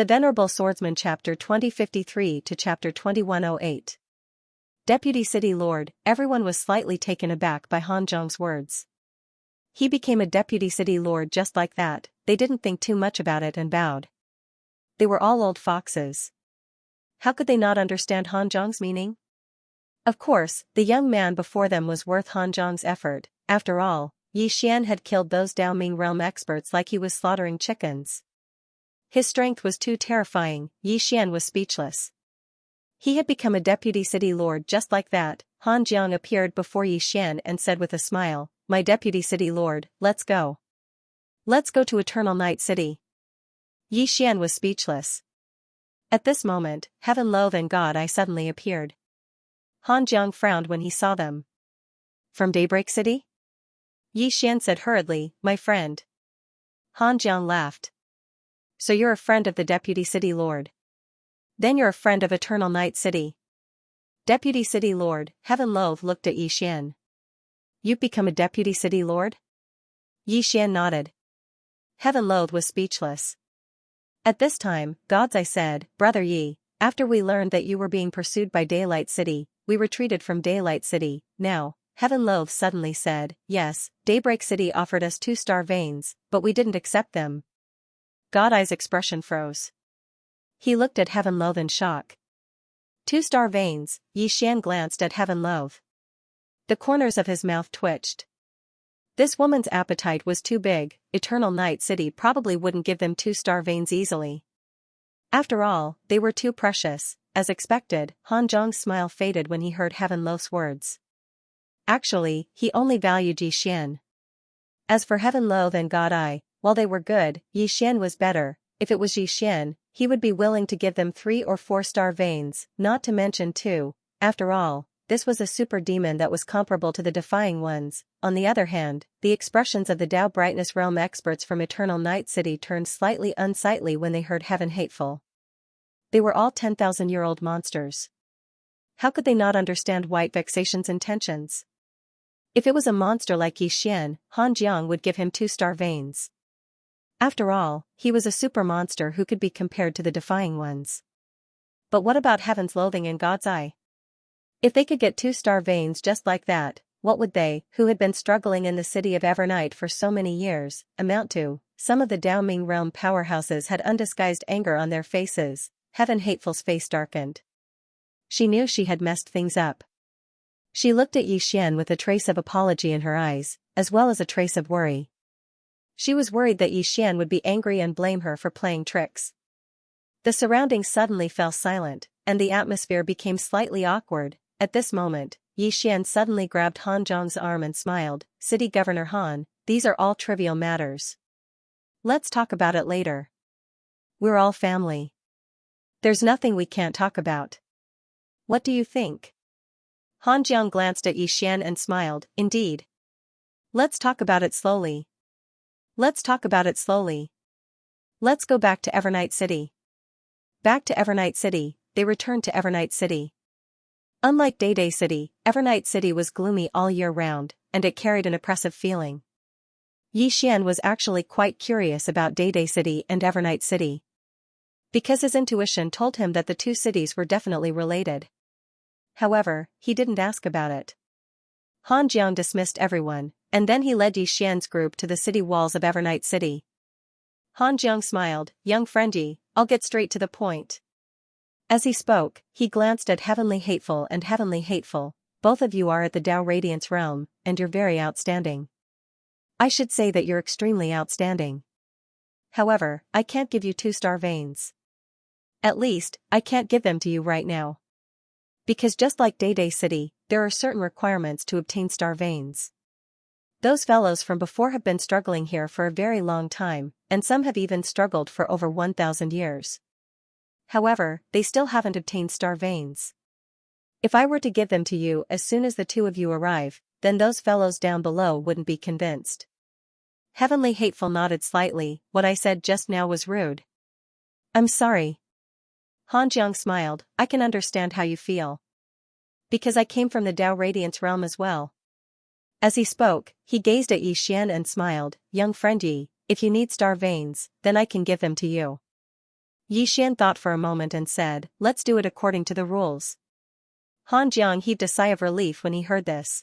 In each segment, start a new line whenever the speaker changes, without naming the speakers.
The Venerable Swordsman Chapter 2053 to Chapter 2108. Deputy City Lord. Everyone was slightly taken aback by Han Zhong's words. He became a deputy city lord just like that. They didn't think too much about it and bowed. They were all old foxes. How could they not understand Han Zhong's meaning? Of course, the young man before them was worth Han Zhong's effort. After all, Xianxia had killed those Dao Ming realm experts like he was slaughtering chickens. His strength was too terrifying. Xianxia was speechless. He had become a deputy city lord just like that. Han Zhong appeared before Xianxia and said with a smile, "My deputy city lord, let's go. Let's go to Eternal Night City." Xianxia was speechless. At this moment, Heaven Loath and God I suddenly appeared. Han Zhong frowned when he saw them. "From Daybreak City?" Xianxia said hurriedly, "My friend." Han Zhong laughed. "So you're a friend of the deputy city lord? Then you're a friend of Eternal Night City." Deputy City Lord. Heaven Loath looked at Xianxia. "You've become a deputy city lord?" Xianxia nodded. Heaven Loath was speechless. At this time, Gods I said, "Brother Yi, after we learned that you were being pursued by Daylight City, we retreated from Daylight City. Now," Heaven Loath suddenly said, "Yes, Daybreak City offered us 2-star veins, but we didn't accept them." God Eye's expression froze. He looked at Heaven Loath in shock. 2-star veins. Xianxia glanced at Heaven Loath. The corners of his mouth twitched. This woman's appetite was too big. Eternal Night City probably wouldn't give them 2-star veins easily. After all, they were too precious. As expected, Han Zhong's smile faded when he heard Heaven Loath's words. Actually, he only valued Xianxia. As for Heaven Loath and God Eye, while they were good, Xianxia was better. If it was Xianxia, he would be willing to give them 3 or 4-star veins, not to mention 2. After all, this was a super demon that was comparable to the Defying Ones. On the other hand, the expressions of the Dao Brightness Realm experts from Eternal Night City turned slightly unsightly when they heard Heaven Hateful. They were all 10,000-year-old monsters. How could they not understand White Vexation's intentions? If it was a monster like Xianxia, Han Zhong would give him 2-star veins. After all, he was a super monster who could be compared to the Defying Ones. But what about Heaven's Loathing and God's Eye? If they could get 2-star veins just like that, what would they, who had been struggling in the city of Evernight for so many years, amount to? Some of the Dao Ming realm powerhouses had undisguised anger on their faces. Heaven Hateful's face darkened. She knew she had messed things up. She looked at Xianxia with a trace of apology in her eyes, as well as a trace of worry. She was worried that Xianxia would be angry and blame her for playing tricks. The surroundings suddenly fell silent, and the atmosphere became slightly awkward. At this moment, Xianxia suddenly grabbed Han Zhong's arm and smiled. "City Governor Han, these are all trivial matters. Let's talk about it later. We're all family. There's nothing we can't talk about. What do you think?" Han Zhong glanced at Xianxia and smiled. "Indeed. Let's talk about it slowly. Let's talk about it slowly. Let's go back to Evernight City." Back to Evernight City. They returned to Evernight City. Unlike Dayday City, Evernight City was gloomy all year round, and it carried an oppressive feeling. Xianxia was actually quite curious about Dayday City and Evernight City, because his intuition told him that the two cities were definitely related. However, he didn't ask about it. Han Zhong dismissed everyone, and then he led Xianxia's group to the city walls of Evernight City. Han Zhong smiled. "Young friend Yi, I'll get straight to the point." As he spoke, he glanced at Heavenly Hateful and Heavenly Hateful. "Both of you are at the Dao Radiance realm, and you're very outstanding. I should say that you're extremely outstanding. However, I can't give you 2-star veins. At least, I can't give them to you right now. Because just like Dayday City, there are certain requirements to obtain star veins. Those fellows from before have been struggling here for a very long time, and some have even struggled for over 1,000 years. However, they still haven't obtained star veins. If I were to give them to you as soon as the two of you arrive, then those fellows down below wouldn't be convinced." Heavenly Hateful nodded slightly. "What I said just now was rude. I'm sorry." Han Zhong smiled. "I can understand how you feel. Because I came from the Dao Radiance realm as well." As he spoke, he gazed at Xianxia and smiled. "Young friend Yi, if you need star veins, then I can give them to you." Yi Xian thought for a moment and said, let's do it according to the rules. Han Jiang heaved a sigh of relief when he heard this.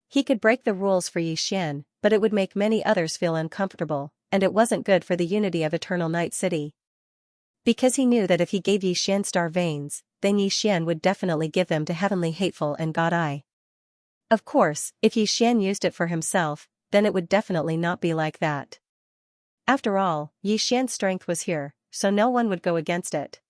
He could break the rules for Yi Xian, but it would make many others feel uncomfortable, and it wasn't good for the unity of Eternal Night City. Because he knew that if he gave Yi Xian star veins, then Yi Xian would definitely give them to Heavenly Hateful and God Eye. Of course, if Yi Xian used it for himself, then it would definitely not be like that. After all, Yi Xian's strength was here, so no one would go against it.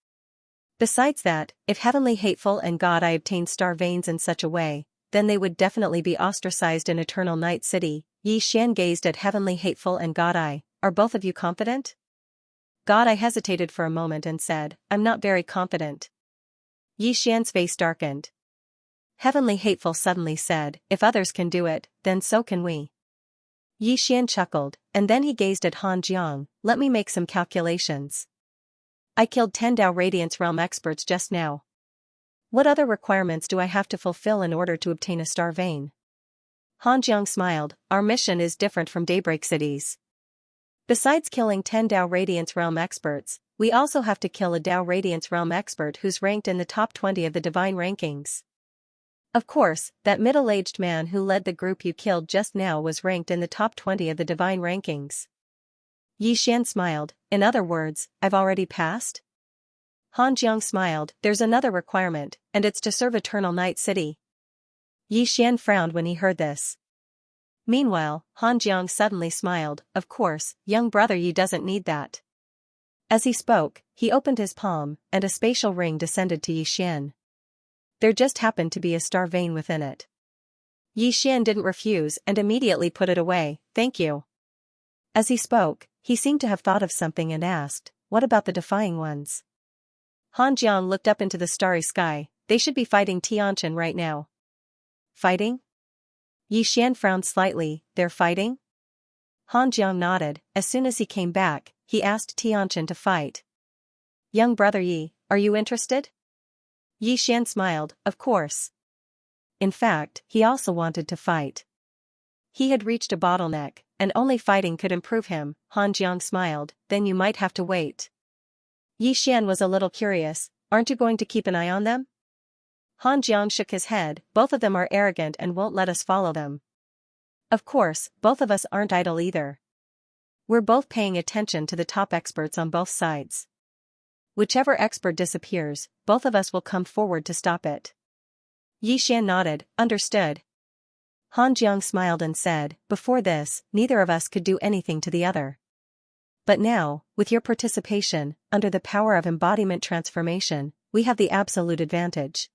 Besides that, if Heavenly Hateful and God Eye obtained star veins in such a way, then they would definitely be ostracized in Eternal Night City. Yi Xian gazed at Heavenly Hateful and God Eye. Are both of you confident? God Eye hesitated for a moment and said, I'm not very confident. Yi Xian's face darkened. Heavenly Hateful suddenly said, if others can do it, then so can we. Yi Xian chuckled, and then he gazed at Han Jiang. Let me make some calculations. I killed 10 Dao Radiance Realm experts just now. What other requirements do I have to fulfill in order to obtain a star vein? Han Jiang smiled, our mission is different from Daybreak City's. Besides killing 10 Dao Radiance Realm experts, we also have to kill a Dao Radiance Realm expert who's ranked in the top 20 of the divine rankings. Of course, that middle-aged man who led the group you killed just now was ranked in the top 20 of the divine rankings. Yi Xian smiled, in other words, I've already passed? Han Jiang smiled, there's another requirement, and it's to serve Eternal Night City. Yi Xian frowned when he heard this. Meanwhile, Han Jiang suddenly smiled, of course, young brother Yi doesn't need that. As he spoke, he opened his palm, and a spatial ring descended to Yi Xian. There just happened to be a star vein within it. Yi Xian didn't refuse and immediately put it away, thank you. As he spoke, he seemed to have thought of something and asked, what about the defying ones? Han Jiang looked up into the starry sky, they should be fighting Xianxia right now. Fighting? Yi Xian frowned slightly, they're fighting? Han Jiang nodded. As soon as he came back, he asked Xianxia to fight. Young brother Yi, are you interested? Yi Xian smiled, of course. In fact, he also wanted to fight. He had reached a bottleneck, and only fighting could improve him. Han Jiang smiled, then you might have to wait. Yi Xian was a little curious, aren't you going to keep an eye on them? Han Jiang shook his head, both of them are arrogant and won't let us follow them. Of course, both of us aren't idle either. We're both paying attention to the top experts on both sides. Whichever expert disappears, both of us will come forward to stop it. Yi Xian nodded, understood. Han Jiang smiled and said, before this, neither of us could do anything to the other. But now, with your participation, under the power of embodiment transformation, we have the absolute advantage.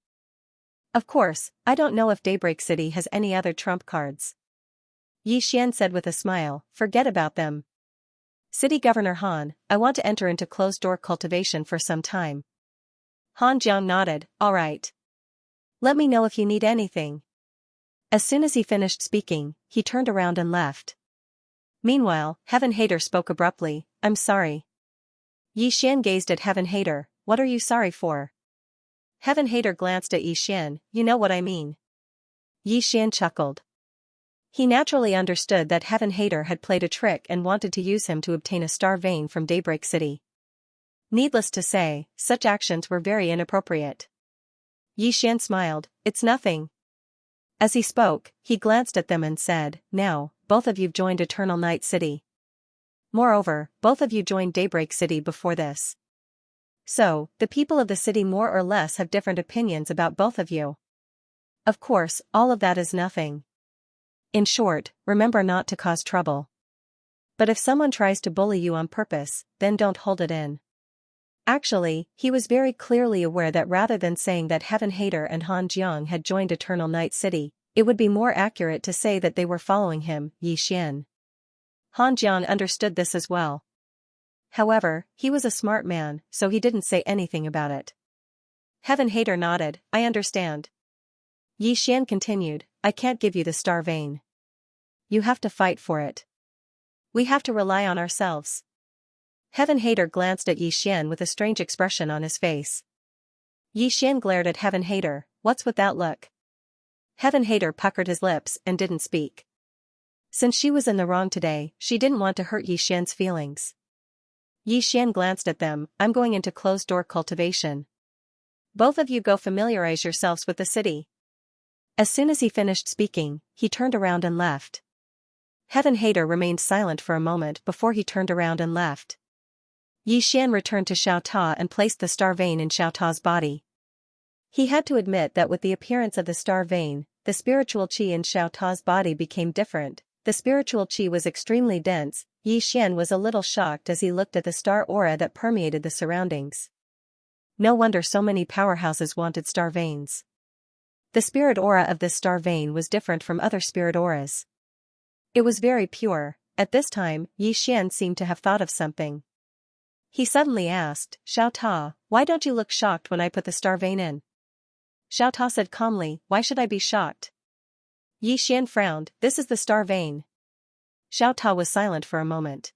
Of course, I don't know if Daybreak City has any other trump cards. Yi Xian said with a smile, forget about them. City Governor Han, I want to enter into closed-door cultivation for some time. Han Jiang nodded, all right. Let me know if you need anything. As soon as he finished speaking, he turned around and left. Meanwhile, Heaven Hater spoke abruptly, I'm sorry. Yi Xian gazed at Heaven Hater, what are you sorry for? Heaven Hater glanced at Yi Xian, you know what I mean. Yi Xian chuckled. He naturally understood that Heaven Hater had played a trick and wanted to use him to obtain a star vein from Daybreak City. Needless to say, such actions were very inappropriate. Yi Xian smiled, it's nothing. As he spoke, he glanced at them and said, now, both of you've joined Eternal Night City. Moreover, both of you joined Daybreak City before this. So, the people of the city more or less have different opinions about both of you. Of course, all of that is nothing. In short, remember not to cause trouble. But if someone tries to bully you on purpose, then don't hold it in. Actually, he was very clearly aware that rather than saying that Heaven Hater and Han Jiang had joined Eternal Night City, it would be more accurate to say that they were following him, Yi Xian. Han Jiang understood this as well. However, he was a smart man, so he didn't say anything about it. Heaven Hater nodded, I understand. Yi Xian continued, I can't give you the star vein. You have to fight for it. We have to rely on ourselves. Heaven Hater glanced at Yi Xian with a strange expression on his face. Yi Xian glared at Heaven Hater, what's with that look? Heaven Hater puckered his lips and didn't speak. Since she was in the wrong today, she didn't want to hurt Yi Xian's feelings. Yi Xian glanced at them. I'm going into closed-door cultivation. Both of you go familiarize yourselves with the city. As soon as he finished speaking, he turned around and left. Heaven Hater remained silent for a moment before he turned around and left. Yi Xian returned to Xiao Ta and placed the star vein in Xiao Ta's body. He had to admit that with the appearance of the star vein, the spiritual qi in Xiao Ta's body became different. The spiritual qi was extremely dense. Yi Xian was a little shocked as he looked at the star aura that permeated the surroundings. No wonder so many powerhouses wanted star veins. The spirit aura of this star vein was different from other spirit auras. It was very pure. At this time, Yi Xian seemed to have thought of something. He suddenly asked, Xiao Ta, why don't you look shocked when I put the star vein in? Xiao Ta said calmly, why should I be shocked? Yi Xian frowned, this is the star vein. Xiao Ta was silent for a moment.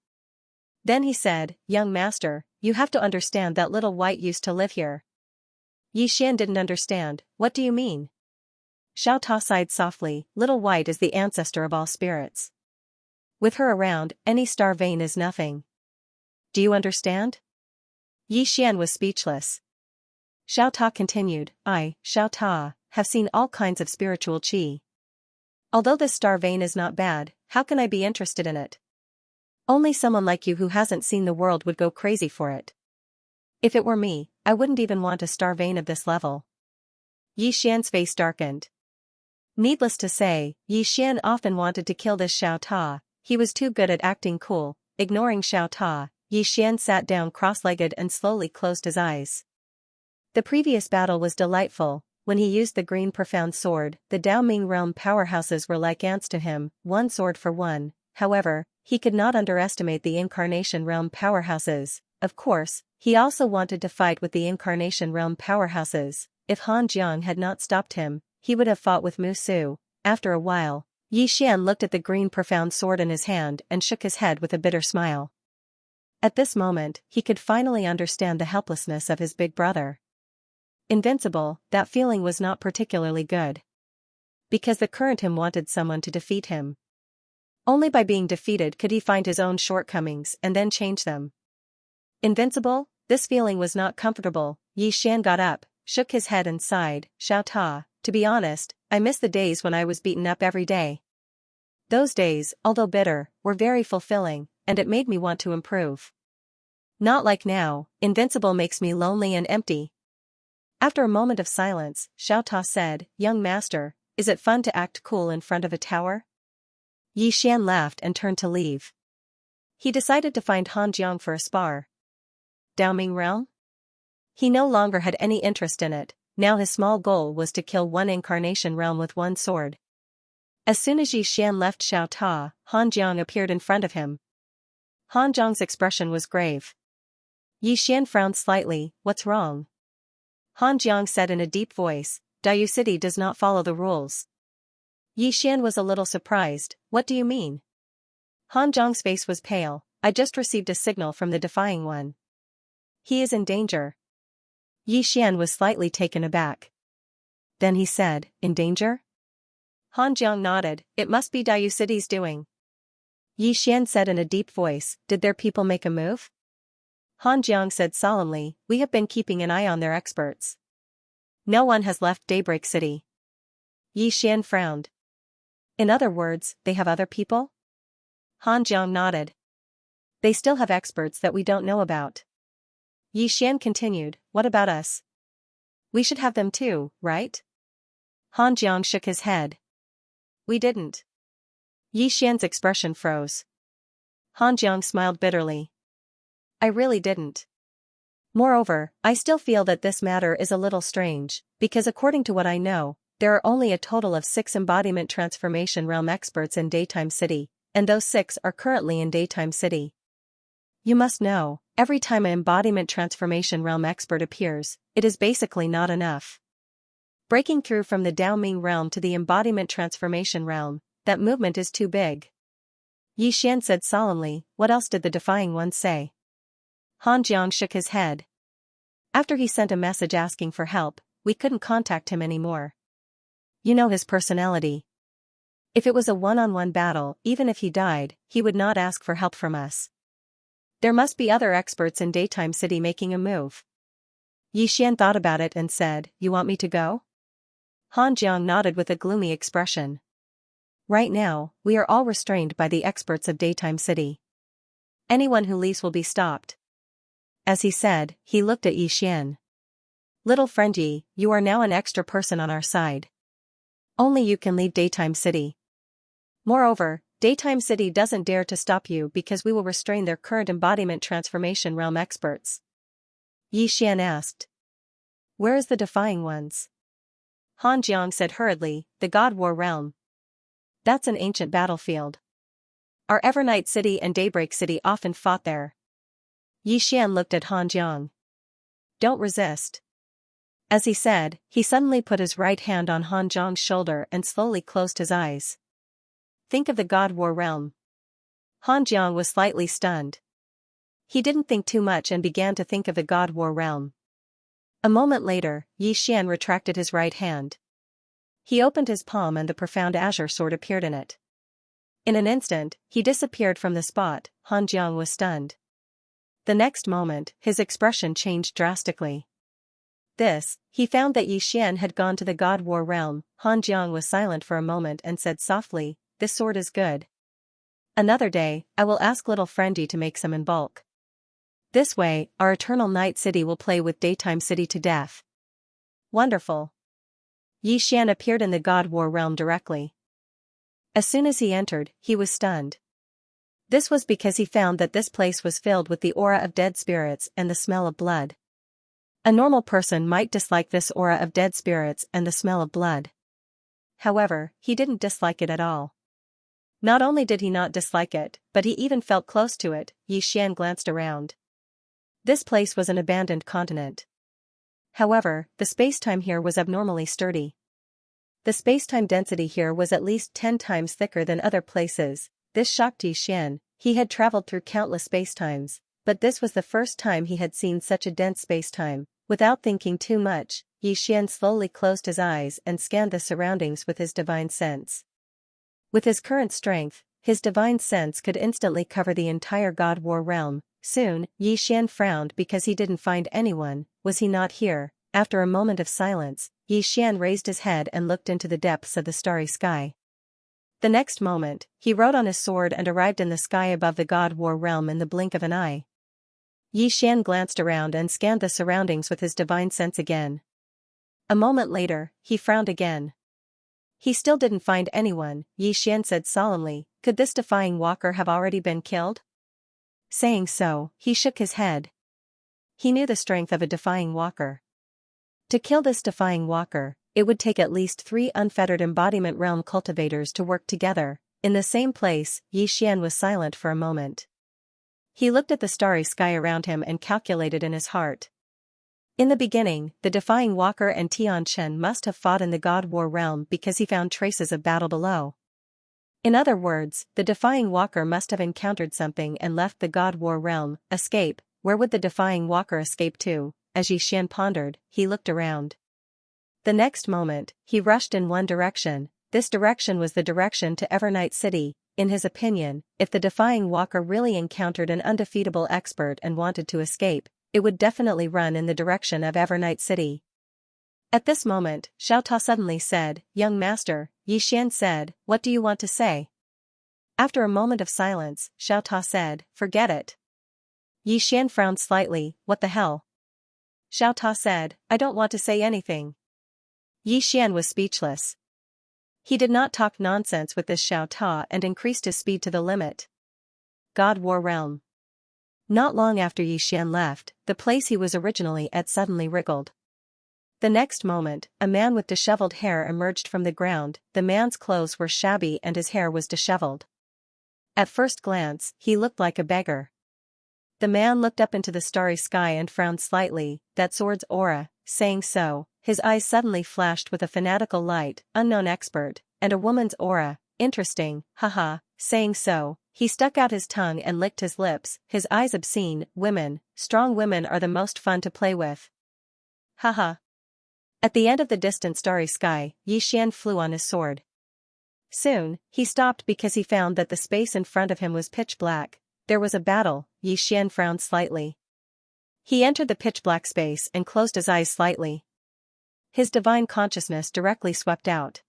Then he said, young master, you have to understand that Little White used to live here. Yi Xian didn't understand, what do you mean? Xiao Ta sighed softly, Little White is the ancestor of all spirits. With her around, any star vein is nothing. Do you understand? Yi Xian was speechless. Xiao Ta continued, I, Xiao Ta, have seen all kinds of spiritual qi. Although this star vein is not bad, how can I be interested in it? Only someone like you who hasn't seen the world would go crazy for it. If it were me, I wouldn't even want a star vein of this level. Yi Xian's face darkened. Needless to say, Yi Xian often wanted to kill this Xiao Ta. He was too good at acting cool. Ignoring Xiao Ta, Yi Xian sat down cross-legged and slowly closed his eyes. The previous battle was delightful. When he used the green profound sword, the Dao Ming realm powerhouses were like ants to him, one sword for one. However, he could not underestimate the Incarnation realm powerhouses. Of course, he also wanted to fight with the Incarnation realm powerhouses. If Han Jiang had not stopped him, he would have fought with Mu Su. After a while, Yi Xian looked at the green profound sword in his hand and shook his head with a bitter smile. At this moment, he could finally understand the helplessness of his big brother. Invincible, that feeling was not particularly good. Because the current him wanted someone to defeat him. Only by being defeated could he find his own shortcomings and then change them. Invincible? This feeling was not comfortable. Yi Xian got up, shook his head and sighed, Xiao Ta, to be honest, I miss the days when I was beaten up every day. Those days, although bitter, were very fulfilling, and it made me want to improve. Not like now, invincible makes me lonely and empty. After a moment of silence, Xiao Ta said, young master, is it fun to act cool in front of a tower? Yi Xian laughed and turned to leave. He decided to find Han Jiang for a spar. Dao Ming realm? He no longer had any interest in it. Now his small goal was to kill one Incarnation realm with one sword. As soon as Yi Xian left Xiao Ta, Han Jiang appeared in front of him. Han Jiang's expression was grave. Yi Xian frowned slightly, what's wrong? Han Jiang said in a deep voice, Dao City does not follow the rules. Yi Xian was a little surprised, what do you mean? Han Jiang's face was pale, I just received a signal from the Defying One. He is in danger. Yi Xian was slightly taken aback. Then he said, in danger? Han Jiang nodded, it must be Dao City's doing. Yi Xian said in a deep voice, did their people make a move? Han Jiang said solemnly, we have been keeping an eye on their experts. No one has left Daybreak City. Yi Xian frowned. In other words, they have other people? Han Jiang nodded. They still have experts that we don't know about. Yi Xian continued, what about us? We should have them too, right? Han Jiang shook his head. We didn't. Yi Xian's expression froze. Han Jiang smiled bitterly. I really didn't. Moreover, I still feel that this matter is a little strange, because according to what I know, there are only a total of 6 embodiment transformation realm experts in Daytime City, and those 6 are currently in Daytime City. You must know, every time an embodiment transformation realm expert appears, it is basically not enough. Breaking through from the Dao Ming realm to the embodiment transformation realm, that movement is too big. Yi Xian said solemnly, what else did the Defying One say? Han Jiang shook his head. After he sent a message asking for help, we couldn't contact him anymore. You know his personality. If it was a one-on-one battle, even if he died, he would not ask for help from us. There must be other experts in Daytime City making a move. Yixian thought about it and said, "You want me to go?" Han Jiang nodded with a gloomy expression. "Right now, we are all restrained by the experts of Daytime City. Anyone who leaves will be stopped." As he said, he looked at Yixian. "Little friend Yi, you are now an extra person on our side. Only you can leave Daytime City. Moreover, Daytime City doesn't dare to stop you because we will restrain their current embodiment transformation realm experts." Yixian asked. "Where is the Defying Ones?" Han Jiang said hurriedly, "The God War realm. That's an ancient battlefield. Our Evernight City and Daybreak City often fought there." Yixian looked at Han Jiang. "Don't resist." As he said, he suddenly put his right hand on Han Jiang's shoulder and slowly closed his eyes. "Think of the God War realm." Han Jiang was slightly stunned. He didn't think too much and began to think of the God War realm. A moment later, Yixian retracted his right hand. He opened his palm and the profound azure sword appeared in it. In an instant, he disappeared from the spot. Han Jiang was stunned. The next moment, his expression changed drastically. He found that Yixian had gone to the God War realm. Han Jiang was silent for a moment and said softly, "This sword is good. Another day, I will ask little friend Yi to make some in bulk. This way, our Eternal Night City will play with Daytime City to death." "Wonderful." Yixian appeared in the God War realm directly. As soon as he entered, he was stunned. This was because he found that this place was filled with the aura of dead spirits and the smell of blood. A normal person might dislike this aura of dead spirits and the smell of blood. However, he didn't dislike it at all. Not only did he not dislike it, but he even felt close to it. Yixian glanced around. This place was an abandoned continent. However, the space-time here was abnormally sturdy. The space-time density here was at least 10 times thicker than other places. This shocked Yixian. He had traveled through countless spacetimes, but this was the first time he had seen such a dense spacetime. Without thinking too much, Yixian slowly closed his eyes and scanned the surroundings with his divine sense. With his current strength, his divine sense could instantly cover the entire God War realm. Soon, Yixian frowned because he didn't find anyone. Was he not here? After a moment of silence, Yixian raised his head and looked into the depths of the starry sky. The next moment, he rode on his sword and arrived in the sky above the God War realm in the blink of an eye. Yixian glanced around and scanned the surroundings with his divine sense again. A moment later, he frowned again. He still didn't find anyone. Yixian said solemnly, "Could this defying walker have already been killed?" Saying so, he shook his head. He knew the strength of a defying walker. To kill this defying walker, it would take at least 3 unfettered embodiment realm cultivators to work together. In the same place, Yixian was silent for a moment. He looked at the starry sky around him and calculated in his heart. In the beginning, the defying walker and Tian Chen must have fought in the God War realm because he found traces of battle below. In other words, the defying walker must have encountered something and left the God War realm. Escape? Where would the defying walker escape to? As Yixian pondered, he looked around. The next moment, he rushed in one direction. This direction was the direction to Evernight City. In his opinion, if the defying walker really encountered an undefeatable expert and wanted to escape, it would definitely run in the direction of Evernight City. At this moment, Xiao Ta suddenly said, "Young master," Yixian said, "What do you want to say?" After a moment of silence, Xiao Ta said, "Forget it." Yixian frowned slightly. "What the hell?" Xiao Ta said, "I don't want to say anything." Yixian was speechless. He did not talk nonsense with this Xiao Ta and increased his speed to the limit. God War realm. Not long after Yixian left, the place he was originally at suddenly wriggled. The next moment, a man with disheveled hair emerged from the ground. The man's clothes were shabby and his hair was disheveled. At first glance, he looked like a beggar. The man looked up into the starry sky and frowned slightly. "That sword's aura." Saying so, his eyes suddenly flashed with a fanatical light. "Unknown expert, and a woman's aura. Interesting, haha." Saying so, he stuck out his tongue and licked his lips, his eyes obscene. "Women, strong women are the most fun to play with. Haha." At the end of the distant starry sky, Yixian flew on his sword. Soon, he stopped because he found that the space in front of him was pitch black. There was a battle. Yi Xian frowned slightly. He entered the pitch-black space and closed his eyes slightly. His divine consciousness directly swept out.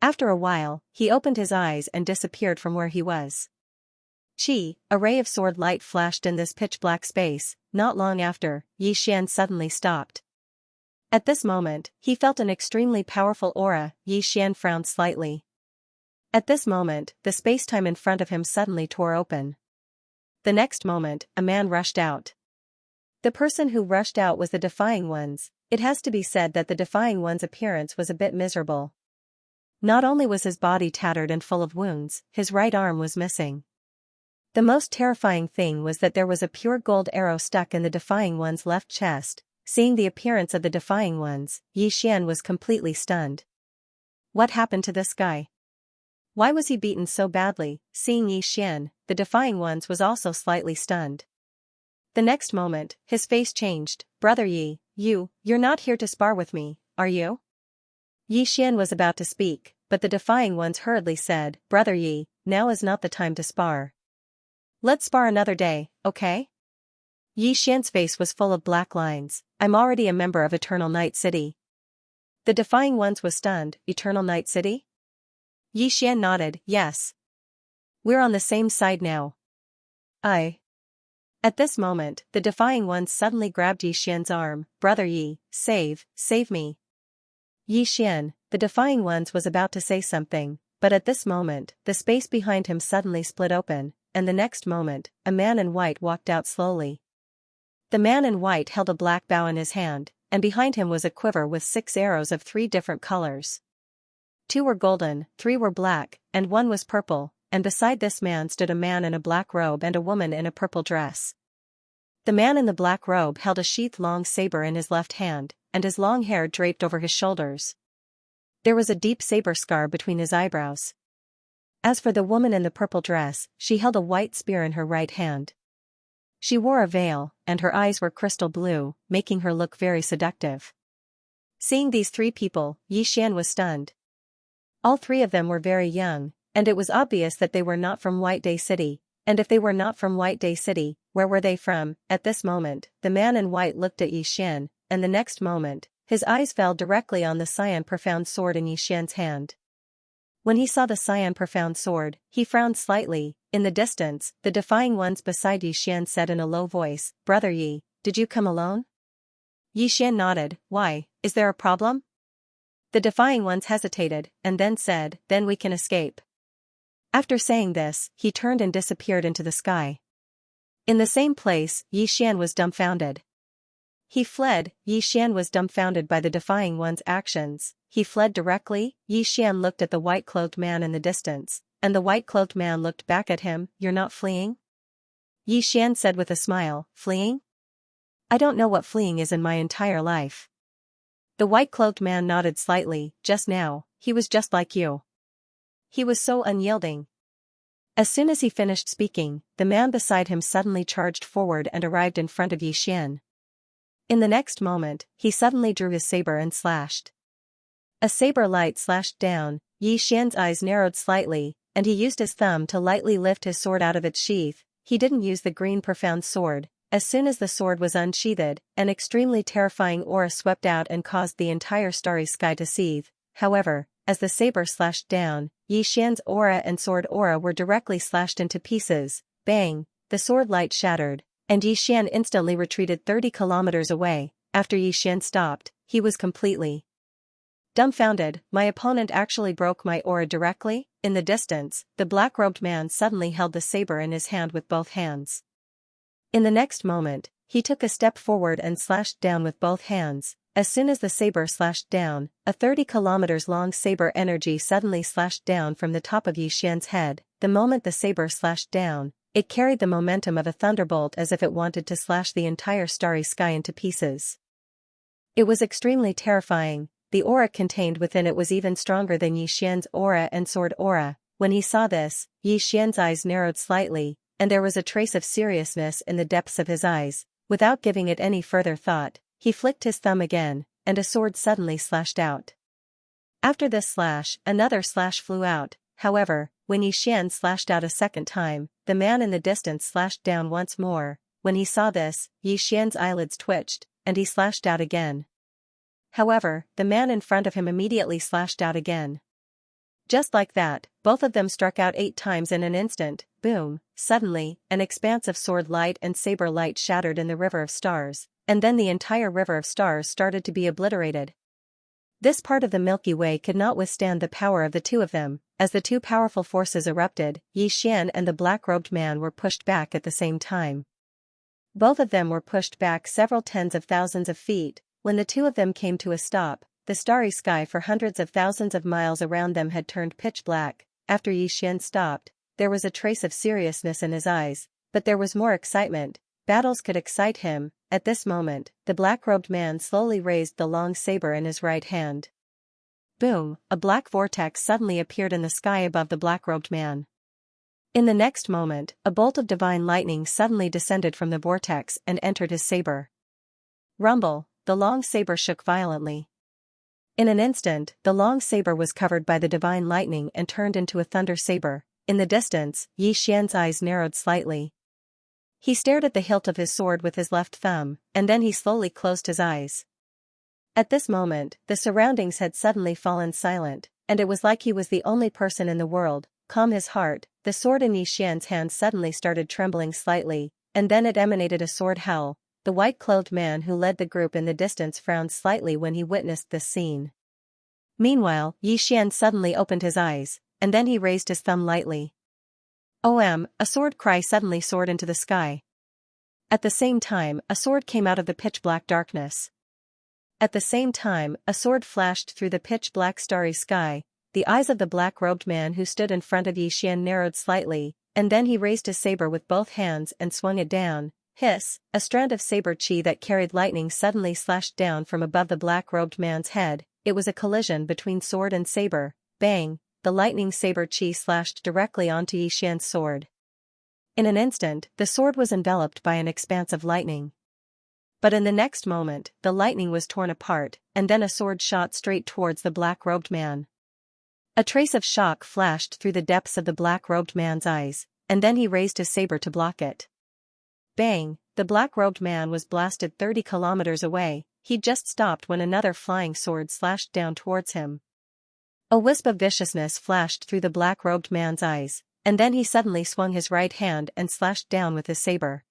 After a while, he opened his eyes and disappeared from where he was. A ray of sword light flashed in this pitch-black space. Not long after, Yi Xian suddenly stopped. At this moment, he felt an extremely powerful aura. Yi Xian frowned slightly. At this moment, the space-time in front of him suddenly tore open. The next moment, a man rushed out. The person who rushed out was the Defying One's. It has to be said that the Defying One's appearance was a bit miserable. Not only was his body tattered and full of wounds, his right arm was missing. The most terrifying thing was that there was a pure gold arrow stuck in the Defying One's left chest. Seeing the appearance of the Defying Ones, Yi Xian was completely stunned. What happened to this guy? Why was he beaten so badly? Seeing Yi Xian, the Defying Ones was also slightly stunned. The next moment, his face changed. Brother Yi, you're not here to spar with me, are you? Yi Xian was about to speak, but the Defying Ones hurriedly said, Brother Yi, now is not the time to spar. Let's spar another day, okay? Yi Xian's face was full of black lines. I'm already a member of Eternal Night City. The Defying Ones was stunned. Eternal Night City? Yi Xian nodded, yes. We're on the same side now. At this moment, the Defying Ones suddenly grabbed Yi Xian's arm. Brother Yi, save me. Yi Xian, the Defying Ones was about to say something, but at this moment, the space behind him suddenly split open, and the next moment, a man in white walked out slowly. The man in white held a black bow in his hand, and behind him was a quiver with 6 arrows of 3 different colors. 2 were golden, 3 were black, and 1 was purple, and beside this man stood a man in a black robe and a woman in a purple dress. The man in the black robe held a sheath-long saber in his left hand, and his long hair draped over his shoulders. There was a deep saber scar between his eyebrows. As for the woman in the purple dress, she held a white spear in her right hand. She wore a veil, and her eyes were crystal blue, making her look very seductive. Seeing these 3 people, Yi Xian was stunned. All 3 of them were very young, and it was obvious that they were not from White Day City, and if they were not from White Day City, where were they from? At this moment, the man in white looked at Yi Xian, and the next moment, his eyes fell directly on the cyan profound sword in Yi Xian's hand. When he saw the cyan profound sword, he frowned slightly. In the distance, the Defying Ones beside Yi Xian said in a low voice, Brother Yi, did you come alone? Yi Xian nodded. Why, is there a problem? The Defying Ones hesitated, and then said, then we can escape. After saying this, he turned and disappeared into the sky. In the same place, Yi Xian was dumbfounded. He fled. Yi Xian was dumbfounded by the Defying One's actions. He fled directly. Yi Xian looked at the white-clothed man in the distance, and the white-clothed man looked back at him. You're not fleeing? Yi Xian said with a smile, fleeing? I don't know what fleeing is in my entire life. The white-clothed man nodded slightly. Just now, he was just like you. He was so unyielding. As soon as he finished speaking, the man beside him suddenly charged forward and arrived in front of Yi Xian. In the next moment, he suddenly drew his saber and slashed. A saber light slashed down. Yi Xian's eyes narrowed slightly, and he used his thumb to lightly lift his sword out of its sheath. He didn't use the green profound sword. As soon as the sword was unsheathed, an extremely terrifying aura swept out and caused the entire starry sky to seethe. However, as the saber slashed down, Yi Xian's aura and sword aura were directly slashed into pieces. Bang! The sword light shattered, and Yi Xian instantly retreated 30 kilometers away. After Yi Xian stopped, he was completely dumbfounded. My opponent actually broke my aura directly. In the distance, the black-robed man suddenly held the saber in his hand with both hands. In the next moment, he took a step forward and slashed down with both hands. As soon as the saber slashed down, a 30 kilometers long saber energy suddenly slashed down from the top of Yi Xian's head. The moment the saber slashed down, it carried the momentum of a thunderbolt as if it wanted to slash the entire starry sky into pieces. It was extremely terrifying. The aura contained within it was even stronger than Yi Xian's aura and sword aura. When he saw this, Yi Xian's eyes narrowed slightly, and there was a trace of seriousness in the depths of his eyes. Without giving it any further thought, he flicked his thumb again, and a sword suddenly slashed out. After this slash, another slash flew out. However, when Yi Xian slashed out a second time, the man in the distance slashed down once more. When he saw this, Yi Xian's eyelids twitched, and he slashed out again. However, the man in front of him immediately slashed out again. Just like that, both of them struck out 8 times in an instant. Boom! Suddenly, an expanse of sword light and saber light shattered in the river of stars, and then the entire river of stars started to be obliterated. This part of the Milky Way could not withstand the power of the two of them. As the two powerful forces erupted, Yi Xian and the black-robed man were pushed back at the same time. Both of them were pushed back several tens of thousands of feet. When the two of them came to a stop, the starry sky for hundreds of thousands of miles around them had turned pitch black. After Yi Xian stopped, there was a trace of seriousness in his eyes, but there was more excitement. Battles could excite him. At this moment, the black-robed man slowly raised the long saber in his right hand. Boom! A black vortex suddenly appeared in the sky above the black-robed man. In the next moment, a bolt of divine lightning suddenly descended from the vortex and entered his saber. Rumble! The long saber shook violently. In an instant, the long saber was covered by the divine lightning and turned into a thunder saber. In the distance, Yi Xian's eyes narrowed slightly. He stared at the hilt of his sword with his left thumb, and then he slowly closed his eyes. At this moment, the surroundings had suddenly fallen silent, and it was like he was the only person in the world. Calm his heart, the sword in Yi Xian's hand suddenly started trembling slightly, and then it emanated a sword howl. The white-clothed man who led the group in the distance frowned slightly when he witnessed this scene. Meanwhile, Yi Xian suddenly opened his eyes, and then he raised his thumb lightly. "OM!" A sword cry suddenly soared into the sky. At the same time, a sword came out of the pitch-black darkness. At the same time, a sword flashed through the pitch-black starry sky. The eyes of the black-robed man who stood in front of Yi Xian narrowed slightly, and then he raised his saber with both hands and swung it down. Hiss! A strand of saber chi that carried lightning suddenly slashed down from above the black-robed man's head. It was a collision between sword and saber. Bang! The lightning saber chi slashed directly onto Yi Xian's sword. In an instant, the sword was enveloped by an expanse of lightning. But in the next moment, the lightning was torn apart, and then a sword shot straight towards the black-robed man. A trace of shock flashed through the depths of the black-robed man's eyes, and then he raised his saber to block it. Bang! The black-robed man was blasted 30 kilometers away. He'd just stopped when another flying sword slashed down towards him. A wisp of viciousness flashed through the black-robed man's eyes, and then he suddenly swung his right hand and slashed down with his saber.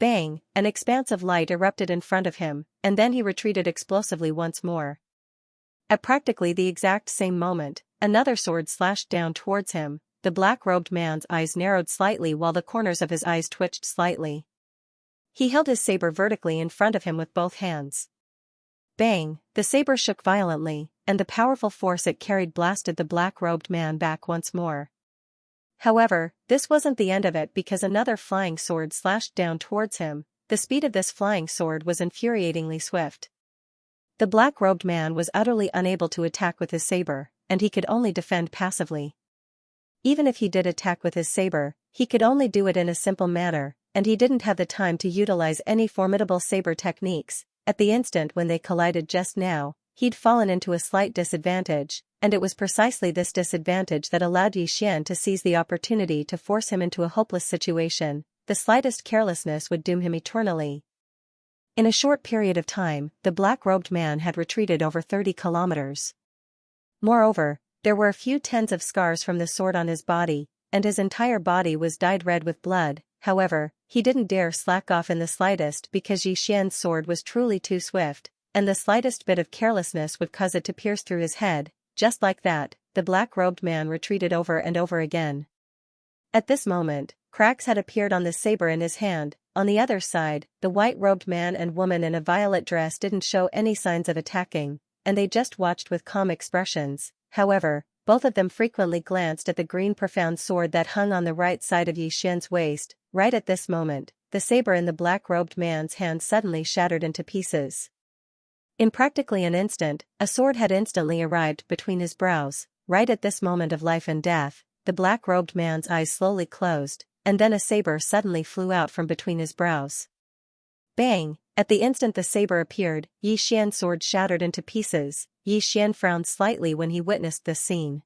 Bang! An expanse of light erupted in front of him, and then he retreated explosively once more. At practically the exact same moment, another sword slashed down towards him. The black-robed man's eyes narrowed slightly while the corners of his eyes twitched slightly. He held his saber vertically in front of him with both hands. Bang! The saber shook violently, and the powerful force it carried blasted the black-robed man back once more. However, this wasn't the end of it because another flying sword slashed down towards him. The speed of this flying sword was infuriatingly swift. The black-robed man was utterly unable to attack with his saber, and he could only defend passively. Even if he did attack with his saber, he could only do it in a simple manner, and he didn't have the time to utilize any formidable saber techniques. At the instant when they collided just now, he'd fallen into a slight disadvantage, and it was precisely this disadvantage that allowed Yi Xian to seize the opportunity to force him into a hopeless situation. The slightest carelessness would doom him eternally. In a short period of time, the black-robed man had retreated over 30 kilometers. Moreover, there were a few tens of scars from the sword on his body, and his entire body was dyed red with blood. However, he didn't dare slack off in the slightest because Yi Xian's sword was truly too swift, and the slightest bit of carelessness would cause it to pierce through his head. Just like that, the black-robed man retreated over and over again. At this moment, cracks had appeared on the saber in his hand. On the other side, the white-robed man and woman in a violet dress didn't show any signs of attacking, and they just watched with calm expressions. However, both of them frequently glanced at the green profound sword that hung on the right side of Yi Xian's waist. Right at this moment, the saber in the black-robed man's hand suddenly shattered into pieces. In practically an instant, a sword had instantly arrived between his brows. Right at this moment of life and death, the black-robed man's eyes slowly closed, and then a saber suddenly flew out from between his brows. Bang! At the instant the saber appeared, Yi Xian's sword shattered into pieces. Yi Xian frowned slightly when he witnessed this scene.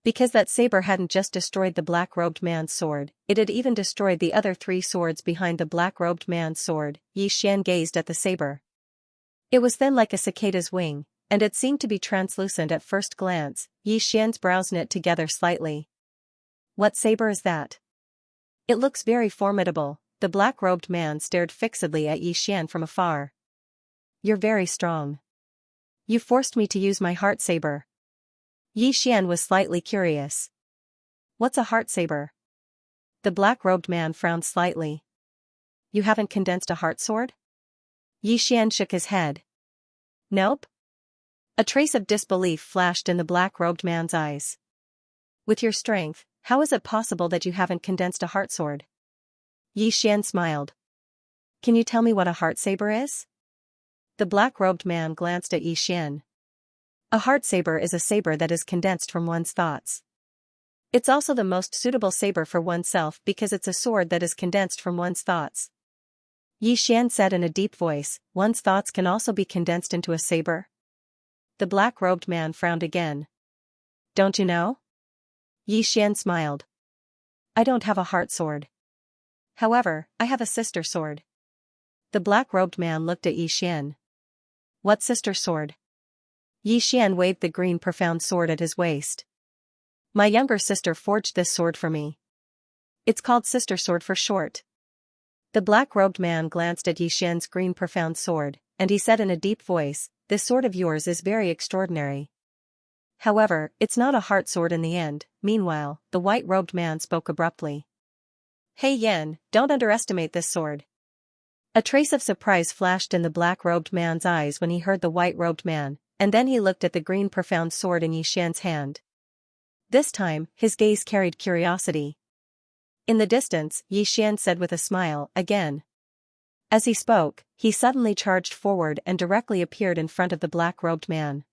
Because that saber hadn't just destroyed the black-robed man's sword, it had even destroyed the other 3 swords behind the black-robed man's sword. Xian gazed at the saber. It was thin like a cicada's wing, and it seemed to be translucent at first glance. Xian's brows knit together slightly. What saber is that? It looks very formidable. The black-robed man stared fixedly at Xian from afar. You're very strong. You forced me to use my heart saber. Xian was slightly curious. What's a heart saber? The black-robed man frowned slightly. You haven't condensed a heart sword? Xian shook his head. Nope. A trace of disbelief flashed in the black-robed man's eyes. With your strength, how is it possible that you haven't condensed a heart sword? Xian smiled. Can you tell me what a heart saber is? The black-robed man glanced at Xian. A heart saber is a saber that is condensed from one's thoughts. It's also the most suitable saber for oneself because it's a sword that is condensed from one's thoughts. Xian said in a deep voice, one's thoughts can also be condensed into a saber? The black-robed man frowned again. Don't you know? Xian smiled. I don't have a heart sword. However, I have a sister sword. The black-robed man looked at Xian. What sister sword? Xian waved the green profound sword at his waist. My younger sister forged this sword for me. It's called sister sword for short. The black-robed man glanced at Xian's green profound sword, and he said in a deep voice, this sword of yours is very extraordinary. However, it's not a heart sword in the end. Meanwhile, the white-robed man spoke abruptly. Hey Yan, don't underestimate this sword. A trace of surprise flashed in the black-robed man's eyes when he heard the white-robed man, and then he looked at the green profound sword in Xian's hand. This time, his gaze carried curiosity. In the distance, Xian said with a smile, again. As he spoke, he suddenly charged forward and directly appeared in front of the black-robed man.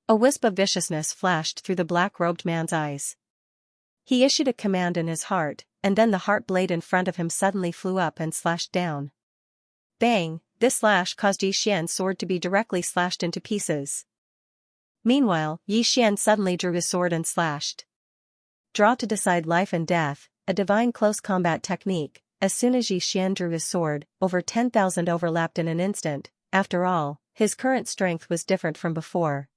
A wisp of viciousness flashed through the black-robed man's eyes. He issued a command in his heart, and then the heart blade in front of him suddenly flew up and slashed down. Bang! This slash caused Xian's sword to be directly slashed into pieces. Meanwhile, Xian suddenly drew his sword and slashed. Draw to decide life and death, a divine close combat technique. As soon as Xian drew his sword, over 10,000 overlapped in an instant. After all, his current strength was different from before.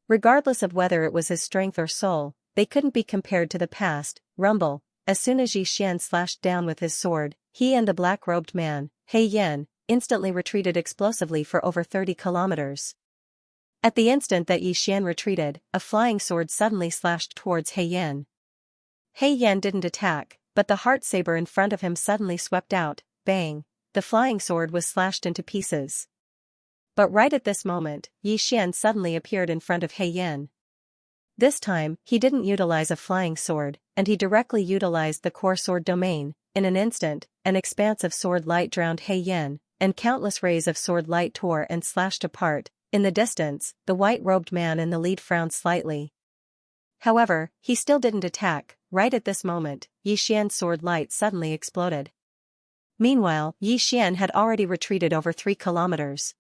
Regardless of whether it was his strength or soul, they couldn't be compared to the past. Rumble. As soon as Xian slashed down with his sword, he and the black-robed man, He Yan, instantly retreated explosively for over 30 kilometers. At the instant that Xian retreated, a flying sword suddenly slashed towards He Yan. He Yan didn't attack, but the heart saber in front of him suddenly swept out. Bang! The flying sword was slashed into pieces. But right at this moment, Xian suddenly appeared in front of He Yan. This time, he didn't utilize a flying sword, and he directly utilized the core sword domain. In an instant, an expanse of sword light drowned He Yan, and countless rays of sword light tore and slashed apart. In the distance, the white-robed man in the lead frowned slightly. However, he still didn't attack. Right at this moment, Xian's sword light suddenly exploded. Meanwhile, Xian had already retreated over 3 kilometers.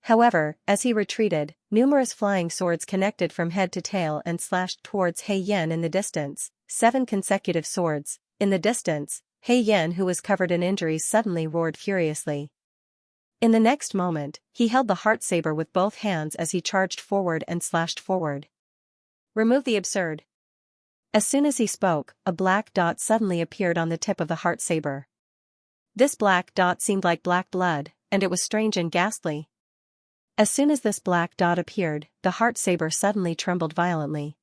However, as he retreated, numerous flying swords connected from head to tail and slashed towards He Yan in the distance. 7 consecutive swords. In the distance, He Yan, who was covered in injuries, suddenly roared furiously. In the next moment, he held the heart saber with both hands as he charged forward and slashed forward. Remove the absurd. As soon as he spoke, a black dot suddenly appeared on the tip of the heart saber. This black dot seemed like black blood, and it was strange and ghastly. As soon as this black dot appeared, the heart saber suddenly trembled violently.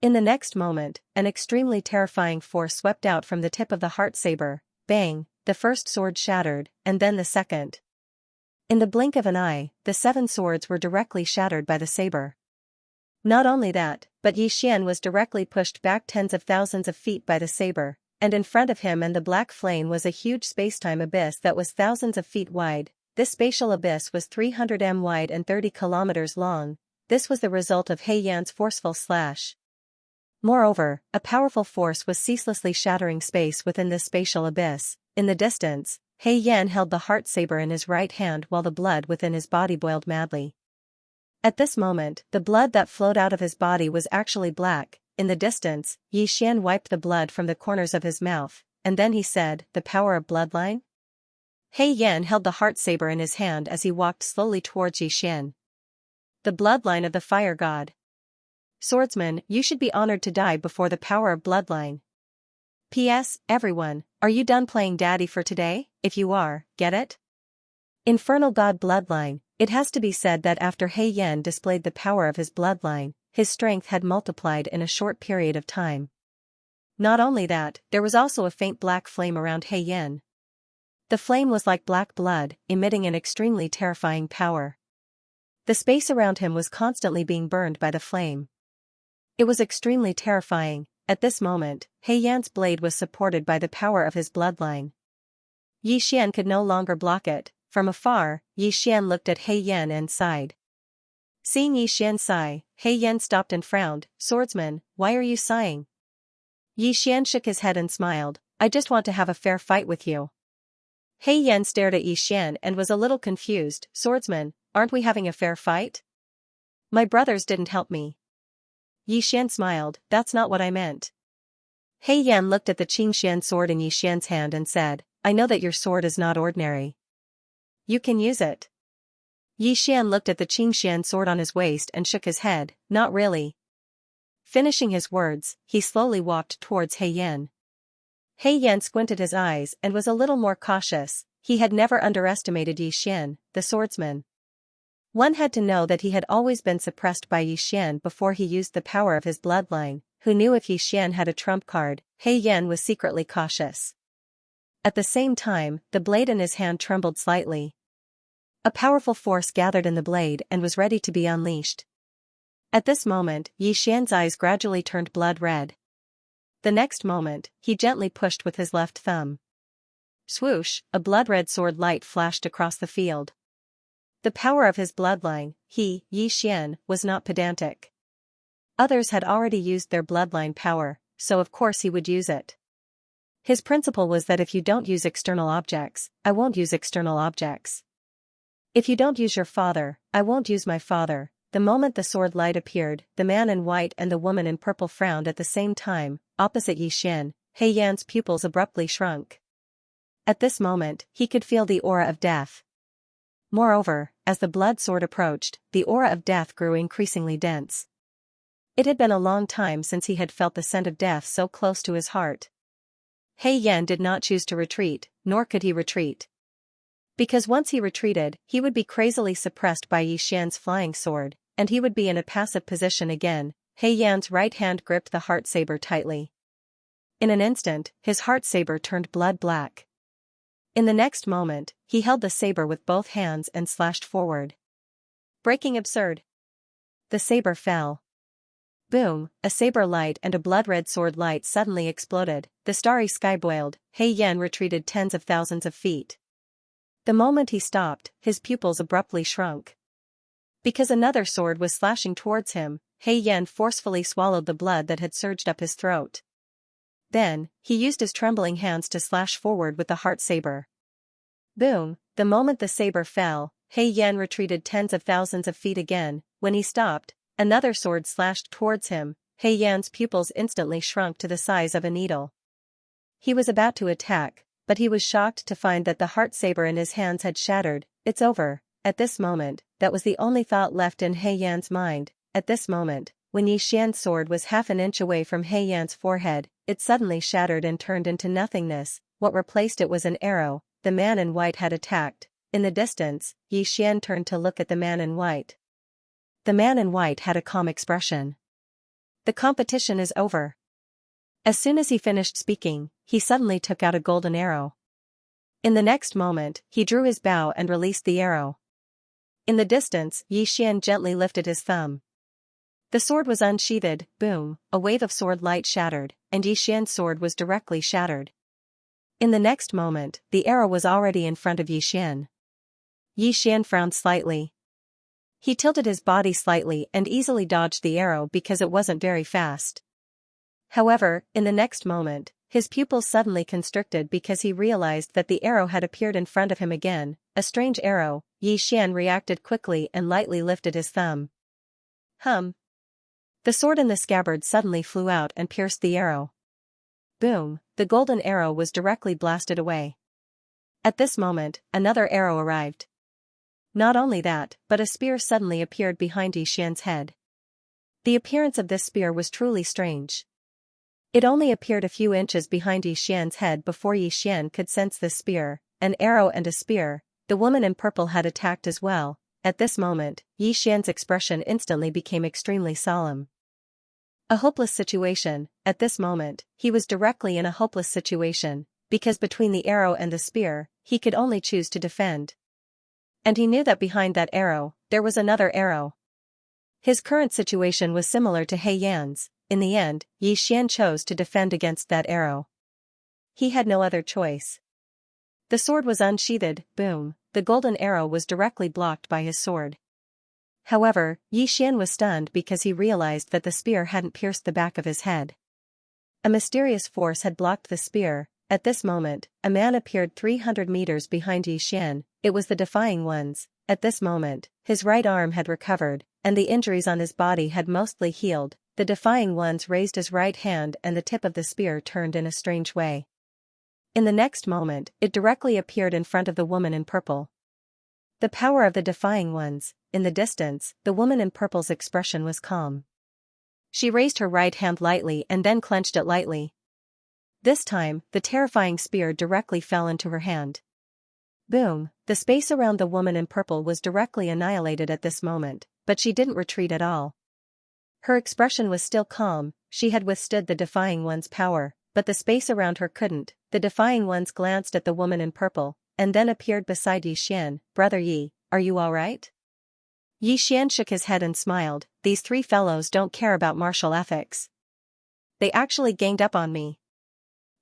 In the next moment, an extremely terrifying force swept out from the tip of the heart saber. Bang! The first sword shattered, and then the second. In the blink of an eye, the 7 swords were directly shattered by the saber. Not only that, but Xian was directly pushed back tens of thousands of feet by the saber, and in front of him and the black flame was a huge spacetime abyss that was thousands of feet wide. This spatial abyss was 300 m wide and 30 kilometers long. This was the result of He Yan's forceful slash. Moreover, a powerful force was ceaselessly shattering space within this spatial abyss. In the distance, He Yan held the heart saber in his right hand while the blood within his body boiled madly. At this moment, the blood that flowed out of his body was actually black. In the distance, Xian wiped the blood from the corners of his mouth, and then he said, "The power of bloodline?" He Yan held the heart saber in his hand as he walked slowly towards Xian. "The bloodline of the fire god. Swordsman, you should be honored to die before the power of bloodline. P.S. Everyone, are you done playing daddy for today? If you are, get it? Infernal god bloodline." It has to be said that after He Yan displayed the power of his bloodline, his strength had multiplied in a short period of time. Not only that, there was also a faint black flame around He Yan. The flame was like black blood, emitting an extremely terrifying power. The space around him was constantly being burned by the flame. It was extremely terrifying. At this moment, He Yan's blade was supported by the power of his bloodline. Xian could no longer block it. From afar, Xian looked at He Yan and sighed. Seeing Xian sigh, He Yan stopped and frowned. "Swordsman, why are you sighing?" Xian shook his head and smiled. "I just want to have a fair fight with you." He Yan stared at Xian and was a little confused. "Swordsman, aren't we having a fair fight? My brothers didn't help me." Xian smiled. "That's not what I meant." He Yan looked at the Xianxian sword in Xian's hand and said, "I know that your sword is not ordinary. You can use it." Xian looked at the Xianxian sword on his waist and shook his head. "Not really." Finishing his words, he slowly walked towards He Yan. He Yan squinted his eyes and was a little more cautious. He had never underestimated Xian, the swordsman. One had to know that he had always been suppressed by Xian before he used the power of his bloodline. Who knew if Xian had a trump card? He Yan was secretly cautious. At the same time, the blade in his hand trembled slightly. A powerful force gathered in the blade and was ready to be unleashed. At this moment, Xian's eyes gradually turned blood red. The next moment, he gently pushed with his left thumb. Swoosh, a blood-red sword light flashed across the field. The power of his bloodline, Xian, was not pedantic. Others had already used their bloodline power, so of course he would use it. His principle was that if you don't use external objects, I won't use external objects. If you don't use your father, I won't use my father. The moment the sword light appeared, the man in white and the woman in purple frowned at the same time. Opposite Xian, He Yan's pupils abruptly shrunk. At this moment, he could feel the aura of death. Moreover, as the blood sword approached, the aura of death grew increasingly dense. It had been a long time since he had felt the scent of death so close to his heart. He Yan did not choose to retreat, nor could he retreat. Because once he retreated, he would be crazily suppressed by Xian's flying sword, and he would be in a passive position again. He Yan's right hand gripped the heart saber tightly. In an instant, his heart saber turned blood black. In the next moment, he held the saber with both hands and slashed forward. Breaking absurd. The saber fell. Boom, a saber light and a blood-red sword light suddenly exploded. The starry sky boiled. He Yan retreated tens of thousands of feet. The moment he stopped, his pupils abruptly shrunk. Because another sword was slashing towards him, He Yan forcefully swallowed the blood that had surged up his throat. Then, he used his trembling hands to slash forward with the heart saber. Boom, the moment the saber fell, He Yan retreated tens of thousands of feet again. When he stopped, another sword slashed towards him. He Yan's pupils instantly shrunk to the size of a needle. He was about to attack, but he was shocked to find that the heart saber in his hands had shattered. "It's over." At this moment, that was the only thought left in He Yan's mind. At this moment, when Xian's sword was half an inch away from He Yan's forehead, it suddenly shattered and turned into nothingness. What replaced it was an arrow. The man in white had attacked. In the distance, Xian turned to look at the man in white. The man in white had a calm expression. "The competition is over." As soon as he finished speaking, he suddenly took out a golden arrow. In the next moment, he drew his bow and released the arrow. In the distance, Xian gently lifted his thumb. The sword was unsheathed. Boom, a wave of sword light shattered, and Xian's sword was directly shattered. In the next moment, the arrow was already in front of Xian. Xian frowned slightly. He tilted his body slightly and easily dodged the arrow because it wasn't very fast. However, in the next moment, his pupils suddenly constricted because he realized that the arrow had appeared in front of him again, a strange arrow. Yi Xian reacted quickly and lightly lifted his thumb. Hum. The sword in the scabbard suddenly flew out and pierced the arrow. Boom, the golden arrow was directly blasted away. At this moment, another arrow arrived. Not only that, but a spear suddenly appeared behind Yi Xian's head. The appearance of this spear was truly strange. It only appeared a few inches behind Yi Xian's head before Yi Xian could sense this spear, an arrow and a spear. The woman in purple had attacked as well. At this moment, Yi Xian's expression instantly became extremely solemn. A hopeless situation. At this moment, he was directly in a hopeless situation, because between the arrow and the spear, he could only choose to defend. And he knew that behind that arrow, there was another arrow. His current situation was similar to He Yan's. In the end, Yi Xian chose to defend against that arrow. He had no other choice. The sword was unsheathed. Boom, the golden arrow was directly blocked by his sword. However, Yi Xian was stunned because he realized that the spear hadn't pierced the back of his head. A mysterious force had blocked the spear. At this moment, a man appeared 300 meters behind Yi Xian. It was the Defying Ones. At this moment, his right arm had recovered, and the injuries on his body had mostly healed. The Defying Ones raised his right hand and the tip of the spear turned in a strange way. In the next moment, it directly appeared in front of the woman in purple. The power of the Defying Ones. In the distance, the woman in purple's expression was calm. She raised her right hand lightly and then clenched it lightly. This time, the terrifying spear directly fell into her hand. Boom, the space around the woman in purple was directly annihilated at this moment, but she didn't retreat at all. Her expression was still calm. She had withstood the Defying One's power, but the space around her couldn't. The Defying Ones glanced at the woman in purple, and then appeared beside Yi Xian. Brother Yi, are you all right? Yi Xian shook his head and smiled. These three fellows don't care about martial ethics. They actually ganged up on me.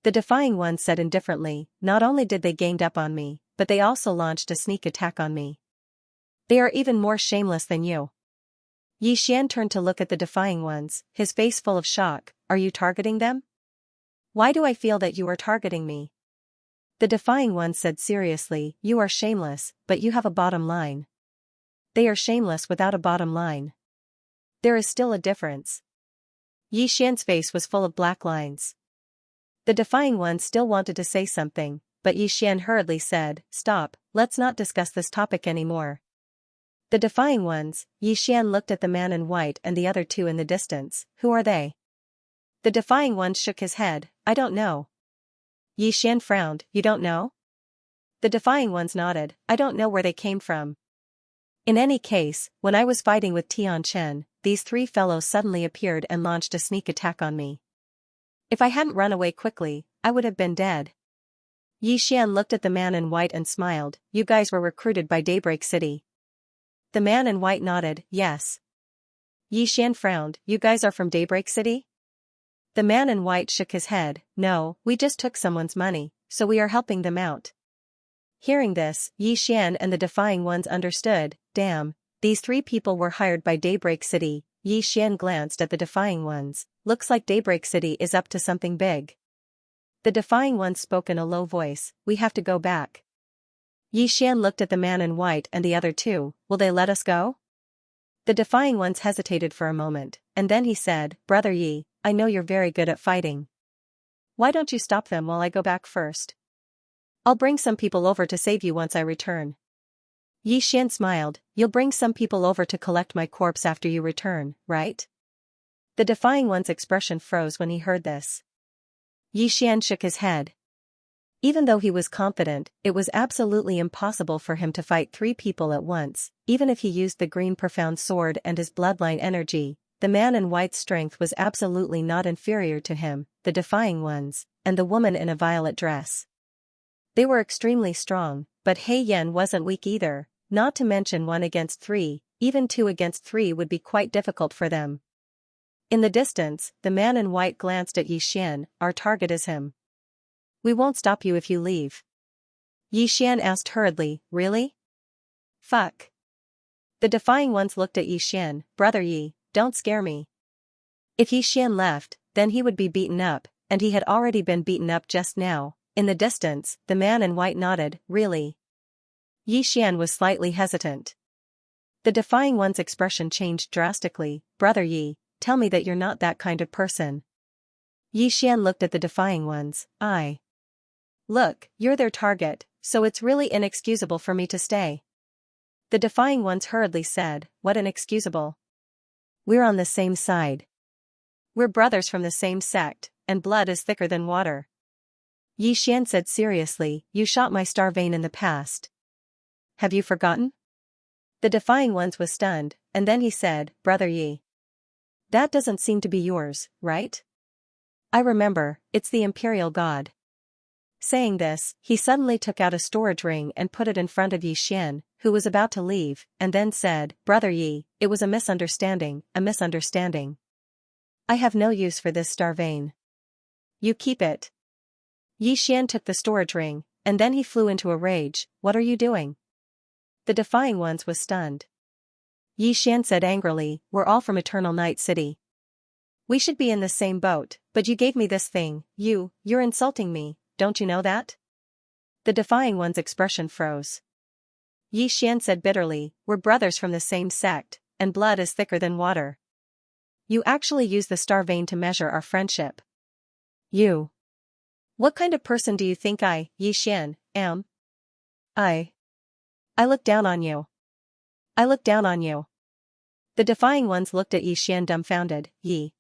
The Defying Ones said indifferently. Not only did they ganged up on me, but they also launched a sneak attack on me. They are even more shameless than you. Yi Xian turned to look at the Defying Ones, his face full of shock. Are you targeting them? Why do I feel that you are targeting me? The Defying Ones said seriously. You are shameless, but you have a bottom line. They are shameless without a bottom line. There is still a difference. Yi Xian's face was full of black lines. The Defying Ones still wanted to say something, but Yi Xian hurriedly said, Stop, let's not discuss this topic anymore. The Defying Ones. Yi Xian looked at the man in white and the other two in the distance. Who are they? The Defying Ones shook his head. I don't know. Yi Xian frowned. You don't know? The Defying Ones nodded. I don't know where they came from. In any case, when I was fighting with Tian Chen, these three fellows suddenly appeared and launched a sneak attack on me. If I hadn't run away quickly, I would have been dead. Yi Xian looked at the man in white and smiled. You guys were recruited by Daybreak City. The man in white nodded. Yes. Yi Xian frowned. You guys are from Daybreak City? The man in white shook his head. No, we just took someone's money, so we are helping them out. Hearing this, Yi Xian and the Defying Ones understood. Damn, these three people were hired by Daybreak City. Yi Xian glanced at the Defying Ones. Looks like Daybreak City is up to something big. The Defying Ones spoke in a low voice. We have to go back. Yi Xian looked at the man in white and the other two. Will they let us go? The Defying Ones hesitated for a moment, and then he said, Brother Yi, I know you're very good at fighting. Why don't you stop them while I go back first? I'll bring some people over to save you once I return. Yi Xian smiled. You'll bring some people over to collect my corpse after you return, right? The Defying One's expression froze when he heard this. Yi Xian shook his head. Even though he was confident, it was absolutely impossible for him to fight three people at once, even if he used the green profound sword and his bloodline energy. The man in white's strength was absolutely not inferior to him, the Defying Ones, and the woman in a violet dress. They were extremely strong, but He Yan wasn't weak either, not to mention 1 against 3, even 2 against 3 would be quite difficult for them. In the distance, the man in white glanced at Yi Xian. Our target is him. We won't stop you if you leave. Yi Xian asked hurriedly, really? Fuck. The Defying Ones looked at Yi Xian. Brother Yi, don't scare me. If Yi Xian left, then he would be beaten up, and he had already been beaten up just now. In the distance, the man in white nodded. Really? Yi Xian was slightly hesitant. The Defying One's expression changed drastically. Brother Yi, tell me that you're not that kind of person. Yi Xian looked at the Defying Ones. Look, you're their target, so it's really inexcusable for me to stay. The Defying Ones hurriedly said, what inexcusable? We're on the same side. We're brothers from the same sect, and blood is thicker than water. Yi Xian said seriously, you shot my star vein in the past. Have you forgotten? The Defying Ones was stunned, and then he said, Brother Yi. That doesn't seem to be yours, right? I remember, it's the Imperial God. Saying this, he suddenly took out a storage ring and put it in front of Yi Xian, who was about to leave, and then said, Brother Yi, it was a misunderstanding. I have no use for this star vein. You keep it. Yi Xian took the storage ring, and then he flew into a rage. What are you doing? The Defying Ones was stunned. Yi Xian said angrily, we're all from Eternal Night City. We should be in the same boat, but you gave me this thing. You're insulting me, don't you know that? The Defying One's expression froze. Yi Xian said bitterly, we're brothers from the same sect, and blood is thicker than water. You actually use the star vein to measure our friendship. You. What kind of person do you think I, Yi Xian, am? I look down on you. The Defying Ones looked at Yi Xian dumbfounded. Yi.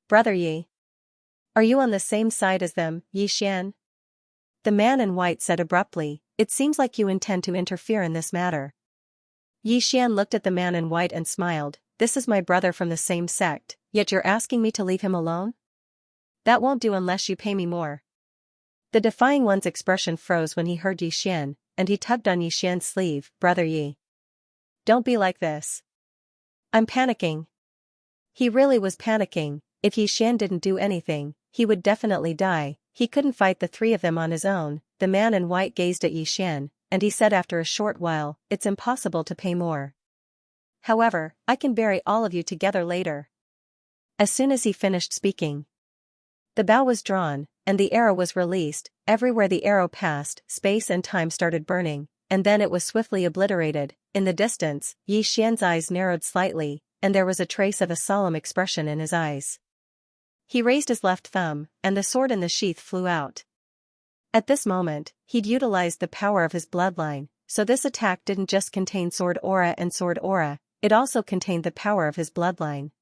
Brother Yi. Are you on the same side as them, Yi Xian? The man in white said abruptly, it seems like you intend to interfere in this matter. Yi Xian looked at the man in white and smiled, this is my brother from the same sect, yet you're asking me to leave him alone? That won't do unless you pay me more. The Defying One's expression froze when he heard Yi Xian, and he tugged on Yi Xian's sleeve. Brother Yi. Don't be like this. I'm panicking. He really was panicking. If Yi Xian didn't do anything, he would definitely die. He couldn't fight the three of them on his own. The man in white gazed at Yi Xian, and he said after a short while, it's impossible to pay more. However, I can bury all of you together later. As soon as he finished speaking, the bow was drawn, and the arrow was released. Everywhere the arrow passed, space and time started burning, and then it was swiftly obliterated. In the distance, Yi Xian's eyes narrowed slightly, and there was a trace of a solemn expression in his eyes. He raised his left thumb, and the sword in the sheath flew out. At this moment, he'd utilized the power of his bloodline, so this attack didn't just contain sword aura, it also contained the power of his bloodline.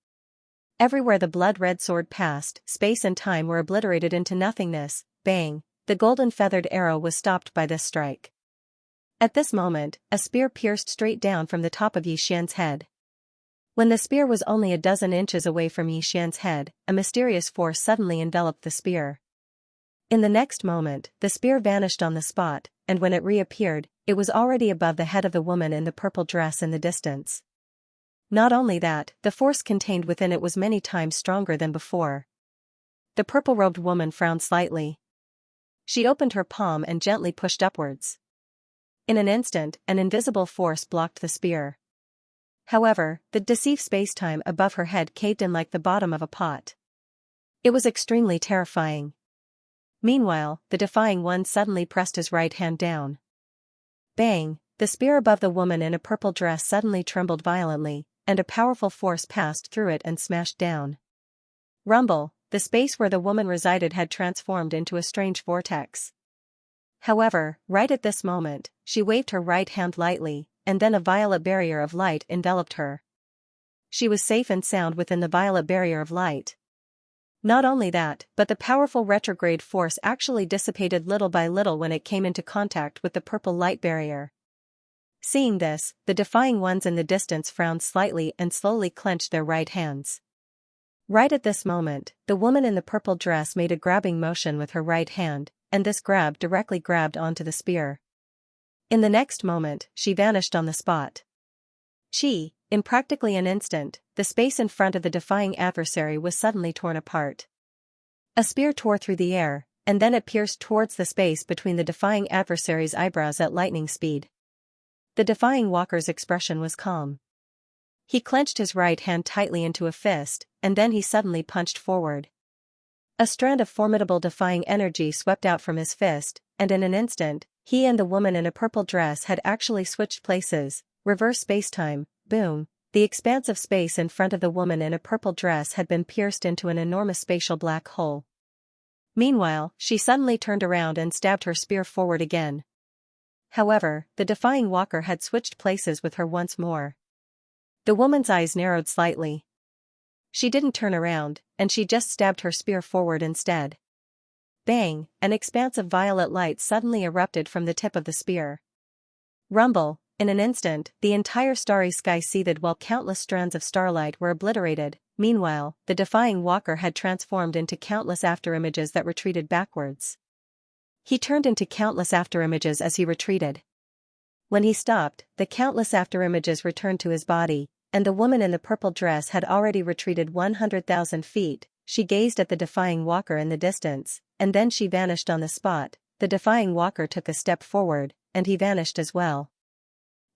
Everywhere the blood-red sword passed, space and time were obliterated into nothingness. Bang! The golden feathered arrow was stopped by this strike. At this moment, a spear pierced straight down from the top of Yi Xian's head. When the spear was only a dozen inches away from Yi Xian's head, a mysterious force suddenly enveloped the spear. In the next moment, the spear vanished on the spot, and when it reappeared, it was already above the head of the woman in the purple dress in the distance. Not only that, the force contained within it was many times stronger than before. The purple-robed woman frowned slightly. She opened her palm and gently pushed upwards. In an instant, an invisible force blocked the spear. However, the deceived space-time above her head caved in like the bottom of a pot. It was extremely terrifying. Meanwhile, the Defying One suddenly pressed his right hand down. Bang! The spear above the woman in a purple dress suddenly trembled violently, and a powerful force passed through it and smashed down. Rumble! The space where the woman resided had transformed into a strange vortex. However, right at this moment, she waved her right hand lightly, and then a violet barrier of light enveloped her. She was safe and sound within the violet barrier of light. Not only that, but the powerful retrograde force actually dissipated little by little when it came into contact with the purple light barrier. Seeing this, the Defying Ones in the distance frowned slightly and slowly clenched their right hands. Right at this moment, the woman in the purple dress made a grabbing motion with her right hand, and this grab directly grabbed onto the spear. In the next moment, she vanished on the spot. In practically an instant, the space in front of the defying adversary was suddenly torn apart. A spear tore through the air, and then it pierced towards the space between the defying adversary's eyebrows at lightning speed. The defying walker's expression was calm. He clenched his right hand tightly into a fist, and then he suddenly punched forward. A strand of formidable defying energy swept out from his fist, and in an instant, He and the woman in a purple dress had actually switched places, reverse spacetime, boom. The expanse of space in front of the woman in a purple dress had been pierced into an enormous spatial black hole. Meanwhile, she suddenly turned around and stabbed her spear forward again. However, the defying walker had switched places with her once more. The woman's eyes narrowed slightly. She didn't turn around, and she just stabbed her spear forward instead. Bang! An expanse of violet light suddenly erupted from the tip of the spear. Rumble! In an instant, the entire starry sky seethed while countless strands of starlight were obliterated. Meanwhile, the defying walker had transformed into countless afterimages that retreated backwards. He turned into countless afterimages as he retreated. When he stopped, the countless afterimages returned to his body, and the woman in the purple dress had already retreated 100,000 feet. She gazed at the defying walker in the distance, and then she vanished on the spot. The defying walker took a step forward, and he vanished as well.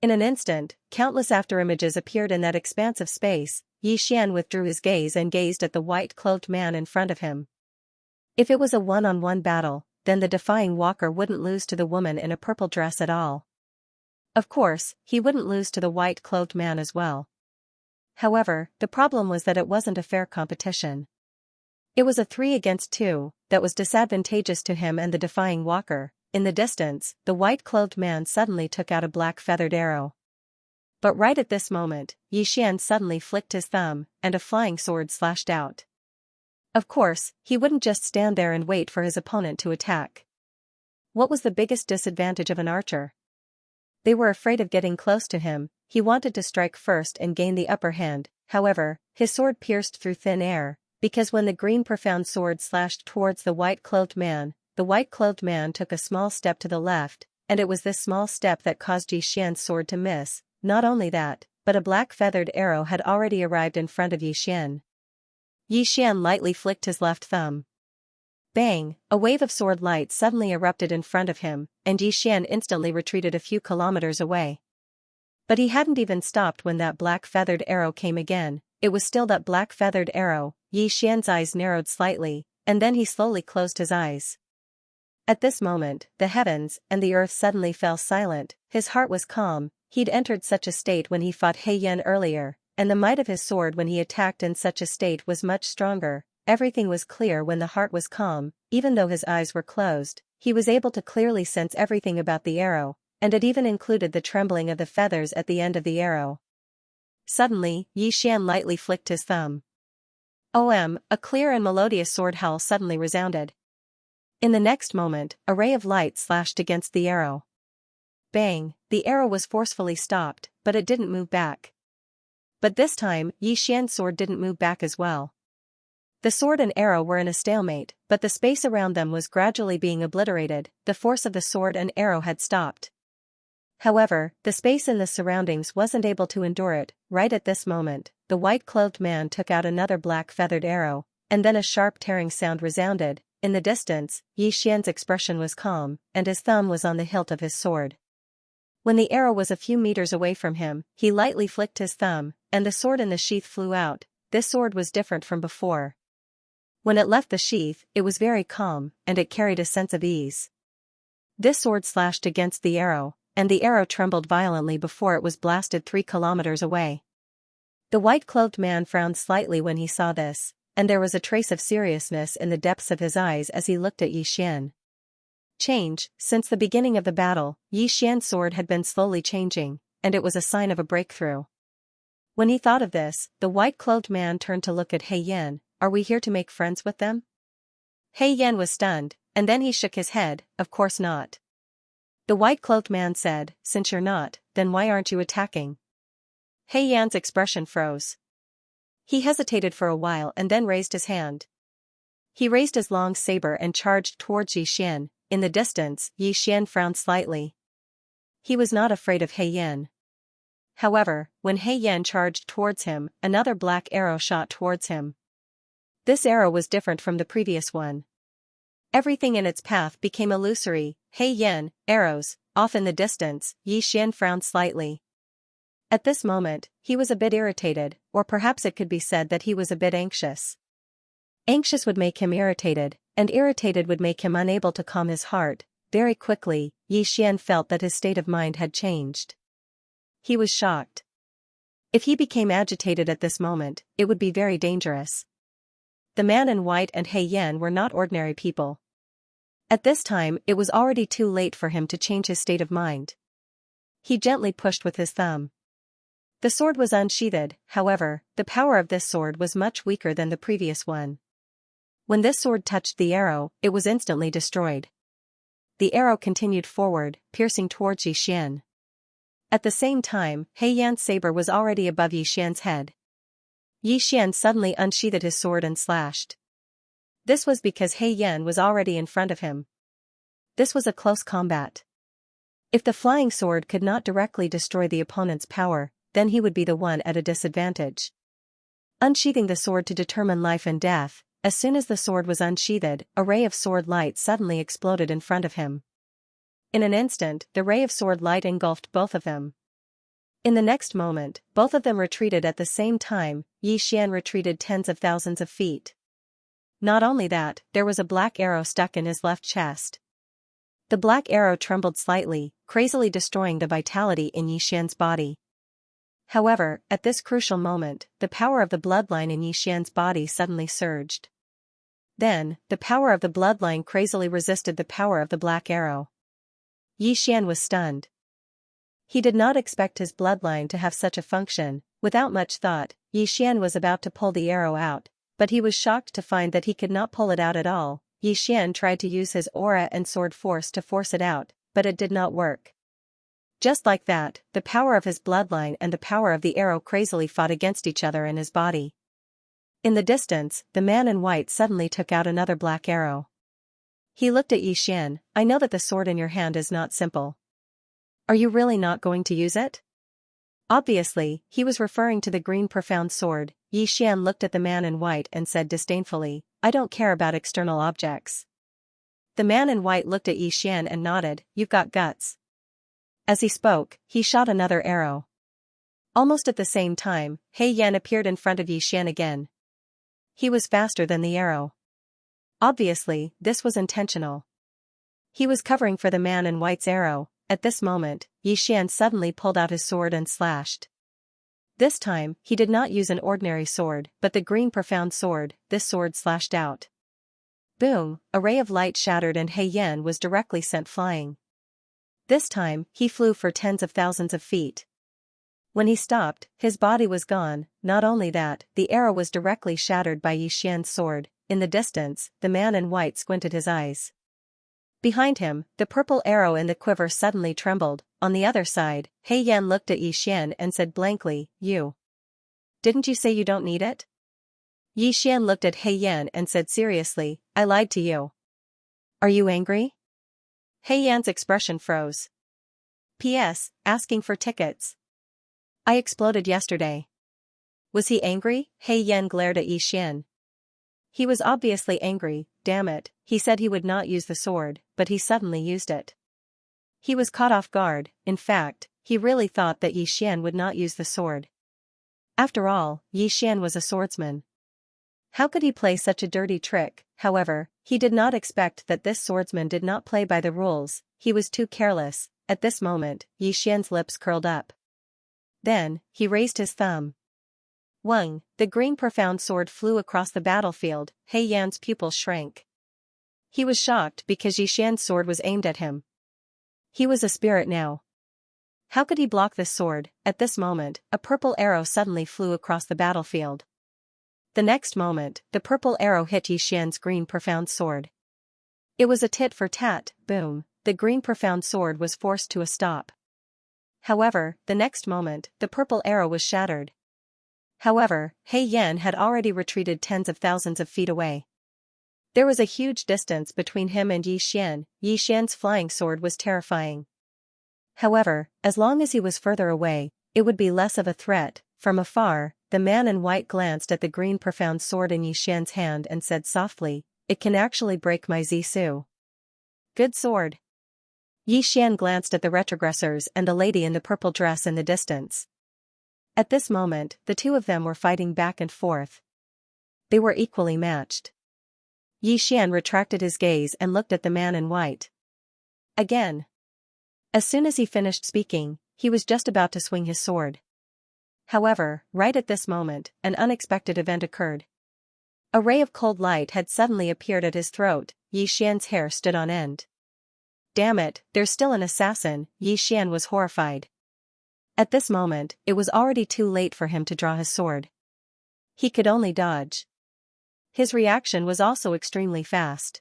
In an instant, countless afterimages appeared in that expanse of space. Xianxia withdrew his gaze and gazed at the white-clothed man in front of him. If it was a one-on-one battle, then the defying walker wouldn't lose to the woman in a purple dress at all. Of course, he wouldn't lose to the white-clothed man as well. However, the problem was that it wasn't a fair competition. It was a 3 against 2, that was disadvantageous to him and the defying walker. In the distance, the white-clothed man suddenly took out a black feathered arrow. But right at this moment, Xianxia suddenly flicked his thumb, and a flying sword slashed out. Of course, he wouldn't just stand there and wait for his opponent to attack. What was the biggest disadvantage of an archer? They were afraid of getting close to him. He wanted to strike first and gain the upper hand. However, his sword pierced through thin air, because when the green profound sword slashed towards the white-clothed man, the white-clothed man took a small step to the left, and it was this small step that caused Xianxia's sword to miss. Not only that, but a black feathered arrow had already arrived in front of Xianxia. Xianxia lightly flicked his left thumb. Bang! A wave of sword light suddenly erupted in front of him, and Xianxia instantly retreated a few kilometers away. But he hadn't even stopped when that black feathered arrow came again. It was still that black feathered arrow. Xianxia's eyes narrowed slightly, and then he slowly closed his eyes. At this moment, the heavens and the earth suddenly fell silent. His heart was calm. He'd entered such a state when he fought Xianxia earlier, and the might of his sword when he attacked in such a state was much stronger. Everything was clear when the heart was calm. Even though his eyes were closed, he was able to clearly sense everything about the arrow, and it even included the trembling of the feathers at the end of the arrow. Suddenly, Xianxia lightly flicked his thumb. A clear and melodious sword howl suddenly resounded. In the next moment, a ray of light slashed against the arrow. Bang! The arrow was forcefully stopped, but it didn't move back. But this time, Xianxia's sword didn't move back as well. The sword and arrow were in a stalemate, but the space around them was gradually being obliterated. The force of the sword and arrow had stopped. However, the space in the surroundings wasn't able to endure it. Right at this moment, the white-clothed man took out another black feathered arrow, and then a sharp tearing sound resounded. In the distance, Xianxia's expression was calm, and his thumb was on the hilt of his sword. When the arrow was a few meters away from him, he lightly flicked his thumb, and the sword in the sheath flew out. This sword was different from before. When it left the sheath, it was very calm, and it carried a sense of ease. This sword slashed against the arrow, and the arrow trembled violently before it was blasted 3 kilometers away. The white-clothed man frowned slightly when he saw this, and there was a trace of seriousness in the depths of his eyes as he looked at Xianxia. Change. Since the beginning of the battle, Xianxia's sword had been slowly changing, and it was a sign of a breakthrough. When he thought of this, the white-clothed man turned to look at Xianxia. Are we here to make friends with them? Xianxia was stunned, and then he shook his head. Of course not. The white-clothed man said, since you're not, then why aren't you attacking? Xianxia's expression froze. He hesitated for a while and then raised his hand. He raised his long saber and charged towards Xianxia. In the distance, Xianxia frowned slightly. He was not afraid of Xianxia. However, when Xianxia charged towards him, another black arrow shot towards him. This arrow was different from the previous one. Everything in its path became illusory. Xianxia, arrows, off in the distance. Xianxia frowned slightly. At this moment, he was a bit irritated, or perhaps it could be said that he was a bit anxious. Anxious would make him irritated, and irritated would make him unable to calm his heart. very quickly, Xian felt that his state of mind had changed. He was shocked. If he became agitated at this moment, it would be very dangerous. The man in white and He Yan were not ordinary people. At this time it was already too late for him to change his state of mind. He gently pushed with his thumb. The sword was unsheathed, however, the power of this sword was much weaker than the previous one. When this sword touched the arrow, it was instantly destroyed. The arrow continued forward, piercing towards Xian. At the same time, He Yan's saber was already above Xian's head. Xian suddenly unsheathed his sword and slashed. This was because He Yan was already in front of him. This was a close combat. If the flying sword could not directly destroy the opponent's power, then he would be the one at a disadvantage. Unsheathing the sword to determine life and death, as soon as the sword was unsheathed, a ray of sword light suddenly exploded in front of him. In an instant, the ray of sword light engulfed both of them. In the next moment, both of them retreated at the same time. Xian retreated tens of thousands of feet. Not only that, there was a black arrow stuck in his left chest. The black arrow trembled slightly, crazily destroying the vitality in Xian's body. However, at this crucial moment, the power of the bloodline in Xian's body suddenly surged. Then, the power of the bloodline crazily resisted the power of the black arrow. Xian was stunned. He did not expect his bloodline to have such a function. Without much thought, Xian was about to pull the arrow out, but he was shocked to find that he could not pull it out at all. Xian tried to use his aura and sword force to force it out, but it did not work. Just like that, the power of his bloodline and the power of the arrow crazily fought against each other in his body. In the distance, the man in white suddenly took out another black arrow. He looked at Xian. "I know that the sword in your hand is not simple. Are you really not going to use it?" Obviously, he was referring to the green profound sword. Xian looked at the man in white and said disdainfully, "I don't care about external objects." The man in white looked at Xian and nodded, "You've got guts." As he spoke, he shot another arrow. Almost at the same time, He Yan appeared in front of Xian again. He was faster than the arrow. Obviously, this was intentional. He was covering for the man in white's arrow. At this moment, Xian suddenly pulled out his sword and slashed. This time, he did not use an ordinary sword, but the green profound sword. This sword slashed out. Boom, a ray of light shattered and He Yan was directly sent flying. This time, he flew for tens of thousands of feet. When he stopped, his body was gone. Not only that, the arrow was directly shattered by Xian's sword. In the distance, the man in white squinted his eyes. Behind him, the purple arrow in the quiver suddenly trembled. On the other side, He Yan looked at Xian and said blankly, "You. Didn't you say you don't need it?" Xian looked at He Yan and said seriously, "I lied to you. Are you angry?" He Yan's expression froze. "P.S. Asking for tickets. I exploded yesterday." Was he angry? He Yan glared at Xian. He was obviously angry. Damn it, he said he would not use the sword, but he suddenly used it. He was caught off guard. In fact, he really thought that Xian would not use the sword. After all, Xian was a swordsman. How could he play such a dirty trick? However, he did not expect that this swordsman did not play by the rules. He was too careless. At this moment, Xian's lips curled up. Then, he raised his thumb. Wang, the green profound sword flew across the battlefield. He Yan's pupils shrank. He was shocked because Xian's sword was aimed at him. He was a spirit now. How could he block this sword? At this moment, a purple arrow suddenly flew across the battlefield. The next moment, the purple arrow hit Xian's green profound sword. It was a tit for tat. Boom, the green profound sword was forced to a stop. However, the next moment, the purple arrow was shattered. However, He Yan had already retreated tens of thousands of feet away. There was a huge distance between him and Xian. Xian's flying sword was terrifying. However, as long as he was further away, it would be less of a threat. From afar, the man in white glanced at the green profound sword in Xian's hand and said softly, "It can actually break my Zisu. Good sword." Xian glanced at the retrogressors and the lady in the purple dress in the distance. At this moment, the two of them were fighting back and forth. They were equally matched. Xian retracted his gaze and looked at the man in white. Again. As soon as he finished speaking, he was just about to swing his sword. However, right at this moment, an unexpected event occurred. A ray of cold light had suddenly appeared at his throat. Yi Xian's hair stood on end. Damn it, there's still an assassin, Yi Xian was horrified. At this moment, it was already too late for him to draw his sword. He could only dodge. His reaction was also extremely fast.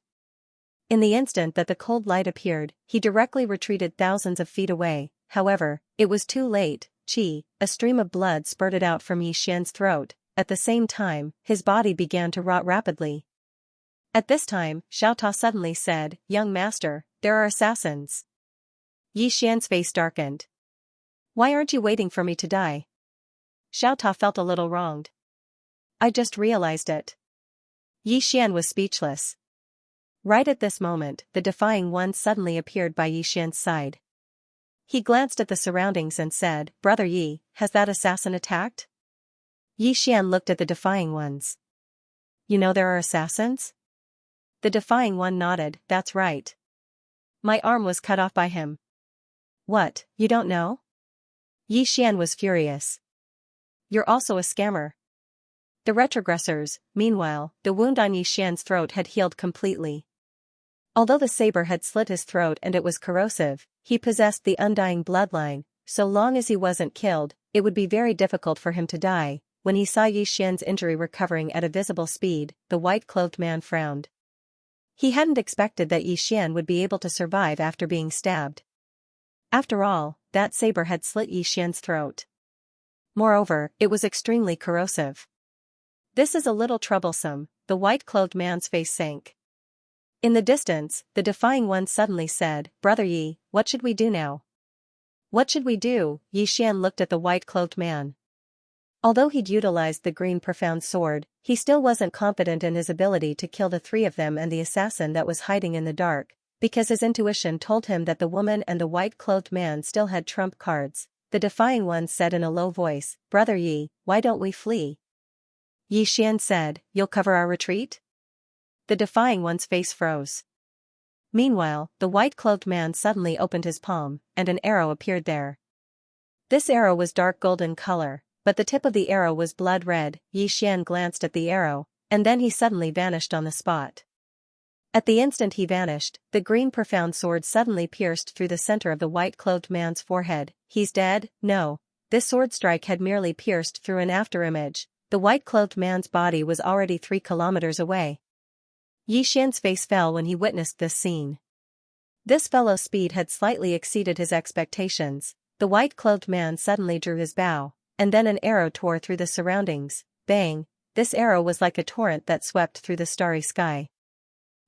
In the instant that the cold light appeared, he directly retreated thousands of feet away. However, it was too late. A stream of blood spurted out from Yi Xian's throat. At the same time, his body began to rot rapidly. At this time, Xiaota suddenly said, "Young master, there are assassins." Yi Xian's face darkened. "Why aren't you waiting for me to die?" Xiaota felt a little wronged. "I just realized it." Yi Xian was speechless. Right at this moment, the Defying One suddenly appeared by Yi Xian's side. He glanced at the surroundings and said, "Brother Yi, has that assassin attacked?" Yi Xian looked at the Defying Ones. "You know there are assassins?" The Defying One nodded, "That's right. My arm was cut off by him." "What, you don't know?" Yi Xian was furious. "You're also a scammer." The retrogressors, meanwhile, the wound on Yi Xian's throat had healed completely. Although the saber had slit his throat and it was corrosive, he possessed the undying bloodline. So long as he wasn't killed, it would be very difficult for him to die. When he saw Yi Xian's injury recovering at a visible speed, the white-clothed man frowned. He hadn't expected that Yi Xian would be able to survive after being stabbed. After all, that saber had slit Yi Xian's throat. Moreover, it was extremely corrosive. "This is a little troublesome," the white-clothed man's face sank. In the distance, the Defying One suddenly said, "Brother Yi, what should we do now?" "What should we do?" Yi Xian looked at the white-clothed man. Although he'd utilized the green profound sword, he still wasn't confident in his ability to kill the three of them and the assassin that was hiding in the dark, because his intuition told him that the woman and the white-clothed man still had trump cards. The Defying One said in a low voice, "Brother Yi, why don't we flee?" Yi Xian said, "You'll cover our retreat?" The Defying One's face froze. Meanwhile, the white-clothed man suddenly opened his palm, and an arrow appeared there. This arrow was dark golden color, but the tip of the arrow was blood red. Yi Xian glanced at the arrow, and then he suddenly vanished on the spot. At the instant he vanished, the green profound sword suddenly pierced through the center of the white-clothed man's forehead. "He's dead?" No. This sword strike had merely pierced through an afterimage. The white-clothed man's body was already 3 kilometers away. Yi Xian's face fell when he witnessed this scene. This fellow's speed had slightly exceeded his expectations. The white-clothed man suddenly drew his bow, and then an arrow tore through the surroundings. Bang! This arrow was like a torrent that swept through the starry sky.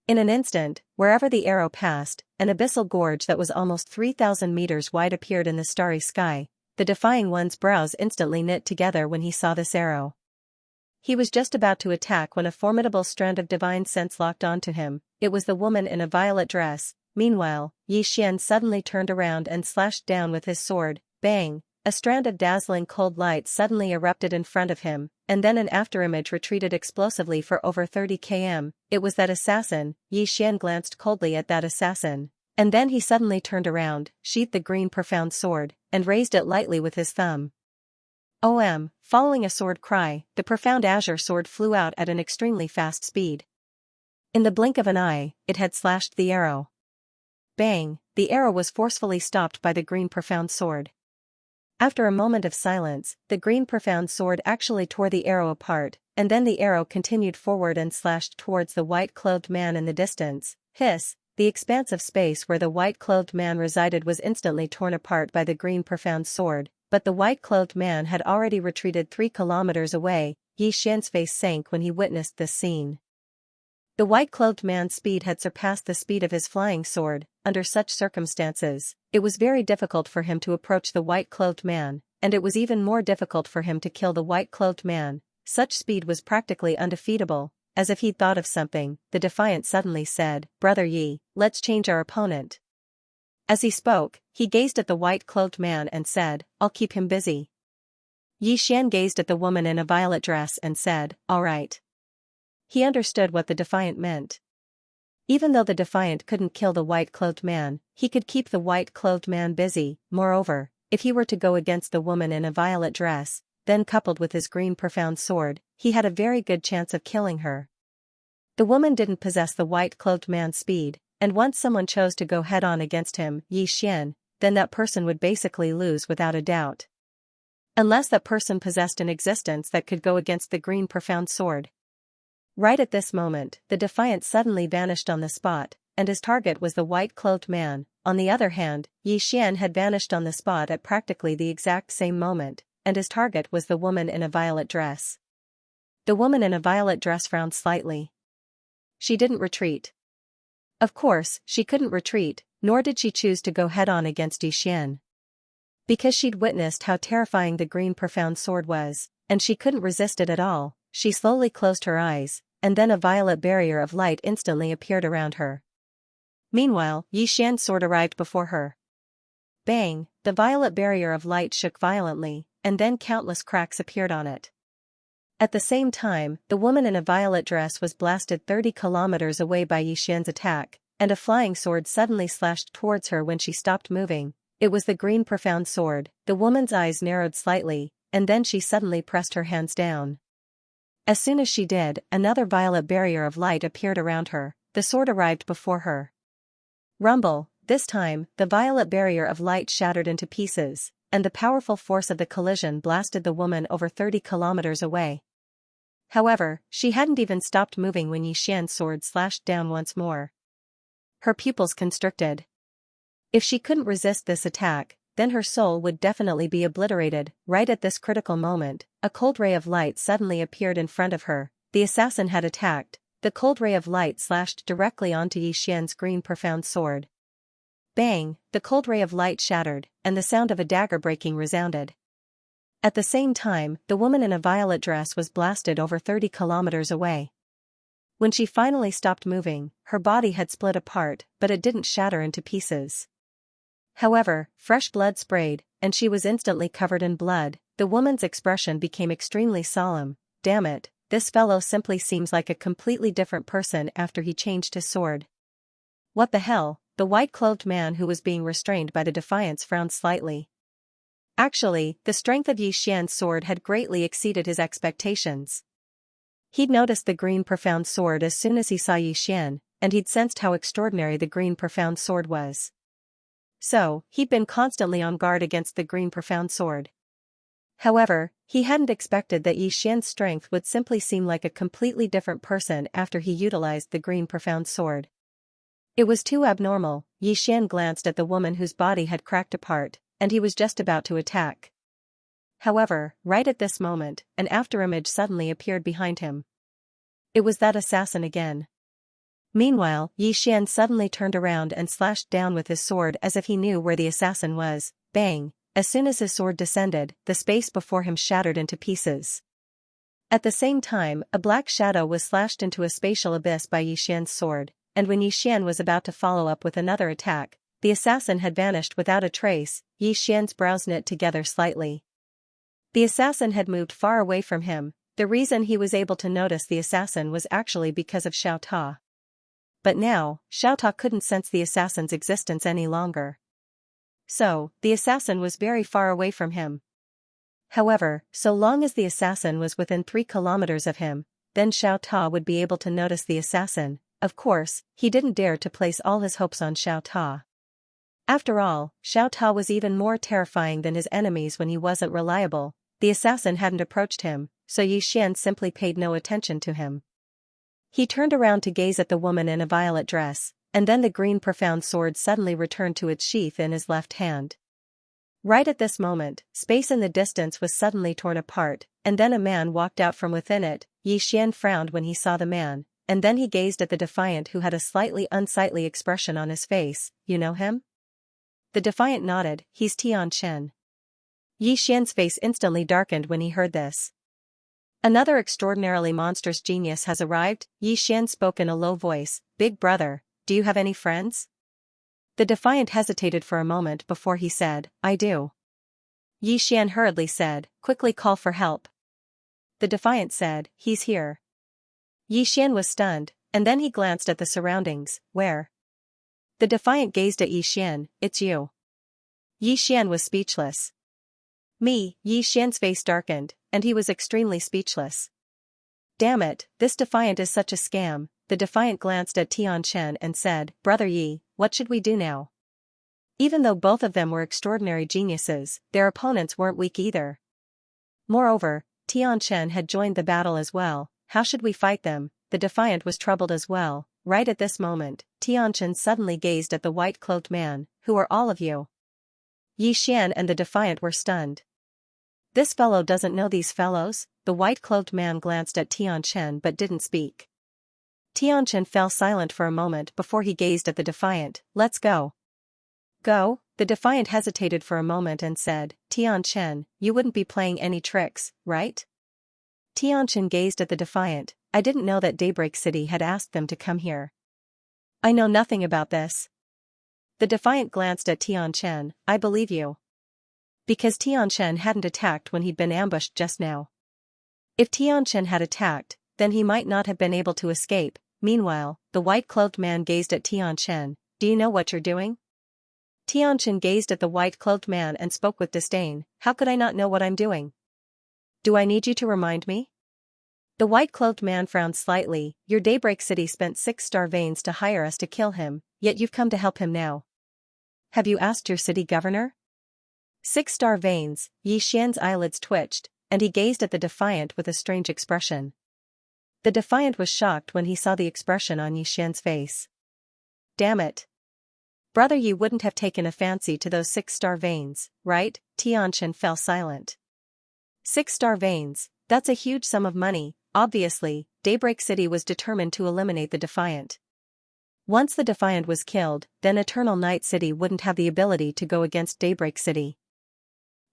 In an instant, wherever the arrow passed, an abyssal gorge that was almost 3,000 meters wide appeared in the starry sky. The Defying One's brows instantly knit together when he saw this arrow. He was just about to attack when a formidable strand of divine sense locked onto him. It was the woman in a violet dress. Meanwhile, Yi Xian suddenly turned around and slashed down with his sword. Bang! A strand of dazzling cold light suddenly erupted in front of him, and then an afterimage retreated explosively for over 30 km. It was that assassin. Yi Xian glanced coldly at that assassin, and then he suddenly turned around, sheathed the green profound sword, and raised it lightly with his thumb. Following a sword cry, the profound azure sword flew out at an extremely fast speed. In the blink of an eye, it had slashed the arrow. Bang! The arrow was forcefully stopped by the green profound sword. After a moment of silence, the green profound sword actually tore the arrow apart, and then the arrow continued forward and slashed towards the white-clothed man in the distance. Hiss! The expanse of space where the white-clothed man resided was instantly torn apart by the green profound sword. But the white-clothed man had already retreated 3 kilometers away. Yi Xian's face sank when he witnessed this scene. The white-clothed man's speed had surpassed the speed of his flying sword. Under such circumstances, it was very difficult for him to approach the white-clothed man, and it was even more difficult for him to kill the white-clothed man. Such speed was practically undefeatable. As if he'd thought of something, the Defiant suddenly said, "Brother Yi, let's change our opponent." As he spoke, he gazed at the white-clothed man and said, "I'll keep him busy." Yi Xian gazed at the woman in a violet dress and said, "All right." He understood what the Defiant meant. Even though the defiant couldn't kill the white-clothed man, he could keep the white-clothed man busy. Moreover, if he were to go against the woman in a violet dress, then coupled with his green profound sword, he had a very good chance of killing her. The woman didn't possess the white-clothed man's speed, and once someone chose to go head-on against him, Xian, then that person would basically lose without a doubt. Unless that person possessed an existence that could go against the green profound sword. Right at this moment, the defiant suddenly vanished on the spot, and his target was the white-clothed man. On the other hand, Xian had vanished on the spot at practically the exact same moment, and his target was the woman in a violet dress. The woman in a violet dress frowned slightly. She didn't retreat. Of course, she couldn't retreat, nor did she choose to go head-on against Xian. Because she'd witnessed how terrifying the green profound sword was, and she couldn't resist it at all, she slowly closed her eyes, and then a violet barrier of light instantly appeared around her. Meanwhile, Xian's sword arrived before her. Bang! The violet barrier of light shook violently, and then countless cracks appeared on it. At the same time, the woman in a violet dress was blasted 30 kilometers away by Xian's attack, and a flying sword suddenly slashed towards her when she stopped moving. It was the green profound sword. The woman's eyes narrowed slightly, and then she suddenly pressed her hands down. As soon as she did, another violet barrier of light appeared around her. The sword arrived before her. Rumble! This time, the violet barrier of light shattered into pieces, and the powerful force of the collision blasted the woman over 30 kilometers away. However, she hadn't even stopped moving when Xian's sword slashed down once more. Her pupils constricted. If she couldn't resist this attack, then her soul would definitely be obliterated. Right at this critical moment, a cold ray of light suddenly appeared in front of her. The assassin had attacked. The cold ray of light slashed directly onto Xian's green profound sword. Bang! The cold ray of light shattered, and the sound of a dagger breaking resounded. At the same time, the woman in a violet dress was blasted over 30 kilometers away. When she finally stopped moving, her body had split apart, but it didn't shatter into pieces. However, fresh blood sprayed, and she was instantly covered in blood. The woman's expression became extremely solemn. Damn it, this fellow simply seems like a completely different person after he changed his sword. What the hell? The white-clothed man who was being restrained by the defiance frowned slightly. Actually, the strength of Xian's sword had greatly exceeded his expectations. He'd noticed the green profound sword as soon as he saw Xian, and he'd sensed how extraordinary the green profound sword was. So, he'd been constantly on guard against the green profound sword. However, he hadn't expected that Xian's strength would simply seem like a completely different person after he utilized the green profound sword. It was too abnormal. Xian glanced at the woman whose body had cracked apart, and he was just about to attack. However, right at this moment, an afterimage suddenly appeared behind him. It was that assassin again. Meanwhile, Xian suddenly turned around and slashed down with his sword as if he knew where the assassin was. Bang! As soon as his sword descended, the space before him shattered into pieces. At the same time, a black shadow was slashed into a spatial abyss by Xian's sword, and when Xian was about to follow up with another attack, the assassin had vanished without a trace. Xian's brows knit together slightly. The assassin had moved far away from him. The reason he was able to notice the assassin was actually because of Xiao Ta. But now, Xiao Ta couldn't sense the assassin's existence any longer. So, the assassin was very far away from him. However, so long as the assassin was within 3 kilometers of him, then Xiao Ta would be able to notice the assassin. Of course, he didn't dare to place all his hopes on Xiao Ta. After all, Xiao Ta was even more terrifying than his enemies when he wasn't reliable. The assassin hadn't approached him, so Xian simply paid no attention to him. He turned around to gaze at the woman in a violet dress, and then the green profound sword suddenly returned to its sheath in his left hand. Right at this moment, space in the distance was suddenly torn apart, and then a man walked out from within it. Xian frowned when he saw the man, and then he gazed at the defiant who had a slightly unsightly expression on his face. You know him? The defiant nodded. He's Tian Chen. Xian's face instantly darkened when he heard this. Another extraordinarily monstrous genius has arrived. Xian spoke in a low voice. Big brother, do you have any friends? The defiant hesitated for a moment before he said, I do. Xian hurriedly said, quickly call for help. The defiant said, he's here. Xian was stunned, And then he glanced at the surroundings. Where? The defiant gazed at Yi Xian. It's you. Yi Xian was speechless. Me, Yi Xian's face darkened, and he was extremely speechless. Damn it, this defiant is such a scam. The defiant glanced at Tianchen and said, Brother Yi, what should we do now? Even though both of them were extraordinary geniuses, their opponents weren't weak either. Moreover, Tianchen had joined the battle as well. How should we fight them? The defiant was troubled as well. Right at this moment, Tianchen suddenly gazed at the white-cloaked man. Who are all of you? Yi Xian and the defiant were stunned. This fellow doesn't know these fellows? The white-cloaked man glanced at Tianchen but didn't speak. Tianchen fell silent for a moment before he gazed at the defiant. Let's go. Go? The defiant hesitated for a moment and said, Tianchen, you wouldn't be playing any tricks, right? Tianchen gazed at the defiant. I didn't know that Daybreak City had asked them to come here. I know nothing about this. The defiant glanced at Tianchen. I believe you. Because Tianchen hadn't attacked when he'd been ambushed just now. If Tianchen had attacked, then he might not have been able to escape. Meanwhile, the white-cloaked man gazed at Tianchen. Do you know what you're doing? Tianchen gazed at the white-cloaked man and spoke with disdain. How could I not know what I'm doing? Do I need you to remind me? The white-cloaked man frowned slightly. Your Daybreak City spent 6 star veins to hire us to kill him, yet you've come to help him now. Have you asked your city governor? 6 star veins. Yi Xian's eyelids twitched, and he gazed at the defiant with a strange expression. The defiant was shocked when he saw the expression on Yi Xian's face. Damn it. Brother Yi wouldn't have taken a fancy to those 6 star veins, right? Tianchen fell silent. 6 star veins, that's a huge sum of money. Obviously, Daybreak City was determined to eliminate the defiant. Once the defiant was killed, then Eternal Night City wouldn't have the ability to go against Daybreak City.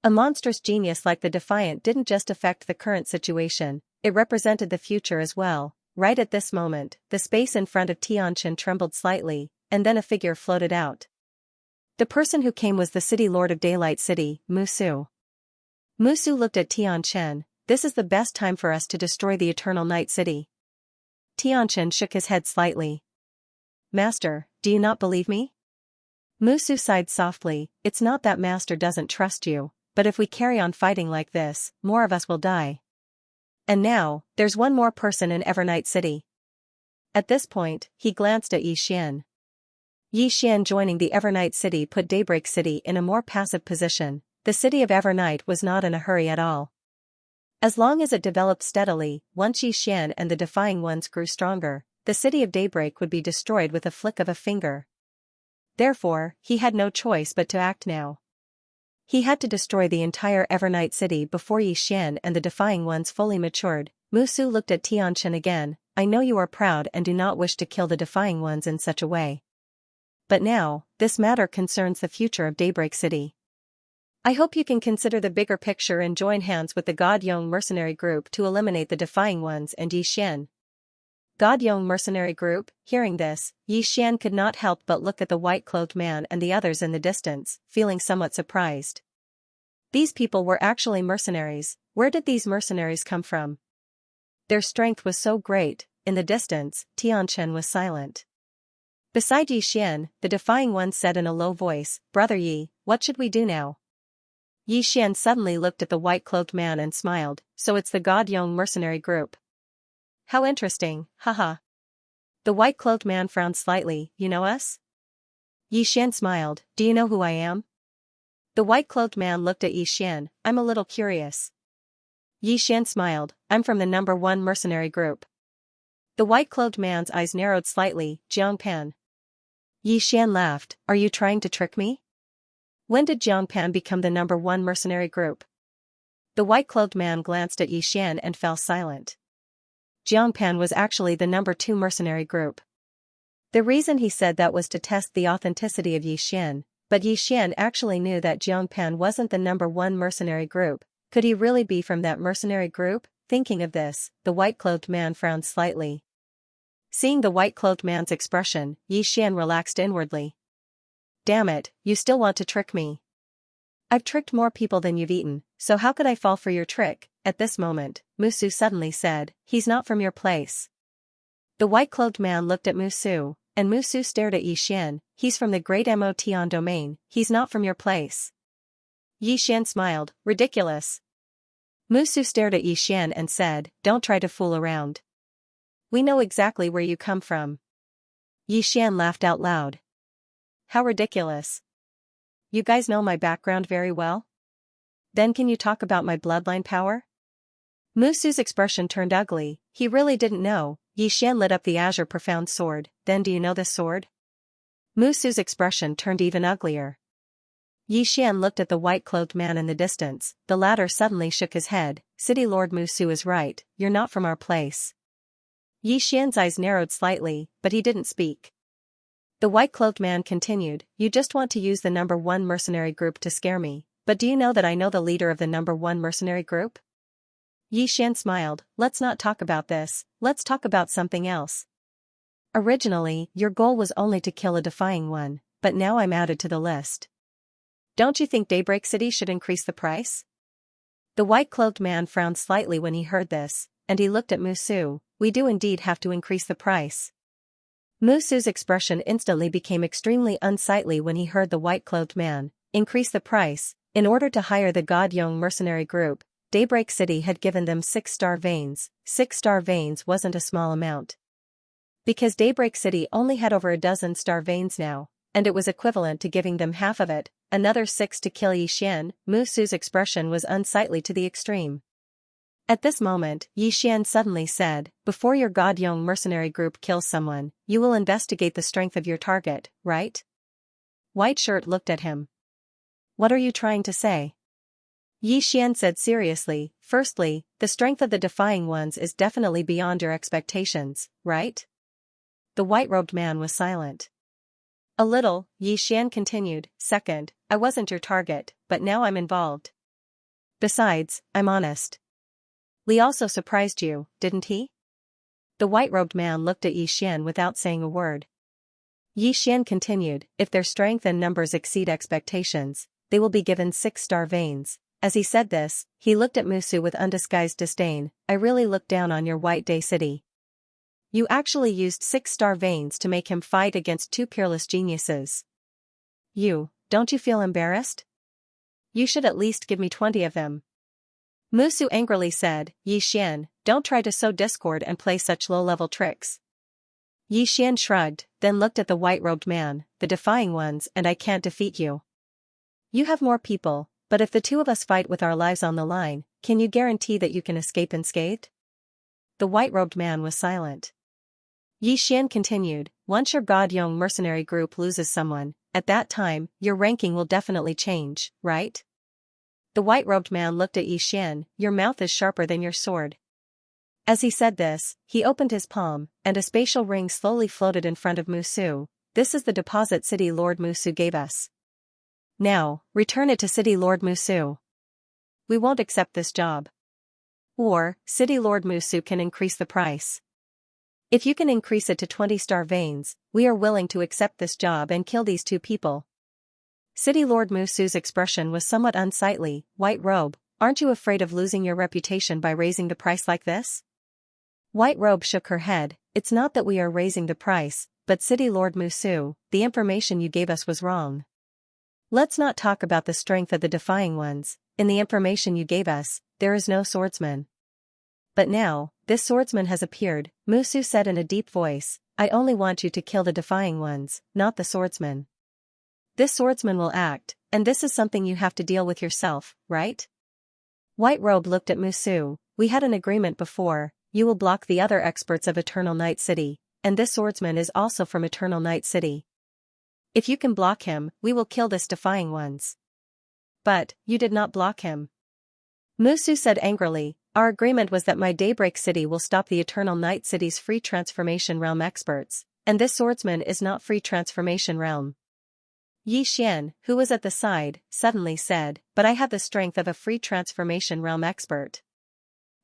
A monstrous genius like the defiant didn't just affect the current situation, it represented the future as well. Right at this moment, the space in front of Tianchen trembled slightly, and then a figure floated out. The person who came was the City Lord of Daylight City, Musu. Musu looked at Tianchen. This is the best time for us to destroy the Eternal Night City. Tianchen shook his head slightly. Master, do you not believe me? Musu sighed softly. It's not that Master doesn't trust you, but if we carry on fighting like this, more of us will die. And now, there's one more person in Evernight City. At this point, he glanced at Yi Xian. Yi Xian joining the Evernight City put Daybreak City in a more passive position. The city of Evernight was not in a hurry at all. As long as it developed steadily, once Yi Xian and the Defying Ones grew stronger, the city of Daybreak would be destroyed with a flick of a finger. Therefore, he had no choice but to act now. He had to destroy the entire Evernight City before Yi Xian and the Defying Ones fully matured. Musu looked at Tianchen again. I know you are proud and do not wish to kill the Defying Ones in such a way. But now, this matter concerns the future of Daybreak City. I hope you can consider the bigger picture and join hands with the God Yong mercenary group to eliminate the Defying Ones and Yi Xian. God Yong mercenary group. Hearing this, Yi Xian could not help but look at the white-clothed man and the others in the distance, feeling somewhat surprised. These people were actually mercenaries. Where did these mercenaries come from? Their strength was so great. In the distance, Tianchen was silent. Beside Yi Xian, the Defying One said in a low voice, Brother Yi, what should we do now? Yi Xian suddenly looked at the white-cloaked man and smiled. So it's the God Yong mercenary group. How interesting, haha. The white-cloaked man frowned slightly. You know us? Yi Xian smiled. Do you know who I am? The white-cloaked man looked at Yi Xian. I'm a little curious. Yi Xian smiled. I'm from the number 1 mercenary group. The white-cloaked man's eyes narrowed slightly. Jiang Pan. Yi Xian laughed. Are you trying to trick me? When did Jiang Pan become the number 1 mercenary group? The white-cloaked man glanced at Yi Xian and fell silent. Jiang Pan was actually the number 2 mercenary group. The reason he said that was to test the authenticity of Yi Xian, but Yi Xian actually knew that Jiang Pan wasn't the number 1 mercenary group. Could he really be from that mercenary group? Thinking of this, the white-cloaked man frowned slightly. Seeing the white-cloaked man's expression, Yi Xian relaxed inwardly. Damn it, you still want to trick me. I've tricked more people than you've eaten, so how could I fall for your trick? At this moment, Musu suddenly said, he's not from your place. The white-clothed man looked at Musu, and Musu stared at Xian. He's from the great Motion domain, he's not from your place. Xian smiled, ridiculous. Musu stared at Xian and said, don't try to fool around. We know exactly where you come from. Xian laughed out loud. How ridiculous. You guys know my background very well? Then can you talk about my bloodline power? Musu's expression turned ugly. He really didn't know. Xian lit up the azure profound sword. Then do you know this sword? Musu's expression turned even uglier. Xian looked at the white-clothed man in the distance. The latter suddenly shook his head. City Lord Musu is right, you're not from our place. Xian's eyes narrowed slightly, but he didn't speak. The white-clothed man continued, you just want to use the number 1 mercenary group to scare me, but do you know that I know the leader of the number 1 mercenary group? Xian smiled, let's not talk about this, let's talk about something else. Originally, your goal was only to kill a defying one, but now I'm added to the list. Don't you think Daybreak City should increase the price? The white-clothed man frowned slightly when he heard this, and he looked at Musu. We do indeed have to increase the price. Musu's expression instantly became extremely unsightly when he heard the white-clothed man increase the price. In order to hire the God-Young mercenary group, Daybreak City had given them 6-star veins. 6-star veins wasn't a small amount. Because Daybreak City only had over a dozen star veins now, and it was equivalent to giving them half of it, another 6 to kill Xian. Musu's expression was unsightly to the extreme. At this moment, Xian suddenly said, before your God-Young mercenary group kills someone, you will investigate the strength of your target, right? White Shirt looked at him. What are you trying to say? Xian said seriously, firstly, the strength of the defying ones is definitely beyond your expectations, right? The white-robed man was silent. A little, Xian continued, second, I wasn't your target, but now I'm involved. Besides, I'm honest. Li also surprised you, didn't he? The white-robed man looked at Xian without saying a word. Xian continued, if their strength and numbers exceed expectations, they will be given 6-star veins. As he said this, he looked at Musu with undisguised disdain. I really looked down on your White Day City. You actually used 6-star veins to make him fight against 2 peerless geniuses. Don't you feel embarrassed? You should at least give me 20 of them. Musu angrily said, Xian, don't try to sow discord and play such low-level tricks. Xian shrugged, then looked at the white-robed man, the defying ones, and I can't defeat you. You have more people, but if the 2 of us fight with our lives on the line, can you guarantee that you can escape unscathed? The white-robed man was silent. Xian continued, once your God-Young mercenary group loses someone, at that time, your ranking will definitely change, right? The white-robed man looked at Xian, your mouth is sharper than your sword. As he said this, he opened his palm, and a spatial ring slowly floated in front of Musu. This is the deposit City Lord Musu gave us. Now, return it to City Lord Musu. We won't accept this job. Or, City Lord Musu can increase the price. If you can increase it to 20-star veins, we are willing to accept this job and kill these 2 people. City Lord Musu's expression was somewhat unsightly. White Robe, aren't you afraid of losing your reputation by raising the price like this? White Robe shook her head, it's not that we are raising the price, but City Lord Musu, the information you gave us was wrong. Let's not talk about the strength of the defying ones. In the information you gave us, there is no swordsman. But now, this swordsman has appeared, Musu said in a deep voice, I only want you to kill the defying ones, not the swordsman. This swordsman will act, and this is something you have to deal with yourself, right? White Robe looked at Musu, we had an agreement before, you will block the other experts of Eternal Night City, and this swordsman is also from Eternal Night City. If you can block him, we will kill this defying ones. But, you did not block him. Musu said angrily, our agreement was that my Daybreak City will stop the Eternal Night City's free transformation realm experts, and this swordsman is not free transformation realm. Xian, who was at the side, suddenly said, but I have the strength of a free transformation realm expert.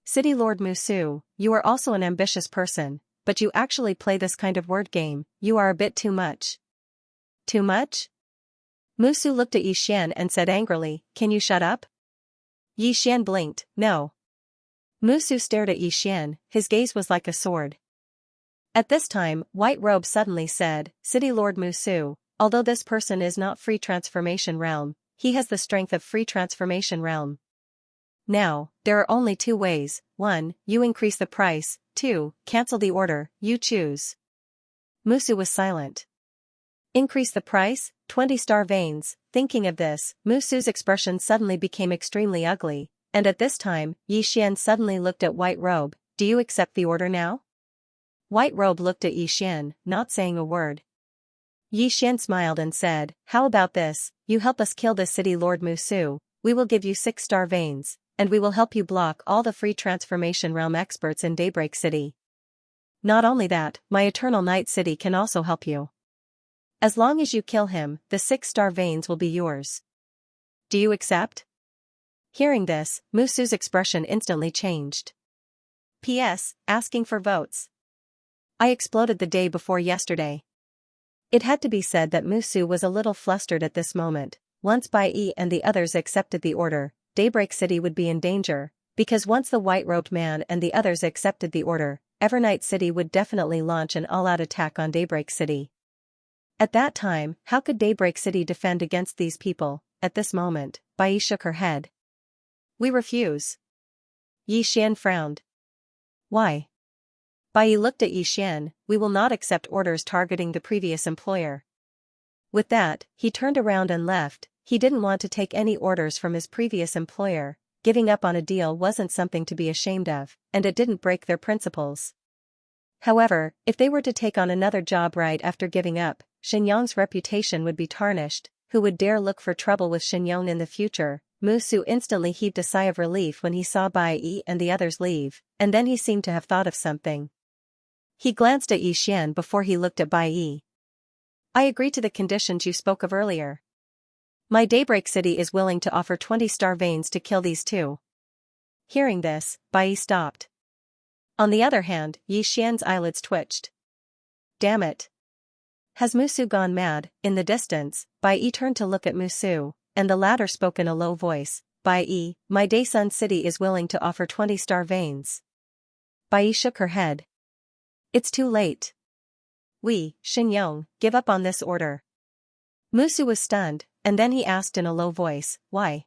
City Lord Musu, you are also an ambitious person, but you actually play this kind of word game, you are a bit too much. Too much? Musu looked at Xian and said angrily, can you shut up? Xian blinked, no. Musu stared at Xian, his gaze was like a sword. At this time, White Robe suddenly said, City Lord Musu, although this person is not free transformation realm, he has the strength of free transformation realm. Now, there are only two ways: 1, you increase the price, 2, cancel the order, you choose. Musu was silent. Increase the price? 20 star veins. Thinking of this, Musu's expression suddenly became extremely ugly, and at this time, Xian suddenly looked at White Robe. Do you accept the order now? White Robe looked at Xian, not saying a word. Xian smiled and said, how about this, you help us kill this city Lord Musu, we will give you 6 star veins, and we will help you block all the free transformation realm experts in Daybreak City. Not only that, my Eternal Night City can also help you. As long as you kill him, the 6 star veins will be yours. Do you accept? Hearing this, Musu's expression instantly changed. P.S. Asking for votes. I exploded the day before yesterday. It had to be said that Musu was a little flustered at this moment. Once Bai Yi and the others accepted the order, Daybreak City would be in danger, because once the white-robed man and the others accepted the order, Evernight City would definitely launch an all-out attack on Daybreak City. At that time, how could Daybreak City defend against these people? At this moment, Bai Yi shook her head. We refuse. Xian frowned. Why? Bai Yi looked at Xian. We will not accept orders targeting the previous employer. With that, he turned around and left. He didn't want to take any orders from his previous employer. Giving up on a deal wasn't something to be ashamed of, and it didn't break their principles. However, if they were to take on another job right after giving up, Shenyang's reputation would be tarnished. Who would dare look for trouble with Shenyang in the future? Musu instantly heaved a sigh of relief when he saw Bai Yi and the others leave, and then he seemed to have thought of something. He glanced at Xian before he looked at Bai Yi. I agree to the conditions you spoke of earlier. My Daybreak City is willing to offer 20 star veins to kill these two. Hearing this, Bai Yi stopped. On the other hand, Xian's eyelids twitched. Damn it. Has Musu gone mad? In the distance, Bai Yi turned to look at Musu, and the latter spoke in a low voice. Bai Yi, my Daysun City is willing to offer 20 star veins. Bai Yi shook her head. It's too late. We, Shenyang, give up on this order. Musu was stunned, and then he asked in a low voice, why?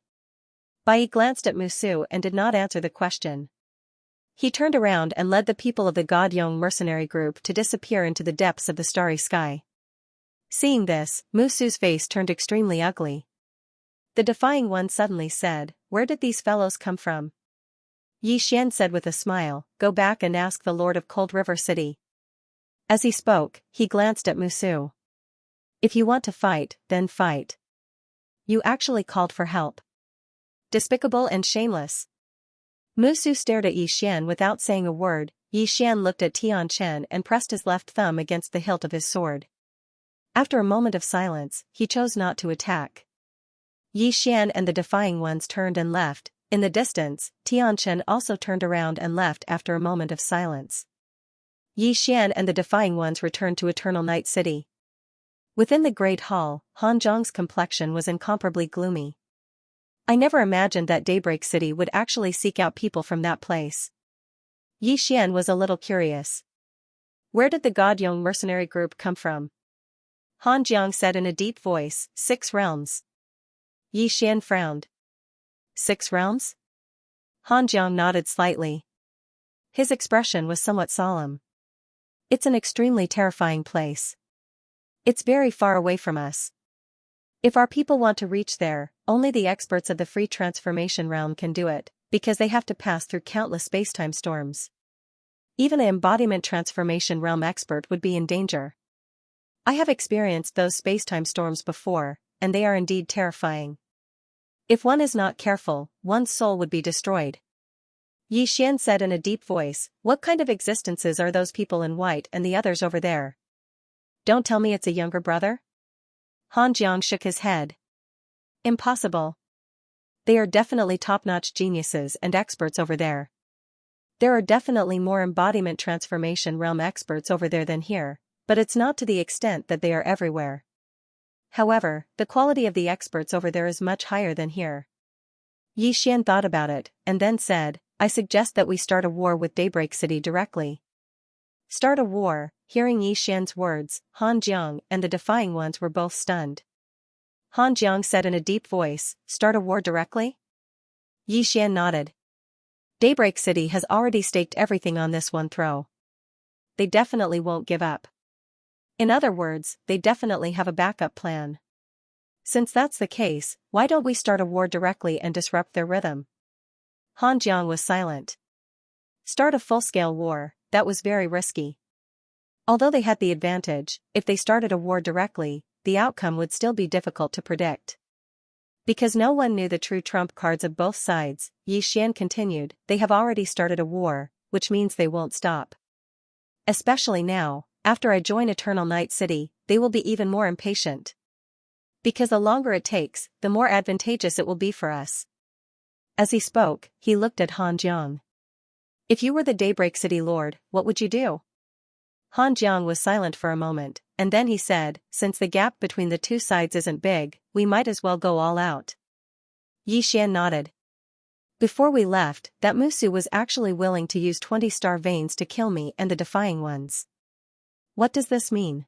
Bai Yi glanced at Musu and did not answer the question. He turned around and led the people of the Godyong mercenary group to disappear into the depths of the starry sky. Seeing this, Musu's face turned extremely ugly. The defying one suddenly said, where did these fellows come from? Xian said with a smile, go back and ask the Lord of Cold River City. As he spoke, he glanced at Musu. If you want to fight, then fight. You actually called for help. Despicable and shameless. Musu stared at Xian without saying a word. Xian looked at Tianchen and pressed his left thumb against the hilt of his sword. After a moment of silence, he chose not to attack. Xian and the defying ones turned and left. In the distance, Tianchen also turned around and left after a moment of silence. Xian and the defying ones returned to Eternal Night City. Within the Great Hall, Han Zhang's complexion was incomparably gloomy. I never imagined that Daybreak City would actually seek out people from that place. Xian was a little curious. Where did the Godyong mercenary group come from? Han Jiang said in a deep voice, 6 realms. Xian frowned. 6 realms? Han Jiang nodded slightly. His expression was somewhat solemn. It's an extremely terrifying place. It's very far away from us. If our people want to reach there, only the experts of the free transformation realm can do it, because they have to pass through countless spacetime storms. Even an embodiment transformation realm expert would be in danger. I have experienced those spacetime storms before, and they are indeed terrifying. If one is not careful, one's soul would be destroyed. Xian said in a deep voice, what kind of existences are those people in white and the others over there? Don't tell me it's a younger brother? Han Jiang shook his head. Impossible. They are definitely top-notch geniuses and experts over there. There are definitely more embodiment transformation realm experts over there than here, but it's not to the extent that they are everywhere. However, the quality of the experts over there is much higher than here. Xian thought about it, and then said, I suggest that we start a war with Daybreak City directly. Start a war. Hearing Yi Xian's words, Han Jiang and the Defying Ones were both stunned. Han Jiang said in a deep voice, "Start a war directly?" Yi Xian nodded. Daybreak City has already staked everything on this one throw. They definitely won't give up. In other words, they definitely have a backup plan. Since that's the case, why don't we start a war directly and disrupt their rhythm? Han Jiang was silent. Start a full-scale war, that was very risky. Although they had the advantage, if they started a war directly, the outcome would still be difficult to predict. Because no one knew the true trump cards of both sides, Yi Xian continued, they have already started a war, which means they won't stop. Especially now, after I join Eternal Night City, they will be even more impatient. Because the longer it takes, the more advantageous it will be for us. As he spoke, he looked at Han Jiang. If you were the Daybreak City Lord, what would you do? Han Jiang was silent for a moment, and then he said, since the gap between the two sides isn't big, we might as well go all out. Yi Xian nodded. Before we left, that Musu was actually willing to use 20 star veins to kill me and the Defying Ones. What does this mean?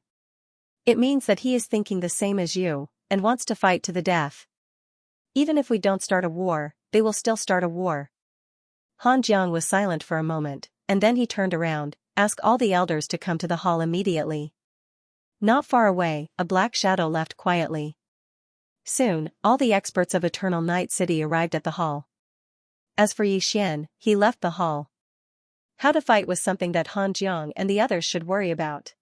It means that he is thinking the same as you, and wants to fight to the death. Even if we don't start a war, they will still start a war. Han Jiang was silent for a moment, and then he turned around, ask all the elders to come to the hall immediately. Not far away, a black shadow left quietly. Soon, all the experts of Eternal Night City arrived at the hall. As for Yi Xian, he left the hall. How to fight was something that Han Jiang and the others should worry about.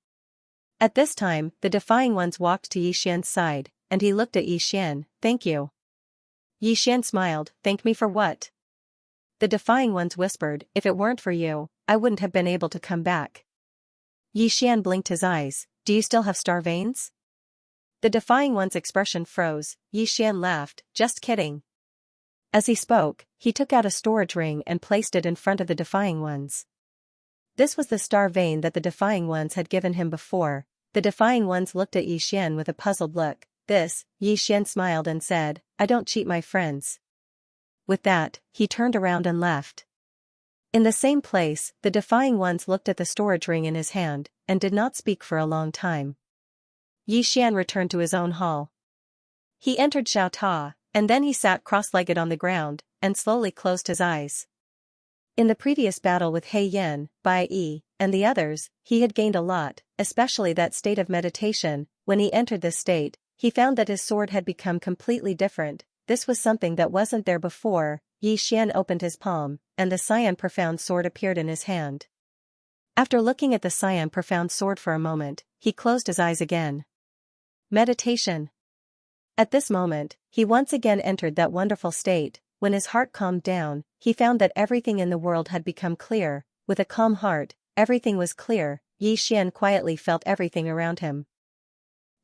At this time, the Defying Ones walked to Yi Xian's side, and he looked at Yi Xian, thank you. Yi Xian smiled, thank me for what? The Defying Ones whispered, if it weren't for you, I wouldn't have been able to come back. Yi Xian blinked his eyes, do you still have star veins? The Defying One's expression froze. Yi Xian laughed, just kidding. As he spoke, he took out a storage ring and placed it in front of the Defying Ones. This was the star vein that the Defying Ones had given him before. The Defying Ones looked at Yi Xian with a puzzled look. This, Yi Xian smiled and said, I don't cheat my friends. With that, he turned around and left. In the same place, the Defying Ones looked at the storage ring in his hand, and did not speak for a long time. Yi Xian returned to his own hall. He entered Xiao Ta, and then he sat cross-legged on the ground, and slowly closed his eyes. In the previous battle with He Yan, Bai Yi, and the others, he had gained a lot, especially that state of meditation. When he entered this state, he found that his sword had become completely different. This was something that wasn't there before. Yi Xian opened his palm, and the Cyan Profound Sword appeared in his hand. After looking at the Cyan Profound Sword for a moment, he closed his eyes again. Meditation. At this moment, he once again entered that wonderful state. When his heart calmed down, he found that everything in the world had become clear. With a calm heart, everything was clear. Yi Xian quietly felt everything around him.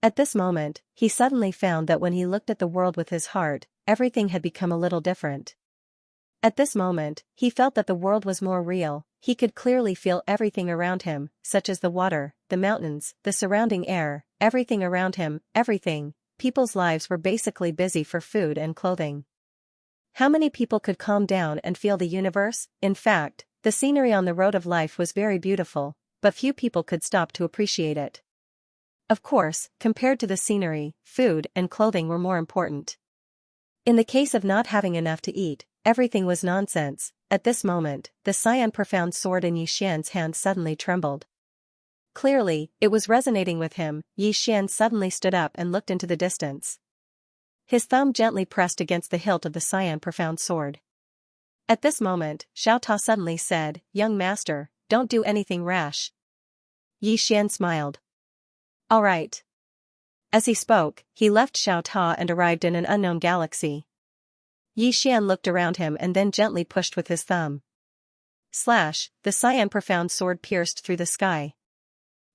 At this moment, he suddenly found that when he looked at the world with his heart, everything had become a little different. At this moment, he felt that the world was more real. He could clearly feel everything around him, such as the water, the mountains, the surrounding air, everything around him, everything. People's lives were basically busy for food and clothing. How many people could calm down and feel the universe? In fact, the scenery on the road of life was very beautiful, but few people could stop to appreciate it. Of course, compared to the scenery, food and clothing were more important. In the case of not having enough to eat, everything was nonsense. At this moment, the Cyan Profound Sword in Yi Xian's hand suddenly trembled. Clearly, it was resonating with him. Yi Xian suddenly stood up and looked into the distance. His thumb gently pressed against the hilt of the Cyan Profound Sword. At this moment, Xiao Ta suddenly said, Young master, don't do anything rash. Yi Xian smiled. All right. As he spoke, he left Xiao Ta and arrived in an unknown galaxy. Yi Xian looked around him and then gently pushed with his thumb. Slash, the Cyan Profound Sword pierced through the sky.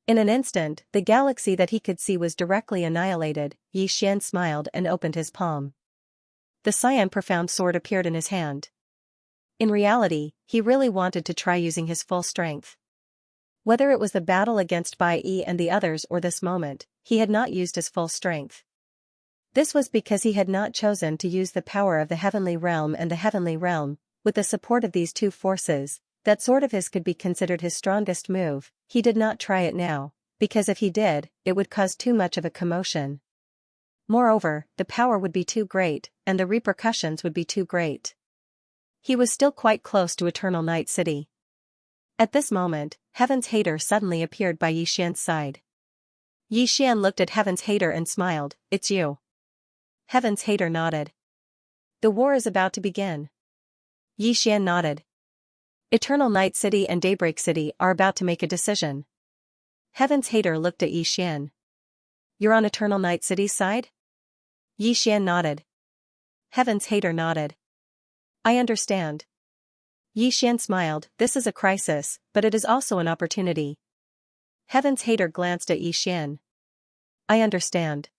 In an instant, the galaxy that he could see was directly annihilated. Yi Xian smiled and opened his palm. The Cyan Profound Sword appeared in his hand. In reality, he really wanted to try using his full strength. Whether it was the battle against Bai Yi and the others or this moment, he had not used his full strength. This was because he had not chosen to use the power of the heavenly realm and the heavenly realm. With the support of these two forces, that sword of his could be considered his strongest move. He did not try it now, because if he did, it would cause too much of a commotion. Moreover, the power would be too great, and the repercussions would be too great. He was still quite close to Eternal Night City. At this moment, Heaven's Hater suddenly appeared by Yi Xian's side. Yi Xian looked at Heaven's Hater and smiled. "It's you." Heaven's Hater nodded. "The war is about to begin." Yi Xian nodded. Eternal Night City and Daybreak City are about to make a decision. Heaven's Hater looked at Yi Xian. "You're on Eternal Night City's side?" Yi Xian nodded. Heaven's Hater nodded. "I understand." Yi Xian smiled. "This is a crisis, but it is also an opportunity." Heaven's Hater glanced at Yi Xian. "I understand."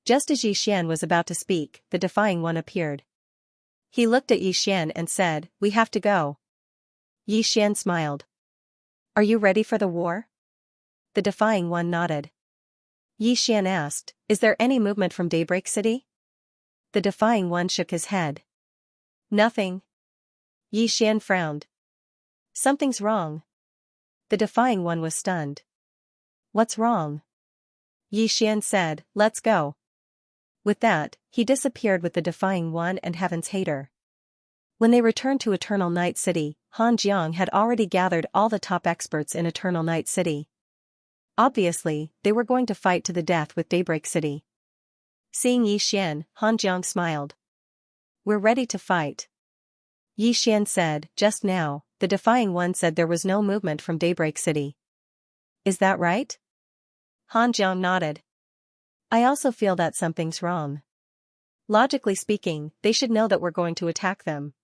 Just as Yi Xian was about to speak, the Defying One appeared. He looked at Yi Xian and said, "We have to go." Yi Xian smiled. "Are you ready for the war?" The Defying One nodded. Yi Xian asked, "Is there any movement from Daybreak City?" The Defying One shook his head. "Nothing." Yi Xian frowned. "Something's wrong." The Defying One was stunned. "What's wrong?" Yi Xian said, "Let's go." With that, he disappeared with the Defying One and Heaven's Hater. When they returned to Eternal Night City, Han Jiang had already gathered all the top experts in Eternal Night City. Obviously, they were going to fight to the death with Daybreak City. Seeing Yi Xian, Han Jiang smiled. "We're ready to fight." Yi Xian said, "Just now, the Defying One said there was no movement from Daybreak City. Is that right?" Han Jiang nodded. "I also feel that something's wrong. Logically speaking, they should know that we're going to attack them.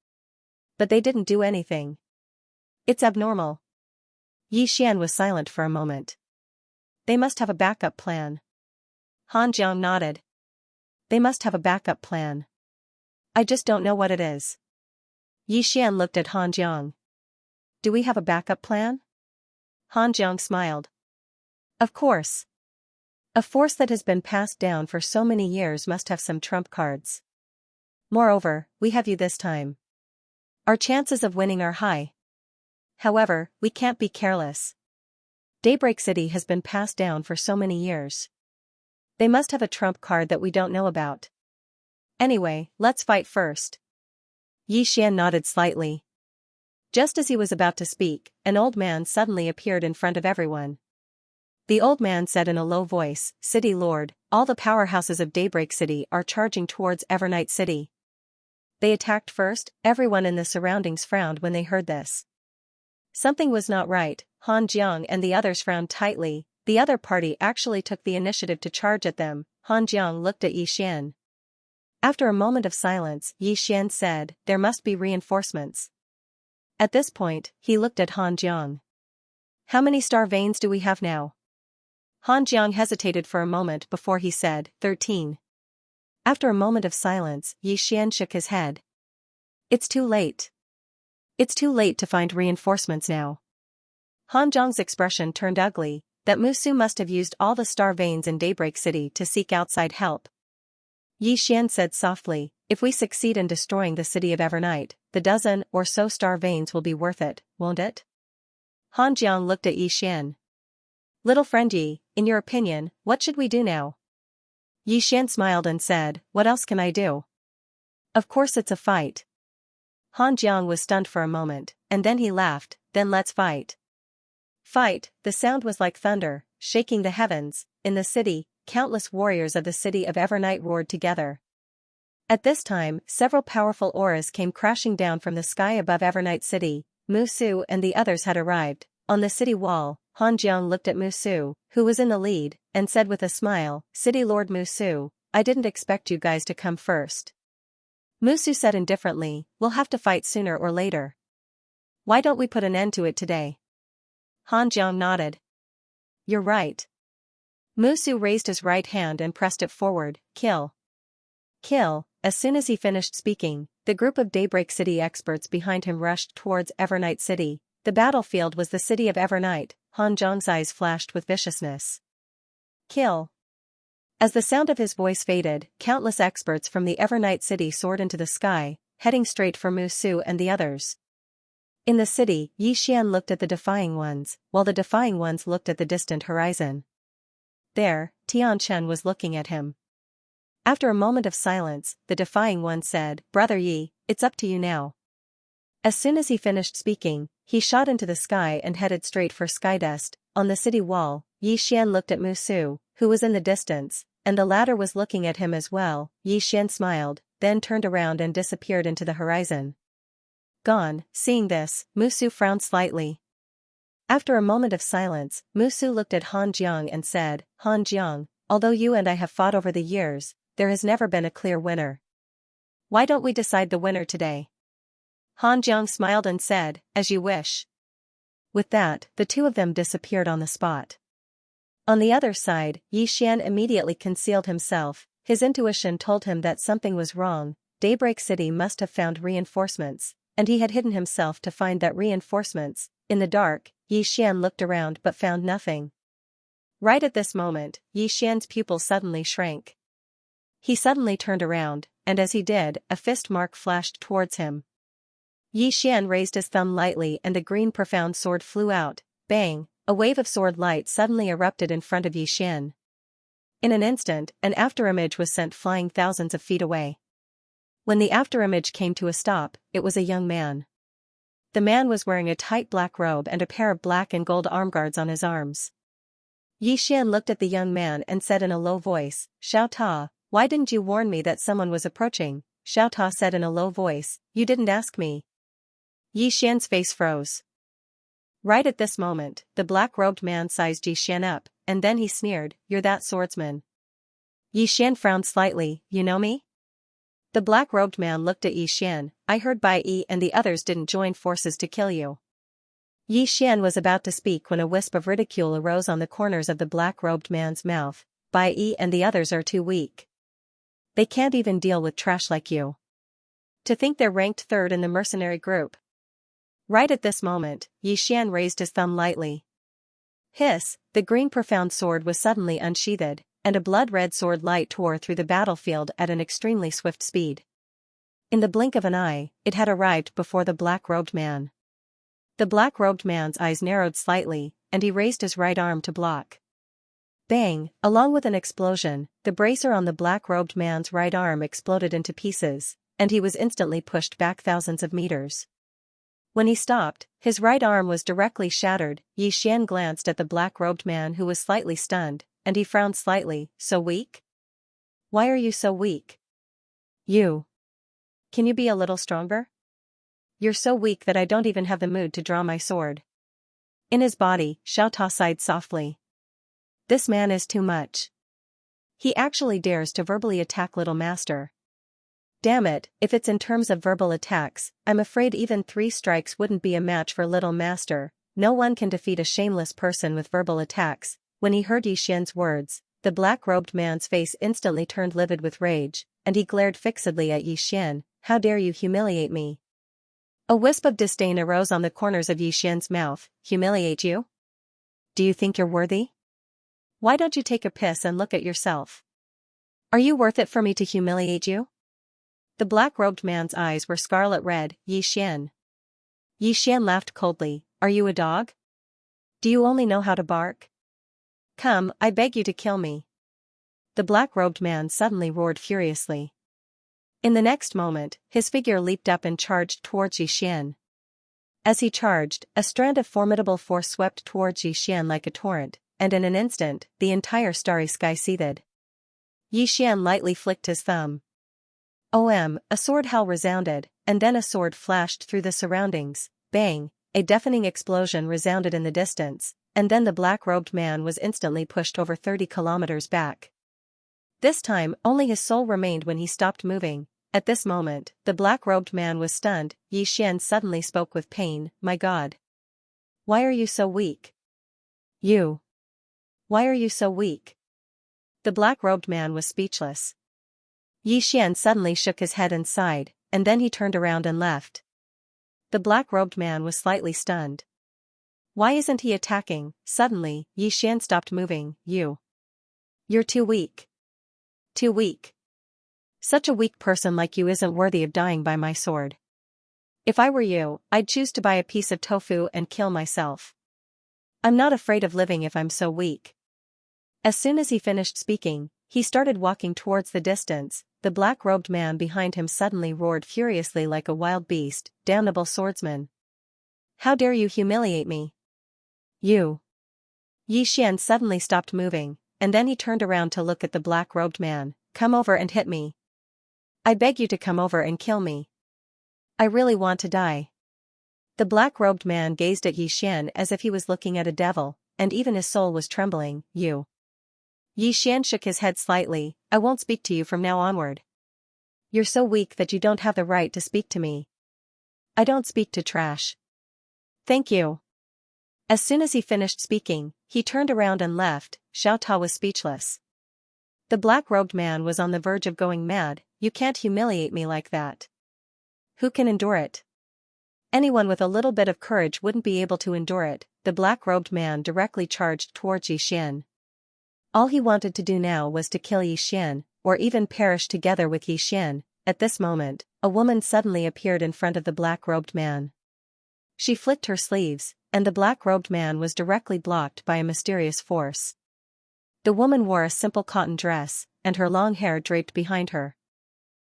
But they didn't do anything. It's abnormal." Yi Xian was silent for a moment. "They must have a backup plan." Han Jiang nodded. "They must have a backup plan. I just don't know what it is." Yi Xian looked at Han Jiang. "Do we have a backup plan?" Han Jiang smiled. "Of course. A force that has been passed down for so many years must have some trump cards. Moreover, we have you this time. Our chances of winning are high. However, we can't be careless. Daybreak City has been passed down for so many years. They must have a trump card that we don't know about. Anyway, let's fight first." Yi Xian nodded slightly. Just as he was about to speak, an old man suddenly appeared in front of everyone. The old man said in a low voice, "City Lord, all the powerhouses of Daybreak City are charging towards Evernight City." They attacked first. Everyone in the surroundings frowned when they heard this. Something was not right. Han Jiang and the others frowned tightly. The other party actually took the initiative to charge at them. Han Jiang looked at Yi Xian. After a moment of silence, Yi Xian said, "There must be reinforcements." At this point, he looked at Han Jiang. "How many star veins do we have now?" Han Jiang hesitated for a moment before he said, 13. After a moment of silence, Yi Xian shook his head. "It's too late. It's too late to find reinforcements now." Han Jiang's expression turned ugly. That Musu must have used all the star veins in Daybreak City to seek outside help. Yi Xian said softly, "If we succeed in destroying the city of Evernight, the dozen or so star veins will be worth it, won't it?" Han Jiang looked at Yi Xian. "Little friend Yi, in your opinion, what should we do now?" Yi Xian smiled and said, "What else can I do? Of course it's a fight." Han Jiang was stunned for a moment, and then he laughed. "Then let's fight." Fight, the sound was like thunder, shaking the heavens. In the city, countless warriors of the city of Evernight roared together. At this time, several powerful auras came crashing down from the sky above Evernight City. Musu and the others had arrived. On the city wall, Han Jiang looked at Musu, who was in the lead, and said with a smile, "City Lord Musu, I didn't expect you guys to come first." Musu said indifferently, "We'll have to fight sooner or later. Why don't we put an end to it today?" Han Jiang nodded. "You're right." Musu raised his right hand and pressed it forward. "Kill. Kill." As soon as he finished speaking, the group of Daybreak City experts behind him rushed towards Evernight City. The battlefield was the city of Evernight. Han Jiang's eyes flashed with viciousness. "Kill." As the sound of his voice faded, countless experts from the Evernight City soared into the sky, heading straight for Musu and the others. In the city, Yi Xian looked at the defying ones, while the defying ones looked at the distant horizon. There, Tian Shen was looking at him. After a moment of silence, the defying one said, "Brother Yi, it's up to you now." As soon as he finished speaking, he shot into the sky and headed straight for Skydust. On the city wall, Yi Xian looked at Musu, who was in the distance, and the latter was looking at him as well. Yi Xian smiled, then turned around and disappeared into the horizon. Gone. Seeing this, Musu frowned slightly. After a moment of silence, Musu looked at Han Jiang and said, "Han Jiang, although you and I have fought over the years, there has never been a clear winner. Why don't we decide the winner today?" Han Jiang smiled and said, "As you wish." With that, the two of them disappeared on the spot. On the other side, Yi Xian immediately concealed himself. His intuition told him that something was wrong. Daybreak City must have found reinforcements, and he had hidden himself to find that reinforcements. In the dark, Yi Xian looked around but found nothing. Right at this moment, Yi Xian's pupil suddenly shrank. He suddenly turned around, and as he did, a fist mark flashed towards him. Yi Xian raised his thumb lightly and the green profound sword flew out. Bang! A wave of sword light suddenly erupted in front of Yi Xian. In an instant, an afterimage was sent flying thousands of feet away. When the afterimage came to a stop, it was a young man. The man was wearing a tight black robe and a pair of black and gold armguards on his arms. Yi Xian looked at the young man and said in a low voice, "Xiao Ta, why didn't you warn me that someone was approaching?" Xiao Ta said in a low voice, "You didn't ask me." Yi Xian's face froze. Right at this moment, the black-robed man sized Yi Xian up, and then he sneered, "You're that swordsman." Yi Xian frowned slightly, "You know me?" The black-robed man looked at Yi Xian, "I heard Bai Yi and the others didn't join forces to kill you." Yi Xian was about to speak when a wisp of ridicule arose on the corners of the black-robed man's mouth. "Bai Yi and the others are too weak. They can't even deal with trash like you. To think they're ranked third in the mercenary group." Right at this moment, Yi Xian raised his thumb lightly. Hiss! The green profound sword was suddenly unsheathed, and a blood-red sword light tore through the battlefield at an extremely swift speed. In the blink of an eye, it had arrived before the black-robed man. The black-robed man's eyes narrowed slightly, and he raised his right arm to block. Bang! Along with an explosion, the bracer on the black-robed man's right arm exploded into pieces, and he was instantly pushed back thousands of meters. When he stopped, his right arm was directly shattered. Yi Xian glanced at the black-robed man who was slightly stunned, and he frowned slightly. "So weak? Why are you so weak? You. Can you be a little stronger? You're so weak that I don't even have the mood to draw my sword." In his body, Xiao Ta sighed softly. This man is too much. He actually dares to verbally attack Little Master. Damn it, if it's in terms of verbal attacks, I'm afraid even 3 strikes wouldn't be a match for Little Master. No one can defeat a shameless person with verbal attacks. When he heard Yi Xian's words, the black-robed man's face instantly turned livid with rage, and he glared fixedly at Yi Xian. "How dare you humiliate me?" A wisp of disdain arose on the corners of Yi Xian's mouth. "Humiliate you? Do you think you're worthy? Why don't you take a piss and look at yourself? Are you worth it for me to humiliate you?" The black-robed man's eyes were scarlet red. "Yi Xian." Yi Xian laughed coldly. "Are you a dog? Do you only know how to bark? Come, I beg you to kill me." The black-robed man suddenly roared furiously. In the next moment, his figure leaped up and charged towards Yi Xian. As he charged, a strand of formidable force swept towards Yi Xian like a torrent, and in an instant, the entire starry sky seethed. Yi Xian lightly flicked his thumb. A sword howl resounded, and then a sword flashed through the surroundings. Bang! A deafening explosion resounded in the distance, and then the black-robed man was instantly pushed over 30 kilometers back. This time, only his soul remained when he stopped moving. At this moment, the black-robed man was stunned. Yi Xian suddenly spoke with pain. "My God! Why are you so weak? You! Why are you so weak?" The black-robed man was speechless. Yi Xian suddenly shook his head and sighed, and then he turned around and left. The black-robed man was slightly stunned. Why isn't he attacking? Suddenly, Yi Xian stopped moving. You're too weak. Too weak. Such a weak person like you isn't worthy of dying by my sword. If I were you, I'd choose to buy a piece of tofu and kill myself. I'm not afraid of living if I'm so weak. As soon as he finished speaking, he started walking towards the distance. The black-robed man behind him suddenly roared furiously like a wild beast, "Damnable swordsman! How dare you humiliate me? You!" Xian suddenly stopped moving, and then he turned around to look at the black-robed man. "Come over and hit me. I beg you to come over and kill me. I really want to die." The black-robed man gazed at Xian as if he was looking at a devil, and even his soul was trembling. "You." Xian shook his head slightly. "I won't speak to you from now onward. You're so weak that you don't have the right to speak to me. I don't speak to trash. Thank you." As soon as he finished speaking, he turned around and left. Xiao Ta was speechless. The black-robed man was on the verge of going mad. "You can't humiliate me like that. Who can endure it? Anyone with a little bit of courage wouldn't be able to endure it." The black-robed man directly charged towards Xian. All he wanted to do now was to kill Xian, or even perish together with Xian. At this moment, a woman suddenly appeared in front of the black-robed man. She flicked her sleeves, and the black-robed man was directly blocked by a mysterious force. The woman wore a simple cotton dress, and her long hair draped behind her.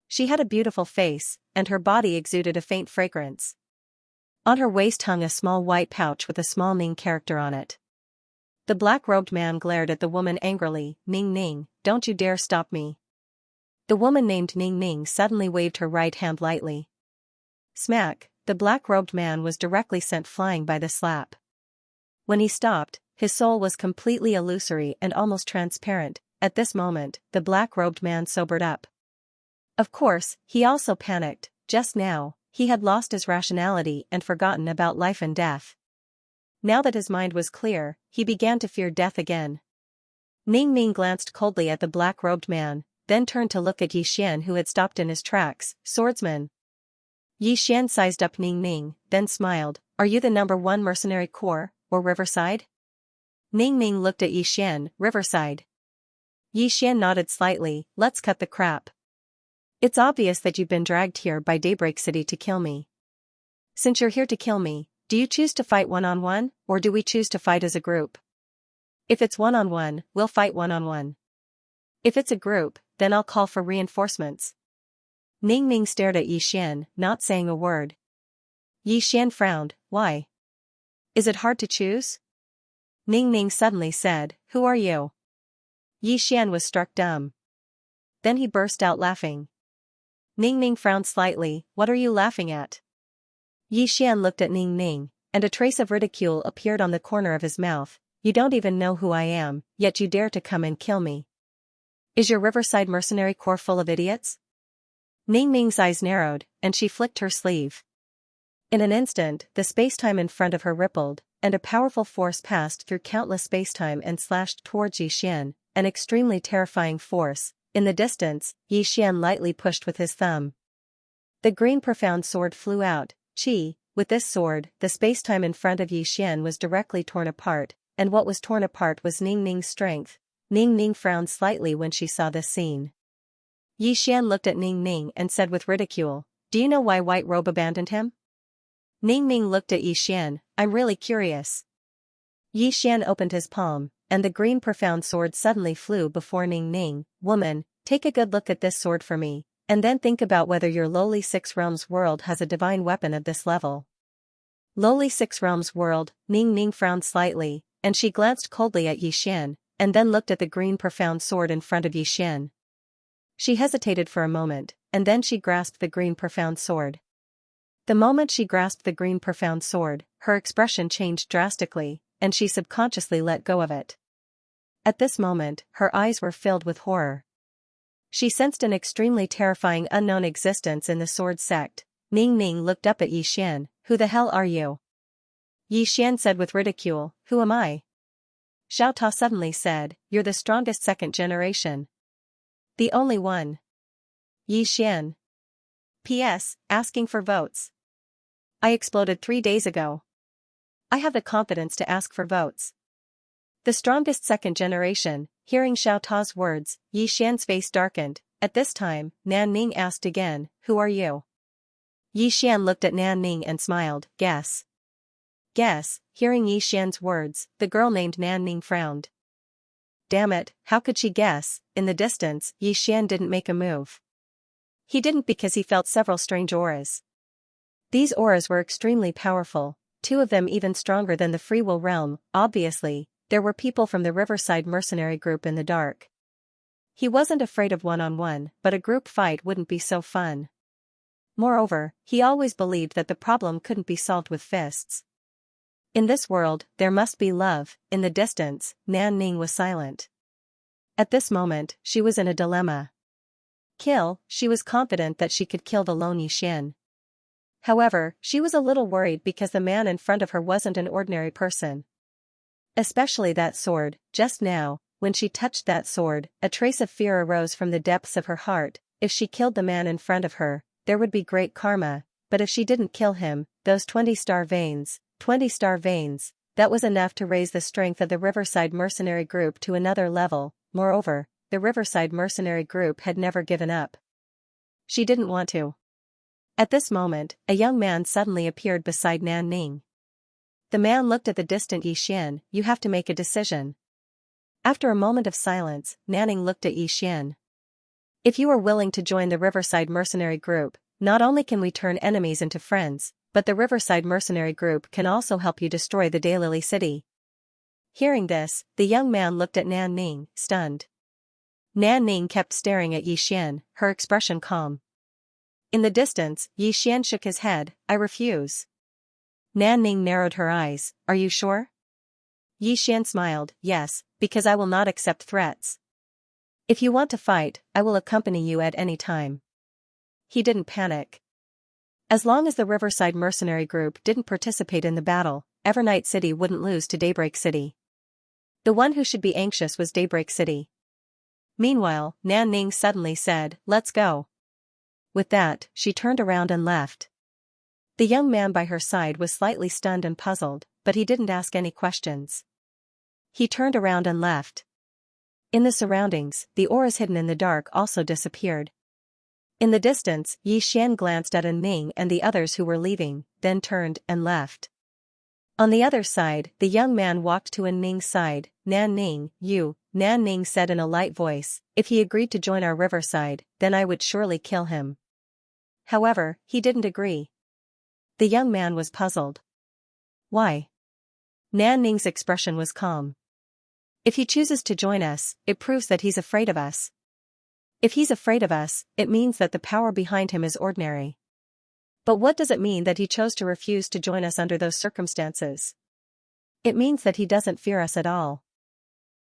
She had a beautiful face, and her body exuded a faint fragrance. On her waist hung a small white pouch with a small Ning character on it. The black-robed man glared at the woman angrily. "Ning Ning, don't you dare stop me." The woman named Ning Ning suddenly waved her right hand lightly. Smack! The black-robed man was directly sent flying by the slap. When he stopped, his soul was completely illusory and almost transparent. At this moment, the black-robed man sobered up. Of course, he also panicked. Just now, he had lost his rationality and forgotten about life and death. Now that his mind was clear, he began to fear death again. Ning Ning glanced coldly at the black-robed man, then turned to look at Xian, who had stopped in his tracks. "Swordsman." Xian sized up Ning Ning, then smiled. "Are you the #1 mercenary corps, or Riverside?" Ning Ning looked at Xian. "Riverside." Xian nodded slightly. "Let's cut the crap. It's obvious that you've been dragged here by Daybreak City to kill me. Since you're here to kill me, do you choose to fight one-on-one, or do we choose to fight as a group? If it's one-on-one, we'll fight one-on-one. If it's a group, then I'll call for reinforcements." Ning Ning stared at Xian, not saying a word. Xian frowned. "Why? Is it hard to choose?" Ning Ning suddenly said, "Who are you?" Xian was struck dumb. Then he burst out laughing. Ning Ning frowned slightly. "What are you laughing at?" Xian looked at Ning Ning, and a trace of ridicule appeared on the corner of his mouth. "You don't even know who I am, yet you dare to come and kill me. Is your Riverside mercenary corps full of idiots?" Ning Ning's eyes narrowed, and she flicked her sleeve. In an instant, the spacetime in front of her rippled, and a powerful force passed through countless spacetime and slashed towards Xian, an extremely terrifying force. In the distance, Xian lightly pushed with his thumb. The green profound sword flew out. Chi! With this sword, the spacetime in front of Xian was directly torn apart, and what was torn apart was Ning Ning's strength. Ning Ning frowned slightly when she saw this scene. Xian looked at Ning Ning and said with ridicule, "Do you know why White Robe abandoned him?" Ning Ning looked at Xian. "I'm really curious." Xian opened his palm, and the green profound sword suddenly flew before Ning Ning. "Woman, take a good look at this sword for me, and then think about whether your lowly Six Realms world has a divine weapon of this level." Lowly Six Realms world. Ning Ning frowned slightly, and she glanced coldly at Xian, and then looked at the green profound sword in front of Xian. She hesitated for a moment, and then she grasped the green profound sword. The moment she grasped the green profound sword, her expression changed drastically, and she subconsciously let go of it. At this moment, her eyes were filled with horror. She sensed an extremely terrifying unknown existence in the sword sect. Ning Ning looked up at Xian. "Who the hell are you?" Xian said with ridicule, "Who am I?" Xiao Ta suddenly said, "You're the strongest second generation. The only one." Xian. P.S. Asking for votes. I exploded 3 days ago. I have the confidence to ask for votes. The strongest second generation. Hearing Xiao Ta's words, Xian's face darkened. At this time, Nan Ning asked again, "Who are you?" Yi Xian looked at Nan Ning and smiled. Guess. Guess. Hearing Yi Xian's words, the girl named Nan Ning frowned. Damn it, how could she guess? In the distance, Yi Xian didn't make a move. He didn't because he felt several strange auras. These auras were extremely powerful, 2 of them even stronger than the free will realm. Obviously, there were people from the Riverside mercenary group in the dark. He wasn't afraid of one-on-one, but a group fight wouldn't be so fun. Moreover, he always believed that the problem couldn't be solved with fists. In this world, there must be love. In the distance, Nan Ning was silent. At this moment, she was in a dilemma. Kill, she was confident that she could kill the lone Yi Xian. However, she was a little worried because the man in front of her wasn't an ordinary person. Especially that sword. Just now, when she touched that sword, a trace of fear arose from the depths of her heart. If she killed the man in front of her, there would be great karma, but if she didn't kill him, those 20 star veins, that was enough to raise the strength of the Riverside mercenary group to another level. Moreover, the Riverside mercenary group had never given up. She didn't want to. At this moment, a young man suddenly appeared beside Nan Ning. The man looked at the distant Yi Xian. You have to make a decision. After a moment of silence, Nan Ning looked at Yi Xian. If you are willing to join the Riverside mercenary group, not only can we turn enemies into friends, but the Riverside mercenary group can also help you destroy the Daylily city. Hearing this, the young man looked at Nan Ning, stunned. Nan Ning kept staring at Yi Xian, her expression calm. In the distance, Yi Xian shook his head. I refuse. Nan Ning narrowed her eyes. Are you sure? Yi Xian smiled. Yes, because I will not accept threats. If you want to fight, I will accompany you at any time. He didn't panic. As long as the Riverside mercenary group didn't participate in the battle, Evernight City wouldn't lose to Daybreak City. The one who should be anxious was Daybreak City. Meanwhile, Nan Ning suddenly said, let's go. With that, she turned around and left. The young man by her side was slightly stunned and puzzled, but he didn't ask any questions. He turned around and left. In the surroundings, the auras hidden in the dark also disappeared. In the distance, Yi Xian glanced at An Ning and the others who were leaving, then turned and left. On the other side, the young man walked to An Ning's side. Nan Ning, you, Nan Ning said in a light voice, if he agreed to join our Riverside, then I would surely kill him. However, he didn't agree. The young man was puzzled. Why? Nan Ning's expression was calm. If he chooses to join us, it proves that he's afraid of us. If he's afraid of us, it means that the power behind him is ordinary. But what does it mean that he chose to refuse to join us under those circumstances? It means that he doesn't fear us at all.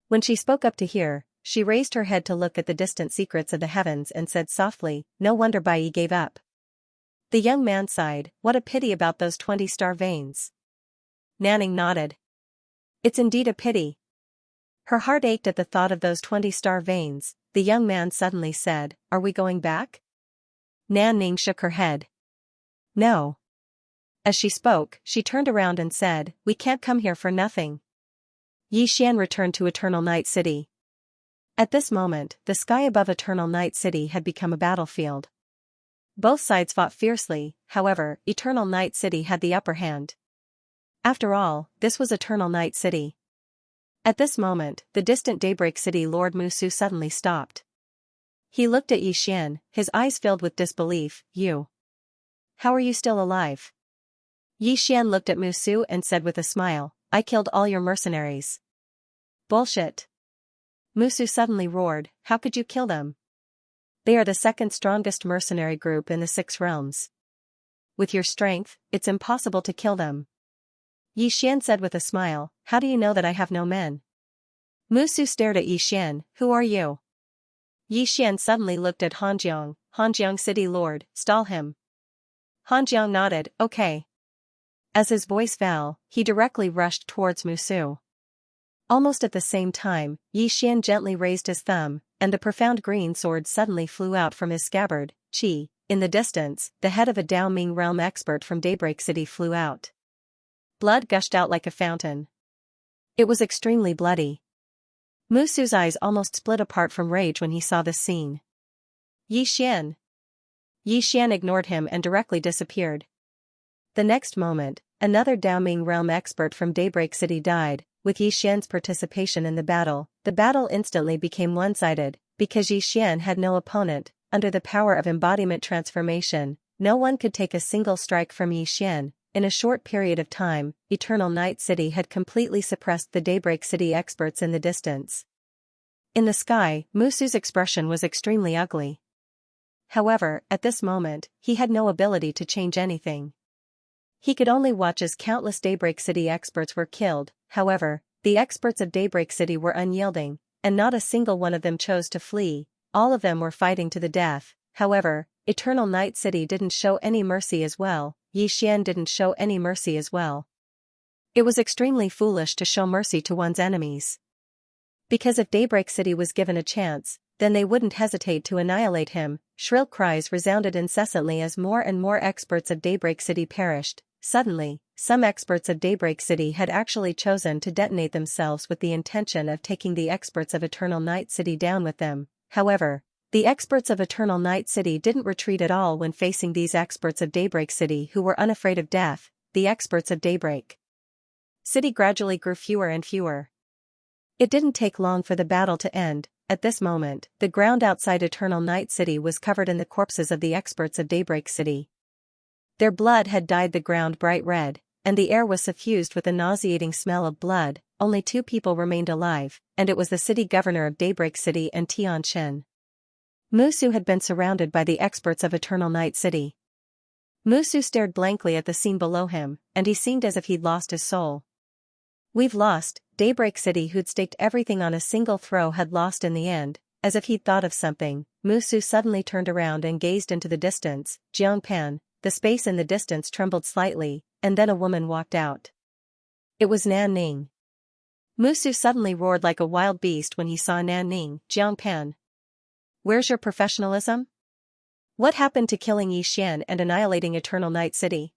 When she spoke up to hear, she raised her head to look at the distant secrets of the heavens and said softly, no wonder Bai gave up. The young man sighed, what a pity about those 20 star veins. Nanning nodded. It's indeed a pity. Her heart ached at the thought of those 20 star veins. The young man suddenly said, are we going back? Nanning shook her head. No. As she spoke, she turned around and said, we can't come here for nothing. Yi Xian returned to Eternal Night City. At this moment, the sky above Eternal Night City had become a battlefield. Both sides fought fiercely, however, Eternal Night City had the upper hand. After all, this was Eternal Night City. At this moment, the distant Daybreak City Lord Musu suddenly stopped. He looked at Yi Xian, his eyes filled with disbelief. You. How are you still alive? Yi Xian looked at Musu and said with a smile, I killed all your mercenaries. Bullshit. Musu suddenly roared, how could you kill them? They are the second strongest mercenary group in the 6 realms. With your strength, it's impossible to kill them. Yi Xian said with a smile, how do you know that I have no men? Musu stared at Yi Xian, who are you? Yi Xian suddenly looked at Hanjiang City Lord, stall him. Hanjiang nodded, okay. As his voice fell, he directly rushed towards Musu. Almost at the same time, Yi Xian gently raised his thumb, and the profound green sword suddenly flew out from his scabbard. Chi. In the distance, the head of a Dao Ming realm expert from Daybreak City flew out. Blood gushed out like a fountain. It was extremely bloody. Musu's eyes almost split apart from rage when he saw this scene. Yi Xian. Yi Xian ignored him and directly disappeared. The next moment, another Daoming realm expert from Daybreak City died, with Yi Xian's participation in the battle. The battle instantly became one-sided, because Yi Xian had no opponent. Under the power of embodiment transformation, no one could take a single strike from Yi Xian. In a short period of time, Eternal Night City had completely suppressed the Daybreak City experts in the distance. In the sky, Musu's expression was extremely ugly. However, at this moment, he had no ability to change anything. He could only watch as countless Daybreak City experts were killed. However, the experts of Daybreak City were unyielding, and not a single one of them chose to flee. All of them were fighting to the death. However, Eternal Night City didn't show any mercy as well. Yi Xian didn't show any mercy as well. It was extremely foolish to show mercy to one's enemies. Because if Daybreak City was given a chance, then they wouldn't hesitate to annihilate him. Shrill cries resounded incessantly as more and more experts of Daybreak City perished. Suddenly, some experts of Daybreak City had actually chosen to detonate themselves with the intention of taking the experts of Eternal Night City down with them. However, the experts of Eternal Night City didn't retreat at all when facing these experts of Daybreak City who were unafraid of death. The experts of Daybreak City gradually grew fewer and fewer. It didn't take long for the battle to end. At this moment, the ground outside Eternal Night City was covered in the corpses of the experts of Daybreak City. Their blood had dyed the ground bright red, and the air was suffused with a nauseating smell of blood. Only 2 people remained alive, and it was the city governor of Daybreak City and Tian Shen. Musu had been surrounded by the experts of Eternal Night City. Musu stared blankly at the scene below him, and he seemed as if he'd lost his soul. We've lost. Daybreak City, who'd staked everything on a single throw, had lost in the end. As if he'd thought of something, Musu suddenly turned around and gazed into the distance. Jiangpan, the space in the distance trembled slightly, and then a woman walked out. It was Nan Ning. Musu suddenly roared like a wild beast when he saw Nan Ning. Jiangpan, where's your professionalism? What happened to killing Yi Xian and annihilating Eternal Night City?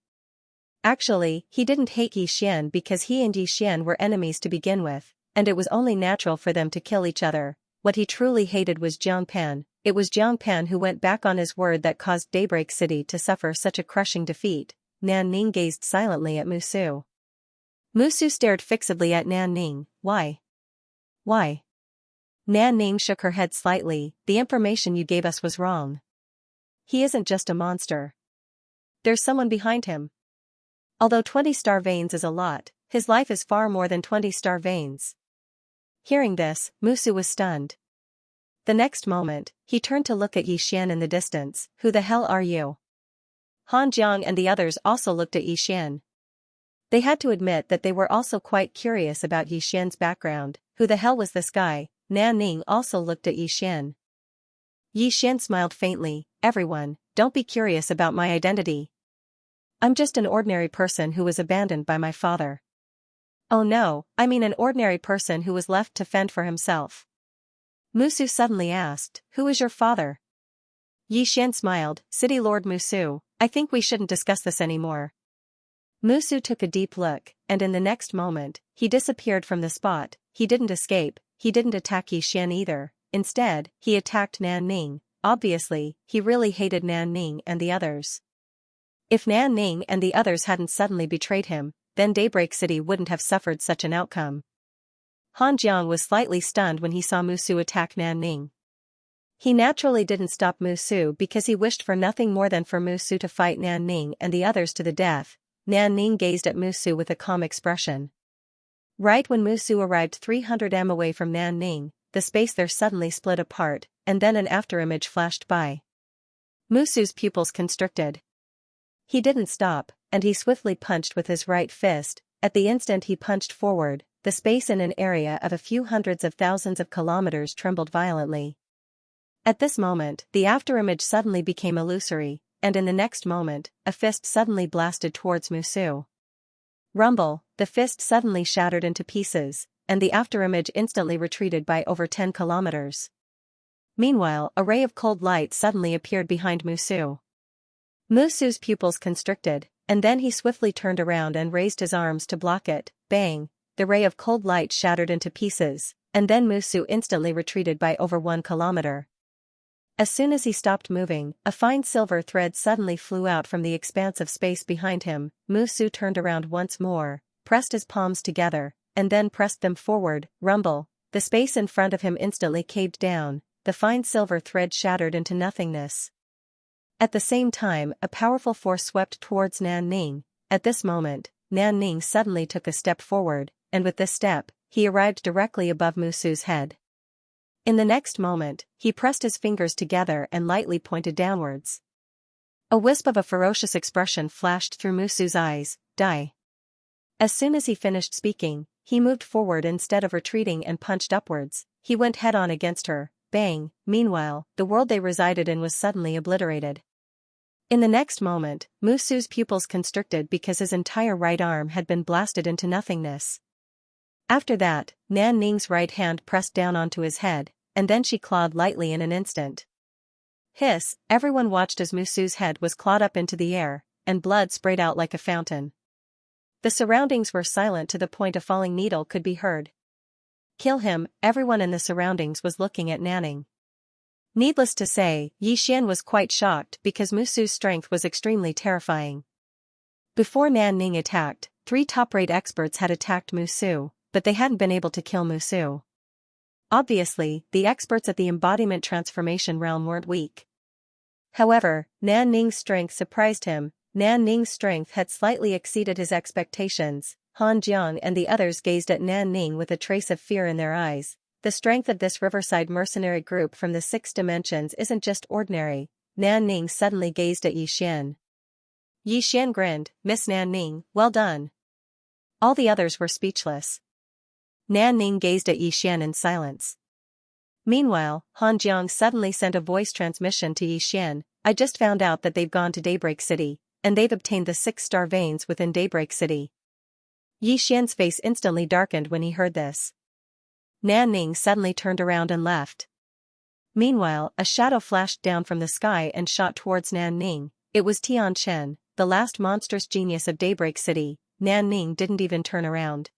Actually, he didn't hate Yi Xian because he and Yi Xian were enemies to begin with, and it was only natural for them to kill each other. What he truly hated was Jiangpan. It was Jiangpan who went back on his word that caused Daybreak City to suffer such a crushing defeat. Nan Ning gazed silently at Musu. Musu stared fixedly at Nan Ning. Why? Why? Nan Ning shook her head slightly. The information you gave us was wrong. He isn't just a monster. There's someone behind him. Although 20 star veins is a lot, his life is far more than 20 star veins. Hearing this, Musu was stunned. The next moment, he turned to look at Yi Xian in the distance. Who the hell are you? Han Jiang and the others also looked at Yi Xian. They had to admit that they were also quite curious about Yi Xian's background. Who the hell was this guy? Nan Ning also looked at Yi Xian. Yi Xian smiled faintly. Everyone, don't be curious about my identity. I'm just an ordinary person who was abandoned by my father. Oh no, I mean an ordinary person who was left to fend for himself. Musu suddenly asked, who is your father? Yi Xian smiled. City Lord Musu, I think we shouldn't discuss this anymore. Musu took a deep look, and in the next moment, he disappeared from the spot. He didn't escape, he didn't attack Yi Xian either. Instead, he attacked Nan Ning. Obviously, he really hated Nan Ning and the others. If Nan Ning and the others hadn't suddenly betrayed him, then Daybreak City wouldn't have suffered such an outcome. Han Jiang was slightly stunned when he saw Musu attack Nan Ning. He naturally didn't stop Musu because he wished for nothing more than for Musu to fight Nan Ning and the others to the death. Nan Ning gazed at Musu with a calm expression. Right when Musu arrived 300 m away from Nan Ning, the space there suddenly split apart, and then an afterimage flashed by. Musu's pupils constricted. He didn't stop, and he swiftly punched with his right fist. At the instant he punched forward, the space in an area of a few hundreds of thousands of kilometers trembled violently. At this moment, the afterimage suddenly became illusory, and in the next moment, a fist suddenly blasted towards Musu. Rumble, the fist suddenly shattered into pieces, and the afterimage instantly retreated by over 10 kilometers. Meanwhile, a ray of cold light suddenly appeared behind Musu. Musu's pupils constricted, and then he swiftly turned around and raised his arms to block it. Bang! The ray of cold light shattered into pieces, and then Musu instantly retreated by over 1 kilometer. As soon as he stopped moving, a fine silver thread suddenly flew out from the expanse of space behind him. Musu turned around once more, pressed his palms together, and then pressed them forward. Rumble. The space in front of him instantly caved down, the fine silver thread shattered into nothingness. At the same time, a powerful force swept towards Nan Ning. At this moment, Nan Ning suddenly took a step forward, and with this step, he arrived directly above Musu's head. In the next moment, he pressed his fingers together and lightly pointed downwards. A wisp of a ferocious expression flashed through Musu's eyes. Die. As soon as he finished speaking, he moved forward instead of retreating and punched upwards. He went head-on against her. Bang. Meanwhile, the world they resided in was suddenly obliterated. In the next moment, Musu's pupils constricted because his entire right arm had been blasted into nothingness. After that, Nan Ning's right hand pressed down onto his head, and then she clawed lightly in an instant. Hiss, everyone watched as Musu's head was clawed up into the air, and blood sprayed out like a fountain. The surroundings were silent to the point a falling needle could be heard. Kill him, everyone in the surroundings was looking at Nanning. Needless to say, Xian was quite shocked because Musu's strength was extremely terrifying. Before Nan Ning attacked, 3 top-rate experts had attacked Musu, but they hadn't been able to kill Musu. Obviously, the experts at the embodiment transformation realm weren't weak. However, Nan Ning's strength surprised him. Nan Ning's strength had slightly exceeded his expectations. Han Jiang and the others gazed at Nan Ning with a trace of fear in their eyes. The strength of this riverside mercenary group from the 6 dimensions isn't just ordinary. Nan Ning suddenly gazed at Xian. Xian grinned. Miss Nan Ning, well done. All the others were speechless. Nan Ning gazed at Xian in silence. Meanwhile, Han Jiang suddenly sent a voice transmission to Xian. I just found out that they've gone to Daybreak City, and they've obtained the 6-star veins within Daybreak City. Xian's face instantly darkened when he heard this. Nan Ning suddenly turned around and left. Meanwhile, a shadow flashed down from the sky and shot towards Nan Ning. It was Tian Chen, the last monstrous genius of Daybreak City. Nan Ning didn't even turn around.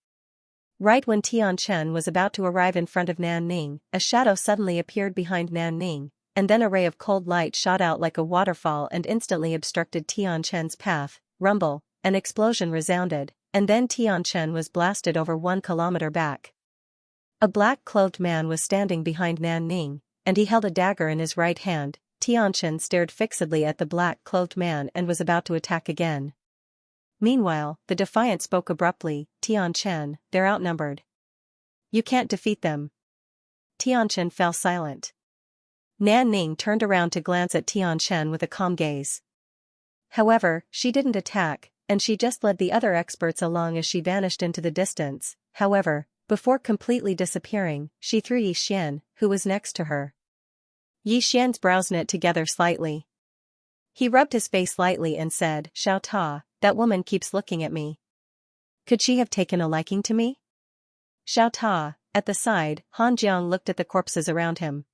Right when Tian Chen was about to arrive in front of Nan Ning, a shadow suddenly appeared behind Nan Ning, and then a ray of cold light shot out like a waterfall and instantly obstructed Tian Chen's path. Rumble, an explosion resounded, and then Tian Chen was blasted over 1 kilometer back. A black-clothed man was standing behind Nan Ning, and he held a dagger in his right hand. Tian Chen stared fixedly at the black-clothed man and was about to attack again. Meanwhile, the Defiant spoke abruptly. Tian Chen, they're outnumbered. You can't defeat them. Tian Chen fell silent. Nan Ning turned around to glance at Tian Chen with a calm gaze. However, she didn't attack, and she just led the other experts along as she vanished into the distance. However, before completely disappearing, she threw Xian, who was next to her. Xian's brows knit together slightly. He rubbed his face lightly and said, Xiao Ta, that woman keeps looking at me. Could she have taken a liking to me? Xiao Ta, at the side, Han Jiang looked at the corpses around him.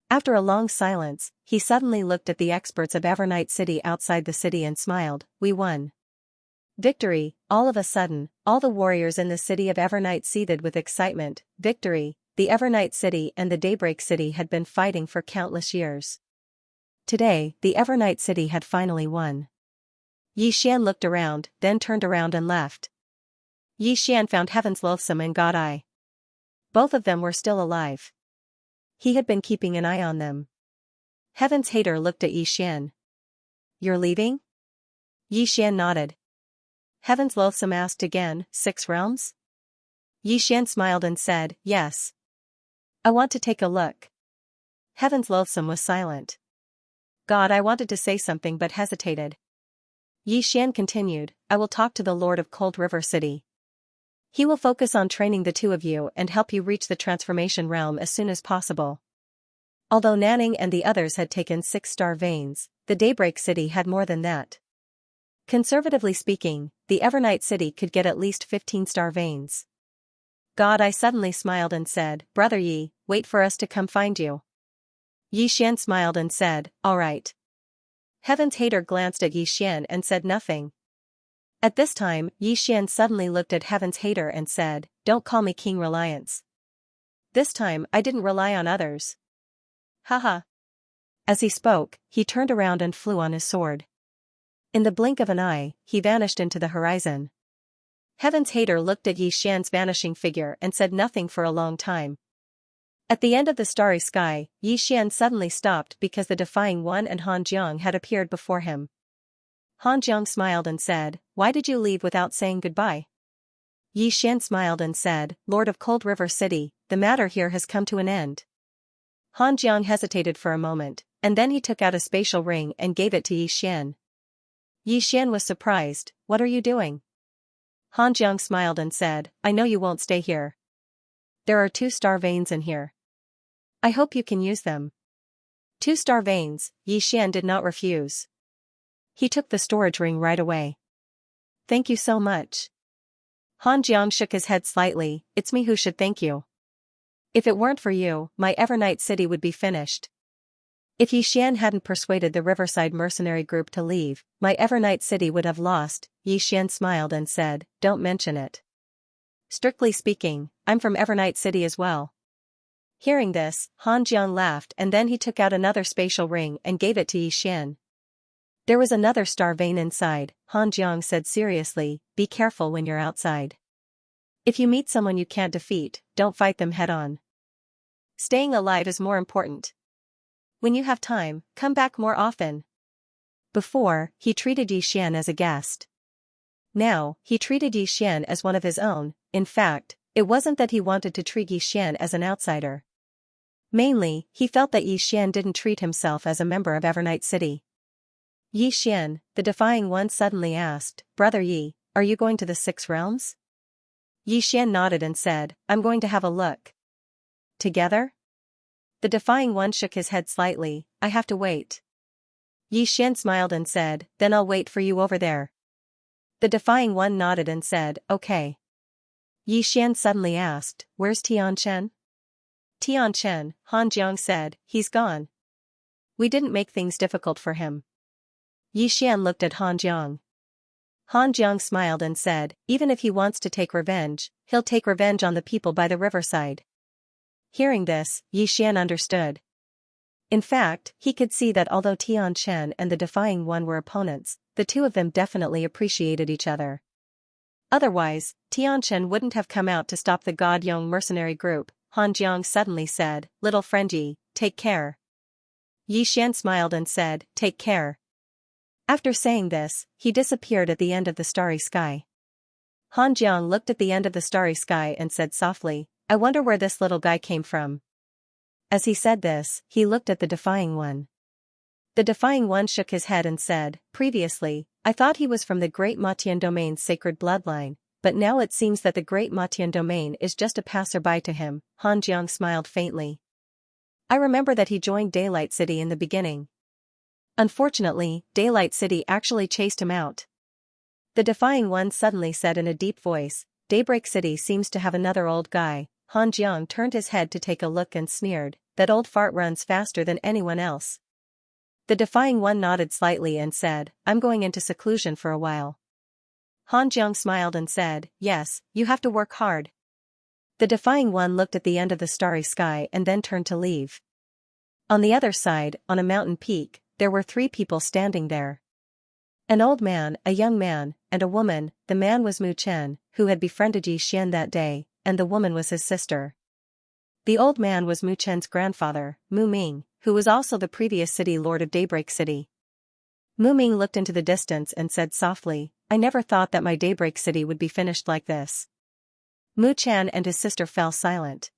After a long silence, he suddenly looked at the experts of Evernight City outside the city and smiled. We won. Victory. All of a sudden, all the warriors in the city of Evernight seethed with excitement. Victory. The Evernight City and the Daybreak City had been fighting for countless years. Today, the Evernight City had finally won. Xian looked around, then turned around and left. Xian found Heaven's Loathsome and God Eye. Both of them were still alive. He had been keeping an eye on them. Heaven's Hater looked at Xian. You're leaving? Xian nodded. Heaven's Loathsome asked again, 6 realms? Xian smiled and said, yes. I want to take a look. Heaven's Loathsome was silent. God, I wanted to say something but hesitated. Xian continued, I will talk to the Lord of Cold River City. He will focus on training the 2 of you and help you reach the transformation realm as soon as possible. Although Nanning and the others had taken 6-star veins, the Daybreak City had more than that. Conservatively speaking, the Evernight City could get at least 15-star veins. God Eye suddenly smiled and said, Brother Yi, wait for us to come find you. Xian smiled and said, all right. Heaven's Hater glanced at Xian and said nothing. At this time, Xian suddenly looked at Heaven's Hater and said, don't call me King Reliance. This time I didn't rely on others. Haha. As he spoke, he turned around and flew on his sword. In the blink of an eye, he vanished into the horizon. Heaven's hater looked at Yi Xian's vanishing figure and said nothing for a long time. At the end of the starry sky, Yi Xian suddenly stopped because the Defying One and Han Jiang had appeared before him. Han Jiang smiled and said, "Why did you leave without saying goodbye?" Yi Xian smiled and said, "Lord of Cold River City, the matter here has come to an end." Han Jiang hesitated for a moment, and then he took out a spatial ring and gave it to Yi Xian. Yi Xian was surprised. "What are you doing?" Han Jiang smiled and said, "I know you won't stay here. There are 2-star veins in here. I hope you can use them." 2-star veins, Yi Xian did not refuse. He took the storage ring right away. "Thank you so much." Han Jiang shook his head slightly. "It's me who should thank you. If it weren't for you, my Evernight City would be finished." If Yi Xian hadn't persuaded the Riverside mercenary group to leave, my Evernight City would have lost. Yi Xian smiled and said, "Don't mention it. Strictly speaking, I'm from Evernight City as well." Hearing this, Han Jiang laughed and then he took out another spatial ring and gave it to Yi Xian. There was another star vein inside. Han Jiang said seriously, "Be careful when you're outside. If you meet someone you can't defeat, don't fight them head-on. Staying alive is more important. When you have time, come back more often." Before, he treated Yi Xian as a guest. Now, he treated Yi Xian as one of his own. In fact, it wasn't that he wanted to treat Yi Xian as an outsider. Mainly, he felt that Yi Xian didn't treat himself as a member of Evernight City. "Yi Xian," the Defying One suddenly asked, "Brother Yi, are you going to the 6 realms?" Yi Xian nodded and said, "I'm going to have a look." "Together?" The Defying One shook his head slightly. "I have to wait." Yi Xian smiled and said, "Then I'll wait for you over there." The Defying One nodded and said, "Okay." Yi Xian suddenly asked, "Where's Tianchen?" "Tianchen," Han Jiang said, "He's gone. We didn't make things difficult for him." Yi Xian looked at Han Jiang. Han Jiang smiled and said, "Even if he wants to take revenge, he'll take revenge on the people by the riverside." Hearing this, Yi Xian understood. In fact, he could see that although Tianchen and the Defying One were opponents, the two of them definitely appreciated each other. Otherwise, Tianchen wouldn't have come out to stop the God Yong mercenary group. Han Jiang suddenly said, "Little friend Yi, take care." Yi Xian smiled and said, "Take care." After saying this, he disappeared at the end of the starry sky. Han Jiang looked at the end of the starry sky and said softly, "I wonder where this little guy came from." As he said this, he looked at the Defying One. The Defying One shook his head and said, "Previously, I thought he was from the Great Matian Domain's sacred bloodline, but now it seems that the Great Matian Domain is just a passerby to him." Han Jiang smiled faintly. "I remember that he joined Daylight City in the beginning. Unfortunately, Daylight City actually chased him out." The Defying One suddenly said in a deep voice, "Daybreak City seems to have another old guy." Han Jiang turned his head to take a look and sneered, "That old fart runs faster than anyone else." The Defying One nodded slightly and said, "I'm going into seclusion for a while." Han Jiang smiled and said, "Yes, you have to work hard." The Defying One looked at the end of the starry sky and then turned to leave. On the other side, on a mountain peak, there were 3 people standing there. An old man, a young man, and a woman. The man was Mu Chen, who had befriended Yi Xian that day, and the woman was his sister. The old man was Mu Chen's grandfather, Mu Ming, who was also the previous city lord of Daybreak City. Mu Ming looked into the distance and said softly, "I never thought that my Daybreak City would be finished like this." Mu Chen and his sister fell silent.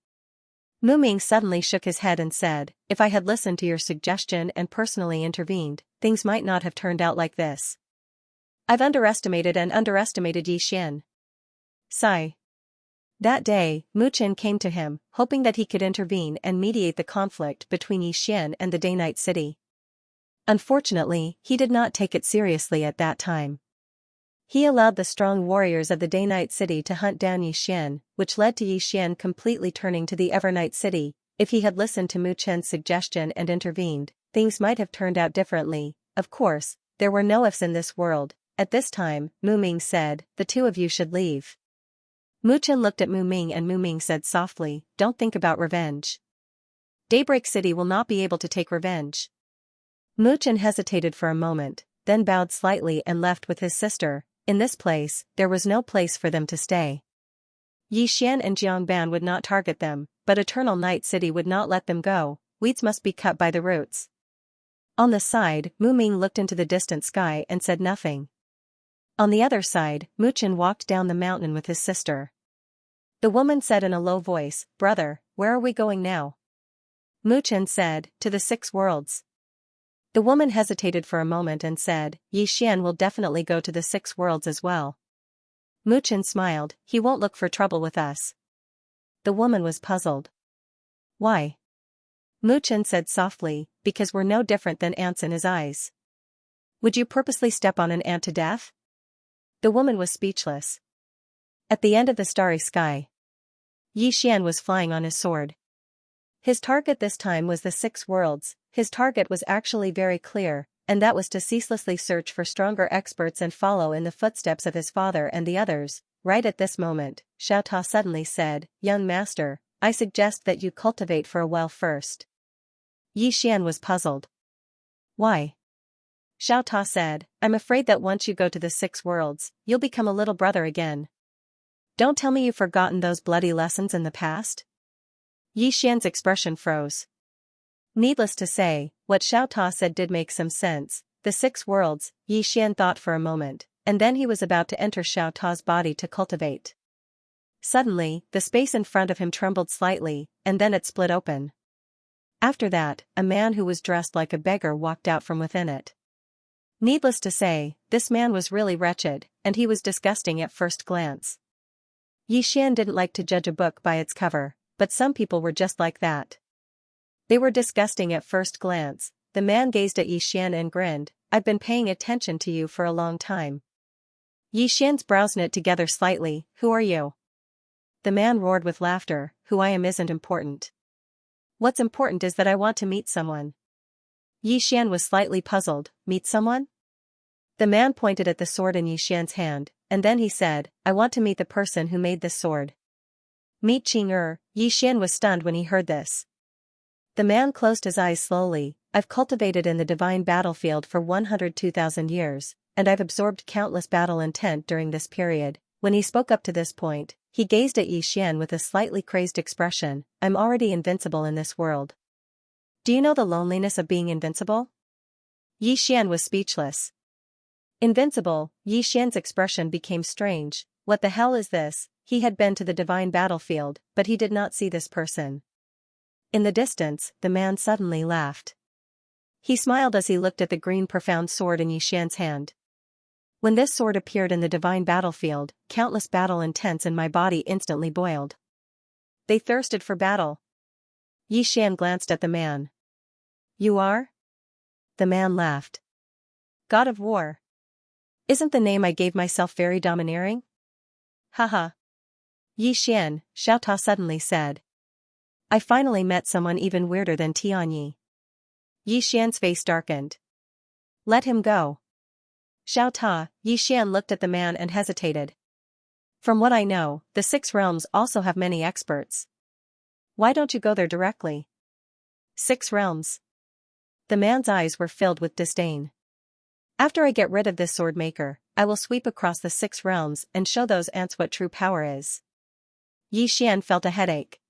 Mu Ming suddenly shook his head and said, "If I had listened to your suggestion and personally intervened, things might not have turned out like this. I've underestimated Yi Xian." Sigh. That day, Mu Chen came to him, hoping that he could intervene and mediate the conflict between Yi Xian and the Day-Night City. Unfortunately, he did not take it seriously at that time. He allowed the strong warriors of the Day-Night City to hunt down Yi Xian, which led to Yi Xian completely turning to the Evernight City. If he had listened to Mu Chen's suggestion and intervened, things might have turned out differently. Of course, there were no ifs in this world. At this time, Mu Ming said, "The 2 of you should leave." Mu Chen looked at Mu Ming and Mu Ming said softly, "Don't think about revenge. Daybreak City will not be able to take revenge. Mu Chen hesitated for a moment, then bowed slightly and left with his sister. In this place, there was no place for them to stay. Yi Xian and Jiang Ban would not target them, but Eternal Night City would not let them go. Weeds must be cut by the roots. On the side, Mu Ming looked into the distant sky and said nothing. On the other side, Mu Chen walked down the mountain with his sister. The woman said in a low voice, "Brother, where are we going now?" Mu Chen said, "To the 6 worlds." The woman hesitated for a moment and said, "Yi Xian will definitely go to the 6 worlds as well." Mu Chen smiled, "He won't look for trouble with us." The woman was puzzled. "Why?" Mu Chen said softly, "Because we're no different than ants in his eyes." "Would you purposely step on an ant to death?" The woman was speechless. At the end of the starry sky, Yi Xian was flying on his sword. His target this time was the 6 worlds. His target was actually very clear, and that was to ceaselessly search for stronger experts and follow in the footsteps of his father and the others. Right at this moment, Xiao Ta suddenly said, "Young master, I suggest that you cultivate for a while first." Yi Xian was puzzled. "Why?" Xiao Ta said, "I'm afraid that once you go to the 6 worlds, you'll become a little brother again. Don't tell me you've forgotten those bloody lessons in the past?" Yi Xian's expression froze. Needless to say, what Xiao Ta said did make some sense. The 6 worlds, Yi Xian thought for a moment, and then he was about to enter Xiao Ta's body to cultivate. Suddenly, the space in front of him trembled slightly, and then it split open. After that, a man who was dressed like a beggar walked out from within it. Needless to say, this man was really wretched, and he was disgusting at first glance. Yi Xian didn't like to judge a book by its cover, but some people were just like that. They were disgusting at first glance. The man gazed at Yi Xian and grinned, "I've been paying attention to you for a long time." Yi Xian's brows knit together slightly, "Who are you?" The man roared with laughter, "Who I am isn't important. What's important is that I want to meet someone." Yi Xian was slightly puzzled, "Meet someone?" The man pointed at the sword in Yi Xian's hand, and then he said, "I want to meet the person who made this sword." "Meet Qing. Yi Xian was stunned when he heard this. The man closed his eyes slowly. "I've cultivated in the divine battlefield for 102,000 years, and I've absorbed countless battle intent during this period." When he spoke up to this point, he gazed at Yi Xian with a slightly crazed expression, "I'm already invincible in this world. Do you know the loneliness of being invincible?" Yi Xian was speechless. Invincible, Yi Xian's expression became strange. What the hell is this? He had been to the divine battlefield, but he did not see this person. In the distance, the man suddenly laughed. He smiled as he looked at the green profound sword in Yi Xian's hand. "When this sword appeared in the divine battlefield, countless battle intents in my body instantly boiled. They thirsted for battle." Yi Xian glanced at the man. "You are?" The man laughed. "God of War. Isn't the name I gave myself very domineering?" "Haha." "Yi Xian," Xiao Ta suddenly said. "I finally met someone even weirder than Tianyi." Yi Xian's face darkened. "Let him go." "Xiao Ta," Yi Xian looked at the man and hesitated. "From what I know, the 6 realms also have many experts. Why don't you go there directly?" 6 realms. The man's eyes were filled with disdain. "After I get rid of this sword maker, I will sweep across the 6 realms and show those ants what true power is." Yi Xian felt a headache.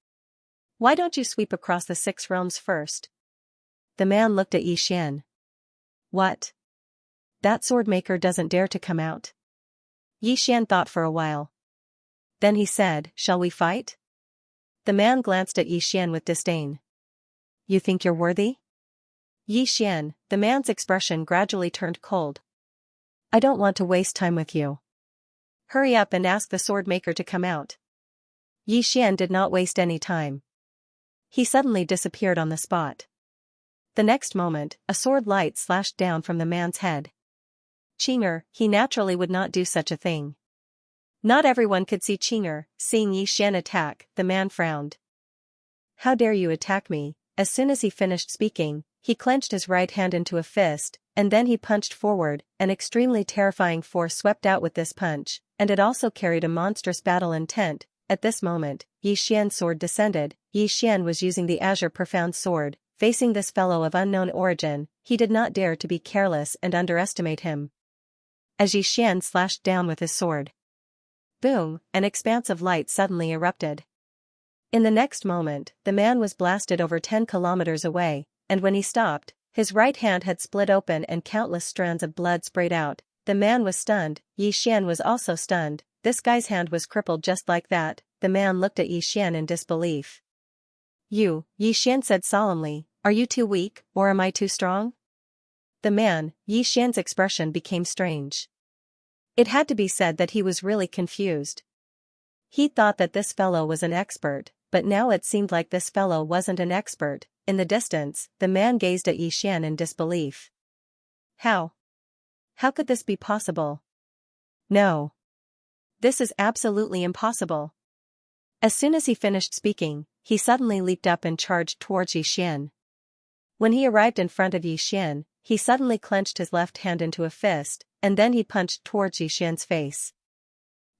"Why don't you sweep across the 6 realms first?" The man looked at Yi Xian. "What? That sword maker doesn't dare to come out." Yi Xian thought for a while. Then he said, "Shall we fight?" The man glanced at Yi Xian with disdain. "You think you're worthy?" Yi Xian, the man's expression gradually turned cold. "I don't want to waste time with you. Hurry up and ask the sword maker to come out." Yi Xian did not waste any time. He suddenly disappeared on the spot. The next moment, a sword light slashed down from the man's head. Qinger, he naturally would not do such a thing. Not everyone could see Qinger. Seeing Yi Xian attack, the man frowned. "How dare you attack me?" As soon as he finished speaking, he clenched his right hand into a fist, and then he punched forward. An extremely terrifying force swept out with this punch, and it also carried a monstrous battle intent. At this moment, Yi Xian's sword descended. Yi Xian was using the azure profound sword. facing this fellow of unknown origin, he did not dare to be careless and underestimate him. As Xian slashed down with his sword, boom, an expanse of light suddenly erupted. In the next moment, the man was blasted over 10 kilometers away, and when he stopped, his right hand had split open and countless strands of blood sprayed out. The man was stunned, Xian was also stunned. This guy's hand was crippled just like that. The man looked at Xian in disbelief. Xian said solemnly, are you too weak, or am I too strong? The man, Xian's expression became strange. It had to be said that he was really confused. He thought that this fellow was an expert, but now it seemed like this fellow wasn't an expert. In the distance, the man gazed at Xian in disbelief. How could this be possible? No. This is absolutely impossible. As soon as he finished speaking, he suddenly leaped up and charged towards Xian. When he arrived in front of Xian, he suddenly clenched his left hand into a fist, and then he punched towards Xian's face.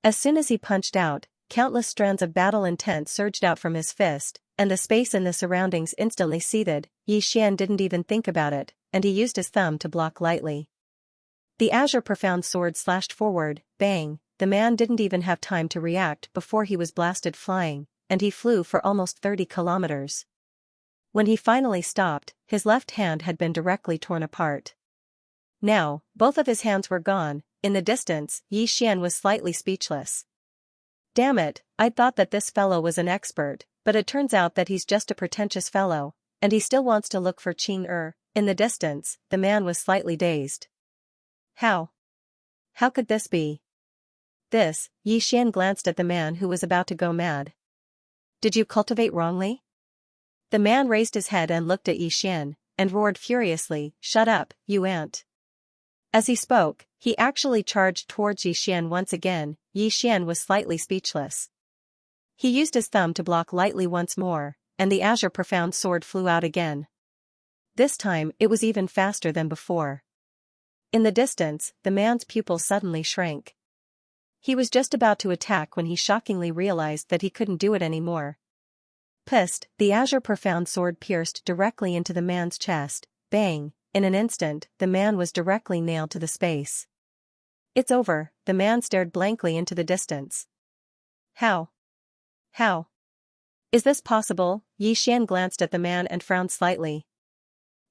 As soon as he punched out, countless strands of battle intent surged out from his fist, and the space in the surroundings instantly seethed. Xian didn't even think about it, and he used his thumb to block lightly. The azure profound sword slashed forward, bang, the man didn't even have time to react before he was blasted flying, and he flew for almost 30 kilometers. When he finally stopped, his left hand had been directly torn apart. Now, both of his hands were gone. In the distance, Xian was slightly speechless. Damn it, I'd thought that this fellow was an expert, but it turns out that he's just a pretentious fellow, and he still wants to look for Qing. In the distance, the man was slightly dazed. How could this be? Xian glanced at the man who was about to go mad. Did you cultivate wrongly? The man raised his head and looked at Xian, and roared furiously, shut up, you ant. As he spoke, he actually charged towards Xian once again. Xian was slightly speechless. He used his thumb to block lightly once more, and the azure profound sword flew out again. This time it was even faster than before. In the distance, the man's pupils suddenly shrank. He was just about to attack when he shockingly realized that he couldn't do it anymore. Pissed, the azure profound sword pierced directly into the man's chest. Bang, in an instant, the man was directly nailed to the space. It's over, the man stared blankly into the distance. How is this possible? Xian glanced at the man and frowned slightly.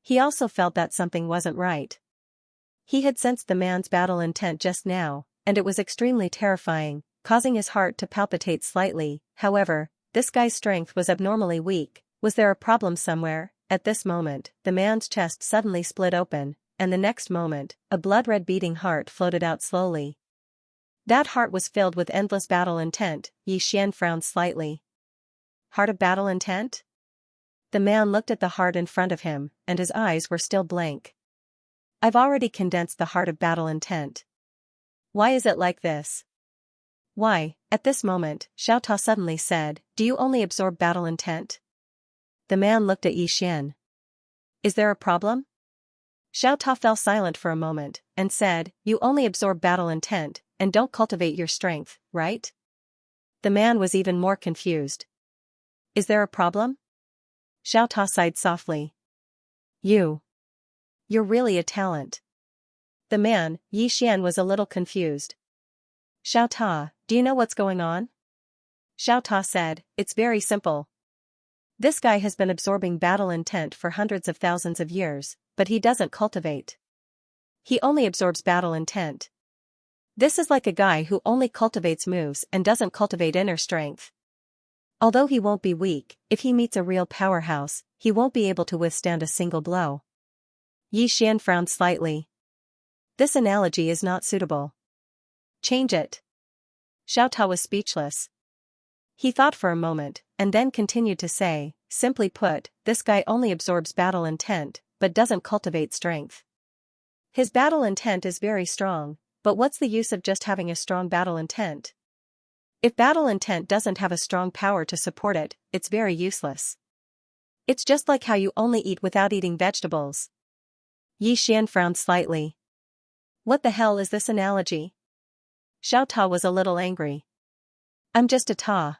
He also felt that something wasn't right. He had sensed the man's battle intent just now, and it was extremely terrifying, causing his heart to palpitate slightly. However, this guy's strength was abnormally weak. Was there a problem somewhere? At this moment, the man's chest suddenly split open, and the next moment, a blood-red beating heart floated out slowly. That heart was filled with endless battle intent. Xian frowned slightly. Heart of battle intent? The man looked at the heart in front of him, and his eyes were still blank. I've already condensed the heart of battle intent. Why is it like this? Why? At this moment, Xiaota suddenly said, do you only absorb battle intent? The man looked at Xian. Is there a problem? Xiaota fell silent for a moment, and said, you only absorb battle intent, and don't cultivate your strength, right? The man was even more confused. Is there a problem? Xiaota sighed softly. You're really a talent. The man, Xian, was a little confused. Xiaota, do you know what's going on? Xiaota said, it's very simple. This guy has been absorbing battle intent for hundreds of thousands of years, but he doesn't cultivate. He only absorbs battle intent. This is like a guy who only cultivates moves and doesn't cultivate inner strength. Although he won't be weak, if he meets a real powerhouse, he won't be able to withstand a single blow. Xian frowned slightly. This analogy is not suitable. Change it. Xiaota was speechless. He thought for a moment, and then continued to say, simply put, this guy only absorbs battle intent, but doesn't cultivate strength. His battle intent is very strong, but what's the use of just having a strong battle intent? If battle intent doesn't have a strong power to support it, it's very useless. It's just like how you only eat without eating vegetables. Xian frowned slightly. What the hell is this analogy? Xiaota was a little angry. I'm just a Ta.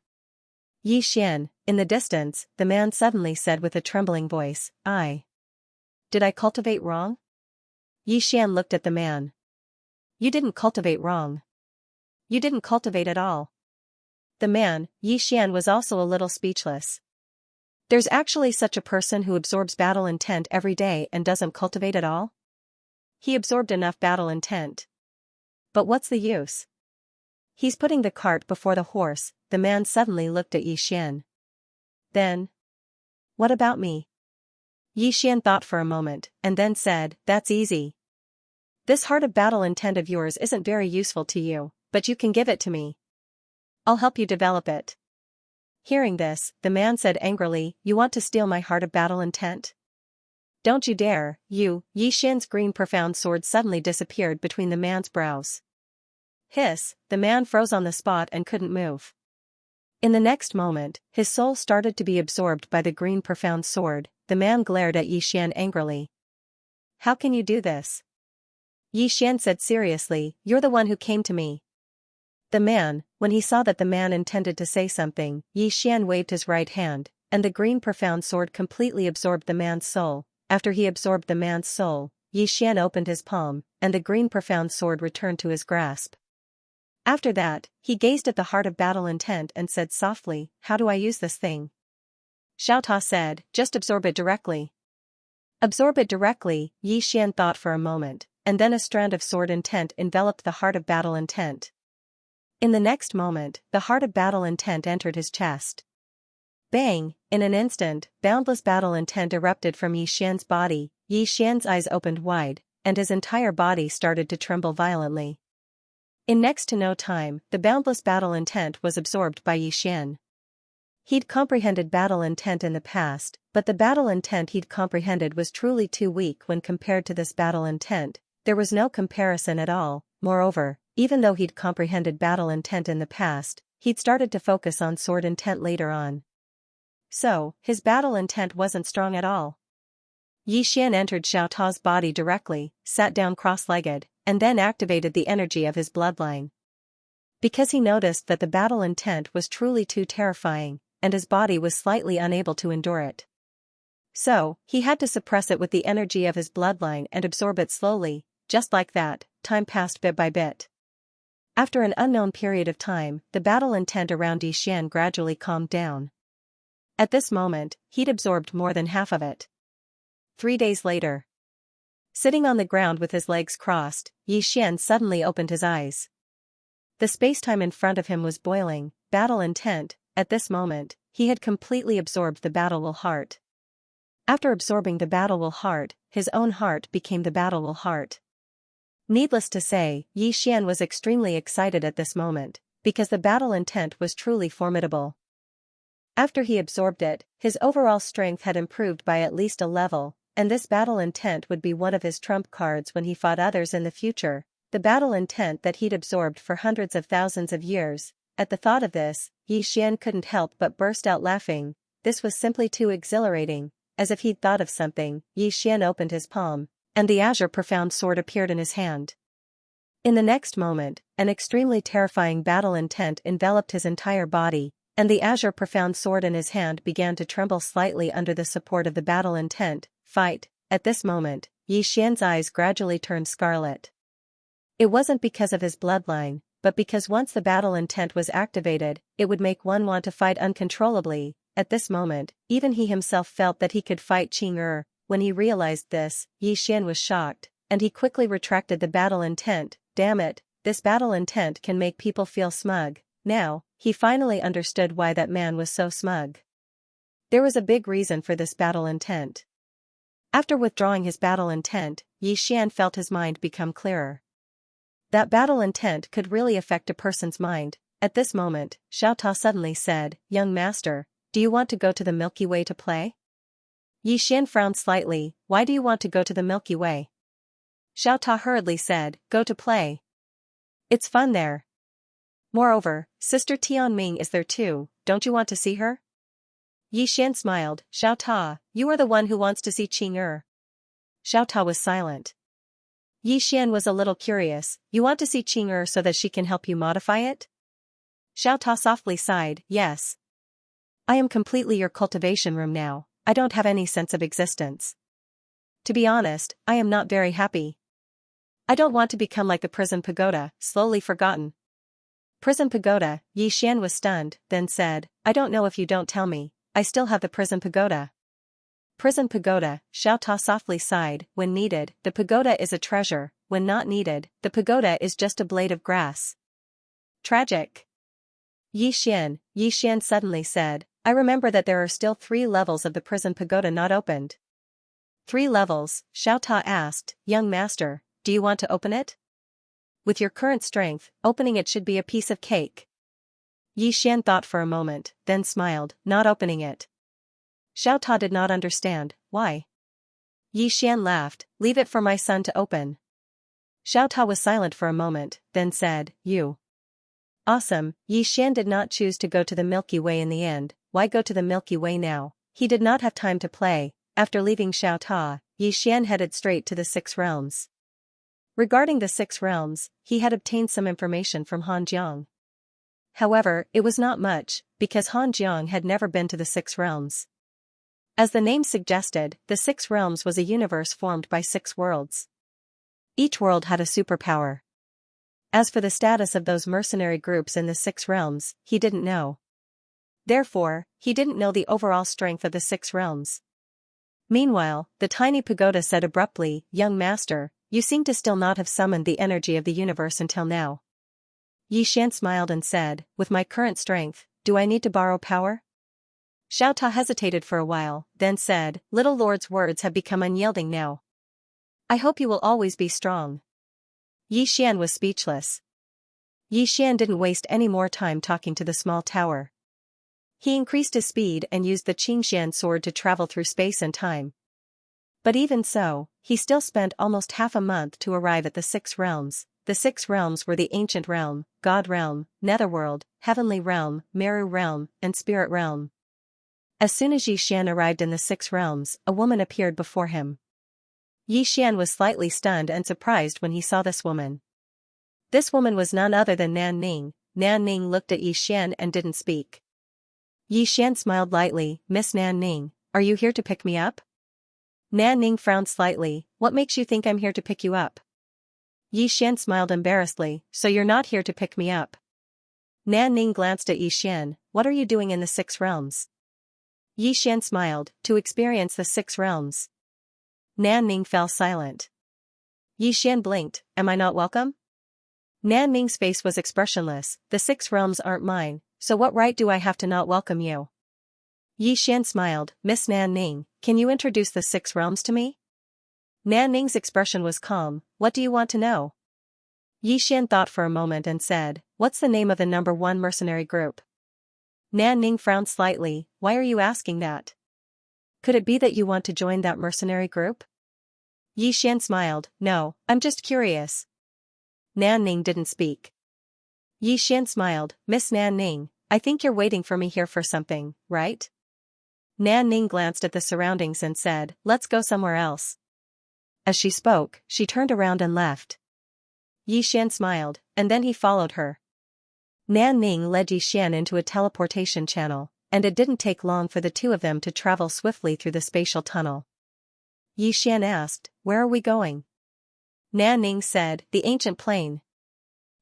Xian, In the distance, the man suddenly said with a trembling voice, Did I cultivate wrong? Yi Xian looked at the man. You didn't cultivate wrong. You didn't cultivate at all. The man, Yi Xian, was also a little speechless. There's actually such a person who absorbs battle intent every day and doesn't cultivate at all? He absorbed enough battle intent. But what's the use? He's putting the cart before the horse. The man suddenly looked at Yi Xian. Then, what about me? Yi Xian thought for a moment, and then said, That's easy. This heart of battle intent of yours isn't very useful to you, but you can give it to me. I'll help you develop it. Hearing this, the man said angrily, You want to steal my heart of battle intent? Don't you dare, you. Yi Xian's green profound sword suddenly disappeared between the man's brows. Hiss, the man froze on the spot and couldn't move. In the next moment, his soul started to be absorbed by the green profound sword. The man glared at Yi Xian angrily. How can you do this? Yi Xian said seriously, You're the one who came to me. The man, when he saw that the man intended to say something, Yi Xian waved his right hand, and the green profound sword completely absorbed the man's soul. After he absorbed the man's soul, Yi Xian opened his palm, and the green profound sword returned to his grasp. After that, he gazed at the heart of battle intent and said softly, How do I use this thing? Xiao Ta said, Just absorb it directly. Absorb it directly, Yi Xian thought for a moment, and then a strand of sword intent enveloped the heart of battle intent. In the next moment, the heart of battle intent entered his chest. Bang! In an instant, boundless battle intent erupted from Yi Xian's body. Yi Xian's eyes opened wide, and his entire body started to tremble violently. In next to no time, the boundless battle intent was absorbed by Yi Xian. He'd comprehended battle intent in the past, but the battle intent he'd comprehended was truly too weak when compared to this battle intent. There was no comparison at all. Moreover, even though he'd comprehended battle intent in the past, he'd started to focus on sword intent later on. So, his battle intent wasn't strong at all. Yi Xian entered Xiao Ta's body directly, sat down cross-legged, and then activated the energy of his bloodline. Because he noticed that the battle intent was truly too terrifying, and his body was slightly unable to endure it. So, he had to suppress it with the energy of his bloodline and absorb it slowly. Just like that, time passed bit by bit. After an unknown period of time, the battle intent around Yi Xian gradually calmed down. At this moment, he'd absorbed more than half of it. 3 days later. Sitting on the ground with his legs crossed, Yi Xian suddenly opened his eyes. The spacetime in front of him was boiling, battle intent. At this moment, he had completely absorbed the battle will heart. After absorbing the battle will heart, his own heart became the battle will heart. Needless to say, Yi Xian was extremely excited at this moment, because the battle intent was truly formidable. After he absorbed it, his overall strength had improved by at least a level, and this battle intent would be one of his trump cards when he fought others in the future. The battle intent that he'd absorbed for hundreds of thousands of years. At the thought of this, Yi Xian couldn't help but burst out laughing. This was simply too exhilarating. As if he'd thought of something, Yi Xian opened his palm, and the azure profound sword appeared in his hand. In the next moment, an extremely terrifying battle intent enveloped his entire body, and the azure profound sword in his hand began to tremble slightly under the support of the battle intent. Fight! At this moment, Yi Xian's eyes gradually turned scarlet. It wasn't because of his bloodline, but because once the battle intent was activated, it would make one want to fight uncontrollably. At this moment, even he himself felt that he could fight Qing. When he realized this, Yi Xian was shocked, and he quickly retracted the battle intent. Damn it, this battle intent can make people feel smug. Now, he finally understood why that man was so smug. There was a big reason for this battle intent. After withdrawing his battle intent, Yi Xian felt his mind become clearer. That battle intent could really affect a person's mind. At this moment, Xiao Ta suddenly said, Young master, do you want to go to the Milky Way to play? Yi Xian frowned slightly. Why do you want to go to the Milky Way? Xiao Ta hurriedly said, Go to play. It's fun there. Moreover, Sister Tianming is there too, don't you want to see her? Yi Xian smiled. Xiao Ta, you are the one who wants to see Qing. Xiao Ta was silent. Yi Xian was a little curious. You want to see Qing so that she can help you modify it? Xiao Ta softly sighed. Yes. I am completely your cultivation room now. I don't have any sense of existence. To be honest, I am not very happy. I don't want to become like the prison pagoda, slowly forgotten. Prison pagoda, Xian was stunned, then said, I don't know if you don't tell me, I still have the prison pagoda. Prison pagoda, Xiao softly sighed, when needed, the pagoda is a treasure, when not needed, the pagoda is just a blade of grass. Tragic. Xian suddenly said, I remember that there are still 3 levels of the prison pagoda not opened. 3 levels, Xiao asked, young master, do you want to open it? With your current strength, opening it should be a piece of cake. Xian thought for a moment, then smiled, not opening it. Xiao did not understand, why? Xian laughed, leave it for my son to open. Xiao was silent for a moment, then said, you. Awesome, Xian did not choose to go to the Milky Way in the end. Why go to the Milky Way now? He did not have time to play. After leaving Xiao, Xian headed straight to the 6 realms. Regarding the 6 realms, he had obtained some information from Han Jiang. However, it was not much, because Han Jiang had never been to the 6 realms. As the name suggested, the 6 realms was a universe formed by 6 worlds. Each world had a superpower. As for the status of those mercenary groups in the 6 realms, he didn't know. Therefore, he didn't know the overall strength of the 6 realms. Meanwhile, the tiny pagoda said abruptly, young master, you seem to still not have summoned the energy of the universe until now. Xian smiled and said, with my current strength, do I need to borrow power? Xiao hesitated for a while, then said, little lord's words have become unyielding now. I hope you will always be strong. Xian was speechless. Xian didn't waste any more time talking to the small tower. He increased his speed and used the Qingxian sword to travel through space and time. But even so, he still spent almost half a month to arrive at the 6 realms. The 6 realms were the Ancient Realm, God Realm, Netherworld, Heavenly Realm, Meru Realm, and Spirit Realm. As soon as Xian arrived in the 6 realms, a woman appeared before him. Xian was slightly stunned and surprised when he saw this woman. This woman was none other than Nan Ning. Nan Ning looked at Xian and didn't speak. Xian smiled lightly, Miss Nan Ning, are you here to pick me up? Nan Ning frowned slightly, what makes you think I'm here to pick you up? Xian smiled embarrassedly, so you're not here to pick me up. Nan Ning glanced at Xian, what are you doing in the 6 realms? Xian smiled, to experience the 6 realms. Nan Ning fell silent. Xian blinked, am I not welcome? Nan Ning's face was expressionless, the 6 realms aren't mine, so what right do I have to not welcome you? Xian smiled, Miss Nan Ning, can you introduce the 6 realms to me? Nan Ning's expression was calm, what do you want to know? Xian thought for a moment and said, what's the name of the number 1 mercenary group? Nan Ning frowned slightly, why are you asking that? Could it be that you want to join that mercenary group? Xian smiled, no, I'm just curious. Nan Ning didn't speak. Xian smiled, Miss Nan Ning, I think you're waiting for me here for something, right? Nan Ning glanced at the surroundings and said, let's go somewhere else. As she spoke, she turned around and left. Xian smiled, and then he followed her. Nan Ning led Xian into a teleportation channel, and it didn't take long for the 2 of them to travel swiftly through the spatial tunnel. Xian asked, where are we going? Nan Ning said, the ancient plane.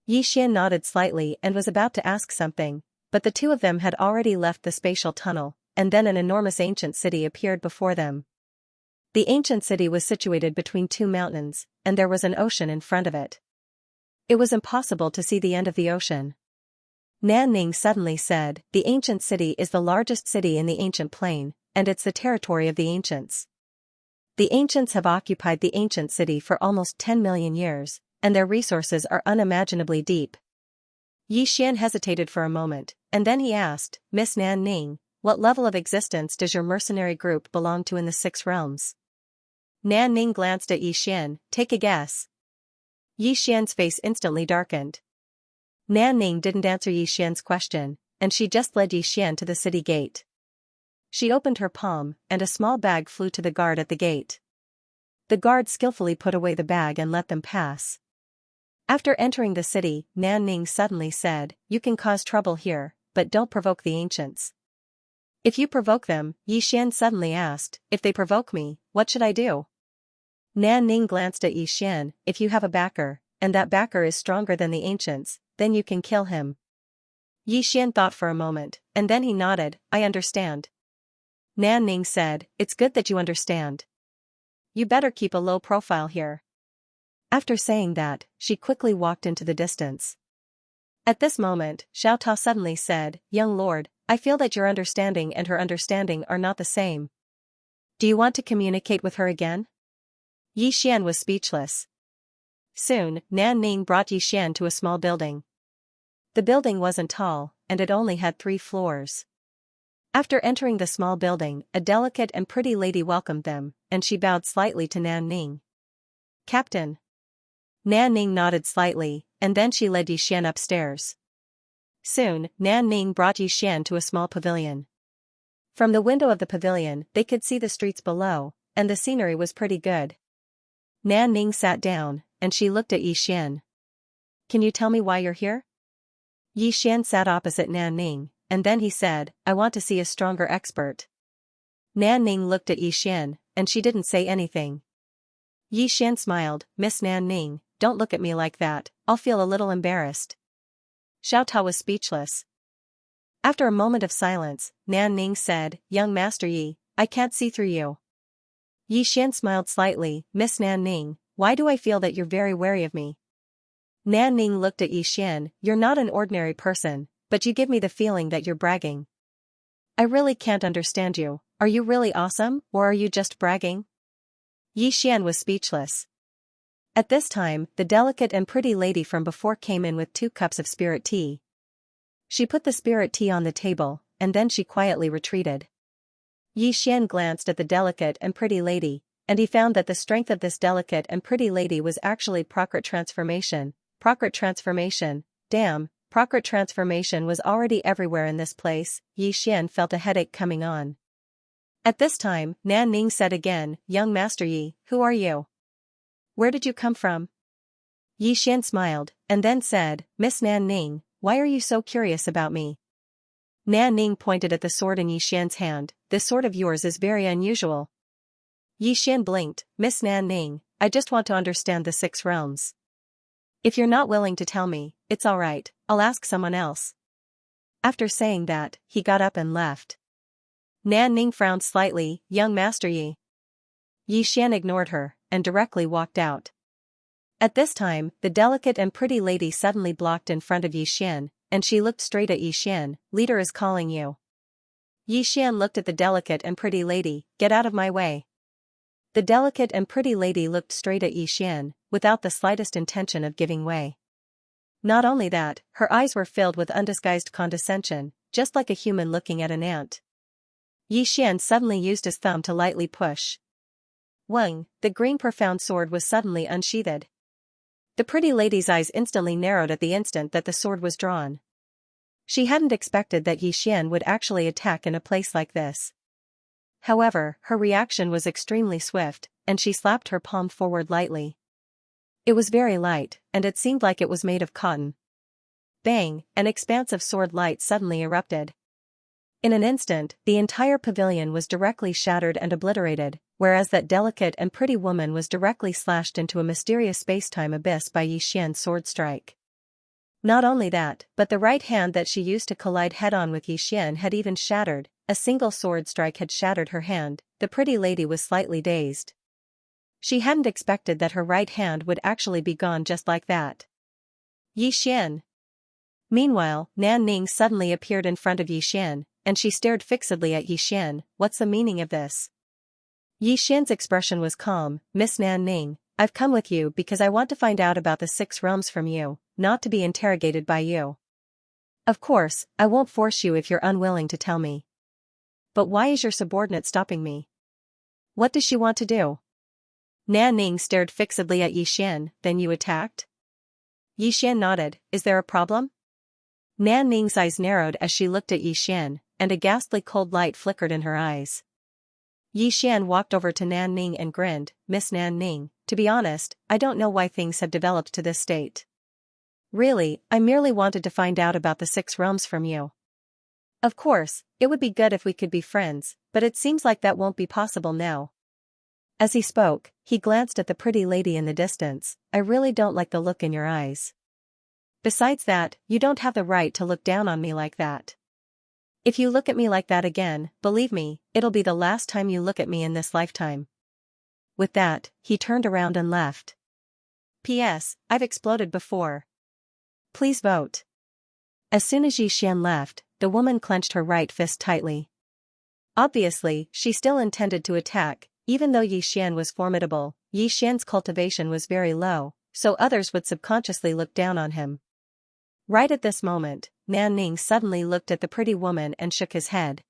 Xian nodded slightly and was about to ask something, but the 2 of them had already left the spatial tunnel, and then an enormous ancient city appeared before them. The ancient city was situated between 2 mountains, and there was an ocean in front of it. It was impossible to see the end of the ocean. Nan Ning suddenly said, the ancient city is the largest city in the ancient plain, and it's the territory of the ancients. The ancients have occupied the ancient city for almost 10 million years, and their resources are unimaginably deep. Xian hesitated for a moment, and then he asked, Miss Nan Ning, what level of existence does your mercenary group belong to in the 6 realms? Nan Ning glanced at Xian, take a guess. Xian's face instantly darkened. Nan Ning didn't answer Xian's question, and she just led Xian to the city gate. She opened her palm, and a small bag flew to the guard at the gate. The guard skillfully put away the bag and let them pass. After entering the city, Nan Ning suddenly said, you can cause trouble here, but don't provoke the ancients. If you provoke them, Xian suddenly asked, if they provoke me, what should I do? Nan Ning glanced at Xian, if you have a backer, and that backer is stronger than the ancients, then you can kill him. Xian thought for a moment, and then he nodded, I understand. Nan Ning said, it's good that you understand. You better keep a low profile here. After saying that, she quickly walked into the distance. At this moment, Xiao Ta suddenly said, young lord, I feel that your understanding and her understanding are not the same. Do you want to communicate with her again? Xian was speechless. Soon, Nan Ning brought Xian to a small building. The building wasn't tall, and it only had 3 floors. After entering the small building, a delicate and pretty lady welcomed them, and she bowed slightly to Nan Ning. Captain. Nan Ning nodded slightly, and then she led Xian upstairs. Soon, Nan Ning brought Xian to a small pavilion. From the window of the pavilion, they could see the streets below, and the scenery was pretty good. Nan Ning sat down, and she looked at Xian. Can you tell me why you're here? Xian sat opposite Nan Ning, and then he said, I want to see a stronger expert. Nan Ning looked at Xian, and she didn't say anything. Xian smiled, Miss Nan Ning, don't look at me like that, I'll feel a little embarrassed. Xiao Ta was speechless. After a moment of silence, Nan Ning said, young Master Yi, I can't see through you. Xian smiled slightly, Miss Nan Ning, why do I feel that you're very wary of me? Nan Ning looked at Xian, you're not an ordinary person, but you give me the feeling that you're bragging. I really can't understand you, are you really awesome, or are you just bragging? Xian was speechless. At this time, the delicate and pretty lady from before came in with 2 cups of spirit tea. She put the spirit tea on the table, and then she quietly retreated. Xian glanced at the delicate and pretty lady, and he found that the strength of this delicate and pretty lady was actually Prakrit transformation. Prakrit transformation, damn, Prakrit transformation was already everywhere in this place. Xian felt a headache coming on. At this time, Nan Ning said again, young Master Yi, who are you? Where did you come from? Xian smiled, and then said, Miss Nan Ning, why are you so curious about me? Nan Ning pointed at the sword in Xian's hand, this sword of yours is very unusual. Xian blinked, Miss Nan Ning, I just want to understand the 6 realms. If you're not willing to tell me, it's alright, I'll ask someone else. After saying that, he got up and left. Nan Ning frowned slightly, young Master Yi. Xian ignored her, and directly walked out. At this time, the delicate and pretty lady suddenly blocked in front of Xian, and she looked straight at Xian, leader is calling you. Xian looked at the delicate and pretty lady, get out of my way. The delicate and pretty lady looked straight at Xian, without the slightest intention of giving way. Not only that, her eyes were filled with undisguised condescension, just like a human looking at an ant. Xian suddenly used his thumb to lightly push. Wang, the green profound sword was suddenly unsheathed. The pretty lady's eyes instantly narrowed at the instant that the sword was drawn. She hadn't expected that Xian would actually attack in a place like this. However, her reaction was extremely swift, and she slapped her palm forward lightly. It was very light, and it seemed like it was made of cotton. Bang, an expansive sword light suddenly erupted. In an instant, the entire pavilion was directly shattered and obliterated, whereas that delicate and pretty woman was directly slashed into a mysterious space-time abyss by Xian's sword strike. Not only that, but the right hand that she used to collide head-on with Xian had even shattered, a single sword strike had shattered her hand. The pretty lady was slightly dazed. She hadn't expected that her right hand would actually be gone just like that. Xian. Meanwhile, Nan Ning suddenly appeared in front of Xian, and she stared fixedly at Xian, what's the meaning of this? Xian's expression was calm, Miss Nan Ning, I've come with you because I want to find out about the 6 realms from you, not to be interrogated by you. Of course, I won't force you if you're unwilling to tell me. But why is your subordinate stopping me? What does she want to do? Nan Ning stared fixedly at Xian, then you attacked? Xian nodded, is there a problem? Nan Ning's eyes narrowed as she looked at Xian, and a ghastly cold light flickered in her eyes. Xian walked over to Nan Ning and grinned, Miss Nan Ning, to be honest, I don't know why things have developed to this state. Really, I merely wanted to find out about the 6 realms from you. Of course, it would be good if we could be friends, but it seems like that won't be possible now. As he spoke, he glanced at the pretty lady in the distance. I really don't like the look in your eyes. Besides that, you don't have the right to look down on me like that. If you look at me like that again, believe me, it'll be the last time you look at me in this lifetime. With that, he turned around and left. P.S. I've exploded before. Please vote. As soon as Xian left, the woman clenched her right fist tightly. Obviously, she still intended to attack. Even though Xian was formidable, Xian's cultivation was very low, so others would subconsciously look down on him. Right at this moment, Nan Ning suddenly looked at the pretty woman and shook his head.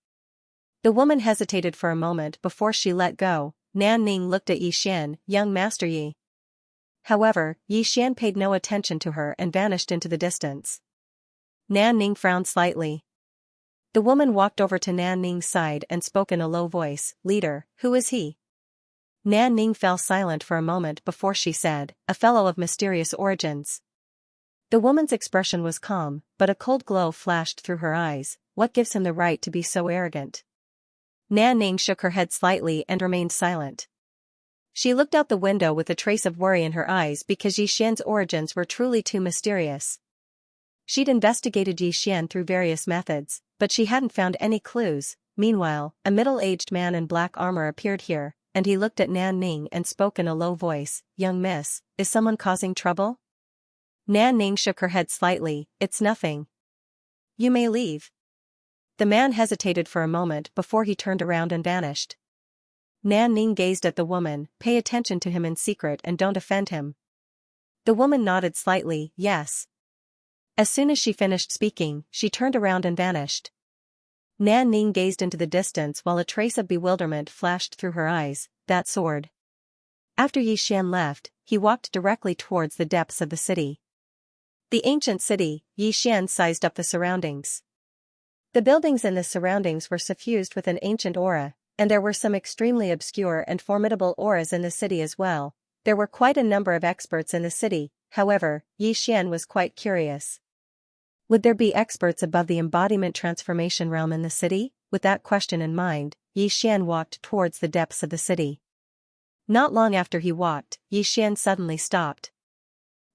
The woman hesitated for a moment before she let go. Nan Ning looked at Xian, young Master Yi. However, Xian paid no attention to her and vanished into the distance. Nan Ning frowned slightly. The woman walked over to Nan Ning's side and spoke in a low voice, "Leader, who is he?" Nan Ning fell silent for a moment before she said, "A fellow of mysterious origins." The woman's expression was calm, but a cold glow flashed through her eyes. What gives him the right to be so arrogant? Nan Ning shook her head slightly and remained silent. She looked out the window with a trace of worry in her eyes because Xian's origins were truly too mysterious. She'd investigated Xian through various methods, but she hadn't found any clues. Meanwhile, a middle-aged man in black armor appeared here, and he looked at Nan Ning and spoke in a low voice, "Young miss, is someone causing trouble?" Nan Ning shook her head slightly, "It's nothing. You may leave." The man hesitated for a moment before he turned around and vanished. Nan Ning gazed at the woman. "Pay attention to him in secret and don't offend him." The woman nodded slightly, "Yes." As soon as she finished speaking, she turned around and vanished. Nan Ning gazed into the distance while a trace of bewilderment flashed through her eyes. That sword. After Xian left, he walked directly towards the depths of the city. The ancient city. Xian sized up the surroundings. The buildings in the surroundings were suffused with an ancient aura, and there were some extremely obscure and formidable auras in the city as well. There were quite a number of experts in the city. However, Xian was quite curious. Would there be experts above the embodiment transformation realm in the city? With that question in mind, Xian walked towards the depths of the city. Not long after he walked, Xian suddenly stopped.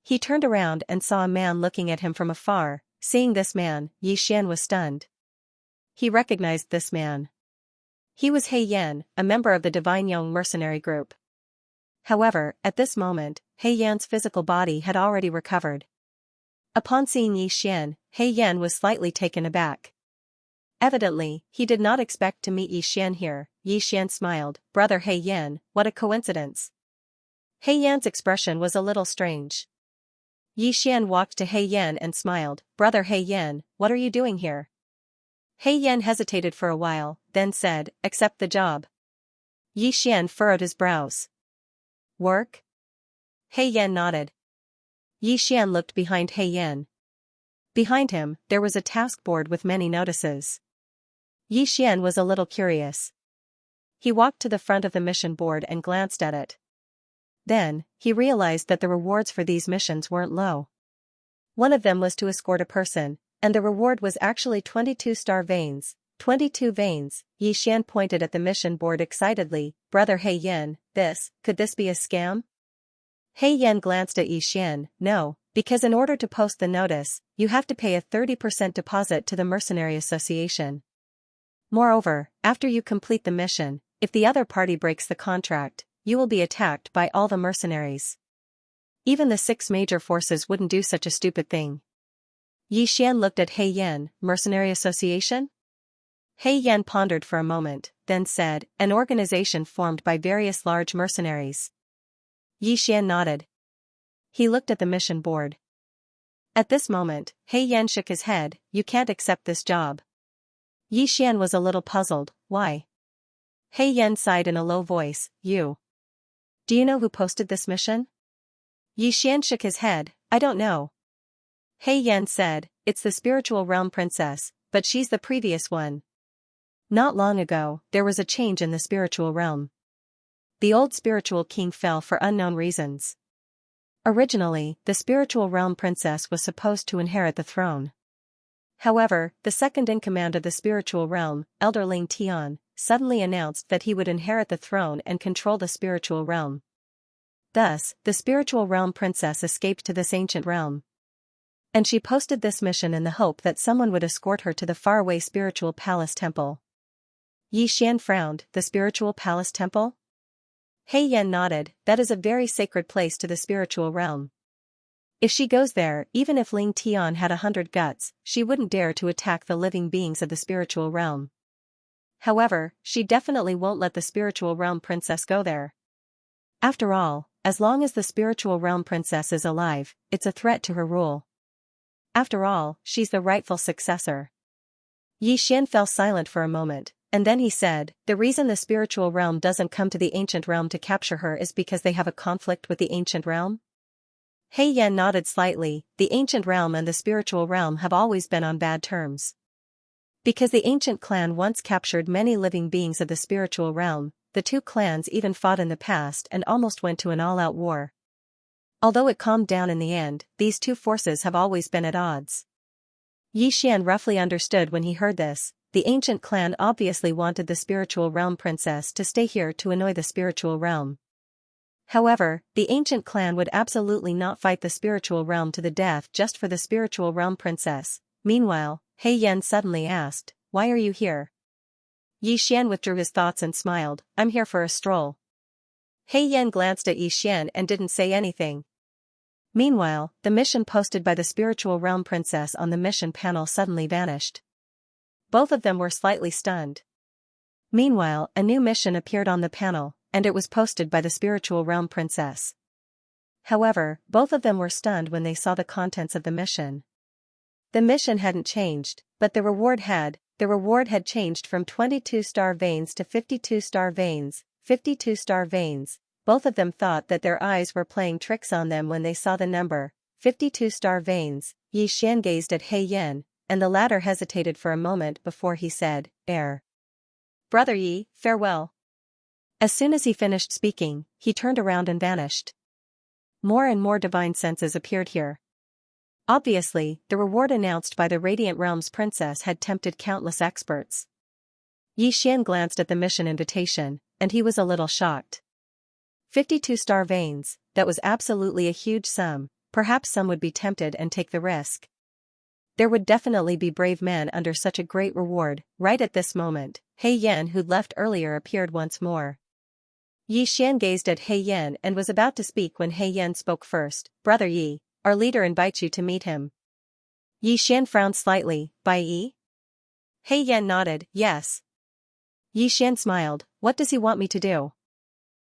He turned around and saw a man looking at him from afar. Seeing this man, Xian was stunned. He recognized this man. He was He Yan, a member of the Divine Young mercenary group. However, at this moment, He Yan's physical body had already recovered. Upon seeing Xian, He Yan was slightly taken aback. Evidently, he did not expect to meet Xian here. Xian smiled, "Brother He Yan, what a coincidence." He Yan's expression was a little strange. Xian walked to He Yan and smiled, "Brother He Yan, what are you doing here?" He Yan hesitated for a while, then said, "Accept the job." Xian furrowed his brows. "Work?" He Yan nodded. Xian looked behind He Yan. Behind him, there was a task board with many notices. Xian was a little curious. He walked to the front of the mission board and glanced at it. Then, he realized that the rewards for these missions weren't low. One of them was to escort a person, and the reward was actually 22 star veins. 22 veins. Xian pointed at the mission board excitedly, "Brother He Yan, could this be a scam?" He Yan glanced at Xian. "No, because in order to post the notice, you have to pay a 30% deposit to the Mercenary Association. Moreover, after you complete the mission, if the other party breaks the contract, you will be attacked by all the mercenaries. Even the 6 major forces wouldn't do such a stupid thing." Xian looked at He Yan. "Mercenary Association?" He Yan pondered for a moment, then said, "An organization formed by various large mercenaries." Xian nodded. He looked at the mission board. At this moment, He Yan shook his head, "You can't accept this job." Xian was a little puzzled, "Why?" He Yan sighed in a low voice, "You. Do you know who posted this mission?" Xian shook his head, "I don't know." He Yan said, "It's the spiritual realm princess, but she's the previous one. Not long ago, there was a change in the spiritual realm. The old spiritual king fell for unknown reasons. Originally, the spiritual realm princess was supposed to inherit the throne. However, the second in command of the spiritual realm, Elder Ling Tian, suddenly announced that he would inherit the throne and control the spiritual realm. Thus, the spiritual realm princess escaped to this ancient realm. And she posted this mission in the hope that someone would escort her to the faraway spiritual palace temple. Yi Xian frowned. The spiritual palace temple? He Yan nodded. That is a very sacred place to the spiritual realm. If she goes there, even if Ling Tian had 100 guts, she wouldn't dare to attack the living beings of the spiritual realm. However, she definitely won't let the spiritual realm princess go there. After all, as long as the spiritual realm princess is alive, it's a threat to her rule. After all, she's the rightful successor. Yi Xian fell silent for a moment, and then he said, the reason the spiritual realm doesn't come to the ancient realm to capture her is because they have a conflict with the ancient realm? He Yan nodded slightly. The ancient realm and the spiritual realm have always been on bad terms. Because the ancient clan once captured many living beings of the spiritual realm, the two clans even fought in the past and almost went to an all-out war. Although it calmed down in the end, these two forces have always been at odds. Yi Xian roughly understood when he heard this. The ancient clan obviously wanted the spiritual realm princess to stay here to annoy the spiritual realm. However, the ancient clan would absolutely not fight the spiritual realm to the death just for the spiritual realm princess. Meanwhile, He Yan suddenly asked, why are you here? Yi Xian withdrew his thoughts and smiled, I'm here for a stroll. He Yan glanced at Yi Xian and didn't say anything. Meanwhile, the mission posted by the spiritual realm princess on the mission panel suddenly vanished. Both of them were slightly stunned. Meanwhile, a new mission appeared on the panel, and it was posted by the spiritual realm princess. However, both of them were stunned when they saw the contents of the mission. The mission hadn't changed, but the reward had. The reward had changed from 22 star veins to 52 star veins, 52 star veins. Both of them thought that their eyes were playing tricks on them when they saw the number, 52 star veins. Yi Xian gazed at He Yan, and the latter hesitated for a moment before he said, Brother Yi, farewell. As soon as he finished speaking, he turned around and vanished. More and more divine senses appeared here. Obviously, the reward announced by the Radiant Realm's princess had tempted countless experts. Yi Xian glanced at the mission invitation, and he was a little shocked. 52 star veins, that was absolutely a huge sum. Perhaps some would be tempted and take the risk. There would definitely be brave men under such a great reward. Right at this moment, He Yan, who'd left earlier, appeared once more. Yi Xian gazed at He Yan and was about to speak when He Yan spoke first. Brother Yi, our leader invites you to meet him. Yi Xian frowned slightly. Bai Yi? He Yan nodded, yes. Yi Xian smiled. What does he want me to do?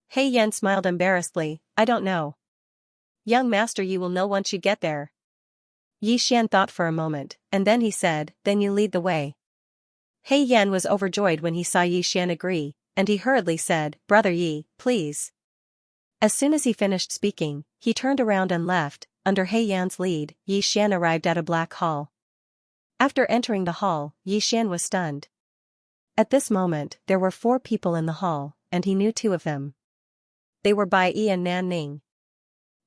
He Yan smiled embarrassedly. I don't know. Young master, you will know once you get there. Yi Xian thought for a moment, and then he said, then you lead the way. He Yan was overjoyed when he saw Yi Xian agree, and he hurriedly said, Brother Yi, please. As soon as he finished speaking, he turned around and left. Under He Yan's lead, Yi Xian arrived at a black hall. After entering the hall, Yi Xian was stunned. At this moment, there were 4 people in the hall, and he knew 2 of them. They were Bai Yi and Nan Ning.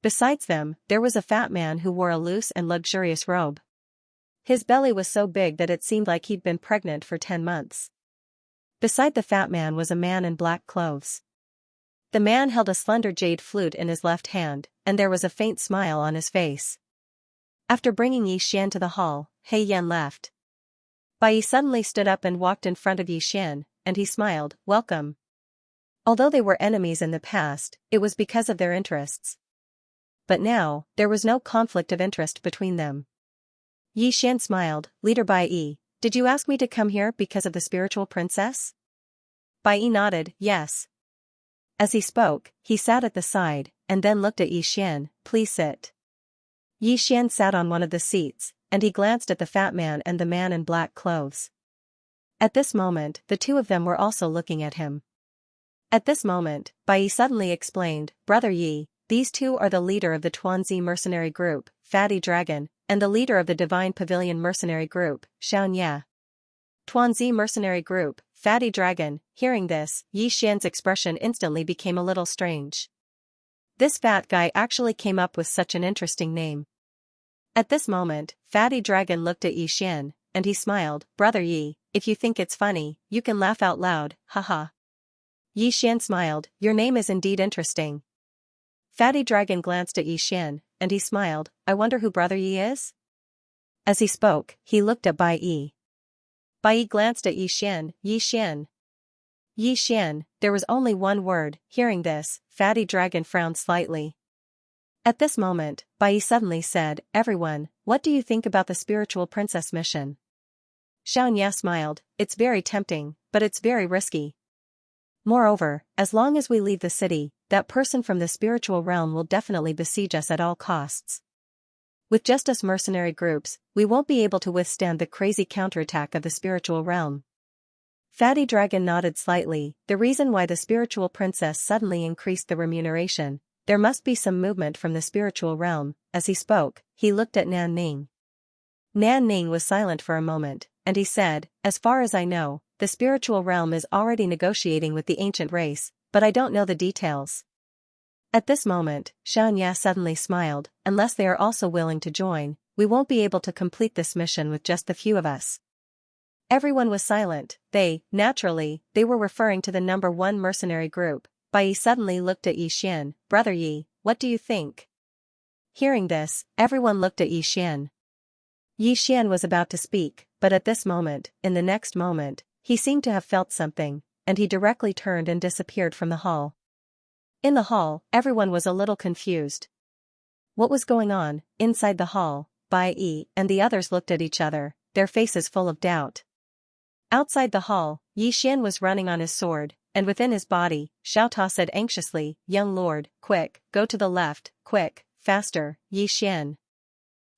Besides them, there was a fat man who wore a loose and luxurious robe. His belly was so big that it seemed like he'd been pregnant for 10 months. Beside the fat man was a man in black clothes. The man held a slender jade flute in his left hand, and there was a faint smile on his face. After bringing Yi Xian to the hall, He Yan left. Bai Yi suddenly stood up and walked in front of Yi Xian, and he smiled, welcome. Although they were enemies in the past, it was because of their interests. But now, there was no conflict of interest between them. Yi Xian smiled, Leader Bai Yi, did you ask me to come here because of the spiritual princess? Bai Yi nodded, yes. As he spoke, he sat at the side, and then looked at Yi Xian, please sit. Yi Xian sat on one of the seats, and he glanced at the fat man and the man in black clothes. At this moment, the 2 of them were also looking at him. At this moment, Bai Yi suddenly explained, Brother Yi, these 2 are the leader of the Tuanzi mercenary group, Fatty Dragon, and the leader of the Divine Pavilion mercenary group, Xianxia. Tuanzi mercenary group, Fatty Dragon. Hearing this, Yi Xian's expression instantly became a little strange. This fat guy actually came up with such an interesting name. At this moment, Fatty Dragon looked at Yi Xian, and he smiled. Brother Yi, if you think it's funny, you can laugh out loud, haha. Xian smiled. Your name is indeed interesting. Fatty Dragon glanced at Xian, and he smiled. I wonder who Brother Yi is? As he spoke, he looked at Bai Yi. Bai Yi glanced at Xian. Xian, there was only one word. Hearing this, Fatty Dragon frowned slightly. At this moment, Bai Yi suddenly said, Everyone, what do you think about the spiritual princess mission? Xianxia smiled. It's very tempting, but it's very risky. Moreover, as long as we leave the city, that person from the spiritual realm will definitely besiege us at all costs. With just us mercenary groups, we won't be able to withstand the crazy counterattack of the spiritual realm. Fatty Dragon nodded slightly. The reason why the spiritual princess suddenly increased the remuneration, there must be some movement from the spiritual realm. As he spoke, he looked at Nan Ning. Nan Ning was silent for a moment, and he said, As far as I know, the spiritual realm is already negotiating with the ancient race, but I don't know the details. At this moment, Xianxia suddenly smiled. Unless they are also willing to join, we won't be able to complete this mission with just the few of us. Everyone was silent. Naturally, they were referring to the number 1 mercenary group. Bai Yi suddenly looked at Xian. Brother Yi, what do you think? Hearing this, everyone looked at Xian. Xian was about to speak, but at this moment, in the next moment, he seemed to have felt something, and he directly turned and disappeared from the hall. In the hall, everyone was a little confused. What was going on? Inside the hall, Bai Yi and the others looked at each other, their faces full of doubt. Outside the hall, Xian was running on his sword, and within his body, Xiaota said anxiously, Young lord, quick, go to the left, quick, faster, Xian.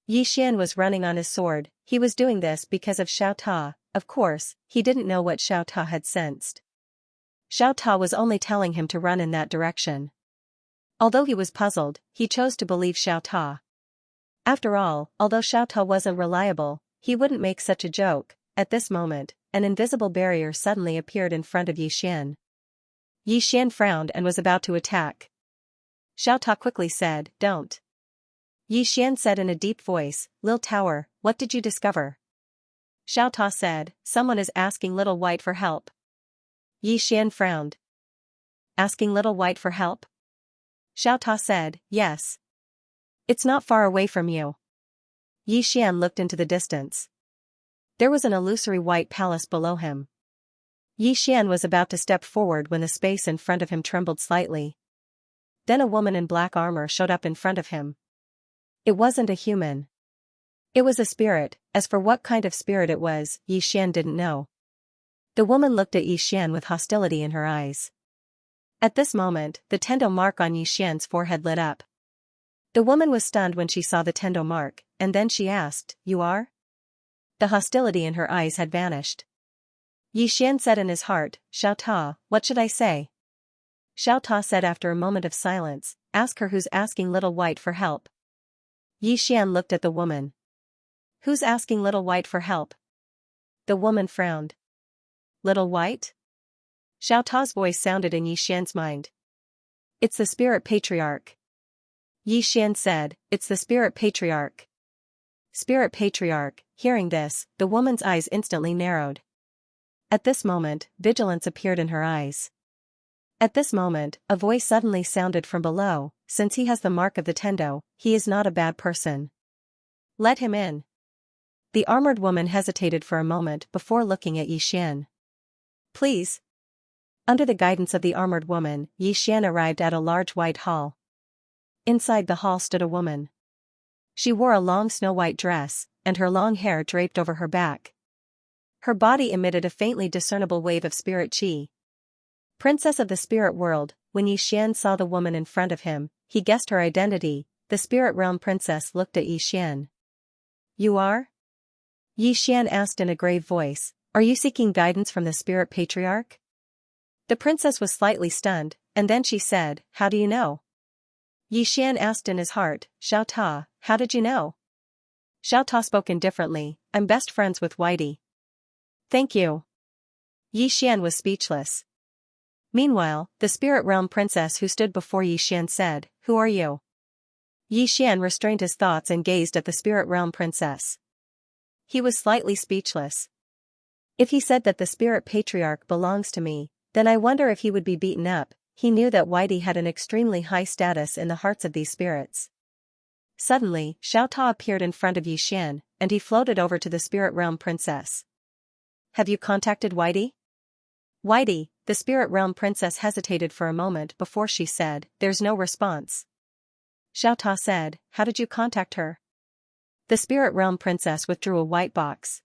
Xian was running on his sword. He was doing this because of Xiaota. Of course, he didn't know what Xiaota had sensed. Xiaota was only telling him to run in that direction. Although he was puzzled, he chose to believe Xiaota. After all, although Xiaota wasn't reliable, he wouldn't make such a joke. At this moment, an invisible barrier suddenly appeared in front of Xian. Xian frowned and was about to attack. Xiaota quickly said, Don't. Xian said in a deep voice, Lil Tower, what did you discover? Xiaota said, Someone is asking Little White for help. Xian frowned. Asking Little White for help? Xiaota said, Yes. It's not far away from you. Xian looked into the distance. There was an illusory white palace below him. Xian was about to step forward when the space in front of him trembled slightly. Then a woman in black armor showed up in front of him. It wasn't a human. It was a spirit. As for what kind of spirit it was, Xian didn't know. The woman looked at Xian with hostility in her eyes. At this moment, the tendo mark on Xian's forehead lit up. The woman was stunned when she saw the tendo mark, and then she asked, You are? The hostility in her eyes had vanished. Xian said in his heart, Xiaota, what should I say? Xiaota said after a moment of silence, Ask her who's asking Little White for help. Xian looked at the woman. Who's asking Little White for help? The woman frowned. Little White? Xiaota's voice sounded in Xian's mind. It's the spirit patriarch. Xian said, It's the spirit patriarch. Spirit patriarch. Hearing this, the woman's eyes instantly narrowed. At this moment, vigilance appeared in her eyes. At this moment, a voice suddenly sounded from below, Since he has the mark of the tendo, he is not a bad person. Let him in. The armored woman hesitated for a moment before looking at Xian. Please. Under the guidance of the armored woman, Xian arrived at a large white hall. Inside the hall stood a woman. She wore a long snow-white dress, and her long hair draped over her back. Her body emitted a faintly discernible wave of spirit qi. Princess of the spirit world. When Xian saw the woman in front of him, he guessed her identity. The spirit realm princess looked at Xian. You are? Xian asked in a grave voice, Are you seeking guidance from the spirit patriarch? The princess was slightly stunned, and then she said, How do you know? Xian asked in his heart, Xiaota, how did you know? Xiaota spoke indifferently, I'm best friends with Whitey. Thank you. Xian was speechless. Meanwhile, the spirit realm princess who stood before Xian said, Who are you? Xian restrained his thoughts and gazed at the spirit realm princess. He was slightly speechless. If he said that the spirit patriarch belongs to me, then I wonder if he would be beaten up. He knew that Whitey had an extremely high status in the hearts of these spirits. Suddenly, Xiao Ta appeared in front of Yixian, and he floated over to the spirit realm princess. Have you contacted Whitey? Whitey, the spirit realm princess hesitated for a moment before she said, there's no response. Xiao Ta said, how did you contact her? The spirit realm princess withdrew a white box.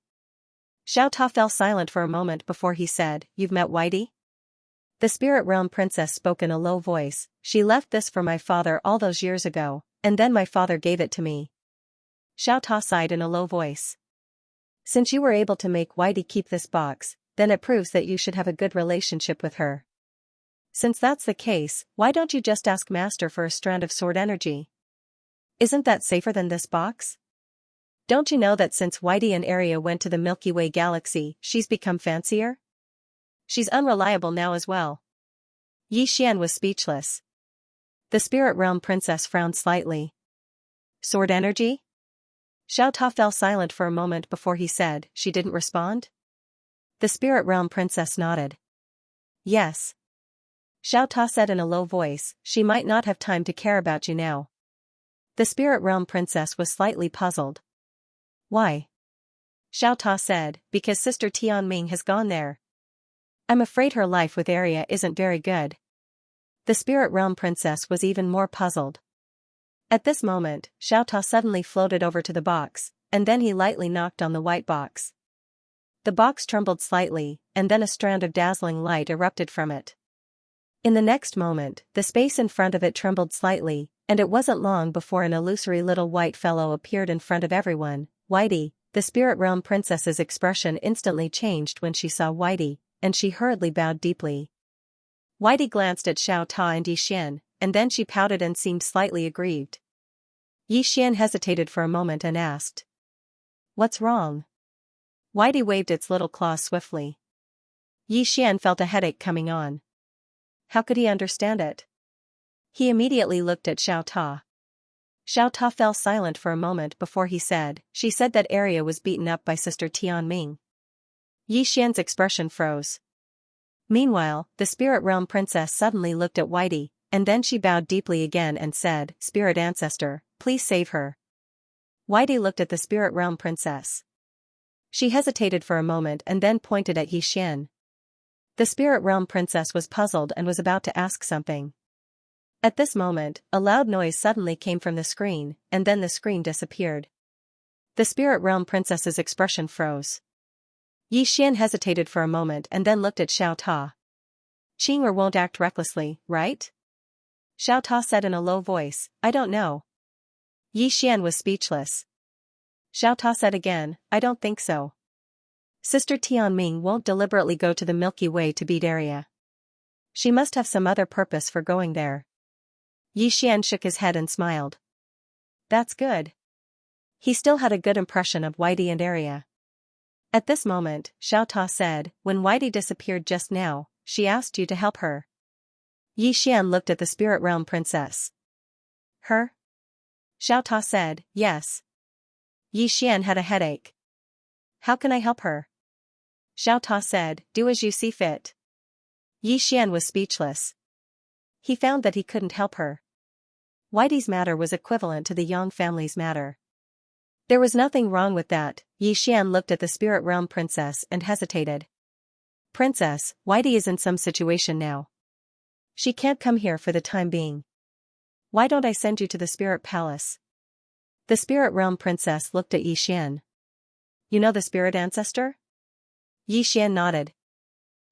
Xiao Ta fell silent for a moment before he said, you've met Whitey? The spirit realm princess spoke in a low voice, she left this for my father all those years ago, and then my father gave it to me. Xiao Ta sighed in a low voice. Since you were able to make Whitey keep this box, then it proves that you should have a good relationship with her. Since that's the case, why don't you just ask Master for a strand of sword energy? Isn't that safer than this box? Don't you know that since Whitey and Arya went to the Milky Way galaxy, she's become fancier? She's unreliable now as well. Yixian was speechless. The spirit realm princess frowned slightly. Sword energy? Xiao Ta fell silent for a moment before he said, she didn't respond? The spirit realm princess nodded. Yes. Xiao Ta said in a low voice, she might not have time to care about you now. The spirit realm princess was slightly puzzled. Why? Xiao Ta said, because Sister Tianming has gone there. I'm afraid her life with Arya isn't very good. The spirit realm princess was even more puzzled. At this moment, Xiao Ta suddenly floated over to the box, and then he lightly knocked on the white box. The box trembled slightly, and then a strand of dazzling light erupted from it. In the next moment, the space in front of it trembled slightly, and it wasn't long before an illusory little white fellow appeared in front of everyone. Whitey, the spirit realm princess's expression instantly changed when she saw Whitey, and she hurriedly bowed deeply. Whitey glanced at Xiao Ta and Yixian, and then she pouted and seemed slightly aggrieved. Yixian hesitated for a moment and asked, what's wrong? Whitey waved its little claws swiftly. Yixian felt a headache coming on. How could he understand it? He immediately looked at Xiao Ta. Xiao Ta fell silent for a moment before he said, she said that Arya was beaten up by Sister Tianming. Yixian's expression froze. Meanwhile, the spirit realm princess suddenly looked at Whitey, and then she bowed deeply again and said, Spirit Ancestor, please save her. Whitey looked at the spirit realm princess. She hesitated for a moment and then pointed at Yixian. The spirit realm princess was puzzled and was about to ask something. At this moment, a loud noise suddenly came from the screen, and then the screen disappeared. The spirit realm princess's expression froze. Yixian hesitated for a moment and then looked at Xiao Ta. Qing'er won't act recklessly, right? Xiao Ta said in a low voice, I don't know. Yixian was speechless. Xiao Ta said again, I don't think so. Sister Tianming won't deliberately go to the Milky Way to beat Arya. She must have some other purpose for going there. Yixian shook his head and smiled. That's good. He still had a good impression of Whitey and Arya. At this moment, Xiao Ta said, when Whitey disappeared just now, she asked you to help her. Yixian looked at the spirit realm princess. Her? Xiao Ta said, yes. Yixian had a headache. How can I help her? Xiao Ta said, do as you see fit. Yixian was speechless. He found that he couldn't help her. Whitey's matter was equivalent to the Yang family's matter. There was nothing wrong with that. Yixian looked at the spirit realm princess and hesitated. Princess, Whitey is in some situation now. She can't come here for the time being. Why don't I send you to the spirit palace? The spirit realm princess looked at Yixian. You know the spirit ancestor? Yixian nodded.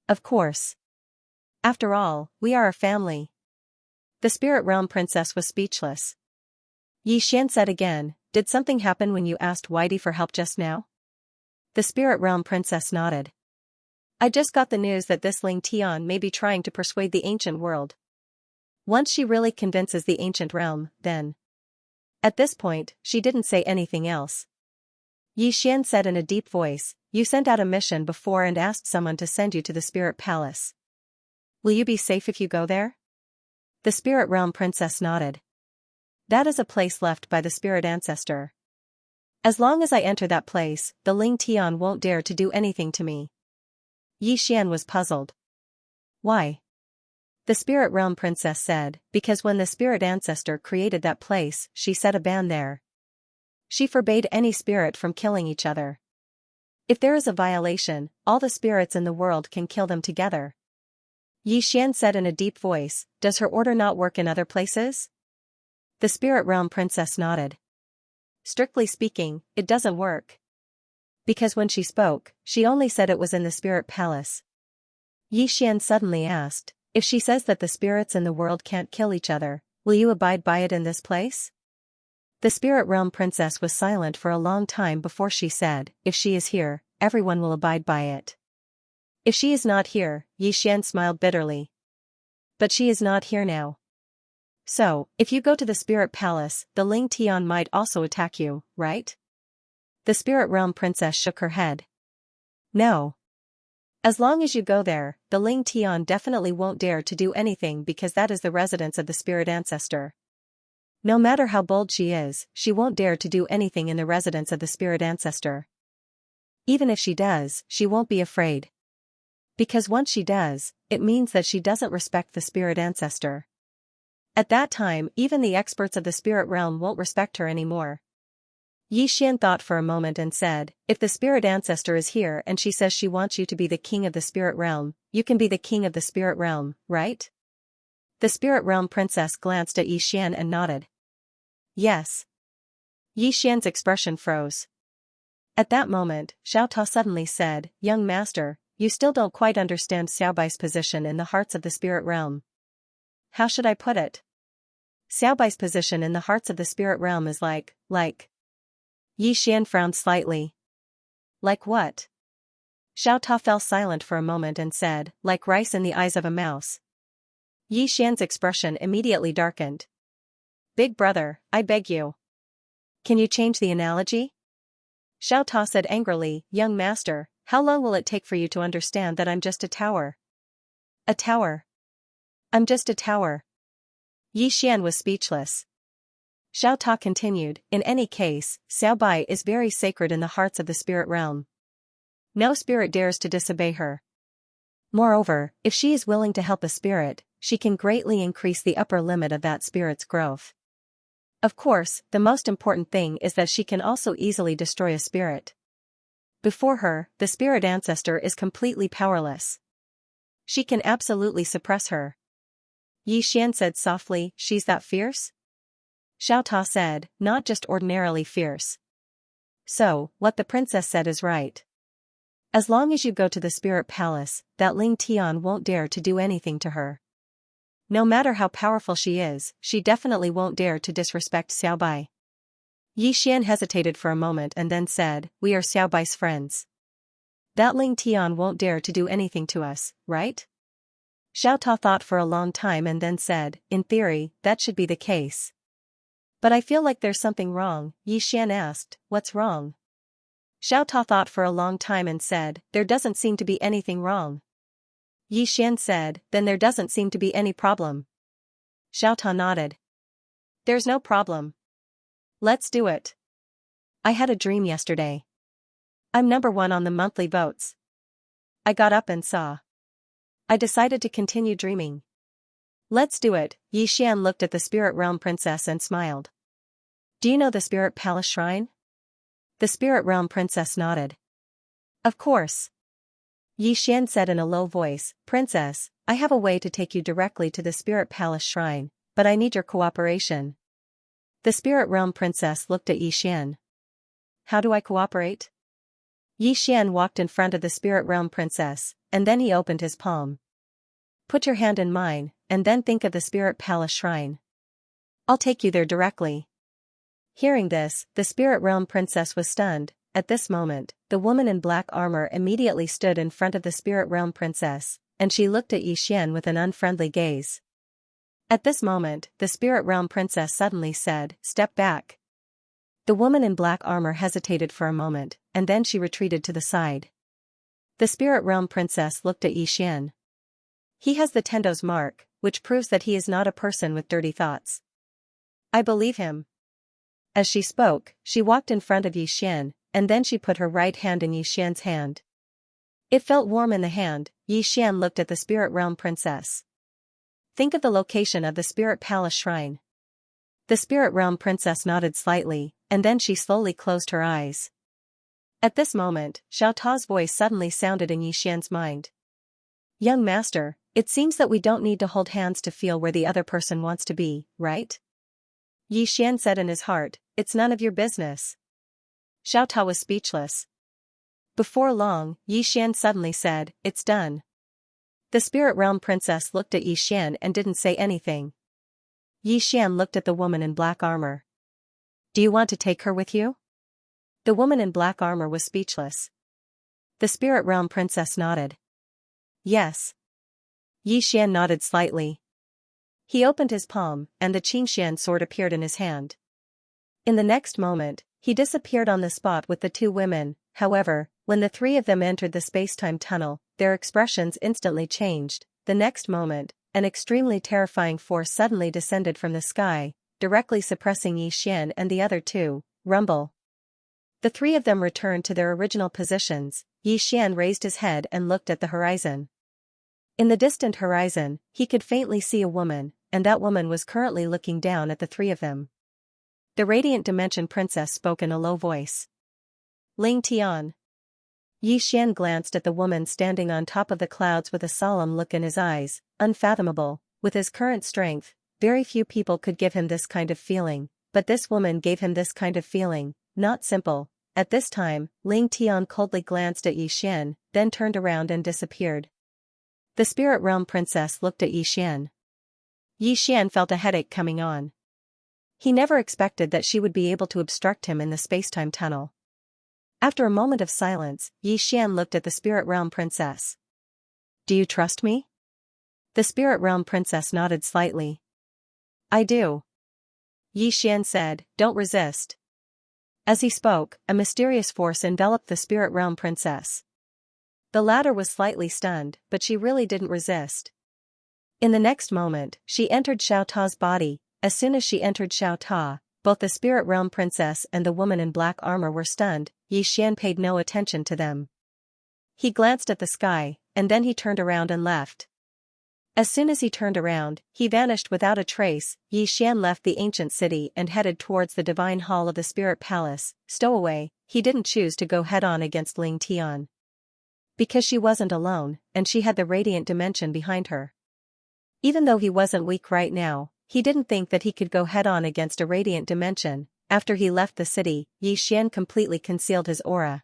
Of course. After all, we are a family. The spirit realm princess was speechless. Yixian said again, did something happen when you asked Whitey for help just now? The spirit realm princess nodded. I just got the news that this Ling Tian may be trying to persuade the ancient world. Once she really convinces the ancient realm, then. At this point, she didn't say anything else. Yixian said in a deep voice, you sent out a mission before and asked someone to send you to the spirit palace. Will you be safe if you go there? The spirit realm princess nodded. That is a place left by the spirit ancestor. As long as I enter that place, the Ling Tian won't dare to do anything to me. Yi Xian was puzzled. Why? The spirit realm princess said, because when the spirit ancestor created that place, she set a ban there. She forbade any spirit from killing each other. If there is a violation, all the spirits in the world can kill them together. Yi Xian said in a deep voice, does her order not work in other places? The spirit realm princess nodded. Strictly speaking, it doesn't work. Because when she spoke, she only said it was in the spirit palace. Yi Xian suddenly asked, if she says that the spirits in the world can't kill each other, will you abide by it in this place? The spirit realm princess was silent for a long time before she said, if she is here, everyone will abide by it. If she is not here, Yi Xian smiled bitterly. But she is not here now. So, if you go to the spirit palace, the Ling Tian might also attack you, right? The spirit realm princess shook her head. No. As long as you go there, the Ling Tian definitely won't dare to do anything because that is the residence of the spirit ancestor. No matter how bold she is, she won't dare to do anything in the residence of the spirit ancestor. Even if she does, she won't be afraid. Because once she does, it means that she doesn't respect the spirit ancestor. At that time, even the experts of the spirit realm won't respect her anymore. Yi Xian thought for a moment and said, if the spirit ancestor is here and she says she wants you to be the king of the spirit realm, you can be the king of the spirit realm, right? The spirit realm princess glanced at Yi Xian and nodded. Yes. Yi Xian's expression froze. At that moment, Xiao Ta suddenly said, young master, you still don't quite understand Xiaobai's position in the hearts of the spirit realm. How should I put it? Xiaobai's position in the hearts of the spirit realm is like. Yi Xian frowned slightly. Like what? Xiao Ta fell silent for a moment and said, like rice in the eyes of a mouse. Yi Xian's expression immediately darkened. Big brother, I beg you. Can you change the analogy? Xiao Ta said angrily, young master, how long will it take for you to understand that I'm just a tower? A tower? I'm just a tower. Yi Xian was speechless. Xiao Ta continued, in any case, Xiaobai is very sacred in the hearts of the spirit realm. No spirit dares to disobey her. Moreover, if she is willing to help a spirit, she can greatly increase the upper limit of that spirit's growth. Of course, the most important thing is that she can also easily destroy a spirit. Before her, the spirit ancestor is completely powerless. She can absolutely suppress her. Yi Xian said softly, she's that fierce? Xiao Ta said, not just ordinarily fierce. So, what the princess said is right. As long as you go to the spirit palace, that Ling Tian won't dare to do anything to her. No matter how powerful she is, she definitely won't dare to disrespect Xiaobai. Yi Xian hesitated for a moment and then said, we are Xiaobai's friends. That Ling Tian won't dare to do anything to us, right? Xiao Ta thought for a long time and then said, in theory, that should be the case. But I feel like there's something wrong, Yi Xian asked, what's wrong? Xiao Ta thought for a long time and said, there doesn't seem to be anything wrong. Yi Xian said, then there doesn't seem to be any problem. Xiao Ta nodded. There's no problem. Let's do it. I had a dream yesterday. I'm number 1 on the monthly votes. I got up and saw. I decided to continue dreaming. Let's do it. Yi Xian looked at the spirit realm princess and smiled. Do you know the spirit palace shrine? The spirit realm princess nodded. Of course. Yi Xian said in a low voice, Princess, I have a way to take you directly to the spirit palace shrine, but I need your cooperation. The spirit realm princess looked at Yi Xian. How do I cooperate? Yi Xian walked in front of the spirit realm princess, and then he opened his palm. Put your hand in mine, and then think of the spirit palace shrine. I'll take you there directly. Hearing this, the spirit realm princess was stunned. At this moment, the woman in black armor immediately stood in front of the spirit realm princess, and she looked at Yi Xian with an unfriendly gaze. At this moment, the spirit realm princess suddenly said, step back. The woman in black armor hesitated for a moment, and then she retreated to the side. The spirit realm princess looked at Yi Xian. He has the Tendo's mark, which proves that he is not a person with dirty thoughts. I believe him. As she spoke, she walked in front of Xian, and then she put her right hand in Xian's hand. It felt warm in the hand. Xian looked at the spirit realm princess. Think of the location of the spirit palace shrine. The spirit realm princess nodded slightly, and then she slowly closed her eyes. At this moment, Xiao Ta's voice suddenly sounded in Xian's mind. Young master, it seems that we don't need to hold hands to feel where the other person wants to be, right? Xian said in his heart, it's none of your business. Xiao Ta was speechless. Before long, Xian suddenly said, it's done. The spirit realm princess looked at Xian and didn't say anything. Xian looked at the woman in black armor. Do you want to take her with you? The woman in black armor was speechless. The spirit realm princess nodded. Yes. Xian nodded slightly. He opened his palm, and the Xianxian sword appeared in his hand. In the next moment, he disappeared on the spot with the two women. However, when the three of them entered the space-time tunnel, their expressions instantly changed. The next moment, an extremely terrifying force suddenly descended from the sky, directly suppressing Xian and the other two. Rumble. The three of them returned to their original positions. Xian raised his head and looked at the horizon. In the distant horizon, he could faintly see a woman, and that woman was currently looking down at the three of them. The Radiant Dimension Princess spoke in a low voice. Ling Tian. Xian glanced at the woman standing on top of the clouds with a solemn look in his eyes. Unfathomable. With his current strength, very few people could give him this kind of feeling, but this woman gave him this kind of feeling. Not simple. At this time, Ling Tian coldly glanced at Xian, then turned around and disappeared. The spirit realm princess looked at Xian. Xian felt a headache coming on. He never expected that she would be able to obstruct him in the spacetime tunnel. After a moment of silence, Xian looked at the spirit realm princess. Do you trust me? The spirit realm princess nodded slightly. I do. Xian said, don't resist. As he spoke, a mysterious force enveloped the spirit realm princess. The latter was slightly stunned, but she really didn't resist. In the next moment, she entered Xiao Ta's body. As soon as she entered Xiao Ta, both the spirit realm princess and the woman in black armor were stunned. Xian paid no attention to them. He glanced at the sky, and then he turned around and left. As soon as he turned around, he vanished without a trace. Xian left the ancient city and headed towards the divine hall of the spirit palace. Stowaway, he didn't choose to go head-on against Ling Tian. Because she wasn't alone, and she had the radiant dimension behind her. Even though he wasn't weak right now, he didn't think that he could go head-on against a radiant dimension. After he left the city, Xian completely concealed his aura.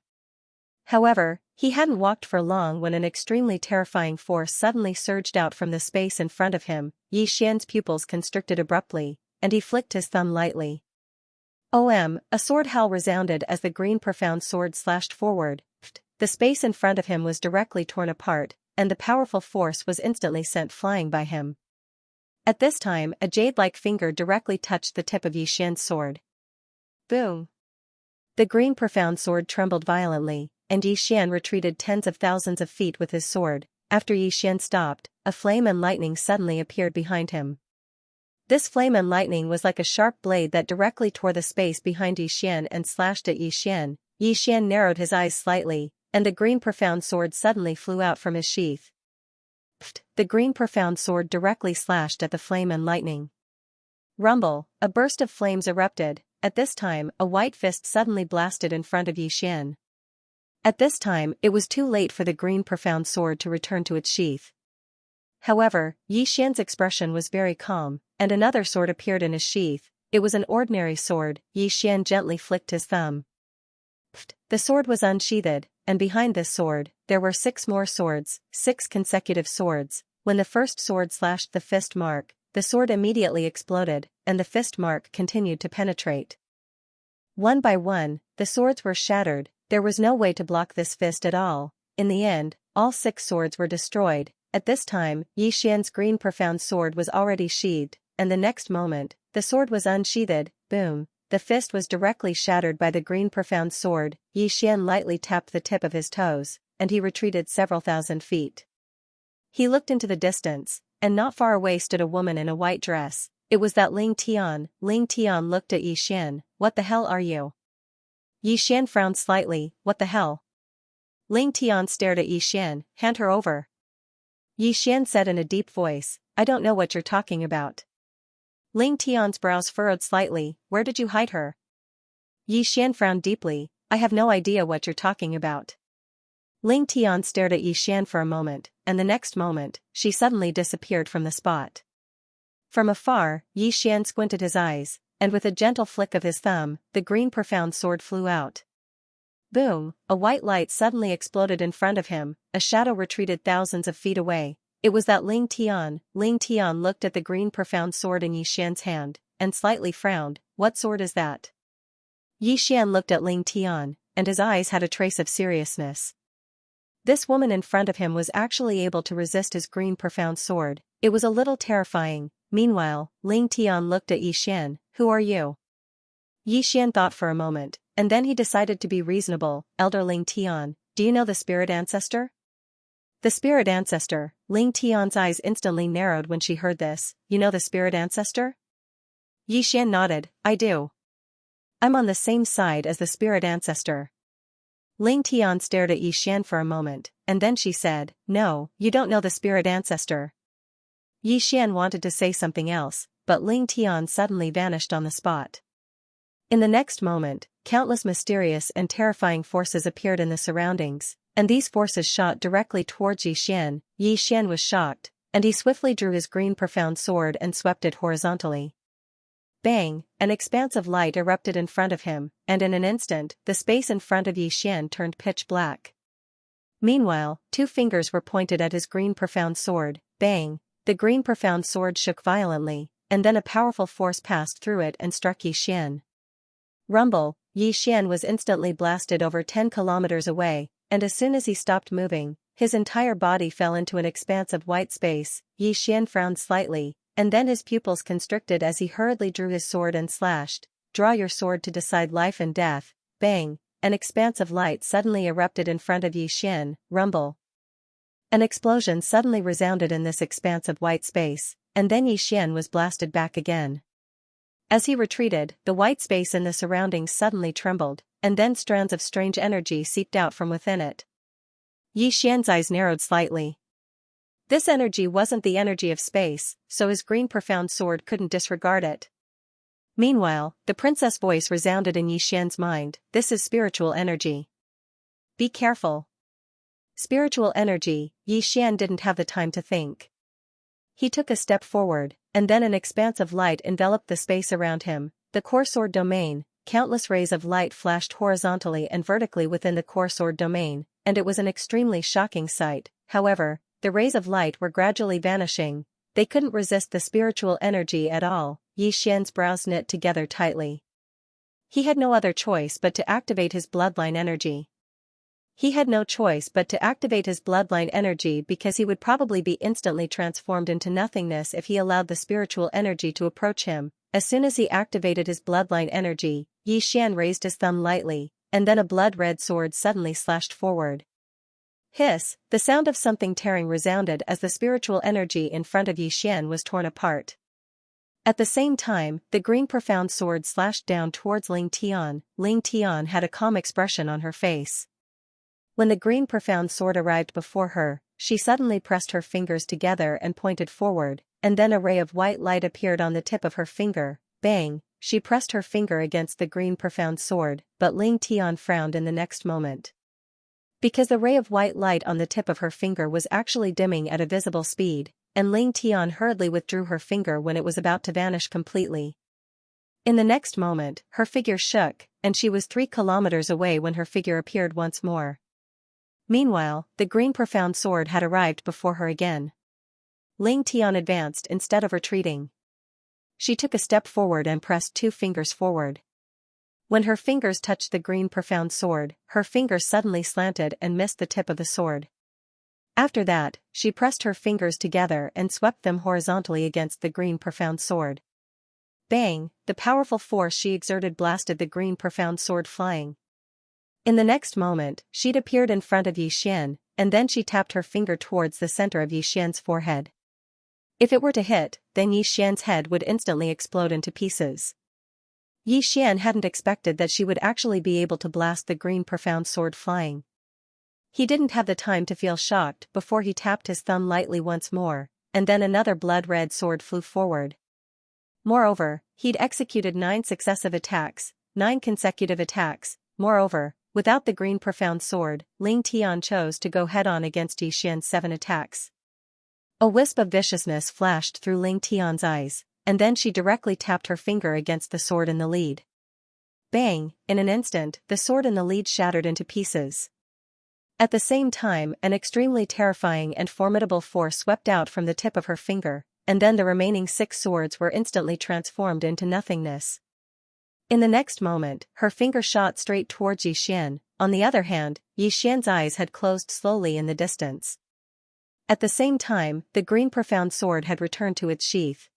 However, he hadn't walked for long when an extremely terrifying force suddenly surged out from the space in front of him. Xian's pupils constricted abruptly, and he flicked his thumb lightly. A sword howl resounded as the green profound sword slashed forward. The space in front of him was directly torn apart, and the powerful force was instantly sent flying by him. At this time, a jade-like finger directly touched the tip of Xian's sword. Boom! The green profound sword trembled violently, and Xian retreated tens of thousands of feet with his sword. After Xian stopped, a flame and lightning suddenly appeared behind him. This flame and lightning was like a sharp blade that directly tore the space behind Xian and slashed at Xian. Xian narrowed his eyes slightly, and the green profound sword suddenly flew out from his sheath. The green profound sword directly slashed at the flame and lightning. Rumble, a burst of flames erupted. At this time, a white fist suddenly blasted in front of Xian. At this time, it was too late for the green profound sword to return to its sheath. However, Xian's expression was very calm, and another sword appeared in his sheath. It was an ordinary sword. Xian gently flicked his thumb. The sword was unsheathed, and behind this sword, there were 6 more swords, 6 consecutive swords. When the first sword slashed the fist mark, the sword immediately exploded, and the fist mark continued to penetrate. One by one, the swords were shattered. There was no way to block this fist at all. In the end, all 6 swords were destroyed. At this time, Xian's green profound sword was already sheathed, and the next moment, the sword was unsheathed. Boom! The fist was directly shattered by the green profound sword. Xian lightly tapped the tip of his toes, and he retreated several thousand feet. He looked into the distance, and not far away stood a woman in a white dress. It was that Ling Tian. Ling Tian looked at Yi Xian. What the hell are you? Yi Xian frowned slightly. What the hell? Ling Tian stared at Yi Xian. Hand her over. Yi Xian said in a deep voice, I don't know what you're talking about. Ling Tian's brows furrowed slightly. Where did you hide her? Yi Xian frowned deeply. I have no idea what you're talking about. Ling Tian stared at Yi Xian for a moment, and the next moment, she suddenly disappeared from the spot. From afar, Yi Xian squinted his eyes, and with a gentle flick of his thumb, the green profound sword flew out. Boom, a white light suddenly exploded in front of him, a shadow retreated thousands of feet away. It was that Ling Tian. Ling Tian looked at the green profound sword in Yi Xian's hand, and slightly frowned. What sword is that? Yi Xian looked at Ling Tian, and his eyes had a trace of seriousness. This woman in front of him was actually able to resist his green profound sword. It was a little terrifying. Meanwhile, Ling Tian looked at Yi Xian. Who are you? Yi Xian thought for a moment, and then he decided to be reasonable. Elder Ling Tian, do you know the spirit ancestor? The spirit ancestor. Ling Tian's eyes instantly narrowed when she heard this. You know the spirit ancestor? Yi Xian nodded. I do. I'm on the same side as the spirit ancestor. Ling Tian stared at Yi Xian for a moment, and then she said, No, you don't know the spirit ancestor. Yi Xian wanted to say something else, but Ling Tian suddenly vanished on the spot. In the next moment, countless mysterious and terrifying forces appeared in the surroundings, and these forces shot directly towards Yi Xian. Yi Xian was shocked, and he swiftly drew his green profound sword and swept it horizontally. Bang, an expanse of light erupted in front of him, and in an instant, the space in front of Yi Xian turned pitch black. Meanwhile, two fingers were pointed at his green profound sword. Bang, the green profound sword shook violently, and then a powerful force passed through it and struck Yi Xian. Rumble, Yi Xian was instantly blasted over 10 kilometers away, and as soon as he stopped moving, his entire body fell into an expanse of white space. Yi Xian frowned slightly, and then his pupils constricted as he hurriedly drew his sword and slashed. Draw your sword to decide life and death. Bang, an expanse of light suddenly erupted in front of Yi Xian. Rumble. An explosion suddenly resounded in this expanse of white space, and then Yi Xian was blasted back again. As he retreated, the white space in the surroundings suddenly trembled, and then strands of strange energy seeped out from within it. Yi Xian's eyes narrowed slightly. This energy wasn't the energy of space, so his green profound sword couldn't disregard it. Meanwhile, the princess' voice resounded in Yi Xian's mind. This is spiritual energy. Be careful. Spiritual energy. Yi Xian didn't have the time to think. He took a step forward, and then an expanse of light enveloped the space around him, the core sword domain. Countless rays of light flashed horizontally and vertically within the core sword domain, and it was an extremely shocking sight. However, the rays of light were gradually vanishing. They couldn't resist the spiritual energy at all. Yi Xian's brows knit together tightly. He had no other choice but to activate his bloodline energy. Because he would probably be instantly transformed into nothingness if he allowed the spiritual energy to approach him. As soon as he activated his bloodline energy, Yi Xian raised his thumb lightly, and then a blood-red sword suddenly slashed forward. Hiss, the sound of something tearing resounded as the spiritual energy in front of Yi Xian was torn apart. At the same time, the green profound sword slashed down towards Ling Tian. Ling Tian had a calm expression on her face. When the green profound sword arrived before her, she suddenly pressed her fingers together and pointed forward, and then a ray of white light appeared on the tip of her finger. Bang, she pressed her finger against the green profound sword, but Ling Tian frowned in the next moment. Because the ray of white light on the tip of her finger was actually dimming at a visible speed, and Ling Tian hurriedly withdrew her finger when it was about to vanish completely. In the next moment, her figure shook, and she was 3 kilometers away when her figure appeared once more. Meanwhile, the green profound sword had arrived before her again. Ling Tian advanced instead of retreating. She took a step forward and pressed 2 fingers forward. When her fingers touched the green profound sword, her fingers suddenly slanted and missed the tip of the sword. After that, she pressed her fingers together and swept them horizontally against the green profound sword. Bang, the powerful force she exerted blasted the green profound sword flying. In the next moment, she'd appeared in front of Yi Xian, and then she tapped her finger towards the center of Yi Xian's forehead. If it were to hit, then Yi Xian's head would instantly explode into pieces. Yi Xian hadn't expected that she would actually be able to blast the green profound sword flying. He didn't have the time to feel shocked before he tapped his thumb lightly once more, and then another blood-red sword flew forward. Moreover, he'd executed 9 successive attacks, 9 consecutive attacks. Moreover, without the green profound sword, Ling Tian chose to go head-on against Yi Xian's 7 attacks. A wisp of viciousness flashed through Ling Tian's eyes, and then she directly tapped her finger against the sword in the lead. Bang! In an instant, the sword in the lead shattered into pieces. At the same time, an extremely terrifying and formidable force swept out from the tip of her finger, and then the remaining 6 swords were instantly transformed into nothingness. In the next moment, her finger shot straight towards Yi Xian. On the other hand, Yi Xian's eyes had closed slowly in the distance. At the same time, the green profound sword had returned to its sheath.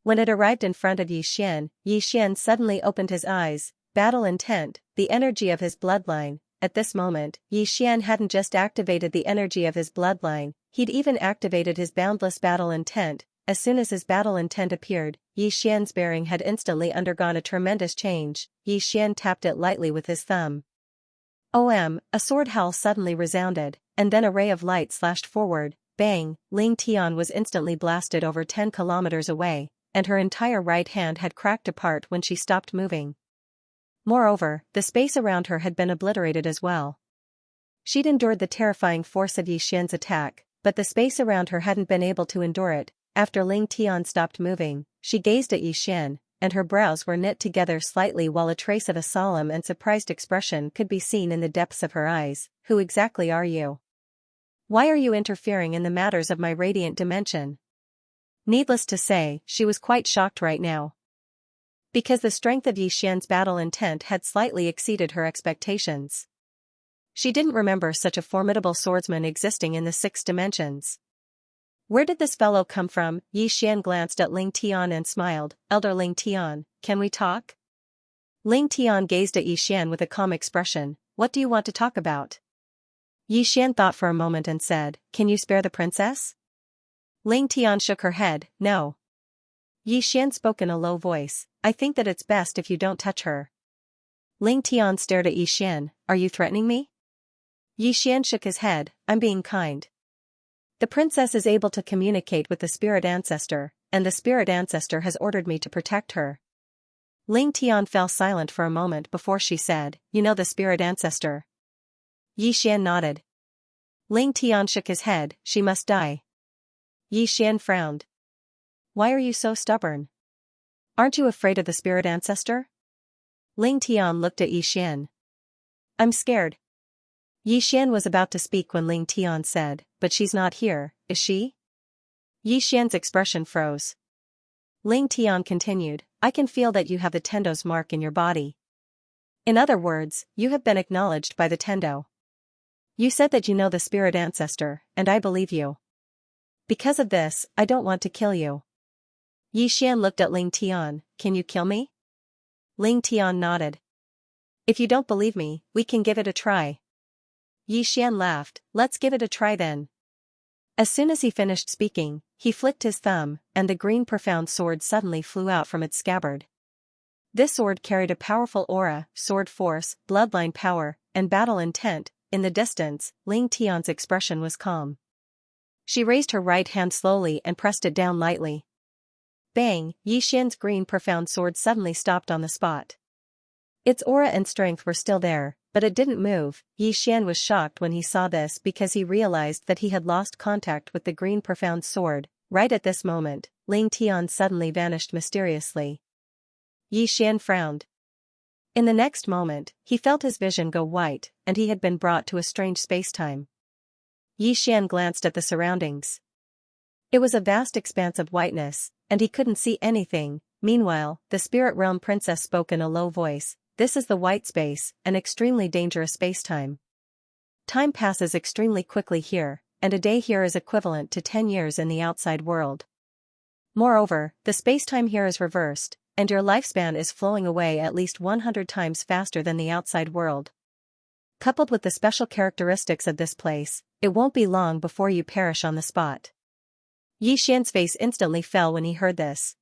When it arrived in front of Yi Xian suddenly opened his eyes, battle intent, the energy of his bloodline. At this moment, Yi Xian hadn't just activated the energy of his bloodline, he'd even activated his boundless battle intent. As soon as his battle intent appeared, Yi Xian's bearing had instantly undergone a tremendous change. Yi Xian tapped it lightly with his thumb. A sword howl suddenly resounded, and then a ray of light slashed forward. Bang! Ling Tian was instantly blasted over 10 kilometers away, and her entire right hand had cracked apart when she stopped moving. Moreover, the space around her had been obliterated as well. She'd endured the terrifying force of Yi Xian's attack, but the space around her hadn't been able to endure it. After Ling Tian stopped moving, she gazed at Yi Xian, and her brows were knit together slightly while a trace of a solemn and surprised expression could be seen in the depths of her eyes. Who exactly are you? Why are you interfering in the matters of my radiant dimension? Needless to say, she was quite shocked right now. Because the strength of Yi Xian's battle intent had slightly exceeded her expectations. She didn't remember such a formidable swordsman existing in the 6 dimensions. Where did this fellow come from? Yi Xian glanced at Ling Tian and smiled. Elder Ling Tian, can we talk? Ling Tian gazed at Yi Xian with a calm expression. What do you want to talk about? Yi Xian thought for a moment and said, can you spare the princess? Ling Tian shook her head. No. Yi Xian spoke in a low voice. I think that it's best if you don't touch her. Ling Tian stared at Yi Xian. Are you threatening me? Yi Xian shook his head. I'm being kind. The princess is able to communicate with the spirit ancestor, and the spirit ancestor has ordered me to protect her. Ling Tian fell silent for a moment before she said, you know the spirit ancestor? Yi Xian nodded. Ling Tian shook his head. She must die. Yi Xian frowned. Why are you so stubborn? Aren't you afraid of the spirit ancestor? Ling Tian looked at Yi Xian. I'm scared. Yi Xian was about to speak when Ling Tian said, but she's not here, is she? Yi Xian's expression froze. Ling Tian continued, I can feel that you have the Tendo's mark in your body. In other words, you have been acknowledged by the Tendo. You said that you know the spirit ancestor, and I believe you. Because of this, I don't want to kill you. Yi Xian looked at Ling Tian. Can you kill me? Ling Tian nodded. If you don't believe me, we can give it a try. Yi Xian laughed. Let's give it a try then. As soon as he finished speaking, he flicked his thumb, and the green profound sword suddenly flew out from its scabbard. This sword carried a powerful aura, sword force, bloodline power, and battle intent. In the distance, Ling Tian's expression was calm. She raised her right hand slowly and pressed it down lightly. Bang! Yi Xian's green profound sword suddenly stopped on the spot. Its aura and strength were still there, but it didn't move. Yi Xian was shocked when he saw this because he realized that he had lost contact with the green profound sword. Right at this moment, Ling Tian suddenly vanished mysteriously. Yi Xian frowned. In the next moment, he felt his vision go white, and he had been brought to a strange spacetime. Yi Xian glanced at the surroundings. It was a vast expanse of whiteness, and he couldn't see anything. Meanwhile, the spirit realm princess spoke in a low voice. This is the white space, an extremely dangerous spacetime. Time passes extremely quickly here, and a day here is equivalent to 10 years in the outside world. Moreover, the spacetime here is reversed, and your lifespan is flowing away at least 100 times faster than the outside world. Coupled with the special characteristics of this place, it won't be long before you perish on the spot. Yi Xian's face instantly fell when he heard this.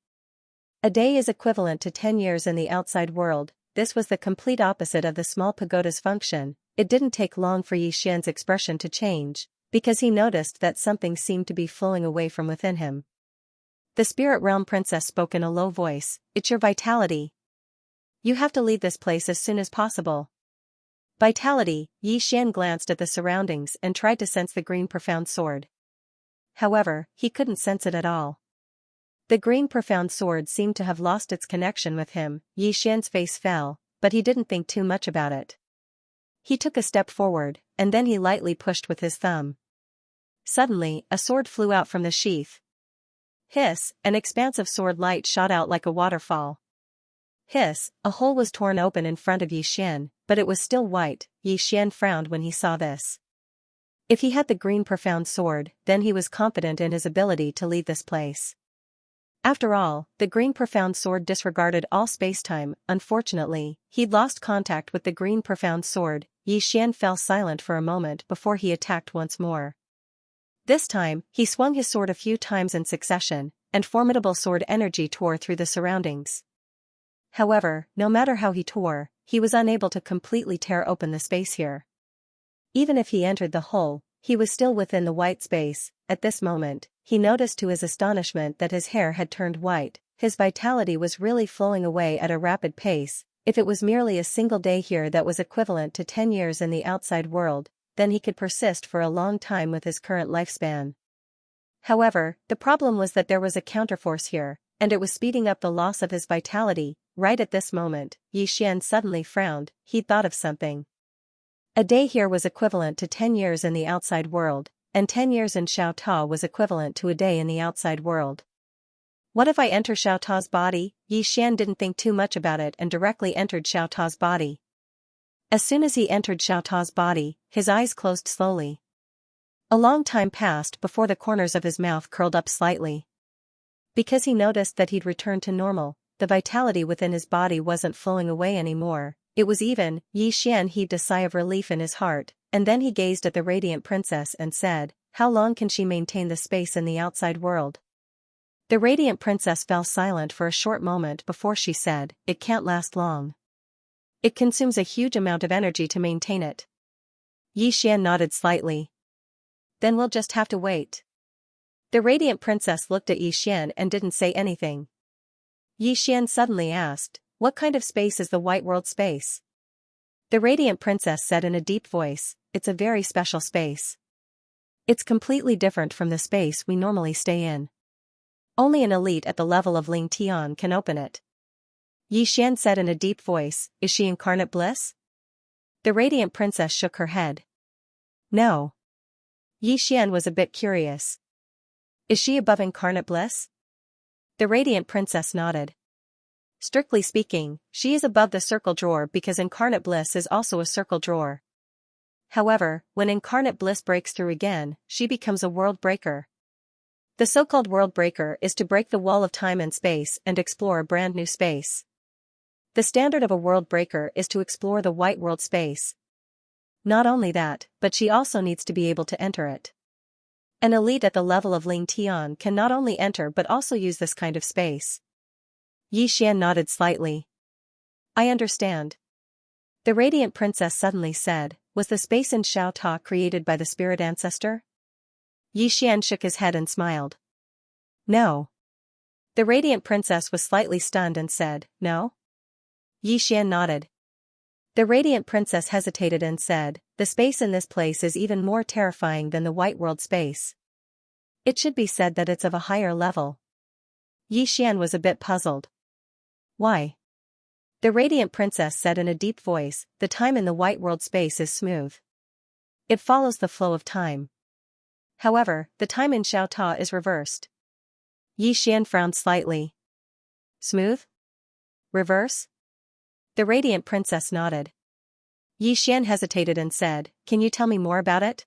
A day is equivalent to 10 years in the outside world. This was the complete opposite of the small pagoda's function. It didn't take long for Yi Xian's expression to change, because he noticed that something seemed to be flowing away from within him. The spirit realm princess spoke in a low voice, "It's your vitality. You have to leave this place as soon as possible." Vitality. Yi Xian glanced at the surroundings and tried to sense the green profound sword. However, he couldn't sense it at all. The green profound sword seemed to have lost its connection with him. Yi Xian's face fell, but he didn't think too much about it. He took a step forward, and then he lightly pushed with his thumb. Suddenly, a sword flew out from the sheath. Hiss, an expansive sword light shot out like a waterfall. Hiss, a hole was torn open in front of Yi Xian, but it was still white. Yi Xian frowned when he saw this. If he had the green profound sword, then he was confident in his ability to leave this place. After all, the green profound sword disregarded all space-time. Unfortunately, he'd lost contact with the green profound sword. Yi Xian fell silent for a moment before he attacked once more. This time, he swung his sword a few times in succession, and formidable sword energy tore through the surroundings. However, no matter how he tore, he was unable to completely tear open the space here. Even if he entered the hole, he was still within the white space. At this moment, he noticed to his astonishment that his hair had turned white. His vitality was really flowing away at a rapid pace. If it was merely a single day here that was equivalent to 10 years in the outside world, then he could persist for a long time with his current lifespan. However, the problem was that there was a counterforce here, and it was speeding up the loss of his vitality. Right at this moment, Yi Xian suddenly frowned. He'd thought of something. A day here was equivalent to 10 years in the outside world, and 10 years in Xiao Ta was equivalent to a day in the outside world. What if I enter Xiao Ta's body? Yi Xian didn't think too much about it and directly entered Xiao Ta's body. As soon as he entered Xiao Ta's body, his eyes closed slowly. A long time passed before the corners of his mouth curled up slightly. Because he noticed that he'd returned to normal, the vitality within his body wasn't flowing away anymore. It was even. Yi Xian heaved a sigh of relief in his heart, and then he gazed at the radiant princess and said, "How long can she maintain the space in the outside world?" The radiant princess fell silent for a short moment before she said, "It can't last long. It consumes a huge amount of energy to maintain it." Yi Xian nodded slightly. "Then we'll just have to wait." The radiant princess looked at Yi Xian and didn't say anything. Yi Xian suddenly asked, "What kind of space is the white world space?" The radiant princess said in a deep voice, "It's a very special space. It's completely different from the space we normally stay in. Only an elite at the level of Ling Tian can open it." Yi Xian said in a deep voice, "Is she incarnate bliss?" The radiant princess shook her head. "No." Yi Xian was a bit curious. "Is she above incarnate bliss?" The radiant princess nodded. "Strictly speaking, she is above the circle drawer because incarnate bliss is also a circle drawer. However, when incarnate bliss breaks through again, she becomes a world breaker. The so-called world breaker is to break the wall of time and space and explore a brand new space. The standard of a world breaker is to explore the white world space. Not only that, but she also needs to be able to enter it. An elite at the level of Ling Tian can not only enter but also use this kind of space." Yi Xian nodded slightly. "I understand." The radiant princess suddenly said, "Was the space in Xiao Ta created by the spirit ancestor?" Yi Xian shook his head and smiled. "No." The radiant princess was slightly stunned and said, "No?" Yi Xian nodded. The radiant princess hesitated and said, "The space in this place is even more terrifying than the white world space. It should be said that it's of a higher level." Yi Xian was a bit puzzled. "Why?" The radiant princess said in a deep voice, "The time in the white world space is smooth. It follows the flow of time. However, the time in Xiao Ta is reversed." Yi Xian frowned slightly. "Smooth? Reverse?" The radiant princess nodded. Yi Xian hesitated and said, "Can you tell me more about it?"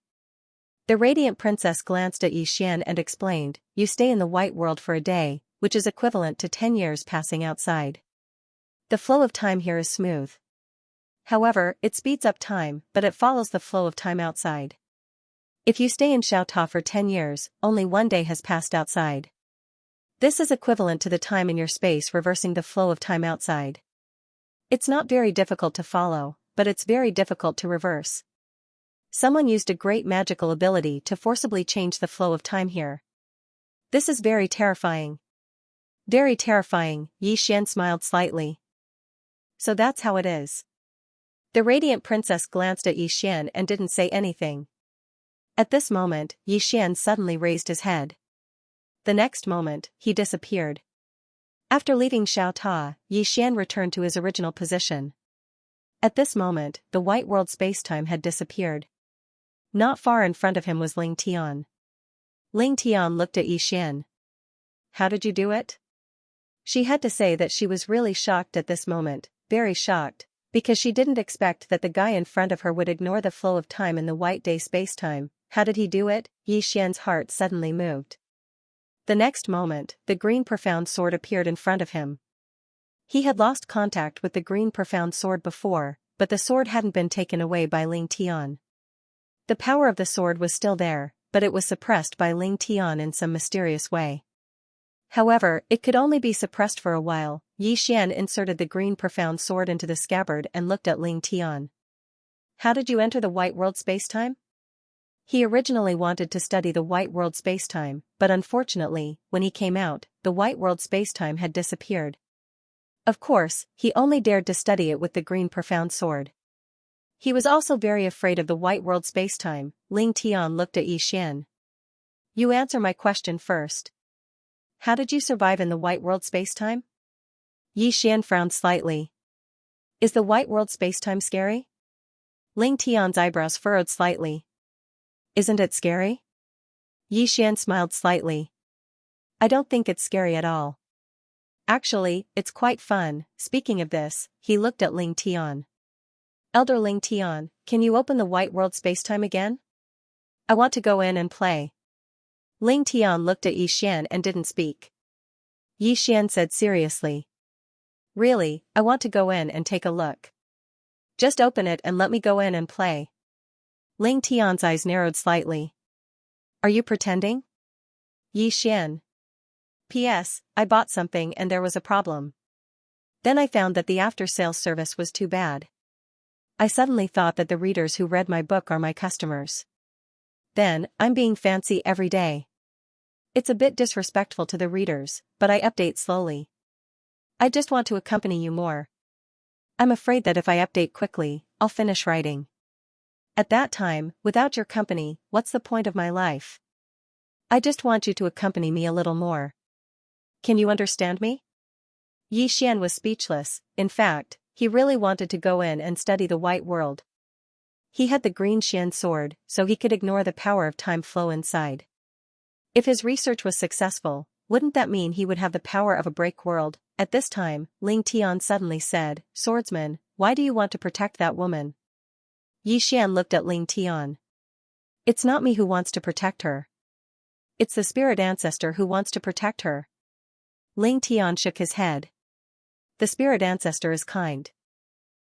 The radiant princess glanced at Yi Xian and explained, "You stay in the white world for a day, which is equivalent to 10 years passing outside. The flow of time here is smooth. However, it speeds up time, but it follows the flow of time outside. If you stay in Xiaota for 10 years, only one day has passed outside. This is equivalent to the time in your space reversing the flow of time outside. It's not very difficult to follow, but it's very difficult to reverse. Someone used a great magical ability to forcibly change the flow of time here. This is very terrifying. Very terrifying, Yi Xian smiled slightly. So that's how it is. The radiant princess glanced at Yi Xian and didn't say anything. At this moment, Yi Xian suddenly raised his head. The next moment, he disappeared. After leaving Xiaota, Yi Xian returned to his original position. At this moment, the white world spacetime had disappeared. Not far in front of him was Ling Tian. Ling Tian looked at Yi Xian. How did you do it? She had to say that she was really shocked at this moment, very shocked, because she didn't expect that the guy in front of her would ignore the flow of time in the white day spacetime. How did he do it? Yi Xian's heart suddenly moved. The next moment, the green profound sword appeared in front of him. He had lost contact with the green profound sword before, but the sword hadn't been taken away by Ling Tian. The power of the sword was still there, but it was suppressed by Ling Tian in some mysterious way. However, it could only be suppressed for a while. Yi Xian inserted the green profound sword into the scabbard and looked at Ling Tian. How did you enter the white world spacetime? He originally wanted to study the white world spacetime, but unfortunately, when he came out, the white world spacetime had disappeared. Of course, he only dared to study it with the green profound sword. He was also very afraid of the white world spacetime. Ling Tian looked at Yi Xian. You answer my question first. How did you survive in the white world spacetime? Yi Xian frowned slightly. Is the white world spacetime scary? Ling Tian's eyebrows furrowed slightly. Isn't it scary? Yi Xian smiled slightly. I don't think it's scary at all. Actually, it's quite fun. Speaking of this, he looked at Ling Tian. Elder Ling Tian, can you open the white world spacetime again? I want to go in and play. Ling Tian looked at Yi Xian and didn't speak. Yi Xian said seriously. Really, I want to go in and take a look. Just open it and let me go in and play. Ling Tian's eyes narrowed slightly. Are you pretending? Yi Xian. P.S. I bought something and there was a problem. Then I found that the after-sales service was too bad. I suddenly thought that the readers who read my book are my customers. Then, I'm being fancy every day. It's a bit disrespectful to the readers, but I update slowly. I just want to accompany you more. I'm afraid that if I update quickly, I'll finish writing. At that time, without your company, what's the point of my life? I just want you to accompany me a little more. Can you understand me? Yi Xian was speechless. In fact, he really wanted to go in and study the white world. He had the green Xian sword, so he could ignore the power of time flow inside. If his research was successful, wouldn't that mean he would have the power of a break world? At this time, Ling Tian suddenly said, Swordsman, why do you want to protect that woman? Yi Xian looked at Ling Tian. It's not me who wants to protect her. It's the spirit ancestor who wants to protect her. Ling Tian shook his head. The spirit ancestor is kind.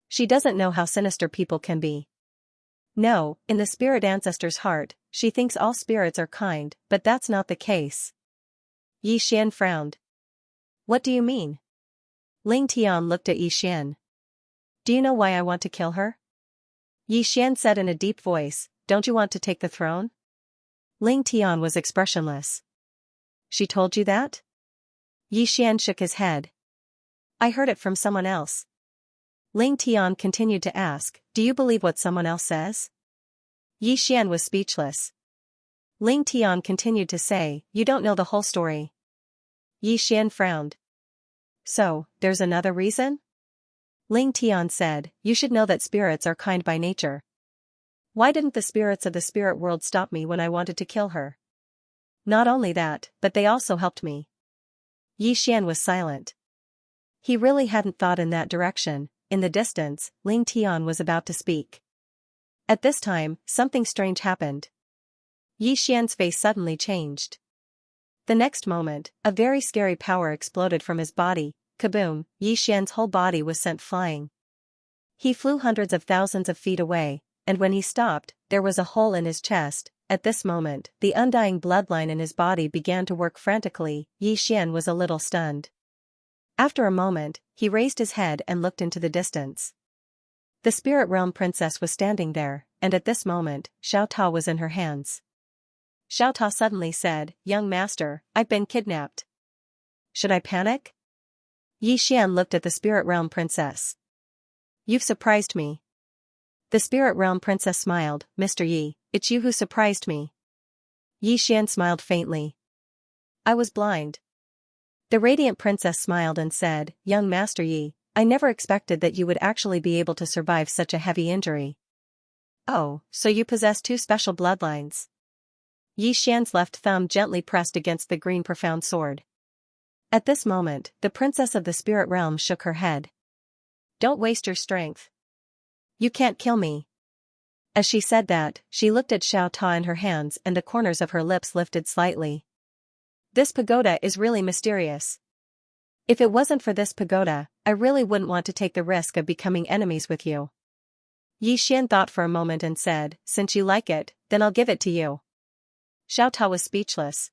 She doesn't know how sinister people can be. No, in the spirit ancestor's heart, she thinks all spirits are kind, but that's not the case. Yi Xian frowned. What do you mean? Ling Tian looked at Yi Xian. Do you know why I want to kill her? Yi Xian said in a deep voice, don't you want to take the throne? Ling Tian was expressionless. She told you that? Yi Xian shook his head. I heard it from someone else. Ling Tian continued to ask, do you believe what someone else says? Yi Xian was speechless. Ling Tian continued to say, you don't know the whole story. Yi Xian frowned. So, there's another reason? Ling Tian said, you should know that spirits are kind by nature. Why didn't the spirits of the spirit world stop me when I wanted to kill her? Not only that, but they also helped me. Yi Xian was silent. He really hadn't thought in that direction. In the distance, Ling Tian was about to speak. At this time, something strange happened. Yi Xian's face suddenly changed. The next moment, a very scary power exploded from his body. Kaboom! Yi Xian's whole body was sent flying. He flew hundreds of thousands of feet away, and when he stopped, there was a hole in his chest, At this moment, the undying bloodline in his body began to work frantically. Yi Xian was a little stunned. After a moment, he raised his head and looked into the distance. The spirit realm princess was standing there, and at this moment, Xiao Ta was in her hands. Xiao Ta suddenly said, "Young master, I've been kidnapped. Should I panic?" Yi Xian looked at the spirit realm princess. "You've surprised me." The spirit realm princess smiled. "Mr. Yi, it's you who surprised me." Yi Xian smiled faintly. "I was blind." The radiant princess smiled and said, "Young master Yi, I never expected that you would actually be able to survive such a heavy injury." "Oh, so you possess two special bloodlines." Yi Xian's left thumb gently pressed against the green profound sword. At this moment, the princess of the spirit realm shook her head. "Don't waste your strength. You can't kill me." As she said that, she looked at Xiao Ta in her hands and the corners of her lips lifted slightly. "This pagoda is really mysterious. If it wasn't for this pagoda, I really wouldn't want to take the risk of becoming enemies with you." Yi Xian thought for a moment and said, "Since you like it, then I'll give it to you." Xiao Ta was speechless.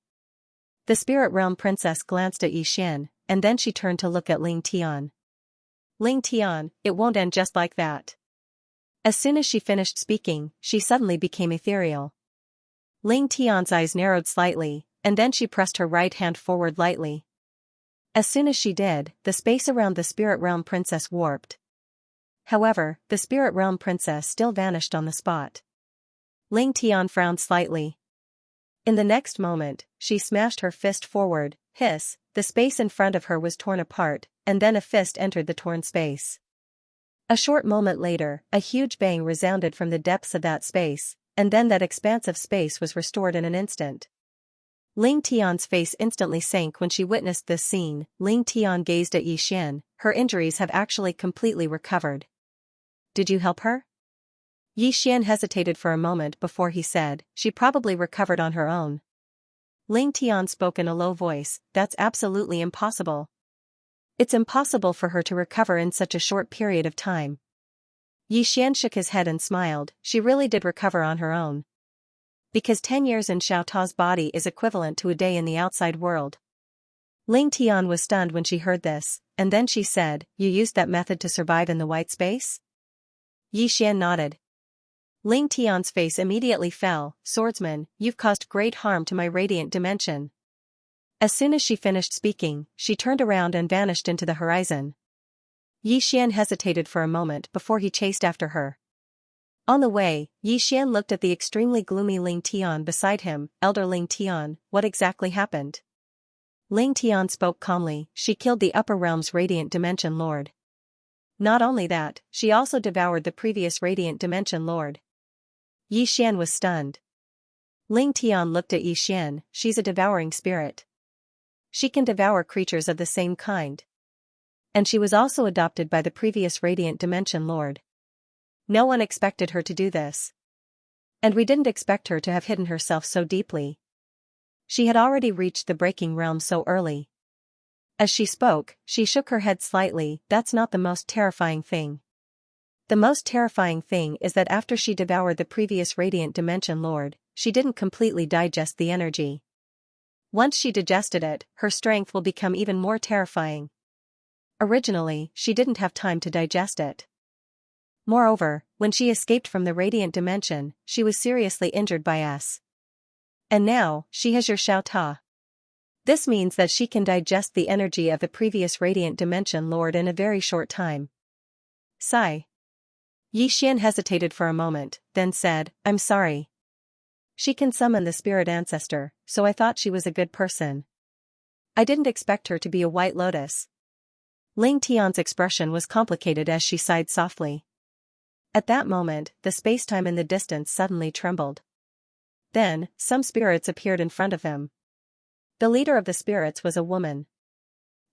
The spirit realm princess glanced at Yi Xian, and then she turned to look at Ling Tian. "Ling Tian, it won't end just like that." As soon as she finished speaking, she suddenly became ethereal. Ling Tian's eyes narrowed slightly, and then she pressed her right hand forward lightly. As soon as she did, the space around the spirit realm princess warped. However, the spirit realm princess still vanished on the spot. Ling Tian frowned slightly. In the next moment, she smashed her fist forward. Hiss, the space in front of her was torn apart, and then a fist entered the torn space. A short moment later, a huge bang resounded from the depths of that space, and then that expansive space was restored in an instant. Ling Tian's face instantly sank when she witnessed this scene. Ling Tian gazed at Yi Xian. "Her injuries have actually completely recovered. Did you help her?" Yi Xian hesitated for a moment before he said, "She probably recovered on her own." Ling Tian spoke in a low voice, "That's absolutely impossible. It's impossible for her to recover in such a short period of time." Yi Xian shook his head and smiled. "She really did recover on her own. Because 10 years in Xiao Ta's body is equivalent to a day in the outside world." Ling Tian was stunned when she heard this, and then she said, "You used that method to survive in the white space?" Yi Xian nodded. Ling Tian's face immediately fell. "Swordsman, you've caused great harm to my radiant dimension." As soon as she finished speaking, she turned around and vanished into the horizon. Yi Xian hesitated for a moment before he chased after her. On the way, Yi Xian looked at the extremely gloomy Ling Tian beside him. "Elder Ling Tian, what exactly happened?" Ling Tian spoke calmly. "She killed the upper realm's radiant dimension lord. Not only that, she also devoured the previous radiant dimension lord." Yi Xian was stunned. Ling Tian looked at Yi Xian. "She's a devouring spirit. She can devour creatures of the same kind. And she was also adopted by the previous radiant dimension lord. No one expected her to do this. And we didn't expect her to have hidden herself so deeply. She had already reached the breaking realm so early." As she spoke, she shook her head slightly. "That's not the most terrifying thing. The most terrifying thing is that after she devoured the previous radiant dimension lord, she didn't completely digest the energy. Once she digested it, her strength will become even more terrifying. Originally, she didn't have time to digest it. Moreover, when she escaped from the radiant dimension, she was seriously injured by us. And now, she has your Xiao Ta. This means that she can digest the energy of the previous radiant dimension lord in a very short time." Sigh. Yi Xian hesitated for a moment, then said, "I'm sorry. She can summon the spirit ancestor, so I thought she was a good person. I didn't expect her to be a white lotus." Ling Tian's expression was complicated as she sighed softly. At that moment, the spacetime in the distance suddenly trembled. Then, some spirits appeared in front of them. The leader of the spirits was a woman.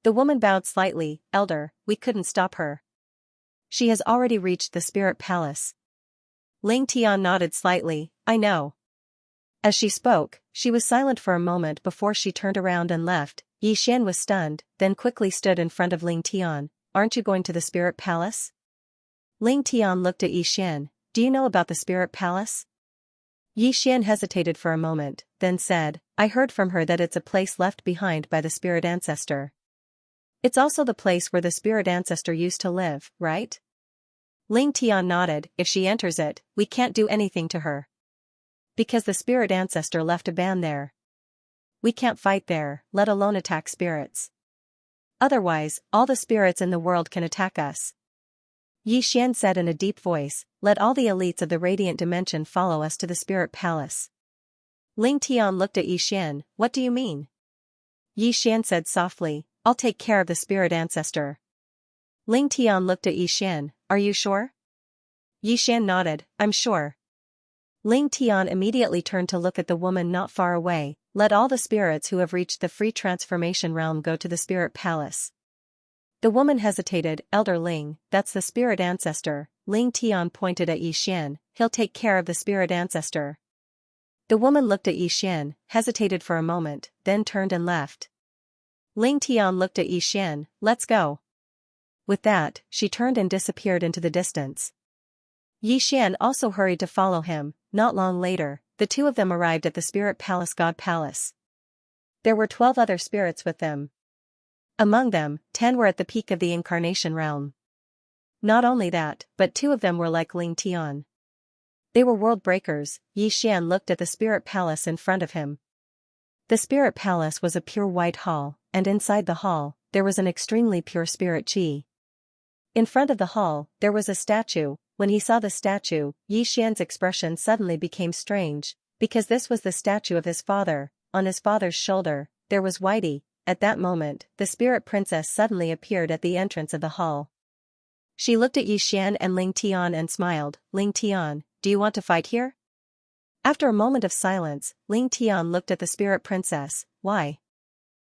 The woman bowed slightly. "Elder, we couldn't stop her. She has already reached the spirit palace." Ling Tian nodded slightly. "I know." As she spoke, she was silent for a moment before she turned around and left. Yi Xian was stunned, then quickly stood in front of Ling Tian. "Aren't you going to the spirit palace?" Ling Tian looked at Yi Xian. "Do you know about the spirit palace?" Yi Xian hesitated for a moment, then said, I heard from her that it's a place left behind by the spirit ancestor. It's also the place where the spirit ancestor used to live, right? Ling Tian nodded. If she enters it, we can't do anything to her. Because the spirit ancestor left a ban there. We can't fight there, let alone attack spirits. Otherwise, all the spirits in the world can attack us. Yi Xian said in a deep voice, let all the elites of the radiant dimension follow us to the spirit palace. Ling Tian looked at Yi Xian, what do you mean? Yi Xian said softly, I'll take care of the spirit ancestor. Ling Tian looked at Yi Xian, are you sure? Yi Xian nodded, I'm sure. Ling Tian immediately turned to look at the woman not far away, let all the spirits who have reached the free transformation realm go to the spirit palace. The woman hesitated, Elder Ling, that's the spirit ancestor. Ling Tian pointed at Yi Xian, he'll take care of the spirit ancestor. The woman looked at Yi Xian, hesitated for a moment, then turned and left. Ling Tian looked at Yi Xian, let's go. With that, she turned and disappeared into the distance. Yi Xian also hurried to follow him. Not long later, the two of them arrived at the spirit palace God Palace. There were 12 other spirits with them. Among them, 10 were at the peak of the incarnation realm. Not only that, but 2 of them were like Ling Tian. They were world breakers. Yi Xian looked at the spirit palace in front of him. The spirit palace was a pure white hall, and inside the hall, there was an extremely pure spirit qi. In front of the hall, there was a statue. When he saw the statue, Yi Xian's expression suddenly became strange, because this was the statue of his father. On his father's shoulder, there was Whitey. At that moment, the spirit princess suddenly appeared at the entrance of the hall. She looked at Yi Xian and Ling Tian and smiled. Ling Tian, do you want to fight here? After a moment of silence, Ling Tian looked at the spirit princess. Why?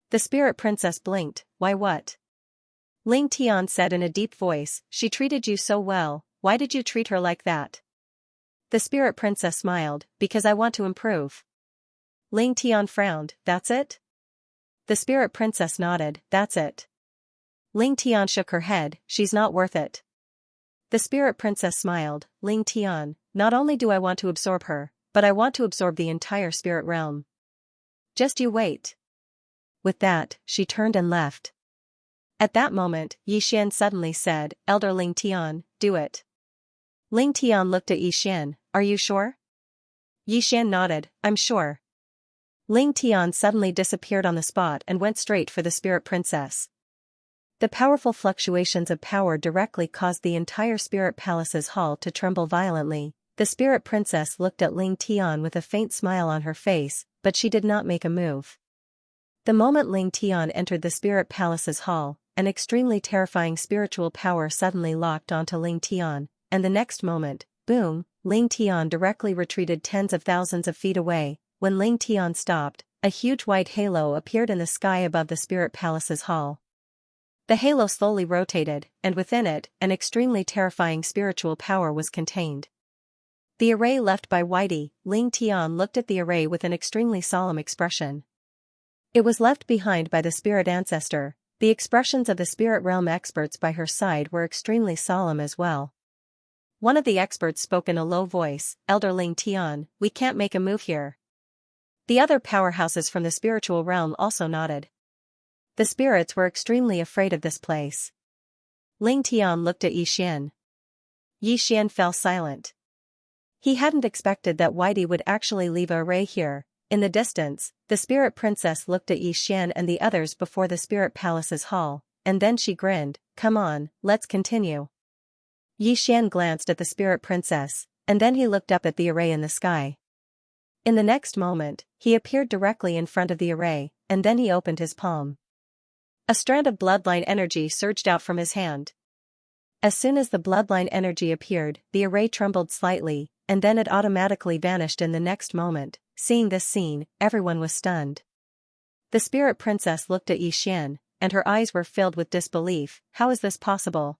The spirit princess blinked. Why what? Ling Tian said in a deep voice, she treated you so well, why did you treat her like that? The spirit princess smiled, because I want to improve. Ling Tian frowned, that's it? The spirit princess nodded, that's it. Ling Tian shook her head, she's not worth it. The spirit princess smiled, Ling Tian, not only do I want to absorb her, but I want to absorb the entire spirit realm. Just you wait. With that, she turned and left. At that moment, Yi Xian suddenly said, Elder Ling Tian, do it. Ling Tian looked at Yi Xian, are you sure? Yi Xian nodded, I'm sure. Ling Tian suddenly disappeared on the spot and went straight for the spirit princess. The powerful fluctuations of power directly caused the entire spirit palace's hall to tremble violently. The spirit princess looked at Ling Tian with a faint smile on her face, but she did not make a move. The moment Ling Tian entered the spirit palace's hall, an extremely terrifying spiritual power suddenly locked onto Ling Tian, and the next moment, boom, Ling Tian directly retreated tens of thousands of feet away. When Ling Tian stopped, a huge white halo appeared in the sky above the spirit palace's hall. The halo slowly rotated, and within it, an extremely terrifying spiritual power was contained. The array left by Whitey. Ling Tian looked at the array with an extremely solemn expression. It was left behind by the spirit ancestor. The expressions of the spirit realm experts by her side were extremely solemn as well. One of the experts spoke in a low voice, Elder Ling Tian, we can't make a move here. The other powerhouses from the spiritual realm also nodded. The spirits were extremely afraid of this place. Ling Tian looked at Yi Xian. Yi Xian fell silent. He hadn't expected that Whitey would actually leave a array here. In the distance, the spirit princess looked at Yi Xian and the others before the spirit palace's hall, and then she grinned, come on, let's continue. Yi Xian glanced at the spirit princess, and then he looked up at the array in the sky. In the next moment, he appeared directly in front of the array, and then he opened his palm. A strand of bloodline energy surged out from his hand. As soon as the bloodline energy appeared, the array trembled slightly, and then it automatically vanished in the next moment. Seeing this scene, everyone was stunned. The spirit princess looked at Yi Xian, and her eyes were filled with disbelief. How is this possible?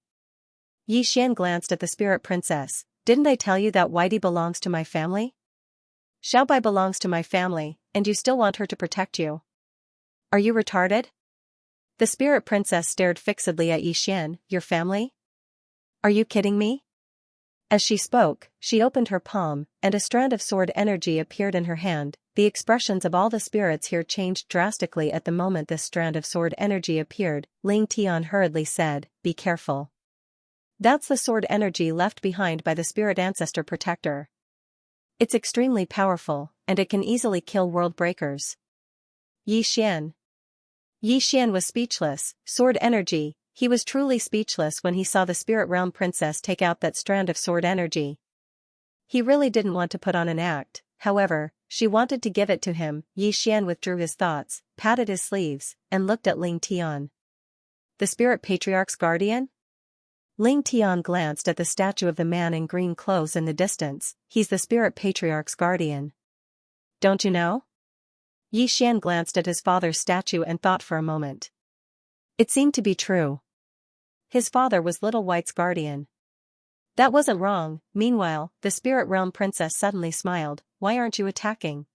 Yi Xian glanced at the spirit princess. Didn't I tell you that Whitey belongs to my family? Xiaobai belongs to my family, and you still want her to protect you? Are you retarded? The spirit princess stared fixedly at Yi Xian. Your family? Are you kidding me? As she spoke, she opened her palm, and a strand of sword energy appeared in her hand. The expressions of all the spirits here changed drastically at the moment this strand of sword energy appeared. Ling Tian hurriedly said, "Be careful. That's the sword energy left behind by the spirit ancestor protector. It's extremely powerful, and it can easily kill world breakers." Yi Xian. Yi Xian was speechless. Sword energy. He was truly speechless when he saw the spirit realm princess take out that strand of sword energy. He really didn't want to put on an act, however, she wanted to give it to him. Yi Xian withdrew his thoughts, patted his sleeves, and looked at Ling Tian. The spirit patriarch's guardian? Ling Tian glanced at the statue of the man in green clothes in the distance. He's the spirit patriarch's guardian. Don't you know? Yi Xian glanced at his father's statue and thought for a moment. It seemed to be true. His father was Little White's guardian. That wasn't wrong. Meanwhile, the spirit realm princess suddenly smiled. "Why aren't you attacking?"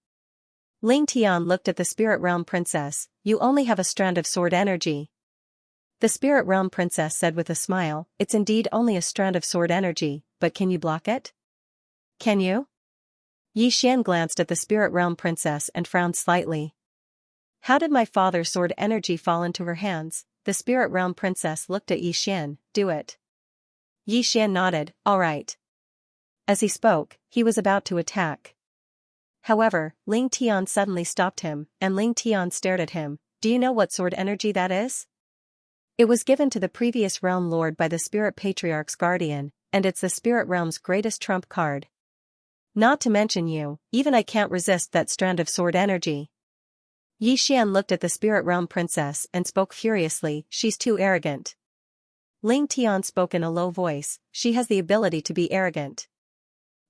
Ling Tian looked at the spirit realm princess. "You only have a strand of sword energy." The spirit realm princess said with a smile, "It's indeed only a strand of sword energy, but can you block it? Can you?" Yi Xian glanced at the spirit realm princess and frowned slightly. "How did my father's sword energy fall into her hands?" The spirit realm princess looked at Yi Xian. "Do it." Yi Xian nodded, "All right." As he spoke, he was about to attack. However, Ling Tian suddenly stopped him, and Ling Tian stared at him. "Do you know what sword energy that is?" "It was given to the previous realm lord by the spirit patriarch's guardian, and it's the spirit realm's greatest trump card. Not to mention you, even I can't resist that strand of sword energy." Yi Xian looked at the spirit realm princess and spoke furiously, "She's too arrogant." Ling Tian spoke in a low voice, "She has the ability to be arrogant."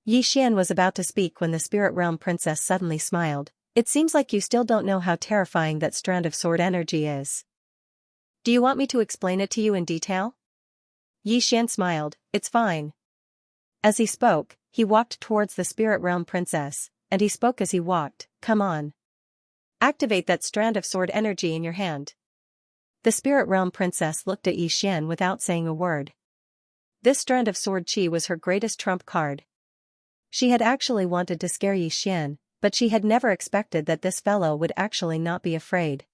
Yi Xian was about to speak when the spirit realm princess suddenly smiled. "It seems like you still don't know how terrifying that strand of sword energy is. Do you want me to explain it to you in detail?" Yi Xian smiled, "It's fine." As he spoke, he walked towards the spirit realm princess, and he spoke as he walked, "Come on. Activate that strand of sword energy in your hand." The spirit realm princess looked at Yi Xian without saying a word. This strand of sword chi was her greatest trump card. She had actually wanted to scare Yi Xian, but she had never expected that this fellow would actually not be afraid.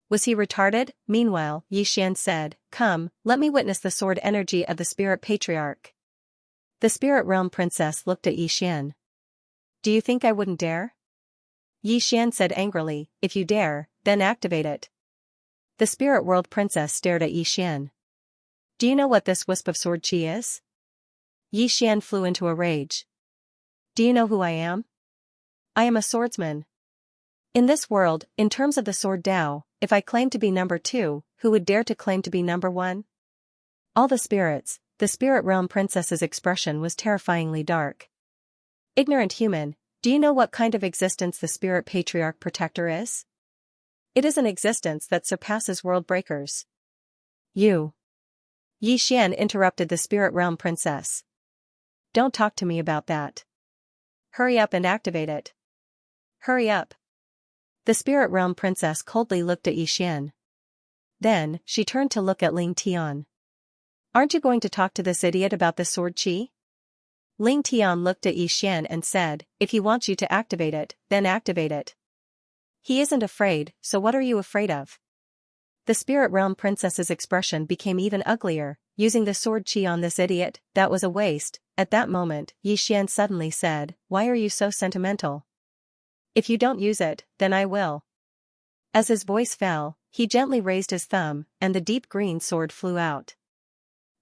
Was he retarded? Meanwhile, Yi Xian said, "Come, let me witness the sword energy of the spirit patriarch." The spirit realm princess looked at Yi Xian. "Do you think I wouldn't dare?" Yi Xian said angrily, "If you dare, then activate it." The spirit world princess stared at Yi Xian. "Do you know what this wisp of sword chi is?" Yi Xian flew into a rage. "Do you know who I am? I am a swordsman. In this world, in terms of the sword Dao, if I claim to be number 2, who would dare to claim to be number 1? All the spirits, the spirit realm princess's expression was terrifyingly dark. "Ignorant human, do you know what kind of existence the spirit patriarch protector is? It is an existence that surpasses world breakers." "You." Yi Xian interrupted the spirit realm princess. "Don't talk to me about that. Hurry up and activate it. Hurry up." The spirit realm princess coldly looked at Yi Xian. Then, she turned to look at Ling Tian. "Aren't you going to talk to this idiot about the sword chi?" Ling Tian looked at Yi Xian and said, "If he wants you to activate it, then activate it. He isn't afraid, so what are you afraid of?" The spirit realm princess's expression became even uglier. "Using the sword chi on this idiot, that was a waste." At that moment, Yi Xian suddenly said, "Why are you so sentimental? If you don't use it, then I will." As his voice fell, he gently raised his thumb, and the deep green sword flew out.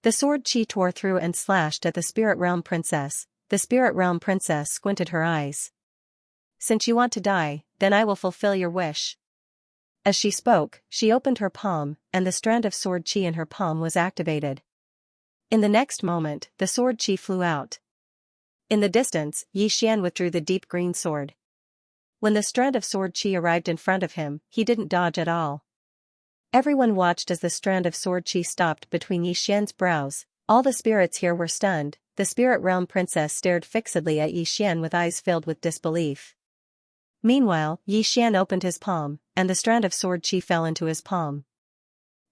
The sword chi tore through and slashed at the spirit realm princess. The spirit realm princess squinted her eyes. "Since you want to die, then I will fulfill your wish." As she spoke, she opened her palm, and the strand of sword chi in her palm was activated. In the next moment, the sword chi flew out. In the distance, Yi Xian withdrew the deep green sword. When the strand of sword chi arrived in front of him, he didn't dodge at all. Everyone watched as the strand of sword chi stopped between Yi Xian's brows. All the spirits here were stunned. The spirit realm princess stared fixedly at Yi Xian with eyes filled with disbelief. Meanwhile, Yi Xian opened his palm, and the strand of sword chi fell into his palm.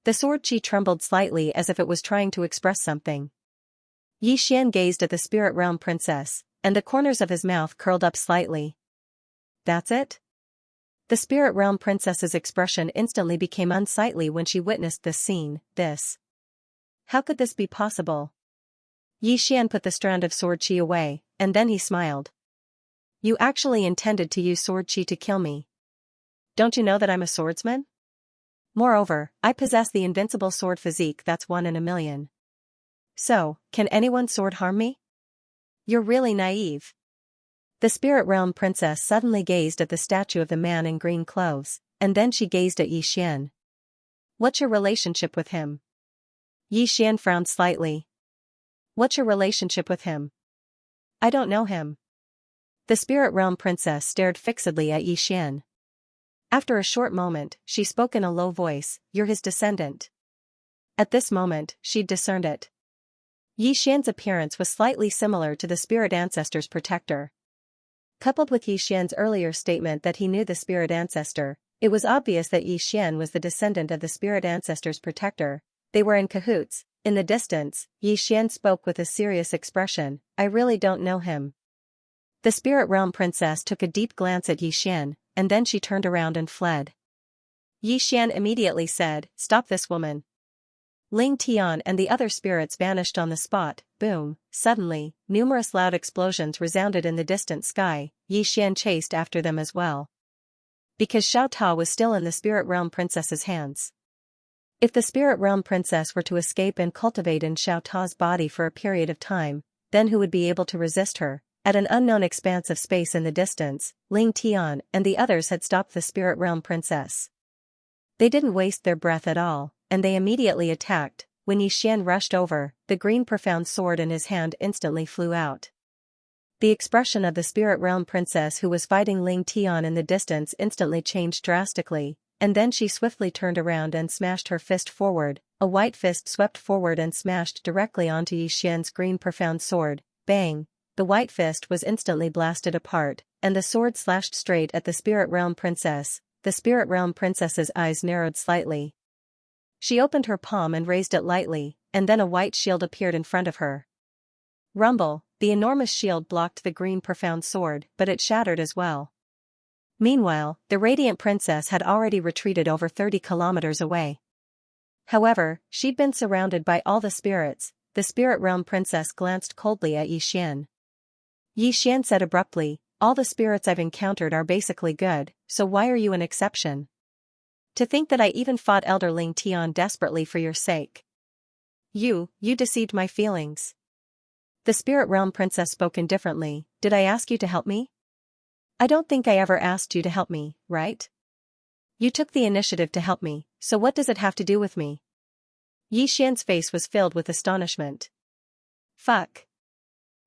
The sword chi trembled slightly as if it was trying to express something. Yi Xian gazed at the spirit realm princess, and the corners of his mouth curled up slightly. That's it? The spirit realm princess's expression instantly became unsightly when she witnessed this scene. How could this be possible? Yi Xian put the strand of sword chi away, and then he smiled. You actually intended to use sword chi to kill me. Don't you know that I'm a swordsman? Moreover, I possess the invincible sword physique that's 1 in a million. So, can anyone's sword harm me? You're really naive. The spirit realm princess suddenly gazed at the statue of the man in green clothes, and then she gazed at Yi Xian. What's your relationship with him? Yi Xian frowned slightly. What's your relationship with him? I don't know him. The spirit realm princess stared fixedly at Yi Xian. After a short moment, she spoke in a low voice, You're his descendant. At this moment, she'd discerned it. Yi Xian's appearance was slightly similar to the spirit ancestor's protector. Coupled with Yi Xian's earlier statement that he knew the spirit ancestor, it was obvious that Yi Xian was the descendant of the spirit ancestor's protector. They were in cahoots. In the distance, Yi Xian spoke with a serious expression, I really don't know him. The spirit realm princess took a deep glance at Yi Xian, and then she turned around and fled. Yi Xian immediately said, Stop this woman. Ling Tian and the other spirits vanished on the spot. Boom, suddenly, numerous loud explosions resounded in the distant sky. Yi Xian chased after them as well. Because Xiao Ta was still in the spirit realm princess's hands. If the spirit realm princess were to escape and cultivate in Xiao Ta's body for a period of time, then who would be able to resist her? At an unknown expanse of space in the distance, Ling Tian and the others had stopped the spirit realm princess. They didn't waste their breath at all, and they immediately attacked. When Yi Xian rushed over, the green profound sword in his hand instantly flew out. The expression of the spirit realm princess who was fighting Ling Tian in the distance instantly changed drastically, and then she swiftly turned around and smashed her fist forward. A white fist swept forward and smashed directly onto Yi Xian's green profound sword. Bang! The white fist was instantly blasted apart, and the sword slashed straight at the spirit realm princess. The spirit realm princess's eyes narrowed slightly. She opened her palm and raised it lightly, and then a white shield appeared in front of her. Rumble, the enormous shield blocked the green profound sword, but it shattered as well. Meanwhile, the radiant princess had already retreated over 30 kilometers away. However, she'd been surrounded by all the spirits. The spirit realm princess glanced coldly at Yi Xian. Yi Xian said abruptly, All the spirits I've encountered are basically good, so why are you an exception? To think that I even fought Elder Ling Tian desperately for your sake. You deceived my feelings. The spirit realm princess spoke indifferently, Did I ask you to help me? I don't think I ever asked you to help me, right? You took the initiative to help me, so what does it have to do with me? Yi Xian's face was filled with astonishment. Fuck.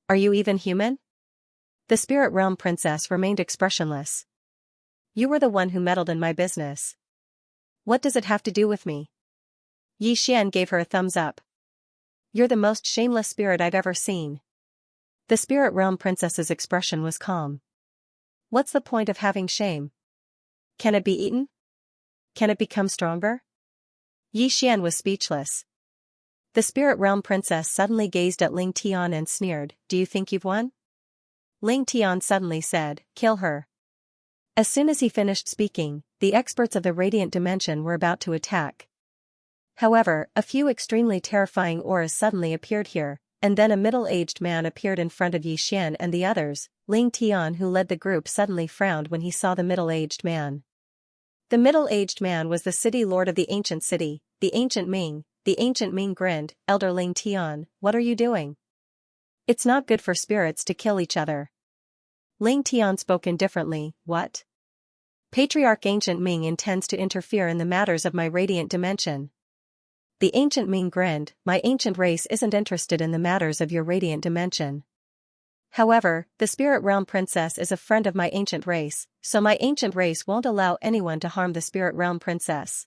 Are you even human? The spirit realm princess remained expressionless. You were the one who meddled in my business. What does it have to do with me? Yi Xian gave her a thumbs up. You're the most shameless spirit I've ever seen. The spirit realm princess's expression was calm. What's the point of having shame? Can it be eaten? Can it become stronger? Yi Xian was speechless. The spirit realm princess suddenly gazed at Ling Tian and sneered, Do you think you've won? Ling Tian suddenly said, Kill her. As soon as he finished speaking, the experts of the radiant dimension were about to attack. However, a few extremely terrifying auras suddenly appeared here, and then a middle-aged man appeared in front of Yi Xian and the others. Ling Tian, who led the group, suddenly frowned when he saw the middle-aged man. The middle-aged man was the city lord of the ancient city, the ancient Ming. The ancient Ming grinned, Elder Ling Tian, what are you doing? It's not good for spirits to kill each other. Ling Tian spoke indifferently, What? Patriarch Ancient Ming intends to interfere in the matters of my radiant dimension. The ancient Ming grinned, My ancient race isn't interested in the matters of your radiant dimension. However, the spirit realm princess is a friend of my ancient race, so my ancient race won't allow anyone to harm the spirit realm princess.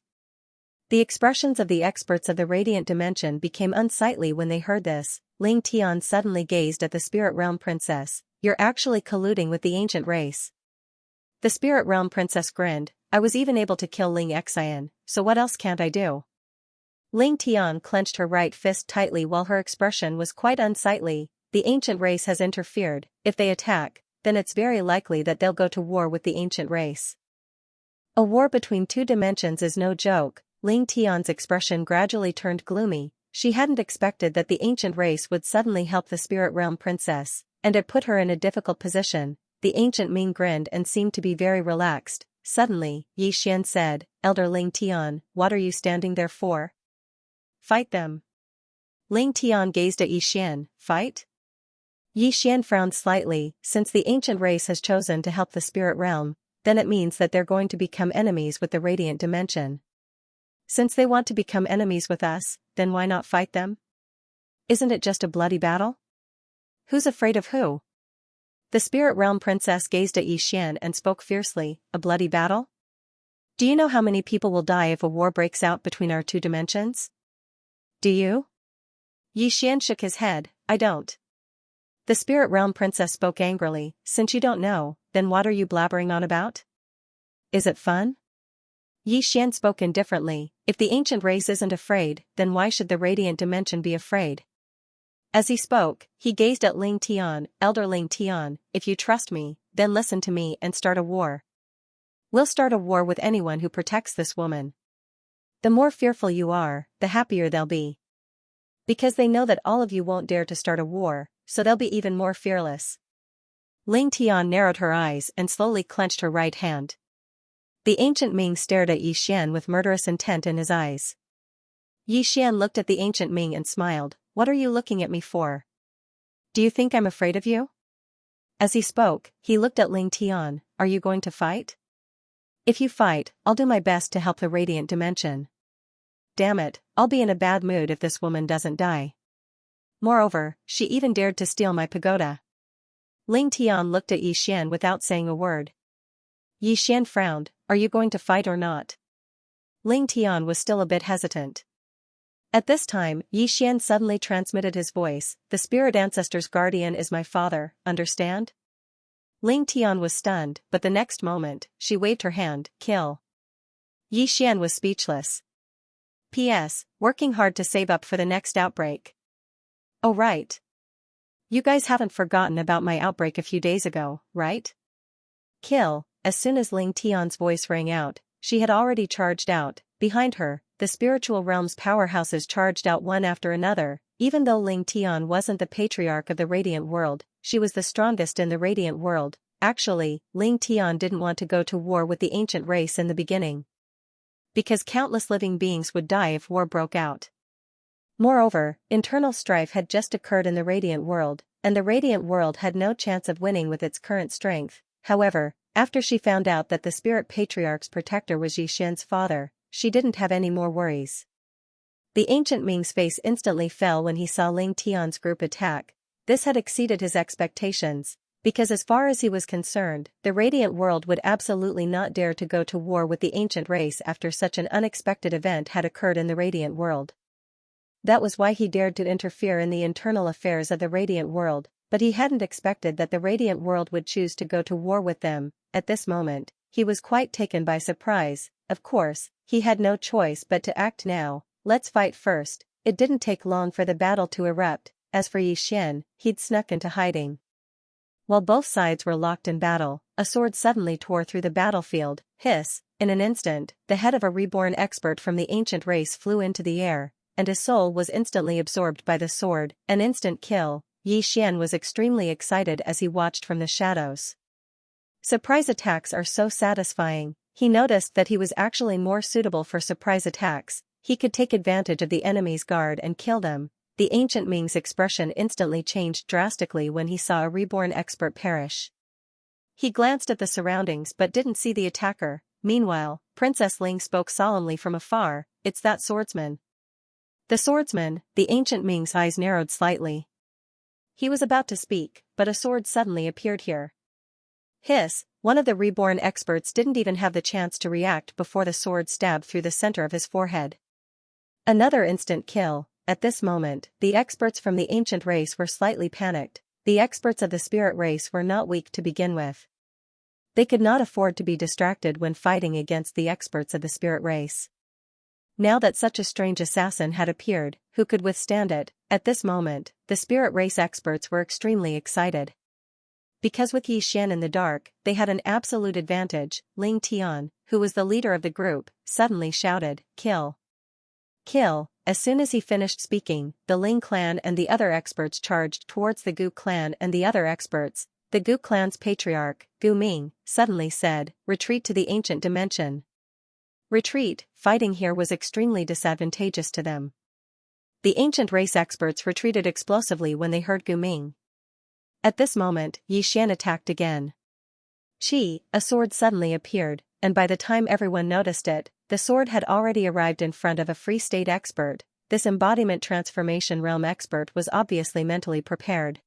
The expressions of the experts of the radiant dimension became unsightly when they heard this. Ling Tian suddenly gazed at the spirit realm princess, You're actually colluding with the ancient race. The spirit realm princess grinned, I was even able to kill Ling Xian, so what else can't I do? Ling Tian clenched her right fist tightly while her expression was quite unsightly. The ancient race has interfered. If they attack, then it's very likely that they'll go to war with the ancient race. A war between two dimensions is no joke. Ling Tian's expression gradually turned gloomy. She hadn't expected that the ancient race would suddenly help the spirit realm princess, and it put her in a difficult position. The ancient Ming grinned and seemed to be very relaxed. Suddenly, Yi Xian said, "Elder Ling Tian, what are you standing there for? Fight them." Ling Tian gazed at Yi Xian. Fight? Yi Xian frowned slightly. Since the ancient race has chosen to help the spirit realm, then it means that they're going to become enemies with the radiant dimension. Since they want to become enemies with us, then why not fight them? Isn't it just a bloody battle? Who's afraid of who? The spirit realm princess gazed at Yi Xian and spoke fiercely. A bloody battle? Do you know how many people will die if a war breaks out between our two dimensions? Do you? Yi Xian shook his head. I don't. The spirit realm princess spoke angrily. Since you don't know, then what are you blabbering on about? Is it fun? Yi Xian spoke indifferently. If the ancient race isn't afraid, then why should the radiant dimension be afraid? As he spoke, he gazed at Ling Tian. Elder Ling Tian, if you trust me, then listen to me and start a war. We'll start a war with anyone who protects this woman. The more fearful you are, the happier they'll be. Because they know that all of you won't dare to start a war, so they'll be even more fearless. Ling Tian narrowed her eyes and slowly clenched her right hand. The ancient Ming stared at Yi Xian with murderous intent in his eyes. Yi Xian looked at the ancient Ming and smiled. What are you looking at me for? Do you think I'm afraid of you? As he spoke, he looked at Ling Tian. Are you going to fight? If you fight, I'll do my best to help the radiant dimension. Damn it, I'll be in a bad mood if this woman doesn't die. Moreover, she even dared to steal my pagoda. Ling Tian looked at Yi Xian without saying a word. Yi Xian frowned. Are you going to fight or not? Ling Tian was still a bit hesitant. At this time, Yi Xian suddenly transmitted his voice. The spirit ancestor's guardian is my father, understand? Ling Tian was stunned, but the next moment, she waved her hand. Kill. Yi Xian was speechless. P.S. Working hard to save up for the next outbreak. Oh right. You guys haven't forgotten about my outbreak a few days ago, right? Kill. As soon as Ling Tian's voice rang out, she had already charged out. Behind her, the spiritual realm's powerhouses charged out one after another. Even though Ling Tian wasn't the patriarch of the radiant world, she was the strongest in the radiant world. Actually, Ling Tian didn't want to go to war with the ancient race in the beginning, because countless living beings would die if war broke out. Moreover, internal strife had just occurred in the radiant world, and the radiant world had no chance of winning with its current strength. However, after she found out that the spirit patriarch's protector was Yi Xian's father, she didn't have any more worries. The ancient Ming's face instantly fell when he saw Ling Tian's group attack. This had exceeded his expectations, because as far as he was concerned, the radiant world would absolutely not dare to go to war with the ancient race after such an unexpected event had occurred in the radiant world. That was why he dared to interfere in the internal affairs of the radiant world, but he hadn't expected that the radiant world would choose to go to war with them. At this moment, he was quite taken by surprise. Of course, he had no choice but to act now. Let's fight first. It didn't take long for the battle to erupt. As for Yi Xian, he'd snuck into hiding. While both sides were locked in battle, a sword suddenly tore through the battlefield. Hiss! In an instant, the head of a reborn expert from the ancient race flew into the air, and his soul was instantly absorbed by the sword. An instant kill. Yi Xian was extremely excited as he watched from the shadows. Surprise attacks are so satisfying. He noticed that he was actually more suitable for surprise attacks. He could take advantage of the enemy's guard and kill them. The ancient Ming's expression instantly changed drastically when he saw a reborn expert perish. He glanced at the surroundings but didn't see the attacker. Meanwhile, Princess Ling spoke solemnly from afar. It's that swordsman. The swordsman. The ancient Ming's eyes narrowed slightly. He was about to speak, but a sword suddenly appeared here. Hiss! One of the reborn experts didn't even have the chance to react before the sword stabbed through the center of his forehead. Another instant kill. At this moment, the experts from the ancient race were slightly panicked. The experts of the spirit race were not weak to begin with. They could not afford to be distracted when fighting against the experts of the spirit race. Now that such a strange assassin had appeared, who could withstand it? At this moment, the spirit race experts were extremely excited. Because with Yi Xian in the dark, they had an absolute advantage. Ling Tian, who was the leader of the group, suddenly shouted, "Kill! Kill!" As soon as he finished speaking, the Ling clan and the other experts charged towards the Gu clan and the other experts. The Gu clan's patriarch, Gu Ming, suddenly said, "Retreat to the ancient dimension." Retreat. Fighting here was extremely disadvantageous to them. The ancient race experts retreated explosively when they heard Gu Ming. At this moment, Yi Xian attacked again. A sword suddenly appeared, and by the time everyone noticed it, the sword had already arrived in front of a free state expert. This embodiment transformation realm expert was obviously mentally prepared.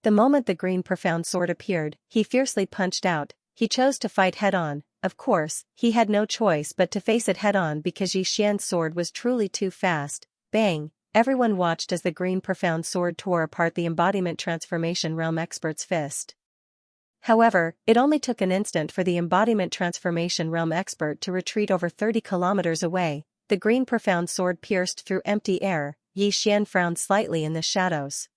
The moment the green profound sword appeared, he fiercely punched out. He chose to fight head-on. Of course, he had no choice but to face it head-on because Yi Xian's sword was truly too fast. Bang! Everyone watched as the green profound sword tore apart the embodiment transformation realm expert's fist. However, it only took an instant for the embodiment transformation realm expert to retreat over 30 kilometers away. The green profound sword pierced through empty air. Yi Xian frowned slightly in the shadows.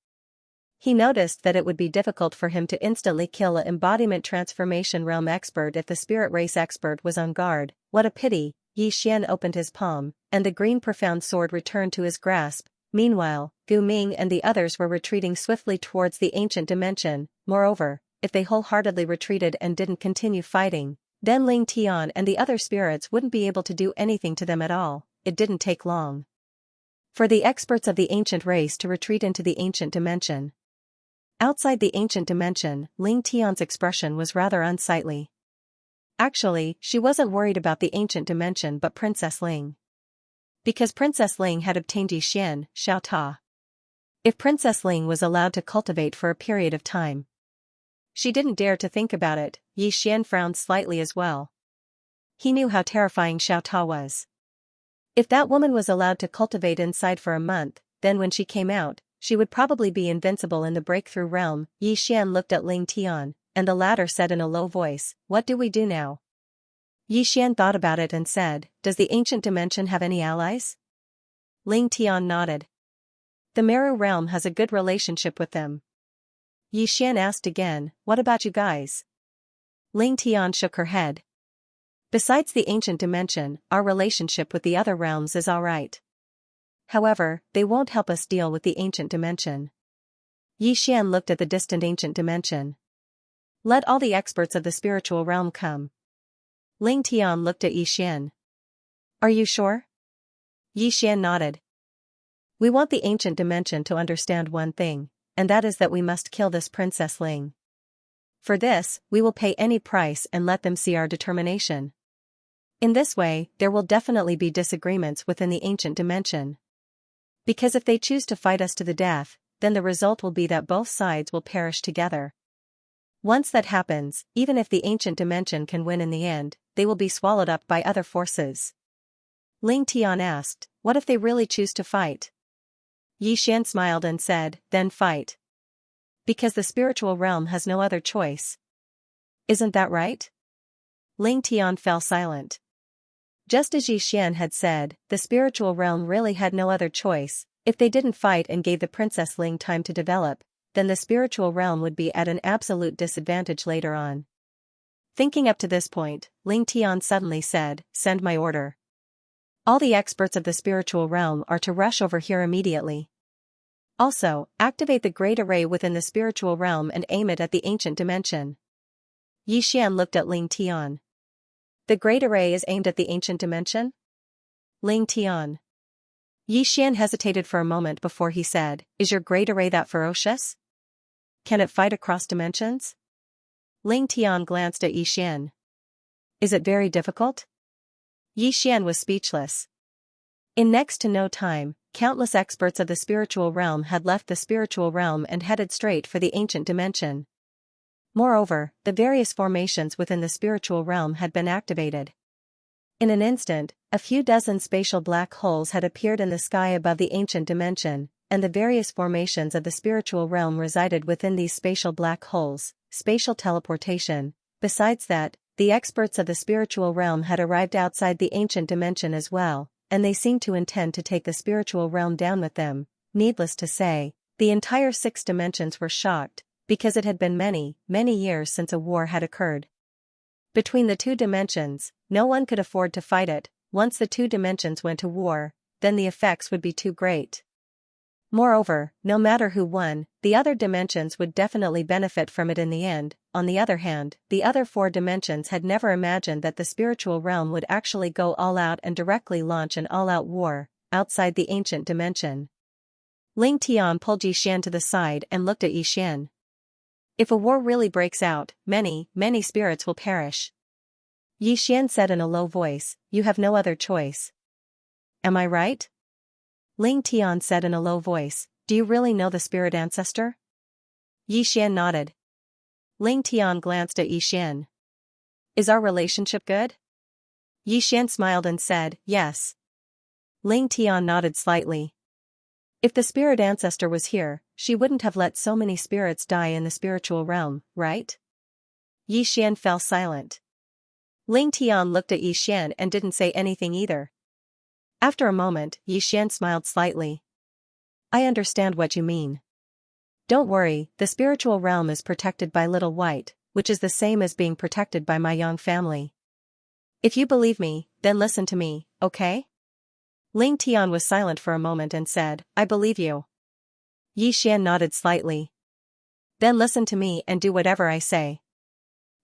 He noticed that it would be difficult for him to instantly kill an embodiment transformation realm expert if the spirit race expert was on guard. What a pity! Yi Xian opened his palm, and the green profound sword returned to his grasp. Meanwhile, Gu Ming and the others were retreating swiftly towards the ancient dimension. Moreover, if they wholeheartedly retreated and didn't continue fighting, then Ling Tian and the other spirits wouldn't be able to do anything to them at all. It didn't take long for the experts of the ancient race to retreat into the ancient dimension. Outside the ancient dimension, Ling Tian's expression was rather unsightly. Actually, she wasn't worried about the ancient dimension but Princess Ling. Because Princess Ling had obtained Yi Xian, Xiao Ta. If Princess Ling was allowed to cultivate for a period of time, she didn't dare to think about it. Yi Xian frowned slightly as well. He knew how terrifying Xiao Ta was. If that woman was allowed to cultivate inside for a month, then when she came out, she would probably be invincible in the breakthrough realm. Yi Xian looked at Ling Tian, and the latter said in a low voice, "What do we do now?" Yi Xian thought about it and said, "Does the ancient dimension have any allies?" Ling Tian nodded. "The Meru realm has a good relationship with them." Yi Xian asked again, "What about you guys?" Ling Tian shook her head. "Besides the ancient dimension, our relationship with the other realms is alright. However, they won't help us deal with the ancient dimension." Yi Xian looked at the distant ancient dimension. "Let all the experts of the spiritual realm come." Ling Tian looked at Yi Xian. "Are you sure?" Yi Xian nodded. "We want the ancient dimension to understand one thing, and that is that we must kill this Princess Ling. For this, we will pay any price and let them see our determination. In this way, there will definitely be disagreements within the ancient dimension. Because if they choose to fight us to the death, then the result will be that both sides will perish together. Once that happens, even if the ancient dimension can win in the end, they will be swallowed up by other forces." Ling Tian asked, "What if they really choose to fight?" Yi Xian smiled and said, "Then fight. Because the spiritual realm has no other choice. Isn't that right?" Ling Tian fell silent. Just as Yi Xian had said, the spiritual realm really had no other choice. If they didn't fight and gave the Princess Ling time to develop, then the spiritual realm would be at an absolute disadvantage later on. Thinking up to this point, Ling Tian suddenly said, "Send my order. All the experts of the spiritual realm are to rush over here immediately. Also, activate the great array within the spiritual realm and aim it at the ancient dimension." Yi Xian looked at Ling Tian. "The great array is aimed at the ancient dimension?" Ling Tian. Yi Xian hesitated for a moment before he said, "Is your great array that ferocious? Can it fight across dimensions?" Ling Tian glanced at Yi Xian. "Is it very difficult?" Yi Xian was speechless. In next to no time, countless experts of the spiritual realm had left the spiritual realm and headed straight for the ancient dimension. Moreover, the various formations within the spiritual realm had been activated. In an instant, a few dozen spatial black holes had appeared in the sky above the ancient dimension, and the various formations of the spiritual realm resided within these spatial black holes. Spatial teleportation. Besides that, the experts of the spiritual realm had arrived outside the ancient dimension as well, and they seemed to intend to take the spiritual realm down with them. Needless to say, the entire 6 dimensions were shocked, because it had been many, many years since a war had occurred between the 2 dimensions. No one could afford to fight it. Once the 2 dimensions went to war, then the effects would be too great. Moreover, no matter who won, the other dimensions would definitely benefit from it in the end. On the other hand, the other 4 dimensions had never imagined that the spiritual realm would actually go all out and directly launch an all-out war, outside the ancient dimension. Ling Tian pulled Yi Xian to the side and looked at Yi Xian. If a war really breaks out, many, many spirits will perish. Yi Xian said in a low voice, "You have no other choice. Am I right?" Ling Tian said in a low voice, "Do you really know the spirit ancestor?" Yi Xian nodded. Ling Tian glanced at Yi Xian. "Is our relationship good?" Yi Xian smiled and said, "Yes." Ling Tian nodded slightly. If the spirit ancestor was here, she wouldn't have let so many spirits die in the spiritual realm, right? Yi Xian fell silent. Ling Tian looked at Yi Xian and didn't say anything either. After a moment, Yi Xian smiled slightly. "I understand what you mean. Don't worry, the spiritual realm is protected by Little White, which is the same as being protected by my Yang family. If you believe me, then listen to me, okay?" Ling Tian was silent for a moment and said, "I believe you." Yi Xian nodded slightly. "Then listen to me and do whatever I say."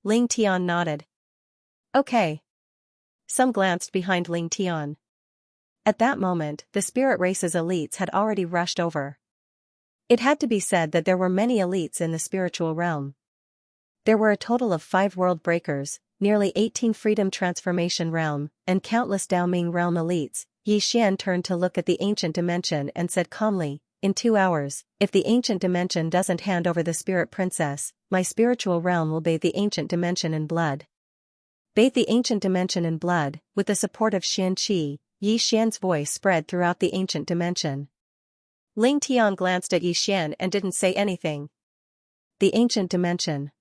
Ling Tian nodded. "Okay." Some glanced behind Ling Tian. At that moment, the spirit race's elites had already rushed over. It had to be said that there were many elites in the spiritual realm. There were a total of 5 world breakers, nearly 18 freedom transformation realm, and countless Daoming realm elites. Yi Xian turned to look at the ancient dimension and said calmly, "In 2 hours, if the ancient dimension doesn't hand over the spirit princess, my spiritual realm will bathe the ancient dimension in blood." Bathe the ancient dimension in blood. With the support of Xianxia, Yi Xian's voice spread throughout the ancient dimension. Ling Tian glanced at Yi Xian and didn't say anything. The ancient dimension.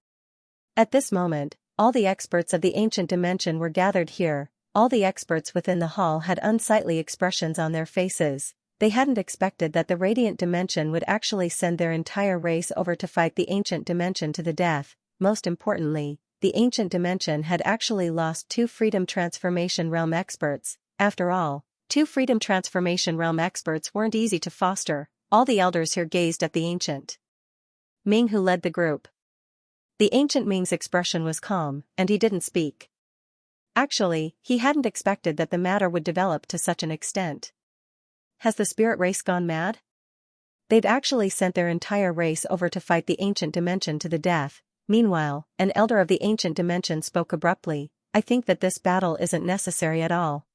At this moment, all the experts of the ancient dimension were gathered here. All the experts within the hall had unsightly expressions on their faces. They hadn't expected that the radiant dimension would actually send their entire race over to fight the ancient dimension to the death. Most importantly, the ancient dimension had actually lost 2 freedom transformation realm experts. After all, 2 freedom transformation realm experts weren't easy to foster. All the elders here gazed at the ancient Ming who led the group. The ancient Ming's expression was calm, and he didn't speak. Actually, he hadn't expected that the matter would develop to such an extent. Has the spirit race gone mad? They'd actually sent their entire race over to fight the ancient dimension to the death. Meanwhile, an elder of the ancient dimension spoke abruptly, "I think that this battle isn't necessary at all.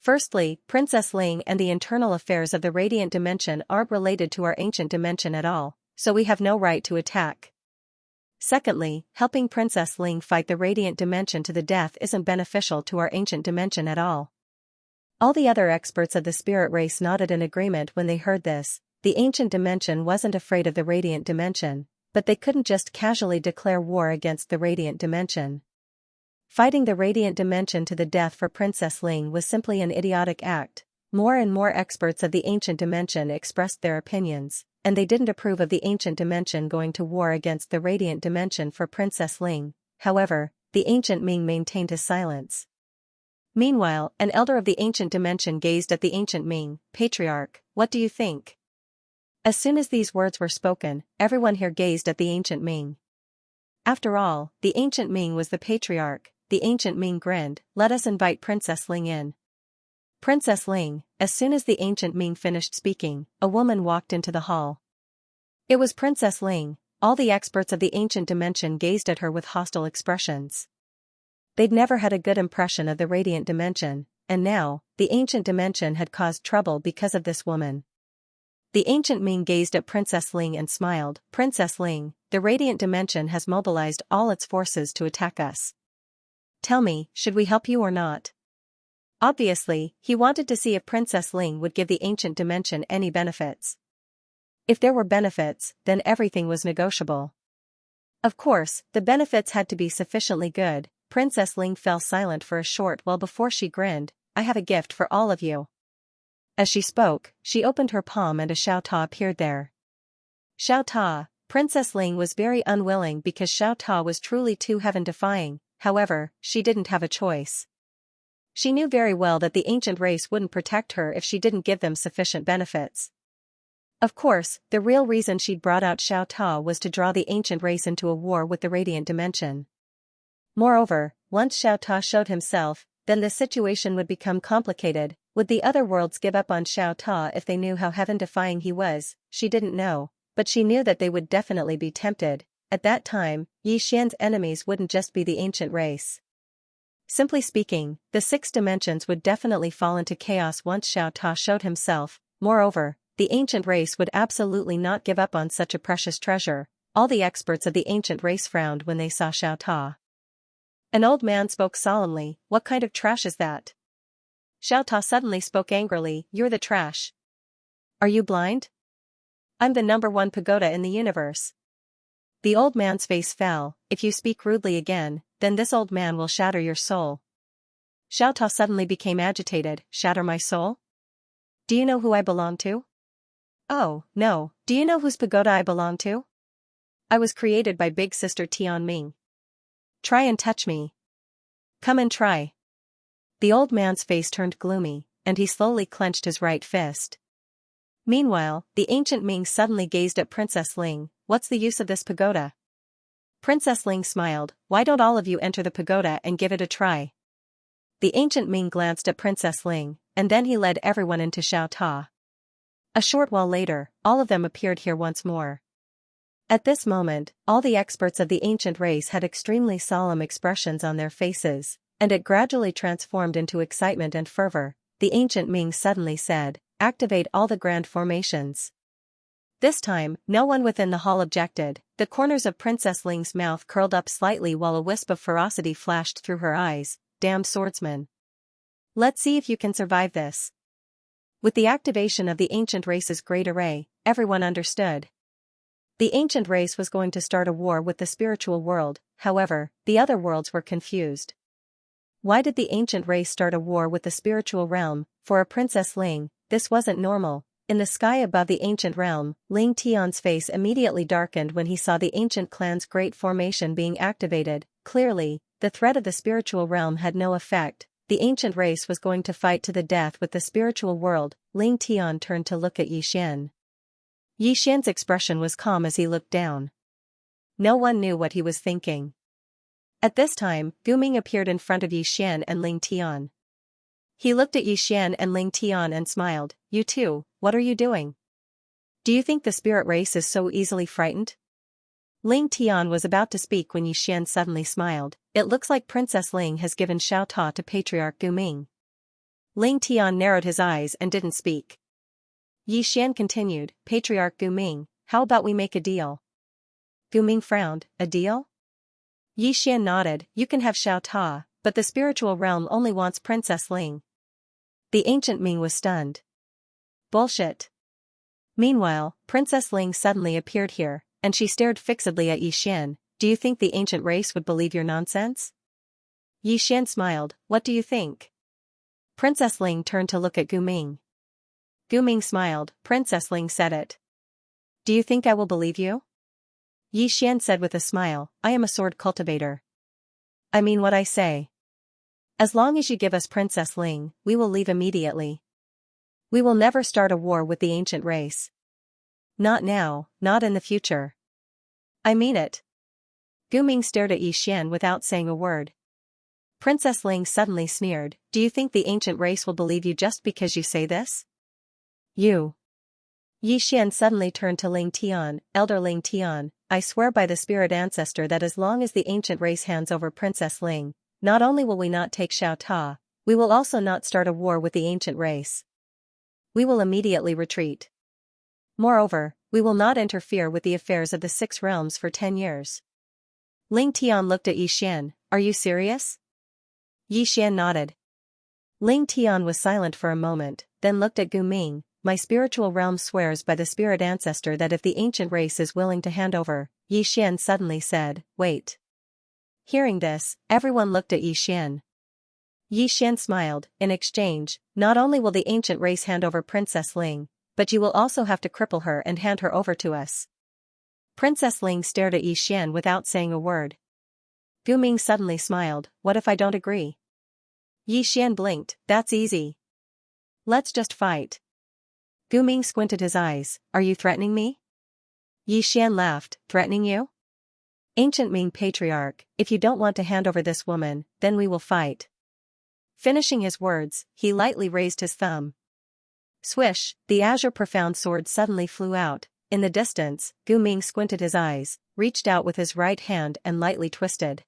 Firstly, Princess Ling and the internal affairs of the radiant dimension aren't related to our ancient dimension at all, so we have no right to attack. Secondly, helping Princess Ling fight the radiant dimension to the death isn't beneficial to our ancient dimension at all." All the other experts of the spirit race nodded in agreement when they heard this. The ancient dimension wasn't afraid of the radiant dimension, but they couldn't just casually declare war against the radiant dimension. Fighting the radiant dimension to the death for Princess Ling was simply an idiotic act. More and more experts of the ancient dimension expressed their opinions, and they didn't approve of the ancient dimension going to war against the radiant dimension for Princess Ling. However, the ancient Ming maintained his silence. Meanwhile, an elder of the ancient dimension gazed at the ancient Ming. "Patriarch, what do you think?" As soon as these words were spoken, everyone here gazed at the ancient Ming. After all, the ancient Ming was the patriarch. The ancient Ming grinned. "Let us invite Princess Ling in." Princess Ling. As soon as the ancient Ming finished speaking, a woman walked into the hall. It was Princess Ling. All the experts of the ancient dimension gazed at her with hostile expressions. They'd never had a good impression of the radiant dimension, and now, the ancient dimension had caused trouble because of this woman. The ancient Ming gazed at Princess Ling and smiled. "Princess Ling, the radiant dimension has mobilized all its forces to attack us. Tell me, should we help you or not?" Obviously, he wanted to see if Princess Ling would give the ancient dimension any benefits. If there were benefits, then everything was negotiable. Of course, the benefits had to be sufficiently good. Princess Ling fell silent for a short while before she grinned. I have a gift for all of you. As she spoke, she opened her palm and a Xiao Ta appeared there. Xiao Ta, Princess Ling was very unwilling because Xiao Ta was truly too heaven-defying, however, she didn't have a choice. She knew very well that the ancient race wouldn't protect her if she didn't give them sufficient benefits. Of course, the real reason she'd brought out Xiao Ta was to draw the ancient race into a war with the radiant dimension. Moreover, once Xiao Ta showed himself, then the situation would become complicated. Would the other worlds give up on Xiao Ta if they knew how heaven-defying he was? She didn't know, but she knew that they would definitely be tempted. At that time, Xian's enemies wouldn't just be the ancient race. Simply speaking, the 6 dimensions would definitely fall into chaos once Xiao Ta showed himself. Moreover, the ancient race would absolutely not give up on such a precious treasure. All the experts of the ancient race frowned when they saw Xiao Ta. An old man spoke solemnly, "What kind of trash is that?" Xiao Ta suddenly spoke angrily, "You're the trash. Are you blind? I'm the #1 pagoda in the universe." The old man's face fell. "If you speak rudely again, then this old man will shatter your soul." Xiao Ta suddenly became agitated. "Shatter my soul? Do you know who I belong to?" "Oh, no, do you know whose pagoda I belong to? I was created by Big Sister Tian Ming. Try and touch me. Come and try." The old man's face turned gloomy, and he slowly clenched his right fist. Meanwhile, the ancient Ming suddenly gazed at Princess Ling. "What's the use of this pagoda?" Princess Ling smiled. "Why don't all of you enter the pagoda and give it a try?" The ancient Ming glanced at Princess Ling, and then he led everyone into Xiao Ta. A short while later, all of them appeared here once more. At this moment, all the experts of the ancient race had extremely solemn expressions on their faces, and it gradually transformed into excitement and fervor. The ancient Ming suddenly said, "Activate all the grand formations." This time, no one within the hall objected. The corners of Princess Ling's mouth curled up slightly while a wisp of ferocity flashed through her eyes. "Damned swordsman. Let's see if you can survive this." With the activation of the ancient race's great array, everyone understood. The ancient race was going to start a war with the spiritual world. However, the other worlds were confused. Why did the ancient race start a war with the spiritual realm? For a Princess Ling, this wasn't normal. In the sky above the ancient realm, Ling Tian's face immediately darkened when he saw the ancient clan's great formation being activated. Clearly, the threat of the spiritual realm had no effect. The ancient race was going to fight to the death with the spiritual world. Ling Tian turned to look at Xian. Xian's expression was calm as he looked down. No one knew what he was thinking. At this time, Guming appeared in front of Xian and Ling Tian. He looked at Xian and Ling Tian and smiled. "You two, what are you doing? Do you think the spirit race is so easily frightened?" Ling Tian was about to speak when Xian suddenly smiled. "It looks like Princess Ling has given Xiao Ta to Patriarch Guming." Ling Tian narrowed his eyes and didn't speak. Xian continued, "Patriarch Guming, how about we make a deal?" Guming frowned. "A deal?" Xian nodded. "You can have Xiao Ta, but the spiritual realm only wants Princess Ling." The ancient Ming was stunned. "Bullshit." Meanwhile, Princess Ling suddenly appeared here, and she stared fixedly at Xian. "Do you think the ancient race would believe your nonsense?" Xian smiled. "What do you think?" Princess Ling turned to look at Guming. Guming smiled. "Princess Ling said it. Do you think I will believe you?" Xian said with a smile, "I am a sword cultivator. I mean what I say. As long as you give us Princess Ling, we will leave immediately. We will never start a war with the ancient race. Not now, not in the future. I mean it." Guming stared at Xian without saying a word. Princess Ling suddenly sneered. "Do you think the ancient race will believe you just because you say this? You." Xian suddenly turned to Ling Tian. "Elder Ling Tian, I swear by the spirit ancestor that as long as the ancient race hands over Princess Ling, not only will we not take Xiao Ta, we will also not start a war with the ancient race. We will immediately retreat. Moreover, we will not interfere with the affairs of the 6 realms for 10 years. Ling Tian looked at Xian. "Are you serious?" Xian nodded. Ling Tian was silent for a moment, then looked at Guming. "My spiritual realm swears by the spirit ancestor that if the ancient race is willing to hand over." Xian suddenly said, "Wait." Hearing this, everyone looked at Xian. Yi Xian smiled. In exchange, not only will the ancient race hand over Princess Ling, but you will also have to cripple her and hand her over to us. Princess Ling stared at Yi Xian without saying a word. Gu Ming suddenly smiled. What if I don't agree? Yi Xian blinked. That's easy. Let's just fight. Gu Ming squinted his eyes. Are you threatening me? Yi Xian laughed. Threatening you? Ancient Ming Patriarch, if you don't want to hand over this woman, then we will fight. Finishing his words, he lightly raised his thumb. Swish, the azure profound sword suddenly flew out. In the distance, Gu Ming squinted his eyes, reached out with his right hand and lightly twisted.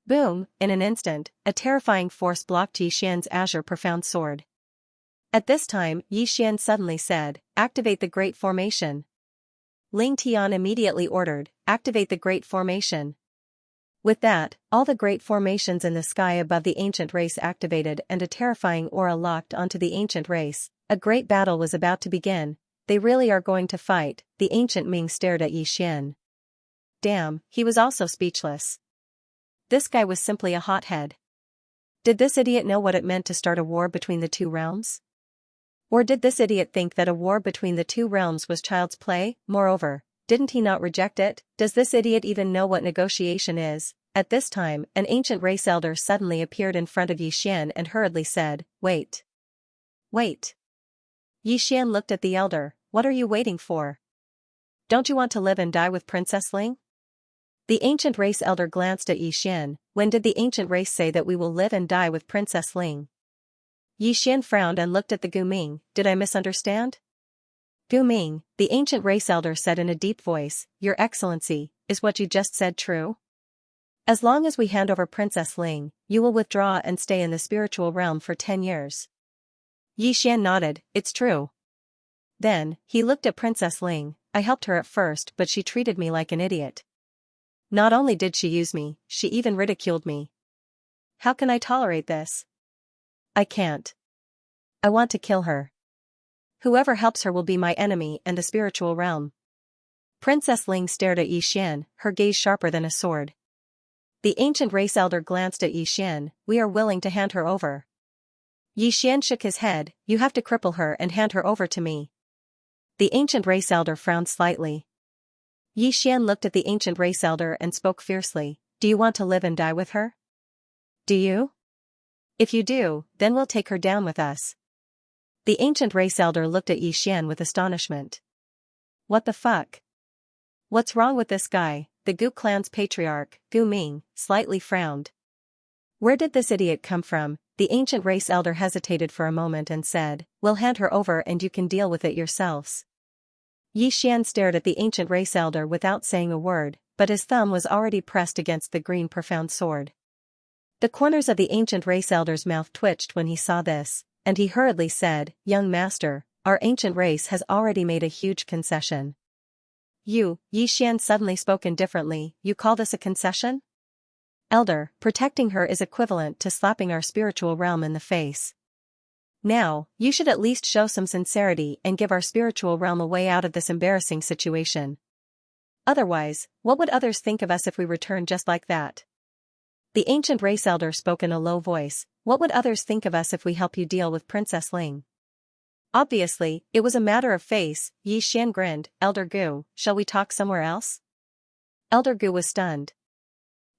Boom, in an instant, a terrifying force blocked Yi Xian's azure profound sword. At this time, Yi Xian suddenly said, activate the Great Formation. Ling Tian immediately ordered, activate the Great Formation. With that, all the great formations in the sky above the ancient race activated and a terrifying aura locked onto the ancient race. A great battle was about to begin. They really are going to fight. The ancient Ming stared at Yi Xian. Damn, he was also speechless. This guy was simply a hothead. Did this idiot know what it meant to start a war between the two realms? Or did this idiot think that a war between the two realms was child's play? Moreover, didn't he not reject it? Does this idiot even know what negotiation is? At this time, an ancient race elder suddenly appeared in front of Yi Xian and hurriedly said, Wait. Wait. Yi Xian looked at the elder. What are you waiting for? Don't you want to live and die with Princess Ling? The ancient race elder glanced at Yi Xian. When did the ancient race say that we will live and die with Princess Ling? Yi Xian frowned and looked at the Gu Ming. Did I misunderstand? Gu Ming, the ancient race elder said in a deep voice, Your Excellency, is what you just said true? As long as we hand over Princess Ling, you will withdraw and stay in the spiritual realm for 10 years. Yi Xian nodded, it's true. Then, he looked at Princess Ling. I helped her at first but she treated me like an idiot. Not only did she use me, she even ridiculed me. How can I tolerate this? I can't. I want to kill her. Whoever helps her will be my enemy and the spiritual realm. Princess Ling stared at Yi Xian, her gaze sharper than a sword. The ancient race elder glanced at Yi Xian. We are willing to hand her over. Yi Xian shook his head. You have to cripple her and hand her over to me. The ancient race elder frowned slightly. Yi Xian looked at the ancient race elder and spoke fiercely. Do you want to live and die with her? Do you? If you do, then we'll take her down with us. The ancient race elder looked at Yi Xian with astonishment. What the fuck? What's wrong with this guy? The Gu clan's patriarch, Gu Ming, slightly frowned. Where did this idiot come from? The ancient race elder hesitated for a moment and said, We'll hand her over and you can deal with it yourselves. Yi Xian stared at the ancient race elder without saying a word, but his thumb was already pressed against the green profound sword. The corners of the ancient race elder's mouth twitched when he saw this, and he hurriedly said, Young master, our ancient race has already made a huge concession. You, Yi Xian suddenly spoke indifferently, you call this a concession? Elder, protecting her is equivalent to slapping our spiritual realm in the face. Now, you should at least show some sincerity and give our spiritual realm a way out of this embarrassing situation. Otherwise, what would others think of us if we return just like that? The ancient race elder spoke in a low voice. What would others think of us if we help you deal with Princess Ling? Obviously, it was a matter of face. Yi Xian grinned. Elder Gu, shall we talk somewhere else? Elder Gu was stunned.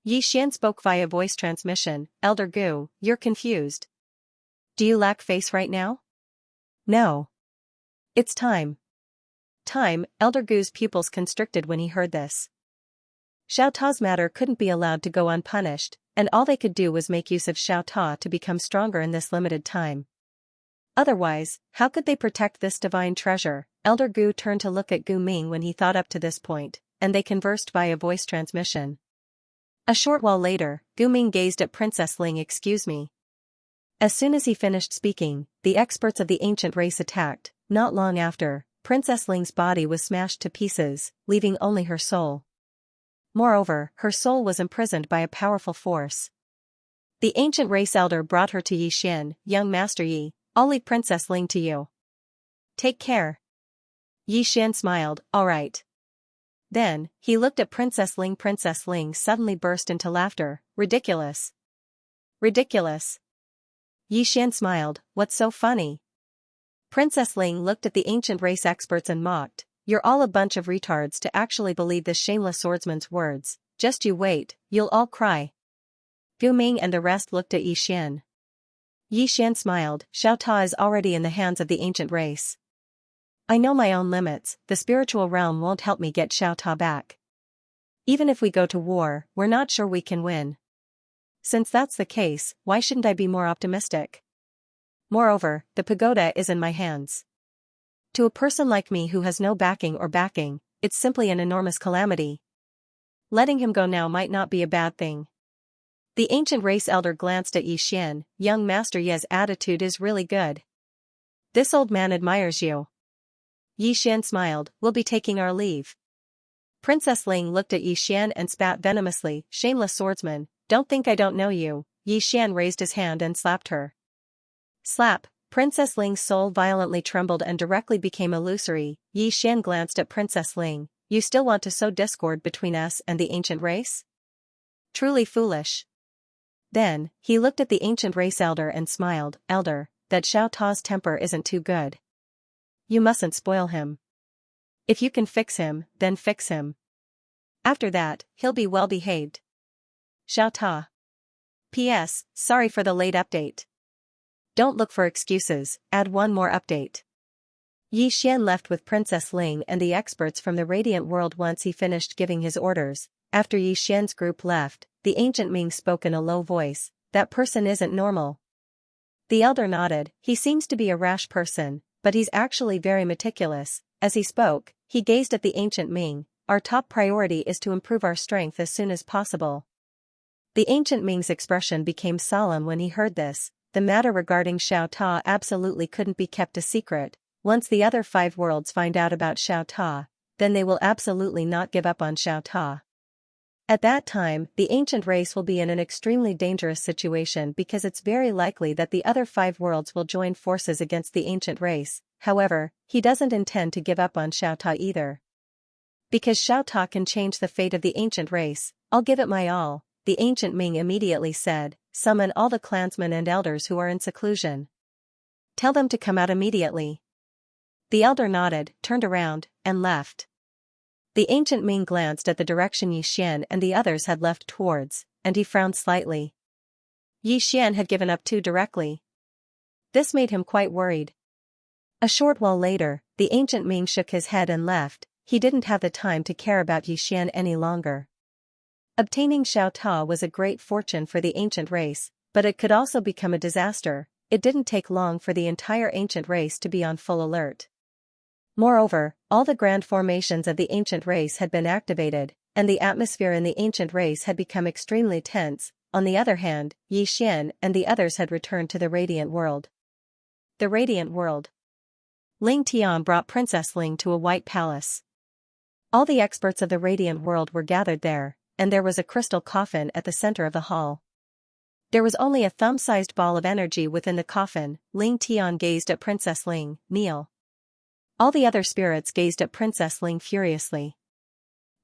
Yi Xian spoke via voice transmission. Elder Gu, you're confused. Do you lack face right now? No. It's time. Time. Elder Gu's pupils constricted when he heard this. Xiao Ta's matter couldn't be allowed to go unpunished, and all they could do was make use of Xiao Ta to become stronger in this limited time. Otherwise, how could they protect this divine treasure? Elder Gu turned to look at Gu Ming when he thought up to this point, and they conversed via voice transmission. A short while later, Gu Ming gazed at Princess Ling. Excuse me. As soon as he finished speaking, the experts of the ancient race attacked. Not long after, Princess Ling's body was smashed to pieces, leaving only her soul. Moreover, her soul was imprisoned by a powerful force. The ancient race elder brought her to Yi Xian. Young Master Yi, I'll leave Princess Ling to you. Take care. Yi Xian smiled. All right. Then, he looked at Princess Ling. Princess Ling suddenly burst into laughter. Ridiculous. Ridiculous. Yi Xian smiled, what's so funny? Princess Ling looked at the ancient race experts and mocked, you're all a bunch of retards to actually believe this shameless swordsman's words, just you wait, you'll all cry. Gu Ming and the rest looked at Yi Xian. Yi Xian smiled, Xiao Ta is already in the hands of the ancient race. I know my own limits, the spiritual realm won't help me get Xiao Ta back. Even if we go to war, we're not sure we can win. Since that's the case, why shouldn't I be more optimistic? Moreover, the pagoda is in my hands. To a person like me who has no backing, it's simply an enormous calamity. Letting him go now might not be a bad thing. The ancient race elder glanced at Yi Xian, young Master Ye's attitude is really good. This old man admires you. Yi Xian smiled, we'll be taking our leave. Princess Ling looked at Yi Xian and spat venomously, shameless swordsman, don't think I don't know you. Yi Xian raised his hand and slapped her. Slap, Princess Ling's soul violently trembled and directly became illusory. Yi Xian glanced at Princess Ling, you still want to sow discord between us and the ancient race? Truly foolish. Then, he looked at the ancient race elder and smiled, elder, that Xiao Ta's temper isn't too good. You mustn't spoil him. If you can fix him, then fix him. After that, he'll be well behaved. Xiao Ta. P.S. Sorry for the late update. Don't look for excuses, add one more update. Yi Xian left with Princess Ling and the experts from the Radiant World once he finished giving his orders. After Yi Xian's group left, the ancient Ming spoke in a low voice, that person isn't normal. The elder nodded, he seems to be a rash person, but he's actually very meticulous. As he spoke, he gazed at the ancient Ming, our top priority is to improve our strength as soon as possible. The ancient Ming's expression became solemn when he heard this. The matter regarding Xiao Ta absolutely couldn't be kept a secret. Once the other 5 worlds find out about Xiao Ta, then they will absolutely not give up on Xiao Ta. At that time, the ancient race will be in an extremely dangerous situation because it's very likely that the other 5 worlds will join forces against the ancient race. However, he doesn't intend to give up on Xiao Ta either. Because Xiao Ta can change the fate of the ancient race, I'll give it my all, the ancient Ming immediately said, summon all the clansmen and elders who are in seclusion. Tell them to come out immediately. The elder nodded, turned around, and left. The ancient Ming glanced at the direction Yi Xian and the others had left towards, and he frowned slightly. Yi Xian had given up too directly. This made him quite worried. A short while later, the ancient Ming shook his head and left. He didn't have the time to care about Yi Xian any longer. Obtaining Xiao Ta was a great fortune for the ancient race, but it could also become a disaster. It didn't take long for the entire ancient race to be on full alert. Moreover, all the grand formations of the ancient race had been activated, and the atmosphere in the ancient race had become extremely tense. On the other hand, Yi Xian and the others had returned to the Radiant World. The Radiant World. Ling Tian brought Princess Ling to a white palace. All the experts of the Radiant World were gathered there, and there was a crystal coffin at the center of the hall. There was only a thumb-sized ball of energy within the coffin. Ling Tian gazed at Princess Ling, kneel. All the other spirits gazed at Princess Ling furiously.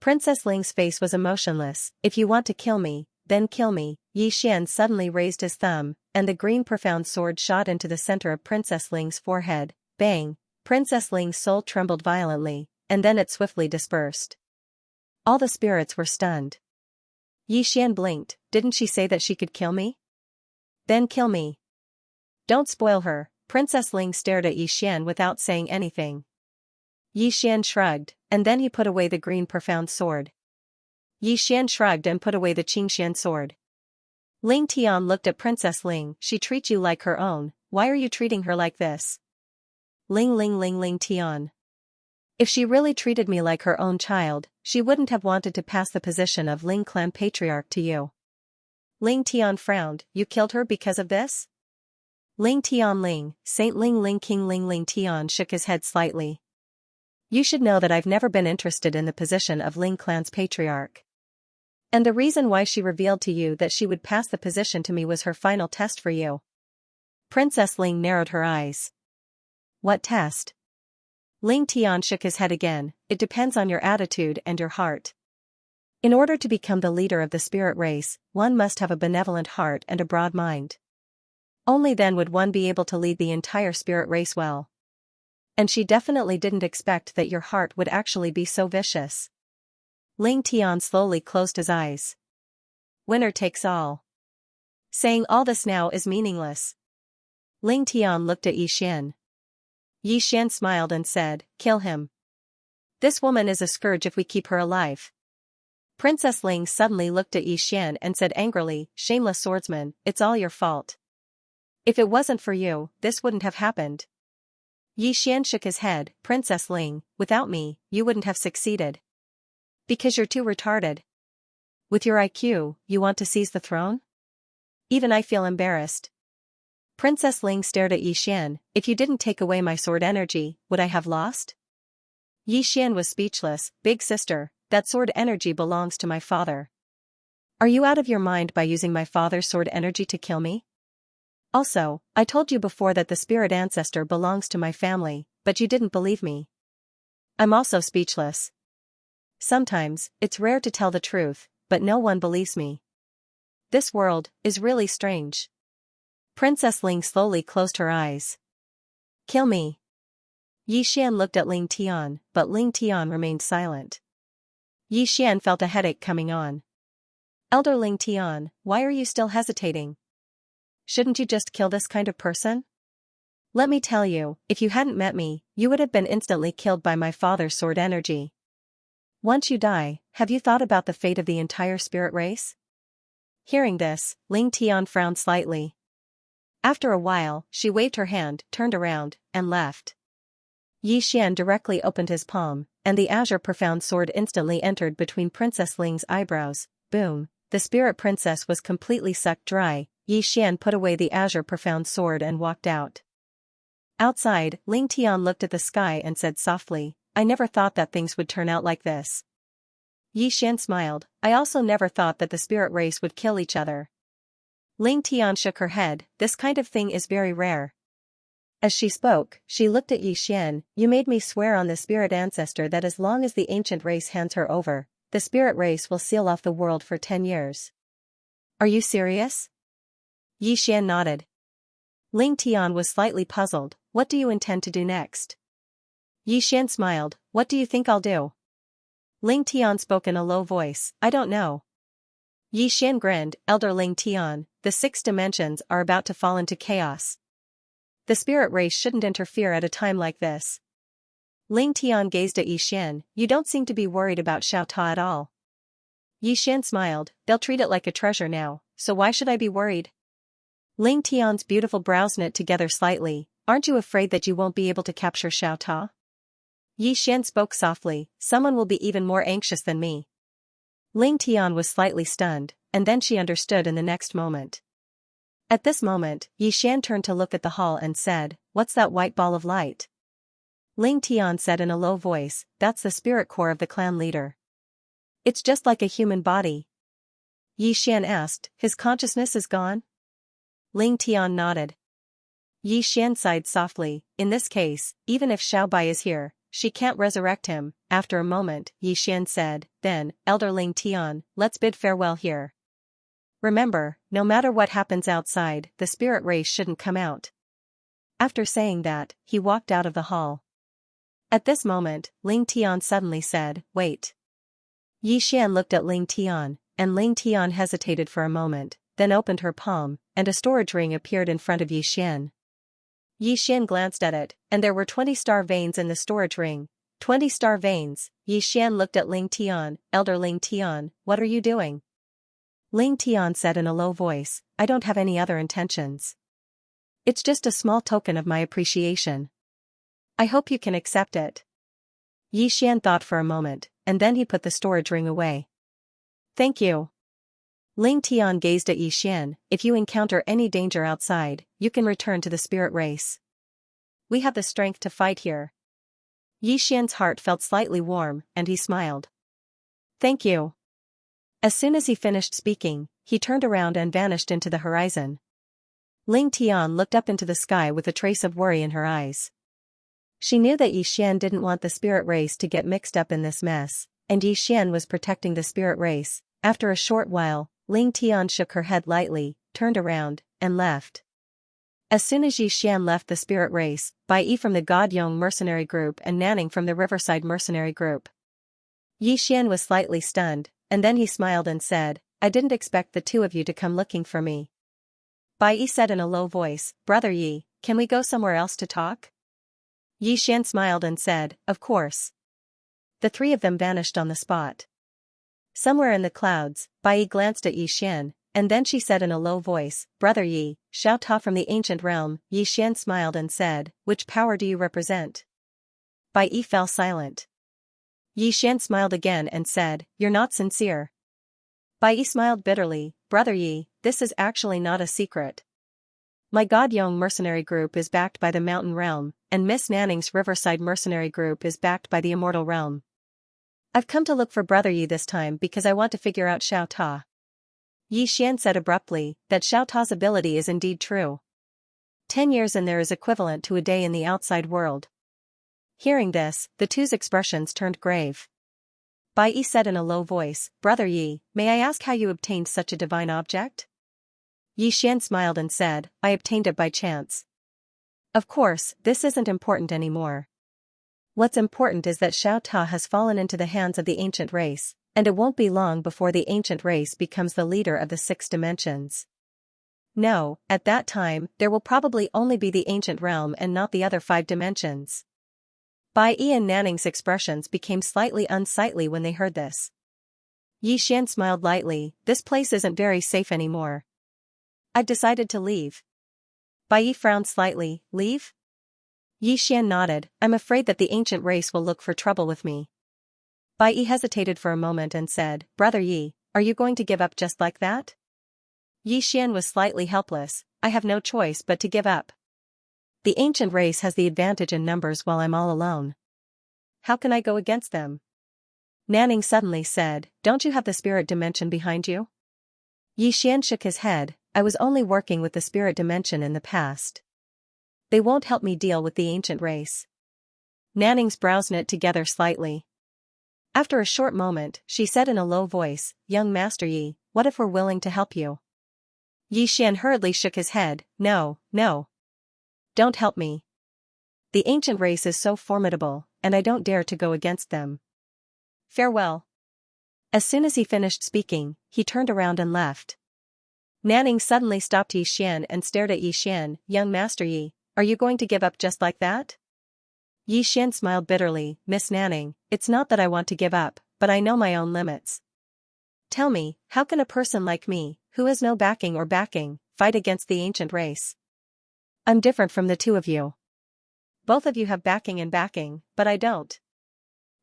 Princess Ling's face was emotionless. If you want to kill me, then kill me. Yi Xian suddenly raised his thumb, and the green profound sword shot into the center of Princess Ling's forehead. Bang! Princess Ling's soul trembled violently, and then it swiftly dispersed. All the spirits were stunned. Yi Xian blinked, didn't she say that she could kill me? Then kill me. Don't spoil her. Princess Ling stared at Yi Xian without saying anything. Yi Xian shrugged, and then he put away the green profound sword. Yi Xian shrugged and put away the Qingxian sword. Ling Tian looked at Princess Ling, she treats you like her own, why are you treating her like this? Ling Tian. If she really treated me like her own child, she wouldn't have wanted to pass the position of Ling clan patriarch to you. Ling Tian frowned, you killed her because of this? Ling Tian Ling, Saint Ling King Ling Tian shook his head slightly. You should know that I've never been interested in the position of Ling clan's patriarch. And the reason why she revealed to you that she would pass the position to me was her final test for you. Princess Ling narrowed her eyes. What test? Ling Tian shook his head again, it depends on your attitude and your heart. In order to become the leader of the spirit race, one must have a benevolent heart and a broad mind. Only then would one be able to lead the entire spirit race well. And she definitely didn't expect that your heart would actually be so vicious. Ling Tian slowly closed his eyes. Winner takes all. Saying all this now is meaningless. Ling Tian looked at Yi Xian. Yi Xian smiled and said, kill him. This woman is a scourge if we keep her alive. Princess Ling suddenly looked at Yi Xian and said angrily, shameless swordsman, it's all your fault. If it wasn't for you, this wouldn't have happened. Yi Xian shook his head, Princess Ling, without me, you wouldn't have succeeded. Because you're too retarded. With your IQ, you want to seize the throne? Even I feel embarrassed. Princess Ling stared at Yi Xian, if you didn't take away my sword energy, would I have lost? Yi Xian was speechless, big sister, that sword energy belongs to my father. Are you out of your mind by using my father's sword energy to kill me? Also, I told you before that the spirit ancestor belongs to my family, but you didn't believe me. I'm also speechless. Sometimes, it's rare to tell the truth, but no one believes me. This world is really strange. Princess Ling slowly closed her eyes. Kill me. Yi Xian looked at Ling Tian, but Ling Tian remained silent. Yi Xian felt a headache coming on. Elder Ling Tian, why are you still hesitating? Shouldn't you just kill this kind of person? Let me tell you, if you hadn't met me, you would have been instantly killed by my father's sword energy. Once you die, have you thought about the fate of the entire spirit race? Hearing this, Ling Tian frowned slightly. After a while, she waved her hand, turned around, and left. Yi Xian directly opened his palm, and the azure profound sword instantly entered between Princess Ling's eyebrows. Boom, the spirit princess was completely sucked dry. Yi Xian put away the azure profound sword and walked out. Outside, Ling Tian looked at the sky and said softly, I never thought that things would turn out like this. Yi Xian smiled, I also never thought that the spirit race would kill each other. Ling Tian shook her head, this kind of thing is very rare. As she spoke, she looked at Yi Xian, you made me swear on the spirit ancestor that as long as the ancient race hands her over, the spirit race will seal off the world for 10 years. Are you serious? Yi Xian nodded. Ling Tian was slightly puzzled, what do you intend to do next? Yi Xian smiled, what do you think I'll do? Ling Tian spoke in a low voice, I don't know. Yi Xian grinned, Elder Ling Tian, the 6 dimensions are about to fall into chaos. The spirit race shouldn't interfere at a time like this. Ling Tian gazed at Yi Xian, you don't seem to be worried about Xiao Ta at all. Yi Xian smiled, they'll treat it like a treasure now, so why should I be worried? Ling Tian's beautiful brows knit together slightly, aren't you afraid that you won't be able to capture Xiao Ta? Yi Xian spoke softly, someone will be even more anxious than me. Ling Tian was slightly stunned, and then she understood in the next moment. At this moment, Yi Xian turned to look at the hall and said, what's that white ball of light? Ling Tian said in a low voice, that's the spirit core of the clan leader. It's just like a human body. Yi Xian asked, his consciousness is gone? Ling Tian nodded. Yi Xian sighed softly, in this case, even if Xiao Bai is here, she can't resurrect him. After a moment, Yi Xian said, then, Elder Ling Tian, let's bid farewell here. Remember, no matter what happens outside, the spirit race shouldn't come out. After saying that, he walked out of the hall. At this moment, Ling Tian suddenly said, wait. Yi Xian looked at Ling Tian, and Ling Tian hesitated for a moment, then opened her palm, and a storage ring appeared in front of Yi Xian. Yi Xian glanced at it, and there were 20 star veins in the storage ring. 20 star veins. Yi Xian looked at Ling Tian, Elder Ling Tian, what are you doing? Ling Tian said in a low voice, I don't have any other intentions. It's just a small token of my appreciation. I hope you can accept it. Yi Xian thought for a moment, and then he put the storage ring away. Thank you. Ling Tian gazed at Yi Xian, if you encounter any danger outside, you can return to the spirit race. We have the strength to fight here. Yi Xian's heart felt slightly warm, and he smiled. Thank you. As soon as he finished speaking, he turned around and vanished into the horizon. Ling Tian looked up into the sky with a trace of worry in her eyes. She knew that Yi Xian didn't want the spirit race to get mixed up in this mess, and Yi Xian was protecting the spirit race. After a short while, Ling Tian shook her head lightly, turned around, and left. As soon as Yi Xian left the spirit race, Bai Yi from the God Yong mercenary group and Nanning from the Riverside mercenary group. Yi Xian was slightly stunned, and then he smiled and said, I didn't expect the two of you to come looking for me. Bai Yi said in a low voice, Brother Yi, can we go somewhere else to talk? Yi Xian smiled and said, Of course. The three of them vanished on the spot. Somewhere in the clouds, Bai Yi glanced at Yi Xian, and then she said in a low voice, Brother Yi, Xiao Ta from the ancient realm. Yi Xian smiled and said, Which power do you represent? Bai Yi fell silent. Yi Xian smiled again and said, You're not sincere. Bai Yi smiled bitterly, Brother Yi, this is actually not a secret. My God Yong mercenary group is backed by the Mountain Realm, and Miss Nanning's Riverside mercenary group is backed by the Immortal Realm. I've come to look for Brother Yi this time because I want to figure out Xiao Ta. Yi Xian said abruptly, that Xiao Ta's ability is indeed true. 10 years in there is equivalent to a day in the outside world. Hearing this, the two's expressions turned grave. Bai Yi said in a low voice, Brother Yi, may I ask how you obtained such a divine object? Yi Xian smiled and said, I obtained it by chance. Of course, this isn't important anymore. What's important is that Xiao Ta has fallen into the hands of the ancient race, and it won't be long before the ancient race becomes the leader of the 6 dimensions. No, at that time, there will probably only be the ancient realm and not the other 5 dimensions. Bai Yi and Nanning's expressions became slightly unsightly when they heard this. Yi Xian smiled lightly, this place isn't very safe anymore. I've decided to leave. Bai Yi frowned slightly, leave? Yi Xian nodded, I'm afraid that the ancient race will look for trouble with me. Bai Yi hesitated for a moment and said, Brother Yi, are you going to give up just like that? Yi Xian was slightly helpless, I have no choice but to give up. The ancient race has the advantage in numbers while I'm all alone. How can I go against them? Nanning suddenly said, Don't you have the spirit dimension behind you? Yi Xian shook his head, I was only working with the spirit dimension in the past. They won't help me deal with the ancient race. Nanning's brows knit together slightly. After a short moment, she said in a low voice, Young Master Yi, what if we're willing to help you? Yi Xian hurriedly shook his head, No, no. Don't help me. The ancient race is so formidable, and I don't dare to go against them. Farewell. As soon as he finished speaking, he turned around and left. Nanning suddenly stopped Yi Xian and stared at Yi Xian, Young Master Yi, are you going to give up just like that? Yi Xian smiled bitterly, Miss Nanning, it's not that I want to give up, but I know my own limits. Tell me, how can a person like me, who has no backing or backing, fight against the ancient race? I'm different from the two of you. Both of you have backing and backing, but I don't.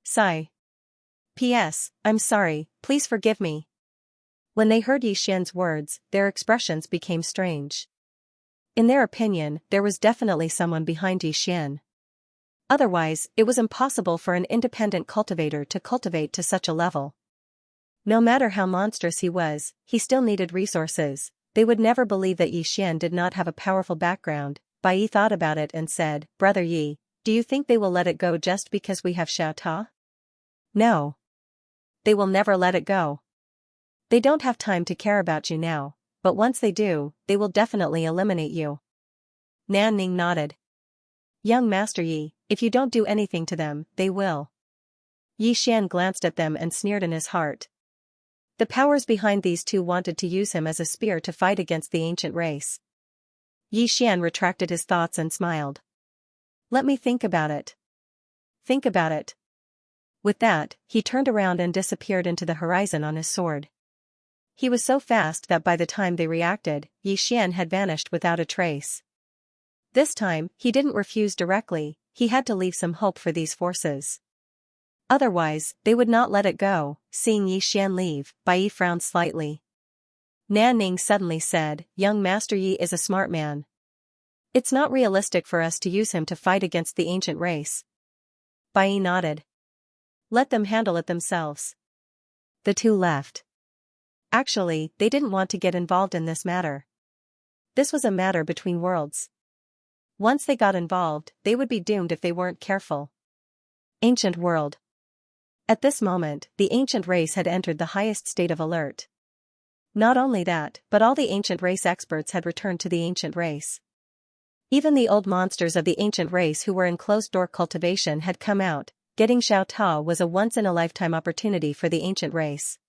Sigh. P.S. I'm sorry, please forgive me. When they heard Yi Xian's words, their expressions became strange. In their opinion, there was definitely someone behind Yi Xian. Otherwise, it was impossible for an independent cultivator to cultivate to such a level. No matter how monstrous he was, he still needed resources. They would never believe that Yi Xian did not have a powerful background. Bai Yi thought about it and said, Brother Yi, do you think they will let it go just because we have Xiao Ta? No. They will never let it go. They don't have time to care about you now, but once they do, they will definitely eliminate you. Nanning nodded. Young Master Yi, if you don't do anything to them, they will. Yi Xian glanced at them and sneered in his heart. The powers behind these two wanted to use him as a spear to fight against the ancient race. Yi Xian retracted his thoughts and smiled. Let me think about it. Think about it. With that, he turned around and disappeared into the horizon on his sword. He was so fast that by the time they reacted, Yi Xian had vanished without a trace. This time, he didn't refuse directly, he had to leave some hope for these forces. Otherwise, they would not let it go. Seeing Yi Xian leave, Bai Yi frowned slightly. Nanning suddenly said, Young Master Yi is a smart man. It's not realistic for us to use him to fight against the ancient race. Bai Yi nodded. Let them handle it themselves. The two left. Actually, they didn't want to get involved in this matter. This was a matter between worlds. Once they got involved, they would be doomed if they weren't careful. Ancient world. At this moment, the ancient race had entered the highest state of alert. Not only that, but all the ancient race experts had returned to the ancient race. Even the old monsters of the ancient race who were in closed-door cultivation had come out. Getting Xiao Ta was a once-in-a-lifetime opportunity for the ancient race.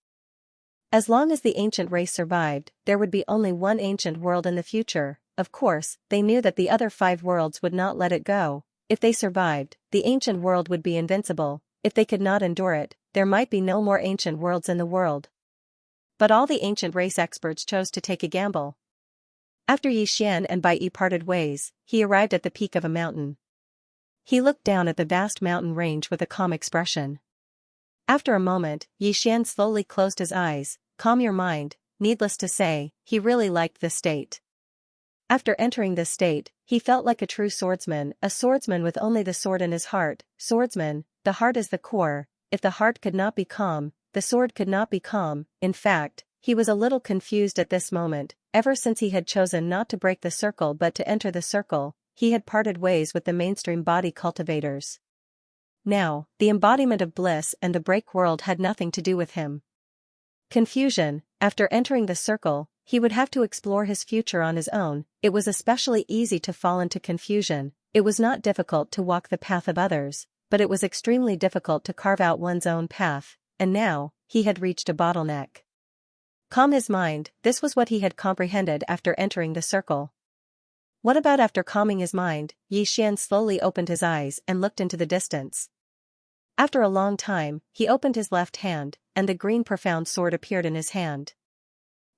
As long as the ancient race survived, there would be only one ancient world in the future. Of course, they knew that the other 5 worlds would not let it go. If they survived, the ancient world would be invincible. If they could not endure it, there might be no more ancient worlds in the world. But all the ancient race experts chose to take a gamble. After Yi Xian and Bai Yi parted ways, he arrived at the peak of a mountain. He looked down at the vast mountain range with a calm expression. After a moment, Yi Xian slowly closed his eyes. Calm your mind. Needless to say, he really liked this state. After entering this state, he felt like a true swordsman, a swordsman with only the sword in his heart. Swordsman, the heart is the core. If the heart could not be calm, the sword could not be calm. In fact, he was a little confused at this moment. Ever since he had chosen not to break the circle but to enter the circle, he had parted ways with the mainstream body cultivators. Now, the embodiment of bliss and the break world had nothing to do with him. Confusion. After entering the circle, he would have to explore his future on his own. It was especially easy to fall into confusion. It was not difficult to walk the path of others, but it was extremely difficult to carve out one's own path, and now, he had reached a bottleneck. Calm his mind. This was what he had comprehended after entering the circle. What about after calming his mind? Yi Xian slowly opened his eyes and looked into the distance. After a long time, he opened his left hand, and the green profound sword appeared in his hand.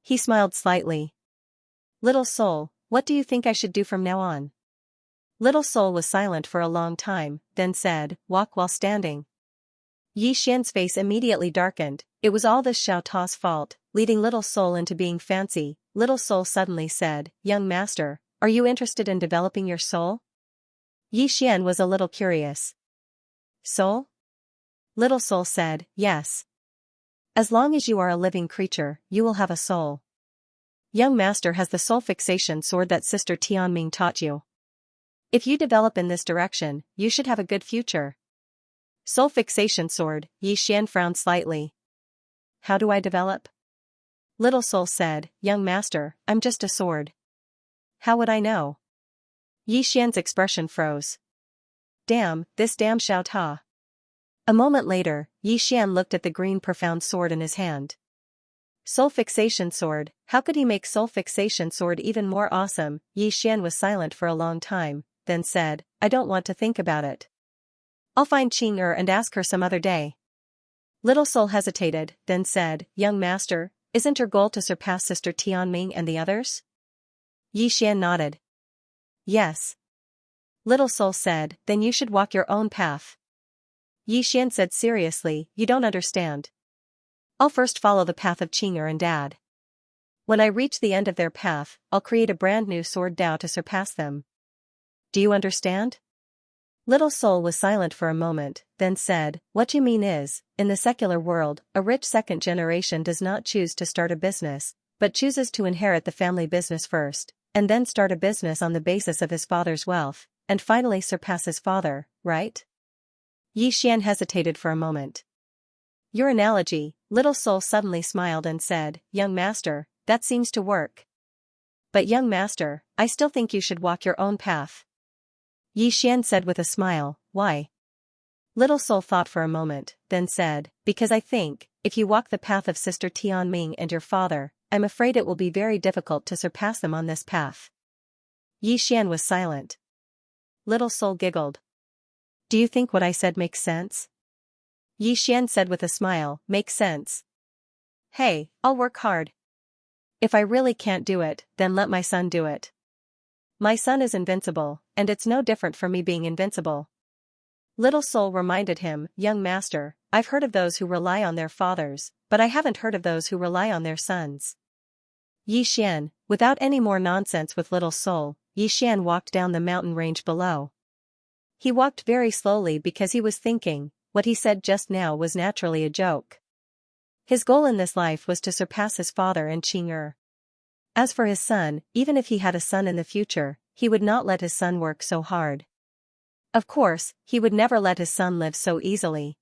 He smiled slightly. Little soul, what do you think I should do from now on? Little soul was silent for a long time, then said, walk while standing. Yi Xian's face immediately darkened. It was all this Xiao Ta's fault, leading little soul into being fancy. Little soul suddenly said, young master, are you interested in developing your soul? Yi Xian was a little curious. Soul? Little soul said, yes. As long as you are a living creature, you will have a soul. Young master has the soul fixation sword that Sister Tianming taught you. If you develop in this direction, you should have a good future. Soul fixation sword. Yi Xian frowned slightly. How do I develop? Little soul said, young master, I'm just a sword. How would I know? Yi Xian's expression froze. Damn, this damn Xiao Ta. A moment later, Yi Xian looked at the green profound sword in his hand. Soul fixation sword. How could he make soul fixation sword even more awesome? Yi Xian was silent for a long time, then said, I don't want to think about it. I'll find Qing and ask her some other day. Little soul hesitated, then said, young master, isn't your goal to surpass Sister Tianming and the others? Yi Xian nodded. Yes. Little soul said, then you should walk your own path. Yi Xian said seriously, you don't understand. I'll first follow the path of Qing and Dad. When I reach the end of their path, I'll create a brand new sword Dao to surpass them. Do you understand? Little soul was silent for a moment, then said, what you mean is, in the secular world, a rich second generation does not choose to start a business, but chooses to inherit the family business first, and then start a business on the basis of his father's wealth, and finally surpass his father, right? Yi Xian hesitated for a moment. Your analogy. Little soul suddenly smiled and said, young master, that seems to work. But young master, I still think you should walk your own path. Yi Xian said with a smile, why? Little soul thought for a moment, then said, because I think, if you walk the path of Sister Tianming and your father, I'm afraid it will be very difficult to surpass them on this path. Yi Xian was silent. Little soul giggled. Do you think what I said makes sense? Yi Xian said with a smile, makes sense. Hey, I'll work hard. If I really can't do it, then let my son do it. My son is invincible, and it's no different from me being invincible. Little soul reminded him, young master, I've heard of those who rely on their fathers, but I haven't heard of those who rely on their sons. Yi Xian, without any more nonsense with little soul, Yi Xian walked down the mountain range below. He walked very slowly because he was thinking, what he said just now was naturally a joke. His goal in this life was to surpass his father and Qing. As for his son, even if he had a son in the future, he would not let his son work so hard. Of course, he would never let his son live so easily.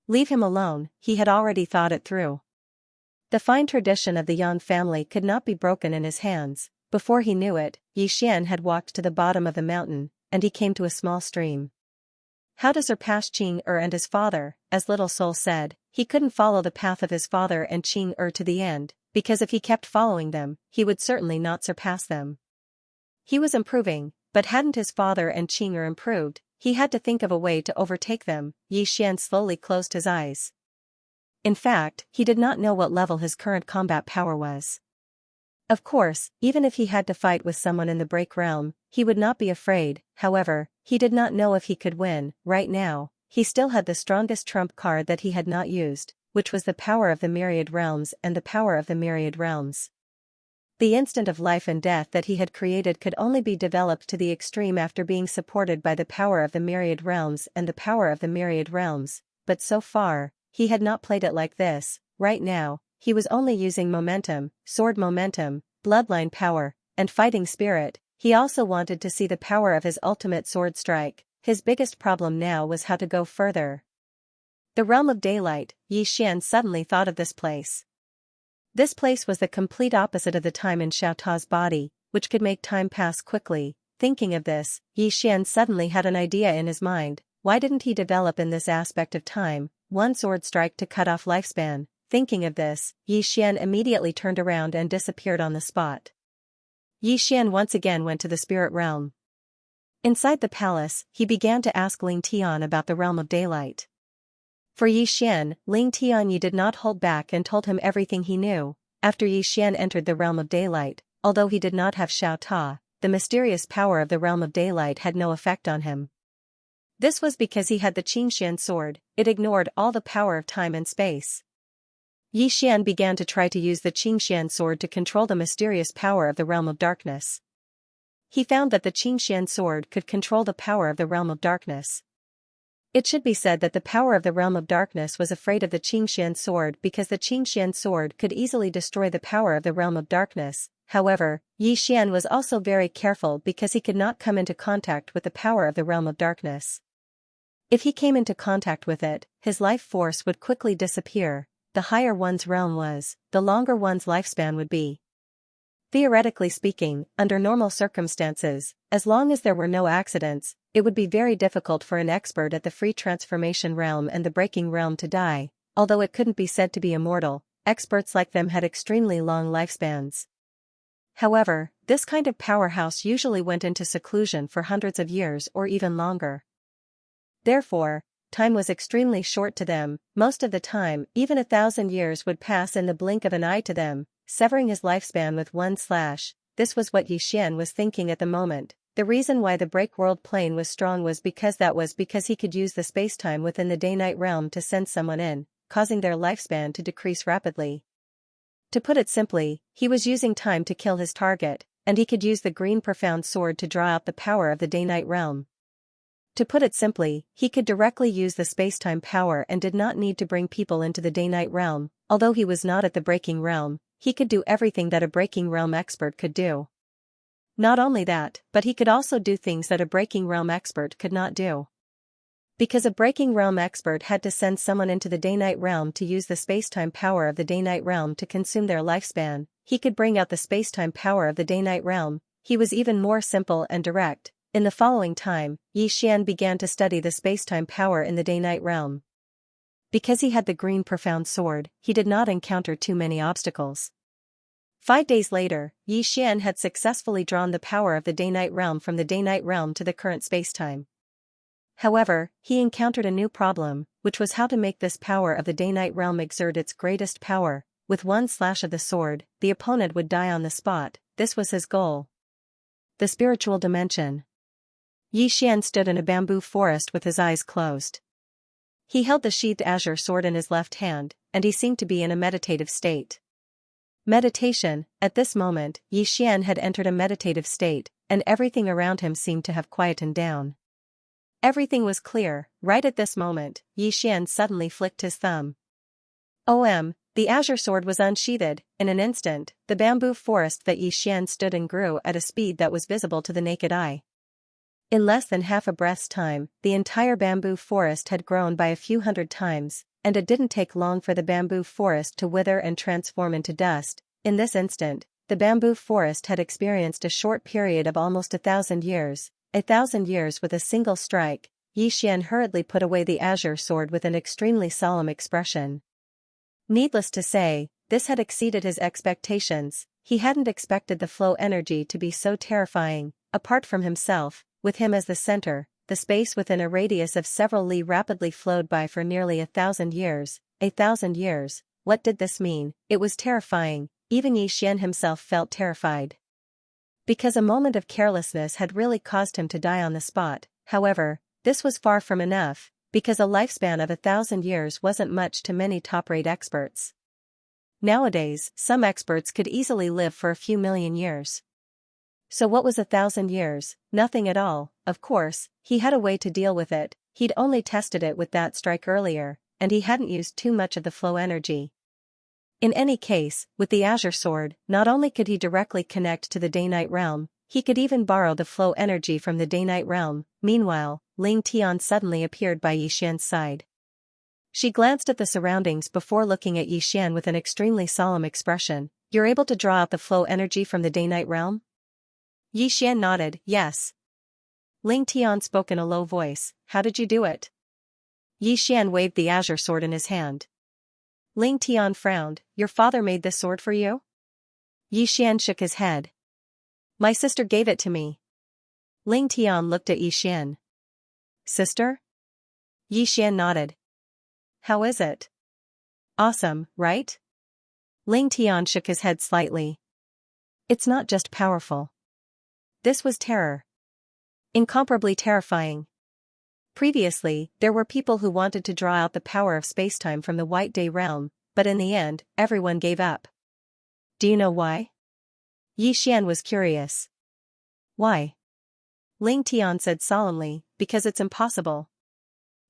Leave him alone, he had already thought it through. The fine tradition of the Yan family could not be broken in his hands, Before he knew it, Xian had walked to the bottom of the mountain, and he came to a small stream. How to surpass Qing and his father, as Little Soul said, he couldn't follow the path of his father and Qing to the end, because if he kept following them, he would certainly not surpass them. He was improving, but hadn't his father and Qing improved, he had to think of a way to overtake them. Xian slowly closed his eyes. In fact, he did not know what level his current combat power was. Of course, even if he had to fight with someone in the break realm, he would not be afraid. However, he did not know if he could win. Right now, he still had the strongest trump card that he had not used, which was the power of the myriad realms and the power of the myriad realms. The instant of life and death that he had created could only be developed to the extreme after being supported by the power of the myriad realms and the power of the myriad realms, but so far, he had not played it like this. Right now, he was only using momentum, sword momentum, bloodline power, and fighting spirit. He also wanted to see the power of his ultimate sword strike. His biggest problem now was how to go further. The realm of daylight. Xian suddenly thought of this place. This place was the complete opposite of the time in Xiao Ta's body, which could make time pass quickly. Thinking of this, Xian suddenly had an idea in his mind. Why didn't he develop in this aspect of time, one sword strike to cut off lifespan? Thinking of this, Xian immediately turned around and disappeared on the spot. Xian once again went to the spirit realm. Inside the palace, he began to ask Ling Tian about the realm of daylight. For Xian, Ling Tianyi did not hold back and told him everything he knew. After Xian entered the realm of daylight, although he did not have Xiao Ta, the mysterious power of the realm of daylight had no effect on him. This was because he had the Qingxian sword, it ignored all the power of time and space. Xian began to try to use the Qingxian sword to control the mysterious power of the realm of darkness. He found that the Qingxian sword could control the power of the realm of darkness. It should be said that the power of the realm of darkness was afraid of the Qingxian sword because the Qingxian sword could easily destroy the power of the realm of darkness. However, Xian was also very careful because he could not come into contact with the power of the realm of darkness. If he came into contact with it, his life force would quickly disappear. The higher one's realm was, the longer one's lifespan would be. Theoretically speaking, under normal circumstances, as long as there were no accidents, it would be very difficult for an expert at the free transformation realm and the breaking realm to die. Although it couldn't be said to be immortal, experts like them had extremely long lifespans. However, this kind of powerhouse usually went into seclusion for hundreds of years or even longer. Therefore, time was extremely short to them. Most of the time, even 1,000 years would pass in the blink of an eye to them, severing his lifespan with one slash. This was what Xian was thinking at the moment. The reason why the break world plane was strong was because he could use the spacetime within the day-night realm to send someone in, causing their lifespan to decrease rapidly. To put it simply, he was using time to kill his target, and he could use the green profound sword to draw out the power of the day-night realm. To put it simply, he could directly use the spacetime power and did not need to bring people into the day-night realm. Although he was not at the breaking realm, he could do everything that a breaking realm expert could do. Not only that, but he could also do things that a breaking realm expert could not do. Because a breaking realm expert had to send someone into the day-night realm to use the spacetime power of the day-night realm to consume their lifespan, he could bring out the spacetime power of the day-night realm. He was even more simple and direct. In the following time, Xian began to study the spacetime power in the day-night realm. Because he had the green profound sword, he did not encounter too many obstacles. 5 days later, Xian had successfully drawn the power of the day-night realm from the day-night realm to the current spacetime. However, he encountered a new problem, which was how to make this power of the day-night realm exert its greatest power. With one slash of the sword, the opponent would die on the spot. This was his goal. The spiritual dimension. Xian stood in a bamboo forest with his eyes closed. He held the sheathed azure sword in his left hand, and he seemed to be in a meditative state. Meditation. At this moment, Xian had entered a meditative state, and everything around him seemed to have quietened down. Everything was clear. Right at this moment, Xian suddenly flicked his thumb. The azure sword was unsheathed. In an instant, the bamboo forest that Xian stood in grew at a speed that was visible to the naked eye. In less than half a breath's time, the entire bamboo forest had grown by a few hundred times, and it didn't take long for the bamboo forest to wither and transform into dust. In this instant, the bamboo forest had experienced a short period of almost 1,000 years. 1,000 years with a single strike. Xian hurriedly put away the azure sword with an extremely solemn expression. Needless to say, this had exceeded his expectations. He hadn't expected the flow energy to be so terrifying. Apart from himself, with him as the center, the space within a radius of several li rapidly flowed by for nearly 1,000 years. 1,000 years, what did this mean? It was terrifying. Even Xian himself felt terrified. Because a moment of carelessness had really caused him to die on the spot. However, this was far from enough, because a lifespan of 1,000 years wasn't much to many top-rate experts. Nowadays, some experts could easily live for a few million years. So what was 1,000 years? Nothing at all. Of course, he had a way to deal with it. He'd only tested it with that strike earlier, and he hadn't used too much of the flow energy. In any case, with the azure sword, not only could he directly connect to the day-night realm, he could even borrow the flow energy from the day-night realm. Meanwhile, Ling Tian suddenly appeared by Xian's side. She glanced at the surroundings before looking at Xian with an extremely solemn expression. "You're able to draw out the flow energy from the day-night realm?" Xian nodded, "Yes." Ling Tian spoke in a low voice, "How did you do it?" Xian waved the azure sword in his hand. Ling Tian frowned, "Your father made this sword for you?" Xian shook his head. "My sister gave it to me." Ling Tian looked at Xian. "Sister?" Xian nodded. "How is it?" "Awesome, right?" Ling Tian shook his head slightly. "It's not just powerful. This was terror. Incomparably terrifying. Previously, there were people who wanted to draw out the power of spacetime from the White Day realm, but in the end, everyone gave up. Do you know why?" Xian was curious. "Why?" Ling Tian said solemnly, "Because it's impossible."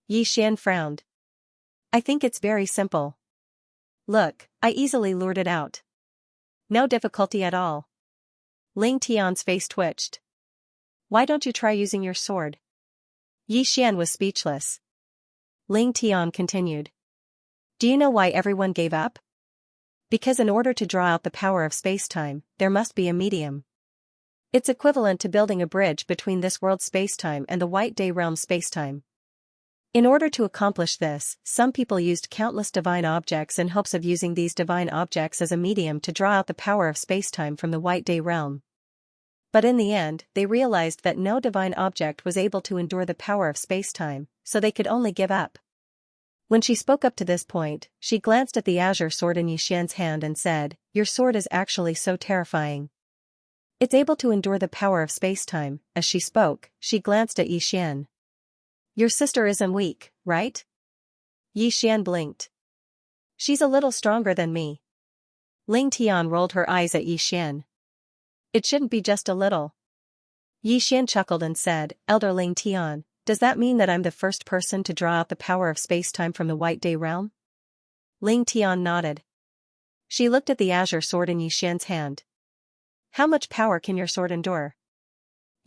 Xian frowned. "I think it's very simple. Look, I easily lured it out. No difficulty at all." Ling Tian's face twitched. "Why don't you try using your sword?" Xian was speechless. Ling Tian continued. "Do you know why everyone gave up? Because in order to draw out the power of spacetime, there must be a medium. It's equivalent to building a bridge between this world's spacetime and the White Day realm spacetime. In order to accomplish this, some people used countless divine objects in hopes of using these divine objects as a medium to draw out the power of spacetime from the White Day realm. But in the end, they realized that no divine object was able to endure the power of spacetime, so they could only give up." When she spoke up to this point, she glanced at the azure sword in Xian's hand and said, "Your sword is actually so terrifying. It's able to endure the power of spacetime." As she spoke, she glanced at Xian. "Your sister isn't weak, right?" Xian blinked. "She's a little stronger than me." Ling Tian rolled her eyes at Xian. "It shouldn't be just a little." Xian chuckled and said, "Elder Ling Tian, does that mean that I'm the first person to draw out the power of spacetime from the White Day realm?" Ling Tian nodded. She looked at the azure sword in Xian's hand. "How much power can your sword endure?"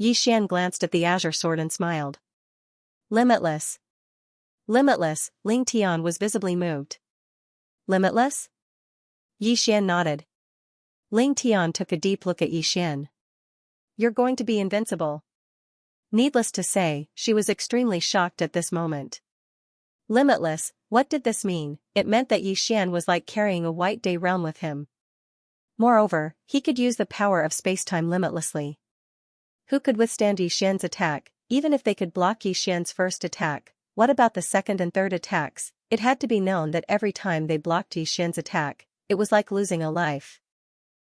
Xian glanced at the azure sword and smiled. "Limitless." "Limitless," Ling Tian was visibly moved. "Limitless?" Xian nodded. Ling Tian took a deep look at Xian. "You're going to be invincible." Needless to say, she was extremely shocked at this moment. Limitless, what did this mean? It meant that Xian was like carrying a White Day realm with him. Moreover, he could use the power of spacetime limitlessly. Who could withstand Xian's attack, even if they could block Xian's first attack? What about the second and third attacks? It had to be known that every time they blocked Xian's attack, it was like losing a life.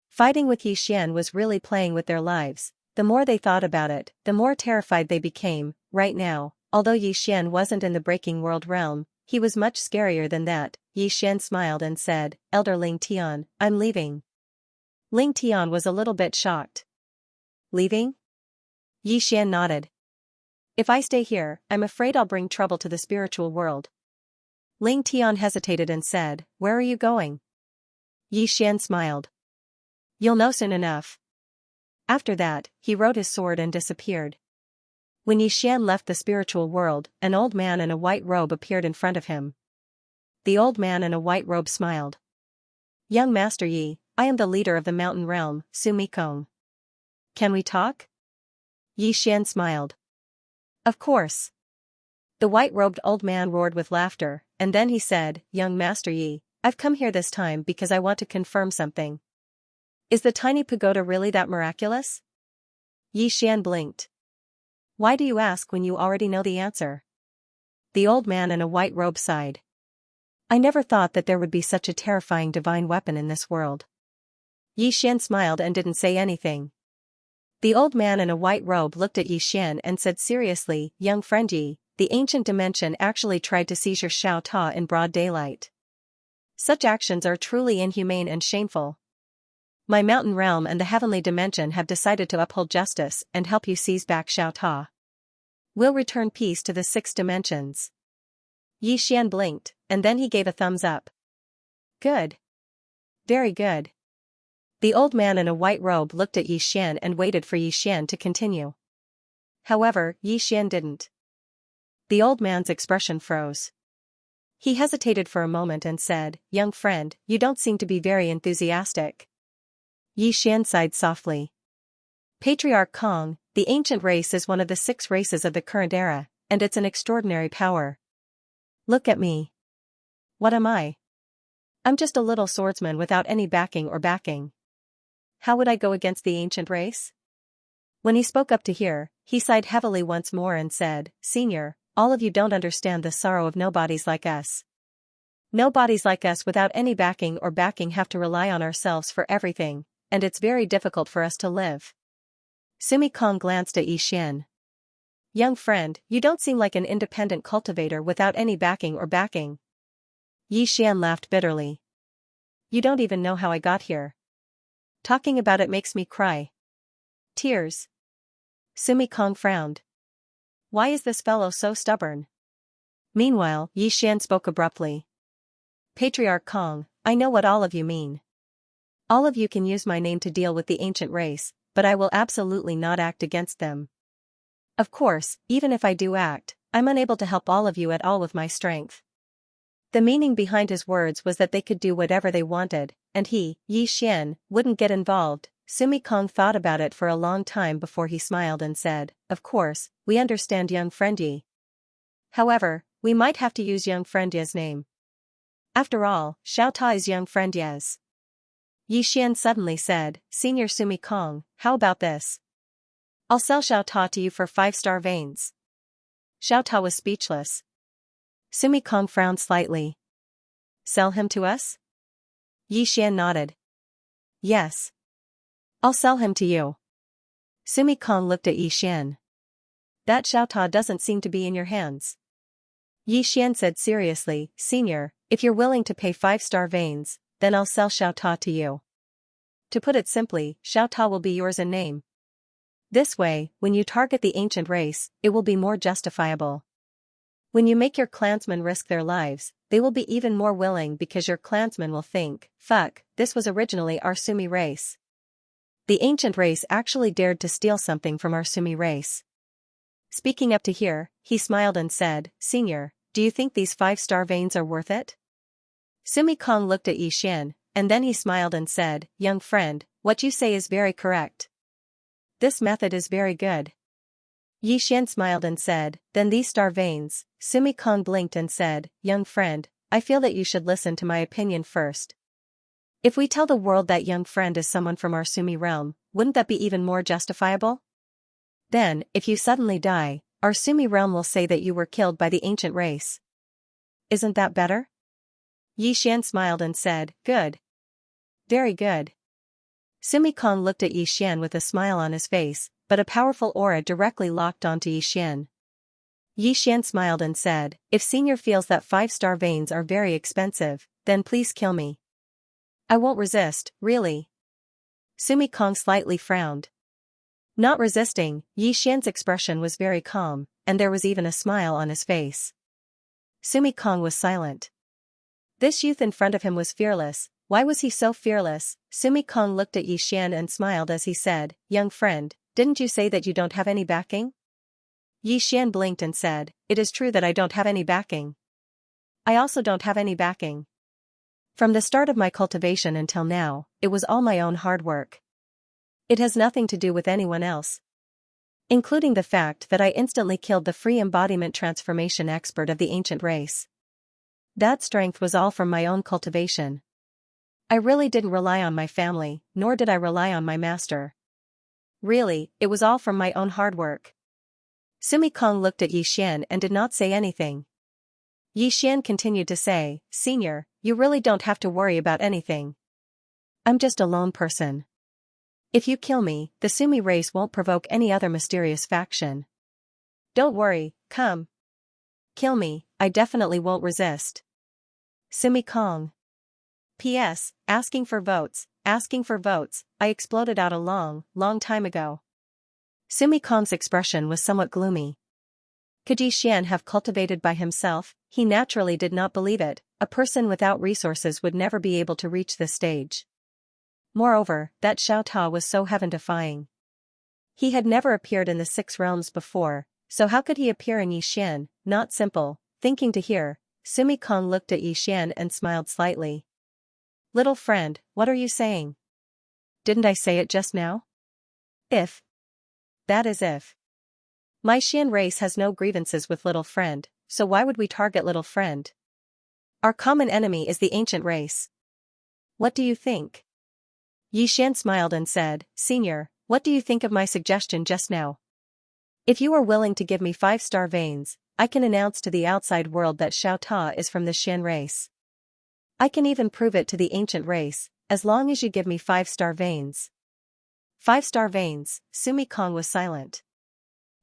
Fighting with Xian was really playing with their lives. The more they thought about it, the more terrified they became. Right now, although Xian wasn't in the breaking world realm, he was much scarier than that. Xian smiled and said, "Elder Ling Tian, I'm leaving." Ling Tian was a little bit shocked. "Leaving?" Xian nodded. "If I stay here, I'm afraid I'll bring trouble to the spiritual world." Ling Tian hesitated and said, "Where are you going?" Xian smiled. "You'll know soon enough." After that, he wrote his sword and disappeared. When Xian left the spiritual world, an old man in a white robe appeared in front of him. The old man in a white robe smiled. "Young Master Yi, I am the leader of the mountain realm, Sumi Kong. Can we talk? Yi Xian smiled. Of course. The white-robed old man roared with laughter, and then he said, Young Master Yi, I've come here this time because I want to confirm something. Is the tiny pagoda really that miraculous? Yi Xian blinked. Why do you ask when you already know the answer? The old man in a white robe sighed. I never thought that there would be such a terrifying divine weapon in this world. Yi Xian smiled and didn't say anything. The old man in a white robe looked at Yi Xian and said seriously, Young friend Yi, the ancient dimension actually tried to seize your Xiao Ta in broad daylight. Such actions are truly inhumane and shameful. My mountain realm and the heavenly dimension have decided to uphold justice and help you seize back Xiao Ta. We'll return peace to the 6 dimensions. Yi Xian blinked, and then he gave a thumbs up. Good. Very good. The old man in a white robe looked at Yi Xian and waited for Yi Xian to continue. However, Yi Xian didn't. The old man's expression froze. He hesitated for a moment and said, Young friend, you don't seem to be very enthusiastic. Yi Xian sighed softly. Patriarch Kong, the ancient race is one of the 6 races of the current era, and it's an extraordinary power. Look at me. What am I? I'm just a little swordsman without any backing or backing. How would I go against the ancient race? When he spoke up to hear, he sighed heavily once more and said, Senior, all of you don't understand the sorrow of nobodies like us. Nobodies like us without any backing or backing have to rely on ourselves for everything, and it's very difficult for us to live. Sumi Kong glanced at Yi Xian. Young friend, you don't seem like an independent cultivator without any backing or backing. Yi Xian laughed bitterly. You don't even know how I got here. Talking about it makes me cry. Tears. Sumi Kong frowned. Why is this fellow so stubborn? Meanwhile, Yi Xian spoke abruptly. Patriarch Kong, I know what all of you mean. All of you can use my name to deal with the ancient race, but I will absolutely not act against them. Of course, even if I do act, I'm unable to help all of you at all with my strength. The meaning behind his words was that they could do whatever they wanted, and he, Yi Xian, wouldn't get involved. Sumi Kong thought about it for a long time before he smiled and said, Of course, we understand young friend Yi. However, we might have to use young friend Ye's name. After all, Xiao Ta is young friend Ye's. Yi Xian suddenly said, Senior Sumi Kong, how about this? I'll sell Xiao Ta to you for 5-star veins. Xiao Ta was speechless. Sumi Kong frowned slightly. Sell him to us? Yi Xian nodded. Yes. I'll sell him to you. Sumi Kong looked at Yi Xian. That Xiao Ta doesn't seem to be in your hands. Yi Xian said seriously, Senior, if you're willing to pay 5-star veins, then I'll sell Xiao Ta to you. To put it simply, Xiao Ta will be yours in name. This way, when you target the ancient race, it will be more justifiable. When you make your clansmen risk their lives, they will be even more willing because your clansmen will think, fuck, this was originally our Sumi race. The ancient race actually dared to steal something from our Sumi race. Speaking up to hear, he smiled and said, Senior, do you think these 5-star veins are worth it? Sumi Kong looked at Yi Xian, and then he smiled and said, Young friend, what you say is very correct. This method is very good. Yi Xian smiled and said, Then these star veins. Sumi Kong blinked and said, Young friend, I feel that you should listen to my opinion first. If we tell the world that young friend is someone from our Sumi realm, wouldn't that be even more justifiable? Then, if you suddenly die, our Sumi realm will say that you were killed by the ancient race. Isn't that better? Yi Xian smiled and said, Good. Very good. Sumi Kong looked at Yi Xian with a smile on his face, but a powerful aura directly locked onto Yi Xian. Yi Xian smiled and said, If Senior feels that 5-star veins are very expensive, then please kill me. I won't resist, really. Sumi Kong slightly frowned. Not resisting, Yi Xian's expression was very calm, and there was even a smile on his face. Sumi Kong was silent. This youth in front of him was fearless. Why was he so fearless? Sumi Kong looked at Yi Xian and smiled as he said, Young friend, didn't you say that you don't have any backing? Yi Xian blinked and said, It is true that I don't have any backing. I also don't have any backing. From the start of my cultivation until now, it was all my own hard work. It has nothing to do with anyone else. Including the fact that I instantly killed the free embodiment transformation expert of the ancient race. That strength was all from my own cultivation. I really didn't rely on my family, nor did I rely on my master. Really, it was all from my own hard work. Sumi Kong looked at Yi Xian and did not say anything. Yi Xian continued to say, "Senior, you really don't have to worry about anything. I'm just a lone person. If you kill me, the Sumi race won't provoke any other mysterious faction. Don't worry, come. Kill me, I definitely won't resist." Sumi Kong. P.S. Asking for votes, I exploded out a long time ago. Sumi Kong's expression was somewhat gloomy. Could Yi Xian have cultivated by himself? He naturally did not believe it. A person without resources would never be able to reach this stage. Moreover, that Xiao Ta was so heaven-defying. He had never appeared in the 6 realms before, so how could he appear in Yi Xian? Not simple. Thinking to hear, Sumi Kong looked at Yi Xian and smiled slightly. "Little friend, what are you saying? Didn't I say it just now? If. That is if. My Xian race has no grievances with little friend, so why would we target little friend? Our common enemy is the ancient race. What do you think?" Yi Xian smiled and said, "Senior, what do you think of my suggestion just now? If you are willing to give me 5-star veins, I can announce to the outside world that Xiao Ta is from the Xian race. I can even prove it to the ancient race, as long as you give me 5-star veins." 5-star veins. Sumi Kong was silent.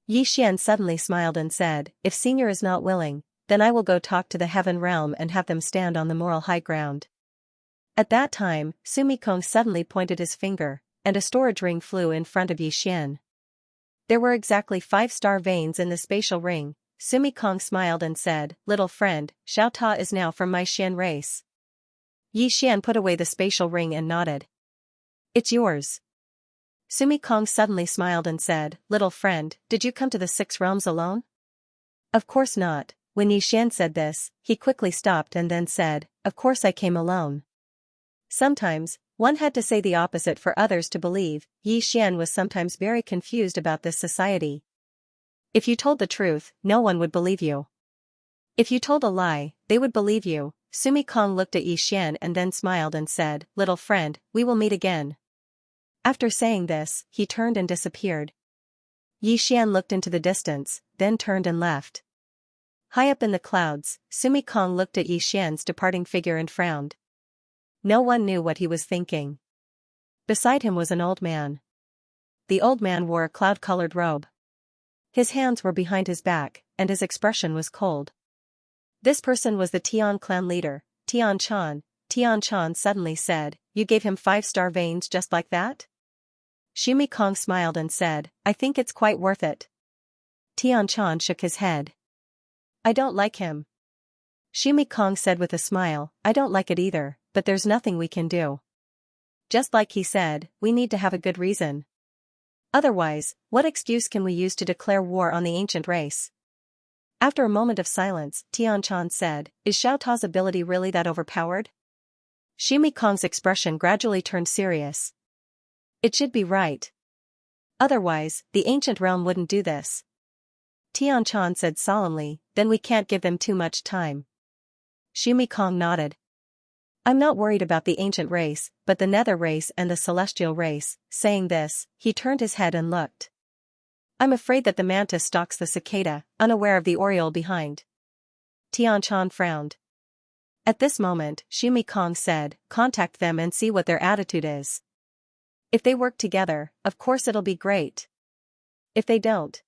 Yi Xian suddenly smiled and said, "If Senior is not willing, then I will go talk to the heaven realm and have them stand on the moral high ground." At that time, Sumi Kong suddenly pointed his finger, and a storage ring flew in front of Yi Xian. There were exactly 5-star veins in the spatial ring. Sumi Kong smiled and said, "Little friend, Xiao Ta is now from my Xian race." Yi Xian put away the spatial ring and nodded. "It's yours." Sumi Kong suddenly smiled and said, "Little friend, did you come to the 6 realms alone?" "Of course not." When Yi Xian said this, he quickly stopped and then said, "Of course I came alone." Sometimes, one had to say the opposite for others to believe. Yi Xian was sometimes very confused about this society. If you told the truth, no one would believe you. If you told a lie, they would believe you. Sumi Kong looked at Yi Xian and then smiled and said, "Little friend, we will meet again." After saying this, he turned and disappeared. Yi Xian looked into the distance, then turned and left. High up in the clouds, Sumi Kong looked at Yi Xian's departing figure and frowned. No one knew what he was thinking. Beside him was an old man. The old man wore a cloud-colored robe. His hands were behind his back, and his expression was cold. This person was the Tian clan leader, Tian Chan. Tian Chan suddenly said, "You gave him 5-star veins just like that?" Sumi Kong smiled and said, "I think it's quite worth it." Tian Chan shook his head. "I don't like him." Sumi Kong said with a smile, "I don't like it either, but there's nothing we can do. Just like he said, we need to have a good reason. Otherwise, what excuse can we use to declare war on the ancient race?" After a moment of silence, Tian Chan said, "Is Xiao Ta's ability really that overpowered?" Sumi Kong's expression gradually turned serious. "It should be right. Otherwise, the ancient realm wouldn't do this." Tian Chan said solemnly, "Then we can't give them too much time." Sumi Kong nodded. "I'm not worried about the ancient race, but the nether race and the celestial race." Saying this, he turned his head and looked. "I'm afraid that the mantis stalks the cicada, unaware of the oriole behind." Tian Chan frowned. At this moment, Sumi Kong said, "Contact them and see what their attitude is. If they work together, of course it'll be great. If they don't."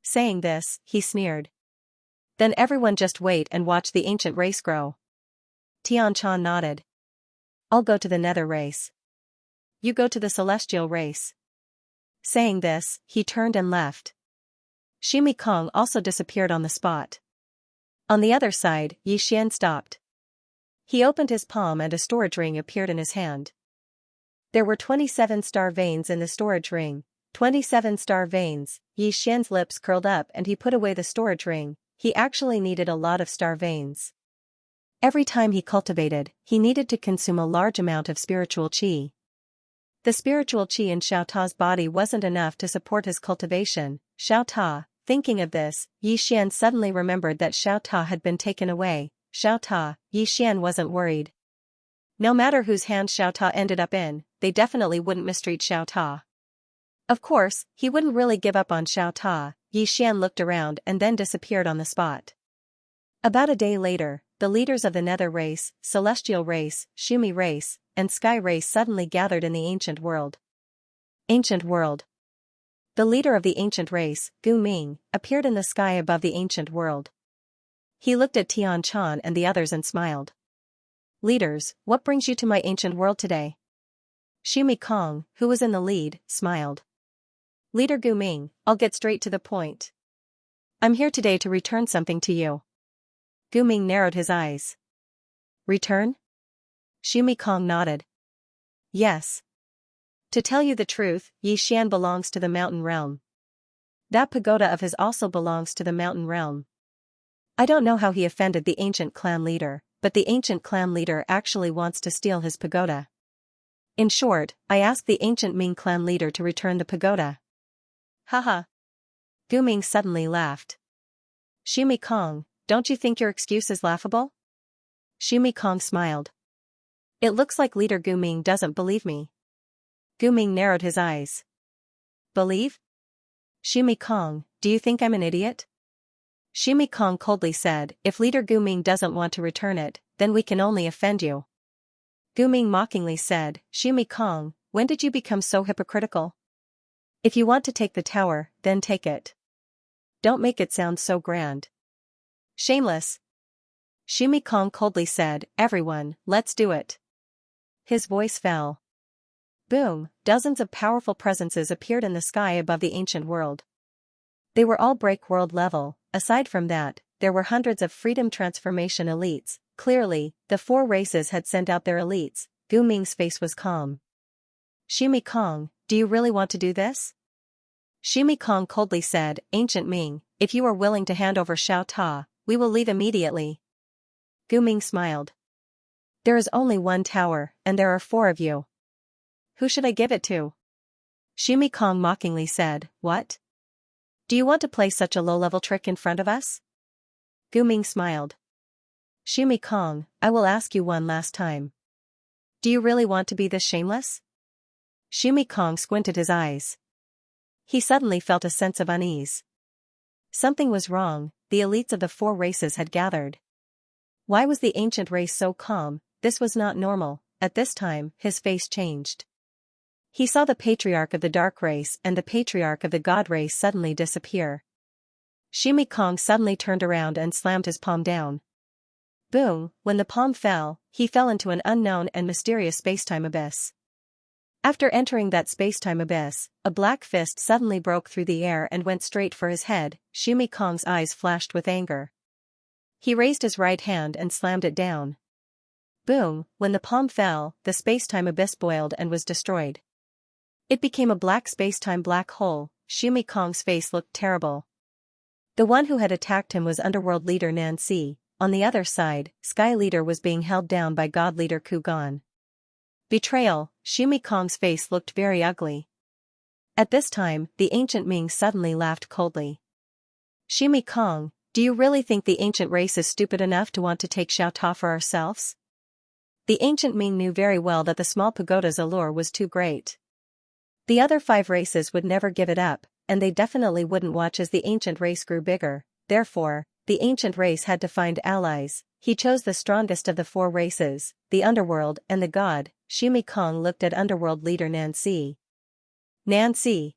Saying this, he sneered. "Then everyone just wait and watch the ancient race grow." Tian Chan nodded. "I'll go to the nether race. You go to the celestial race." Saying this, he turned and left. Sumi Kong also disappeared on the spot. On the other side, Yi Xian stopped. He opened his palm and a storage ring appeared in his hand. There were 27-star veins in the storage ring. 27-star veins. Yi Xian's lips curled up and he put away the storage ring. He actually needed a lot of star veins. Every time he cultivated, he needed to consume a large amount of spiritual qi. The spiritual qi in Xiao Ta's body wasn't enough to support his cultivation. Xiao Ta, thinking of this, Yi Xian suddenly remembered that Xiao Ta had been taken away. Xiao Ta, Yi Xian wasn't worried. No matter whose hands Xiao Ta ended up in, they definitely wouldn't mistreat Xiao Ta. Of course, he wouldn't really give up on Xiao Ta. Yi Xian looked around and then disappeared on the spot. About a day later, the leaders of the Nether race, Celestial race, Shumi race, and Sky race suddenly gathered in the ancient world. Ancient world. The leader of the ancient race, Gu Ming, appeared in the sky above the ancient world. He looked at Tian Chan and the others and smiled. Leaders, what brings you to my ancient world today? Shumi Kong, who was in the lead, smiled. Leader Gu Ming, I'll get straight to the point. I'm here today to return something to you. Gu Ming narrowed his eyes. Return? Shumi Kong nodded. Yes. To tell you the truth, Yi Xian belongs to the mountain realm. That pagoda of his also belongs to the mountain realm. I don't know how he offended the ancient clan leader, but the ancient clan leader actually wants to steal his pagoda. In short, I asked the ancient Ming clan leader to return the pagoda. Haha. Gu Ming suddenly laughed. Shumi Kong, don't you think your excuse is laughable? Shumi Kong smiled. It looks like leader Gu Ming doesn't believe me. Gu Ming narrowed his eyes. Believe? Shumi Kong, do you think I'm an idiot? Shumi Kong coldly said, if leader Gu Ming doesn't want to return it, then we can only offend you. Gu Ming mockingly said, Shumi Kong, when did you become so hypocritical? If you want to take the tower, then take it. Don't make it sound so grand. Shameless. Shumi Kong coldly said, everyone, let's do it. His voice fell. Boom, dozens of powerful presences appeared in the sky above the ancient world. They were all break world level. Aside from that, there were hundreds of freedom transformation elites. Clearly, the four races had sent out their elites. Gu Ming's face was calm. Shumi Kong, do you really want to do this? Shumi Kong coldly said, Ancient Ming, if you are willing to hand over Xiao Ta, we will leave immediately. Gu Ming smiled. There is only one tower, and there are 4 of you. Who should I give it to? Shumi Kong mockingly said, what? Do you want to play such a low-level trick in front of us? Gu Ming smiled. Shumi Kong, I will ask you one last time. Do you really want to be this shameless? Shumi Kong squinted his eyes. He suddenly felt a sense of unease. Something was wrong. The elites of the 4 races had gathered. Why was the ancient race so calm? This was not normal. At this time, his face changed. He saw the patriarch of the dark race and the patriarch of the god race suddenly disappear. Shumi Kong suddenly turned around and slammed his palm down. Boom, when the palm fell, he fell into an unknown and mysterious spacetime abyss. After entering that spacetime abyss, a black fist suddenly broke through the air and went straight for his head. Shumi Kong's eyes flashed with anger. He raised his right hand and slammed it down. Boom, when the palm fell, the spacetime abyss boiled and was destroyed. It became a black spacetime black hole. Shumi Kong's face looked terrible. The one who had attacked him was underworld leader Nancy. On the other side, Sky leader was being held down by god leader Kugan. Betrayal. Shumi Kong's face looked very ugly. At this time, the ancient Ming suddenly laughed coldly. Shumi Kong, do you really think the ancient race is stupid enough to want to take Xiao Ta for ourselves? The ancient Ming knew very well that the small pagoda's allure was too great. The other 5 races would never give it up, and they definitely wouldn't watch as the ancient race grew bigger. Therefore, the ancient race had to find allies. He chose the strongest of the 4 races, the underworld and the god. Shumi Kong looked at underworld leader Nancy. Nancy.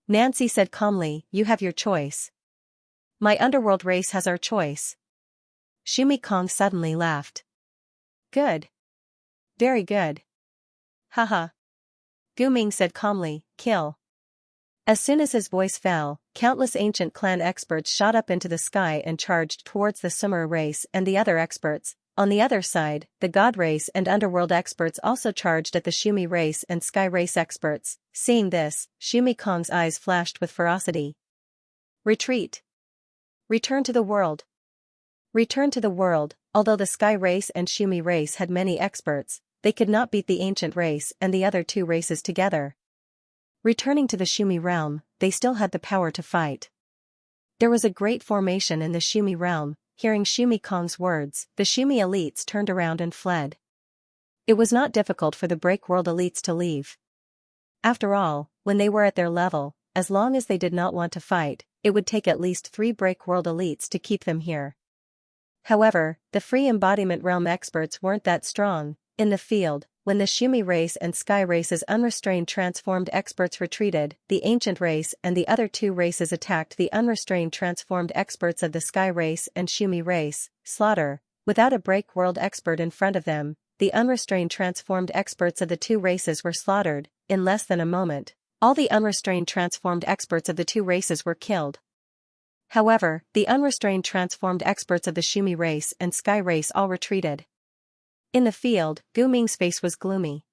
Nancy said calmly, you have your choice. My underworld race has our choice. Shumi Kong suddenly laughed. Good. Very good. Haha. Gu Ming said calmly, kill. As soon as his voice fell, countless ancient clan experts shot up into the sky and charged towards the Sumer race and the other experts. On the other side, the god race and underworld experts also charged at the Shumi race and sky race experts. Seeing this, Shumi Kong's eyes flashed with ferocity. Retreat. Return to the world. Return to the world. Although the Sky race and Shumi race had many experts, they could not beat the ancient race and the other two races together. Returning to the Shumi realm, they still had the power to fight. There was a great formation in the Shumi realm. Hearing Shumi Kong's words, the Shumi elites turned around and fled. It was not difficult for the Break World elites to leave. After all, when they were at their level, as long as they did not want to fight, it would take at least 3 Break World elites to keep them here. However, the Free Embodiment Realm experts weren't that strong. In the field, when the Shumi race and Sky race's unrestrained transformed experts retreated, the Ancient race and the other two races attacked the unrestrained transformed experts of the Sky race and Shumi race. Slaughter. Without a Break World expert in front of them, the unrestrained transformed experts of the two races were slaughtered. In less than a moment, all the unrestrained transformed experts of the two races were killed. However, the unrestrained transformed experts of the Shumi race and Sky race all retreated. In the field, Gu Ming's face was gloomy.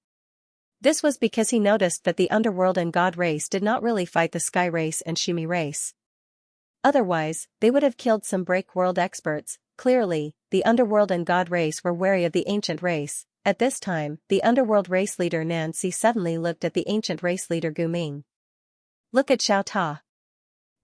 This was because he noticed that the Underworld and God race did not really fight the Sky race and Shumi race. Otherwise, they would have killed some Break World experts. Clearly, the Underworld and God race were wary of the Ancient race. At this time, the Underworld race leader Nancy suddenly looked at the Ancient race leader Gu Ming. "Look at Xiao Ta.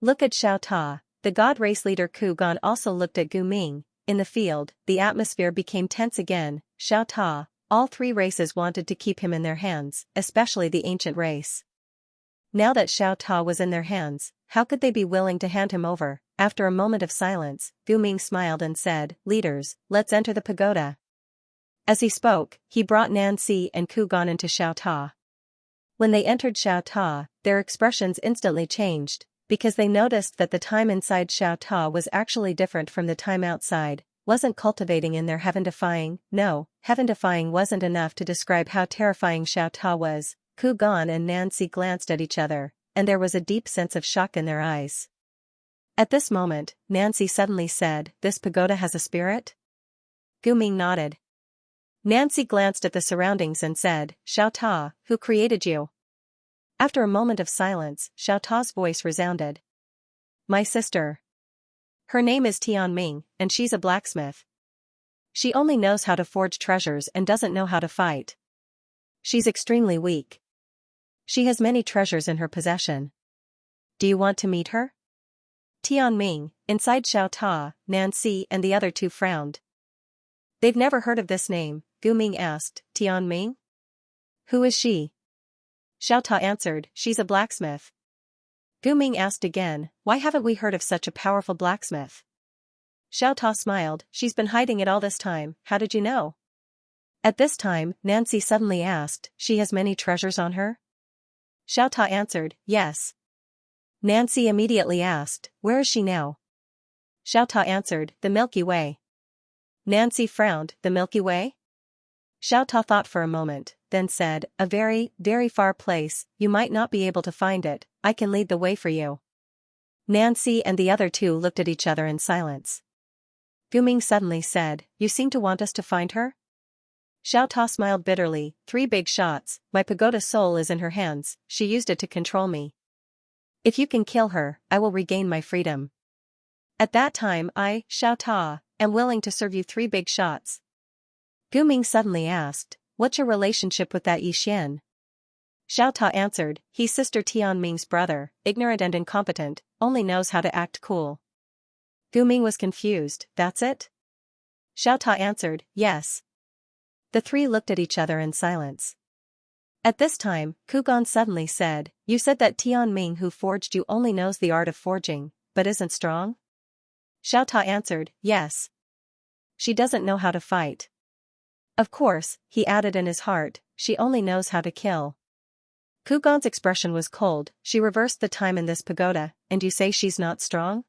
Look at Xiao Ta." The God race leader Ku Gan also looked at Gu Ming. In the field, the atmosphere became tense again. Xiao Ta. All three races wanted to keep him in their hands, especially the Ancient race. Now that Xiao Ta was in their hands, how could they be willing to hand him over? After a moment of silence, Gu Ming smiled and said, "Leaders, let's enter the pagoda." As he spoke, he brought Nancy and Ku Gan into Xiao Ta. When they entered Xiao Ta, their expressions instantly changed, because they noticed that the time inside Xiao Ta was actually different from the time outside. Wasn't cultivating in there heaven-defying? No, heaven-defying wasn't enough to describe how terrifying Xiao Ta was. Ku Gan and Nancy glanced at each other, and there was a deep sense of shock in their eyes. At this moment, Nancy suddenly said, "This pagoda has a spirit?" Gu Ming nodded. Nancy glanced at the surroundings and said, "Xiao Ta, who created you?" After a moment of silence, Xiao Ta's voice resounded. "My sister. Her name is Tianming, and she's a blacksmith. She only knows how to forge treasures and doesn't know how to fight. She's extremely weak. She has many treasures in her possession. Do you want to meet her?" Tianming, inside Xiao Ta, Nancy and the other two frowned. They've never heard of this name. Gu Ming asked, "Tianming? Who is she?" Xiao Ta answered, "She's a blacksmith." Gu Ming asked again, "Why haven't we heard of such a powerful blacksmith?" Xiao Ta smiled, "She's been hiding it all this time, how did you know?" At this time, Nancy suddenly asked, "She has many treasures on her?" Xiao Ta answered, "Yes." Nancy immediately asked, "Where is she now?" Xiao Ta answered, "The Milky Way." Nancy frowned, "The Milky Way?" Xiao Ta thought for a moment, then said, "A very, very far place, you might not be able to find it, I can lead the way for you." Nancy and the other two looked at each other in silence. Gu Ming suddenly said, "You seem to want us to find her?" Xiao Ta smiled bitterly, "3 big shots, my pagoda soul is in her hands, she used it to control me. If you can kill her, I will regain my freedom. At that time I, Xiao Ta, am willing to serve you 3 big shots." Gu Ming suddenly asked, "What's your relationship with that Yixian?" Xiao Ta answered, "He's Sister Tianming's brother, ignorant and incompetent, only knows how to act cool." Gu Ming was confused, "That's it?" Xiao Ta answered, "Yes." The three looked at each other in silence. At this time, Ku Gan suddenly said, "You said that Tianming who forged you only knows the art of forging, but isn't strong?" Xiao Ta answered, "Yes. She doesn't know how to fight. Of course," he added in his heart, "she only knows how to kill." Ku Gan's expression was cold. "She reversed the time in this pagoda, and you say she's not strong?"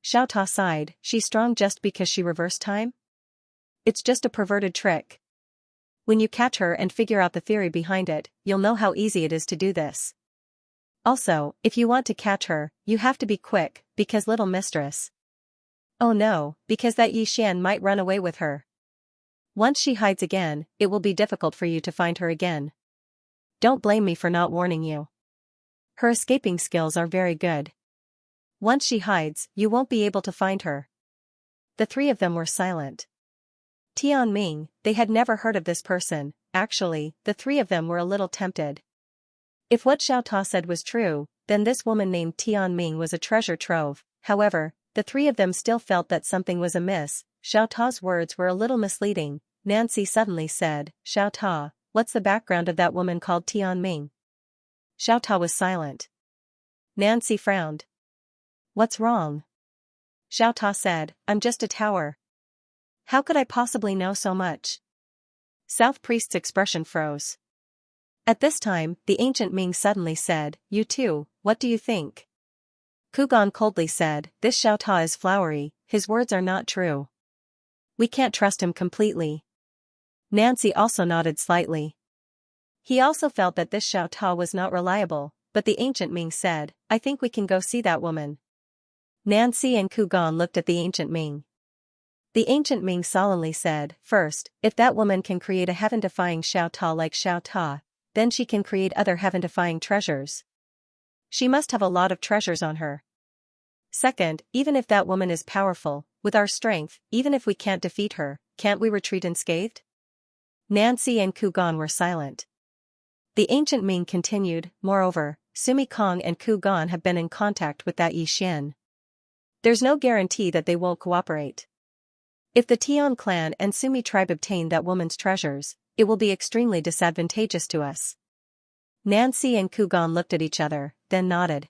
Xiao Ta sighed, "She's strong just because she reversed time? It's just a perverted trick. When you catch her and figure out the theory behind it, you'll know how easy it is to do this. Also, if you want to catch her, you have to be quick, because little mistress. Oh no, because that Yixian might run away with her. Once she hides again, it will be difficult for you to find her again. Don't blame me for not warning you. Her escaping skills are very good. Once she hides, you won't be able to find her." The three of them were silent. Tianming, they had never heard of this person. Actually, the three of them were a little tempted. If what Xiao Ta said was true, then this woman named Tianming was a treasure trove. However, the three of them still felt that something was amiss. Xiao Ta's words were a little misleading. Nancy suddenly said, "Xiao Ta, what's the background of that woman called Tianming?" Xiao Ta was silent. Nancy frowned. "What's wrong?" Xiao Ta said, "I'm just a tower. How could I possibly know so much?" South Priest's expression froze. At this time, the ancient Ming suddenly said, "You too, what do you think?" Kugan coldly said, "This Xiao Ta is flowery, his words are not true. We can't trust him completely." Nancy also nodded slightly. He also felt that this Xiao Ta was not reliable, but the ancient Ming said, "I think we can go see that woman." Nancy and Kugan looked at the ancient Ming. The ancient Ming solemnly said, "First, if that woman can create a heaven-defying Xiao Ta like Xiao Ta, then she can create other heaven-defying treasures. She must have a lot of treasures on her. Second, even if that woman is powerful, with our strength, even if we can't defeat her, can't we retreat unscathed?" Nancy and Kugan were silent. The ancient Ming continued, "Moreover, Sumi Kong and Kugan have been in contact with that Yi Xian. There's no guarantee that they will cooperate. If the Tian clan and Sumi tribe obtain that woman's treasures, it will be extremely disadvantageous to us." Nancy and Kugan looked at each other, then nodded.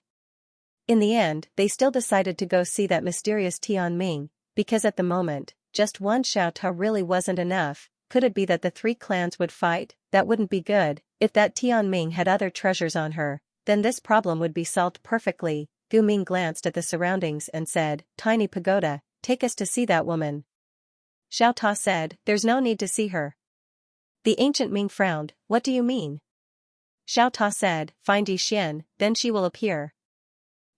In the end, they still decided to go see that mysterious Tian Ming, because at the moment, just one Xiao Ta really wasn't enough. Could it be that the three clans would fight? That wouldn't be good. If that Tian Ming had other treasures on her, then this problem would be solved perfectly. Gu Ming glanced at the surroundings and said, "Tiny pagoda, take us to see that woman." Xiao Ta said, "There's no need to see her." The ancient Ming frowned, "What do you mean?" Xiao Ta said, "Find Yi Xian, then she will appear."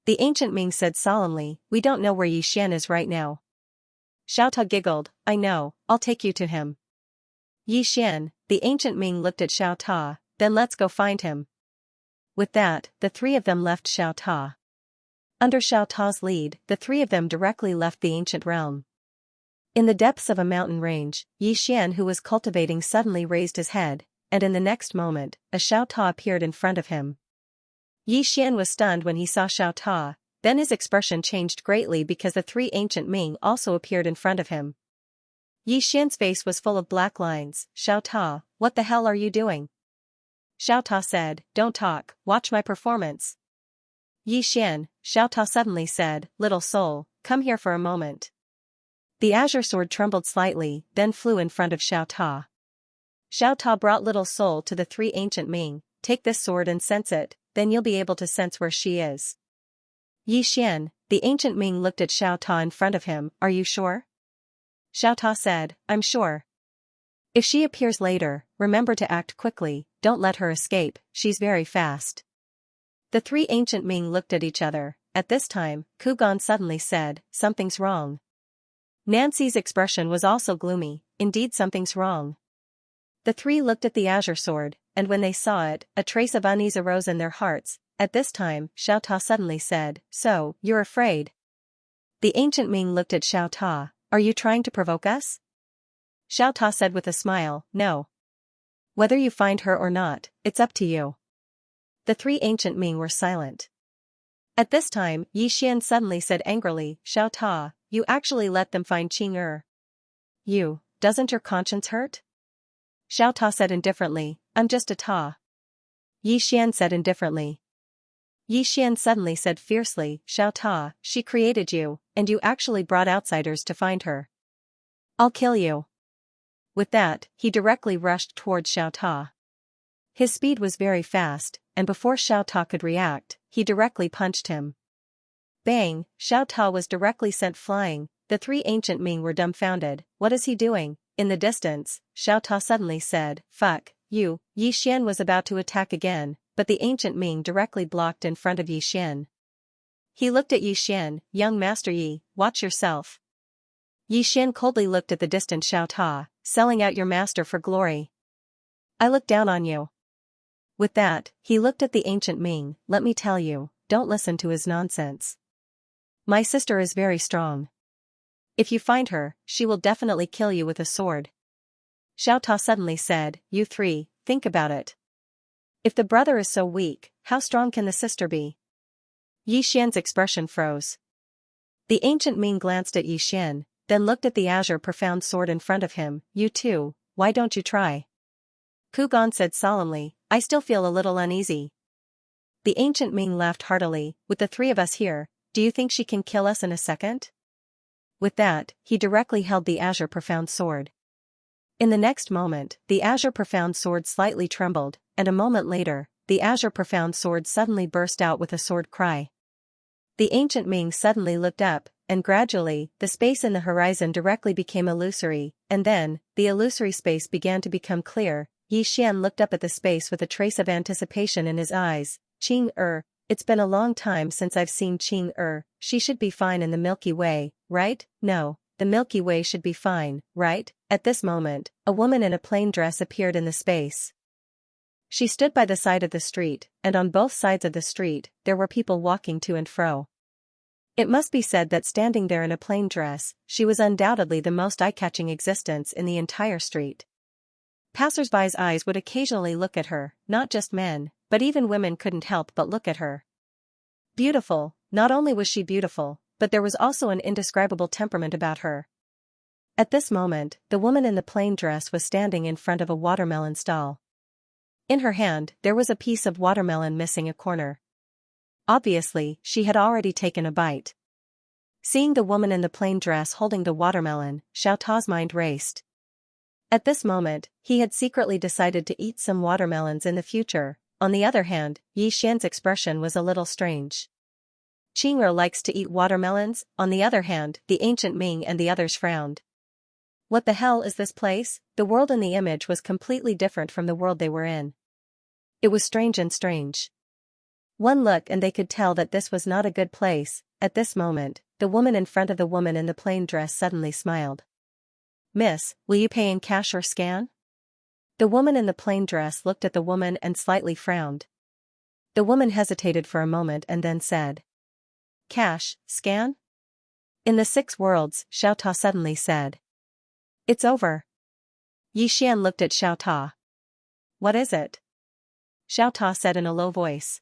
The ancient Ming said solemnly, "We don't know where Yi Xian is right now." Xiao Ta giggled, "I know, I'll take you to him." Yi Xian, the ancient Ming looked at Xiao Ta, "Then let's go find him." With that, the three of them left Xiao Ta. Under Xiao Ta's lead, the three of them directly left the ancient realm. In the depths of a mountain range, Yi Xian, who was cultivating, suddenly raised his head, and in the next moment, a Xiao Ta appeared in front of him. Yi Xian was stunned when he saw Xiao Ta, then his expression changed greatly because the three ancient Ming also appeared in front of him. Yi Xian's face was full of black lines. "Xiao Ta, what the hell are you doing?" Xiao Ta said, "Don't talk, watch my performance." Yi Xian, Xiao Ta suddenly said, "Little soul, come here for a moment." The azure sword trembled slightly, then flew in front of Xiao Ta. Xiao Ta brought Little Soul to the three ancient Ming. "Take this sword and sense it, then you'll be able to sense where she is." Yi Xian, the ancient Ming looked at Xiao Ta in front of him, "Are you sure?" Xiao Ta said, "I'm sure. If she appears later, remember to act quickly, don't let her escape, she's very fast." The three ancient Ming looked at each other. At this time, Kugan suddenly said, "Something's wrong." Nancy's expression was also gloomy, "Indeed something's wrong." The three looked at the azure sword, and when they saw it, a trace of unease arose in their hearts. At this time, Xiao Ta suddenly said, "So, you're afraid?" The ancient Ming looked at Xiao Ta, "Are you trying to provoke us?" Xiao Ta said with a smile, "No. Whether you find her or not, it's up to you." The three ancient Ming were silent. At this time, Yi Xian suddenly said angrily, "Xiao Ta, you actually let them find Qing. You, doesn't your conscience hurt?" Xiao Ta said indifferently, "I'm just a Ta." Yi Xian said indifferently. Yi Xian suddenly said fiercely, "Xiao Ta, she created you, and you actually brought outsiders to find her. I'll kill you." With that, he directly rushed towards Xiao Ta. His speed was very fast, and before Xiao Ta could react, he directly punched him. Bang! Xiao Ta was directly sent flying. The three ancient Ming were dumbfounded. "What is he doing?" In the distance, Xiao Ta suddenly said, "Fuck you." Yi Xian was about to attack again, but the ancient Ming directly blocked in front of Yi Xian. He looked at Yi Xian, "Young Master Yi, watch yourself." Yi Xian coldly looked at the distant Xiao Ta, "Selling out your master for glory. I look down on you." With that, he looked at the ancient Ming, "Let me tell you, don't listen to his nonsense. My sister is very strong. If you find her, she will definitely kill you with a sword." Xiao Ta suddenly said, "You three, think about it. If the brother is so weak, how strong can the sister be?" Yi Xian's expression froze. The ancient Ming glanced at Yi Xian, then looked at the azure profound sword in front of him. "You too, why don't you try?" Pu Gan said solemnly, "I still feel a little uneasy." The ancient Ming laughed heartily, "With the three of us here, do you think she can kill us in a second?" With that, he directly held the azure profound sword. In the next moment, the azure profound sword slightly trembled, and a moment later, the azure profound sword suddenly burst out with a sword cry. The ancient Ming suddenly looked up, and gradually, the space in the horizon directly became illusory, and then, the illusory space began to become clear. Yi Xian looked up at the space with a trace of anticipation in his eyes. "Qing it's been a long time since I've seen Qing she should be fine in the Milky Way, right? No, the Milky Way should be fine, right?" At this moment, a woman in a plain dress appeared in the space. She stood by the side of the street, and on both sides of the street, there were people walking to and fro. It must be said that standing there in a plain dress, she was undoubtedly the most eye-catching existence in the entire street. Passers-by's eyes would occasionally look at her, not just men, but even women couldn't help but look at her. Beautiful, not only was she beautiful, but there was also an indescribable temperament about her. At this moment, the woman in the plain dress was standing in front of a watermelon stall. In her hand, there was a piece of watermelon missing a corner. Obviously, she had already taken a bite. Seeing the woman in the plain dress holding the watermelon, Xiao Ta's mind raced. At this moment, he had secretly decided to eat some watermelons in the future. On the other hand, Yi Xian's expression was a little strange. Qing likes to eat watermelons. On the other hand, the ancient Ming and the others frowned. What the hell is this place? The world in the image was completely different from the world they were in. It was strange and strange. One look and they could tell that this was not a good place. At this moment, the woman in front of the woman in the plain dress suddenly smiled. "Miss, will you pay in cash or scan?" The woman in the plain dress looked at the woman and slightly frowned. The woman hesitated for a moment and then said, "Cash, scan?" "In the 6 worlds," Xiao Ta suddenly said. "It's over." Yi Xian looked at Xiao Ta. "What is it?" Xiao Ta said in a low voice.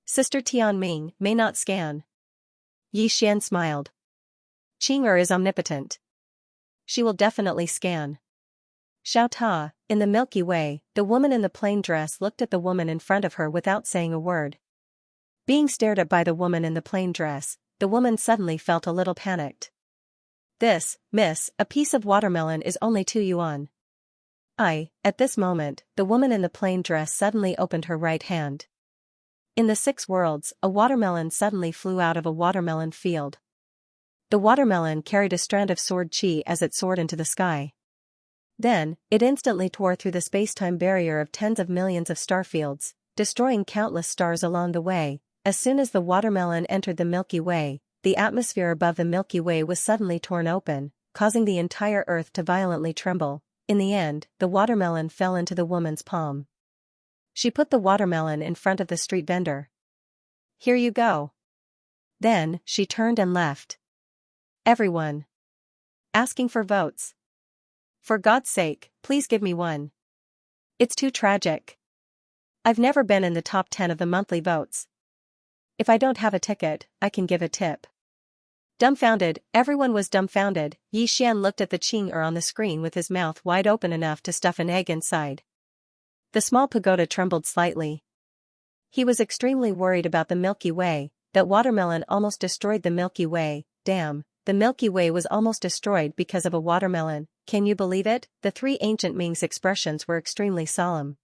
"Sister Tianming may not scan." Yi Xian smiled. "Qing is omnipotent. She will definitely scan." Xiao Ta, in the Milky Way, the woman in the plain dress looked at the woman in front of her without saying a word. Being stared at by the woman in the plain dress, the woman suddenly felt a little panicked. "This, miss, a piece of watermelon is only 2 yuan. At this moment, the woman in the plain dress suddenly opened her right hand. In the 6 worlds, a watermelon suddenly flew out of a watermelon field. The watermelon carried a strand of sword qi as it soared into the sky. Then, it instantly tore through the space-time barrier of tens of millions of starfields, destroying countless stars along the way. As soon as the watermelon entered the Milky Way, the atmosphere above the Milky Way was suddenly torn open, causing the entire Earth to violently tremble. In the end, the watermelon fell into the woman's palm. She put the watermelon in front of the street vendor. "Here you go." Then, she turned and left. "Everyone. Asking for votes. For God's sake, please give me one. It's too tragic. I've never been in the top 10 of the monthly votes. If I don't have a ticket, I can give a tip." Dumbfounded, everyone was dumbfounded. Yi Xian looked at the Qing on the screen with his mouth wide open enough to stuff an egg inside. The small pagoda trembled slightly. He was extremely worried about the Milky Way. That watermelon almost destroyed the Milky Way. Damn, the Milky Way was almost destroyed because of a watermelon. Can you believe it? The 3 ancient Ming's expressions were extremely solemn.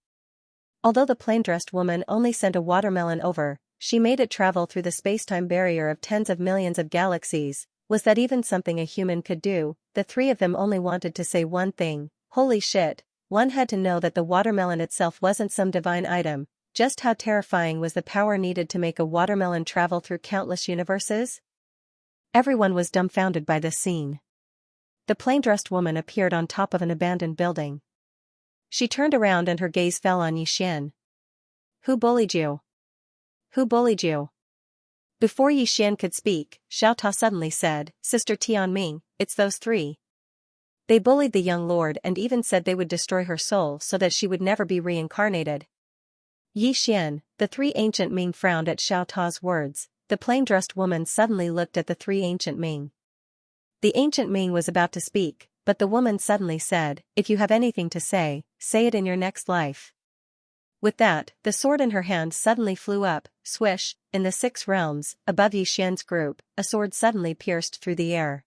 Although the plain-dressed woman only sent a watermelon over, she made it travel through the space-time barrier of tens of millions of galaxies. Was that even something a human could do? The 3 of them only wanted to say one thing. Holy shit. One had to know that the watermelon itself wasn't some divine item. Just how terrifying was the power needed to make a watermelon travel through countless universes? Everyone was dumbfounded by this scene. The plain-dressed woman appeared on top of an abandoned building. She turned around and her gaze fell on Yi Xian. "Who bullied you? Who bullied you?" Before Yi Xian could speak, Xiao Ta suddenly said, "Sister Tianming, it's those 3. They bullied the young lord and even said they would destroy her soul so that she would never be reincarnated. Yi Xian, the three ancient Ming frowned at Xiao Ta's words. The plain-dressed woman suddenly looked at the three ancient Ming. The ancient Ming was about to speak, but the woman suddenly said, "If you have anything to say it in your next life." With that, the sword in her hand suddenly flew up, swish, in the 6 realms, above Yi Xian's group, a sword suddenly pierced through the air.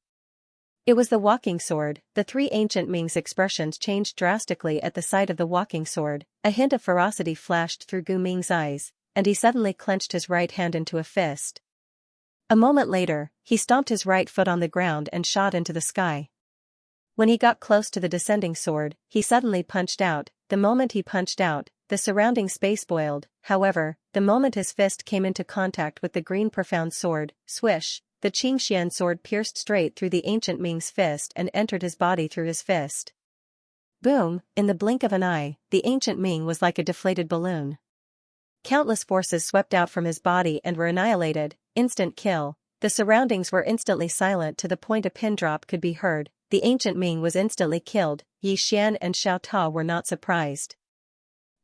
It was the walking sword. The three ancient Ming's expressions changed drastically at the sight of the walking sword. A hint of ferocity flashed through Gu Ming's eyes, and he suddenly clenched his right hand into a fist. A moment later, he stomped his right foot on the ground and shot into the sky. When he got close to the descending sword, he suddenly punched out. The moment he punched out, the surrounding space boiled. However, the moment his fist came into contact with the green profound sword, swish, the Xianxia sword pierced straight through the ancient Ming's fist and entered his body through his fist. Boom, in the blink of an eye, the ancient Ming was like a deflated balloon. Countless forces swept out from his body and were annihilated. Instant kill. The surroundings were instantly silent to the point a pin drop could be heard. The ancient Ming was instantly killed. Yi Xian and Xiao Ta were not surprised.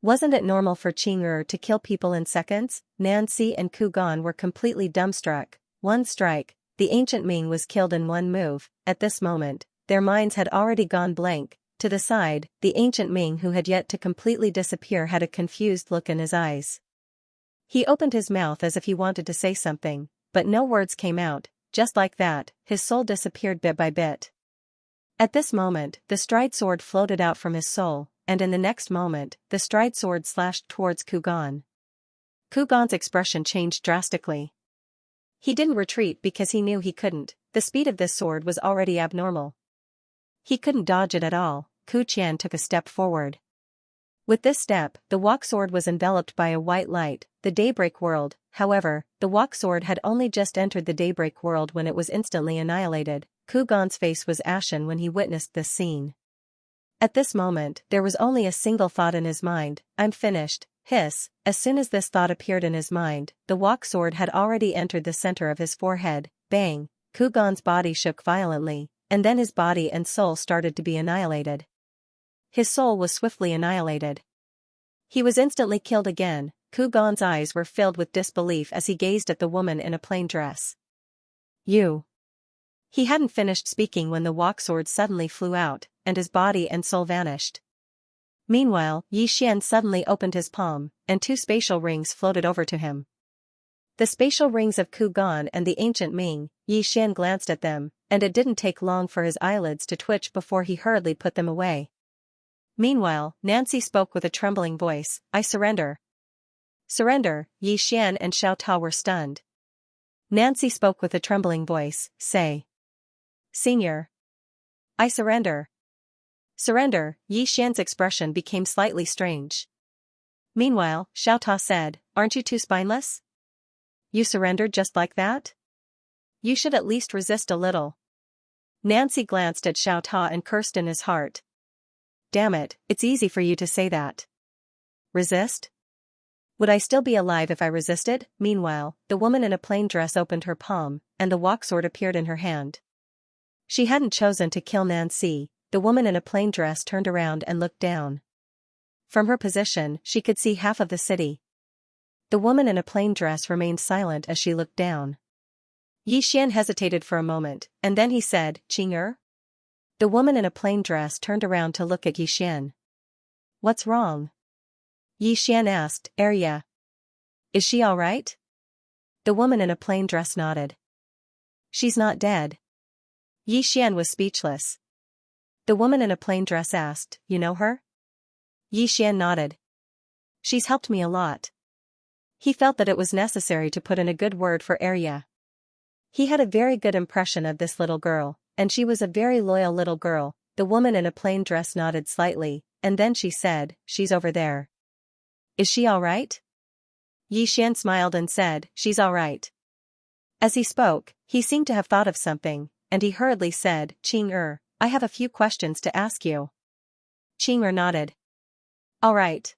Wasn't it normal for Qing'er to kill people in seconds? Nancy and Ku Gan were completely dumbstruck. One strike, the ancient Ming was killed in one move. At this moment, their minds had already gone blank. To the side, the ancient Ming who had yet to completely disappear had a confused look in his eyes. He opened his mouth as if he wanted to say something, but no words came out. Just like that, his soul disappeared bit by bit. At this moment, the stride sword floated out from his soul, and in the next moment, the stride sword slashed towards Ku Gan. Ku Gan's expression changed drastically. He didn't retreat because he knew he couldn't. The speed of this sword was already abnormal. He couldn't dodge it at all. Ku Qian took a step forward. With this step, the walk sword was enveloped by a white light, the daybreak world. However, the walk sword had only just entered the daybreak world when it was instantly annihilated. Ku Gan's face was ashen when he witnessed this scene. At this moment, there was only a single thought in his mind: I'm finished. Hiss. As soon as this thought appeared in his mind, the walk sword had already entered the center of his forehead. Bang! Ku Gan's body shook violently, and then his body and soul started to be annihilated. His soul was swiftly annihilated. He was instantly killed again. Ku Gan's eyes were filled with disbelief as he gazed at the woman in a plain dress. You. He hadn't finished speaking when the walk sword suddenly flew out, and his body and soul vanished. Meanwhile, Yi Xian suddenly opened his palm, and 2 spatial rings floated over to him. The spatial rings of Ku Gan and the ancient Ming. Yi Xian glanced at them, and it didn't take long for his eyelids to twitch before he hurriedly put them away. Meanwhile, Nancy spoke with a trembling voice, I surrender. Surrender. Yi Xian and Xiao Ta were stunned. Nancy spoke with a trembling voice, say. Senior. I surrender. Surrender. Yi Xian's expression became slightly strange. Meanwhile, Xiao Ta said, aren't you too spineless? You surrendered just like that? You should at least resist a little. Nancy glanced at Xiao Ta and cursed in his heart. Damn it, it's easy for you to say that. Resist? Would I still be alive if I resisted? Meanwhile, the woman in a plain dress opened her palm, and the walk sword appeared in her hand. She hadn't chosen to kill Nancy. The woman in a plain dress turned around and looked down. From her position, she could see half of the city. The woman in a plain dress remained silent as she looked down. Yi Xian hesitated for a moment, and then he said, Qing'er? The woman in a plain dress turned around to look at Yi Xian. What's wrong? Yi Xian asked, Arya. Is she all right? The woman in a plain dress nodded. She's not dead. Yi Xian was speechless. The woman in a plain dress asked, you know her? Yi Xian nodded. She's helped me a lot. He felt that it was necessary to put in a good word for Arya. He had a very good impression of this little girl, and she was a very loyal little girl. The woman in a plain dress nodded slightly, and then she said, she's over there. Is she all right? Yi Xian smiled and said, she's all right. As he spoke, he seemed to have thought of something, and he hurriedly said, Qing'er, I have a few questions to ask you. Qing'er nodded. All right.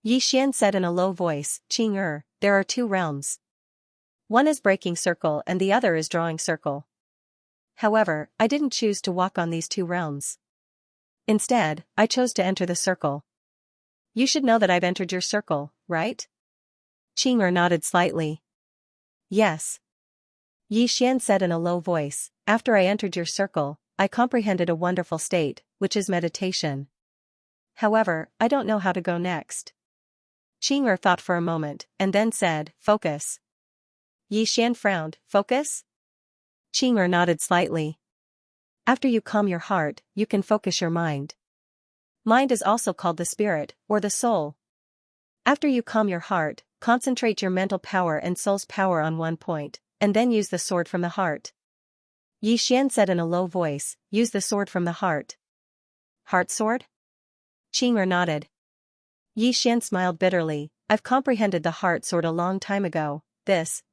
Yi Xian said in a low voice, Qing'er, there are 2 realms. One is breaking circle and the other is drawing circle. However, I didn't choose to walk on these two realms. Instead, I chose to enter the circle. You should know that I've entered your circle, right? Qing'er nodded slightly. Yes. Yi Xian said in a low voice, after I entered your circle, I comprehended a wonderful state, which is meditation. However, I don't know how to go next. Qing'er thought for a moment, and then said, focus. Yi Xian frowned, focus? Qing'er nodded slightly. After you calm your heart, you can focus your mind. Mind is also called the spirit, or the soul. After you calm your heart, concentrate your mental power and soul's power on one point, and then use the sword from the heart. Yi Xian said in a low voice, use the sword from the heart. Heart sword? Qing'er nodded. Yi Xian smiled bitterly, I've comprehended the heart sword a long time ago.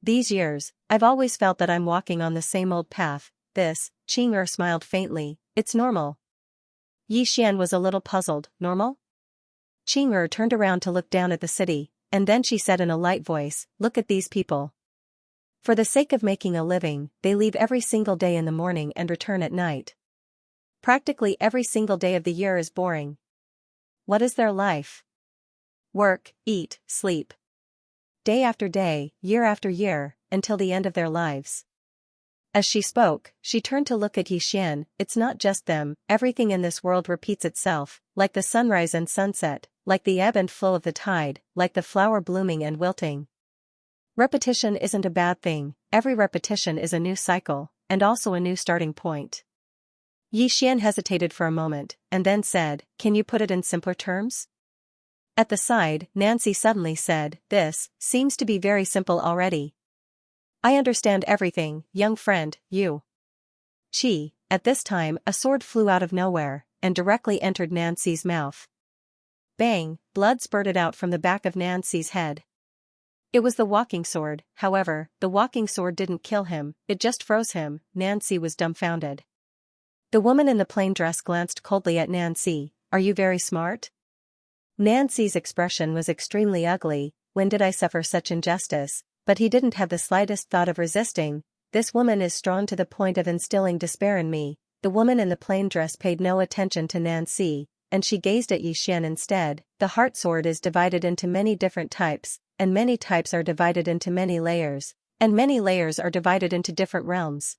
These years, I've always felt that I'm walking on the same old path. Qing'er smiled faintly, it's normal. Yi Xian was a little puzzled, normal? Qing'er turned around to look down at the city, and then she said in a light voice, look at these people. For the sake of making a living, they leave every single day in the morning and return at night. Practically every single day of the year is boring. What is their life? Work, eat, sleep. Day after day, year after year, until the end of their lives. As she spoke, she turned to look at Yi Xian, it's not just them, everything in this world repeats itself, like the sunrise and sunset, like the ebb and flow of the tide, like the flower blooming and wilting. Repetition isn't a bad thing, every repetition is a new cycle, and also a new starting point. Yi Xian hesitated for a moment, and then said, can you put it in simpler terms? At the side, Nancy suddenly said, this seems to be very simple already. I understand everything, young friend, you. At this time a sword flew out of nowhere, and directly entered Nancy's mouth. Bang, blood spurted out from the back of Nancy's head. It was the walking sword, however, the walking sword didn't kill him, it just froze him. Nancy was dumbfounded. The woman in the plain dress glanced coldly at Nancy, are you very smart? Nancy's expression was extremely ugly, when did I suffer such injustice? But he didn't have the slightest thought of resisting. This woman is strong to the point of instilling despair in me. The woman in the plain dress paid no attention to Nancy, and she gazed at Yi Xian instead. The heart sword is divided into many different types, and many types are divided into many layers, and many layers are divided into different realms.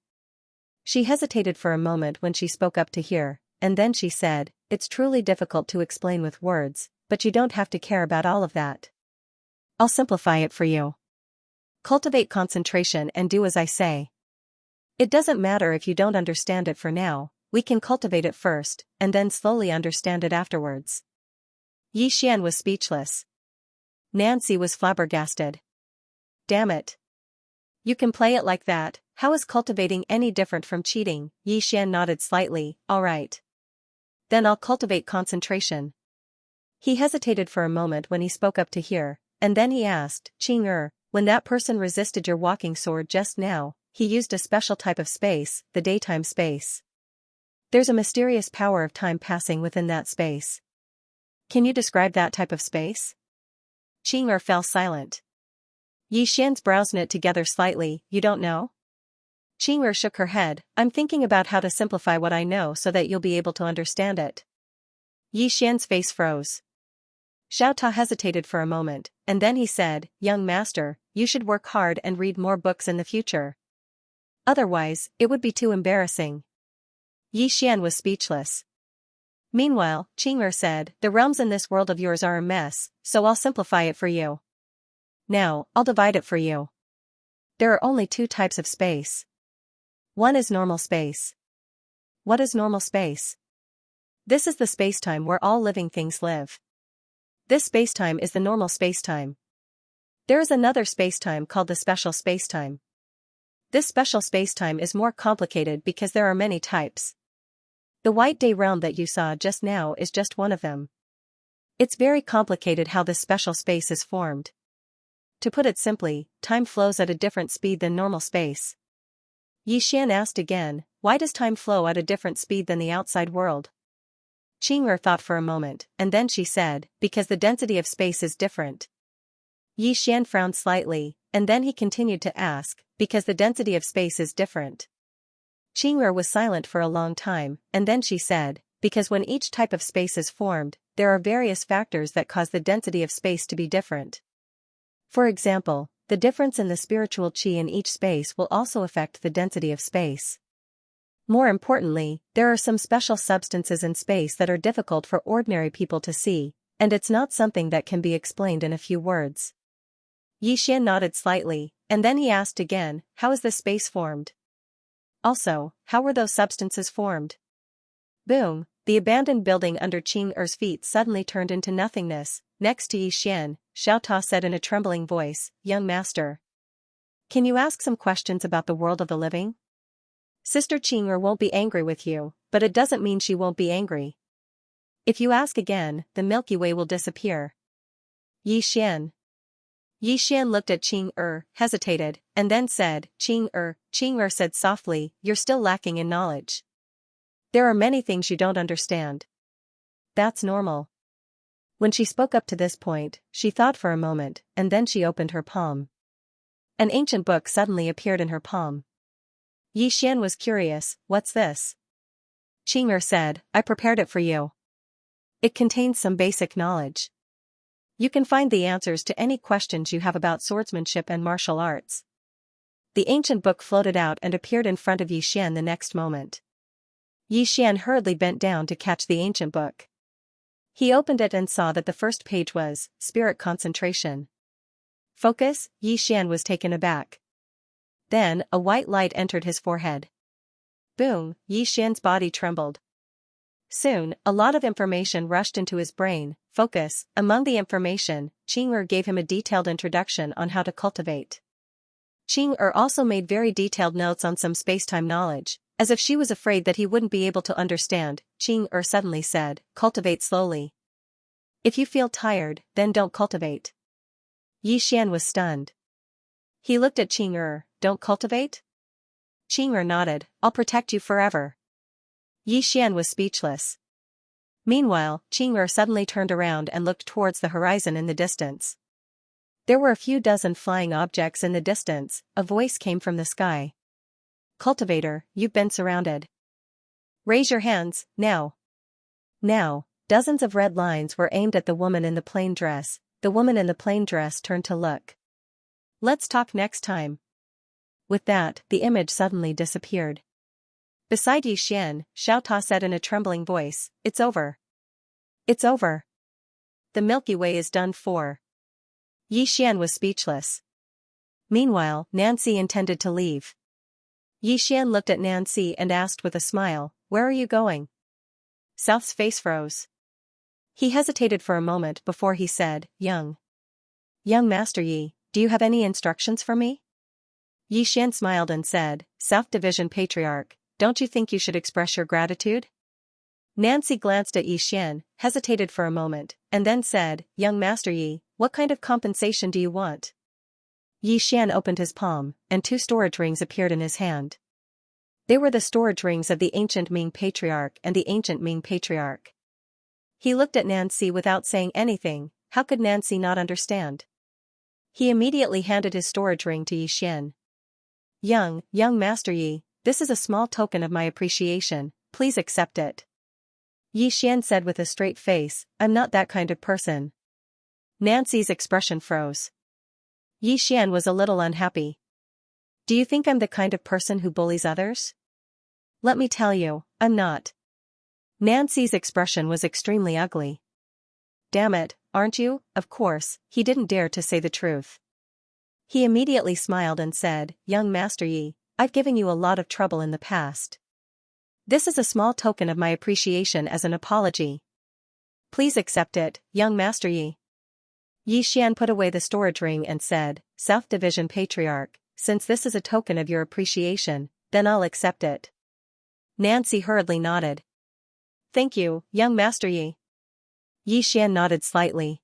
She hesitated for a moment when she spoke up to hear, and then she said, it's truly difficult to explain with words, but you don't have to care about all of that. I'll simplify it for you. Cultivate concentration and do as I say. It doesn't matter if you don't understand it for now, we can cultivate it first, and then slowly understand it afterwards. Yi Xian was speechless. Nancy was flabbergasted. Damn it. You can play it like that, how is cultivating any different from cheating? Yi Xian nodded slightly, alright. Then I'll cultivate concentration. He hesitated for a moment when he spoke up to hear, and then he asked, Qing'er, when that person resisted your walking sword just now, he used a special type of space, the daytime space. There's a mysterious power of time passing within that space. Can you describe that type of space? Qing'er fell silent. Yi Xian's brows knit together slightly, you don't know? Qing'er shook her head, I'm thinking about how to simplify what I know so that you'll be able to understand it. Yi Xian's face froze. Xiao Ta hesitated for a moment, and then he said, young master, you should work hard and read more books in the future. Otherwise, it would be too embarrassing. Yi Xian was speechless. Meanwhile, Qing'er said, the realms in this world of yours are a mess, so I'll simplify it for you. Now, I'll divide it for you. There are only two types of space. One is normal space. What is normal space? This is the spacetime where all living things live. This spacetime is the normal spacetime. There is another spacetime called the special spacetime. This special spacetime is more complicated because there are many types. The white day realm that you saw just now is just one of them. It's very complicated how this special space is formed. To put it simply, time flows at a different speed than normal space. Yi Xian asked again, why does time flow at a different speed than the outside world? Qing'er thought for a moment, and then she said, because the density of space is different. Yi Xian frowned slightly, and then he continued to ask, because the density of space is different. Qing'er was silent for a long time, and then she said, because when each type of space is formed, there are various factors that cause the density of space to be different. For example, the difference in the spiritual qi in each space will also affect the density of space. More importantly, there are some special substances in space that are difficult for ordinary people to see, and it's not something that can be explained in a few words. Yi Xian nodded slightly, and then he asked again, how is the space formed? Also, how were those substances formed? Boom, the abandoned building under Qing'er's feet suddenly turned into nothingness. Next to Yi Xian, Xiao Ta said in a trembling voice, young master. Can you ask some questions about the world of the living? Sister Qing'er won't be angry with you, but it doesn't mean she won't be angry. If you ask again, the Milky Way will disappear. Yi Xian. Yi Xian looked at Qing'er, hesitated, and then said, Qing'er said softly, you're still lacking in knowledge. There are many things you don't understand. That's normal. When she spoke up to this point, she thought for a moment, and then she opened her palm. An ancient book suddenly appeared in her palm. Yi Xian was curious, what's this? Qing'er said, I prepared it for you. It contains some basic knowledge. You can find the answers to any questions you have about swordsmanship and martial arts. The ancient book floated out and appeared in front of Yi Xian the next moment. Yi Xian hurriedly bent down to catch the ancient book. He opened it and saw that the first page was, Spirit Concentration. Focus. Yi Xian was taken aback. Then, a white light entered his forehead. Boom, Yi Xian's body trembled. Soon, a lot of information rushed into his brain. Focus. Among the information, Qing'er gave him a detailed introduction on how to cultivate. Qing'er also made very detailed notes on some spacetime knowledge, as if she was afraid that he wouldn't be able to understand. Qing'er suddenly said, cultivate slowly. If you feel tired, then don't cultivate. Yi Xian was stunned. He looked at Qing'er, don't cultivate? Qing'er nodded, I'll protect you forever. Yi Xian was speechless. Meanwhile, Qing'er suddenly turned around and looked towards the horizon in the distance. There were a few dozen flying objects in the distance. A voice came from the sky. Cultivator, you've been surrounded. Raise your hands, now. Now, dozens of red lines were aimed at the woman in the plain dress. The woman in the plain dress turned to look. Let's talk next time. With that, the image suddenly disappeared. Beside Yi Xian, Xiao Ta said in a trembling voice, it's over. It's over. The Milky Way is done for. Yi Xian was speechless. Meanwhile, Nancy intended to leave. Yi Xian looked at Nancy and asked with a smile, where are you going? South's face froze. He hesitated for a moment before he said, Young Master Yi, do you have any instructions for me? Yi Xian smiled and said, South Division Patriarch, don't you think you should express your gratitude? Nancy glanced at Yi Xian, hesitated for a moment, and then said, Young Master Yi, what kind of compensation do you want? Yi Xian opened his palm, and 2 storage rings appeared in his hand. They were the storage rings of the ancient Ming Patriarch and the ancient Ming Patriarch. He looked at Nancy without saying anything. How could Nancy not understand? He immediately handed his storage ring to Yi Xian. Young Master Yi, this is a small token of my appreciation, please accept it. Yi Xian said with a straight face, I'm not that kind of person. Nancy's expression froze. Yi Xian was a little unhappy. Do you think I'm the kind of person who bullies others? Let me tell you, I'm not. Nancy's expression was extremely ugly. Damn it, aren't you? Of course, he didn't dare to say the truth. He immediately smiled and said, Young Master Yi, I've given you a lot of trouble in the past. This is a small token of my appreciation as an apology. Please accept it, Young Master Yi. Yi Xian put away the storage ring and said, South Division Patriarch, since this is a token of your appreciation, then I'll accept it. Nancy hurriedly nodded. Thank you, Young Master Yi. Yi Xian nodded slightly.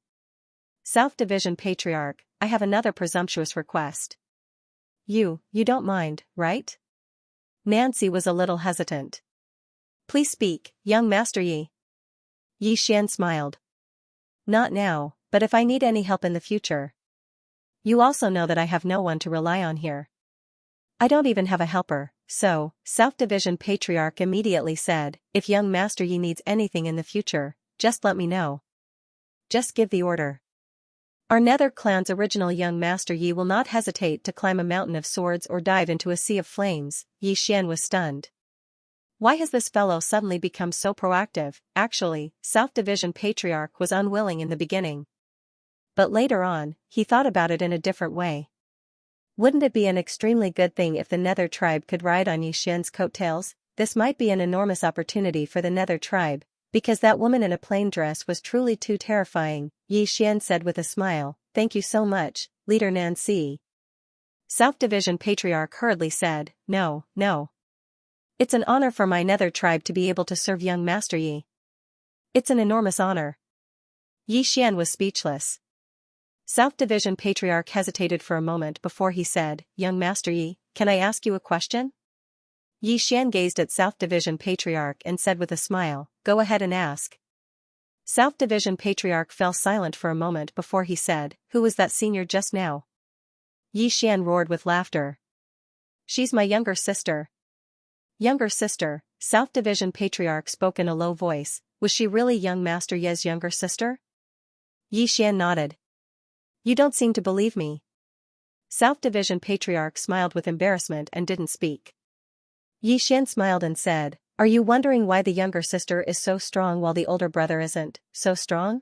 South Division Patriarch, I have another presumptuous request. You don't mind, right? Nancy was a little hesitant. Please speak, Young Master Yi. Yi Xian smiled. Not now, but if I need any help in the future. You also know that I have no one to rely on here. I don't even have a helper, Self-Division Patriarch immediately said, if young Master Yi needs anything in the future, just let me know. Just give the order. Our Nether clan's original young Master Yi will not hesitate to climb a mountain of swords or dive into a sea of flames. Yi Xian was stunned. Why has this fellow suddenly become so proactive? Actually, Self-Division Patriarch was unwilling in the beginning. But later on, he thought about it in a different way. Wouldn't it be an extremely good thing if the Nether tribe could ride on Yi Xian's coattails? This might be an enormous opportunity for the Nether tribe, because that woman in a plain dress was truly too terrifying, Yi Xian said with a smile. Thank you so much, Leader Nancy. Self-Division Patriarch hurriedly said, No. It's an honor for my Nether tribe to be able to serve young Master Yi. It's an enormous honor. Yi Xian was speechless. Self-Division Patriarch hesitated for a moment before he said, Young Master Yi, can I ask you a question? Yi Xian gazed at Self-Division Patriarch and said with a smile, Go ahead and ask. Self-Division Patriarch fell silent for a moment before he said, Who was that senior just now? Yi Xian roared with laughter. She's my younger sister. Younger sister, Self-Division Patriarch spoke in a low voice. Was she really young Master Yi's younger sister? Yi Xian nodded. You don't seem to believe me. Self-Division Patriarch smiled with embarrassment and didn't speak. Yi Xian smiled and said, Are you wondering why the younger sister is so strong while the older brother isn't so strong?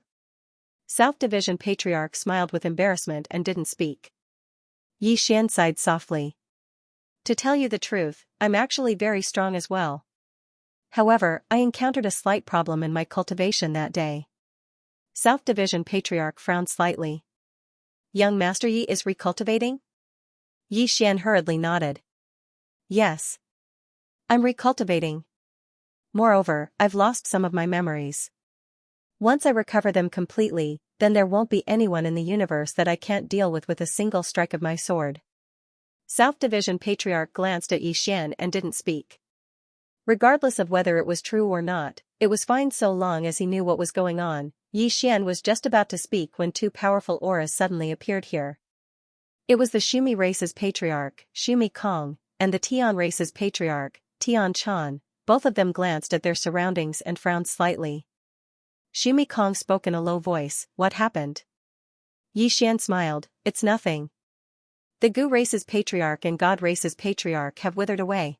Self-Division Patriarch smiled with embarrassment and didn't speak. Yi Xian sighed softly. To tell you the truth, I'm actually very strong as well. However, I encountered a slight problem in my cultivation that day. Self-Division Patriarch frowned slightly. Young Master Yi is recultivating? Yi Xian hurriedly nodded. Yes. I'm recultivating. Moreover, I've lost some of my memories. Once I recover them completely, then there won't be anyone in the universe that I can't deal with a single strike of my sword. Self-Division Patriarch glanced at Yi Xian and didn't speak. Regardless of whether it was true or not, it was fine so long as he knew what was going on. Yi Xian was just about to speak when two powerful auras suddenly appeared here. It was the Shumi race's patriarch, Shumi Kong, and the Tian race's patriarch, Tian Chan. Both of them glanced at their surroundings and frowned slightly. Shumi Kong spoke in a low voice, What happened? Yi Xian smiled, It's nothing. The Gu race's patriarch and God race's patriarch have withered away.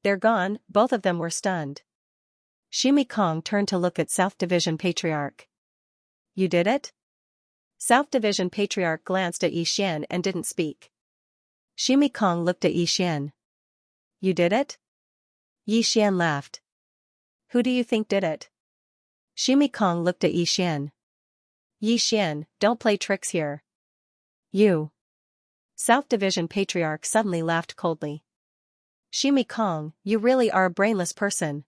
They're gone. Both of them were stunned. Shumi Kong turned to look at Self-Division Patriarch. You did it? Self-Division Patriarch glanced at Yi Xian and didn't speak. Shumi Kong looked at Yi Xian. You did it? Yi Xian laughed. Who do you think did it? Shumi Kong looked at Yi Xian. Yi Xian, don't play tricks here. You. Self-Division Patriarch suddenly laughed coldly. Shumi Kong, you really are a brainless person.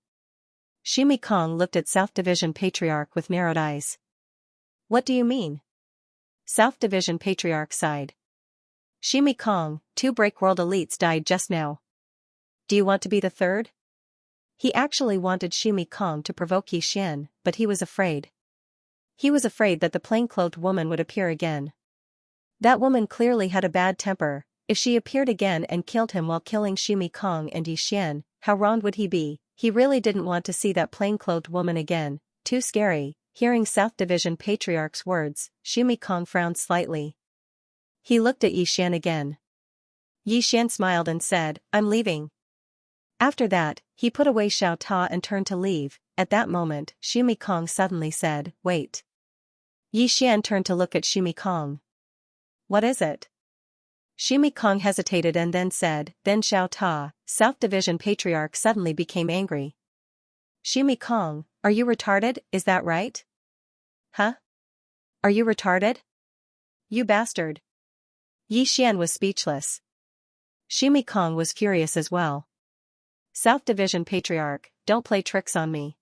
Shumi Kong looked at Self-Division Patriarch with narrowed eyes. What do you mean? Self-Division Patriarch sighed. Shumi Kong, 2 Breakworld elites died just now. Do you want to be the third? He actually wanted Shumi Kong to provoke Yi Xian, but he was afraid. He was afraid that the plain-clothed woman would appear again. That woman clearly had a bad temper. If she appeared again and killed him while killing Shumi Kong and Yi Xian, how wronged would he be? He really didn't want to see that plain-clothed woman again. Too scary. Hearing Self-Division Patriarch's words, Shumi Kong frowned slightly. He looked at Yi Xian again. Yi Xian smiled and said, I'm leaving. After that, he put away Xiao Ta and turned to leave. At that moment, Shumi Kong suddenly said, Wait. Yi Xian turned to look at Shumi Kong. What is it? Shumi Kong hesitated and then said, Then Xiao Ta. Self-Division Patriarch suddenly became angry. Shumi Kong, are you retarded, is that right? Huh? Are you retarded? You bastard. Yi Xian was speechless. Shumi Kong was furious as well. Self-Division Patriarch, don't play tricks on me.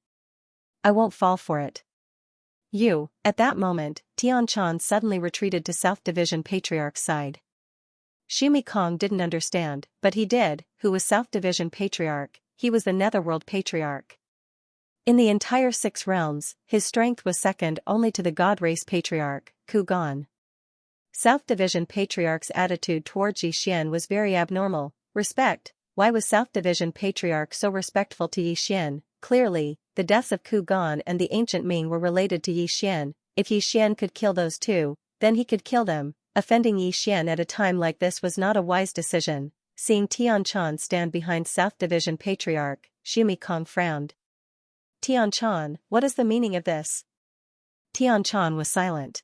I won't fall for it. You. At that moment, Tian Chan suddenly retreated to Self-Division Patriarch's side. Shumi Kong didn't understand, but he did. Who was Self-Division Patriarch? He was the Netherworld Patriarch. In the entire 6 realms, his strength was second only to the God Race Patriarch, Ku Gon. Self-Division Patriarch's attitude towards Yi Xian was very abnormal. Respect. why was South Division Patriarch so respectful to Xian? Clearly, the deaths of Ku Gan and the ancient Ming were related to Xian. If Xian could kill those two, then he could kill them. Offending Xian at a time like this was not a wise decision. Seeing Tian Chan stand behind South Division Patriarch, Xu Kong frowned. Tian Chan, what is the meaning of this? Tian Chan was silent.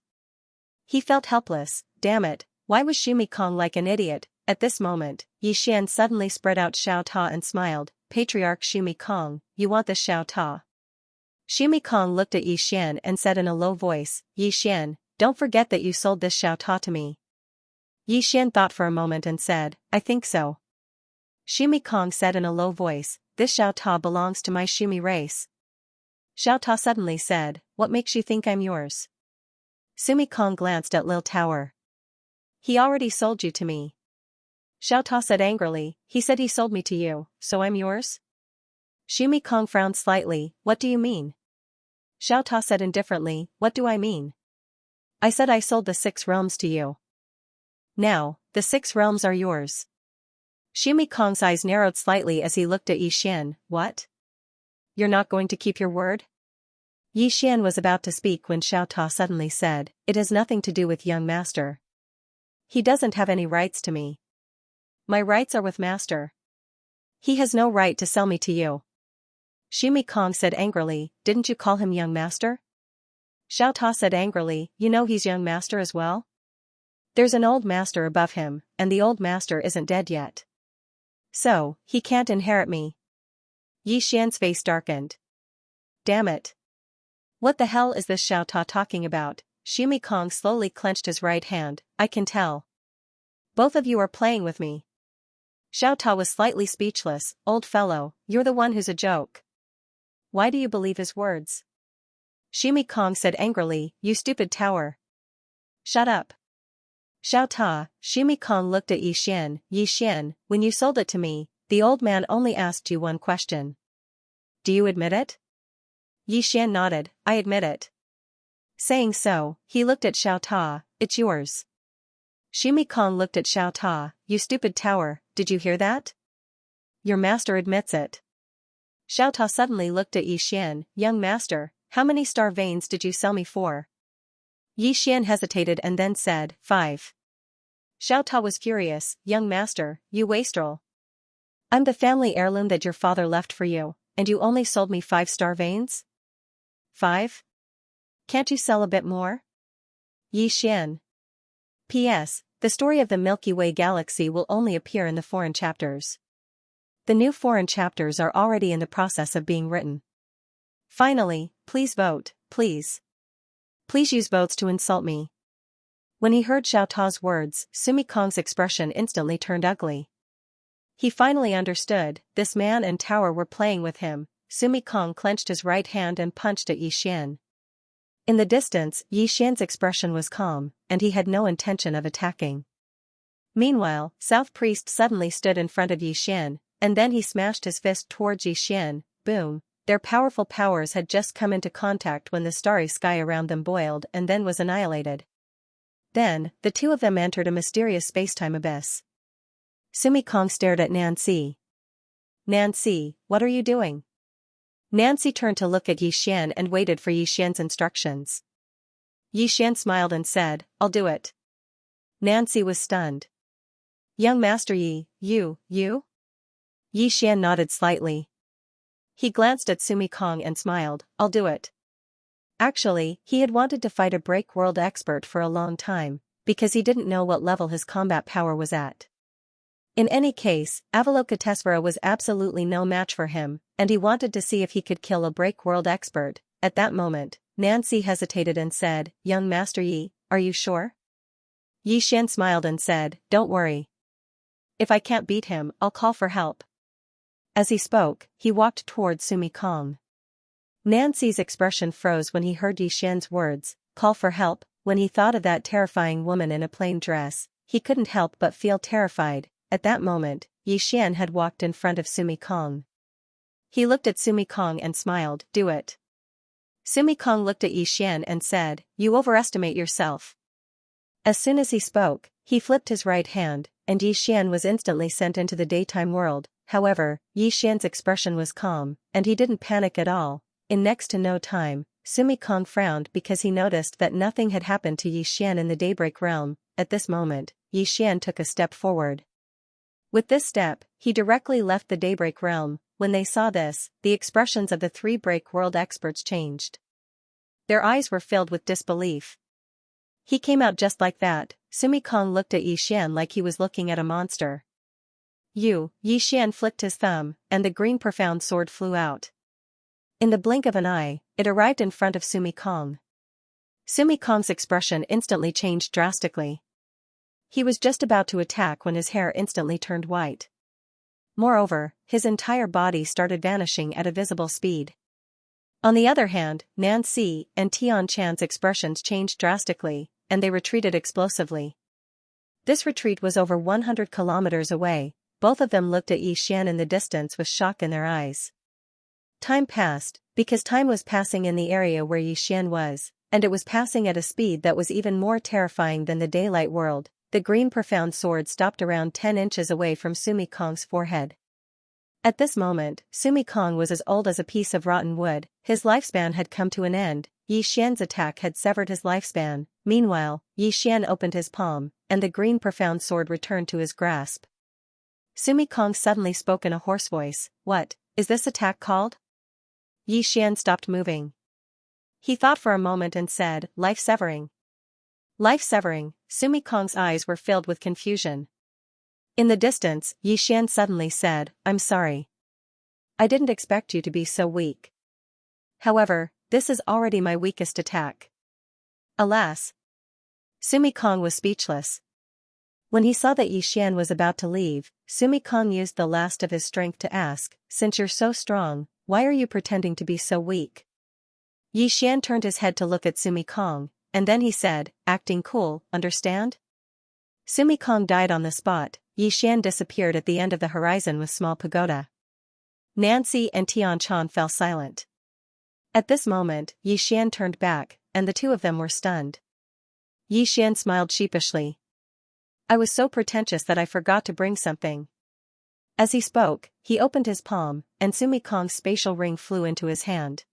He felt helpless. Damn it, why was Xu Kong like an idiot? At this moment, Xian suddenly spread out Xiao Ta and smiled. Patriarch Xu Kong, you want the Xiao Ta? Xu Kong looked at Xian and said in a low voice, Xian, don't forget that you sold this Xiao Ta to me. Xian thought for a moment and said, I think so. Xu Kong said in a low voice, this Xiao Ta belongs to my Xu race. Xiao Ta suddenly said, what makes you think I'm yours? Xu Kong glanced at Lil Tower. He already sold you to me. Xiao Ta said angrily, he said he sold me to you, so I'm yours? Xu Kong frowned slightly, what do you mean? Xiao Ta said indifferently, what do I mean? I said I sold the 6 realms to you. Now, the 6 realms are yours. Xu Kong's eyes narrowed slightly as he looked at Xian. What? You're not going to keep your word? Xian was about to speak when Xiao Ta suddenly said, it has nothing to do with young master. He doesn't have any rights to me. My rights are with master. He has no right to sell me to you. Xu Kong said angrily, didn't you call him young master? Xiao Ta said angrily, you know he's young master as well? There's an old master above him, and the old master isn't dead yet. So, he can't inherit me. Xian's face darkened. Damn it. What the hell is this Xiao Ta talking about? Xu Kong slowly clenched his right hand, I can tell. Both of you are playing with me. Xiao Ta was slightly speechless, old fellow, you're the one who's a joke. Why do you believe his words? Xu Kong said angrily, you stupid tower. Shut up. Xiao Ta, Xu Kong looked at Xian, when you sold it to me, the old man only asked you one question. Do you admit it? Xian nodded, I admit it. Saying so, he looked at Xiao Ta, it's yours. Xu Kong looked at Xiao Ta, you stupid tower, did you hear that? Your master admits it. Xiao Ta suddenly looked at Xian, young master, how many star veins did you sell me for? Xian hesitated and then said, 5. Xiao Ta was furious, young master, you wastrel. I'm the family heirloom that your father left for you, and you only sold me 5 star veins? 5? Can't you sell a bit more? Xian. P.S. The story of the Milky Way galaxy will only appear in the foreign chapters. The new foreign chapters are already in the process of being written. Finally, please vote, please. Please use votes to insult me. When he heard Xiao Ta's words, Xu Kong's expression instantly turned ugly. He finally understood, this man and tower were playing with him. Xu Kong clenched his right hand and punched at Xian. In the distance, Xian's expression was calm, and he had no intention of attacking. Meanwhile, South Priest suddenly stood in front of Xian, and then he smashed his fist towards Xian. Boom. Their powerful powers had just come into contact when the starry sky around them boiled and then was annihilated. Then, the two of them entered a mysterious spacetime abyss. Xu Kong stared at Nancy. Nancy, what are you doing? Nancy turned to look at Xian and waited for Xian's instructions. Xian smiled and said, I'll do it. Nancy was stunned. Young Master you? Xian nodded slightly. He glanced at Xu Kong and smiled, I'll do it. Actually, he had wanted to fight a break world expert for a long time, because he didn't know what level his combat power was at. In any case, Avalokitesvara was absolutely no match for him, and he wanted to see if he could kill a break world expert. At that moment, Nancy hesitated and said, Young Master Yi, are you sure? Xian smiled and said, Don't worry. If I can't beat him, I'll call for help. As he spoke, he walked towards Xu Kong. Nancy's expression froze when he heard Xian's words, call for help. When he thought of that terrifying woman in a plain dress, he couldn't help but feel terrified. At that moment, Xian had walked in front of Xu Kong. He looked at Xu Kong and smiled, do it. Xu Kong looked at Xian and said, you overestimate yourself. As soon as he spoke, he flipped his right hand, and Xian was instantly sent into the daytime world. However, Yi Xian's expression was calm, and he didn't panic at all. In next to no time, Sumi Kong frowned because he noticed that nothing had happened to Yi Xian in the Daybreak realm. At this moment, Yi Xian took a step forward. With this step, he directly left the Daybreak realm. When they saw this, the expressions of the three Break World experts changed. Their eyes were filled with disbelief. He came out just like that. Sumi Kong looked at Yi Xian like he was looking at a monster. Yi Xian flicked his thumb, and the green profound sword flew out. In the blink of an eye, it arrived in front of Sumi Kong. Sumi Kong's expression instantly changed drastically. He was just about to attack when his hair instantly turned white. Moreover, his entire body started vanishing at a visible speed. On the other hand, Nancy and Tian Chan's expressions changed drastically, and they retreated explosively. This retreat was over 100 kilometers away. Both of them looked at Yi Xian in the distance with shock in their eyes. Time passed, because time was passing in the area where Yi Xian was, and it was passing at a speed that was even more terrifying than the daylight world. The green profound sword stopped around 10 inches away from Sumi Kong's forehead. At this moment, Sumi Kong was as old as a piece of rotten wood. His lifespan had come to an end. Yi Xian's attack had severed his lifespan. Meanwhile, Yi Xian opened his palm, and the green profound sword returned to his grasp. Sumi Kong suddenly spoke in a hoarse voice. "What is this attack called?" Yi Xian stopped moving. He thought for a moment and said, "Life-severing." Life-severing. Sumi Kong's eyes were filled with confusion. In the distance, Yi Xian suddenly said, "I'm sorry. I didn't expect you to be so weak. However, this is already my weakest attack." Alas! Sumi Kong was speechless. When he saw that Yi Xian was about to leave, Sumi Kong used the last of his strength to ask, "Since you're so strong, why are you pretending to be so weak?" Yi Xian turned his head to look at Sumi Kong, and then he said, acting cool, "Understand?" Sumi Kong died on the spot. Yi Xian disappeared at the end of the horizon with small pagoda. Nancy and Tian Chan fell silent. At this moment, Yi Xian turned back, and the two of them were stunned. Yi Xian smiled sheepishly. "I was so pretentious that I forgot to bring something." As he spoke, he opened his palm, and Sumi Kong's spatial ring flew into his hand.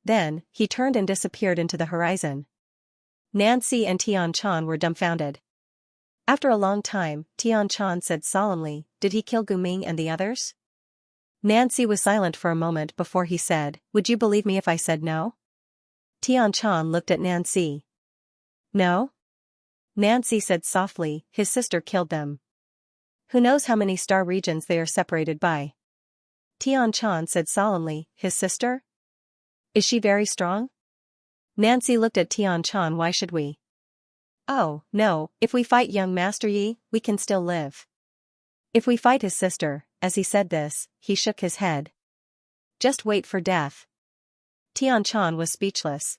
Then, he turned and disappeared into the horizon. Nancy and Tian Chan were dumbfounded. After a long time, Tian Chan said solemnly, "Did he kill Guming and the others?" Nancy was silent for a moment before he said, "Would you believe me if I said no?" Tian Chan looked at Nancy. "No?" Nancy said softly, "His sister killed them. Who knows how many star regions they are separated by?" Tian Chan said solemnly, "His sister? Is she very strong?" Nancy looked at Tian Chan. "Why should we?" "Oh, no, if we fight young Master Yi, we can still live. If we fight his sister," as he said this, he shook his head. "Just wait for death." Tian Chan was speechless.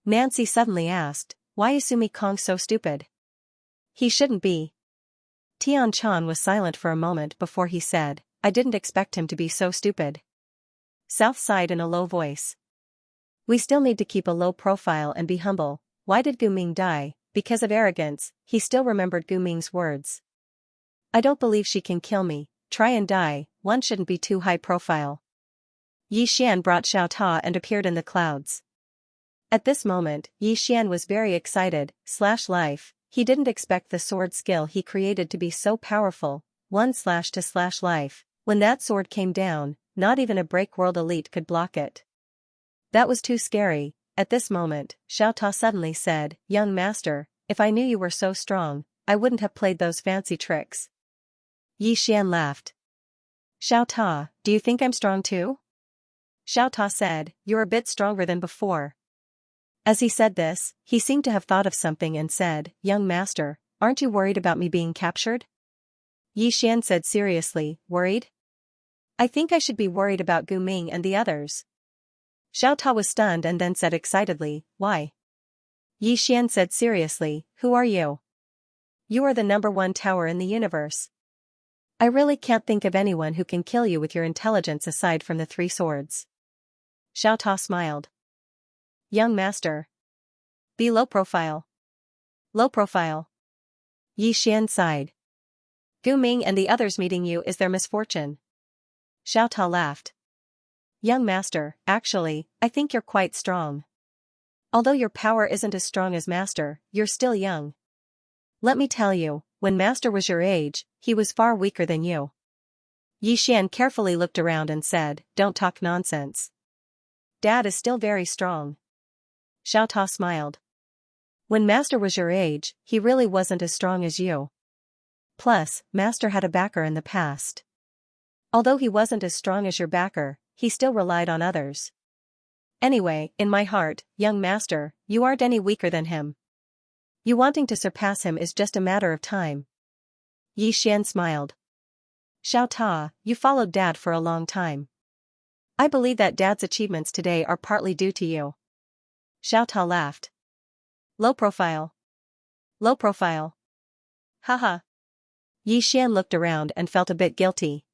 Nancy suddenly asked, "Why is Sumi Kong so stupid?" "He shouldn't be." Tian Chan was silent for a moment before he said, "I didn't expect him to be so stupid." South sighed in a low voice. "We still need to keep a low profile and be humble." Why did Guming die? Because of arrogance. He still remembered Guming's words. "I don't believe she can kill me. Try and die, one shouldn't be too high profile." Yi Xian brought Xiao Ta and appeared in the clouds. At this moment, Yi Xian was very excited. Life. He didn't expect the sword skill he created to be so powerful. 1/to/life. When that sword came down, not even a Break World elite could block it. That was too scary. At this moment, Xiao Ta suddenly said, "Young master, if I knew you were so strong, I wouldn't have played those fancy tricks." Yi Xian laughed. "Xiao Ta, do you think I'm strong too?" Xiao Ta said, "You're a bit stronger than before." As he said this, he seemed to have thought of something and said, "Young master, aren't you worried about me being captured?" Yi Xian said seriously, "Worried? I think I should be worried about Guming and the others." Xiao Ta was stunned and then said excitedly, "Why?" Yi Xian said seriously, "Who are you? You are the #1 tower in the universe. I really can't think of anyone who can kill you with your intelligence aside from the 3 swords." Xiao Ta smiled. "Young master. Be low profile." "Low profile." Yi Xian sighed. Gu Ming and the others meeting you is their misfortune. Xiao Ta laughed. Young master, actually, I think you're quite strong. Although your power isn't as strong as master, you're still young. Let me tell you, when master was your age, he was far weaker than you. Yi Xian carefully looked around and said, don't talk nonsense. Dad is still very strong. Xiao Ta smiled. When master was your age, he really wasn't as strong as you. Plus, master had a backer in the past. Although he wasn't as strong as your backer, he still relied on others. Anyway, in my heart, young master, you aren't any weaker than him. You wanting to surpass him is just a matter of time. Yi Xian smiled. Xiao Ta, you followed Dad for a long time. I believe that Dad's achievements today are partly due to you. Xiao Ta laughed. Low profile. Low profile. Haha. Yi Xian looked around and felt a bit guilty.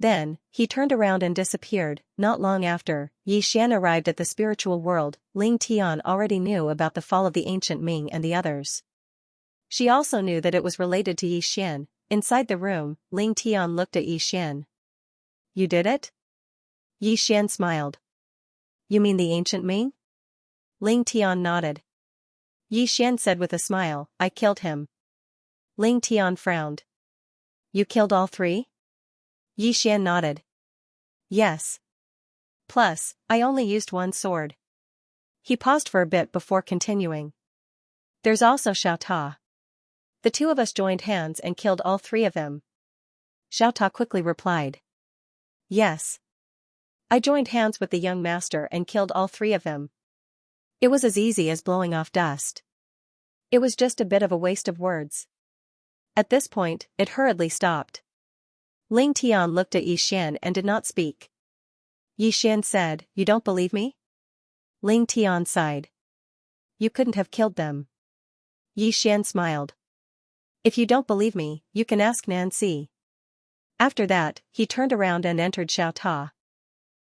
Then, he turned around and disappeared. Not long after, Yi Xian arrived at the spiritual world. Ling Tian already knew about the fall of the ancient Ming and the others. She also knew that it was related to Yi Xian. Inside the room, Ling Tian looked at Yi Xian. You did it? Yi Xian smiled. You mean the ancient Ming? Ling Tian nodded. Yi Xian said with a smile, I killed him. Ling Tian frowned. You killed all three? Yi Xian nodded. Yes. Plus, I only used one sword. He paused for a bit before continuing. There's also Xiao Ta. The two of us joined hands and killed all three of them. Xiao Ta quickly replied. Yes. I joined hands with the young master and killed all three of them. It was as easy as blowing off dust. It was just a bit of a waste of words. At this point, it hurriedly stopped. Ling Tian looked at Yi Xian and did not speak. Yi Xian said, you don't believe me? Ling Tian sighed. You couldn't have killed them. Yi Xian smiled. If you don't believe me, you can ask Nancy. After that, he turned around and entered Xiao Ta.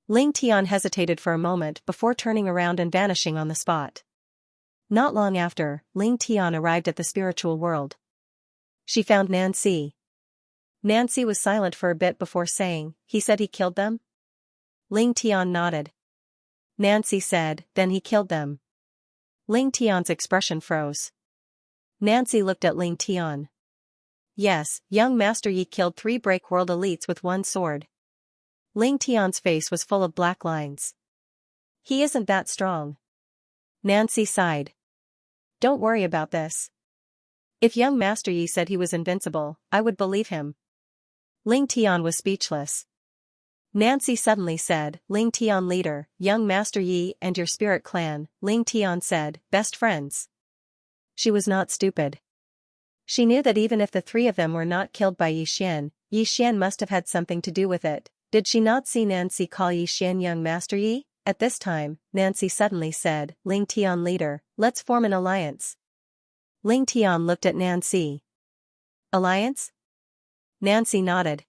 Ling Tian hesitated for a moment before turning around and vanishing on the spot. Not long after, Ling Tian arrived at the spiritual world. She found Nancy. Nancy was silent for a bit before saying, he said he killed them? Ling Tian nodded. Nancy said, then he killed them. Ling Tian's expression froze. Nancy looked at Ling Tian. Yes, young Master Yi killed 3 Break World elites with one sword. Ling Tian's face was full of black lines. He isn't that strong. Nancy sighed. Don't worry about this. If young Master Yi said he was invincible, I would believe him. Ling Tian was speechless. Nancy suddenly said, Ling Tian leader, young Master Yi and your spirit clan. Ling Tian said, best friends. She was not stupid. She knew that even if the 3 of them were not killed by Yi Xian must have had something to do with it. Did she not see Nancy call Yi Xian young Master Yi? At this time, Nancy suddenly said, Ling Tian leader, let's form an alliance. Ling Tian looked at Nancy. Alliance? Nancy nodded.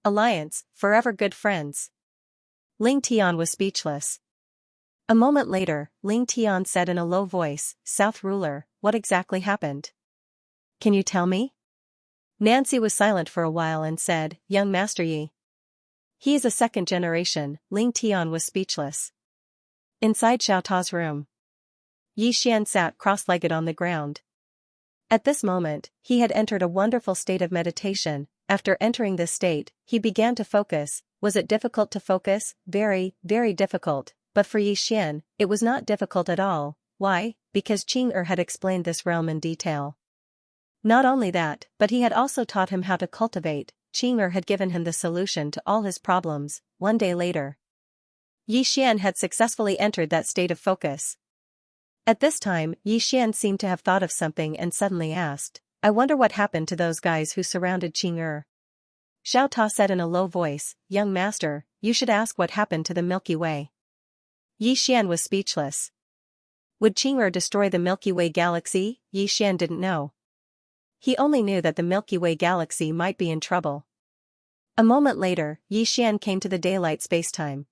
Alliance, forever good friends. Ling Tian was speechless. A moment later, Ling Tian said in a low voice, South ruler, what exactly happened? Can you tell me? Nancy was silent for a while and said, young Master Yi. He is a second generation. Ling Tian was speechless. Inside Xiao Ta's room, Yi Xian sat cross-legged on the ground. At this moment, he had entered a wonderful state of meditation. After entering this state, he began to focus. Was it difficult to focus? Very, very difficult. But for Yi Xian, it was not difficult at all. Why? Because Qing had explained this realm in detail. Not only that, but he had also taught him how to cultivate. Qing had given him the solution to all his problems. One day later, Yi Xian had successfully entered that state of focus. At this time, Yi Xian seemed to have thought of something and suddenly asked, I wonder what happened to those guys who surrounded Qing. Xiao Ta said in a low voice, young master, you should ask what happened to the Milky Way. Yi Xian was speechless. Would Qing destroy the Milky Way galaxy? Yi Xian didn't know. He only knew that the Milky Way galaxy might be in trouble. A moment later, Yi Xian came to the daylight spacetime.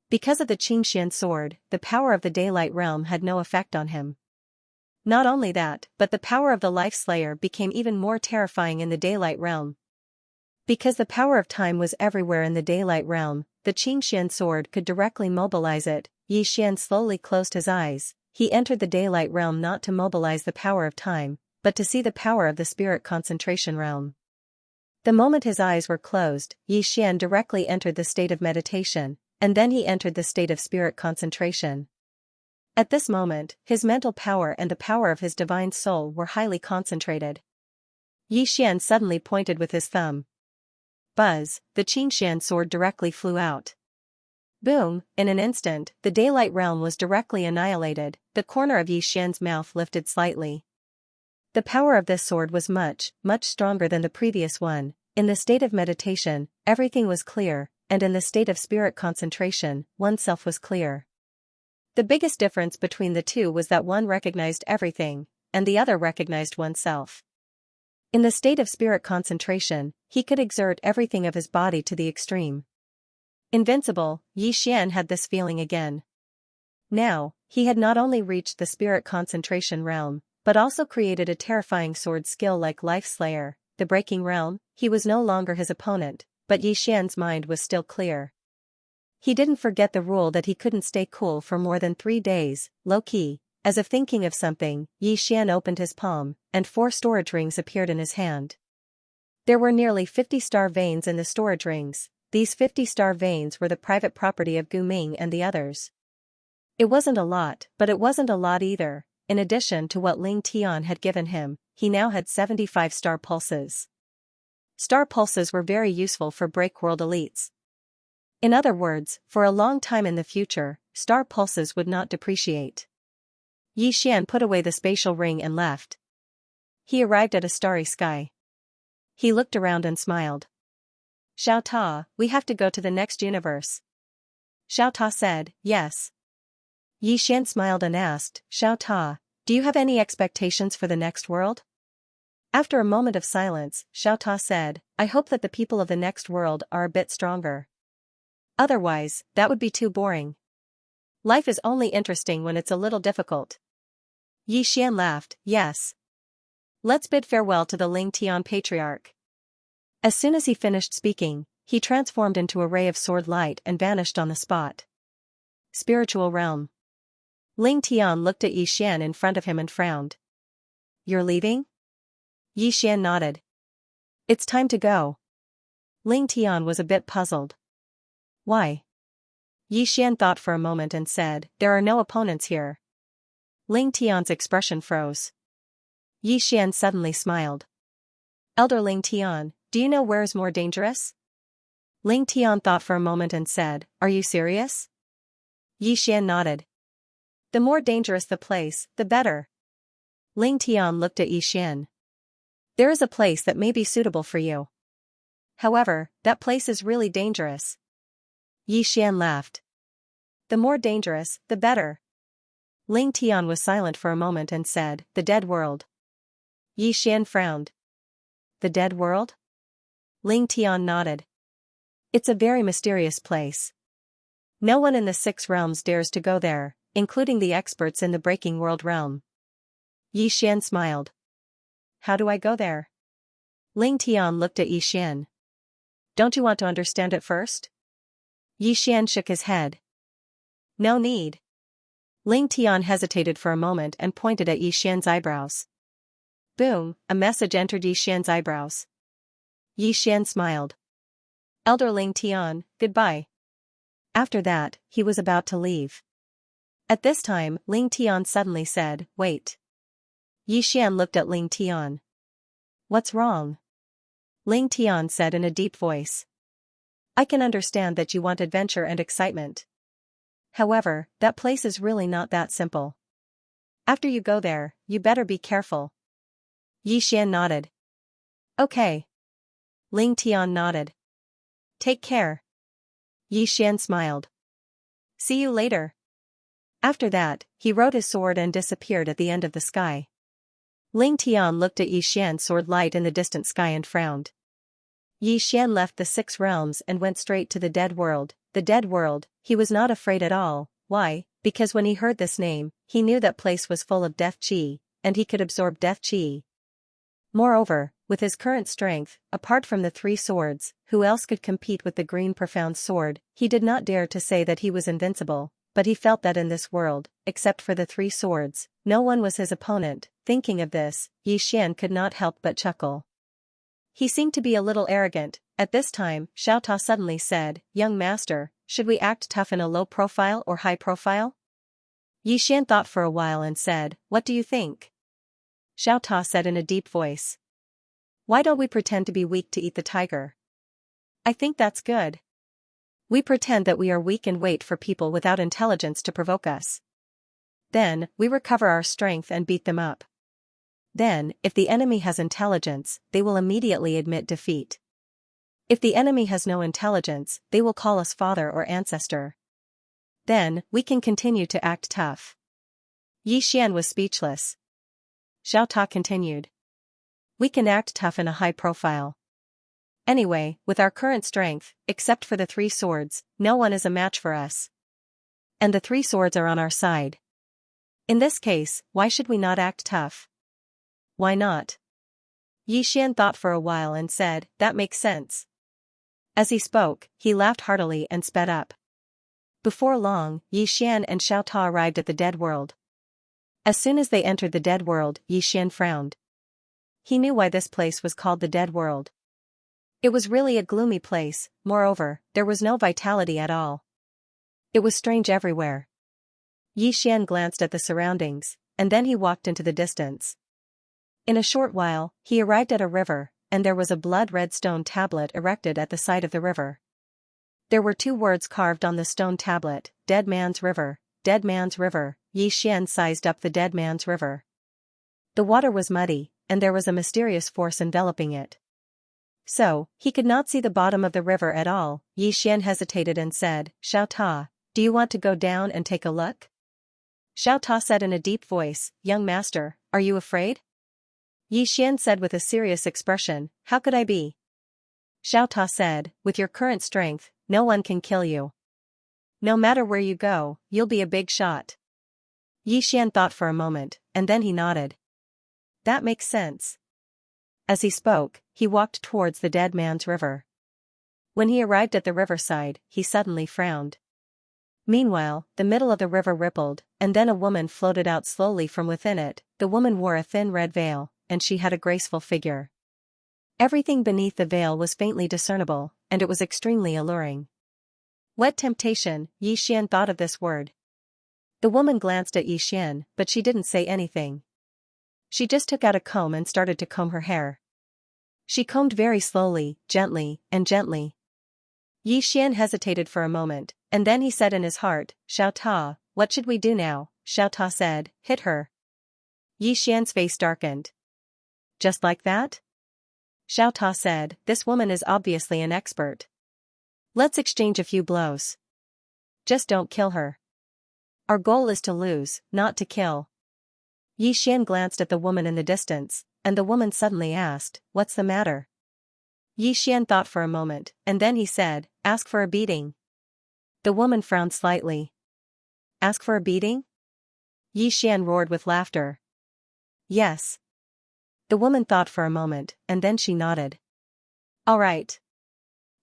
Because of the Qingxian sword, the power of the daylight realm had no effect on him. Not only that, but the power of the Life Slayer became even more terrifying in the Daylight Realm. Because the power of time was everywhere in the Daylight Realm, the Xianxia sword could directly mobilize it. Yi Xian slowly closed his eyes. He entered the Daylight Realm not to mobilize the power of time, but to see the power of the Spirit Concentration Realm. The moment his eyes were closed, Yi Xian directly entered the state of meditation, and then he entered the state of Spirit Concentration. At this moment, his mental power and the power of his divine soul were highly concentrated. Yi Xian suddenly pointed with his thumb. Buzz, the Xianxia sword directly flew out. Boom, in an instant, the Daylight Realm was directly annihilated. The corner of Yi Xian's mouth lifted slightly. The power of this sword was much, much stronger than the previous one. In the state of meditation, everything was clear, and in the state of spirit concentration, oneself was clear. The biggest difference between the two was that one recognized everything, and the other recognized oneself. In the state of spirit concentration, he could exert everything of his body to the extreme. Invincible, Yi Xian had this feeling again. Now, he had not only reached the spirit concentration realm, but also created a terrifying sword skill like Life Slayer, the breaking realm. He was no longer his opponent, but Yi Xian's mind was still clear. He didn't forget the rule that he couldn't stay cool for more than 3 days, low-key. As if thinking of something, Yi Xian opened his palm, and 4 storage rings appeared in his hand. There were nearly 50 star veins in the storage rings. These 50 star veins were the private property of Gu Ming and the others. It wasn't a lot, but it wasn't a lot either. In addition to what Ling Tian had given him, he now had 75 star pulses. Star pulses were very useful for Breakworld elites. In other words, for a long time in the future, star pulses would not depreciate. Yi Xian put away the spatial ring and left. He arrived at a starry sky. He looked around and smiled. Xiao Ta, we have to go to the next universe. Xiao Ta said, yes. Yi Xian smiled and asked, Xiao Ta, do you have any expectations for the next world? After a moment of silence, Xiao Ta said, I hope that the people of the next world are a bit stronger. Otherwise, that would be too boring. Life is only interesting when it's a little difficult. Yi Xian laughed, yes. Let's bid farewell to the Ling Tian Patriarch. As soon as he finished speaking, he transformed into a ray of sword light and vanished on the spot. Spiritual Realm. Ling Tian looked at Yi Xian in front of him and frowned. You're leaving? Yi Xian nodded. It's time to go. Ling Tian was a bit puzzled. Why? Yi Xian thought for a moment and said, there are no opponents here. Ling Tian's expression froze. Yi Xian suddenly smiled. Elder Ling Tian, do you know where is more dangerous? Ling Tian thought for a moment and said, are you serious? Yi Xian nodded. The more dangerous the place, the better. Ling Tian looked at Yi Xian. There is a place that may be suitable for you. However, that place is really dangerous. Yi Xian laughed. The more dangerous, the better. Ling Tian was silent for a moment and said, the dead world. Yi Xian frowned. The dead world? Ling Tian nodded. It's a very mysterious place. No one in the 6 realms dares to go there, including the experts in the breaking world realm. Yi Xian smiled. How do I go there? Ling Tian looked at Yi Xian. Don't you want to understand it first? Yi Xian shook his head. No need. Ling Tian hesitated for a moment and pointed at Yi Xian's eyebrows. Boom, a message entered Yi Xian's eyebrows. Yi Xian smiled. Elder Ling Tian, goodbye. After that, he was about to leave. At this time, Ling Tian suddenly said, wait. Yi Xian looked at Ling Tian. What's wrong? Ling Tian said in a deep voice. I can understand that you want adventure and excitement. However, that place is really not that simple. After you go there, you better be careful. Yi Xian nodded. Okay. Ling Tian nodded. Take care. Yi Xian smiled. See you later. After that, he rode his sword and disappeared at the end of the sky. Ling Tian looked at Yi Xian's sword light in the distant sky and frowned. Yi Xian left the 6 realms and went straight to the dead world. The dead world, he was not afraid at all. Why? Because when he heard this name, he knew that place was full of death qi, and he could absorb death chi. Moreover, with his current strength, apart from the 3 swords, who else could compete with the green profound sword? He did not dare to say that he was invincible, but he felt that in this world, except for the 3 swords, no one was his opponent. Thinking of this, Xian could not help but chuckle. He seemed to be a little arrogant. At this time, Xiao suddenly said, "Young master, should we act tough in a low profile or high profile?" Xian thought for a while and said, "What do you think?" Xiao said in a deep voice, "Why don't we pretend to be weak to eat the tiger? I think that's good. We pretend that we are weak and wait for people without intelligence to provoke us. Then, we recover our strength and beat them up. Then, if the enemy has intelligence, they will immediately admit defeat. If the enemy has no intelligence, they will call us father or ancestor. Then, we can continue to act tough." Xian was speechless. Xiao continued. "We can act tough in a high profile. Anyway, with our current strength, except for the 3 swords, no one is a match for us. And the 3 swords are on our side. In this case, why should we not act tough? Why not?" Xian thought for a while and said, "That makes sense." As he spoke, he laughed heartily and sped up. Before long, Xian and Xiao arrived at the dead world. As soon as they entered the dead world, Xian frowned. He knew why this place was called the dead world. It was really a gloomy place. Moreover, there was no vitality at all. It was strange everywhere. Xian glanced at the surroundings, and then he walked into the distance. In a short while, he arrived at a river, and there was a blood-red stone tablet erected at the side of the river. There were 2 words carved on the stone tablet, "Dead Man's River." Dead Man's River. Xian sized up the Dead Man's River. The water was muddy, and there was a mysterious force enveloping it. So, he could not see the bottom of the river at all. Xian hesitated and said, "Xiao, do you want to go down and take a look?" Xiao said in a deep voice, "Young master, are you afraid?" Xian said with a serious expression, "How could I be?" Xiao said, "With your current strength, no one can kill you. No matter where you go, you'll be a big shot." Xian thought for a moment, and then he nodded. "That makes sense." As he spoke, he walked towards the Dead Man's River. When he arrived at the riverside, he suddenly frowned. Meanwhile, the middle of the river rippled, and then a woman floated out slowly from within it. The woman wore a thin red veil, and she had a graceful figure. Everything beneath the veil was faintly discernible, and it was extremely alluring. What temptation, Xian thought of this word. The woman glanced at Xian, but she didn't say anything. She just took out a comb and started to comb her hair. She combed very slowly, gently, and gently. Xian hesitated for a moment, and then he said in his heart, "Xiao, what should we do now?" Xiao said, "Hit her." Xian's face darkened. "Just like that?" Xiao said, "This woman is obviously an expert. Let's exchange a few blows. Just don't kill her. Our goal is to lose, not to kill." Xian glanced at the woman in the distance, and the woman suddenly asked, "What's the matter?" Xian thought for a moment, and then he said, "Ask for a beating." The woman frowned slightly. "Ask for a beating?" Xian roared with laughter. "Yes." The woman thought for a moment, and then she nodded. "All right."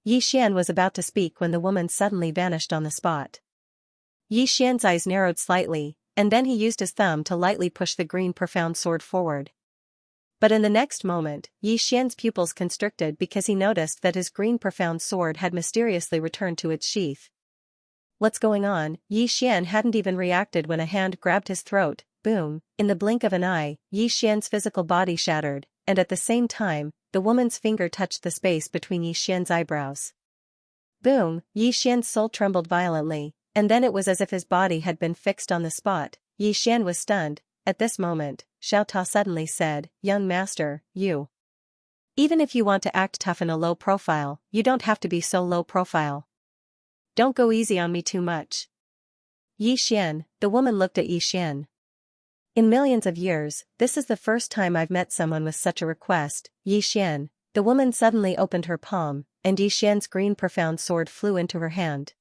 Xian was about to speak when the woman suddenly vanished on the spot. Xian's eyes narrowed slightly, and then he used his thumb to lightly push the green profound sword forward. But in the next moment, Xian's pupils constricted because he noticed that his green profound sword had mysteriously returned to its sheath. What's going on? Xian hadn't even reacted when a hand grabbed his throat. Boom! In the blink of an eye, Xian's physical body shattered, and at the same time, the woman's finger touched the space between Xian's eyebrows. Boom! Xian's soul trembled violently, and then it was as if his body had been fixed on the spot. Xian was stunned. At this moment, Xiao suddenly said, "Young master, you. Even if you want to act tough in a low profile, you don't have to be so low profile. Don't go easy on me too much." Xian, the woman looked at Xian. "In millions of years, this is the first time I've met someone with such a request." Xian, the woman suddenly opened her palm, and Xian's green profound sword flew into her hand.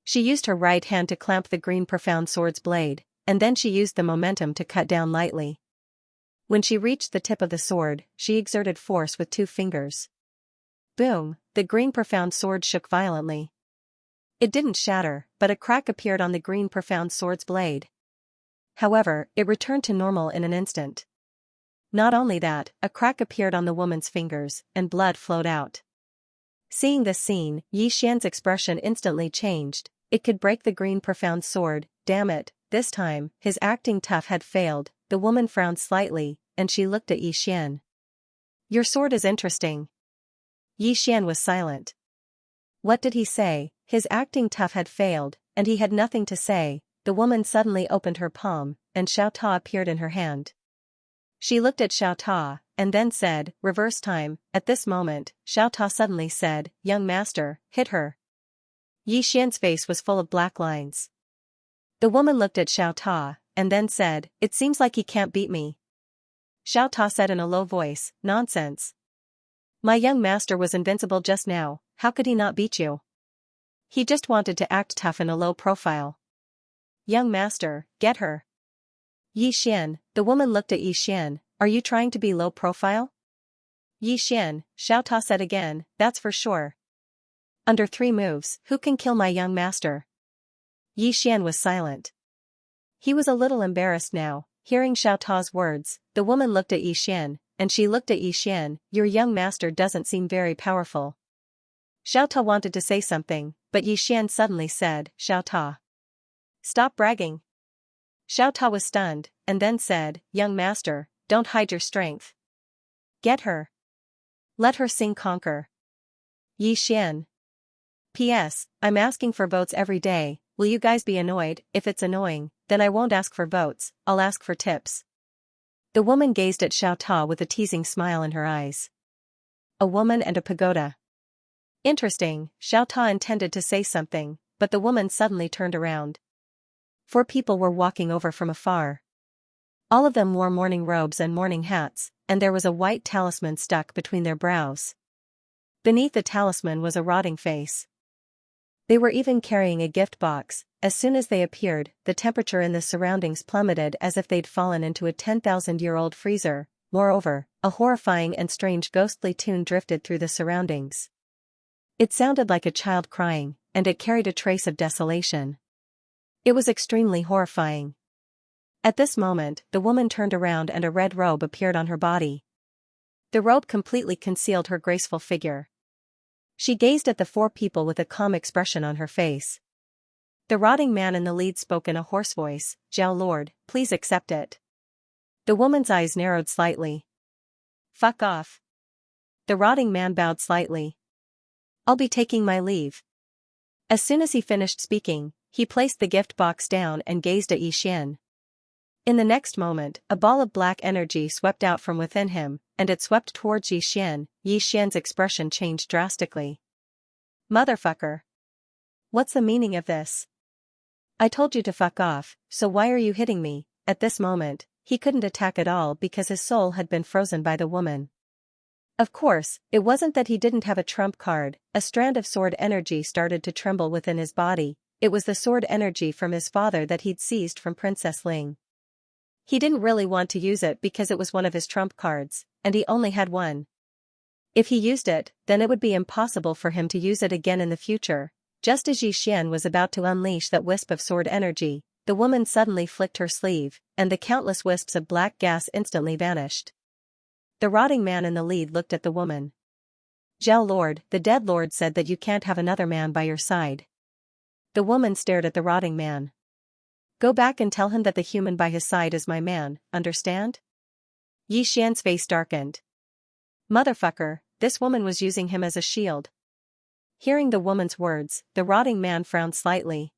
She used her right hand to clamp the green profound sword's blade, and then she used the momentum to cut down lightly. When she reached the tip of the sword, she exerted force with 2 fingers. Boom, the green profound sword shook violently. It didn't shatter, but a crack appeared on the green profound sword's blade. However, it returned to normal in an instant. Not only that, a crack appeared on the woman's fingers, and blood flowed out. Seeing this scene, Xianxia's expression instantly changed. It could break the green profound sword, damn it, this time, his acting tough had failed. The woman frowned slightly, and she looked at Xian. Your sword is interesting. Xian was silent. What did he say? His acting tough had failed, and he had nothing to say. The woman suddenly opened her palm, and Xiao Ta appeared in her hand. She looked at Xiao Ta, and then said, reverse time. At this moment, Xiao Ta suddenly said, young master, hit her. Xian's face was full of black lines. The woman looked at Xiao Ta, and then said, it seems like he can't beat me. Xiao Ta said in a low voice, nonsense. My young master was invincible just now, how could he not beat you? He just wanted to act tough in a low profile. Young master, get her. Xian, the woman looked at Xian, are you trying to be low profile? Xian, Xiao Ta said again, that's for sure. Under 3 moves, who can kill my young master? Xian was silent. He was a little embarrassed now, hearing Xiao Ta's words. The woman looked at Xian, and she looked at Xian, your young master doesn't seem very powerful. Xiao Ta wanted to say something, but Xian suddenly said, Xiao Ta. Stop bragging. Xiao Ta was stunned, and then said, young master, don't hide your strength. Get her. Let her sing conquer. Xian. P.S. I'm asking for votes every day, will you guys be annoyed? If it's annoying, then I won't ask for votes, I'll ask for tips. The woman gazed at Xiao Ta with a teasing smile in her eyes. A woman and a pagoda. Interesting, Xiao Ta intended to say something, but the woman suddenly turned around. 4 people were walking over from afar. All of them wore mourning robes and mourning hats, and there was a white talisman stuck between their brows. Beneath the talisman was a rotting face. They were even carrying a gift box. As soon as they appeared, the temperature in the surroundings plummeted as if they'd fallen into a 10,000-year-old freezer. Moreover, a horrifying and strange ghostly tune drifted through the surroundings. It sounded like a child crying, and it carried a trace of desolation. It was extremely horrifying. At this moment, the woman turned around and a red robe appeared on her body. The robe completely concealed her graceful figure. She gazed at the 4 people with a calm expression on her face. The rotting man in the lead spoke in a hoarse voice, Jiao Lord, please accept it. The woman's eyes narrowed slightly. Fuck off. The rotting man bowed slightly. I'll be taking my leave. As soon as he finished speaking, he placed the gift box down and gazed at Xian. In the next moment, a ball of black energy swept out from within him, and it swept towards Xian. Xian's expression changed drastically. Motherfucker. What's the meaning of this? I told you to fuck off, so why are you hitting me? At this moment, he couldn't attack at all because his soul had been frozen by the woman. Of course, it wasn't that he didn't have a trump card. A strand of sword energy started to tremble within his body. It was the sword energy from his father that he'd seized from Princess Ling. He didn't really want to use it because it was one of his trump cards, and he only had one. If he used it, then it would be impossible for him to use it again in the future. Just as Xian was about to unleash that wisp of sword energy, the woman suddenly flicked her sleeve, and the countless wisps of black gas instantly vanished. The rotting man in the lead looked at the woman. Jiao Lord, the dead lord said that you can't have another man by your side. The woman stared at the rotting man. Go back and tell him that the human by his side is my man, understand? Xian's face darkened. Motherfucker, this woman was using him as a shield. Hearing the woman's words, the rotting man frowned slightly.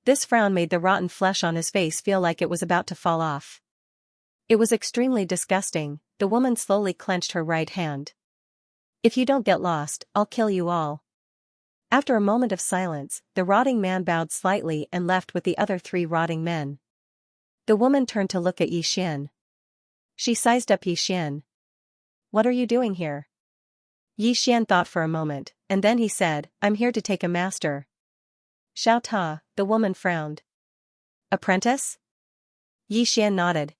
This frown made the rotten flesh on his face feel like it was about to fall off. It was extremely disgusting. The woman slowly clenched her right hand. If you don't get lost, I'll kill you all. After a moment of silence, the rotting man bowed slightly and left with the other 3 rotting men. The woman turned to look at Xian. She sized up Xian. What are you doing here? Xian thought for a moment, and then he said, I'm here to take a master. Xiao Ta, the woman frowned. Apprentice? Xian nodded.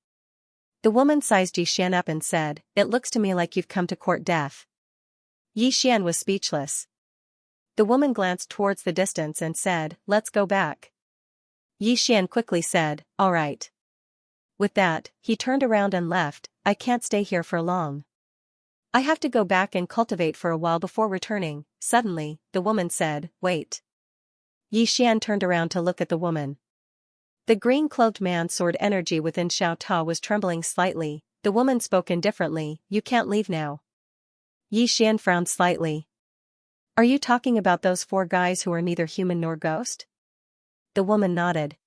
The woman sized Yixian up and said, "It looks to me like you've come to court death." Yixian was speechless. The woman glanced towards the distance and said, "Let's go back." Yixian quickly said, "All right." With that, he turned around and left. "I can't stay here for long. I have to go back and cultivate for a while before returning." Suddenly, the woman said, "Wait." Yixian turned around to look at the woman. The green-cloaked man's sword energy within Xiao Ta was trembling slightly. The woman spoke indifferently, "You can't leave now." Yixian frowned slightly. "Are you talking about those 4 guys who are neither human nor ghost?" The woman nodded.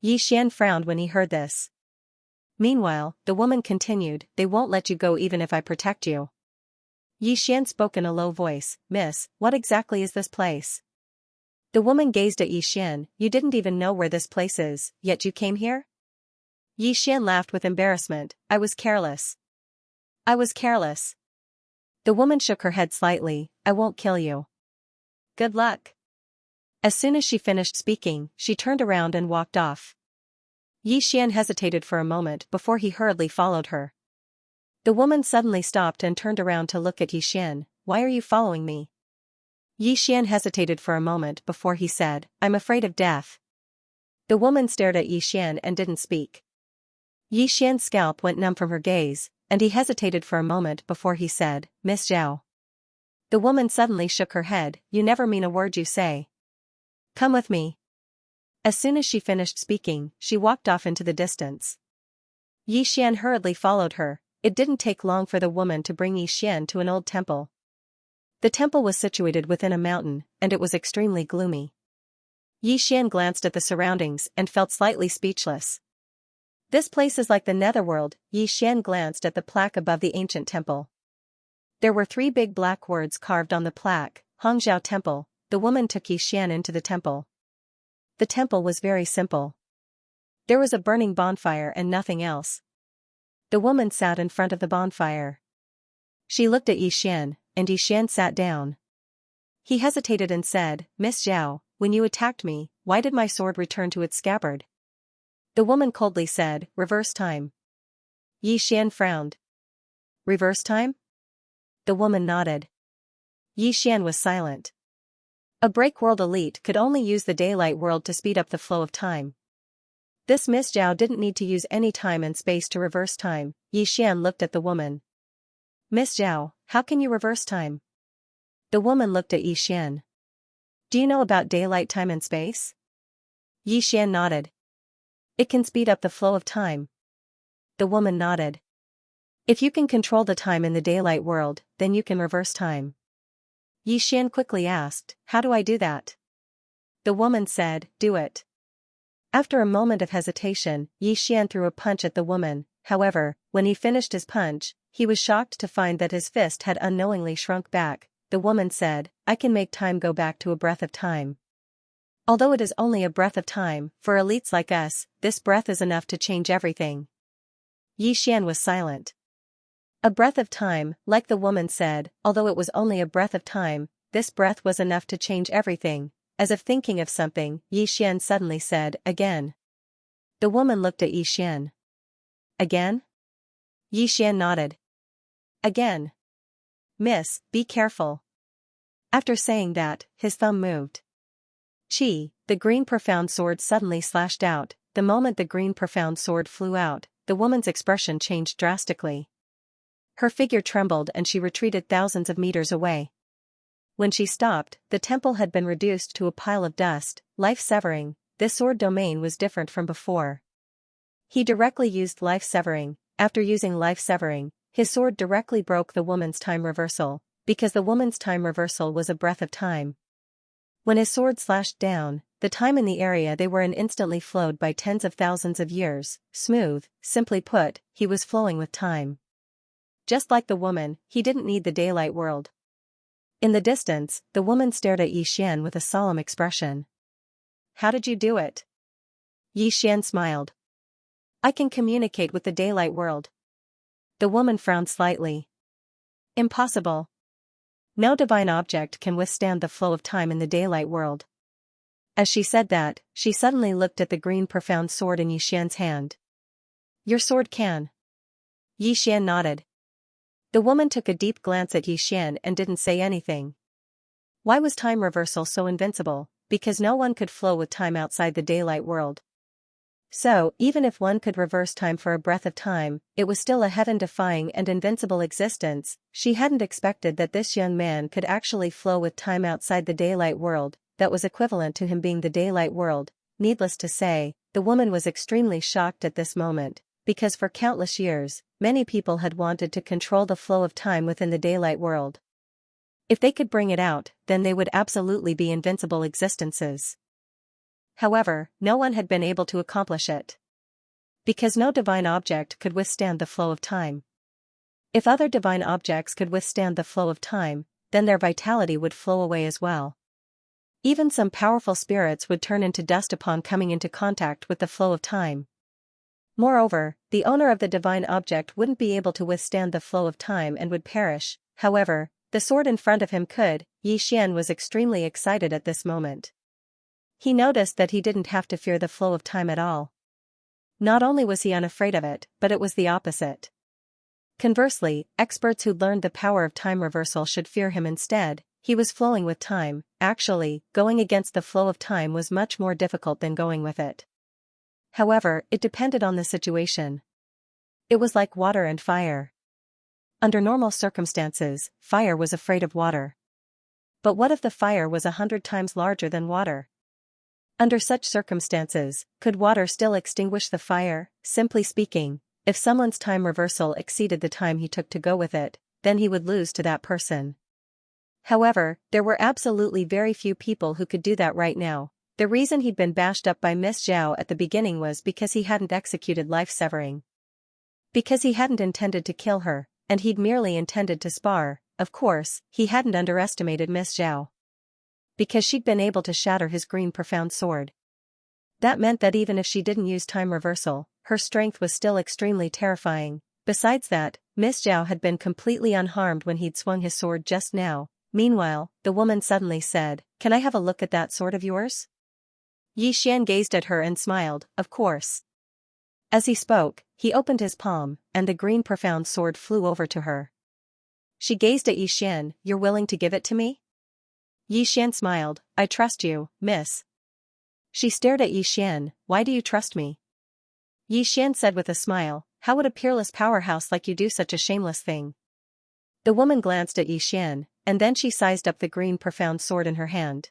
Yixian frowned when he heard this. Meanwhile, the woman continued, "They won't let you go even if I protect you." Yixian spoke in a low voice, "Miss, what exactly is this place?" The woman gazed at Yixian. "You didn't even know where this place is, yet you came here?" Yixian laughed with embarrassment. "I was careless. I was careless." The woman shook her head slightly. "I won't kill you. Good luck." As soon as she finished speaking, she turned around and walked off. Yixian hesitated for a moment before he hurriedly followed her. The woman suddenly stopped and turned around to look at Yixian. "Why are you following me?" Yixian hesitated for a moment before he said, "I'm afraid of death." The woman stared at Yixian and didn't speak. Yixian's scalp went numb from her gaze, and he hesitated for a moment before he said, "Miss Zhao." The woman suddenly shook her head. "You never mean a word you say. Come with me." As soon as she finished speaking, she walked off into the distance. Yixian hurriedly followed her. It didn't take long for the woman to bring Yixian to an old temple. The temple was situated within a mountain, and it was extremely gloomy. Yixian glanced at the surroundings and felt slightly speechless. "This place is like the netherworld." Yixian glanced at the plaque above the ancient temple. There were 3 big black words carved on the plaque, Hongzhou Temple. The woman took Yixian into the temple. The temple was very simple. There was a burning bonfire and nothing else. The woman sat in front of the bonfire. She looked at Yixian, and Yixian sat down. He hesitated and said, "Miss Zhao, when you attacked me, why did my sword return to its scabbard?" The woman coldly said, "Reverse time." Yixian frowned. "Reverse time?" The woman nodded. Yixian was silent. A break world elite could only use the daylight world to speed up the flow of time. This Miss Zhao didn't need to use any time and space to reverse time. Yixian looked at the woman. "Miss Zhao, how can you reverse time?" The woman looked at Yixian. "Do you know about daylight time and space?" Yixian nodded. "It can speed up the flow of time." The woman nodded. "If you can control the time in the daylight world, then you can reverse time." Yixian quickly asked, "How do I do that?" The woman said, "Do it." After a moment of hesitation, Yixian threw a punch at the woman. However, when he finished his punch, he was shocked to find that his fist had unknowingly shrunk back. The woman said, "I can make time go back to a breath of time." Although it is only a breath of time, for elites like us, this breath is enough to change everything. Yixian was silent. A breath of time, like the woman said, although it was only a breath of time, this breath was enough to change everything. As if thinking of something, Yixian suddenly said, "Again." The woman looked at Yixian. "Again?" Yixian nodded. "Again. Miss, be careful." After saying that, his thumb moved. Chi, the green profound sword suddenly slashed out. The moment the green profound sword flew out, the woman's expression changed drastically. Her figure trembled and she retreated thousands of meters away. When she stopped, the temple had been reduced to a pile of dust. Life-severing, this sword domain was different from before. He directly used life-severing. After using life-severing, his sword directly broke the woman's time reversal, because the woman's time reversal was a breath of time. When his sword slashed down, the time in the area they were in instantly flowed by tens of thousands of years. Smooth, simply put, he was flowing with time. Just like the woman, he didn't need the daylight world. In the distance, the woman stared at Yixian with a solemn expression. "How did you do it?" Yixian smiled. "I can communicate with the daylight world." The woman frowned slightly. "Impossible. No divine object can withstand the flow of time in the daylight world." As she said that, she suddenly looked at the green profound sword in Yixian's hand. "Your sword can." Yi Xian nodded. The woman took a deep glance at Yi Xian and didn't say anything. Why was time reversal so invincible? Because no one could flow with time outside the daylight world. So, even if one could reverse time for a breath of time, it was still a heaven-defying and invincible existence. She hadn't expected that this young man could actually flow with time outside the daylight world, that was equivalent to him being the daylight world. Needless to say, the woman was extremely shocked at this moment, because for countless years, many people had wanted to control the flow of time within the daylight world. If they could bring it out, then they would absolutely be invincible existences. However, no one had been able to accomplish it. Because no divine object could withstand the flow of time. If other divine objects could withstand the flow of time, then their vitality would flow away as well. Even some powerful spirits would turn into dust upon coming into contact with the flow of time. Moreover, the owner of the divine object wouldn't be able to withstand the flow of time and would perish. However, the sword in front of him could. Yi Xian was extremely excited at this moment. He noticed that he didn't have to fear the flow of time at all. Not only was he unafraid of it, but it was the opposite. Conversely, experts who'd learned the power of time reversal should fear him instead. He was flowing with time. Actually, going against the flow of time was much more difficult than going with it. However, it depended on the situation. It was like water and fire. Under normal circumstances, fire was afraid of water. But what if the fire was 100 times larger than water? Under such circumstances, could water still extinguish the fire? Simply speaking, if someone's time reversal exceeded the time he took to go with it, then he would lose to that person. However, there were absolutely very few people who could do that right now. The reason he'd been bashed up by Miss Zhao at the beginning was because he hadn't executed life-severing. Because he hadn't intended to kill her, and he'd merely intended to spar. Of course, he hadn't underestimated Miss Zhao. Because she'd been able to shatter his green profound sword. That meant that even if she didn't use time reversal, her strength was still extremely terrifying. Besides that, Miss Zhao had been completely unharmed when he'd swung his sword just now. Meanwhile, the woman suddenly said, "Can I have a look at that sword of yours?" Yi Xian gazed at her and smiled, "Of course." As he spoke, he opened his palm, and the green profound sword flew over to her. She gazed at Yi Xian. "You're willing to give it to me?" Yi Xian smiled, "I trust you, miss." She stared at Yi Xian. "Why do you trust me?" Yi Xian said with a smile, "How would a peerless powerhouse like you do such a shameless thing?" The woman glanced at Yi Xian, and then she sized up the green profound sword in her hand.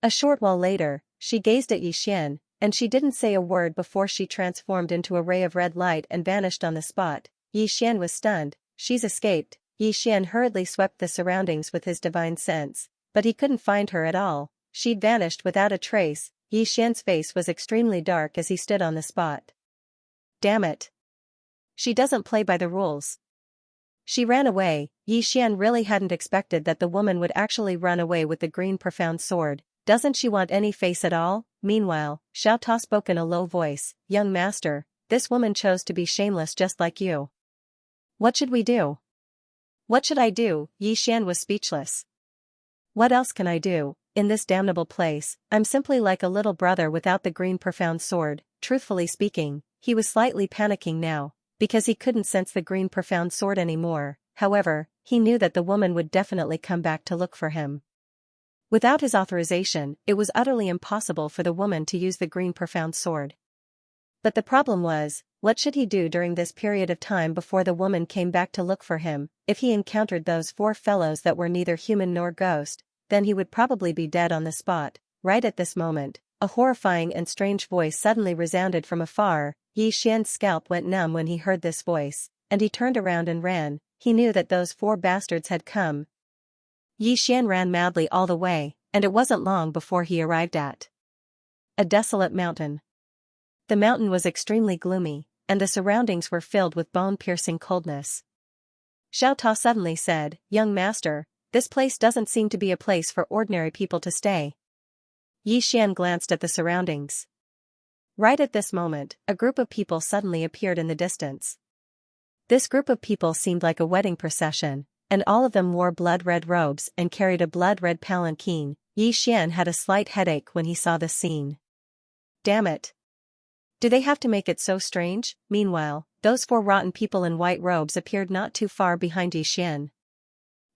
A short while later, she gazed at Yi Xian, and she didn't say a word before she transformed into a ray of red light and vanished on the spot. Yi Xian was stunned. She's escaped. Yi Xian hurriedly swept the surroundings with his divine sense, but he couldn't find her at all. She'd vanished without a trace. Yi Xian's face was extremely dark as he stood on the spot. Damn it. She doesn't play by the rules. She ran away. Yi Xian really hadn't expected that the woman would actually run away with the green profound sword. Doesn't she want any face at all? Meanwhile, Xiao Ta spoke in a low voice, "Young master, this woman chose to be shameless just like you. What should we do?" "What should I do?" Yi Xian was speechless. "What else can I do? In this damnable place, I'm simply like a little brother without the green profound sword." Truthfully speaking, he was slightly panicking now, because he couldn't sense the green profound sword anymore. However, he knew that the woman would definitely come back to look for him. Without his authorization, it was utterly impossible for the woman to use the green profound sword. But the problem was, what should he do during this period of time before the woman came back to look for him? If he encountered those four fellows that were neither human nor ghost, then he would probably be dead on the spot. Right at this moment, a horrifying and strange voice suddenly resounded from afar. Yi Xian's scalp went numb when he heard this voice, and he turned around and ran. He knew that those four bastards had come. Yi Xian ran madly all the way, and it wasn't long before he arrived at a desolate mountain. The mountain was extremely gloomy, and the surroundings were filled with bone-piercing coldness. Xiao Ta suddenly said, "Young master, this place doesn't seem to be a place for ordinary people to stay." Yi Xian glanced at the surroundings. Right at this moment, a group of people suddenly appeared in the distance. This group of people seemed like a wedding procession, and all of them wore blood-red robes and carried a blood-red palanquin. Yi Xian had a slight headache when he saw this scene. Damn it. Do they have to make it so strange? Meanwhile, those 4 rotten people in white robes appeared not too far behind Yixian.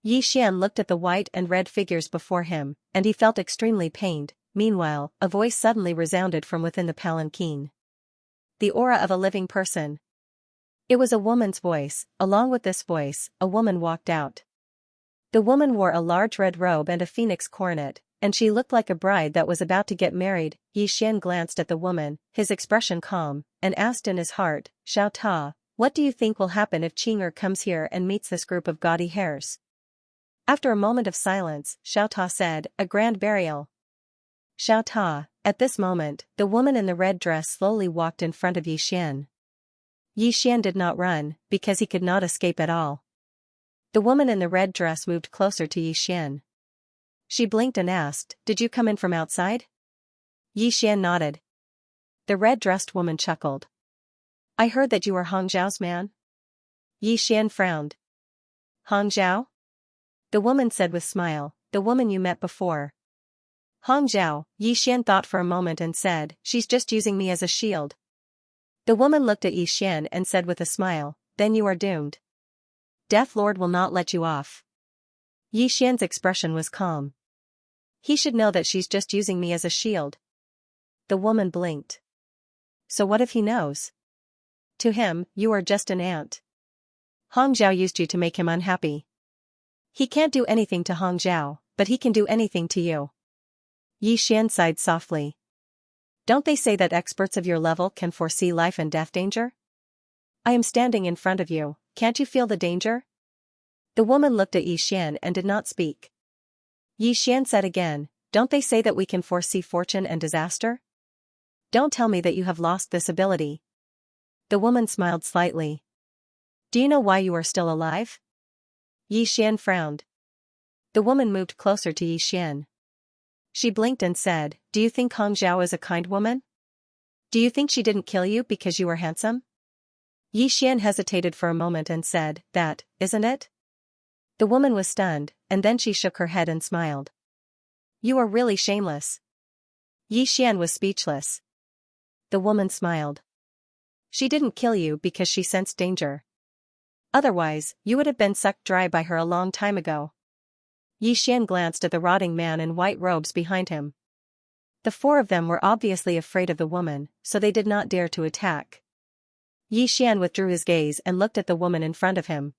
Yixian looked at the white and red figures before him, and he felt extremely pained. Meanwhile, a voice suddenly resounded from within the palanquin. The aura of a living person. It was a woman's voice. Along with this voice, a woman walked out. The woman wore a large red robe and a phoenix coronet, and she looked like a bride that was about to get married. Yixian glanced at the woman, his expression calm, and asked in his heart, Xiao Ta, what do you think will happen if Qing'er comes here and meets this group of gaudy hares? After a moment of silence, Xiao Ta said, a grand burial. Xiao Ta. At this moment, the woman in the red dress slowly walked in front of Yixian. Yixian did not run, because he could not escape at all. The woman in the red dress moved closer to Yixian. She blinked and asked, did you come in from outside? Yixian nodded. The red-dressed woman chuckled. I heard that you were Hong Zhao's man? Yixian frowned. Hong Zhao? The woman said with smile, the woman you met before. Hong Zhao. Yixian thought for a moment and said, she's just using me as a shield. The woman looked at Yixian and said with a smile, then you are doomed. Death Lord will not let you off. Yixian's expression was calm. He should know that she's just using me as a shield. The woman blinked. So what if he knows? To him, you are just an ant. Hong Zhao used you to make him unhappy. He can't do anything to Hong Zhao, but he can do anything to you. Yixian sighed softly. Don't they say that experts of your level can foresee life and death danger? I am standing in front of you, can't you feel the danger? The woman looked at Yixian and did not speak. Yixian said again, don't they say that we can foresee fortune and disaster? Don't tell me that you have lost this ability. The woman smiled slightly. Do you know why you are still alive? Yixian frowned. The woman moved closer to Yixian. She blinked and said, do you think Hong Zhao is a kind woman? Do you think she didn't kill you because you were handsome? Yixian hesitated for a moment and said, that, isn't it? The woman was stunned, and then she shook her head and smiled. You are really shameless. Yixian was speechless. The woman smiled. She didn't kill you because she sensed danger. Otherwise, you would have been sucked dry by her a long time ago. Yixian glanced at the rotting man in white robes behind him. The 4 of them were obviously afraid of the woman, so they did not dare to attack. Yixian withdrew his gaze and looked at the woman in front of him.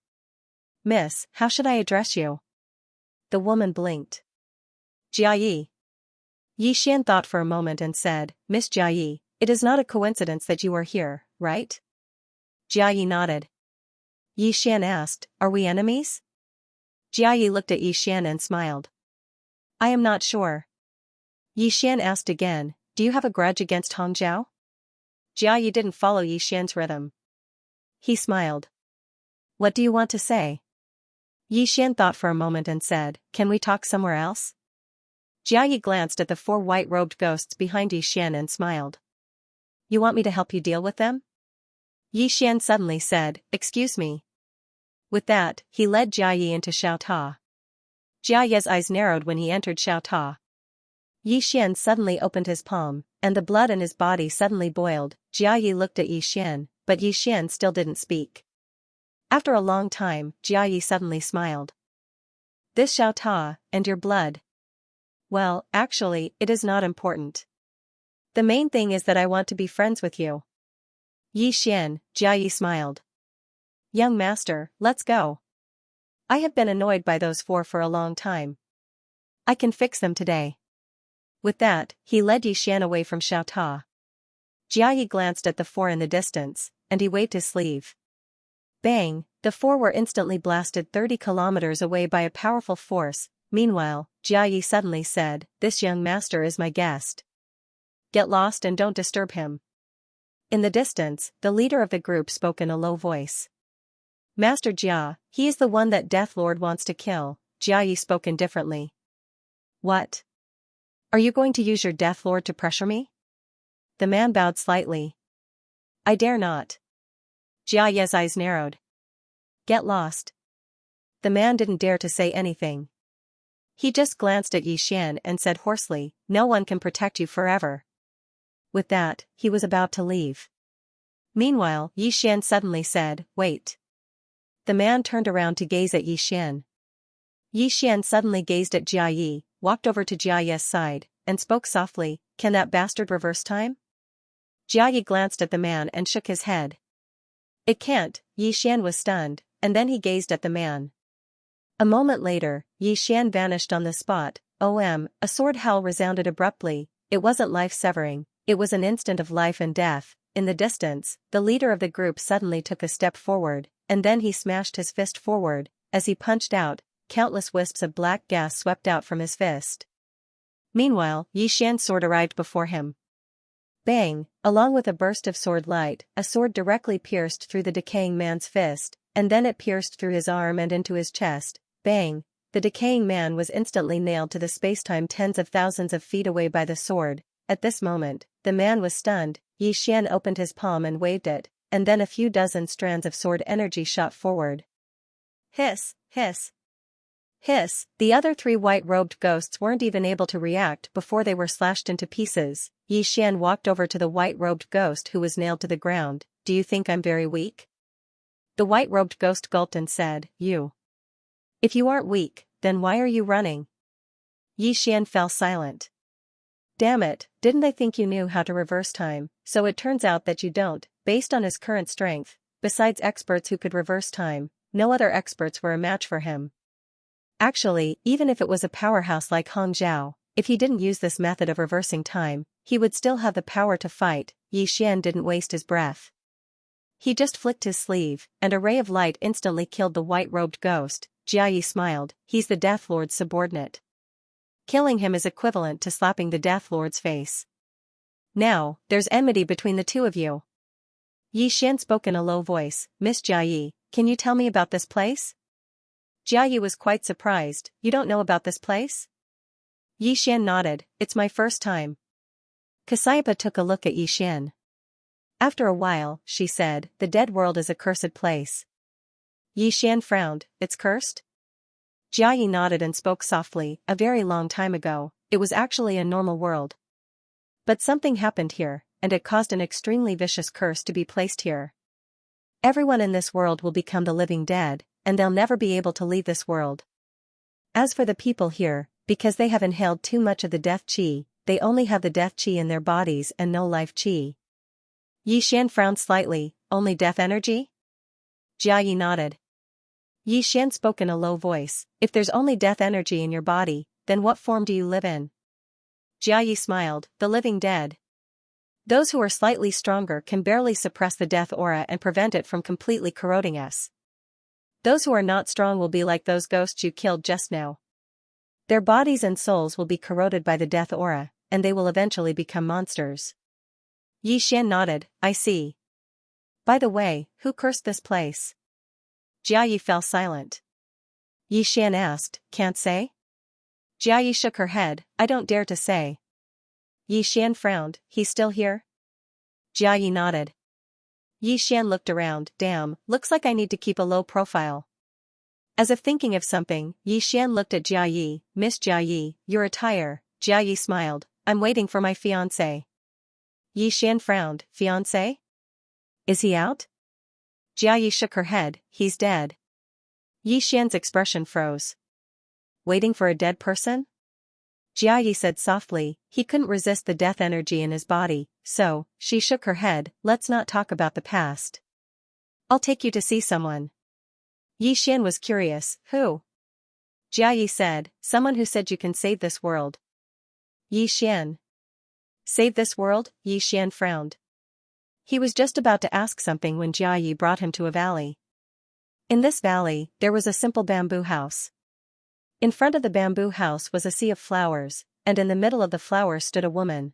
Miss, how should I address you? The woman blinked. Jia Yi. Yixian thought for a moment and said, Miss Jia Yi, it is not a coincidence that you are here, right? Jia Yi nodded. Yixian asked, are we enemies? Jia Yi looked at Yixian and smiled. I am not sure. Yixian asked again, do you have a grudge against Hong Zhao? Jia Yi didn't follow Yixian's rhythm. He smiled. What do you want to say? Yixian thought for a moment and said, can we talk somewhere else? Jia Yi glanced at the 4 white-robed ghosts behind Yixian and smiled. You want me to help you deal with them? Yixian suddenly said, excuse me. With that, he led Jia Yi into Xiao Ta. Jia Yi's eyes narrowed when he entered Xiao Ta. Yixian suddenly opened his palm, and the blood in his body suddenly boiled. Jia Yi looked at Yixian, but Yixian still didn't speak. After a long time, Jia Yi suddenly smiled. This Xiao Ta, and your blood. Well, actually, it is not important. The main thing is that I want to be friends with you. Yixian, Jia Yi smiled. Young master, let's go. I have been annoyed by those 4 for a long time. I can fix them today. With that, he led Yixian away from Xiao Ta. Jia Yi glanced at the 4 in the distance, and he waved his sleeve. Bang, the 4 were instantly blasted 30 kilometers away by a powerful force. Meanwhile, Jia Yi suddenly said, this young master is my guest. Get lost and don't disturb him. In the distance, the leader of the group spoke in a low voice. Master Jia, he is the one that Death Lord wants to kill. Jia Yi spoke indifferently. What? Are you going to use your Death Lord to pressure me? The man bowed slightly. I dare not. Jia Yi's eyes narrowed. Get lost. The man didn't dare to say anything. He just glanced at Yixian and said hoarsely, no one can protect you forever. With that, he was about to leave. Meanwhile, Yi Xian suddenly said, "Wait." The man turned around to gaze at Yi Xian. Yi Xian suddenly gazed at Jia Yi, walked over to Jia Yi's side, and spoke softly, "Can that bastard reverse time?" Jia Yi glanced at the man and shook his head. "It can't." Yi Xian was stunned, and then he gazed at the man. A moment later, Yi Xian vanished on the spot. A sword howl resounded abruptly. It wasn't life-severing, it was an instant of life and death. In the distance, the leader of the group suddenly took a step forward, and then he smashed his fist forward. As he punched out, countless wisps of black gas swept out from his fist. Meanwhile, Yi Xian's sword arrived before him. Bang! Along with a burst of sword light, a sword directly pierced through the decaying man's fist, and then it pierced through his arm and into his chest. Bang! The decaying man was instantly nailed to the spacetime tens of thousands of feet away by the sword. At this moment, the man was stunned. Yi Xian opened his palm and waved it, and then a few dozen strands of sword energy shot forward. Hiss, hiss, hiss! The other three white-robed ghosts weren't even able to react before they were slashed into pieces. Yi Xian walked over to the white-robed ghost who was nailed to the ground. "Do you think I'm very weak?" The white-robed ghost gulped and said, "You. If you aren't weak, then why are you running?" Yi Xian fell silent. "Damn it, didn't I think you knew how to reverse time? So it turns out that you don't." Based on his current strength, besides experts who could reverse time, no other experts were a match for him. Actually, even if it was a powerhouse like Hong Zhao, if he didn't use this method of reversing time, he would still have the power to fight. Yi Xian didn't waste his breath. He just flicked his sleeve, and a ray of light instantly killed the white-robed ghost. Jia Yi smiled. "He's the Death Lord's subordinate. Killing him is equivalent to slapping the Death Lord's face. Now, there's enmity between the two of you." Yi Xian spoke in a low voice. "Miss Jia Yi, can you tell me about this place?" Jia Yi was quite surprised. "You don't know about this place?" Yi Xian nodded. "It's my first time." Cassiopeia took a look at Yi Xian. After a while, she said, "The dead world is a cursed place." Yi Xian frowned. "It's cursed?" Jia Yi nodded and spoke softly. "A very long time ago, it was actually a normal world. But something happened here, and it caused an extremely vicious curse to be placed here. Everyone in this world will become the living dead, and they'll never be able to leave this world. As for the people here, because they have inhaled too much of the death qi, they only have the death qi in their bodies and no life qi." Yi Xian frowned slightly. "Only death energy?" Jia Yi nodded. Yi Xian spoke in a low voice. "If there's only death energy in your body, then what form do you live in?" Jia Yi smiled. "The living dead. Those who are slightly stronger can barely suppress the death aura and prevent it from completely corroding us. Those who are not strong will be like those ghosts you killed just now. Their bodies and souls will be corroded by the death aura, and they will eventually become monsters." Yi Xian nodded. "I see. By the way, who cursed this place?" Jia Yi fell silent. Yi Xian asked, "Can't say?" Jia Yi shook her head. "I don't dare to say." Yi Xian frowned. "He's still here?" Jia Yi nodded. Yi Xian looked around. "Damn, looks like I need to keep a low profile." As if thinking of something, Yi Xian looked at Jia Yi. "Miss Jia Yi, your attire." Jia Yi smiled. "I'm waiting for my fiancé." Yi Xian frowned. "Fiancé? Is he out?" Jia Yi shook her head. "He's dead." Yi Xian's expression froze. "Waiting for a dead person?" Jia Yi said softly. He couldn't resist the death energy in his body, so, she shook her head. "Let's not talk about the past. I'll take you to see someone." Yi Xian was curious. "Who?" Jia Yi said, "Someone who said you can save this world." Yi Xian. "Save this world?" Yi Xian frowned. He was just about to ask something when Jia Yi brought him to a valley. In this valley, there was a simple bamboo house. In front of the bamboo house was a sea of flowers, and in the middle of the flowers stood a woman.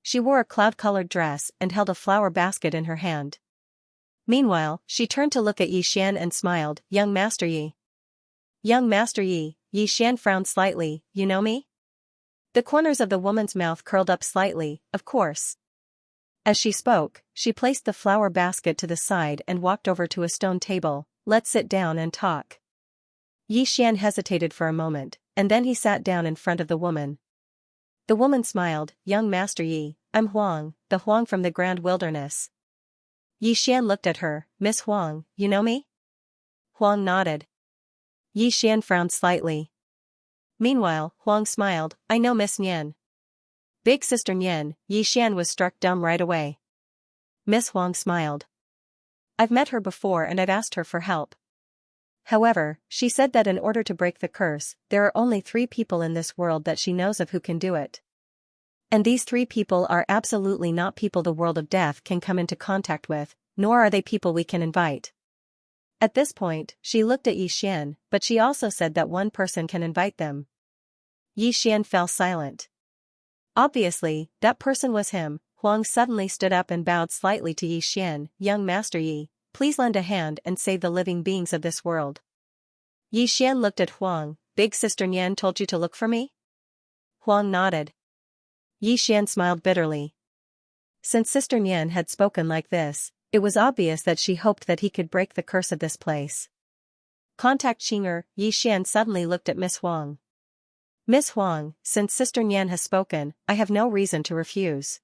She wore a cloud-colored dress and held a flower basket in her hand. Meanwhile, she turned to look at Yi Xian and smiled. "Young Master Yi." "Young Master Yi." Yi Xian frowned slightly. "You know me?" The corners of the woman's mouth curled up slightly. "Of course." As she spoke, she placed the flower basket to the side and walked over to a stone table. "Let's sit down and talk." Yi Xian hesitated for a moment, and then he sat down in front of the woman. The woman smiled. "Young Master Yi, I'm Huang, the Huang from the Grand Wilderness. Yi Xian looked at her. Miss Huang, you know me? Huang nodded. Yi Xian frowned slightly. Meanwhile, Huang smiled. I know Miss Nian. Big Sister Nian. Yi Xian was struck dumb right away. Miss Huang smiled. I've met her before and I've asked her for help. However, she said that in order to break the curse, there are only 3 people in this world that she knows of who can do it. And these 3 people are absolutely not people the world of death can come into contact with, nor are they people we can invite. At this point, she looked at Yi Xian, but she also said that one person can invite them. Yi Xian fell silent. Obviously, that person was him. Huang suddenly stood up and bowed slightly to Yi Xian. Young Master Yi, please lend a hand and save the living beings of this world. Yi Xian looked at Huang. Big Sister Nian told you to look for me? Huang nodded. Yi Xian smiled bitterly. Since Sister Nian had spoken like this, it was obvious that she hoped that he could break the curse of this place. Contact Xinger. Yi Xian suddenly looked at Miss Huang. Miss Huang, since Sister Nian has spoken, I have no reason to refuse.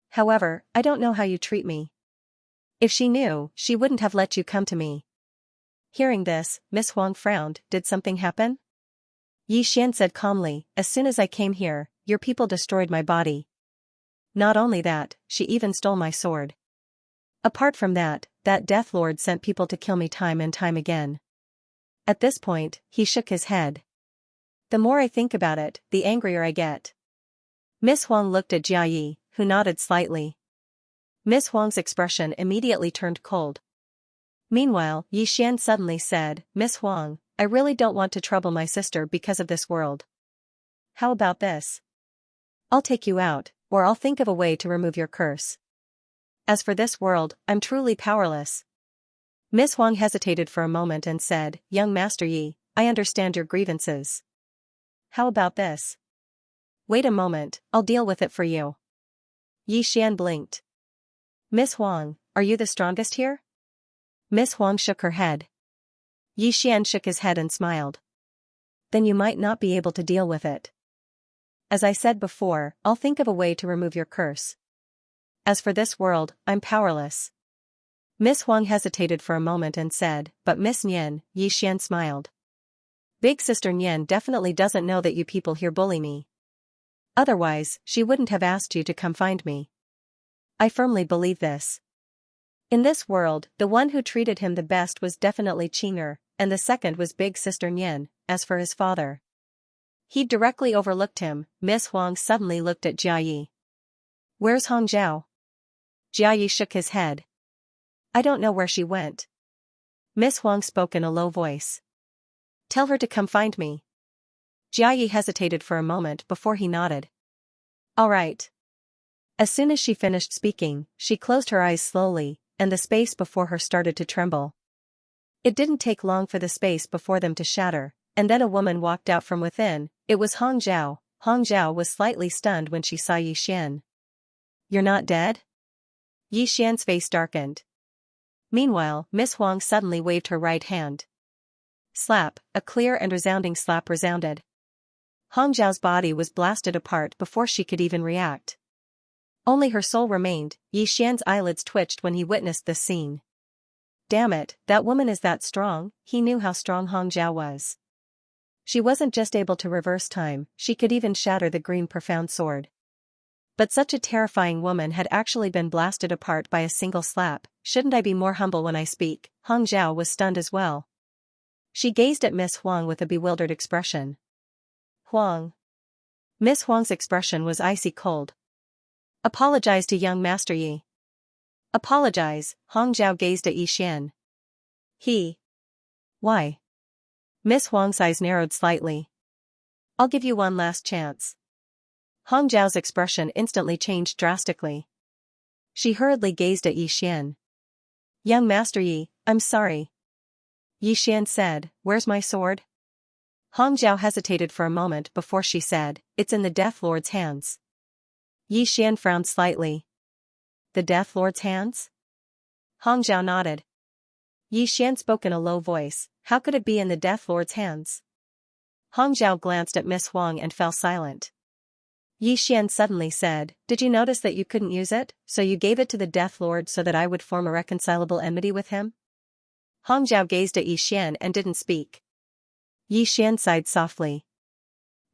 However, I don't know how you treat me. If she knew, she wouldn't have let you come to me. Hearing this, Miss Huang frowned. Did something happen? Yi Xian said calmly, as soon as I came here, your people destroyed my body. Not only that, she even stole my sword. Apart from that, that Death Lord sent people to kill me time and time again. At this point, he shook his head. The more I think about it, the angrier I get. Miss Huang looked at Jia Yi, who nodded slightly. Miss Huang's expression immediately turned cold. Meanwhile, Yi Xian suddenly said, Miss Huang, I really don't want to trouble my sister because of this world. How about this? I'll take you out, or I'll think of a way to remove your curse. As for this world, I'm truly powerless. Miss Huang hesitated for a moment and said, Young Master Yi, I understand your grievances. How about this? Wait a moment, I'll deal with it for you. Yi Xian blinked. Miss Huang, are you the strongest here? Miss Huang shook her head. Yi Xian shook his head and smiled. Then you might not be able to deal with it. As I said before, I'll think of a way to remove your curse. As for this world, I'm powerless. Miss Huang hesitated for a moment and said, But Miss Nian. Yi Xian smiled. Big Sister Nian definitely doesn't know that you people here bully me. Otherwise, she wouldn't have asked you to come find me. I firmly believe this. In this world, the one who treated him the best was definitely Qinger, and the second was Big Sister Nian. As for his father, he directly overlooked him. Miss Huang suddenly looked at Jia Yi. Where's Hong Zhao? Jia Yi shook his head. I don't know where she went. Miss Huang spoke in a low voice. Tell her to come find me. Jia Yi hesitated for a moment before he nodded. All right. As soon as she finished speaking, she closed her eyes slowly, and the space before her started to tremble. It didn't take long for the space before them to shatter, and then a woman walked out from within. It was Hong Zhao. Hong Zhao was slightly stunned when she saw Yi Xian. You're not dead? Yi Xian's face darkened. Meanwhile, Miss Huang suddenly waved her right hand. Slap, a clear and resounding slap resounded. Hong Zhao's body was blasted apart before she could even react. Only her soul remained. Yi Xian's eyelids twitched when he witnessed this scene. Damn it, that woman is that strong. He knew how strong Hong Zhao was. She wasn't just able to reverse time, she could even shatter the green profound sword. But such a terrifying woman had actually been blasted apart by a single slap. Shouldn't I be more humble when I speak? Hong Zhao was stunned as well. She gazed at Miss Huang with a bewildered expression. Huang. Miss Huang's expression was icy cold. Apologize to young Master Yi. Apologize. Hong Zhao gazed at Yi Xian. Why? Miss Huang's eyes narrowed slightly. I'll give you one last chance. Hong Zhao's expression instantly changed drastically. She hurriedly gazed at Yi Xian. Young Master Yi, I'm sorry. Yi Xian said, Where's my sword? Hong Zhao hesitated for a moment before she said, It's in the Death Lord's hands. Yi Xian frowned slightly. The Death Lord's hands? Hong Zhao nodded. Yi Xian spoke in a low voice, How could it be in the Death Lord's hands? Hong Zhao glanced at Miss Huang and fell silent. Yi Xian suddenly said, "Did you notice that you couldn't use it, so you gave it to the Death Lord so that I would form a reconcilable enmity with him?" Hong Zhao gazed at Yi Xian and didn't speak. Yi Xian sighed softly.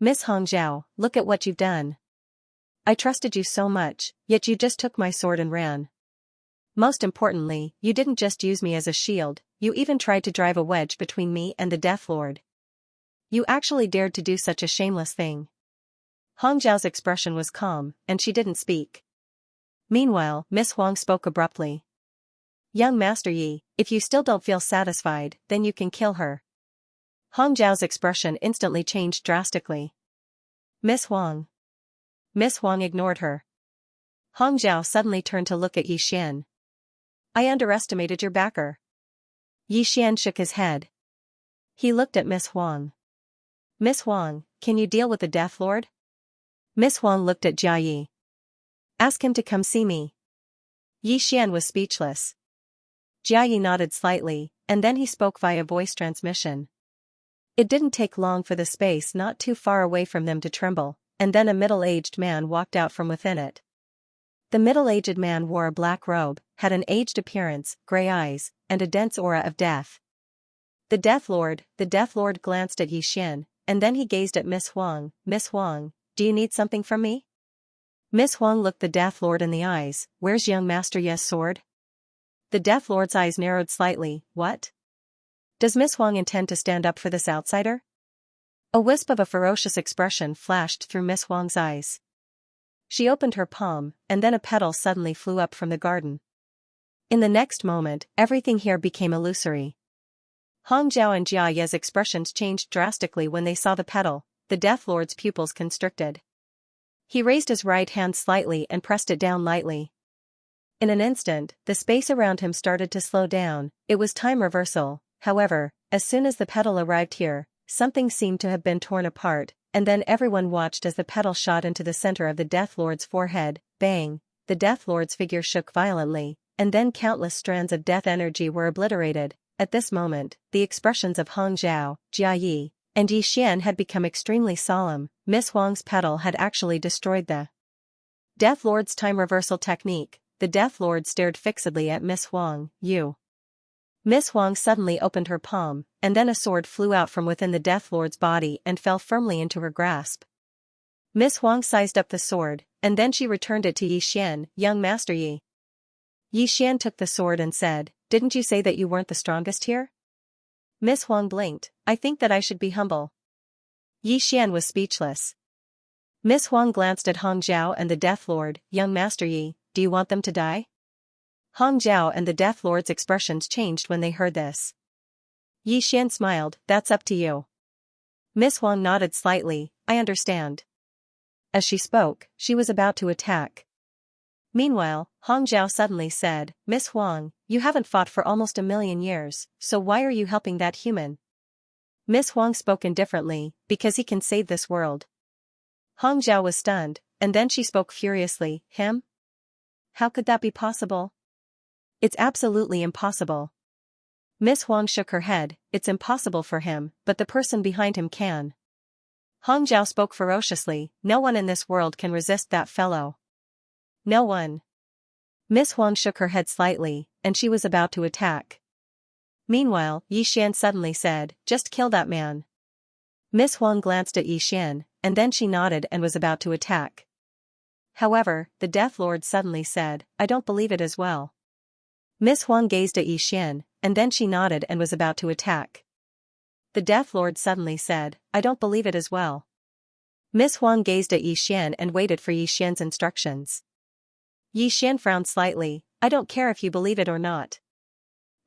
"Miss Hong Zhao, look at what you've done. I trusted you so much, yet you just took my sword and ran. Most importantly, you didn't just use me as a shield, you even tried to drive a wedge between me and the Death Lord. You actually dared to do such a shameless thing." Hong Zhao's expression was calm, and she didn't speak. Meanwhile, Miss Huang spoke abruptly. "Young Master Yi, if you still don't feel satisfied, then you can kill her." Hong Zhao's expression instantly changed drastically. "Miss Huang." Miss Huang ignored her. Hong Zhao suddenly turned to look at Yi Xian. "I underestimated your backer." Yi Xian shook his head. He looked at Miss Huang. "Miss Huang, can you deal with the Death Lord?" Miss Huang looked at Jia Yi. "Ask him to come see me." Yi Xian was speechless. Jia Yi nodded slightly, and then he spoke via voice transmission. It didn't take long for the space not too far away from them to tremble, and then a middle-aged man walked out from within it. The middle-aged man wore a black robe, had an aged appearance, gray eyes, and a dense aura of death. The Death Lord glanced at Yi Xian, and then he gazed at Miss Huang. "Miss Huang, do you need something from me?" Miss Huang looked the Death Lord in the eyes. "Where's young Master Ye's sword?" The Death Lord's eyes narrowed slightly. "What? Does Miss Huang intend to stand up for this outsider?" A wisp of a ferocious expression flashed through Miss Huang's eyes. She opened her palm, and then a petal suddenly flew up from the garden. In the next moment, everything here became illusory. Hong Zhao and Jia Ye's expressions changed drastically when they saw the petal. The Death Lord's pupils constricted. He raised his right hand slightly and pressed it down lightly. In an instant, the space around him started to slow down. It was time reversal. However, as soon as the petal arrived here, something seemed to have been torn apart, and then everyone watched as the petal shot into the center of the Death Lord's forehead. Bang! The Death Lord's figure shook violently, and then countless strands of death energy were obliterated. At this moment, the expressions of Hong Zhao, Jia Yi, and Yi Xian had become extremely solemn. Miss Huang's petal had actually destroyed the Death Lord's time reversal technique. The Death Lord stared fixedly at Miss Huang. "You." Miss Huang suddenly opened her palm, and then a sword flew out from within the Death Lord's body and fell firmly into her grasp. Miss Huang sized up the sword, and then she returned it to Yi Xian. "Young Master Yi." Yi Xian took the sword and said, "Didn't you say that you weren't the strongest here?" Miss Huang blinked. "I think that I should be humble." Yi Xian was speechless. Miss Huang glanced at Hong Zhao and the Death Lord. "Young Master Yi, do you want them to die?" Hong Zhao and the Death Lord's expressions changed when they heard this. Yi Xian smiled. "That's up to you." Miss Huang nodded slightly. "I understand." As she spoke, she was about to attack. Meanwhile, Hong Zhao suddenly said, "Miss Huang, you haven't fought for almost 1,000,000 years, so why are you helping that human?" Miss Huang spoke indifferently, "Because he can save this world." Hong Zhao was stunned, and then she spoke furiously, "Him? How could that be possible?" "It's absolutely impossible." Miss Huang shook her head. "It's impossible for him, but the person behind him can." Hong Zhao spoke ferociously. "No one in this world can resist that fellow. No one." Miss Huang shook her head slightly, and she was about to attack. Meanwhile, Yi Xian suddenly said, "Just kill that man." Miss Huang glanced at Yi Xian, and then she nodded and was about to attack. However, the Death Lord suddenly said, "I don't believe it as well." Miss Huang gazed at Yi Xian, and then she nodded and was about to attack. The Death Lord suddenly said, "I don't believe it as well." Miss Huang gazed at Yi Xian and waited for Yi Xian's instructions. Yi Xian frowned slightly. "I don't care if you believe it or not.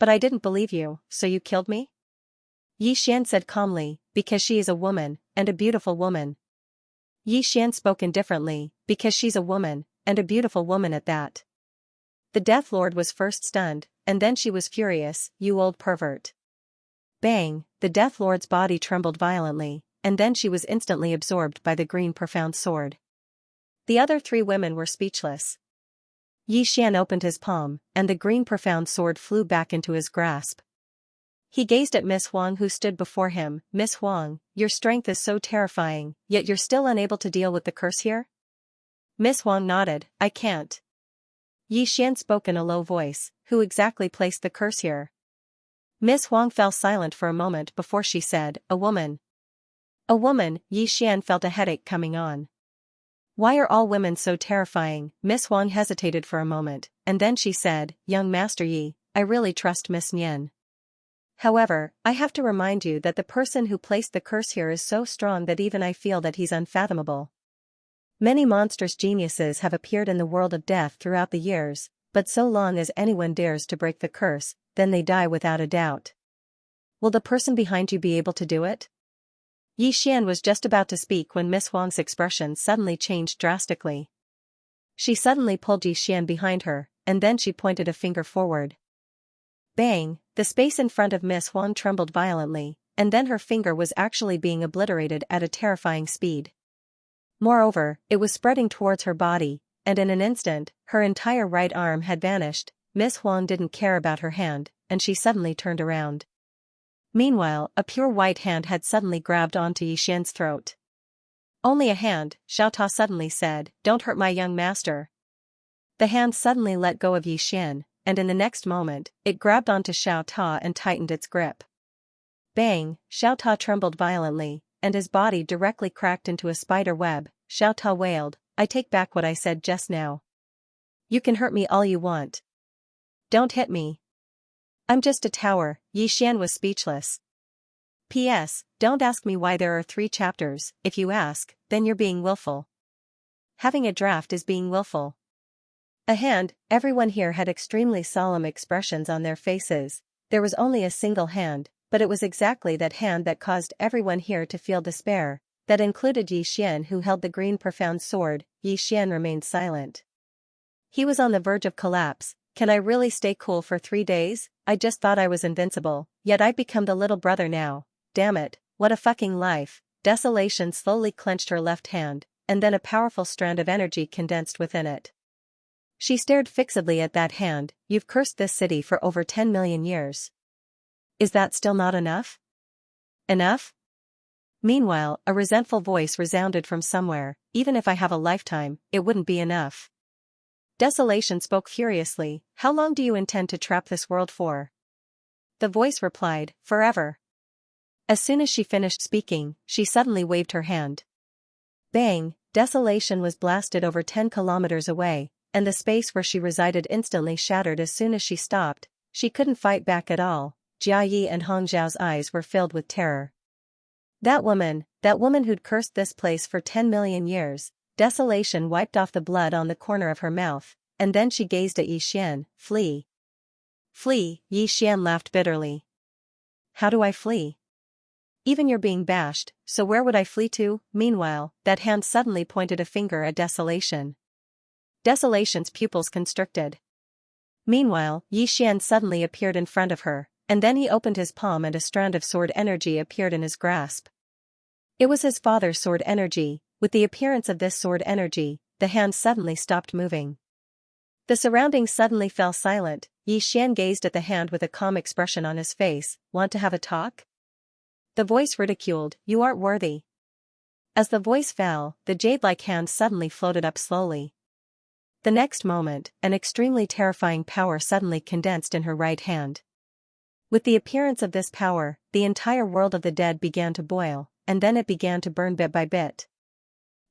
But I didn't believe you, so you killed me?" Yi Xian said calmly, "Because she is a woman, and a beautiful woman." Yi Xian spoke indifferently, "Because she's a woman, and a beautiful woman at that." The Death Lord was first stunned, and then she was furious. "You old pervert." Bang! The Death Lord's body trembled violently, and then she was instantly absorbed by the green profound sword. The other three women were speechless. Yi Xian opened his palm, and the green profound sword flew back into his grasp. He gazed at Miss Huang who stood before him. "Miss Huang, your strength is so terrifying, yet you're still unable to deal with the curse here?" Miss Wang nodded. I can't. Yi Xian spoke in a low voice. Who exactly placed the curse here? Miss Huang fell silent for a moment before she said, a woman. A woman. Yi Xian felt a headache coming on. Why are all women so terrifying? Miss Huang hesitated for a moment, and then she said, young Master Yi, I really trust Miss Nian. However, I have to remind you that the person who placed the curse here is so strong that even I feel that he's unfathomable. Many monstrous geniuses have appeared in the world of death throughout the years, but so long as anyone dares to break the curse, then they die without a doubt. Will the person behind you be able to do it? Yi Xian was just about to speak when Miss Huang's expression suddenly changed drastically. She suddenly pulled Yi Xian behind her, and then she pointed a finger forward. Bang! The space in front of Miss Huang trembled violently, and then her finger was actually being obliterated at a terrifying speed. Moreover, it was spreading towards her body, and in an instant, her entire right arm had vanished. Miss Huang didn't care about her hand, and she suddenly turned around. Meanwhile, a pure white hand had suddenly grabbed onto Yi Xian's throat. Only a hand, Xiao Ta suddenly said, don't hurt my young master. The hand suddenly let go of Yi Xian, and in the next moment, it grabbed onto Xiao Ta and tightened its grip. Bang! Xiao Ta trembled violently, and his body directly cracked into a spider web. Xiao Ta wailed, I take back what I said just now. You can hurt me all you want. Don't hit me. I'm just a tower. Yi Xian was speechless. P.S. Don't ask me why there are 3 chapters. If you ask, then you're being willful. Having a draft is being willful. A hand. Everyone here had extremely solemn expressions on their faces. There was only a single hand, but it was exactly that hand that caused everyone here to feel despair. That included Yi Xian, who held the green profound sword. Yi Xian remained silent. He was on the verge of collapse. Can I really stay cool for 3 days? I just thought I was invincible, yet I've become the little brother now. Damn it, what a fucking life. Desolation slowly clenched her left hand, and then a powerful strand of energy condensed within it. She stared fixedly at that hand. You've cursed this city for over 10 million years. Is that still not enough? Enough? Meanwhile, a resentful voice resounded from somewhere. Even if I have a lifetime, it wouldn't be enough. Desolation spoke furiously. How long do you intend to trap this world for? The voice replied, forever. As soon as she finished speaking, she suddenly waved her hand. Bang! Desolation was blasted over 10 kilometers away, and the space where she resided instantly shattered as soon as she stopped. She couldn't fight back at all. Jia Yi and Hong Zhao's eyes were filled with terror. That woman who'd cursed this place for 10 million years. Desolation wiped off the blood on the corner of her mouth, and then she gazed at Yi Xian. Flee. Flee, Yi Xian laughed bitterly. How do I flee? Even you're being bashed, so where would I flee to? Meanwhile, that hand suddenly pointed a finger at Desolation. Desolation's pupils constricted. Meanwhile, Yi Xian suddenly appeared in front of her, and then he opened his palm and a strand of sword energy appeared in his grasp. It was his father's sword energy. With the appearance of this sword energy, the hand suddenly stopped moving. The surroundings suddenly fell silent. Yi Xian gazed at the hand with a calm expression on his face. Want to have a talk? The voice ridiculed, you aren't worthy. As the voice fell, the jade-like hand suddenly floated up slowly. The next moment, an extremely terrifying power suddenly condensed in her right hand. With the appearance of this power, the entire world of the dead began to boil, and then it began to burn bit by bit.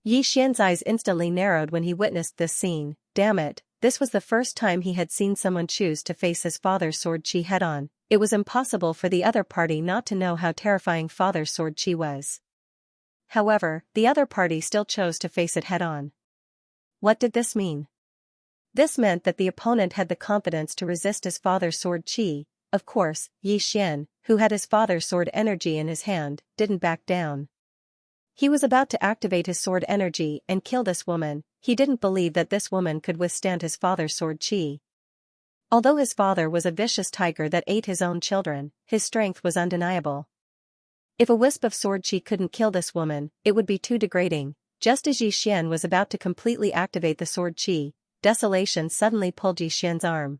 Yi Xian's eyes instantly narrowed when he witnessed this scene. Damn it, this was the first time he had seen someone choose to face his father's sword chi head-on. It was impossible for the other party not to know how terrifying father's sword chi was. However, the other party still chose to face it head-on. What did this mean? This meant that the opponent had the confidence to resist his father's sword chi. Of course, Yi Xian, who had his father's sword energy in his hand, didn't back down. He was about to activate his sword energy and kill this woman. He didn't believe that this woman could withstand his father's sword chi. Although his father was a vicious tiger that ate his own children, his strength was undeniable. If a wisp of sword chi couldn't kill this woman, it would be too degrading. Just as Yi Xian was about to completely activate the sword chi, Desolation suddenly pulled Yi Xian's arm.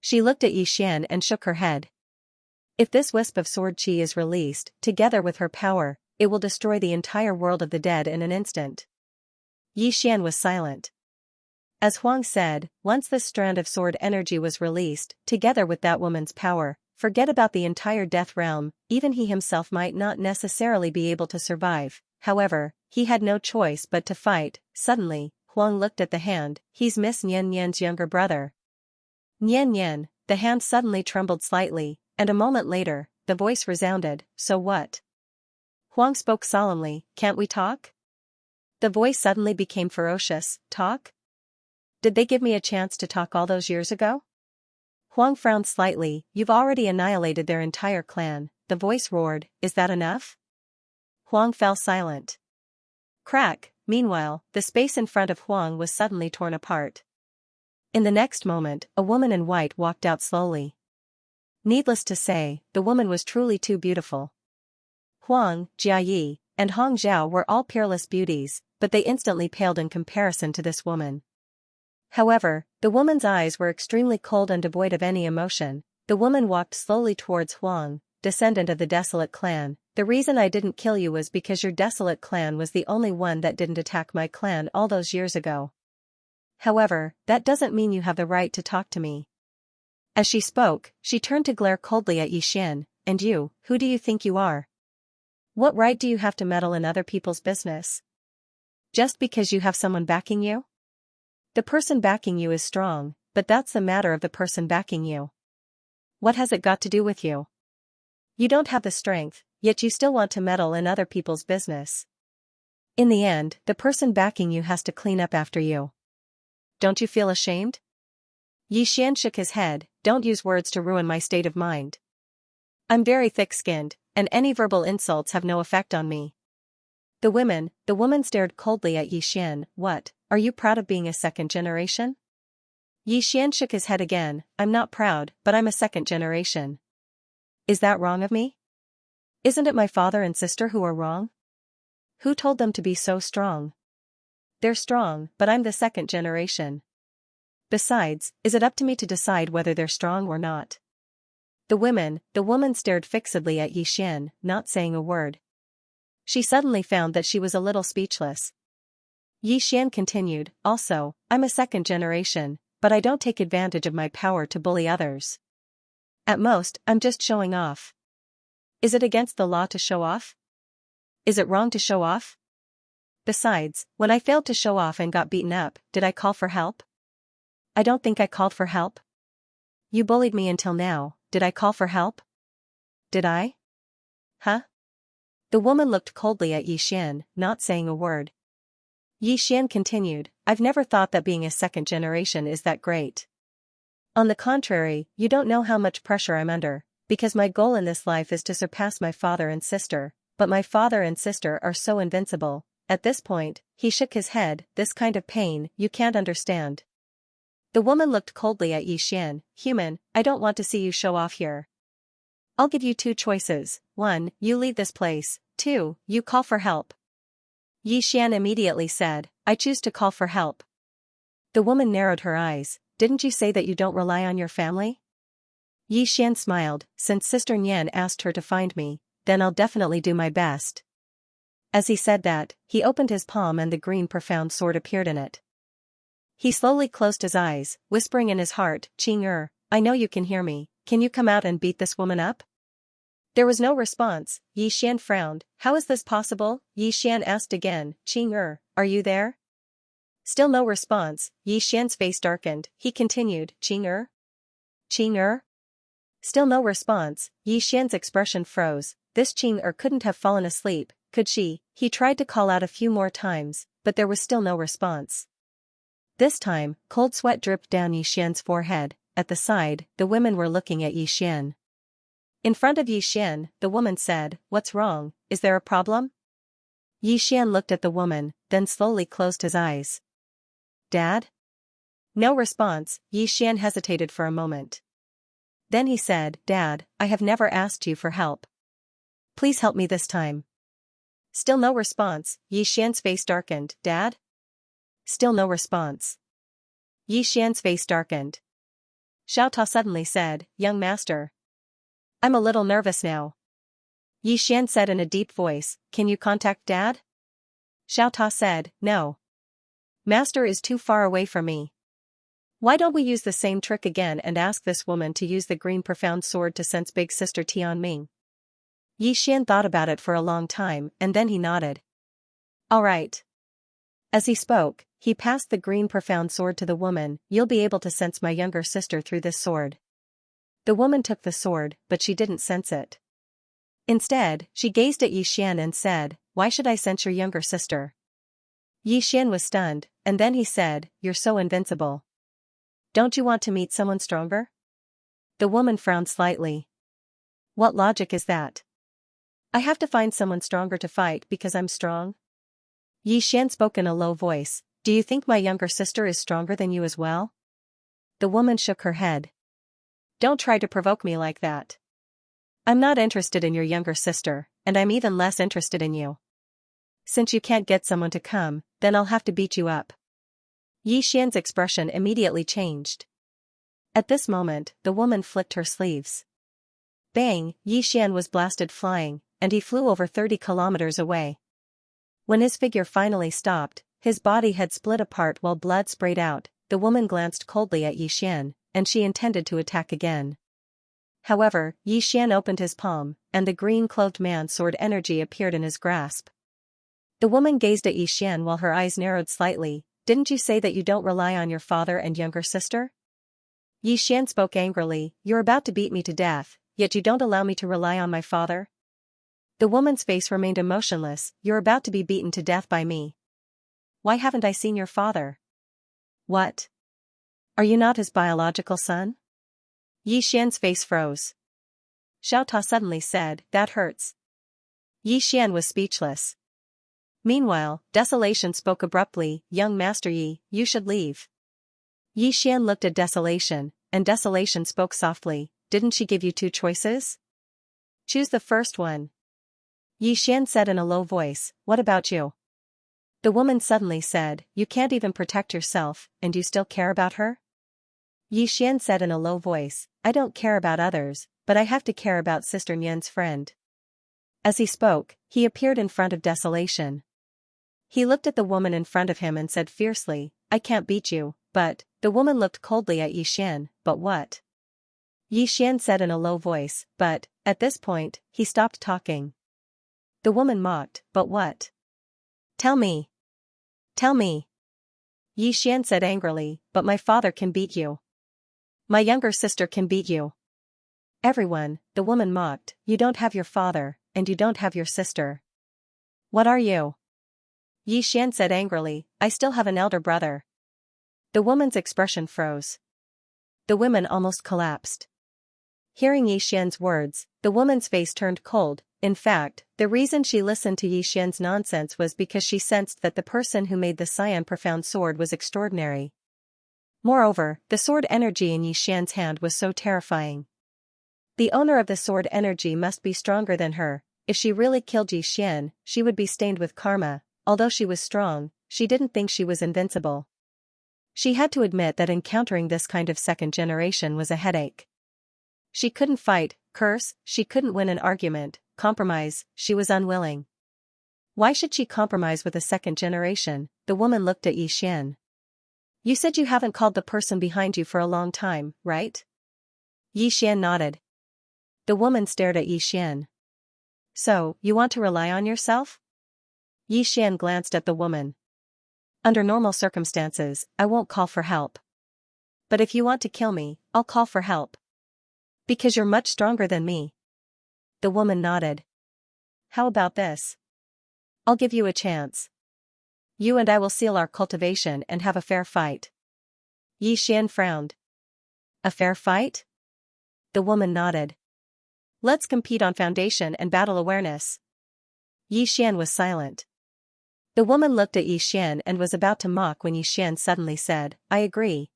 She looked at Yi Xian and shook her head. If this wisp of sword chi is released, together with her power, it will destroy the entire world of the dead in an instant. Yi Xian was silent. As Huang said, once this strand of sword energy was released, together with that woman's power, forget about the entire death realm, even he himself might not necessarily be able to survive. However, he had no choice but to fight. Suddenly, Huang looked at the hand. He's Miss Nian Nian's younger brother. Nian Nian, the hand suddenly trembled slightly, and a moment later, the voice resounded, so what? Huang spoke solemnly, can't we talk? The voice suddenly became ferocious, talk? Did they give me a chance to talk all those years ago? Huang frowned slightly, you've already annihilated their entire clan, the voice roared, is that enough? Huang fell silent. Crack, meanwhile, the space in front of Huang was suddenly torn apart. In the next moment, a woman in white walked out slowly. Needless to say, the woman was truly too beautiful. Huang, Jiayi, and Hong Zhao were all peerless beauties, but they instantly paled in comparison to this woman. However, the woman's eyes were extremely cold and devoid of any emotion. The woman walked slowly towards Huang, descendant of the desolate clan. The reason I didn't kill you was because your desolate clan was the only one that didn't attack my clan all those years ago. However, that doesn't mean you have the right to talk to me. As she spoke, she turned to glare coldly at Yi Xian, and you, who do you think you are? What right do you have to meddle in other people's business? Just because you have someone backing you? The person backing you is strong, but that's the matter of the person backing you. What has it got to do with you? You don't have the strength, yet you still want to meddle in other people's business. In the end, the person backing you has to clean up after you. Don't you feel ashamed? Yi Xian shook his head, don't use words to ruin my state of mind. I'm very thick-skinned, and any verbal insults have no effect on me. The woman stared coldly at Yi Xian, what, are you proud of being a second generation? Yi Xian shook his head again, I'm not proud, but I'm a second generation. Is that wrong of me? Isn't it my father and sister who are wrong? Who told them to be so strong? They're strong, but I'm the second generation. Besides, is it up to me to decide whether they're strong or not? The woman stared fixedly at Yi Xian, not saying a word. She suddenly found that she was a little speechless. Yi Xian continued, also, I'm a second generation, but I don't take advantage of my power to bully others. At most, I'm just showing off. Is it against the law to show off? Is it wrong to show off? Besides, when I failed to show off and got beaten up, did I call for help? I don't think I called for help. You bullied me until now, did I call for help? Did I? Huh? The woman looked coldly at Yi Xian, not saying a word. Yi Xian continued, I've never thought that being a second generation is that great. On the contrary, you don't know how much pressure I'm under, because my goal in this life is to surpass my father and sister, but my father and sister are so invincible. At this point, he shook his head, this kind of pain, you can't understand. The woman looked coldly at Yi Xian, human, I don't want to see you show off here. I'll give you two choices, 1, you leave this place, 2, you call for help. Yi Xian immediately said, I choose to call for help. The woman narrowed her eyes, didn't you say that you don't rely on your family? Yi Xian smiled, since Sister Nian asked her to find me, then I'll definitely do my best. As he said that, he opened his palm and the green profound sword appeared in it. He slowly closed his eyes, whispering in his heart, Qing I know you can hear me, can you come out and beat this woman up? There was no response. Yi Xian frowned, how is this possible? Yi Xian asked again, Qing are you there? Still no response. Yi Xian's face darkened, he continued, Qing Qing Still no response. Yi Xian's expression froze, this Qing couldn't have fallen asleep, could she? He tried to call out a few more times, but there was still no response. This time, cold sweat dripped down Yi Xian's forehead. At the side, the women were looking at Yi Xian. In front of Yi Xian, the woman said, what's wrong, is there a problem? Yi Xian looked at the woman, then slowly closed his eyes. Dad? No response. Yi Xian hesitated for a moment. Then he said, Dad, I have never asked you for help. Please help me this time. Still no response. Yi Xian's face darkened. Dad? Still no response. Yi Xian's face darkened. Xiao Ta suddenly said, young master. I'm a little nervous now. Yi Xian said in a deep voice, can you contact Dad? Xiao Ta said, no. Master is too far away from me. Why don't we use the same trick again and ask this woman to use the green profound sword to sense big sister Tianming? Yi Xian thought about it for a long time and then he nodded. All right. As he spoke, he passed the green profound sword to the woman. You'll be able to sense my younger sister through this sword. The woman took the sword, but she didn't sense it. Instead, she gazed at Yi Xian and said, why should I sense your younger sister? Yi Xian was stunned, and then he said, you're so invincible. Don't you want to meet someone stronger? The woman frowned slightly. What logic is that? I have to find someone stronger to fight because I'm strong? Yi Xian spoke in a low voice, do you think my younger sister is stronger than you as well? The woman shook her head. Don't try to provoke me like that. I'm not interested in your younger sister, and I'm even less interested in you. Since you can't get someone to come, then I'll have to beat you up. Yi Xian's expression immediately changed. At this moment, the woman flicked her sleeves. Bang, Yi Xian was blasted flying, and he flew over 30 kilometers away. When his figure finally stopped, his body had split apart while blood sprayed out. The woman glanced coldly at Yi Xian, and she intended to attack again. However, Yi Xian opened his palm, and the green-clothed man's sword energy appeared in his grasp. The woman gazed at Yi Xian while her eyes narrowed slightly. Didn't you say that you don't rely on your father and younger sister? Yi Xian spoke angrily, you're about to beat me to death, yet you don't allow me to rely on my father? The woman's face remained emotionless, you're about to be beaten to death by me. Why haven't I seen your father? What? Are you not his biological son? Yi Xian's face froze. Xiao Ta suddenly said, that hurts. Yi Xian was speechless. Meanwhile, Desolation spoke abruptly, young Master Yi, you should leave. Yi Xian looked at Desolation, and Desolation spoke softly, didn't she give you two choices? Choose the first one. Yi Xian said in a low voice, what about you? The woman suddenly said, you can't even protect yourself, and you still care about her? Yi Xian said in a low voice, I don't care about others, but I have to care about Sister Nian's friend. As he spoke, he appeared in front of Desolation. He looked at the woman in front of him and said fiercely, I can't beat you, but, the woman looked coldly at Yi Xian, but what? Yi Xian said in a low voice, but, at this point, he stopped talking. The woman mocked, but what? Tell me. Tell me. Yi Xian said angrily, but my father can beat you. My younger sister can beat you. Everyone, the woman mocked, you don't have your father, and you don't have your sister. What are you? Yi Xian said angrily, I still have an elder brother. The woman's expression froze. The women almost collapsed. Hearing Yi Xian's words, the woman's face turned cold. In fact, the reason she listened to Yi Xian's nonsense was because she sensed that the person who made the cyan profound sword was extraordinary. Moreover, the sword energy in Yi Xian's hand was so terrifying. The owner of the sword energy must be stronger than her. If she really killed Yi Xian, she would be stained with karma. Although she was strong, she didn't think she was invincible. She had to admit that encountering this kind of second generation was a headache. She couldn't fight, curse, she couldn't win an argument, compromise, she was unwilling. Why should she compromise with a second generation? The woman looked at Yi Xian. You said you haven't called the person behind you for a long time, right? Yi Xian nodded. The woman stared at Yi Xian. So, you want to rely on yourself? Yi Xian glanced at the woman. Under normal circumstances, I won't call for help. But if you want to kill me, I'll call for help. Because you're much stronger than me. The woman nodded. How about this? I'll give you a chance. You and I will seal our cultivation and have a fair fight. Yi Xian frowned. A fair fight? The woman nodded. Let's compete on foundation and battle awareness. Yi Xian was silent. The woman looked at Yi Xian and was about to mock when Yi Xian suddenly said, I agree.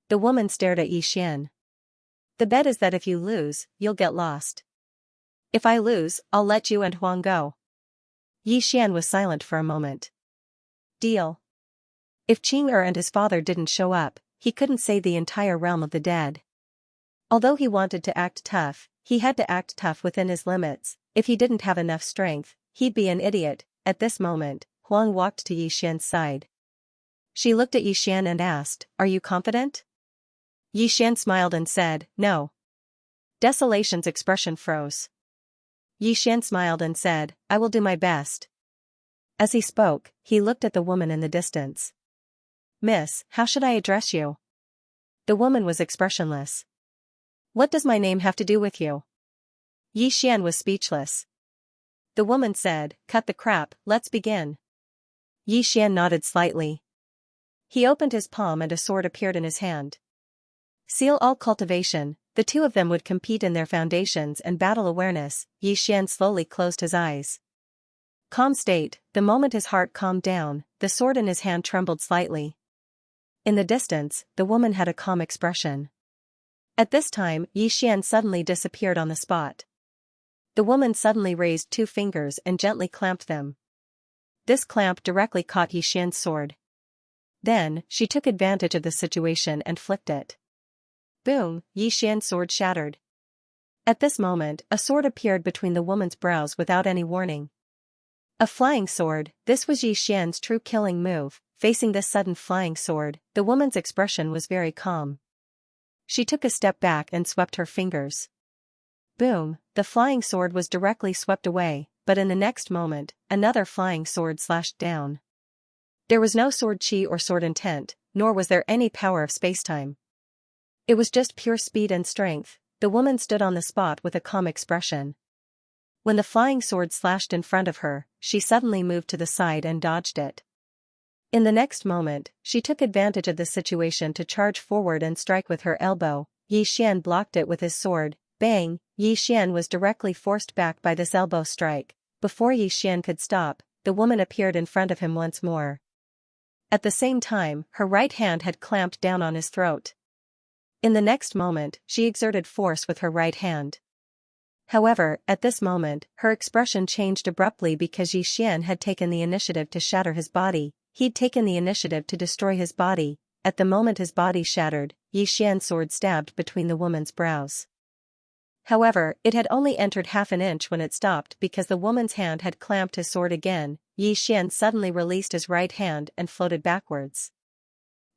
The woman stared at Yi Xian. The bet is that if you lose, you'll get lost. If I lose, I'll let you and Huang go. Yi Xian was silent for a moment. Deal. If Qing'er and his father didn't show up, he couldn't save the entire realm of the dead. Although he wanted to act tough, he had to act tough within his limits. If he didn't have enough strength, he'd be an idiot. At this moment, Huang walked to Yi Xian's side. She looked at Xian and asked, "Are you confident?" Xian smiled and said, "No." Desolation's expression froze. Xian smiled and said, "I will do my best." As he spoke, he looked at the woman in the distance. "Miss, how should I address you?" The woman was expressionless. "What does my name have to do with you?" Xian was speechless. The woman said, "Cut the crap, let's begin." Xian nodded slightly. He opened his palm and a sword appeared in his hand. Seal all cultivation, the two of them would compete in their foundations and battle awareness. Xian slowly closed his eyes. Calm state, the moment his heart calmed down, the sword in his hand trembled slightly. In the distance, the woman had a calm expression. At this time, Xian suddenly disappeared on the spot. The woman suddenly raised two fingers and gently clamped them. This clamp directly caught Xian's sword. Then, she took advantage of the situation and flicked it. Boom, Xian's sword shattered. At this moment, a sword appeared between the woman's brows without any warning. A flying sword, this was Xian's true killing move. Facing this sudden flying sword, the woman's expression was very calm. She took a step back and swept her fingers. Boom, the flying sword was directly swept away, but in the next moment, another flying sword slashed down. There was no sword chi or sword intent, nor was there any power of spacetime. It was just pure speed and strength. The woman stood on the spot with a calm expression. When the flying sword slashed in front of her, she suddenly moved to the side and dodged it. In the next moment, she took advantage of the situation to charge forward and strike with her elbow. Xian blocked it with his sword. Bang! Xian was directly forced back by this elbow strike. Before Xian could stop, the woman appeared in front of him once more. At the same time, her right hand had clamped down on his throat. In the next moment, she exerted force with her right hand. However, at this moment, her expression changed abruptly because Xian had taken the initiative to shatter his body. He'd taken the initiative to destroy his body. At the moment his body shattered, Xian's sword stabbed between the woman's brows. However, it had only entered half an inch when it stopped because the woman's hand had clamped his sword again. Xian suddenly released his right hand and floated backwards.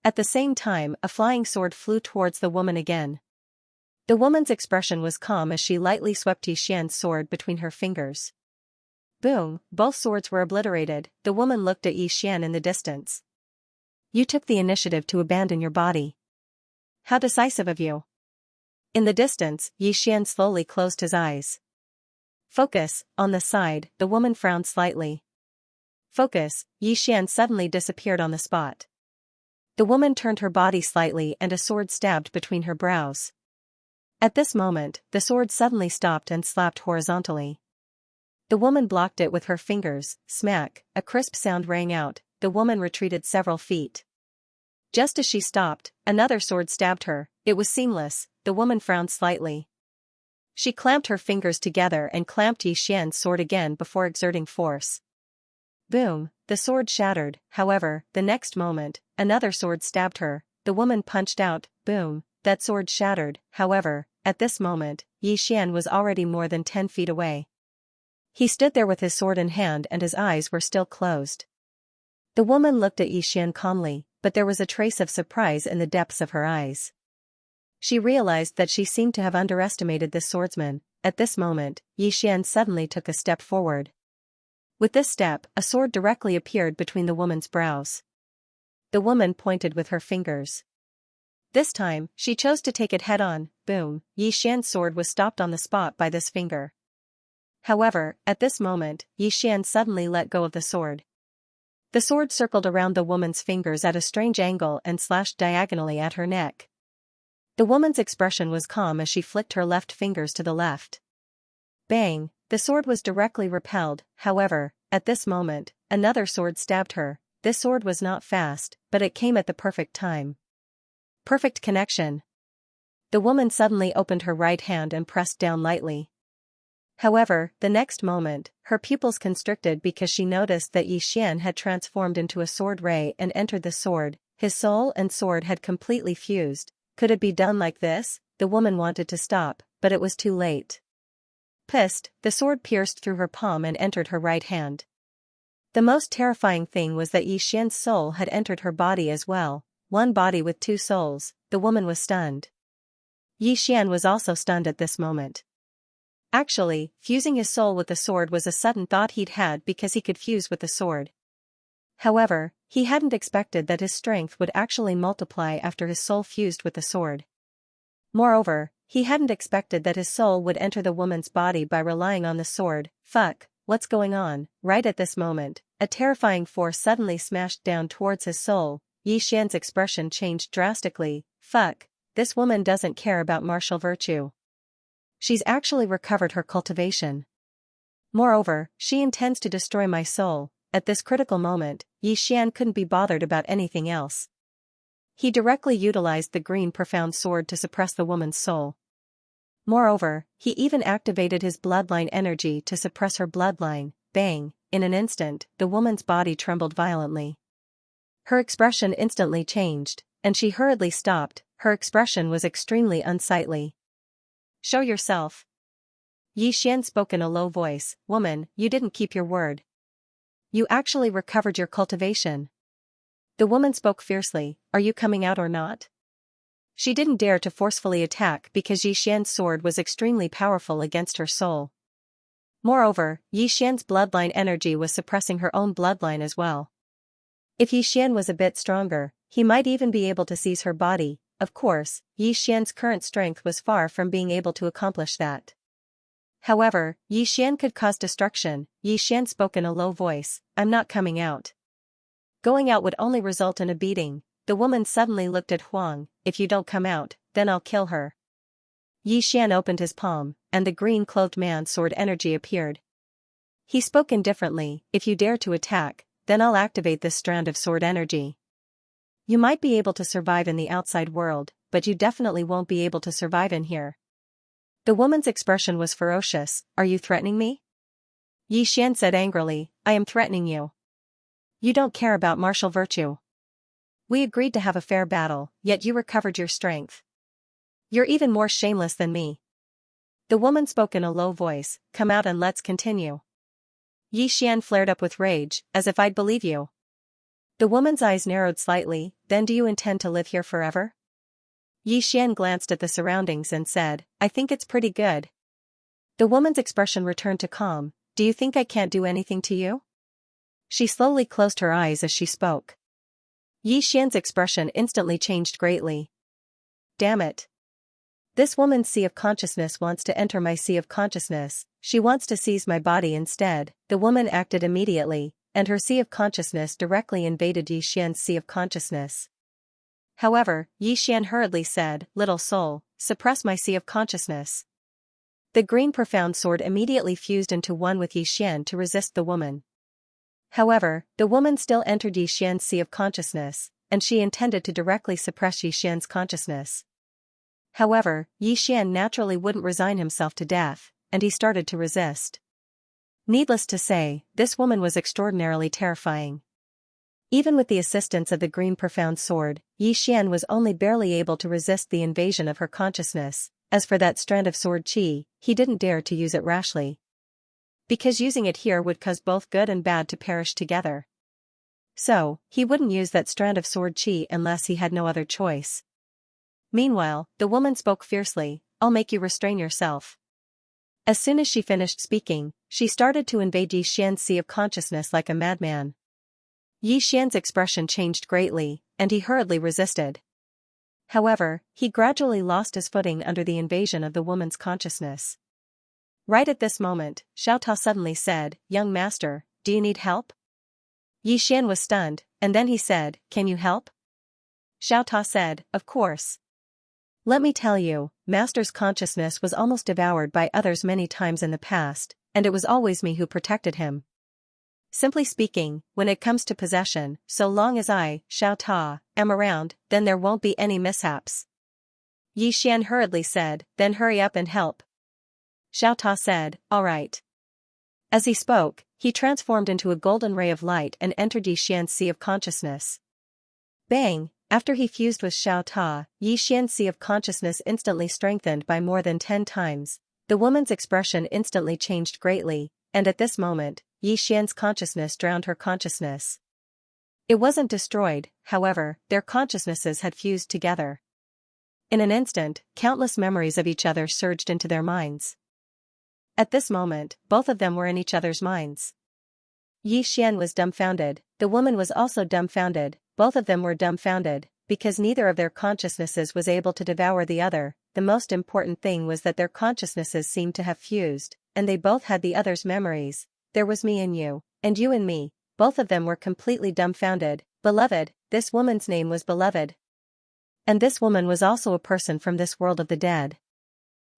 At the same time, a flying sword flew towards the woman again. The woman's expression was calm as she lightly swept Xian's sword between her fingers. Boom, both swords were obliterated. The woman looked at Xian in the distance. "You took the initiative to abandon your body. How decisive of you." In the distance, Xian slowly closed his eyes. "Focus," on the side, the woman frowned slightly. "Focus," Xian suddenly disappeared on the spot. The woman turned her body slightly and a sword stabbed between her brows. At this moment, the sword suddenly stopped and slapped horizontally. The woman blocked it with her fingers. Smack, a crisp sound rang out. The woman retreated several feet. Just as she stopped, another sword stabbed her. It was seamless. The woman frowned slightly. She clamped her fingers together and clamped Xian's sword again before exerting force. Boom, the sword shattered. However, the next moment, another sword stabbed her. The woman punched out. Boom, that sword shattered. However, at this moment, Xian was already more than 10 feet away. He stood there with his sword in hand and his eyes were still closed. The woman looked at Xian calmly, but there was a trace of surprise in the depths of her eyes. She realized that she seemed to have underestimated this swordsman. At this moment, Xian suddenly took a step forward. With this step, a sword directly appeared between the woman's brows. The woman pointed with her fingers. This time, she chose to take it head-on. Boom, Xian's sword was stopped on the spot by this finger. However, at this moment, Xian suddenly let go of the sword. The sword circled around the woman's fingers at a strange angle and slashed diagonally at her neck. The woman's expression was calm as she flicked her left fingers to the left. Bang, the sword was directly repelled. However, at this moment, another sword stabbed her. This sword was not fast, but it came at the perfect time. Perfect connection. The woman suddenly opened her right hand and pressed down lightly. However, the next moment, her pupils constricted because she noticed that Xian had transformed into a sword ray and entered the sword. His soul and sword had completely fused. Could it be done like this? The woman wanted to stop, but it was too late. Pissed, the sword pierced through her palm and entered her right hand. The most terrifying thing was that Yi Xian's soul had entered her body as well, one body with two souls. The woman was stunned. Yi Xian was also stunned at this moment. Actually, fusing his soul with the sword was a sudden thought he'd had because he could fuse with the sword. However, he hadn't expected that his strength would actually multiply after his soul fused with the sword. Moreover, he hadn't expected that his soul would enter the woman's body by relying on the sword. Fuck, what's going on? Right at this moment, a terrifying force suddenly smashed down towards his soul. Yi Xian's expression changed drastically. Fuck, this woman doesn't care about martial virtue. She's actually recovered her cultivation. Moreover, she intends to destroy my soul. At this critical moment, Yi Xian couldn't be bothered about anything else. He directly utilized the green profound sword to suppress the woman's soul. Moreover, he even activated his bloodline energy to suppress her bloodline. Bang! In an instant, the woman's body trembled violently. Her expression instantly changed, and she hurriedly stopped. Her expression was extremely unsightly. Show yourself. Yi Xian spoke in a low voice. Woman, you didn't keep your word. You actually recovered your cultivation. The woman spoke fiercely. Are you coming out or not? She didn't dare to forcefully attack because Yi Xian's sword was extremely powerful against her soul. Moreover, Yi Xian's bloodline energy was suppressing her own bloodline as well. If Yi Xian was a bit stronger, he might even be able to seize her body. Of course, Yi Xian's current strength was far from being able to accomplish that. However, Yi Xian could cause destruction. Yi Xian spoke in a low voice. I'm not coming out. Going out would only result in a beating. The woman suddenly looked at Huang. If you don't come out, then I'll kill her. Yi Xian opened his palm, and the green-clothed man's sword energy appeared. He spoke indifferently. If you dare to attack, then I'll activate this strand of sword energy. You might be able to survive in the outside world, but you definitely won't be able to survive in here. The woman's expression was ferocious. Are you threatening me? Yi Xian said angrily. I am threatening you. You don't care about martial virtue. We agreed to have a fair battle, yet you recovered your strength. You're even more shameless than me. The woman spoke in a low voice. Come out and let's continue. Yi Xian flared up with rage. As if I'd believe you. The woman's eyes narrowed slightly. Then do you intend to live here forever? Yi Xian glanced at the surroundings and said, I think it's pretty good. The woman's expression returned to calm. Do you think I can't do anything to you? She slowly closed her eyes as she spoke. Yi Xian's expression instantly changed greatly. Damn it. This woman's sea of consciousness wants to enter my sea of consciousness. She wants to seize my body instead. The woman acted immediately, and her sea of consciousness directly invaded Yi Xian's sea of consciousness. However, Yi Xian hurriedly said, Little soul, suppress my sea of consciousness. The green profound sword immediately fused into one with Yi Xian to resist the woman. However, the woman still entered Yi Xian's sea of consciousness, and she intended to directly suppress Yi Xian's consciousness. However, Yi Xian naturally wouldn't resign himself to death, and he started to resist. Needless to say, this woman was extraordinarily terrifying. Even with the assistance of the green profound sword, Yi Xian was only barely able to resist the invasion of her consciousness. As for that strand of sword qi, he didn't dare to use it rashly. Because using it here would cause both good and bad to perish together. So, he wouldn't use that strand of sword qi unless he had no other choice. Meanwhile, the woman spoke fiercely, I'll make you restrain yourself. As soon as she finished speaking, she started to invade Yi Xian's sea of consciousness like a madman. Yi Xian's expression changed greatly, and he hurriedly resisted. However, he gradually lost his footing under the invasion of the woman's consciousness. Right at this moment, Xiao Ta suddenly said, Young master, do you need help? Yi Xian was stunned, and then he said, Can you help? Xiao Ta said, Of course. Let me tell you, master's consciousness was almost devoured by others many times in the past, and it was always me who protected him. Simply speaking, when it comes to possession, so long as I, Xiao Ta, am around, then there won't be any mishaps. Yi Xian hurriedly said, Then hurry up and help. Xiao Ta said, All right. As he spoke, he transformed into a golden ray of light and entered Yi Xian's sea of consciousness. Bang! After he fused with Xiao Ta, Yi Xian's sea of consciousness instantly strengthened by more than 10 times. The woman's expression instantly changed greatly, and at this moment, Yi Xian's consciousness drowned her consciousness. It wasn't destroyed, however, their consciousnesses had fused together. In an instant, countless memories of each other surged into their minds. At this moment, both of them were in each other's minds. Yi Xian was dumbfounded, the woman was also dumbfounded, both of them were dumbfounded, because neither of their consciousnesses was able to devour the other. The most important thing was that their consciousnesses seemed to have fused, and they both had the other's memories. There was me and you and me, both of them were completely dumbfounded. Beloved, this woman's name was Beloved. And this woman was also a person from this world of the dead.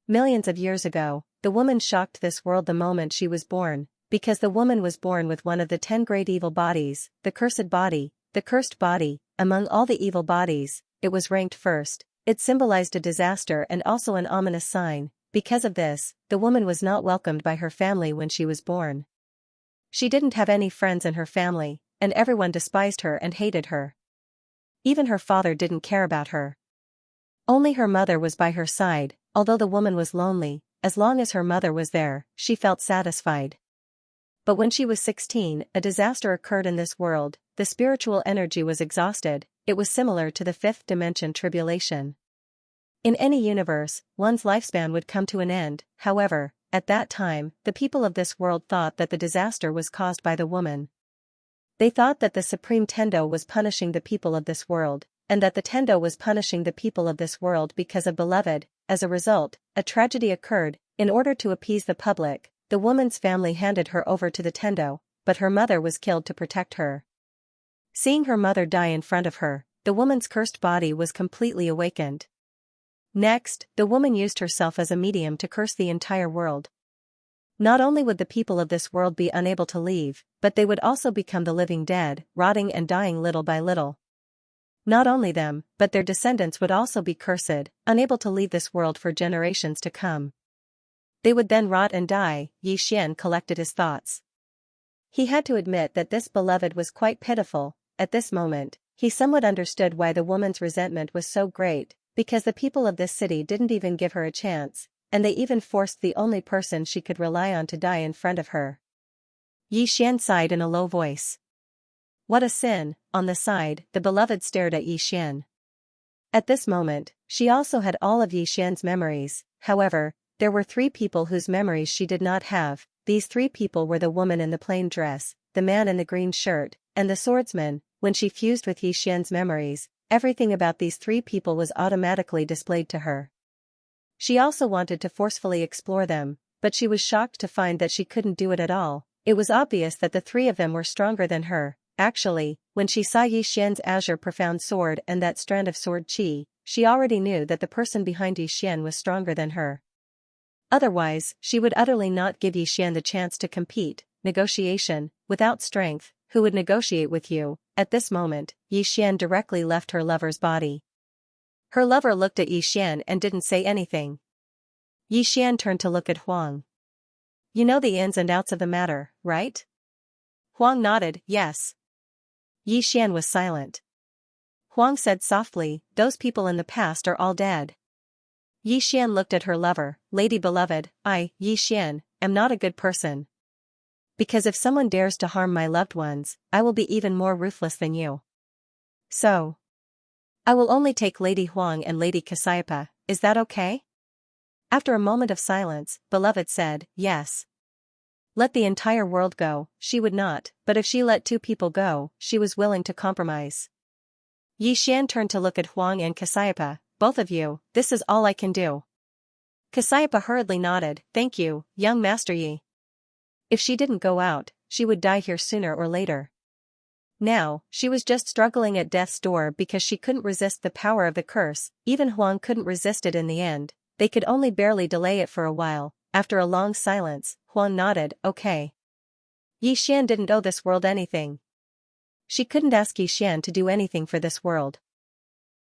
Millions of years ago, the woman shocked this world the moment she was born, because the woman was born with one of the 10 great evil bodies, the cursed body, the cursed body. Among all the evil bodies, it was ranked first. It symbolized a disaster and also an ominous sign. Because of this, the woman was not welcomed by her family when she was born. She didn't have any friends in her family, and everyone despised her and hated her. Even her father didn't care about her. Only her mother was by her side. Although the woman was lonely, as long as her mother was there, she felt satisfied. But when she was 16, a disaster occurred in this world. The spiritual energy was exhausted. It was similar to the fifth dimension tribulation. In any universe, one's lifespan would come to an end. However, at that time, the people of this world thought that the disaster was caused by the woman. They thought that the Supreme Tendo was punishing the people of this world, and that the Tendo was punishing the people of this world because of Beloved. As a result, a tragedy occurred. In order to appease the public, the woman's family handed her over to the Tendo, but her mother was killed to protect her. Seeing her mother die in front of her, the woman's cursed body was completely awakened. Next, the woman used herself as a medium to curse the entire world. Not only would the people of this world be unable to leave, but they would also become the living dead, rotting and dying little by little. Not only them, but their descendants would also be cursed, unable to leave this world for generations to come. They would then rot and die. Yi Xian collected his thoughts. He had to admit that this Beloved was quite pitiful. At this moment, he somewhat understood why the woman's resentment was so great, because the people of this city didn't even give her a chance, and they even forced the only person she could rely on to die in front of her. Yi Xian sighed in a low voice. What a sin. On the side, the Beloved stared at Yi Xian. At this moment, she also had all of Yi Xian's memories. However, there were 3 people whose memories she did not have. These 3 people were the woman in the plain dress, the man in the green shirt, and the swordsman. When she fused with Yi Xian's memories, everything about these 3 people was automatically displayed to her. She also wanted to forcefully explore them, but she was shocked to find that she couldn't do it at all. It was obvious that the 3 of them were stronger than her. Actually, when she saw Yi Xian's azure profound sword and that strand of sword qi, she already knew that the person behind Yi Xian was stronger than her. Otherwise, she would utterly not give Yi Xian the chance to compete. Negotiation, without strength, who would negotiate with you? At this moment, Yi Xian directly left her lover's body. Her lover looked at Yi Xian and didn't say anything. Yi Xian turned to look at Huang. You know the ins and outs of the matter, right? Huang nodded, yes. Yi Xian was silent. Huang said softly, those people in the past are all dead. Yi Xian looked at her lover, Lady Beloved, I, Yi Xian, am not a good person. Because if someone dares to harm my loved ones, I will be even more ruthless than you. So, I will only take Lady Huang and Lady Cassiopeia, is that okay? After a moment of silence, Beloved said, yes. Let the entire world go, she would not, but if she let 2 people go, she was willing to compromise. Yi Xian turned to look at Huang and Cassiopeia, both of you, this is all I can do. Cassiopeia hurriedly nodded, thank you, young Master Yi. If she didn't go out, she would die here sooner or later. Now, she was just struggling at death's door because she couldn't resist the power of the curse. Even Huang couldn't resist it in the end. They could only barely delay it for a while. After a long silence, Huang nodded, okay. Yi Xian didn't owe this world anything. She couldn't ask Yi Xian to do anything for this world.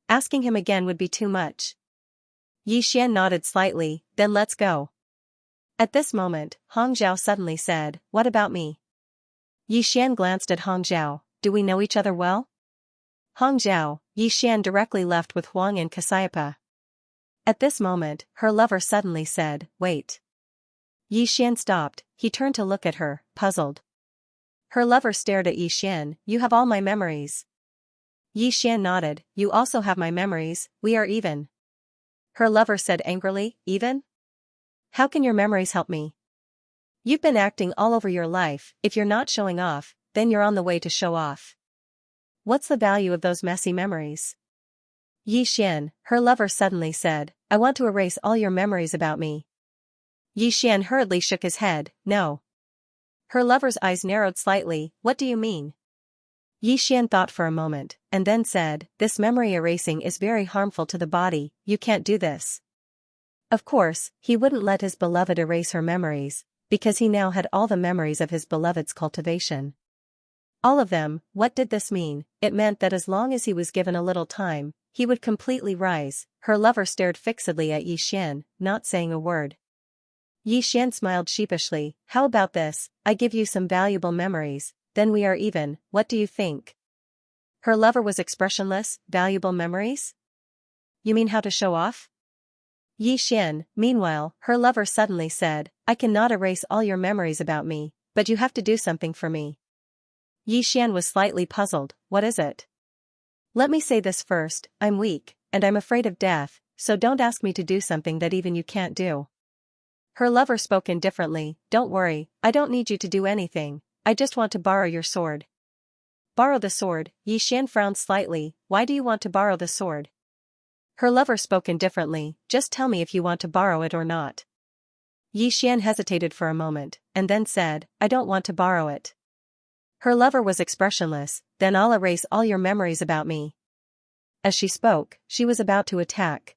Asking him again would be too much. Yi Xian nodded slightly, then let's go. At this moment, Hong Zhao suddenly said, what about me? Yi Xian glanced at Hong Zhao, do we know each other well? Hong Zhao, Yi Xian directly left with Huang and Cassiopeia. At this moment, her lover suddenly said, wait. Yi Xian stopped, he turned to look at her, puzzled. Her lover stared at Yi Xian. You have all my memories. Yi Xian nodded, you also have my memories, we are even. Her lover said angrily, even? How can your memories help me? You've been acting all over your life, if you're not showing off, then you're on the way to show off. What's the value of those messy memories? Yi Xian, her lover suddenly said, I want to erase all your memories about me. Yi Xian hurriedly shook his head, no. Her lover's eyes narrowed slightly, what do you mean? Yi Xian thought for a moment, and then said, this memory erasing is very harmful to the body, you can't do this. Of course, he wouldn't let his beloved erase her memories, because he now had all the memories of his beloved's cultivation. All of them. What did this mean? It meant that as long as he was given a little time, he would completely rise. Her lover stared fixedly at Yi Xian, not saying a word. Yi Xian smiled sheepishly, how about this, I give you some valuable memories, then we are even, what do you think? Her lover was expressionless. Valuable memories? You mean how to show off? Yi Xian, meanwhile, her lover suddenly said, I cannot erase all your memories about me, but you have to do something for me. Yi Xian was slightly puzzled, what is it? Let me say this first, I'm weak, and I'm afraid of death, so don't ask me to do something that even you can't do. Her lover spoke indifferently, don't worry, I don't need you to do anything, I just want to borrow your sword. Borrow the sword? Yi Xian frowned slightly, why do you want to borrow the sword? Her lover spoke indifferently, just tell me if you want to borrow it or not. Yi Xian hesitated for a moment, and then said, I don't want to borrow it. Her lover was expressionless, then I'll erase all your memories about me. As she spoke, she was about to attack.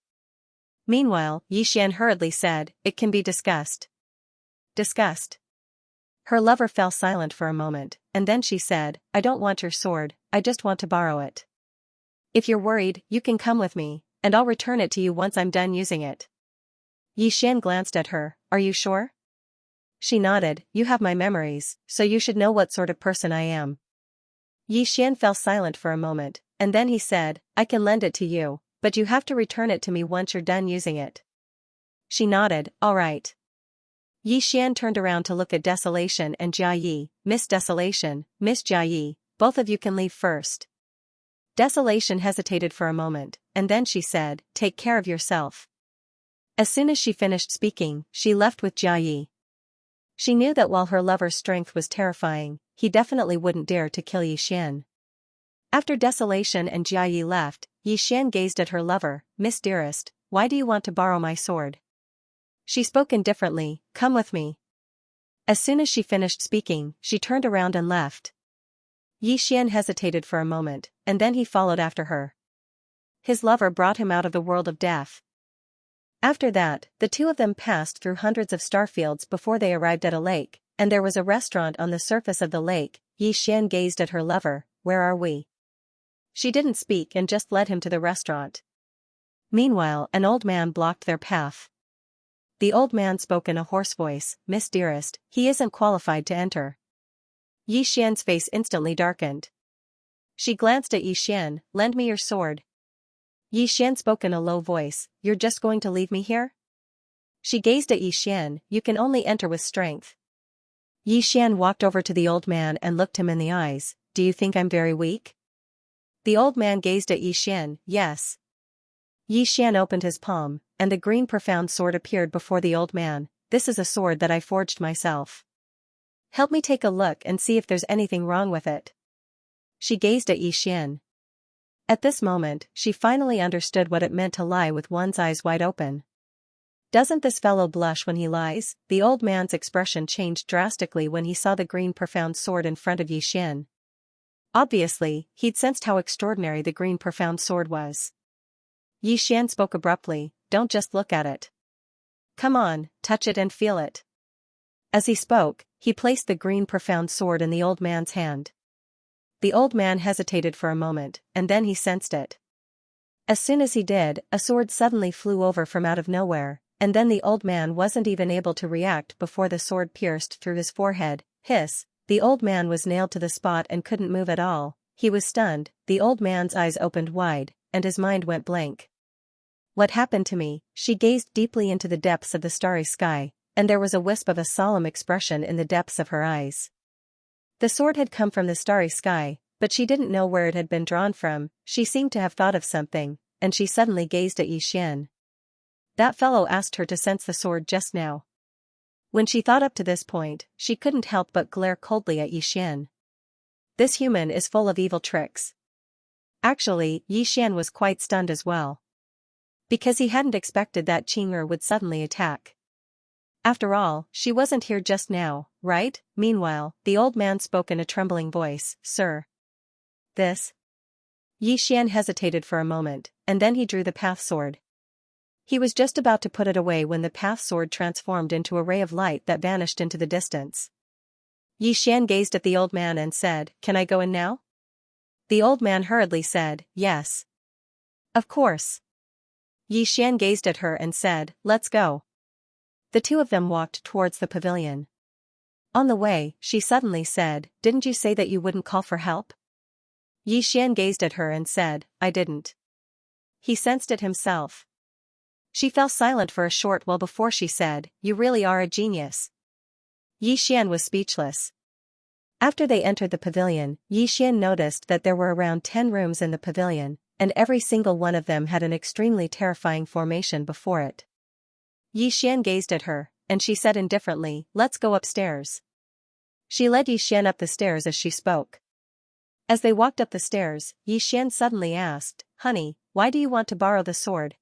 Meanwhile, Yi Xian hurriedly said, it can be discussed. Discussed? Her lover fell silent for a moment, and then she said, I don't want your sword, I just want to borrow it. If you're worried, you can come with me, and I'll return it to you once I'm done using it. Yi Xian glanced at her, are you sure? She nodded, you have my memories, so you should know what sort of person I am. Yi Xian fell silent for a moment, and then he said, I can lend it to you, but you have to return it to me once you're done using it. She nodded, all right. Yi Xian turned around to look at Desolation and Jia Yi, Miss Desolation, Miss Jia Yi, both of you can leave first. Desolation hesitated for a moment, and then she said, take care of yourself. As soon as she finished speaking, she left with Jia Yi. She knew that while her lover's strength was terrifying, he definitely wouldn't dare to kill Yi Xian. After Desolation and Jia Yi left, Yi Xian gazed at her lover, Miss Dearest, why do you want to borrow my sword? She spoke indifferently, come with me. As soon as she finished speaking, she turned around and left. Yi Xian hesitated for a moment, and then he followed after her. His lover brought him out of the world of death. After that, the two of them passed through hundreds of starfields before they arrived at a lake, and there was a restaurant on the surface of the lake. Yi Xian gazed at her lover, where are we? She didn't speak and just led him to the restaurant. Meanwhile, an old man blocked their path. The old man spoke in a hoarse voice, Miss Dearest, he isn't qualified to enter. Yi Xian's face instantly darkened. She glanced at Yi Xian, lend me your sword. Yi Xian spoke in a low voice, you're just going to leave me here? She gazed at Yi Xian, you can only enter with strength. Yi Xian walked over to the old man and looked him in the eyes, do you think I'm very weak? The old man gazed at Yi Xian, yes. Yi Xian opened his palm, and the green profound sword appeared before the old man, this is a sword that I forged myself. Help me take a look and see if there's anything wrong with it. She gazed at Yi Xian. At this moment, she finally understood what it meant to lie with one's eyes wide open. Doesn't this fellow blush when he lies? The old man's expression changed drastically when he saw the green profound sword in front of Yi Xian. Obviously, he'd sensed how extraordinary the green profound sword was. Yi Xian spoke abruptly, don't just look at it. Come on, touch it and feel it. As he spoke, he placed the green profound sword in the old man's hand. The old man hesitated for a moment, and then he sensed it. As soon as he did, a sword suddenly flew over from out of nowhere, and then the old man wasn't even able to react before the sword pierced through his forehead. Hiss! The old man was nailed to the spot and couldn't move at all. He was stunned, the old man's eyes opened wide, and his mind went blank. What happened to me? She gazed deeply into the depths of the starry sky, and there was a wisp of a solemn expression in the depths of her eyes. The sword had come from the starry sky, but she didn't know where it had been drawn from. She seemed to have thought of something, and she suddenly gazed at Xian. That fellow asked her to sense the sword just now. When she thought up to this point, she couldn't help but glare coldly at Xian. This human is full of evil tricks. Actually, Xian was quite stunned as well. Because he hadn't expected that Qing'er would suddenly attack. After all, she wasn't here just now, right? Meanwhile, the old man spoke in a trembling voice, "Sir. This?" Xian hesitated for a moment, and then he drew the path sword. He was just about to put it away when the path sword transformed into a ray of light that vanished into the distance. Xian gazed at the old man and said, "Can I go in now?" The old man hurriedly said, "Yes. Of course." Xian gazed at her and said, "Let's go." The two of them walked towards the pavilion. On the way, she suddenly said, "Didn't you say that you wouldn't call for help?" Xian gazed at her and said, "I didn't." He sensed it himself. She fell silent for a short while before she said, "You really are a genius." Xian was speechless. After they entered the pavilion, Xian noticed that there were around 10 rooms in the pavilion, and every single one of them had an extremely terrifying formation before it. Xian gazed at her, and she said indifferently, "Let's go upstairs." She led Xian up the stairs as she spoke. As they walked up the stairs, Xian suddenly asked, "Honey, why do you want to borrow the sword?"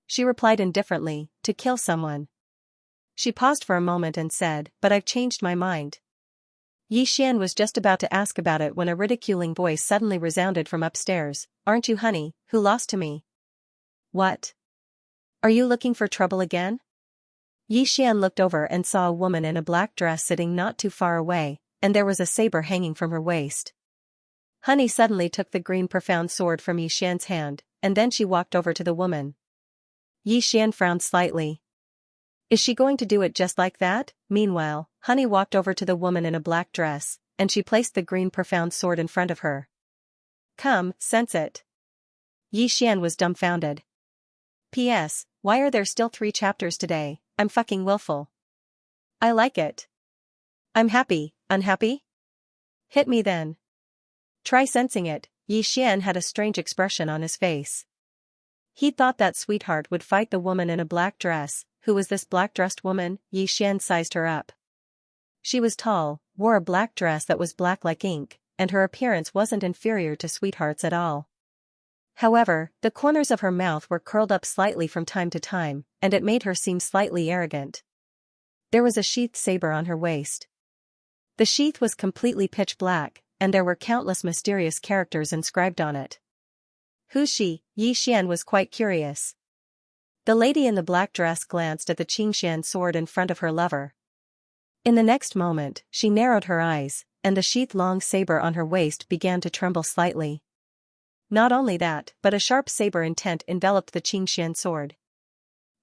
She replied indifferently, "To kill someone." She paused for a moment and said, "But I've changed my mind." Xian was just about to ask about it when a ridiculing voice suddenly resounded from upstairs, "Aren't you Honey, who lost to me?" "What? Are you looking for trouble again?" Xian looked over and saw a woman in a black dress sitting not too far away, and there was a saber hanging from her waist. Honey suddenly took the green profound sword from Xian's hand, and then she walked over to the woman. Xian frowned slightly. Is she going to do it just like that? Meanwhile, Honey walked over to the woman in a black dress, and she placed the green profound sword in front of her. "Come, sense it." Xian was dumbfounded. P.S. Why are there still 3 chapters today? I'm fucking willful. I like it. I'm happy. Unhappy? Hit me then. Try sensing it. Xian had a strange expression on his face. He thought that sweetheart would fight the woman in a black dress. Who was this black-dressed woman? Xian sized her up. She was tall, wore a black dress that was black like ink, and her appearance wasn't inferior to Sweetheart's at all. However, the corners of her mouth were curled up slightly from time to time, and it made her seem slightly arrogant. There was a sheathed saber on her waist. The sheath was completely pitch black, and there were countless mysterious characters inscribed on it. Who's she? Xian was quite curious. The lady in the black dress glanced at the Qingshan sword in front of her lover. In the next moment, she narrowed her eyes, and the sheath-long saber on her waist began to tremble slightly. Not only that, but a sharp saber intent enveloped the Qingshan sword.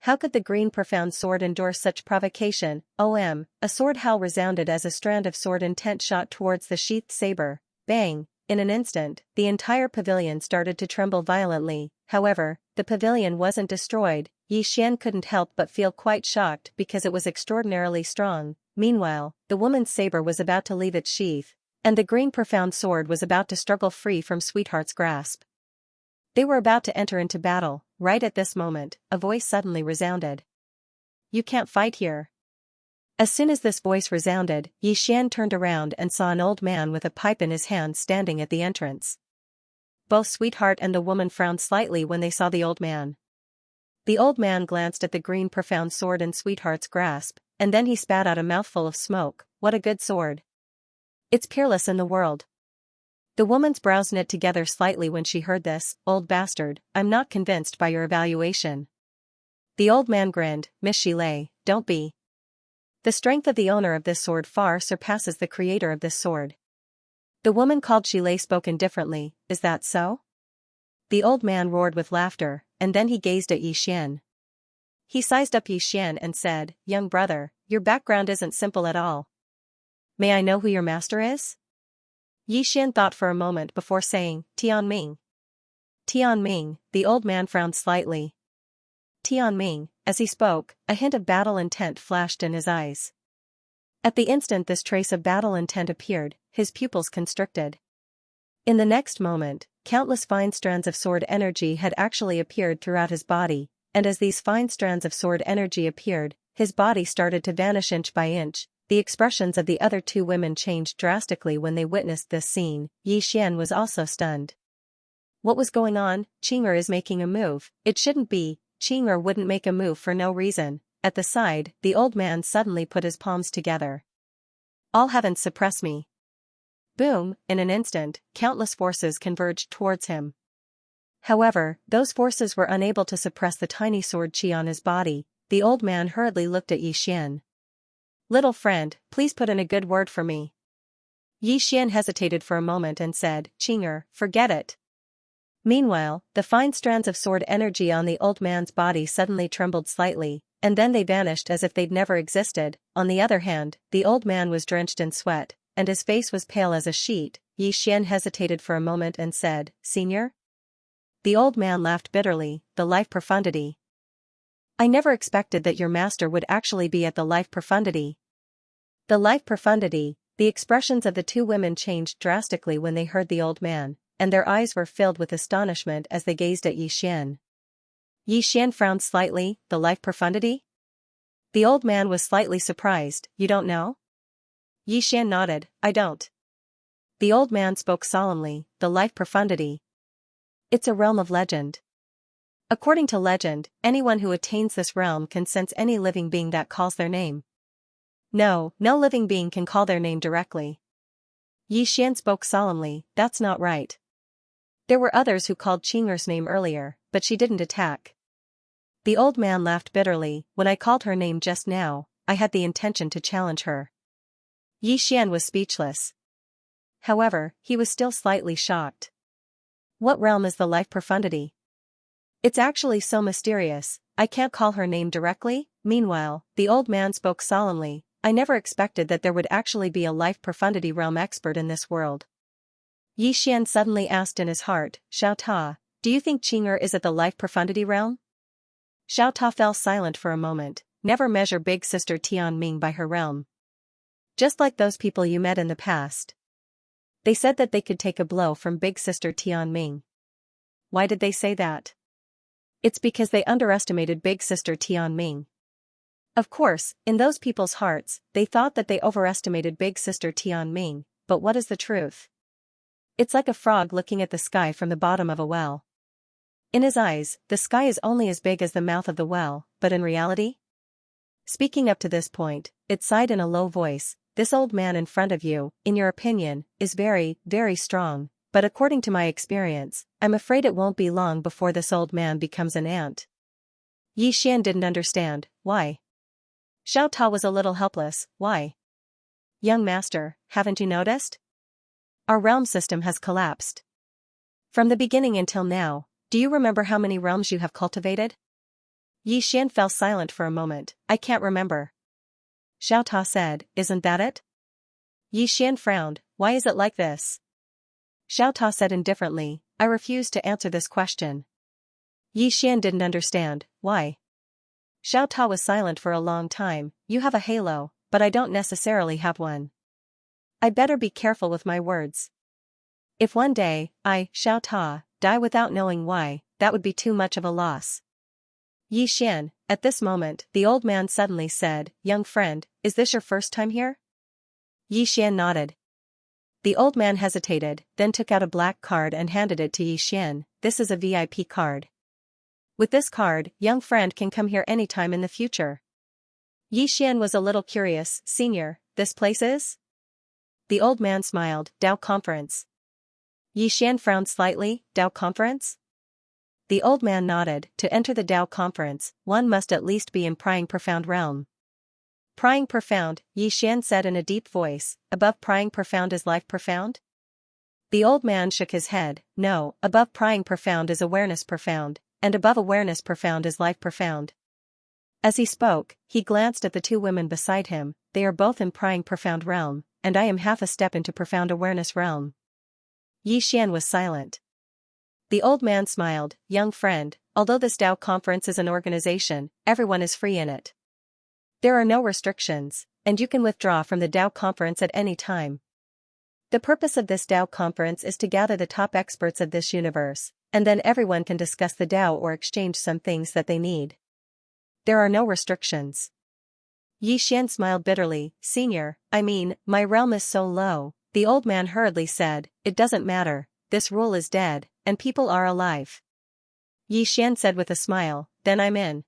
How could the green profound sword endure such provocation? A sword howl resounded as a strand of sword intent shot towards the sheathed saber. Bang! In an instant, the entire pavilion started to tremble violently. However, the pavilion wasn't destroyed. Xian couldn't help but feel quite shocked because it was extraordinarily strong. Meanwhile, the woman's saber was about to leave its sheath, and the green profound sword was about to struggle free from Sweetheart's grasp. They were about to enter into battle. Right at this moment, a voice suddenly resounded. "You can't fight here." As soon as this voice resounded, Xian turned around and saw an old man with a pipe in his hand standing at the entrance. Both Sweetheart and the woman frowned slightly when they saw the old man. The old man glanced at the green profound sword in Sweetheart's grasp, and then he spat out a mouthful of smoke. "What a good sword. It's peerless in the world." The woman's brows knit together slightly when she heard this. "Old bastard, I'm not convinced by your evaluation." The old man grinned. "Miss Shilei, don't be. The strength of the owner of this sword far surpasses the creator of this sword." The woman called Shilei spoke indifferently. "Is that so?" The old man roared with laughter, and then he gazed at Xian. He sized up Xian and said, "Young brother, your background isn't simple at all. May I know who your master is?" Xian thought for a moment before saying, "Tianming." "Tianming," the old man frowned slightly. Tianming. As he spoke, a hint of battle intent flashed in his eyes. At the instant this trace of battle intent appeared, his pupils constricted. In the next moment, countless fine strands of sword energy had actually appeared throughout his body, and as these fine strands of sword energy appeared, his body started to vanish inch by inch. The expressions of the other two women changed drastically when they witnessed this scene. Yi Xian was also stunned. What was going on? Qing'er is making a move. It shouldn't be. Qing'er wouldn't make a move for no reason. At the side, the old man suddenly put his palms together. All heavens suppress me. Boom, in an instant, countless forces converged towards him. However, those forces were unable to suppress the tiny sword chi on his body. The old man hurriedly looked at Yi Xian. Little friend, please put in a good word for me. Yi Xian hesitated for a moment and said, Qing'er, forget it. Meanwhile, the fine strands of sword energy on the old man's body suddenly trembled slightly, and then they vanished as if they'd never existed. On the other hand, the old man was drenched in sweat, and his face was pale as a sheet. Yi Xian hesitated for a moment and said, Senior? The old man laughed bitterly. The life profundity. I never expected that your master would actually be at the life profundity. The life profundity. The expressions of the two women changed drastically when they heard the old man, and their eyes were filled with astonishment as they gazed at Yi Xian. Yi Xian frowned slightly. The life profundity? The old man was slightly surprised. You don't know? Yi Xian nodded. I don't. The old man spoke solemnly. The life profundity. It's a realm of legend. According to legend, anyone who attains this realm can sense any living being that calls their name. No living being can call their name directly. Yi Xian spoke solemnly. That's not right. There were others who called Qing'er's name earlier, but she didn't attack. The old man laughed bitterly. When I called her name just now, I had the intention to challenge her. Yi Xian was speechless. However, he was still slightly shocked. What realm is the life profundity? It's actually so mysterious, I can't call her name directly. Meanwhile, the old man spoke solemnly. I never expected that there would actually be a life profundity realm expert in this world. Yi Xian suddenly asked in his heart, Xiao Ta, do you think Qing'er is at the life profundity realm? Xiao Ta fell silent for a moment. Never measure big sister Tianming by her realm. Just like those people you met in the past. They said that they could take a blow from big sister Tianming. Why did they say that? It's because they underestimated big sister Tianming. Of course, in those people's hearts, they thought that they overestimated big sister Tianming, but what is the truth? It's like a frog looking at the sky from the bottom of a well. In his eyes, the sky is only as big as the mouth of the well, but in reality? Speaking up to this point, it sighed in a low voice, this old man in front of you, in your opinion, is very, very strong, but according to my experience, I'm afraid it won't be long before this old man becomes an ant. Yi Xian didn't understand. Why? Xiao Ta was a little helpless. Why? Young master, haven't you noticed? Our realm system has collapsed. From the beginning until now, do you remember how many realms you have cultivated? Yi Xian fell silent for a moment. I can't remember. Xiao Ta said, isn't that it? Yi Xian frowned. Why is it like this? Xiao Ta said indifferently, I refuse to answer this question. Yi Xian didn't understand. Why? Xiao Ta was silent for a long time. You have a halo, but I don't necessarily have one. I better be careful with my words. If one day, I, Xiao Ta, die without knowing why, that would be too much of a loss. Yi Xian, at this moment, the old man suddenly said, young friend, is this your first time here? Yi Xian nodded. The old man hesitated, then took out a black card and handed it to Yi Xian. This is a VIP card. With this card, young friend can come here anytime in the future. Yi Xian was a little curious. Senior, this place is? The old man smiled. Dao Conference. Yi Xian frowned slightly. Dao Conference? The old man nodded. To enter the Dao Conference, one must at least be in Prying Profound realm. Prying Profound, Yi Xian said in a deep voice. Above Prying Profound is life profound? The old man shook his head. No, above Prying Profound is awareness profound, and above awareness profound is life profound. As he spoke, he glanced at the two women beside him. They are both in Prying Profound realm, and I am half a step into Profound Awareness realm. Yi Xian was silent. The old man smiled. Young friend, although this Tao conference is an organization, everyone is free in it. There are no restrictions, and you can withdraw from the Tao conference at any time. The purpose of this Tao conference is to gather the top experts of this universe, and then everyone can discuss the Tao or exchange some things that they need. There are no restrictions. Xian smiled bitterly. Senior, my realm is so low, the old man hurriedly said, it doesn't matter, this rule is dead, and people are alive. Xian said with a smile, then I'm in.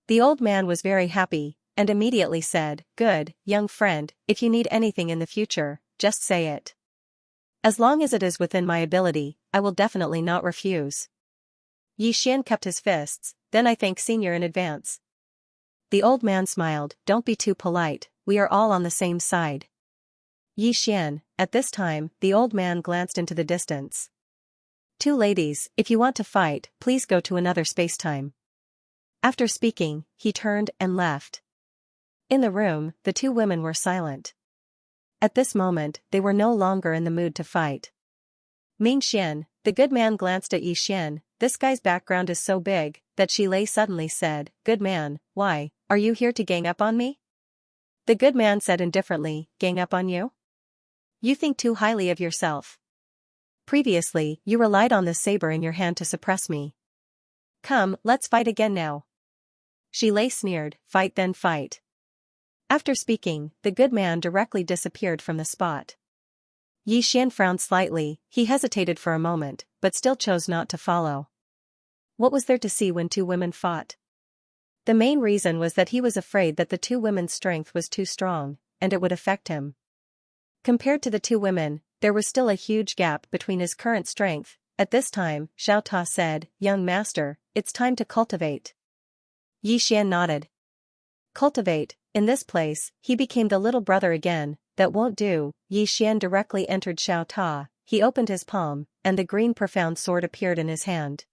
The old man was very happy, and immediately said, good, young friend, if you need anything in the future, just say it. As long as it is within my ability, I will definitely not refuse. Xian kept his fists, then I thank Senior in advance. The old man smiled, don't be too polite, we are all on the same side. Xian, at this time, the old man glanced into the distance. Two ladies, if you want to fight, please go to another space-time. After speaking, he turned and left. In the room, the two women were silent. At this moment, they were no longer in the mood to fight. Ming Xian, the good man glanced at Xian, this guy's background is so big, that Shilei suddenly said, good man, why, are you here to gang up on me? The good man said indifferently, gang up on you? You think too highly of yourself. Previously, you relied on this saber in your hand to suppress me. Come, let's fight again now. Shilei sneered, fight then fight. After speaking, the good man directly disappeared from the spot. Xian frowned slightly, he hesitated for a moment, but still chose not to follow. What was there to see when two women fought? The main reason was that he was afraid that the two women's strength was too strong, and it would affect him. Compared to the two women, there was still a huge gap between his current strength. At this time, Xiao Ta said, young master, it's time to cultivate. Xian nodded. Cultivate, in this place, he became the little brother again, that won't do. Xian directly entered Xiao Ta, he opened his palm, and the green profound sword appeared in his hand.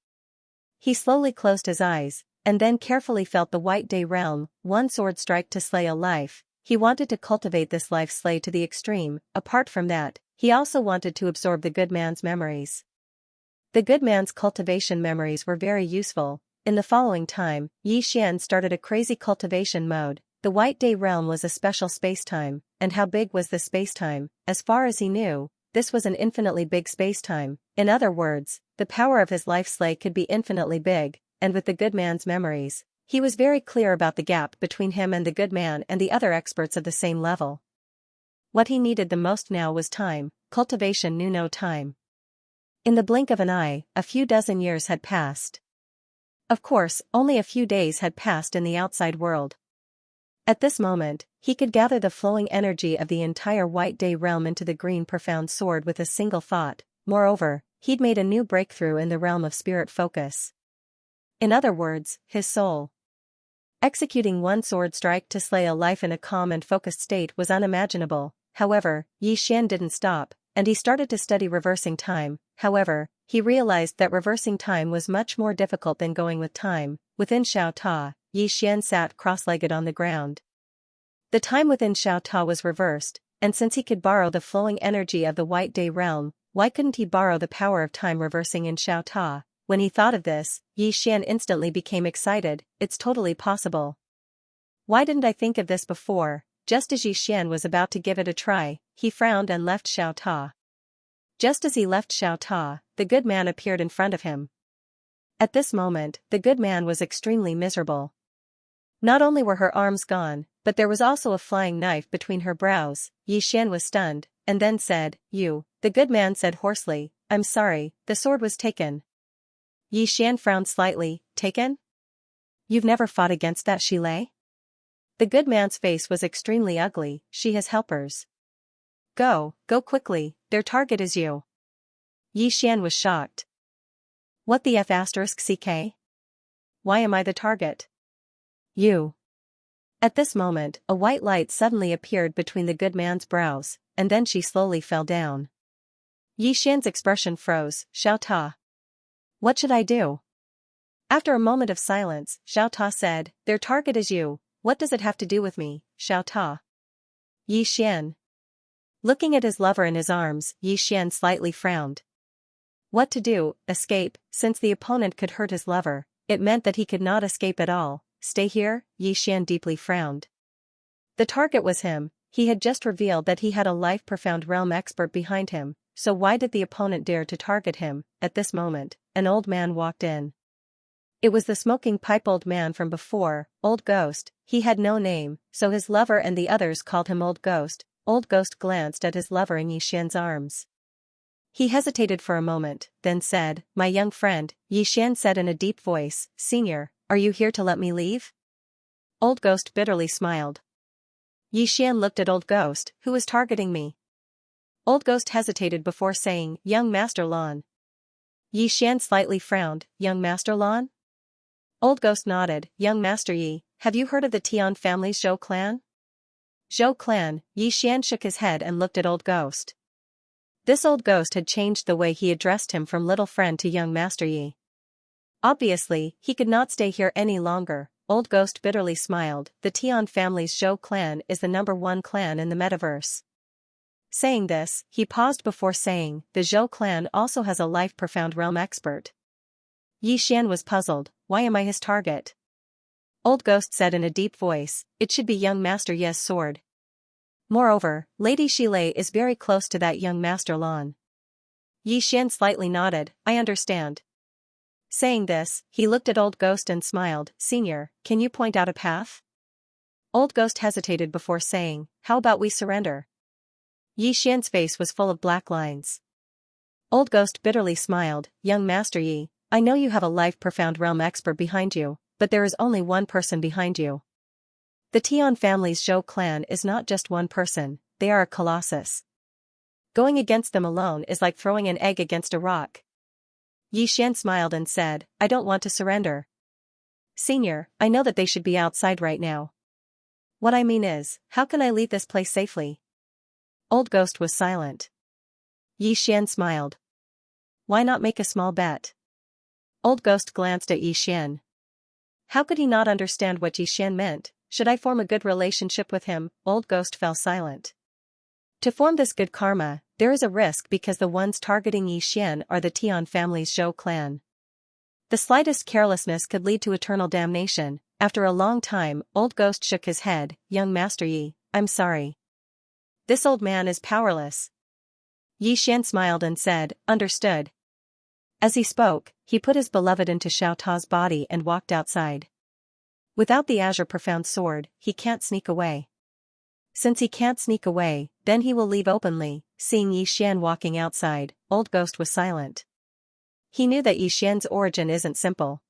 He slowly closed his eyes, and then carefully felt the white day realm, one sword strike to slay a life. He wanted to cultivate this life slay to the extreme. Apart from that, he also wanted to absorb the good man's memories. The good man's cultivation memories were very useful. In the following time, Xian started a crazy cultivation mode. The white day realm was a special space-time, and how big was this space-time? As far as he knew, this was an infinitely big space-time. In other words, the power of his life slay could be infinitely big, and with the good man's memories, he was very clear about the gap between him and the good man and the other experts of the same level. What he needed the most now was time. Cultivation knew no time. In the blink of an eye, a few dozen years had passed. Of course, only a few days had passed in the outside world. At this moment, he could gather the flowing energy of the entire white day realm into the green profound sword with a single thought. Moreover, he'd made a new breakthrough in the realm of spirit focus. In other words, his soul. Executing one sword strike to slay a life in a calm and focused state was unimaginable. However, Xian didn't stop, and he started to study reversing time. However, he realized that reversing time was much more difficult than going with time. Within Xiao Ta, Xian sat cross-legged on the ground. The time within Xiao Ta was reversed, and since he could borrow the flowing energy of the white day realm, why couldn't he borrow the power of time reversing in Xiao Ta? When he thought of this, Xian instantly became excited. It's totally possible. Why didn't I think of this before? Just as Xian was about to give it a try, he frowned and left Xiao Ta. Just as he left Xiao Ta, the good man appeared in front of him. At this moment, the good man was extremely miserable. Not only were her arms gone, but there was also a flying knife between her brows. Xian was stunned, and then said, "You." The good man said hoarsely, "I'm sorry, the sword was taken." Xian frowned slightly, "Taken? You've never fought against that Shilei?" The good man's face was extremely ugly. "She has helpers. Go quickly, their target is you." Xian was shocked. What the F***ck? Why am I the target? You. At this moment, a white light suddenly appeared between the good man's brows, and then she slowly fell down. Xian's expression froze. "Xiao Ta. What should I do?" After a moment of silence, Xiao Ta said, "Their target is you. What does it have to do with me, Xiao Ta?" Xian. Looking at his lover in his arms, Xian slightly frowned. What to do? Escape, since the opponent could hurt his lover. it meant that he could not escape at all. Stay here, Xian deeply frowned. The target was him. He had just revealed that he had a life-profound realm expert behind him, so why did the opponent dare to target him? At this moment, an old man walked in. It was the smoking pipe old man from before, Old Ghost. He had no name, so his lover and the others called him Old Ghost. Old Ghost glanced at his lover in Xian's arms. He hesitated for a moment, then said, "My young friend," Xian said in a deep voice, "Senior, are you here to let me leave?" Old Ghost bitterly smiled. Xian looked at Old Ghost, who was targeting me. Old Ghost hesitated before saying, "Young Master Lan." Xian slightly frowned, "Young Master Lan?" Old Ghost nodded, "Young Master Yi, have you heard of the Tian family's Zhou clan?" Zhou clan, Xian shook his head and looked at Old Ghost. This Old Ghost had changed the way he addressed him from little friend to young Master Yi. Obviously, he could not stay here any longer. Old Ghost bitterly smiled, "The Tian family's Zhou clan is the #1 clan in the metaverse." Saying this, he paused before saying, "The Zhou clan also has a life-profound realm expert." Xian was puzzled, "Why am I his target?" Old Ghost said in a deep voice, "It should be young Master Ye's sword. Moreover, Lady Shilei is very close to that young Master Lan." Xian slightly nodded, "I understand." Saying this, he looked at Old Ghost and smiled, "Senior, can you point out a path?" Old Ghost hesitated before saying, "How about we surrender?" Xian's face was full of black lines. Old Ghost bitterly smiled, "Young Master Yi, I know you have a life-profound realm expert behind you, but there is only one person behind you. The Tian family's Zhou clan is not just one person, they are a colossus. Going against them alone is like throwing an egg against a rock." Xian smiled and said, "I don't want to surrender. Senior, I know that they should be outside right now. What I mean is, how can I leave this place safely?" Old Ghost was silent. Xian smiled. "Why not make a small bet?" Old Ghost glanced at Xian. How could he not understand what Xian meant? Should I form a good relationship with him? Old Ghost fell silent. To form this good karma, there is a risk because the ones targeting Xian are the Tian family's Zhou clan. The slightest carelessness could lead to eternal damnation. After a long time, Old Ghost shook his head, "Young Master Yi, I'm sorry. This old man is powerless." Xian smiled and said, "Understood." As he spoke, he put his beloved into Xiao Ta's body and walked outside. Without the azure profound sword, he can't sneak away. Since he can't sneak away, then he will leave openly. Seeing Xian walking outside, Old Ghost was silent. He knew that Xian's origin isn't simple.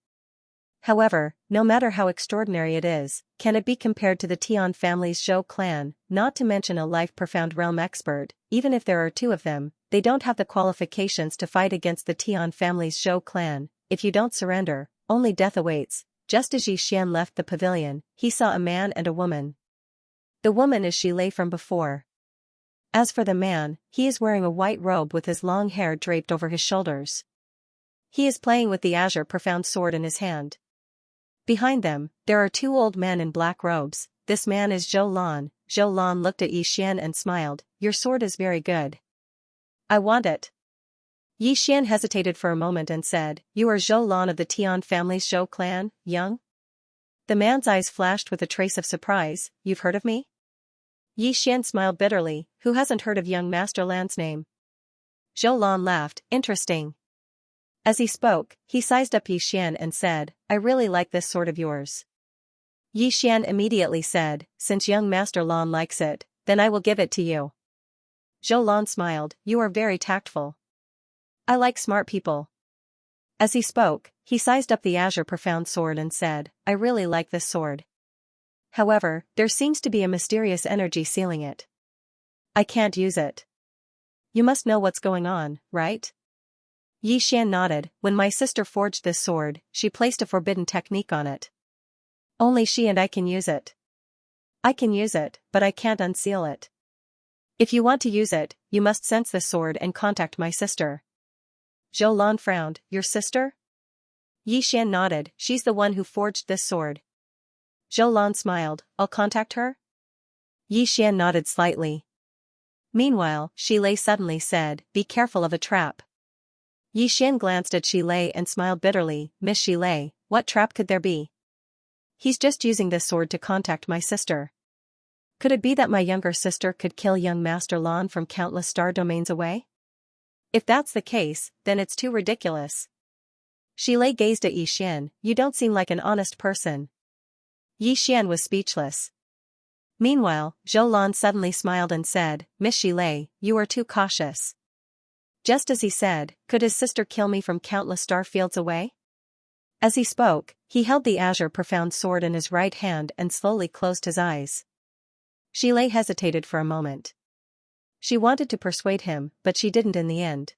However, no matter how extraordinary it is, can it be compared to the Tian family's Zhou clan, not to mention a life-profound realm expert? Even if there are two of them, they don't have the qualifications to fight against the Tian family's Zhou clan. If you don't surrender, only death awaits. Just as Xian left the pavilion, he saw a man and a woman. The woman is Shilei from before. As for the man, he is wearing a white robe with his long hair draped over his shoulders. He is playing with the azure profound sword in his hand. Behind them, there are two old men in black robes. This man is Zhou Lan. Zhou Lan looked at Xian and smiled, "Your sword is very good. I want it." Xian hesitated for a moment and said, "You are Zhou Lan of the Tian family's Zhou clan, young?" The man's eyes flashed with a trace of surprise, "You've heard of me?" Xian smiled bitterly, "Who hasn't heard of young Master Lan's name?" Zhou Lan laughed, "Interesting." As he spoke, he sized up Xian and said, "I really like this sword of yours." Xian immediately said, "Since young Master Lan likes it, then I will give it to you." Zhou Lan smiled, "You are very tactful. I like smart people." As he spoke, he sized up the azure profound sword and said, "I really like this sword. However, there seems to be a mysterious energy sealing it. I can't use it. You must know what's going on, right?" Xian nodded. "When my sister forged this sword, she placed a forbidden technique on it. Only she and I can use it. I can use it, but I can't unseal it. If you want to use it, you must sense the sword and contact my sister." Zhou Lan frowned, "Your sister?" Xian nodded, "She's the one who forged this sword." Zhou Lan smiled, "I'll contact her?" Xian nodded slightly. Meanwhile, Shilei suddenly said, "Be careful of a trap." Yi Xian glanced at Shi Lei and smiled bitterly. Miss Shi Lei, what trap could there be? He's just using this sword to contact my sister. Could it be that my younger sister could kill young Master Lan from countless star domains away? If that's the case, then it's too ridiculous. Shi Lei gazed at Yi Xian. You don't seem like an honest person. Yi Xian was speechless. Meanwhile, Zhou Lan suddenly smiled and said, Miss Shi Lei, you are too cautious. Just as he said, could his sister kill me from countless star fields away? As he spoke, he held the azure profound sword in his right hand and slowly closed his eyes. Shi Lei hesitated for a moment. She wanted to persuade him, but she didn't in the end.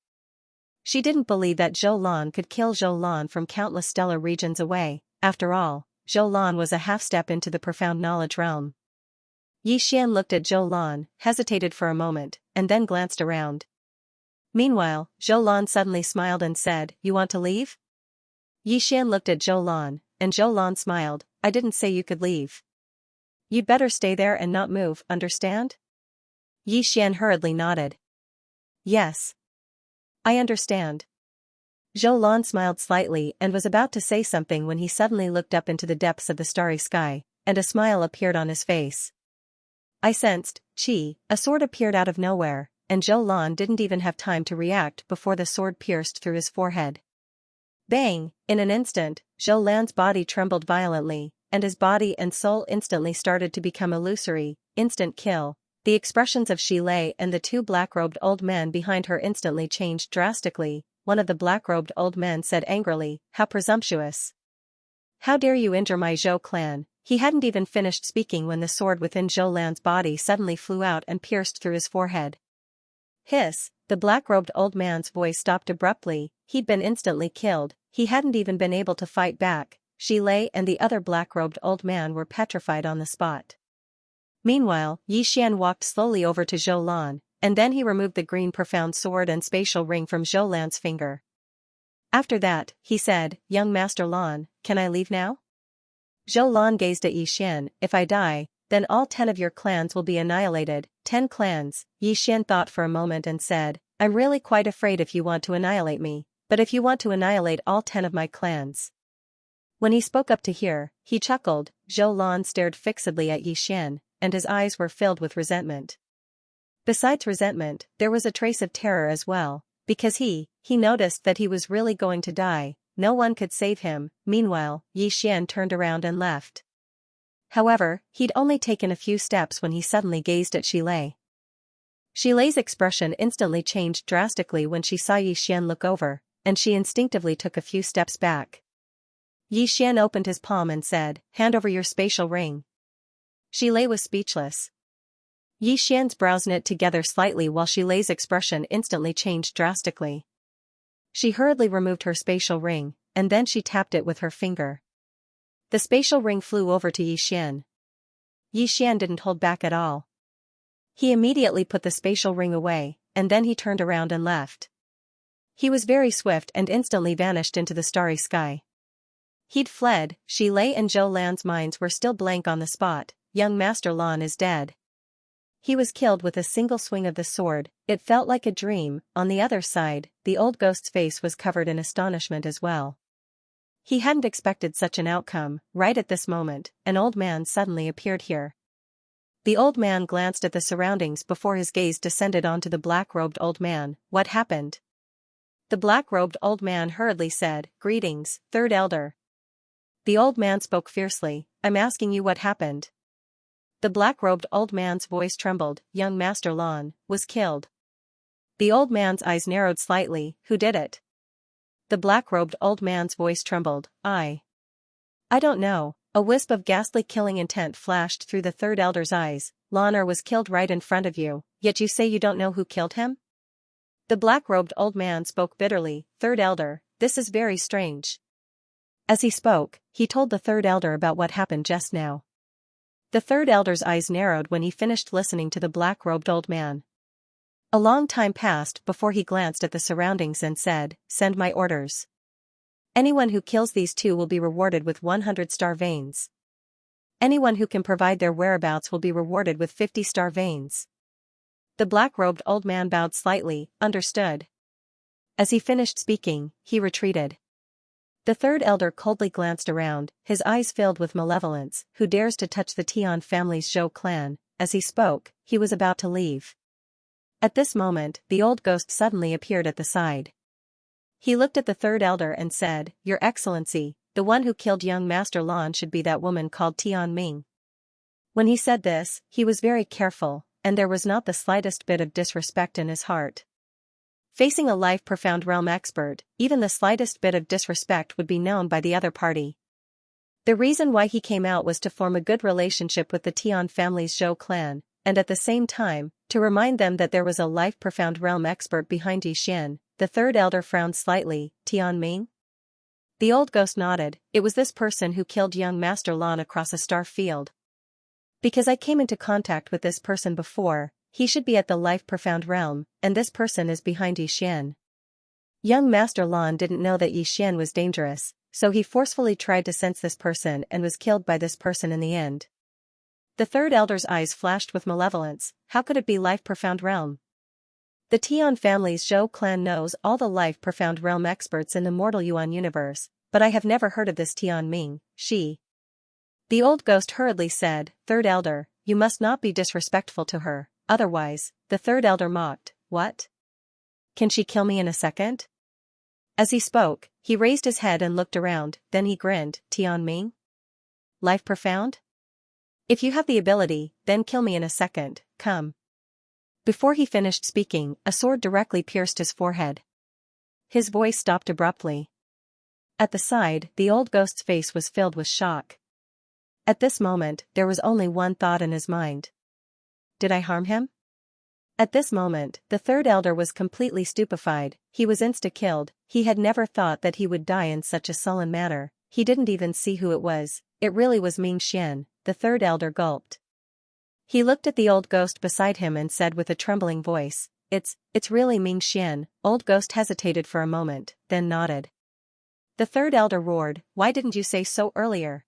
She didn't believe that Zhou Lan could kill Zhou Lan from countless stellar regions away. After all, Zhou Lan was a half-step into the profound knowledge realm. Yi Xian looked at Zhou Lan, hesitated for a moment, and then glanced around. Meanwhile, Zhou Lan suddenly smiled and said, You want to leave? Yi Xian looked at Zhou Lan, and Zhou Lan smiled, I didn't say you could leave. You'd better stay there and not move, understand? Yi Xian hurriedly nodded. Yes. I understand. Zhou Lan smiled slightly and was about to say something when he suddenly looked up into the depths of the starry sky, and a smile appeared on his face. I sensed, Qi, a sword appeared out of nowhere, and Zhou Lan didn't even have time to react before the sword pierced through his forehead. Bang! In an instant, Zhou Lan's body trembled violently, and his body and soul instantly started to become illusory. Instant kill. The expressions of Shi Lei and the two black-robed old men behind her instantly changed drastically. One of the black-robed old men said angrily, How presumptuous! How dare you injure my Zhou clan? He hadn't even finished speaking when the sword within Zhou Lan's body suddenly flew out and pierced through his forehead. Hiss! The black-robed old man's voice stopped abruptly. He'd been instantly killed. He hadn't even been able to fight back. Shi Lei and the other black-robed old man were petrified on the spot. Meanwhile, Yi Xian walked slowly over to Zhou Lan, and then he removed the green profound sword and spatial ring from Zhou Lan's finger. After that, he said, Young Master Lan, can I leave now? Zhou Lan gazed at Yi Xian. If I die, then all 10 of your clans will be annihilated. 10 clans. Yi Xian thought for a moment and said, I'm really quite afraid if you want to annihilate me, but if you want to annihilate all 10 of my clans. When he spoke up to hear, he chuckled. Zhou Lan stared fixedly at Yi Xian, and his eyes were filled with resentment. Besides resentment, there was a trace of terror as well, because he noticed that he was really going to die. No one could save him. Meanwhile, Yi Xian turned around and left. However, he'd only taken a few steps when he suddenly gazed at Shi Lei. Shi Lei's expression instantly changed drastically when she saw Yi Xian look over, and she instinctively took a few steps back. Yi Xian opened his palm and said, Hand over your spatial ring. Shi Lei was speechless. Yi Xian's brows knit together slightly while Shi Lei's expression instantly changed drastically. She hurriedly removed her spatial ring, and then she tapped it with her finger. The spatial ring flew over to Yi Xian. Yi Xian didn't hold back at all. He immediately put the spatial ring away, and then he turned around and left. He was very swift and instantly vanished into the starry sky. He'd fled. Shi Lei and Zhou Lan's minds were still blank on the spot. Young Master Lan is dead. He was killed with a single swing of the sword. It felt like a dream. On the other side, the old ghost's face was covered in astonishment as well. He hadn't expected such an outcome. Right at this moment, an old man suddenly appeared here. The old man glanced at the surroundings before his gaze descended onto the black-robed old man. What happened? The black-robed old man hurriedly said, Greetings, Third Elder. The old man spoke fiercely, I'm asking you what happened. The black-robed old man's voice trembled. Young Master Lan was killed. The old man's eyes narrowed slightly. Who did it? The black-robed old man's voice trembled. I don't know. A wisp of ghastly killing intent flashed through the Third Elder's eyes. Lan was killed right in front of you, yet you say you don't know who killed him? The black-robed old man spoke bitterly. Third Elder, this is very strange. As he spoke, he told the Third Elder about what happened just now. The Third Elder's eyes narrowed when he finished listening to the black-robed old man. A long time passed before he glanced at the surroundings and said, Send my orders. Anyone who kills these 2 will be rewarded with 100 star veins. Anyone who can provide their whereabouts will be rewarded with 50 star veins. The black-robed old man bowed slightly. Understood. As he finished speaking, he retreated. The third elder coldly glanced around, his eyes filled with malevolence. Who dares to touch the Tian family's Zhou clan? As he spoke, he was about to leave. At this moment, the old ghost suddenly appeared at the side. He looked at the third elder and said, "Your Excellency, the one who killed young Master Lan should be that woman called Tian Ming." When he said this, he was very careful, and there was not the slightest bit of disrespect in his heart. Facing a life-profound realm expert, even the slightest bit of disrespect would be known by the other party. The reason why he came out was to form a good relationship with the Tian family's Zhou clan, and at the same time, to remind them that there was a life-profound realm expert behind Yixian. The third elder frowned slightly. "Tian Ming?" The old ghost nodded. "It was this person who killed young Master Lan across a star field. Because I came into contact with this person before, he should be at the life-profound realm, and this person is behind Yixian. Young Master Lan didn't know that Yixian was dangerous, so he forcefully tried to sense this person and was killed by this person in the end." The third elder's eyes flashed with malevolence. How could it be life-profound realm? The Tian family's Zhou clan knows all the life-profound realm experts in the mortal Yuan universe, but I have never heard of this Tian Ming. The old ghost hurriedly said, "Third elder, you must not be disrespectful to her, otherwise," the third elder mocked. "What? Can she kill me in a second?" As he spoke, he raised his head and looked around, then he grinned. "Tian Ming? Life profound? If you have the ability, then kill me in a second, come." Before he finished speaking, a sword directly pierced his forehead. His voice stopped abruptly. At the side, the old ghost's face was filled with shock. At this moment, there was only one thought in his mind. Did I harm him? At this moment, the third elder was completely stupefied. He was insta-killed. He had never thought that he would die in such a sullen manner. He didn't even see who it was. It really was Ming Xian. The third elder gulped. He looked at the old ghost beside him and said with a trembling voice, It's really Ming Xian." Old ghost hesitated for a moment, then nodded. The third elder roared, "Why didn't you say so earlier?"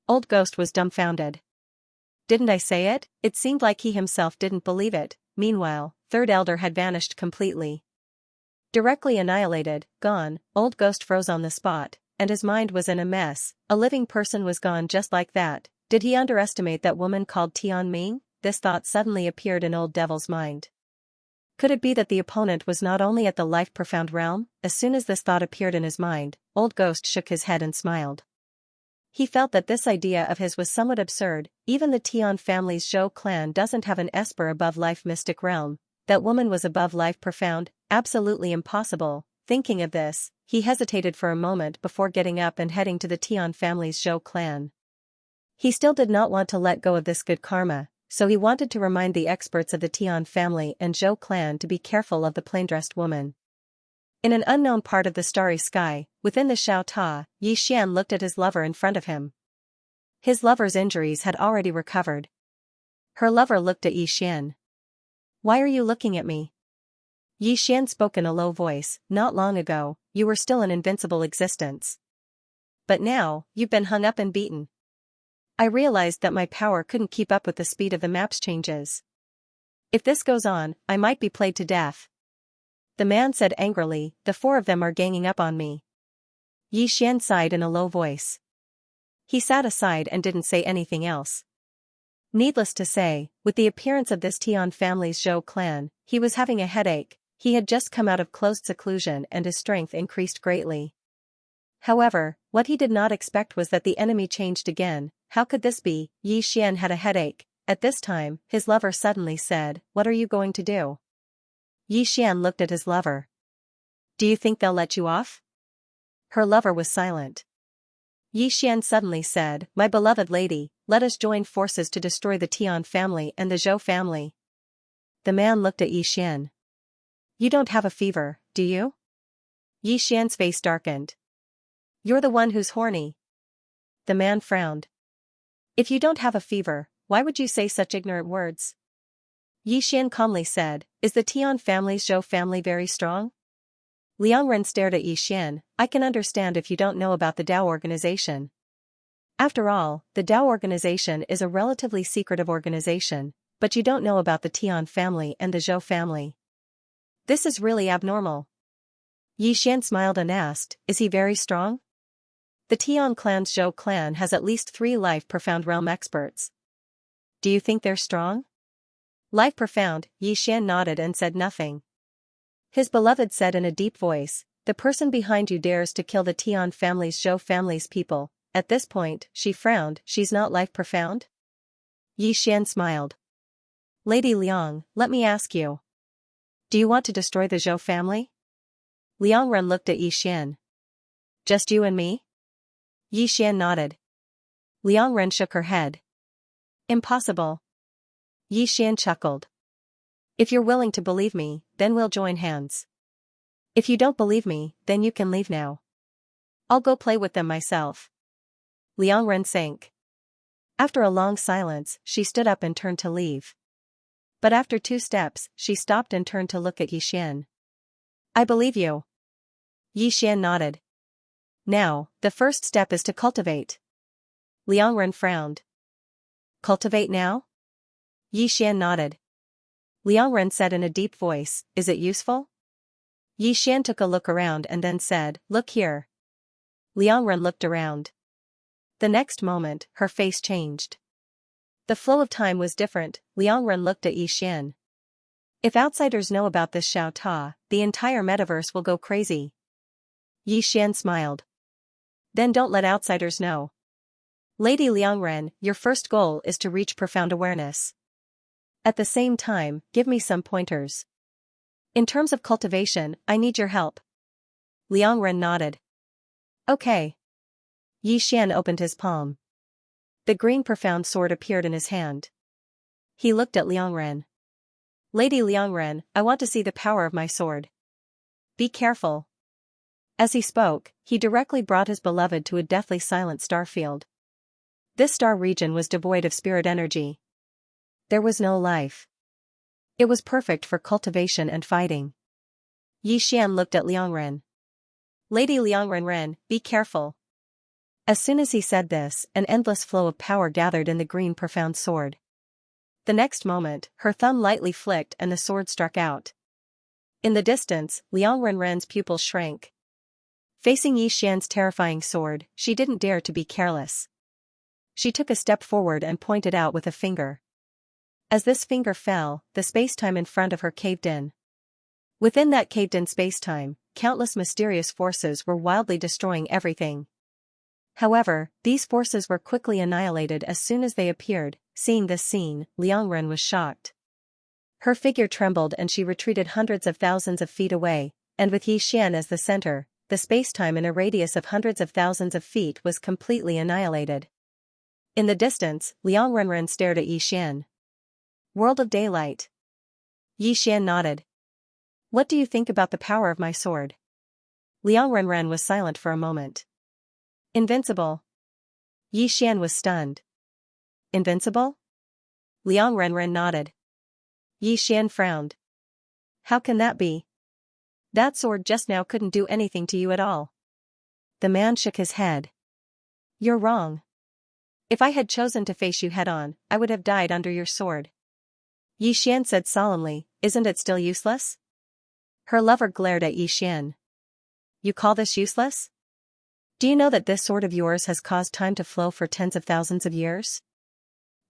Old ghost was dumbfounded. "Didn't I say it?" It seemed like he himself didn't believe it. Meanwhile, third elder had vanished completely. Directly annihilated, gone, old ghost froze on the spot, and his mind was in a mess. A living person was gone just like that. Did he underestimate that woman called Tian Ming? This thought suddenly appeared in old devil's mind. Could it be that the opponent was not only at the life-profound realm? As soon as this thought appeared in his mind, old ghost shook his head and smiled. He felt that this idea of his was somewhat absurd. Even the Tian family's Zhou clan doesn't have an esper above life mystic realm. That woman was above life profound? Absolutely impossible. Thinking of this, he hesitated for a moment before getting up and heading to the Tian family's Zhou clan. He still did not want to let go of this good karma, so he wanted to remind the experts of the Tian family and Zhou clan to be careful of the plain-dressed woman. In an unknown part of the starry sky, within the Xiao Ta, Yixian looked at his lover in front of him. His lover's injuries had already recovered. Her lover looked at Yixian. "Why are you looking at me?" Yixian spoke in a low voice. "Not long ago, you were still an invincible existence. But now, you've been hung up and beaten. I realized that my power couldn't keep up with the speed of the map's changes. If this goes on, I might be played to death." The man said angrily, "The four of them are ganging up on me." Yixian sighed in a low voice. He sat aside and didn't say anything else. Needless to say, with the appearance of this Tian family's Zhou clan, he was having a headache. He had just come out of closed seclusion and his strength increased greatly. However, what he did not expect was that the enemy changed again. How could this be? Yixian had a headache. At this time, his lover suddenly said, "What are you going to do?" Yixian looked at his lover. "Do you think they'll let you off?" Her lover was silent. Yixian suddenly said, "My beloved lady, let us join forces to destroy the Tian family and the Zhou family." The man looked at Yixian. "You don't have a fever, do you?" Yixian's face darkened. "You're the one who's horny." The man frowned. "If you don't have a fever, why would you say such ignorant words?" Yixian calmly said, "Is the Tian family's Zhou family very strong?" Liangren stared at Yixian. "I can understand if you don't know about the Dao organization. After all, the Dao organization is a relatively secretive organization, but you don't know about the Tian family and the Zhou family. This is really abnormal." Yi Xian smiled and asked, is he very strong? The Tian clan's Zhou clan has at least 3 life profound realm experts. Do you think they're strong? Life profound, Yi Xian nodded and said nothing. His beloved said in a deep voice, the person behind you dares to kill the Tian family's Zhou family's people. At this point, she frowned, she's not life profound? Yi Xian smiled. Lady Liang, let me ask you. Do you want to destroy the Zhou family? Liang Ren looked at Yi Xian. Just you and me? Yi Xian nodded. Liang Ren shook her head. Impossible. Yi Xian chuckled. If you're willing to believe me, then we'll join hands. If you don't believe me, then you can leave now. I'll go play with them myself. Liang Ren sank. After a long silence, she stood up and turned to leave. But after 2 steps, she stopped and turned to look at Yi Xian. I believe you. Yi Xian nodded. Now, the first step is to cultivate. Liang Ren frowned. Cultivate now? Yi Xian nodded. Liang Ren said in a deep voice, is it useful? Yi Xian took a look around and then said, look here. Liang Ren looked around. The next moment, her face changed. The flow of time was different. Liang Ren looked at Yi Xian. If outsiders know about this Xiao Ta, the entire metaverse will go crazy. Yi Xian smiled. Then don't let outsiders know. Lady Liang Ren, your first goal is to reach profound awareness. At the same time, give me some pointers. In terms of cultivation, I need your help. Liang Ren nodded. Okay. Yi Xian opened his palm. The green profound sword appeared in his hand. He looked at Liang Ren. Lady Liang Ren, I want to see the power of my sword. Be careful. As he spoke, he directly brought his beloved to a deathly silent star field. This star region was devoid of spirit energy. There was no life. It was perfect for cultivation and fighting. Yi Xian looked at Liang Ren. Lady Liang Ren, be careful. As soon as he said this, an endless flow of power gathered in the green profound sword. The next moment, her thumb lightly flicked and the sword struck out. In the distance, Liang Ren's pupils shrank. Facing Yi Xian's terrifying sword, she didn't dare to be careless. She took a step forward and pointed out with a finger. As this finger fell, the spacetime in front of her caved in. Within that caved-in spacetime, countless mysterious forces were wildly destroying everything. However, these forces were quickly annihilated as soon as they appeared. Seeing this scene, Liang Ren was shocked. Her figure trembled and she retreated hundreds of thousands of feet away, and with Yi Xian as the center, the spacetime in a radius of hundreds of thousands of feet was completely annihilated. In the distance, Liang Ren stared at Yi Xian. World of daylight. Yi Xian nodded. What do you think about the power of my sword? Liang Ren was silent for a moment. Invincible. Yi Xian was stunned. Invincible? Liang Ren nodded. Yi Xian frowned. How can that be? That sword just now couldn't do anything to you at all. The man shook his head. You're wrong. If I had chosen to face you head-on, I would have died under your sword. Yi Xian said solemnly, isn't it still useless? Her lover glared at Yi Xian. You call this useless? Do you know that this sword of yours has caused time to flow for tens of thousands of years?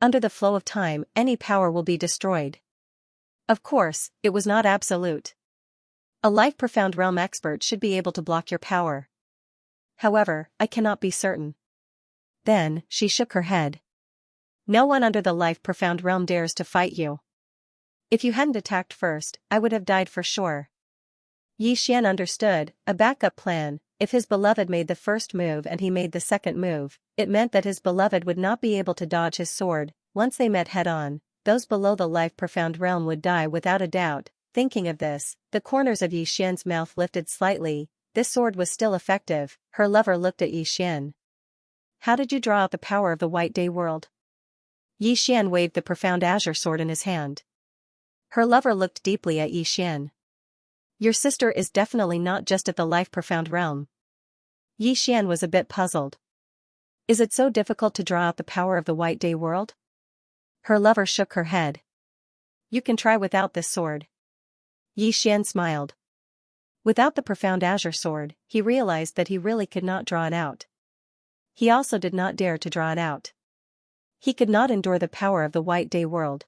Under the flow of time, any power will be destroyed. Of course, it was not absolute. A life-profound realm expert should be able to block your power. However, I cannot be certain. Then, she shook her head. No one under the life-profound realm dares to fight you. If you hadn't attacked first, I would have died for sure. Yi Xian understood, a backup plan. If his beloved made the first move and he made the second move, it meant that his beloved would not be able to dodge his sword. Once they met head-on, those below the life-profound realm would die without a doubt. Thinking of this, the corners of Yi Xian's mouth lifted slightly. This sword was still effective. Her lover looked at Yi Xian. How did you draw out the power of the White Day world? Yi Xian waved the profound azure sword in his hand. Her lover looked deeply at Yi Xian. Your sister is definitely not just at the life-profound realm. Yi Xian was a bit puzzled. Is it so difficult to draw out the power of the White Day world? Her lover shook her head. You can try without this sword. Yi Xian smiled. Without the profound azure sword, he realized that he really could not draw it out. He also did not dare to draw it out. He could not endure the power of the white day world.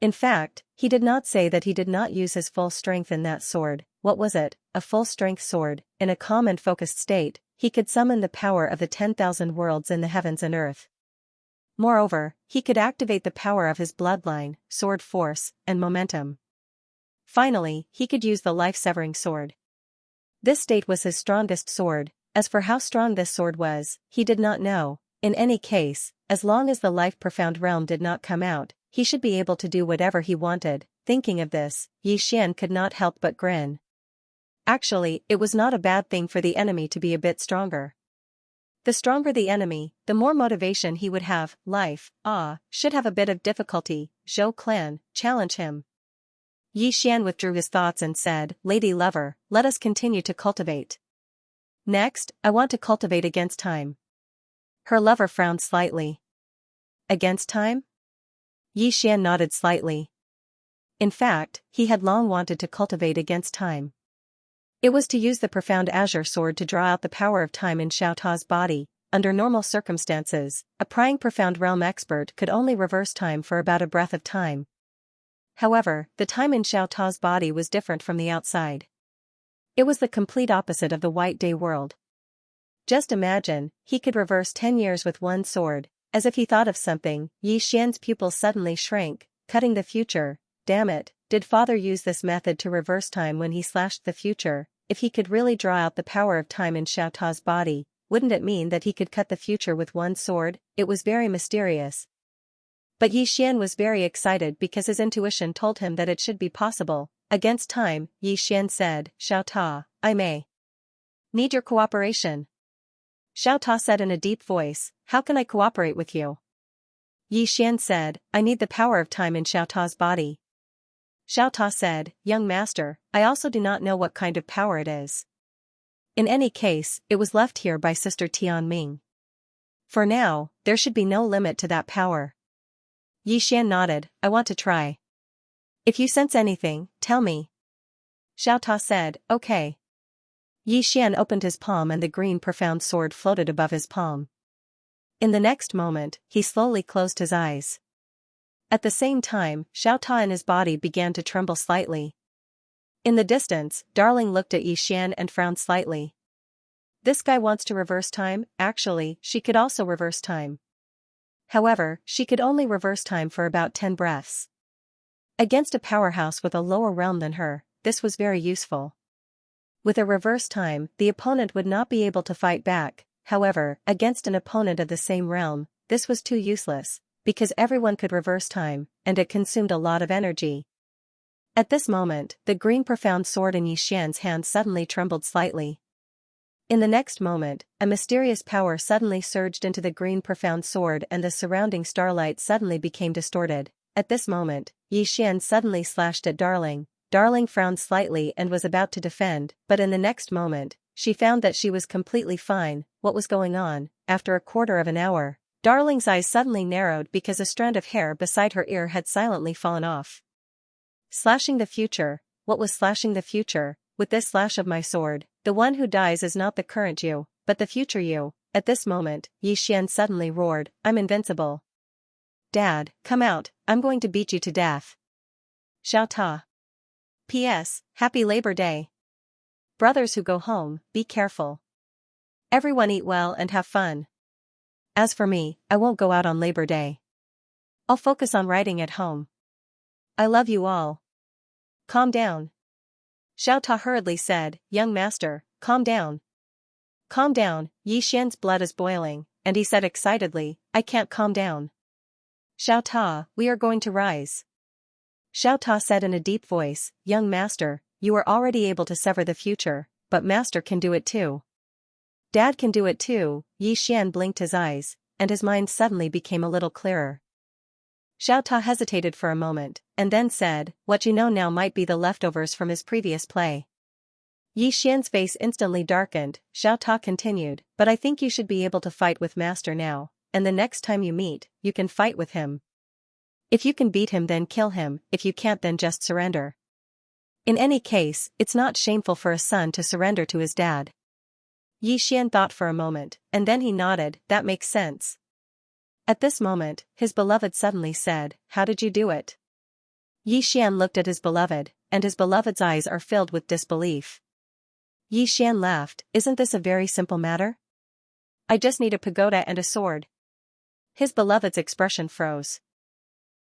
In fact, he did not say that he did not use his full strength in that sword. What was it? A full-strength sword. In a calm and focused state, he could summon the power of the 10,000 worlds in the heavens and earth. Moreover, he could activate the power of his bloodline, sword force, and momentum. Finally, he could use the life-severing sword. This state was his strongest sword. As for how strong this sword was, he did not know. In any case, as long as the life-profound realm did not come out, he should be able to do whatever he wanted. Thinking of this, Xian could not help but grin. Actually, it was not a bad thing for the enemy to be a bit stronger. The stronger the enemy, the more motivation he would have. Life, should have a bit of difficulty. Zhou clan, challenge him. Xian withdrew his thoughts and said, Lady Lover, let us continue to cultivate. Next, I want to cultivate against time. Her lover frowned slightly. Against time? Xian nodded slightly. In fact, he had long wanted to cultivate against time. It was to use the profound azure sword to draw out the power of time in Xiao Ta's body. Under normal circumstances, a prying profound realm expert could only reverse time for about a breath of time. However, the time in Xiao Ta's body was different from the outside. It was the complete opposite of the white day world. Just imagine, he could reverse 10 years with one sword. As if he thought of something, Xian's pupils suddenly shrank, cutting the future. Damn it, did father use this method to reverse time when he slashed the future? If he could really draw out the power of time in Xiao Ta's body, wouldn't it mean that he could cut the future with one sword? It was very mysterious. But Xian was very excited because his intuition told him that it should be possible. Against time, Xian said, Xiao Ta, I may need your cooperation. Xiao Ta said in a deep voice, how can I cooperate with you? Xian said, I need the power of time in Xiao Ta's body. Xiao Ta said, young master, I also do not know what kind of power it is. In any case, it was left here by Sister Tianming. For now, there should be no limit to that power. Xian nodded, I want to try. If you sense anything, tell me. Xiao Ta said, okay. Xian opened his palm and the green profound sword floated above his palm. In the next moment, he slowly closed his eyes. At the same time, Xiao Ta and his body began to tremble slightly. In the distance, Darling looked at Xian and frowned slightly. This guy wants to reverse time. Actually, she could also reverse time. However, she could only reverse time for about 10 breaths. Against a powerhouse with a lower realm than her, this was very useful. With a reverse time, the opponent would not be able to fight back. However, against an opponent of the same realm, this was too useless, because everyone could reverse time, and it consumed a lot of energy. At this moment, the green profound sword in Xian's hand suddenly trembled slightly. In the next moment, a mysterious power suddenly surged into the green profound sword and the surrounding starlight suddenly became distorted. At this moment, Xian suddenly slashed at Darling. Darling frowned slightly and was about to defend, but in the next moment, she found that she was completely fine. What was going on? After a quarter of an hour, Darling's eyes suddenly narrowed because a strand of hair beside her ear had silently fallen off. Slashing the future. What was slashing the future? With this slash of my sword, the one who dies is not the current you, but the future you. At this moment, Xian suddenly roared, I'm invincible. Dad, come out, I'm going to beat you to death. Xiao Ta. P.S. Happy Labor Day. Brothers who go home, be careful. Everyone eat well and have fun. As for me, I won't go out on Labor Day. I'll focus on writing at home. I love you all. Calm down. Xiao Ta hurriedly said, young master, calm down. Calm down, Xian's blood is boiling, and he said excitedly, I can't calm down. Xiao Ta, we are going to rise. Xiao Ta said in a deep voice, young master, you are already able to sever the future, but master can do it too. Dad can do it too. Xian blinked his eyes, and his mind suddenly became a little clearer. Xiao Ta hesitated for a moment, and then said, what you know now might be the leftovers from his previous play. Xian's face instantly darkened. Xiao Ta continued, but I think you should be able to fight with master now, and the next time you meet, you can fight with him. If you can beat him then kill him, if you can't then just surrender. In any case, it's not shameful for a son to surrender to his dad. Yi Xian thought for a moment, and then he nodded, that makes sense. At this moment, his beloved suddenly said, how did you do it? Yi Xian looked at his beloved, and his beloved's eyes are filled with disbelief. Yi Xian laughed, isn't this a very simple matter? I just need a pagoda and a sword. His beloved's expression froze.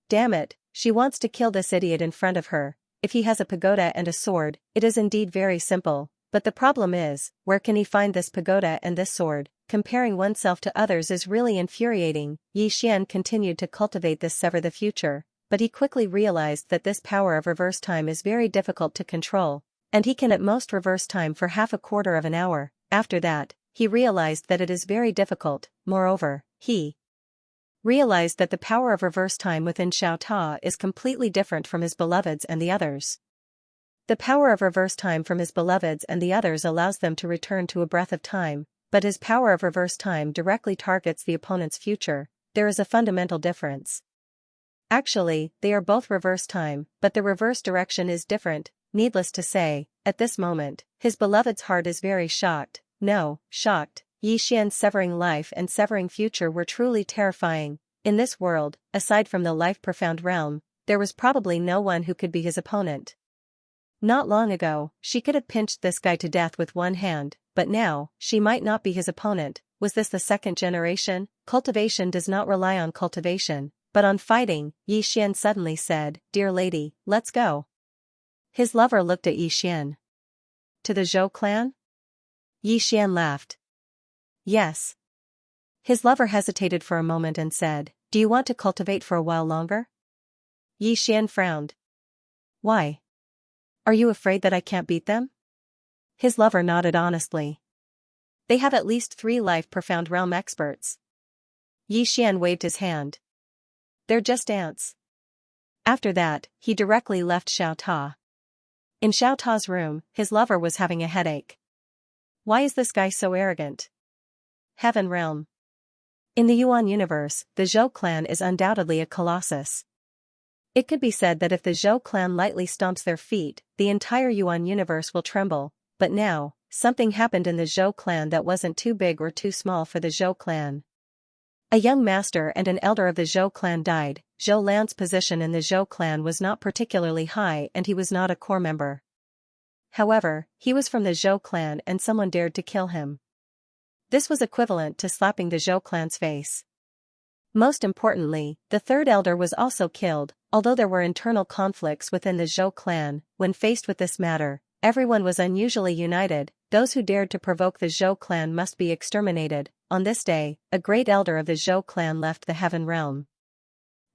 Damn it, she wants to kill this idiot in front of her. If he has a pagoda and a sword, it is indeed very simple, but the problem is, where can he find this pagoda and this sword? Comparing oneself to others is really infuriating. Yi Xian continued to cultivate this sever the future, but he quickly realized that this power of reverse time is very difficult to control, and he can at most reverse time for half a quarter of an hour. After that, he realized that it is very difficult. Moreover, he realized that the power of reverse time within Xiao Ta is completely different from his beloveds and the others. The power of reverse time from his beloveds and the others allows them to return to a breath of time, but his power of reverse time directly targets the opponent's future. There is a fundamental difference. Actually, they are both reverse time, but the reverse direction is different. Needless to say, at this moment, his beloved's heart is very shocked. No, shocked. Yi Xian's severing life and severing future were truly terrifying. In this world, aside from the life-profound realm, there was probably no one who could be his opponent. Not long ago, she could have pinched this guy to death with one hand, but now, she might not be his opponent. Was this the second generation? Cultivation does not rely on cultivation, but on fighting. Yi Xian suddenly said, dear lady, let's go. His lover looked at Yi Xian. To the Zhou clan? Yi Xian laughed. Yes. His lover hesitated for a moment and said, do you want to cultivate for a while longer? Yi Xian frowned. Why? Are you afraid that I can't beat them? His lover nodded honestly. They have at least 3 life-profound realm experts. Yi Xian waved his hand. They're just ants. After that, he directly left Xiao Ta. In Xiao Ta's room, his lover was having a headache. Why is this guy so arrogant? Heaven Realm. In the Yuan universe, the Zhou clan is undoubtedly a colossus. It could be said that if the Zhou clan lightly stomps their feet, the entire Yuan universe will tremble, but now, something happened in the Zhou clan that wasn't too big or too small for the Zhou clan. A young master and an elder of the Zhou clan died. Zhou Lan's position in the Zhou clan was not particularly high and he was not a core member. However, he was from the Zhou clan and someone dared to kill him. This was equivalent to slapping the Zhou clan's face. Most importantly, the third elder was also killed. Although there were internal conflicts within the Zhou clan, when faced with this matter, everyone was unusually united. Those who dared to provoke the Zhou clan must be exterminated. On this day, a great elder of the Zhou clan left the Heaven Realm.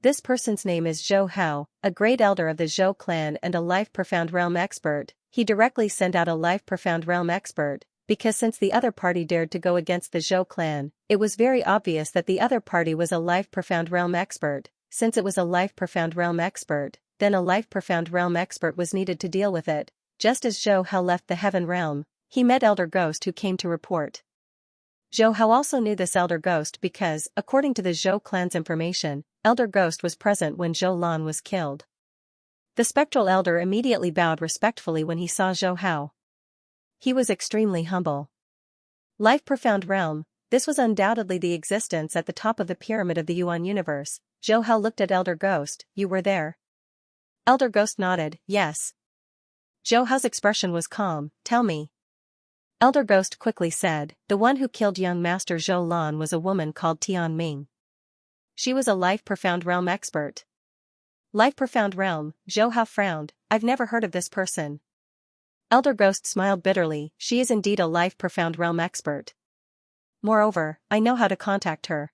This person's name is Zhou Hao, a great elder of the Zhou clan and a life-profound realm expert. He directly sent out a life-profound realm expert, because since the other party dared to go against the Zhou clan, it was very obvious that the other party was a life-profound realm expert. Since it was a life-profound realm expert, then a life-profound realm expert was needed to deal with it. Just as Zhou Hao left the Heaven Realm, he met Elder Ghost who came to report. Zhou Hao also knew this Elder Ghost because, according to the Zhou clan's information, Elder Ghost was present when Zhou Lan was killed. The spectral elder immediately bowed respectfully when he saw Zhou Hao. He was extremely humble. Life-profound realm, this was undoubtedly the existence at the top of the pyramid of the Yuan universe. Zhou Hao looked at Elder Ghost, you were there? Elder Ghost nodded, yes. Zhou Hao's expression was calm, tell me. Elder Ghost quickly said, the one who killed young Master Zhou Lan was a woman called Tian Ming. She was a life-profound realm expert. Life-profound realm, Zhou Hao frowned, I've never heard of this person. Elder Ghost smiled bitterly, she is indeed a life-profound realm expert. Moreover, I know how to contact her.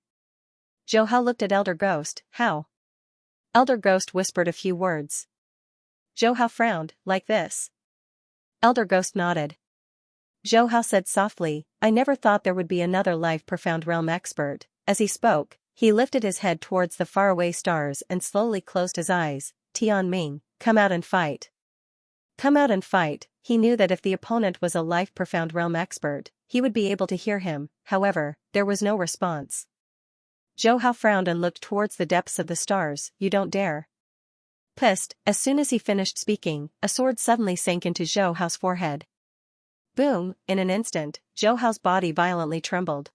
Zhou Hao looked at Elder Ghost, how? Elder Ghost whispered a few words. Zhou Hao frowned, like this. Elder Ghost nodded. Zhou Hao said softly, I never thought there would be another life-profound realm expert. As he spoke, he lifted his head towards the faraway stars and slowly closed his eyes. Tian Ming, come out and fight. Come out and fight. He knew that if the opponent was a life-profound realm expert, he would be able to hear him. However, there was no response. Zhou Hao frowned and looked towards the depths of the stars. You don't dare. Pissed, as soon as he finished speaking, a sword suddenly sank into Zhou Hao's forehead. Boom, in an instant, Zhou Hao's body violently trembled.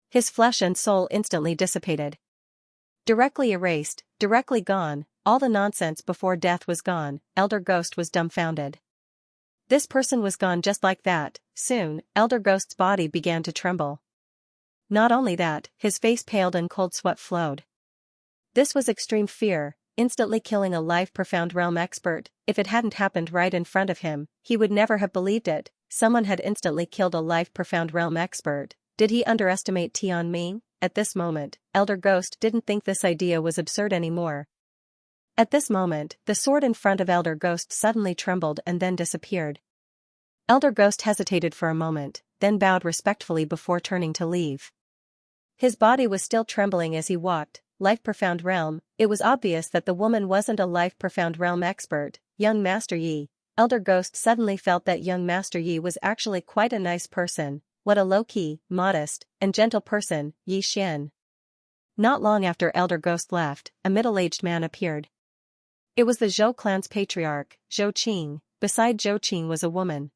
His flesh and soul instantly dissipated. Directly erased, directly gone, all the nonsense before death was gone. Elder Ghost was dumbfounded. This person was gone just like that. Soon, Elder Ghost's body began to tremble. Not only that, his face paled and cold sweat flowed. This was extreme fear, instantly killing a life-profound realm expert. If it hadn't happened right in front of him, he would never have believed it. Someone had instantly killed a life-profound realm expert. Did he underestimate Tian Ming? At this moment, Elder Ghost didn't think this idea was absurd anymore. At this moment, the sword in front of Elder Ghost suddenly trembled and then disappeared. Elder Ghost hesitated for a moment, then bowed respectfully before turning to leave. His body was still trembling as he walked. Life-profound realm. It was obvious that the woman wasn't a life-profound realm expert. Young Master Yi. Elder Ghost suddenly felt that young Master Yi was actually quite a nice person. What a low-key, modest, and gentle person, Yi Xian. Not long after Elder Ghost left, a middle-aged man appeared. It was the Zhou clan's patriarch, Zhou Qing. Beside Zhou Qing was a woman.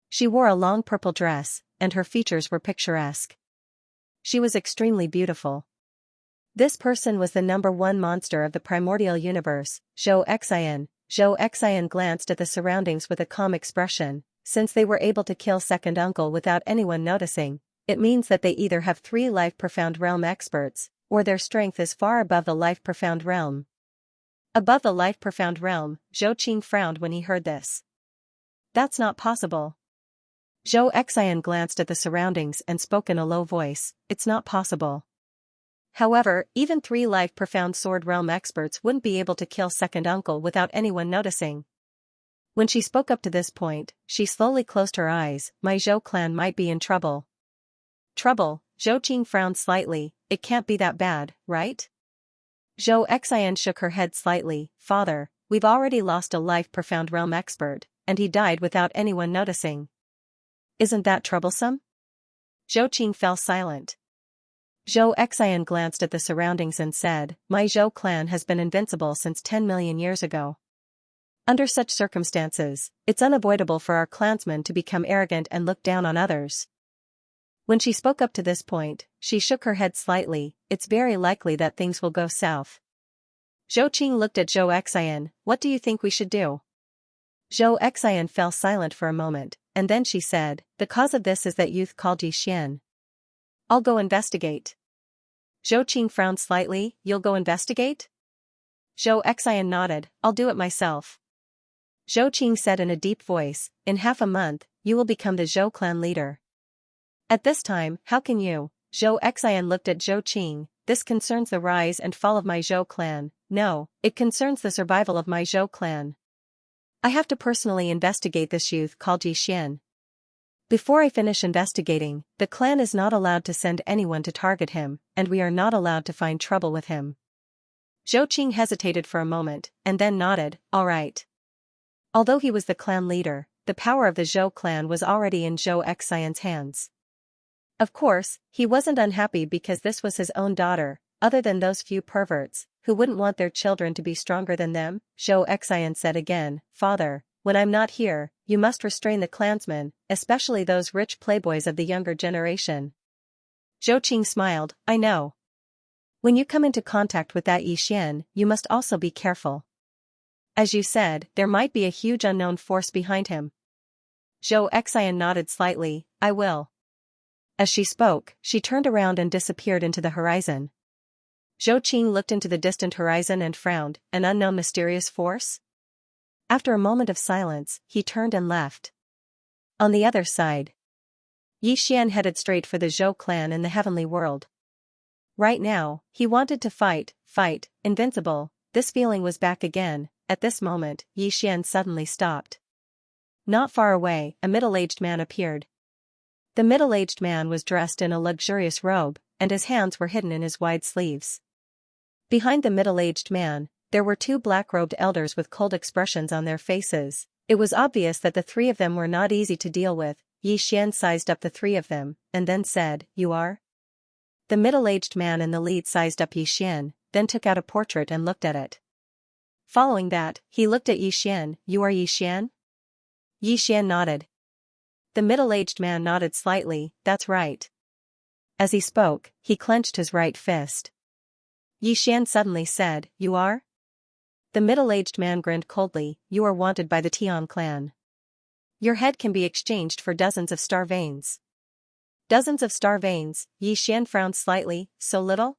She wore a long purple dress, and her features were picturesque. She was extremely beautiful. This person was the #1 monster of the primordial universe, Zhou Xian. Zhou Xian glanced at the surroundings with a calm expression. Since they were able to kill second uncle without anyone noticing, it means that they either have 3 life-profound realm experts, or their strength is far above the life-profound realm. Above the life-profound realm, Zhou Qing frowned when he heard this. That's not possible. Zhou Xian glanced at the surroundings and spoke in a low voice, it's not possible. However, even 3 life-profound sword realm experts wouldn't be able to kill second uncle without anyone noticing. When she spoke up to this point, she slowly closed her eyes. My Zhou clan might be in trouble. Trouble? Zhou Qing frowned slightly. It can't be that bad, right? Zhou Xian shook her head slightly. Father, we've already lost a life-profound realm expert, and he died without anyone noticing. Isn't that troublesome? Zhou Qing fell silent. Zhou Xian glanced at the surroundings and said, My Zhou clan has been invincible since 10 million years ago. Under such circumstances, it's unavoidable for our clansmen to become arrogant and look down on others. When she spoke up to this point, she shook her head slightly. It's very likely that things will go south. Zhou Qing looked at Zhou Xian. What do you think we should do? Zhou Xian fell silent for a moment, and then she said, the cause of this is that youth called Yi Xian. I'll go investigate. Zhou Qing frowned slightly. You'll go investigate? Zhou Xian nodded. I'll do it myself. Zhou Qing said in a deep voice, in half a month, you will become the Zhou clan leader. At this time, how can you? Zhou Xian looked at Zhou Qing. This concerns the rise and fall of my Zhou clan. No, it concerns the survival of my Zhou clan. I have to personally investigate this youth called Yi Xian. Before I finish investigating, the clan is not allowed to send anyone to target him, and we are not allowed to find trouble with him. Zhou Qing hesitated for a moment, and then nodded, all right. Although he was the clan leader, the power of the Zhou clan was already in Zhou Xian's hands. Of course, he wasn't unhappy because this was his own daughter, other than those few perverts, who wouldn't want their children to be stronger than them. Zhou Xian said again, Father, when I'm not here, you must restrain the clansmen, especially those rich playboys of the younger generation. Zhou Qing smiled, I know. When you come into contact with that Yi Xian, you must also be careful. As you said, there might be a huge unknown force behind him. Zhou Xian nodded slightly, I will. As she spoke, she turned around and disappeared into the horizon. Zhou Qing looked into the distant horizon and frowned, an unknown mysterious force? After a moment of silence, he turned and left. On the other side, Yi Xian headed straight for the Zhou clan in the heavenly world. Right now, he wanted to fight, invincible. This feeling was back again. At this moment, Yi Xian suddenly stopped. Not far away, a middle-aged man appeared. The middle-aged man was dressed in a luxurious robe, and his hands were hidden in his wide sleeves. Behind the middle-aged man, there were 2 black-robed elders with cold expressions on their faces. It was obvious that the 3 of them were not easy to deal with. Yi Xian sized up the 3 of them, and then said, You are? The middle-aged man in the lead sized up Yi Xian, then took out a portrait and looked at it. Following that, he looked at Yi Xian. You are Yi Xian? Yi Xian nodded. The middle-aged man nodded slightly. That's right. As he spoke, he clenched his right fist. Yi Xian suddenly said, You are? The middle-aged man grinned coldly. You are wanted by the Tian clan. Your head can be exchanged for dozens of star veins. Dozens of star veins. Yi Xian frowned slightly. So little?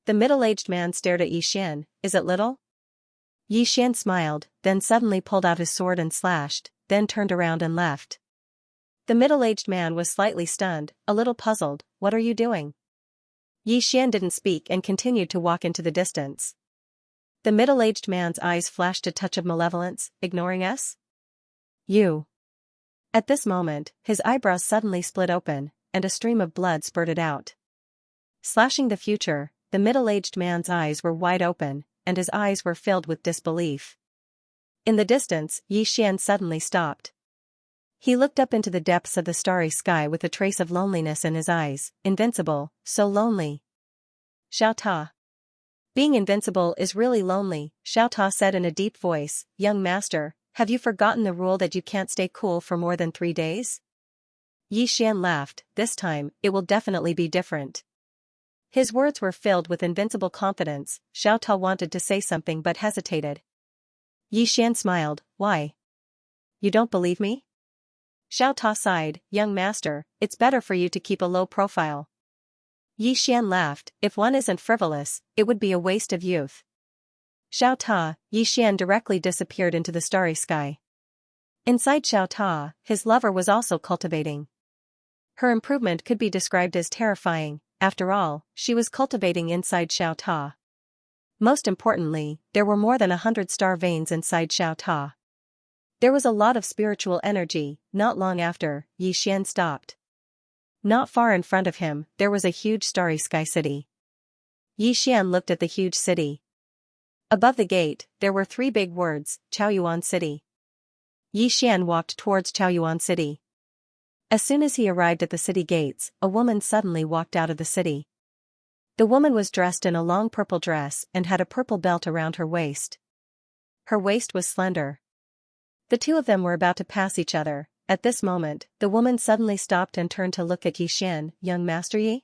The middle-aged man stared at Yi Xian. Is it little? Yi Xian smiled, then suddenly pulled out his sword and slashed, then turned around and left. The middle-aged man was slightly stunned, a little puzzled. What are you doing? Yi Xian didn't speak and continued to walk into the distance. The middle-aged man's eyes flashed a touch of malevolence. Ignoring us? You. At this moment, his eyebrows suddenly split open, and a stream of blood spurted out. Slashing the future, the middle-aged man's eyes were wide open, and his eyes were filled with disbelief. In the distance, Yi Xian suddenly stopped. He looked up into the depths of the starry sky with a trace of loneliness in his eyes. Invincible, so lonely. Xiao Ta. Being invincible is really lonely, Xiao Ta said in a deep voice. Young master, have you forgotten the rule that you can't stay cool for more than 3 days? Yi Xian laughed. This time, it will definitely be different. His words were filled with invincible confidence. Xiao Ta wanted to say something but hesitated. Yi Xian smiled. Why? You don't believe me? Xiao Ta sighed. Young master, it's better for you to keep a low profile. Yi Xian laughed. If one isn't frivolous, it would be a waste of youth. Xiao Ta. Yi Xian directly disappeared into the starry sky. Inside Xiao Ta, his lover was also cultivating. Her improvement could be described as terrifying. After all, she was cultivating inside Xiao Ta. Most importantly, there were more than 100 star veins inside Xiao Ta. There was a lot of spiritual energy. Not long after, Yi Xian stopped. Not far in front of him, there was a huge starry sky city. Yi Xian looked at the huge city. Above the gate, there were 3 big words, Chaoyuan City. Yi Xian walked towards Chaoyuan City. As soon as he arrived at the city gates, a woman suddenly walked out of the city. The woman was dressed in a long purple dress and had a purple belt around her waist. Her waist was slender. The two of them were about to pass each other. At this moment, the woman suddenly stopped and turned to look at Yi Xian. Young master Yi?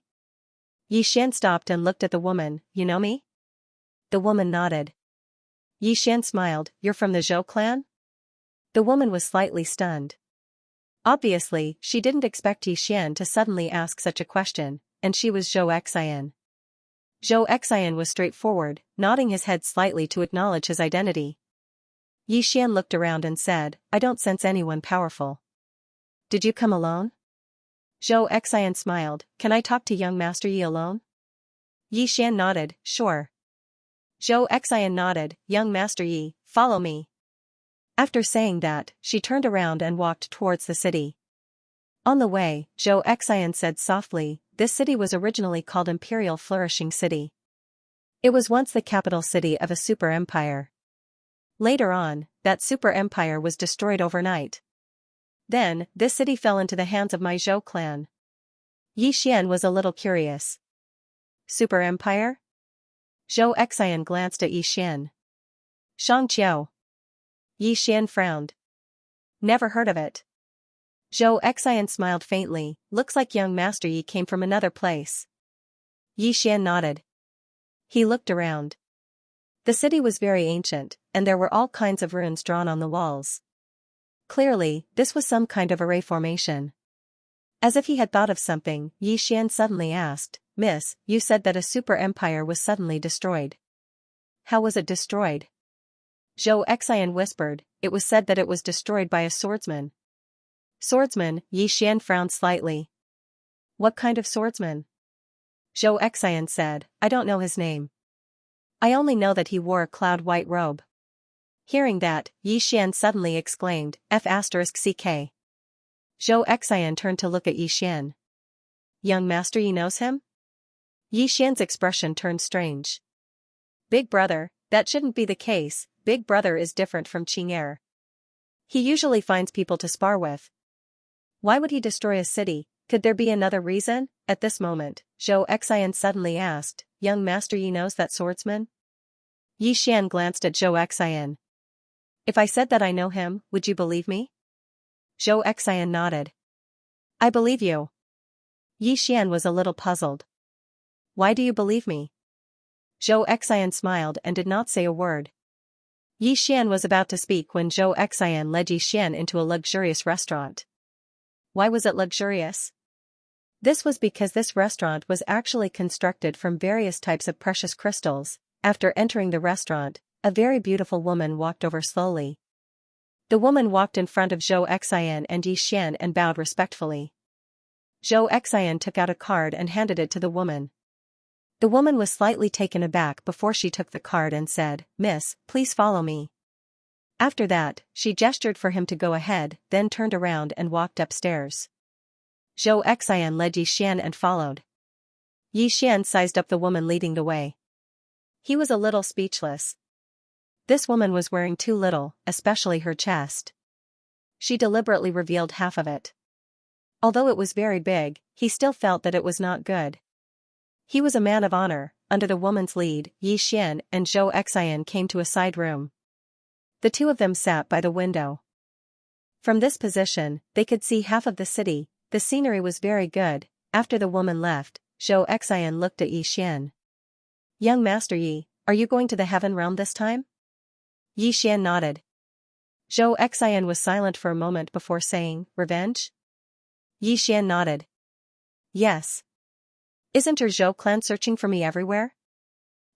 Yi Xian stopped and looked at the woman. You know me? The woman nodded. Yi Xian smiled. You're from the Zhou clan? The woman was slightly stunned. Obviously, she didn't expect Yi Xian to suddenly ask such a question, and she was Zhou Xian. Zhou Xian was straightforward, nodding his head slightly to acknowledge his identity. Yi Xian looked around and said, I don't sense anyone powerful. Did you come alone? Zhou Xian smiled. Can I talk to young master Yi alone? Yi Xian nodded. Sure. Zhou Xian nodded. Young master Yi, follow me. After saying that, she turned around and walked towards the city. On the way, Zhou Xian said softly, this city was originally called Imperial Flourishing City. It was once the capital city of a super empire. Later on, that super empire was destroyed overnight. Then, this city fell into the hands of my Zhou clan. Yi Xian was a little curious. Super empire? Zhou Xian glanced at Yi Xian. Xianxia. Yi Xian frowned. Never heard of it. Zhou Xian smiled faintly. Looks like young master Yi came from another place. Yi Xian nodded. He looked around. The city was very ancient, and there were all kinds of runes drawn on the walls. Clearly, this was some kind of array formation. As if he had thought of something, Yi Xian suddenly asked, Miss, you said that a super empire was suddenly destroyed. How was it destroyed? Zhou Xian whispered, it was said that it was destroyed by a swordsman. Swordsman, Yi Xian frowned slightly. What kind of swordsman? Zhou Xian said, I don't know his name. I only know that he wore a cloud-white robe. Hearing that, Yi Xian suddenly exclaimed, F***CK. Zhou Xian turned to look at Yi Xian. Young master Yi knows him? Yi Xian's expression turned strange. Big brother, that shouldn't be the case, Big brother is different from Qing'er. He usually finds people to spar with. Why would he destroy a city? Could there be another reason? At this moment, Zhou Xian suddenly asked, Young master Yi knows that swordsman? Yi Xian glanced at Zhou Xian. If I said that I know him, would you believe me? Zhou Xian nodded. I believe you. Yi Xian was a little puzzled. Why do you believe me? Zhou Xian smiled and did not say a word. Yi Xian was about to speak when Zhou Xian led Yi Xian into a luxurious restaurant. Why was it luxurious? This was because this restaurant was actually constructed from various types of precious crystals. After entering the restaurant, a very beautiful woman walked over slowly. The woman walked in front of Zhou Xian and Yi Xian and bowed respectfully. Zhou Xian took out a card and handed it to the woman. The woman was slightly taken aback before she took the card and said, "Miss, please follow me." After that, she gestured for him to go ahead, then turned around and walked upstairs. Zhou Xian led Yi Xian and followed. Yi Xian sized up the woman leading the way. He was a little speechless. This woman was wearing too little, especially her chest. She deliberately revealed half of it. Although it was very big, he still felt that it was not good. He was a man of honor. Under the woman's lead, Yi Xian and Zhou Xian came to a side room. The two of them sat by the window. From this position, they could see half of the city. The scenery was very good. After the woman left, Zhou Xian looked at Yi Xian. Young Master Yi, are you going to the heaven realm this time? Yi Xian nodded. Zhou Xian was silent for a moment before saying, revenge? Yi Xian nodded. Yes. Isn't your Zhou clan searching for me everywhere?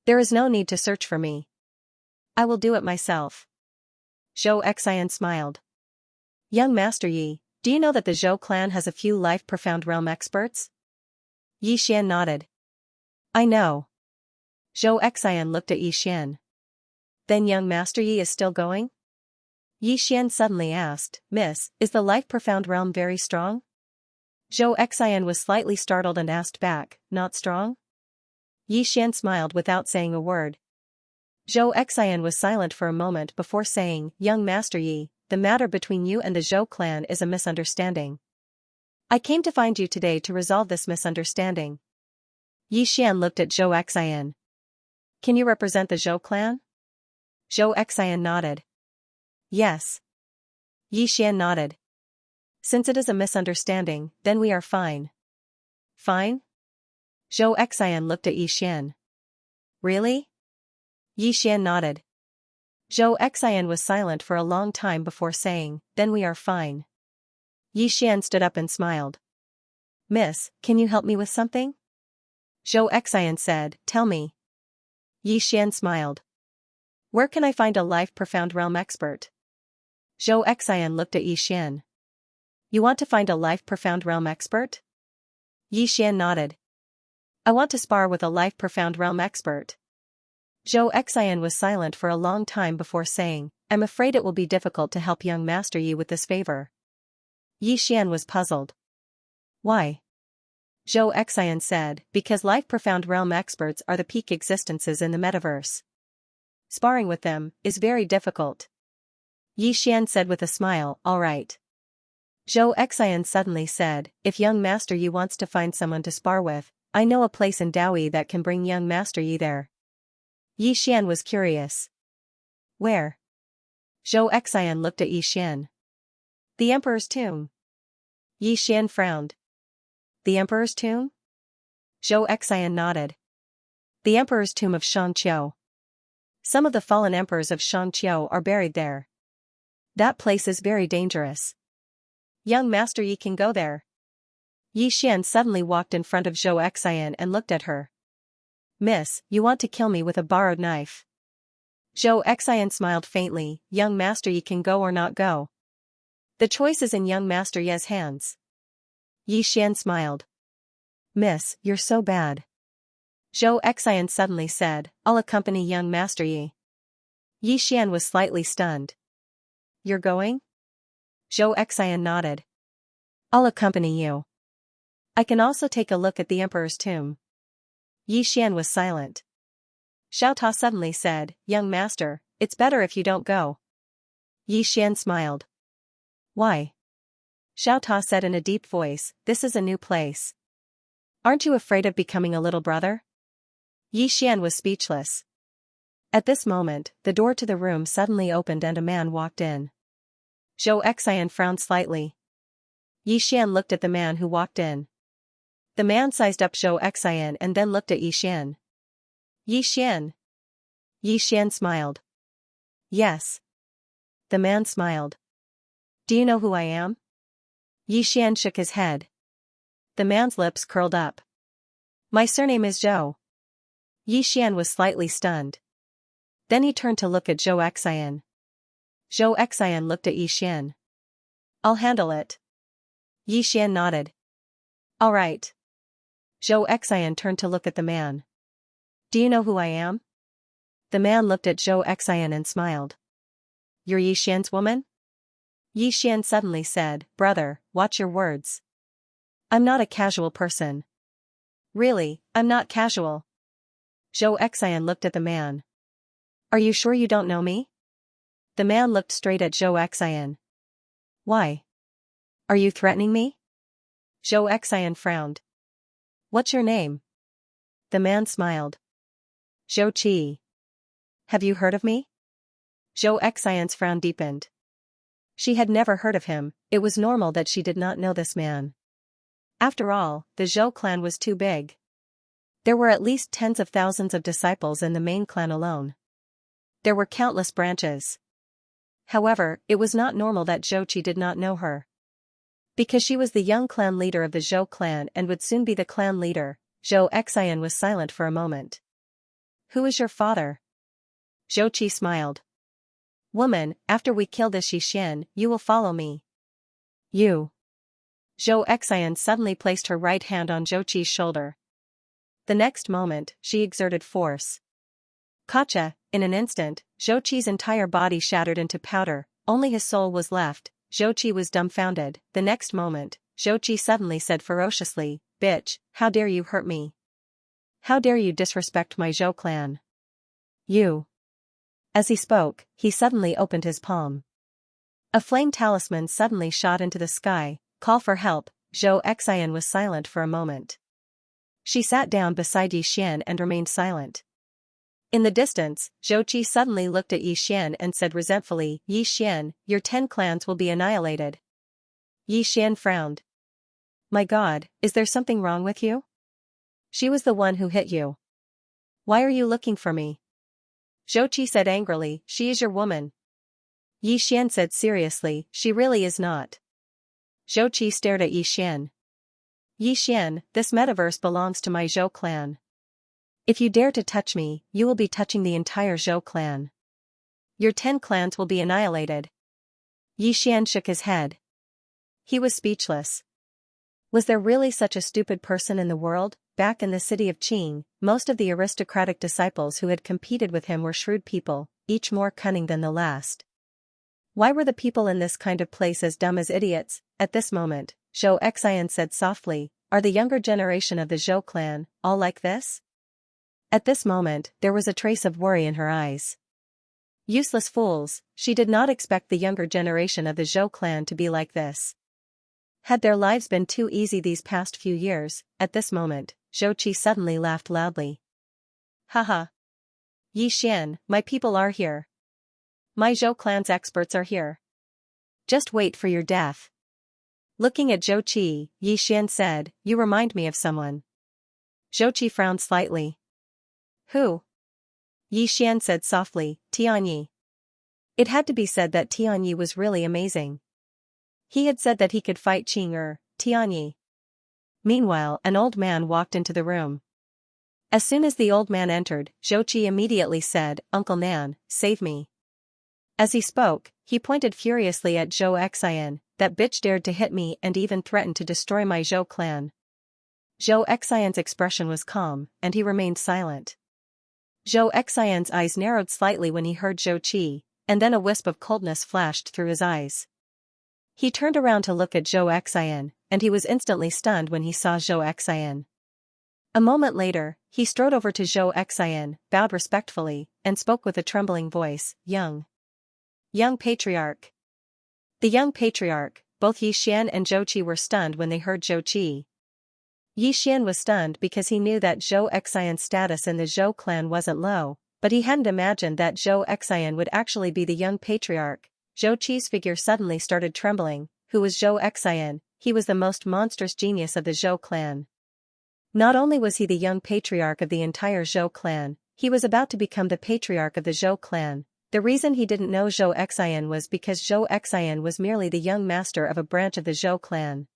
There is no need to search for me. I will do it myself. Zhou Xian smiled. Young Master Yi, do you know that the Zhou clan has a few life-profound realm experts? Yi Xian nodded. I know. Zhou Xian looked at Yi Xian. Then young Master Yi is still going? Yi Xian suddenly asked, Miss, is the life-profound realm very strong? Zhou Xian was slightly startled and asked back, not strong? Yi Xian smiled without saying a word. Zhou Xian was silent for a moment before saying, Young Master Yi, the matter between you and the Zhou clan is a misunderstanding. I came to find you today to resolve this misunderstanding. Yi Xian looked at Zhou Xian. Can you represent the Zhou clan? Zhou Xian nodded. Yes. Yi Xian nodded. Since it is a misunderstanding, then we are fine. Fine? Zhou Xian looked at Yi Xian. Really? Yi Xian nodded. Zhou Xian was silent for a long time before saying, then we are fine. Yi Xian stood up and smiled. Miss, can you help me with something? Zhou Xian said, tell me. Yi Xian smiled. Where can I find a life-profound realm expert? Zhou Xian looked at Yi Xian. You want to find a life-profound realm expert? Yi Xian nodded. I want to spar with a life-profound realm expert. Zhou Xian was silent for a long time before saying, I'm afraid it will be difficult to help young Master Yi with this favor. Yi Xian was puzzled. Why? Zhou Xian said, because life-profound realm experts are the peak existences in the metaverse. Sparring with them is very difficult. Yi Xian said with a smile, all right. Zhou Xian suddenly said, if young Master Yi wants to find someone to spar with, I know a place in Daoi that can bring young Master Yi there. Yi Xian was curious. Where? Zhou Xian looked at Yi Xian. The Emperor's tomb. Yi Xian frowned. The Emperor's tomb? Zhou Xian nodded. The Emperor's tomb of Xianxia. Some of the fallen emperors of Xianxia are buried there. That place is very dangerous. Young Master Yi can go there. Yi Xian suddenly walked in front of Zhou Xian and looked at her. Miss, you want to kill me with a borrowed knife. Zhou Xian smiled faintly, young Master Yi can go or not go. The choice is in young Master Yi's hands. Yi Xian smiled. Miss, you're so bad. Zhou Xian suddenly said, I'll accompany young Master Yi. Yi Xian was slightly stunned. You're going? Zhou Xian nodded. I'll accompany you. I can also take a look at the Emperor's tomb. Yi Xian was silent. Xiao Ta suddenly said, Young Master, it's better if you don't go. Yi Xian smiled. Why? Xiao Ta said in a deep voice, this is a new place. Aren't you afraid of becoming a little brother? Yi Xian was speechless. At this moment, the door to the room suddenly opened and a man walked in. Xianxia frowned slightly. Yixian looked at the man who walked in. The man sized up Xianxia and then looked at Yixian. Yixian. Yixian smiled. Yes. The man smiled. Do you know who I am? Yixian shook his head. The man's lips curled up. My surname is Zhou. Yixian was slightly stunned. Then he turned to look at Xianxia. Xianxia looked at Yixian. I'll handle it. Yixian nodded. All right. Xianxia turned to look at the man. Do you know who I am? The man looked at Xianxia and smiled. You're Yixian's woman? Yixian suddenly said, Brother, watch your words. I'm not a casual person. Really, I'm not casual. Xianxia looked at the man. Are you sure you don't know me? The man looked straight at Xianxia. Why? Are you threatening me? Xianxia frowned. What's your name? The man smiled. Zhou. Have you heard of me? Xianxia's frown deepened. She had never heard of him, it was normal that she did not know this man. After all, the Zhou clan was too big. There were at least tens of thousands of disciples in the main clan alone. There were countless branches. However, it was not normal that Zhou did not know her. Because she was the young clan leader of the Zhou clan and would soon be the clan leader, Xianxia was silent for a moment. Who is your father? Zhou smiled. Woman, after we kill this Yixian, you will follow me. You. Xianxia suddenly placed her right hand on Zhou's shoulder. The next moment, she exerted force. Gotcha! In an instant, Zhou's entire body shattered into powder, only his soul was left. Zhou was dumbfounded. The next moment, Zhou suddenly said ferociously, Bitch, how dare you hurt me? How dare you disrespect my Zhou clan? You. As he spoke, he suddenly opened his palm. A flame talisman suddenly shot into the sky. Call for help. Xianxia was silent for a moment. She sat down beside Yixian and remained silent. In the distance, Zhou suddenly looked at Yixian and said resentfully, Yixian, your 10 clans will be annihilated. Yixian frowned. My God, is there something wrong with you? She was the one who hit you. Why are you looking for me? Zhou said angrily, She is your woman. Yixian said seriously, She really is not. Zhou stared at Yixian. Yixian, this metaverse belongs to my Zhou clan. If you dare to touch me, you will be touching the entire Zhou clan. Your 10 clans will be annihilated. Yixian shook his head. He was speechless. Was there really such a stupid person in the world? Back in the city of Qing, most of the aristocratic disciples who had competed with him were shrewd people, each more cunning than the last. Why were the people in this kind of place as dumb as idiots? At this moment, Xianxia said softly, Are the younger generation of the Zhou clan all like this? At this moment, there was a trace of worry in her eyes. Useless fools, she did not expect the younger generation of the Zhou clan to be like this. Had their lives been too easy these past few years? At this moment, Zhou suddenly laughed loudly. Haha. Yixian, my people are here. My Zhou clan's experts are here. Just wait for your death. Looking at Zhou, Yixian said, You remind me of someone. Zhou frowned slightly. Who? Yixian said softly, Tianyi. It had to be said that Tianyi was really amazing. He had said that he could fight Qing Tianyi. Meanwhile, an old man walked into the room. As soon as the old man entered, Zhou immediately said, Uncle Nan, save me. As he spoke, he pointed furiously at Xianxia, that bitch dared to hit me and even threatened to destroy my Zhou clan. Xianxia's expression was calm, and he remained silent. Xianxia's eyes narrowed slightly when he heard Zhou, and then a wisp of coldness flashed through his eyes. He turned around to look at Xianxia, and he was instantly stunned when he saw Xianxia. A moment later, he strode over to Xianxia, bowed respectfully, and spoke with a trembling voice, Young Patriarch. The young patriarch, both Yixian and Zhou were stunned when they heard Zhou. Yixian was stunned because he knew that Xianxia's status in the Zhou clan wasn't low, But he hadn't imagined that Zhou Xian would actually be the young patriarch. Zhou Qi's figure suddenly started trembling. Who was Zhou Xian? He was the most monstrous genius of the Zhou clan. Not only was he the young patriarch of the entire Zhou clan, he was about to become the patriarch of the Zhou clan. The reason he didn't know Zhou Xian was because Zhou Xian was merely the young master of a branch of the Zhou clan.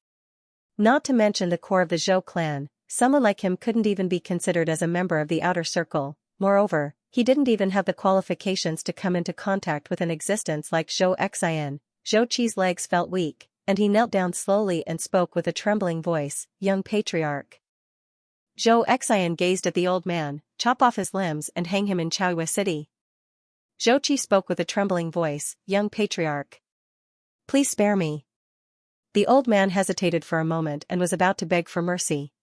Not to mention the core of the Zhou clan, someone like him couldn't even be considered as a member of the outer circle. Moreover, he didn't even have the qualifications to come into contact with an existence like Zhou Xian. Zhou Qi's legs felt weak, and he knelt down slowly and spoke with a trembling voice, "Young patriarch." Zhou Xian gazed at the old man, "Chop off his limbs and hang him in Chaoyue City." Zhou Qi spoke with a trembling voice, "Young patriarch. Please spare me." The old man hesitated for a moment and was about to beg for mercy.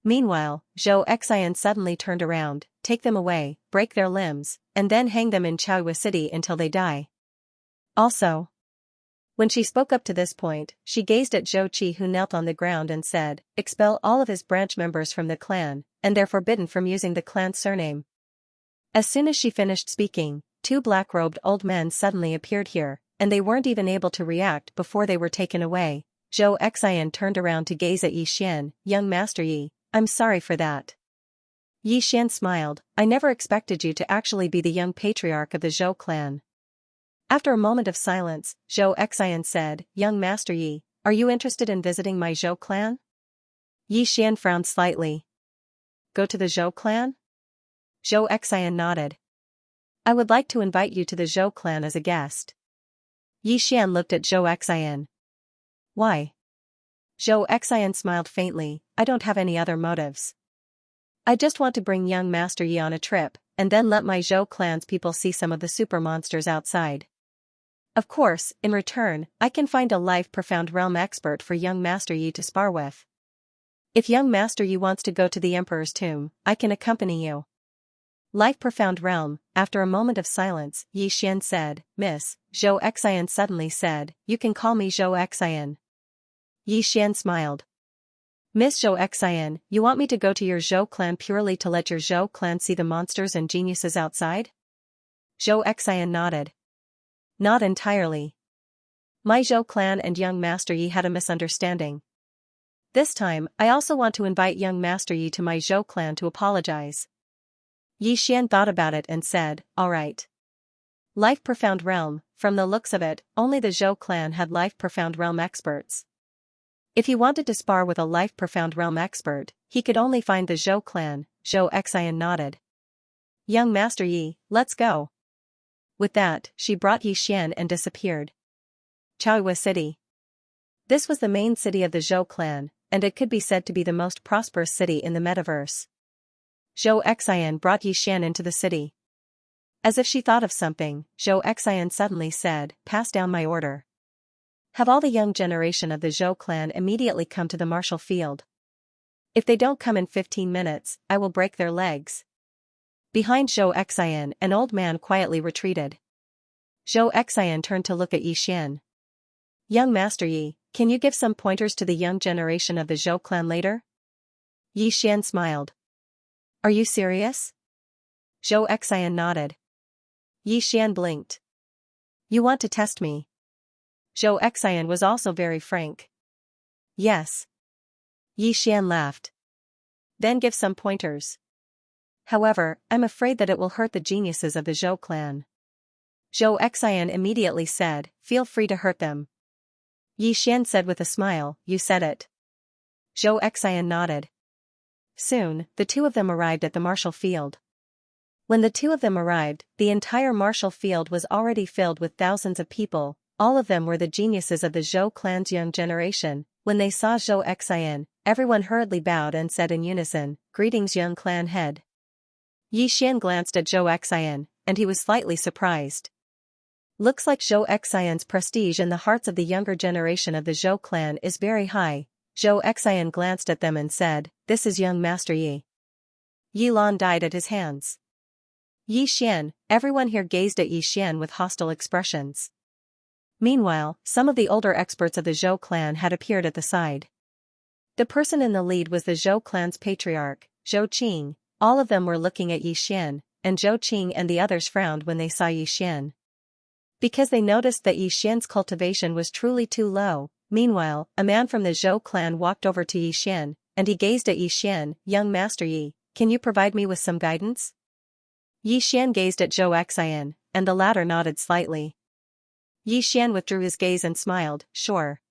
Meanwhile, Zhou Xian suddenly turned around, "Take them away, break their limbs, and then hang them in Chaoyue City until they die." Also, when she spoke up to this point, she gazed at Zhou Qi, who knelt on the ground, and said, "Expel all of his branch members from the clan, and they're forbidden from using the clan's surname." As soon as she finished speaking, two black-robed old men suddenly appeared here, and they weren't even able to react before they were taken away. Zhou Xian turned around to gaze at Yi Xian. "Young Master Yi, I'm sorry for that." Yi Xian smiled, "I never expected you to actually be the young patriarch of the Zhou clan." After a moment of silence, Zhou Xian said, "Young Master Yi, are you interested in visiting my Zhou clan?" Yi Xian frowned slightly. "Go to the Zhou clan?" Zhou Xian nodded. "I would like to invite you to the Zhou clan as a guest." Yi Xian looked at Zhou Xian. "Why?" Zhou Xian smiled faintly, "I don't have any other motives. I just want to bring young Master Yi on a trip, and then let my Zhou clan's people see some of the super monsters outside. Of course, in return, I can find a life profound realm expert for young Master Yi to spar with. If young Master Yi wants to go to the Emperor's tomb, I can accompany you." Life profound realm. After a moment of silence, Yi Xian said, "Miss," Zhou Xian suddenly said, "You can call me Zhou Xian." Yi Xian smiled. "Miss Zhou Xian, you want me to go to your Zhou clan purely to let your Zhou clan see the monsters and geniuses outside?" Zhou Xian nodded. "Not entirely. My Zhou clan and young Master Yi had a misunderstanding. This time, I also want to invite young Master Yi to my Zhou clan to apologize." Yi Xian thought about it and said, "All right." Life Profound Realm. From the looks of it, only the Zhou clan had Life Profound Realm experts. If he wanted to spar with a Life Profound Realm expert, he could only find the Zhou clan. Zhou Xian nodded. "Young Master Yi, let's go." With that, she brought Yi Xian and disappeared. Chaoyue City. This was the main city of the Zhou clan, and it could be said to be the most prosperous city in the metaverse. Zhou Xian brought Yi Xian into the city. As if she thought of something, Zhou Xian suddenly said, "Pass down my order. Have all the young generation of the Zhou clan immediately come to the martial field. If they don't come in 15 minutes, I will break their legs." Behind Zhou Xian, an old man quietly retreated. Zhou Xian turned to look at Yi Xian. "Young Master Yi, can you give some pointers to the young generation of the Zhou clan later?" Yi Xian smiled. "Are you serious?" Zhou Xian nodded. Yi Xian blinked. "You want to test me?" Zhou Xian was also very frank. "Yes." Yi Xian laughed. "Then give some pointers. However, I'm afraid that it will hurt the geniuses of the Zhou clan." Zhou Xian immediately said, "Feel free to hurt them." Yi Xian said with a smile, "You said it." Zhou Xian nodded. Soon, the two of them arrived at the martial field. When the two of them arrived, the entire martial field was already filled with thousands of people. All of them were the geniuses of the Zhou clan's young generation. When they saw Zhou Xian, everyone hurriedly bowed and said in unison, "Greetings, young clan head." Yi Xian glanced at Zhou Xian, and he was slightly surprised. Looks like Zhou Xian's prestige in the hearts of the younger generation of the Zhou clan is very high. Zhou Xian glanced at them and said, "This is young Master Yi." Yi Lan died at his hands. Yi Xian, everyone here gazed at Yi Xian with hostile expressions. Meanwhile, some of the older experts of the Zhou clan had appeared at the side. The person in the lead was the Zhou clan's patriarch, Zhou Qing. All of them were looking at Yi Xian. and Zhou Qing and the others frowned when they saw Yi Xian. Because they noticed that Yi Xian's cultivation was truly too low. Meanwhile, a man from the Zhou clan walked over to Yi Xian, and he gazed at Yi Xian. "Young Master Yi, can you provide me with some guidance?" Yi Xian gazed at Zhou Xian, and the latter nodded slightly. Yi Xian withdrew his gaze and smiled, "Sure."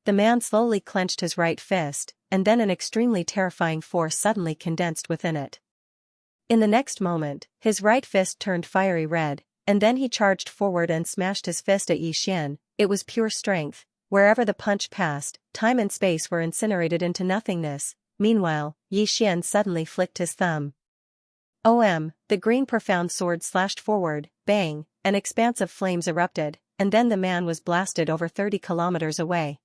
The man slowly clenched his right fist, and then an extremely terrifying force suddenly condensed within it. In the next moment, his right fist turned fiery red, and then he charged forward and smashed his fist at Yi Xian. It was pure strength. Wherever the punch passed, time and space were incinerated into nothingness. Meanwhile, Yi Xian suddenly flicked his thumb. The green profound sword slashed forward, bang, an expanse of flames erupted, and then the man was blasted over 30 kilometers away.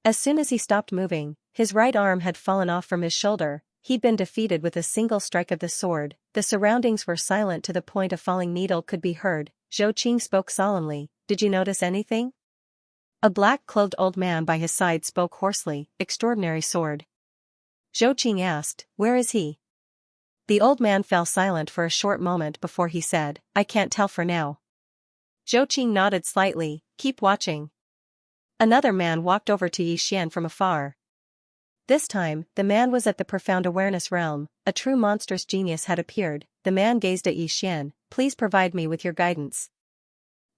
As soon as he stopped moving, his right arm had fallen off from his shoulder. He'd been defeated with a single strike of the sword. The surroundings were silent to the point a falling needle could be heard. Zhou Qing spoke solemnly, "Did you notice anything?" A black-clothed old man by his side spoke hoarsely, "Extraordinary sword." Zhou Qing asked, "Where is he?" The old man fell silent for a short moment before he said, "I can't tell for now." Zhou Qing nodded slightly, "Keep watching." Another man walked over to Yi Xian from afar. This time, the man was at the profound awareness realm. A true monstrous genius had appeared. The man gazed at Yi Xian, "Please provide me with your guidance."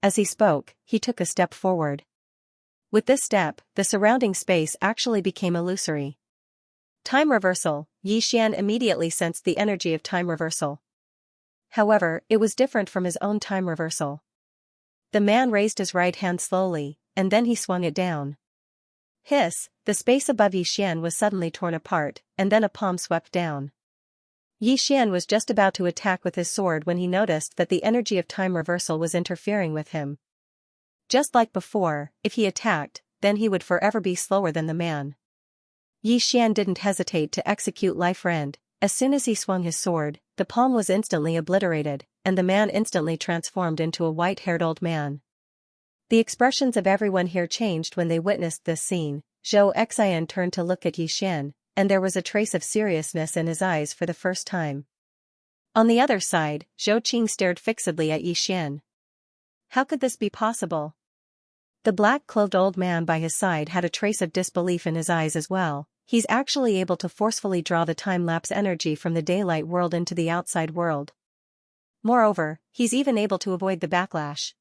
As he spoke, he took a step forward. With this step, the surrounding space actually became illusory. Time reversal. Yi Xian immediately sensed the energy of time reversal. However, it was different from his own time reversal. The man raised his right hand slowly, and then he swung it down. Hiss, the space above Yi Xian was suddenly torn apart, and then a palm swept down. Yi Xian was just about to attack with his sword when he noticed that the energy of time reversal was interfering with him. Just like before, if he attacked, then he would forever be slower than the man. Yi Xian didn't hesitate to execute life rend. As soon as he swung his sword, the palm was instantly obliterated, and the man instantly transformed into a white-haired old man. The expressions of everyone here changed when they witnessed this scene. Zhou Xian turned to look at Yi Xian, and there was a trace of seriousness in his eyes for the first time. On the other side, Zhou Qing stared fixedly at Yi Xian. How could this be possible? The black-clothed old man by his side had a trace of disbelief in his eyes as well. He's actually able to forcefully draw the time-lapse energy from the daylight world into the outside world. Moreover, he's even able to avoid the backlash.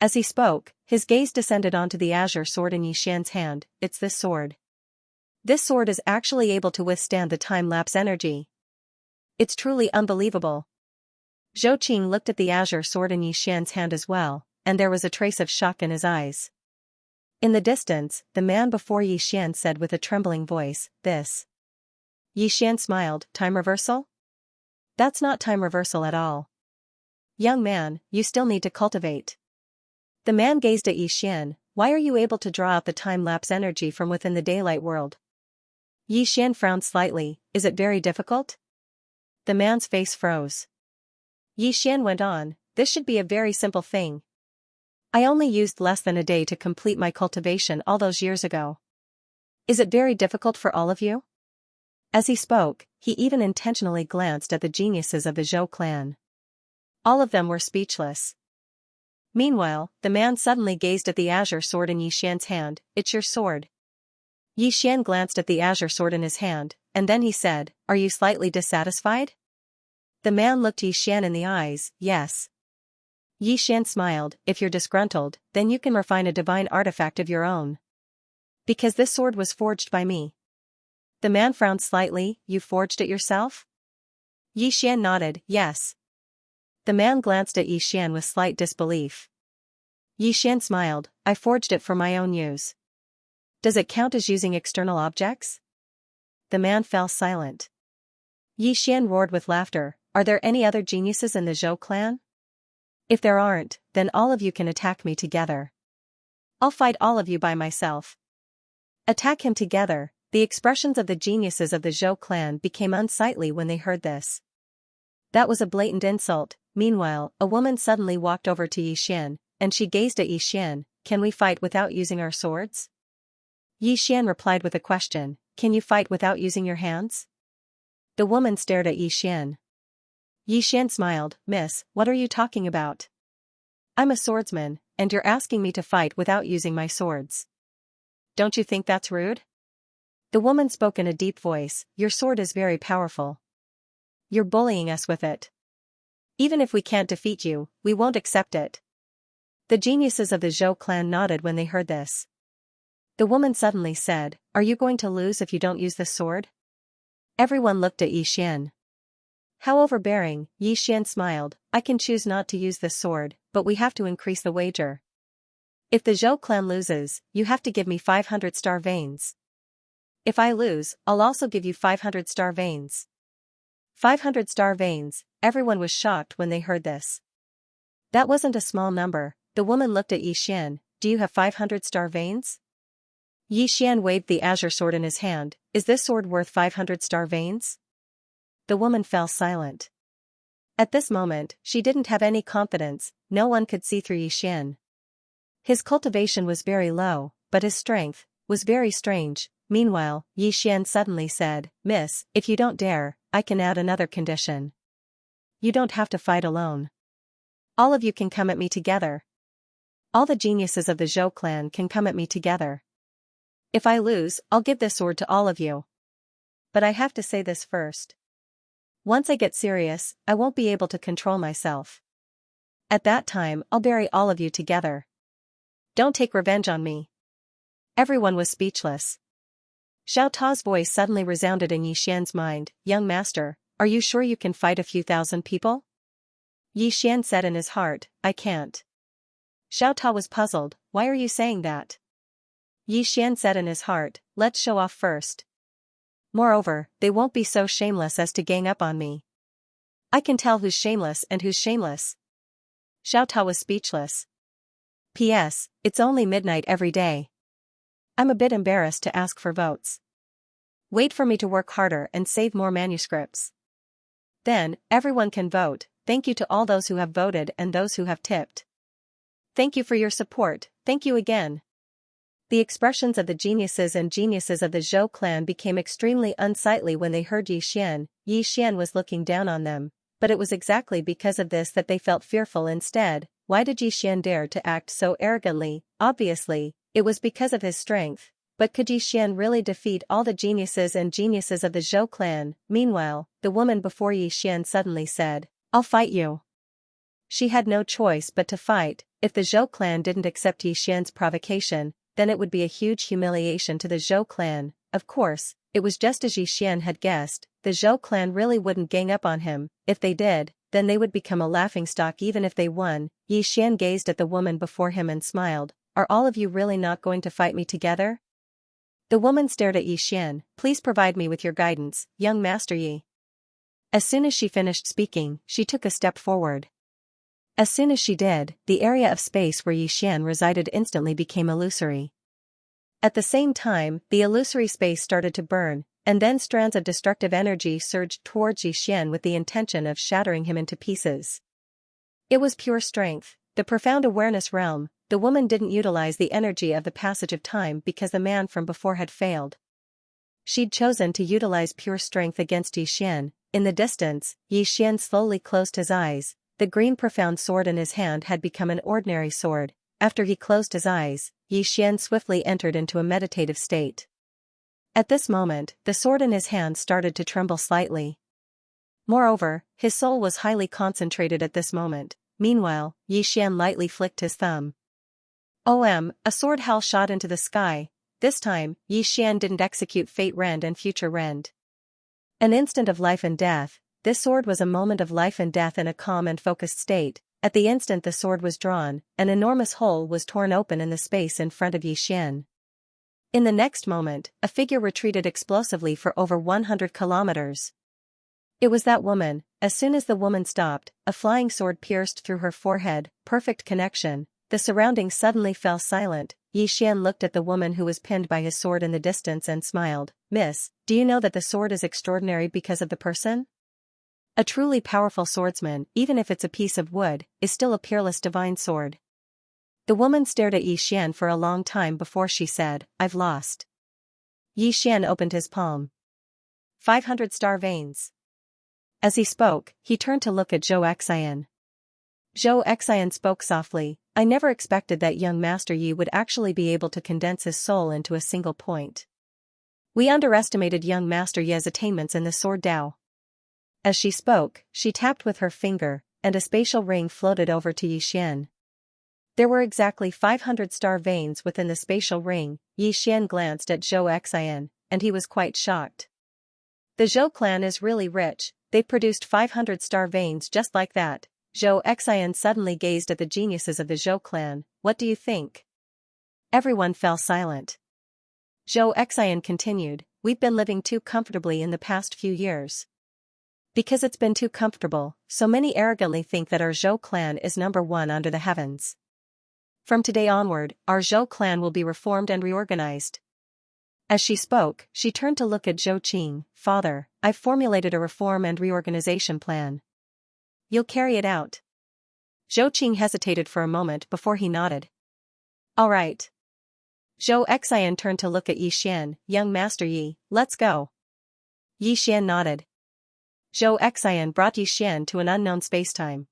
As he spoke, his gaze descended onto the azure sword in Yi Xian's hand. "It's this sword. This sword is actually able to withstand the time-lapse energy. It's truly unbelievable." Zhou Qing looked at the azure sword in Yi Xian's hand as well, and there was a trace of shock in his eyes. In the distance, the man before Yi Xian said with a trembling voice, "This." Yi Xian smiled, "Time reversal? That's not time reversal at all. Young man, you still need to cultivate." The man gazed at Yi Xian. "Why are you able to draw out the time-lapse energy from within the daylight world?" Yi Xian frowned slightly. "Is it very difficult?" The man's face froze. Yi Xian went on, "This should be a very simple thing. I only used less than a day to complete my cultivation all those years ago. Is it very difficult for all of you?" As he spoke, he even intentionally glanced at the geniuses of the Zhou clan. All of them were speechless. Meanwhile, the man suddenly gazed at the azure sword in Yi Xian's hand. "It's your sword." Yi Xian glanced at the azure sword in his hand, and then he said, "Are you slightly dissatisfied?" The man looked Yi Xian in the eyes. "Yes." Yi Xian smiled, "If you're disgruntled, then you can refine a divine artifact of your own. Because this sword was forged by me." The man frowned slightly. "You forged it yourself?" Yi Xian nodded, "Yes." The man glanced at Yi Xian with slight disbelief. Yi Xian smiled, "I forged it for my own use. Does it count as using external objects?" The man fell silent. Yi Xian roared with laughter, "Are there any other geniuses in the Zhou clan? If there aren't, then all of you can attack me together. I'll fight all of you by myself." Attack him together. The expressions of the geniuses of the Zhou clan became unsightly when they heard this. That was a blatant insult. Meanwhile, a woman suddenly walked over to Yi Xian, and she gazed at Yi Xian. "Can we fight without using our swords?" Yi Xian replied with a question, "Can you fight without using your hands?" The woman stared at Yi Xian. Yi Xian smiled. Miss, what are you talking about? I'm a swordsman, and you're asking me to fight without using my swords. Don't you think that's rude? The woman spoke in a deep voice. Your sword is very powerful. You're bullying us with it. Even if we can't defeat you, we won't accept it. The geniuses of the Zhou clan nodded when they heard this. The woman suddenly said, Are you going to lose if you don't use this sword? Everyone looked at Yi Xian. How overbearing. Yi Xian smiled. I can choose not to use this sword, but we have to increase the wager. If the Zhou clan loses, you have to give me 500 star veins. If I lose, I'll also give you 500 star veins. 500 star veins. Everyone was shocked when they heard this. That wasn't a small number. The woman looked at Yi Xian. Do you have 500 star veins? Yi Xian waved the azure sword in his hand. Is this sword worth 500 star veins? The woman fell silent. At this moment, she didn't have any confidence. No one could see through Yi Xian. His cultivation was very low, but his strength was very strange. Meanwhile, Yi Xian suddenly said, Miss, if you don't dare, I can add another condition. You don't have to fight alone. All of you can come at me together. All the geniuses of the Zhou clan can come at me together. If I lose, I'll give this sword to all of you. But I have to say this first. Once I get serious, I won't be able to control myself. At that time, I'll bury all of you together. Don't take revenge on me. Everyone was speechless. Xiao Tao's voice suddenly resounded in Yi Xian's mind. Young master, are you sure you can fight a few thousand people? Yi Xian said in his heart, I can't. Xiao Tao was puzzled. Why are you saying that? Yi Xian said in his heart, let's show off first. Moreover, they won't be so shameless as to gang up on me. I can tell who's shameless and who's shameless. Xiao Tao was speechless. P.S. It's only midnight every day. I'm a bit embarrassed to ask for votes. Wait for me to work harder and save more manuscripts. Then, everyone can vote. Thank you to all those who have voted and those who have tipped. Thank you for your support. Thank you again. The expressions of the geniuses of the Zhou clan became extremely unsightly when they heard Yi Xian. Yi Xian was looking down on them, but it was exactly because of this that they felt fearful instead. Why did Yi Xian dare to act so arrogantly? Obviously, it was because of his strength. But could Yi Xian really defeat all the geniuses of the Zhou clan? Meanwhile, the woman before Yi Xian suddenly said, I'll fight you. She had no choice but to fight. If the Zhou clan didn't accept Yi Xian's provocation, then it would be a huge humiliation to the Zhou clan. Of course, it was just as Yi Xian had guessed. The Zhou clan really wouldn't gang up on him. If they did, then they would become a laughingstock even if they won. Yi Xian gazed at the woman before him and smiled. Are all of you really not going to fight me together? The woman stared at Yi Xian. Please provide me with your guidance, young Master Yi. As soon as she finished speaking, she took a step forward. As soon as she did, the area of space where Yi Xian resided instantly became illusory. At the same time, the illusory space started to burn, and then strands of destructive energy surged towards Yi Xian with the intention of shattering him into pieces. It was pure strength, the profound awareness realm. The woman didn't utilize the energy of the passage of time because the man from before had failed. She'd chosen to utilize pure strength against Yi Xian. In the distance, Yi Xian slowly closed his eyes. The green profound sword in his hand had become an ordinary sword. After he closed his eyes, Yi Xian swiftly entered into a meditative state. At this moment, the sword in his hand started to tremble slightly. Moreover, his soul was highly concentrated at this moment. Meanwhile, Yi Xian lightly flicked his thumb. A sword hell shot into the sky. This time, Yi Xian didn't execute Fate Rend and Future Rend. An instant of life and death. This sword was a moment of life and death in a calm and focused state. At the instant the sword was drawn, an enormous hole was torn open in the space in front of Yi Xian. In the next moment, a figure retreated explosively for over 100 kilometers. It was that woman. As soon as the woman stopped, a flying sword pierced through her forehead. Perfect connection. The surroundings suddenly fell silent. Yi Xian looked at the woman who was pinned by his sword in the distance and smiled. Miss, do you know that the sword is extraordinary because of the person? A truly powerful swordsman, even if it's a piece of wood, is still a peerless divine sword. The woman stared at Yi Xian for a long time before she said, I've lost. Yi Xian opened his palm. 500 star veins. As he spoke, he turned to look at Xianxia. Xianxia spoke softly, I never expected that young Master Yi would actually be able to condense his soul into a single point. We underestimated young Master Yi's attainments in the Sword Dao. As she spoke, she tapped with her finger, and a spatial ring floated over to Yixian. There were exactly 500 star veins within the spatial ring. Yixian glanced at Xianxia, and he was quite shocked. The Zhou clan is really rich, they produced 500 star veins just like that. Xianxia suddenly gazed at the geniuses of the Zhou clan. What do you think? Everyone fell silent. Xianxia continued, we've been living too comfortably in the past few years. Because it's been too comfortable, so many arrogantly think that our Zhou clan is number one under the heavens. From today onward, our Zhou clan will be reformed and reorganized. As she spoke, she turned to look at Zhou Qing. Father, I've formulated a reform and reorganization plan. You'll carry it out. Zhou Qing hesitated for a moment before he nodded. All right. Xianxia turned to look at Yixian. Young Master Yi, let's go. Yixian nodded. Xianxia brought Yixian to an unknown spacetime.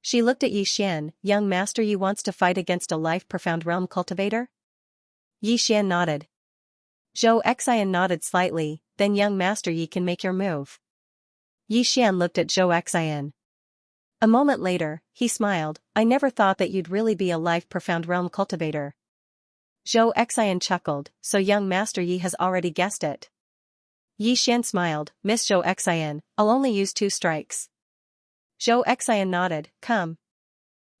She looked at Yixian. Young Master Yi wants to fight against a life-profound realm cultivator? Yixian nodded. Xianxia nodded slightly, then young Master Yi can make your move. Yixian looked at Xianxia. A moment later, he smiled, I never thought that you'd really be a life-profound realm cultivator. Xianxia chuckled, so young Master Yi has already guessed it. Yixian smiled, Miss Xianxia, I'll only use 2 strikes. Xianxia nodded, come.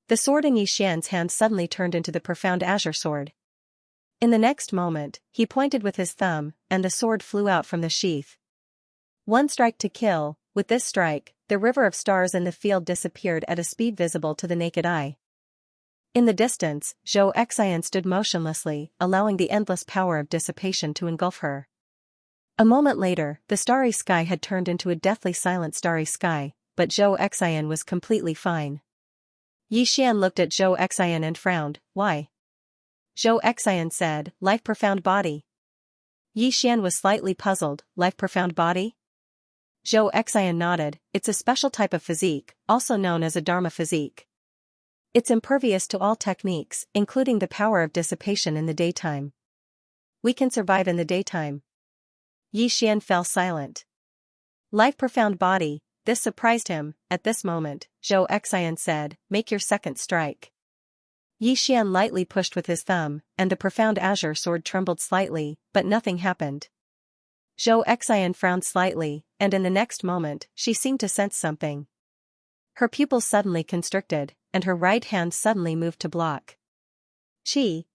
The sword in Yixian's hand suddenly turned into the profound azure sword. In the next moment, he pointed with his thumb, and the sword flew out from the sheath. 1 strike to kill. With this strike, the river of stars in the field disappeared at a speed visible to the naked eye. In the distance, Xianxia stood motionlessly, allowing the endless power of dissipation to engulf her. A moment later, the starry sky had turned into a deathly silent starry sky, but Xianxia was completely fine. Yixian looked at Xianxia and frowned, why? Xianxia said, life-profound body. Yixian was slightly puzzled, life-profound body? Xianxia nodded, it's a special type of physique, also known as a Dharma physique. It's impervious to all techniques, including the power of dissipation in the daytime. We can survive in the daytime. Yixian fell silent. Life-profound body, this surprised him. At this moment, Xianxia said, make your second strike. Yixian lightly pushed with his thumb, and the profound azure sword trembled slightly, but nothing happened. Xianxia frowned slightly, and in the next moment, she seemed to sense something. Her pupils suddenly constricted, and her right hand suddenly moved to block.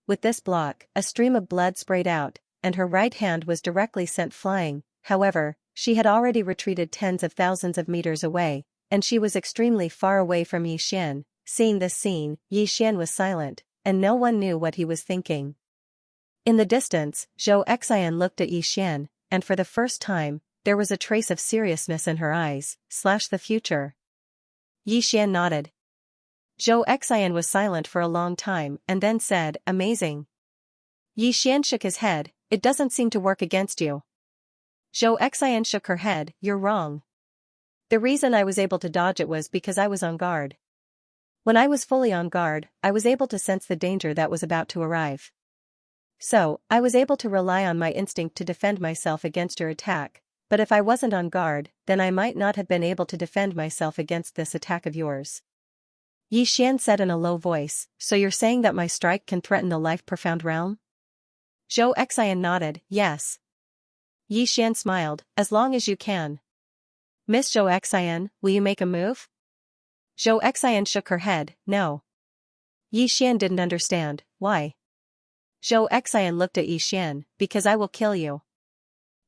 With this block, a stream of blood sprayed out, and her right hand was directly sent flying. However, she had already retreated tens of thousands of meters away, and she was extremely far away from Yixian. Seeing this scene, Yixian was silent, and no one knew what he was thinking. In the distance, Xianxia looked at Yixian, and for the first time, there was a trace of seriousness in her eyes. The future. Yixian nodded. Xianxia was silent for a long time and then said, amazing. Yixian shook his head, it doesn't seem to work against you. Xianxia shook her head, you're wrong. The reason I was able to dodge it was because I was on guard. When I was fully on guard, I was able to sense the danger that was about to arrive. So, I was able to rely on my instinct to defend myself against your attack, but if I wasn't on guard, then I might not have been able to defend myself against this attack of yours. Yixian said in a low voice, so you're saying that my strike can threaten the life-profound realm? Xianxia nodded, yes. Yixian smiled, as long as you can. Miss Xianxia, will you make a move? Xianxia shook her head, no. Yixian didn't understand, why? Xianxia looked at Yixian, because I will kill you.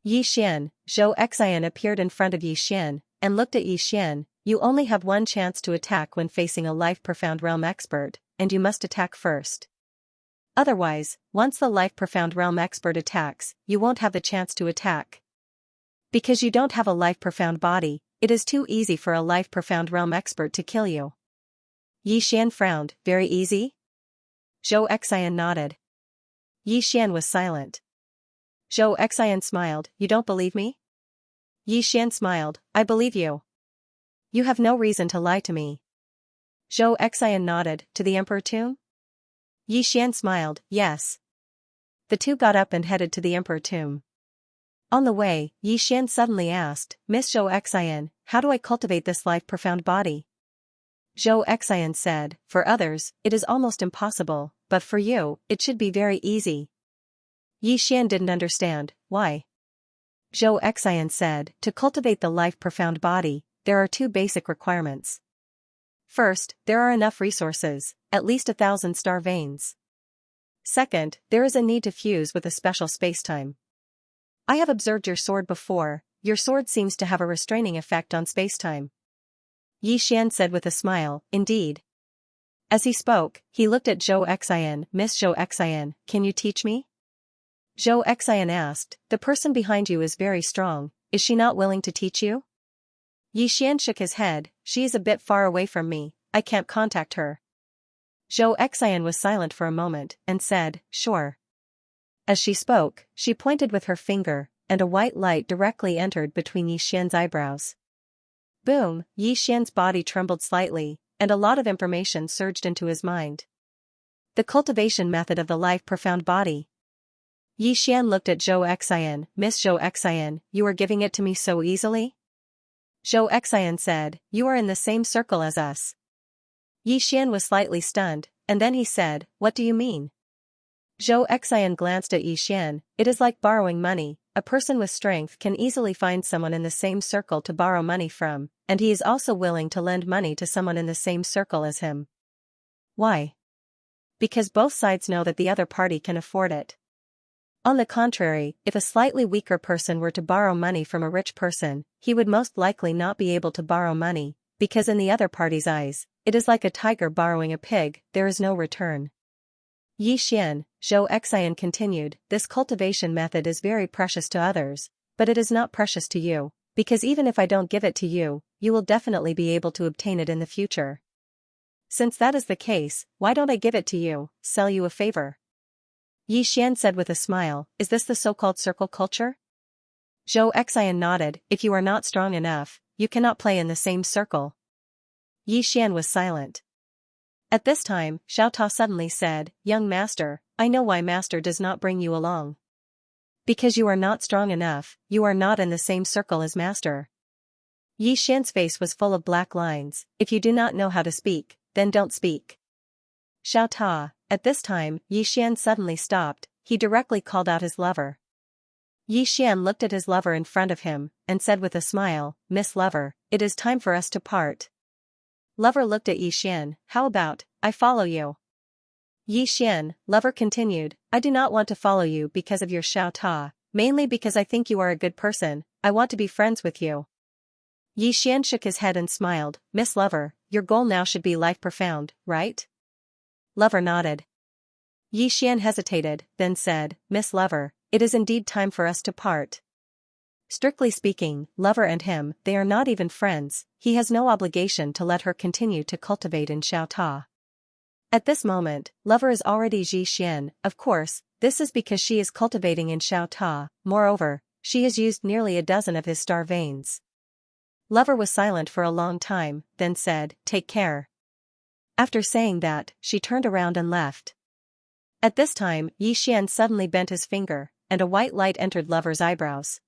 Xianxia appeared in front of Yixian, and looked at Yixian, you only have 1 chance to attack when facing a life-profound realm expert, and you must attack first. Otherwise, once the life-profound realm expert attacks, you won't have the chance to attack. Because you don't have a life-profound body, it is too easy for a life-profound realm expert to kill you. Yixian frowned, very easy? Xianxia nodded. Yixian was silent. Xianxia smiled, you don't believe me? Yixian smiled, I believe you. You have no reason to lie to me. Xianxia nodded. To the Emperor tomb? Xian smiled. Yes. The two got up and headed to the Emperor tomb. On the way, Xian suddenly asked, Miss Xian, how do I cultivate this life-profound body? Xian said, for others, it is almost impossible, but for you, it should be very easy. Xian didn't understand. Why? Xian said, to cultivate the life-profound body, there are two basic requirements. First, there are enough resources, at least 1,000 star veins. Second, there is a need to fuse with a special spacetime. I have observed your sword before, your sword seems to have a restraining effect on spacetime. Xian said with a smile, indeed. As he spoke, he looked at Xian. Miss Xian, can you teach me? Xian asked, the person behind you is very strong, is she not willing to teach you? Xian shook his head, she is a bit far away from me, I can't contact her. Xian was silent for a moment, and said, sure. As she spoke, she pointed with her finger, and a white light directly entered between Xian's eyebrows. Boom, Xian's body trembled slightly, and a lot of information surged into his mind. The cultivation method of the life-profound body. Xian looked at Xian. Miss Xian, you are giving it to me so easily? Xian said, you are in the same circle as us. Xian was slightly stunned, and then he said, what do you mean? Xian glanced at Xian, it is like borrowing money, a person with strength can easily find someone in the same circle to borrow money from, and he is also willing to lend money to someone in the same circle as him. Why? Because both sides know that the other party can afford it. On the contrary, if a slightly weaker person were to borrow money from a rich person, he would most likely not be able to borrow money, because in the other party's it is like a tiger borrowing a pig, there is no return. Xian continued, this cultivation method is very precious to others, but it is not precious to you, because even if I don't give it to you, you will definitely be able to obtain it in the future. Since that is the case, why don't I give it to you, sell you a favor? Xian said with a smile, is this the so-called circle culture? Xian nodded, if you are not strong enough, you cannot play in the same circle. Xian was silent. At this time, Xiao suddenly said, young master, I know why master does not bring you along. Because you are not strong enough, you are not in the same circle as master. Xian's face was full of black lines, if you do not know how to speak, then don't speak. Xiao. At this time, Xian suddenly stopped, he directly called out his lover. Xian looked at his lover in front of him, and said with a smile, Miss Lover, it is time for us to part. Lover looked at Xian, how about, I follow you? Xian, lover continued, I do not want to follow you because of your Xiao, mainly because I think you are a good person, I want to be friends with you. Xian shook his head and smiled, Miss Lover, your goal now should be life profound, right? Lover nodded. Xian hesitated, then said, Miss Lover, it is indeed time for us to part. Strictly speaking, Lover and him, they are not even friends, he has no obligation to let her continue to cultivate in Xiao. At this moment, Lover is already Xian, of course, this is because she is cultivating in Xiao, moreover, she has used nearly a dozen of his star veins. Lover was silent for a long time, then said, take care. After saying that, she turned around and left. At this time, Xian suddenly bent his finger, and a white light entered Lover's eyebrows.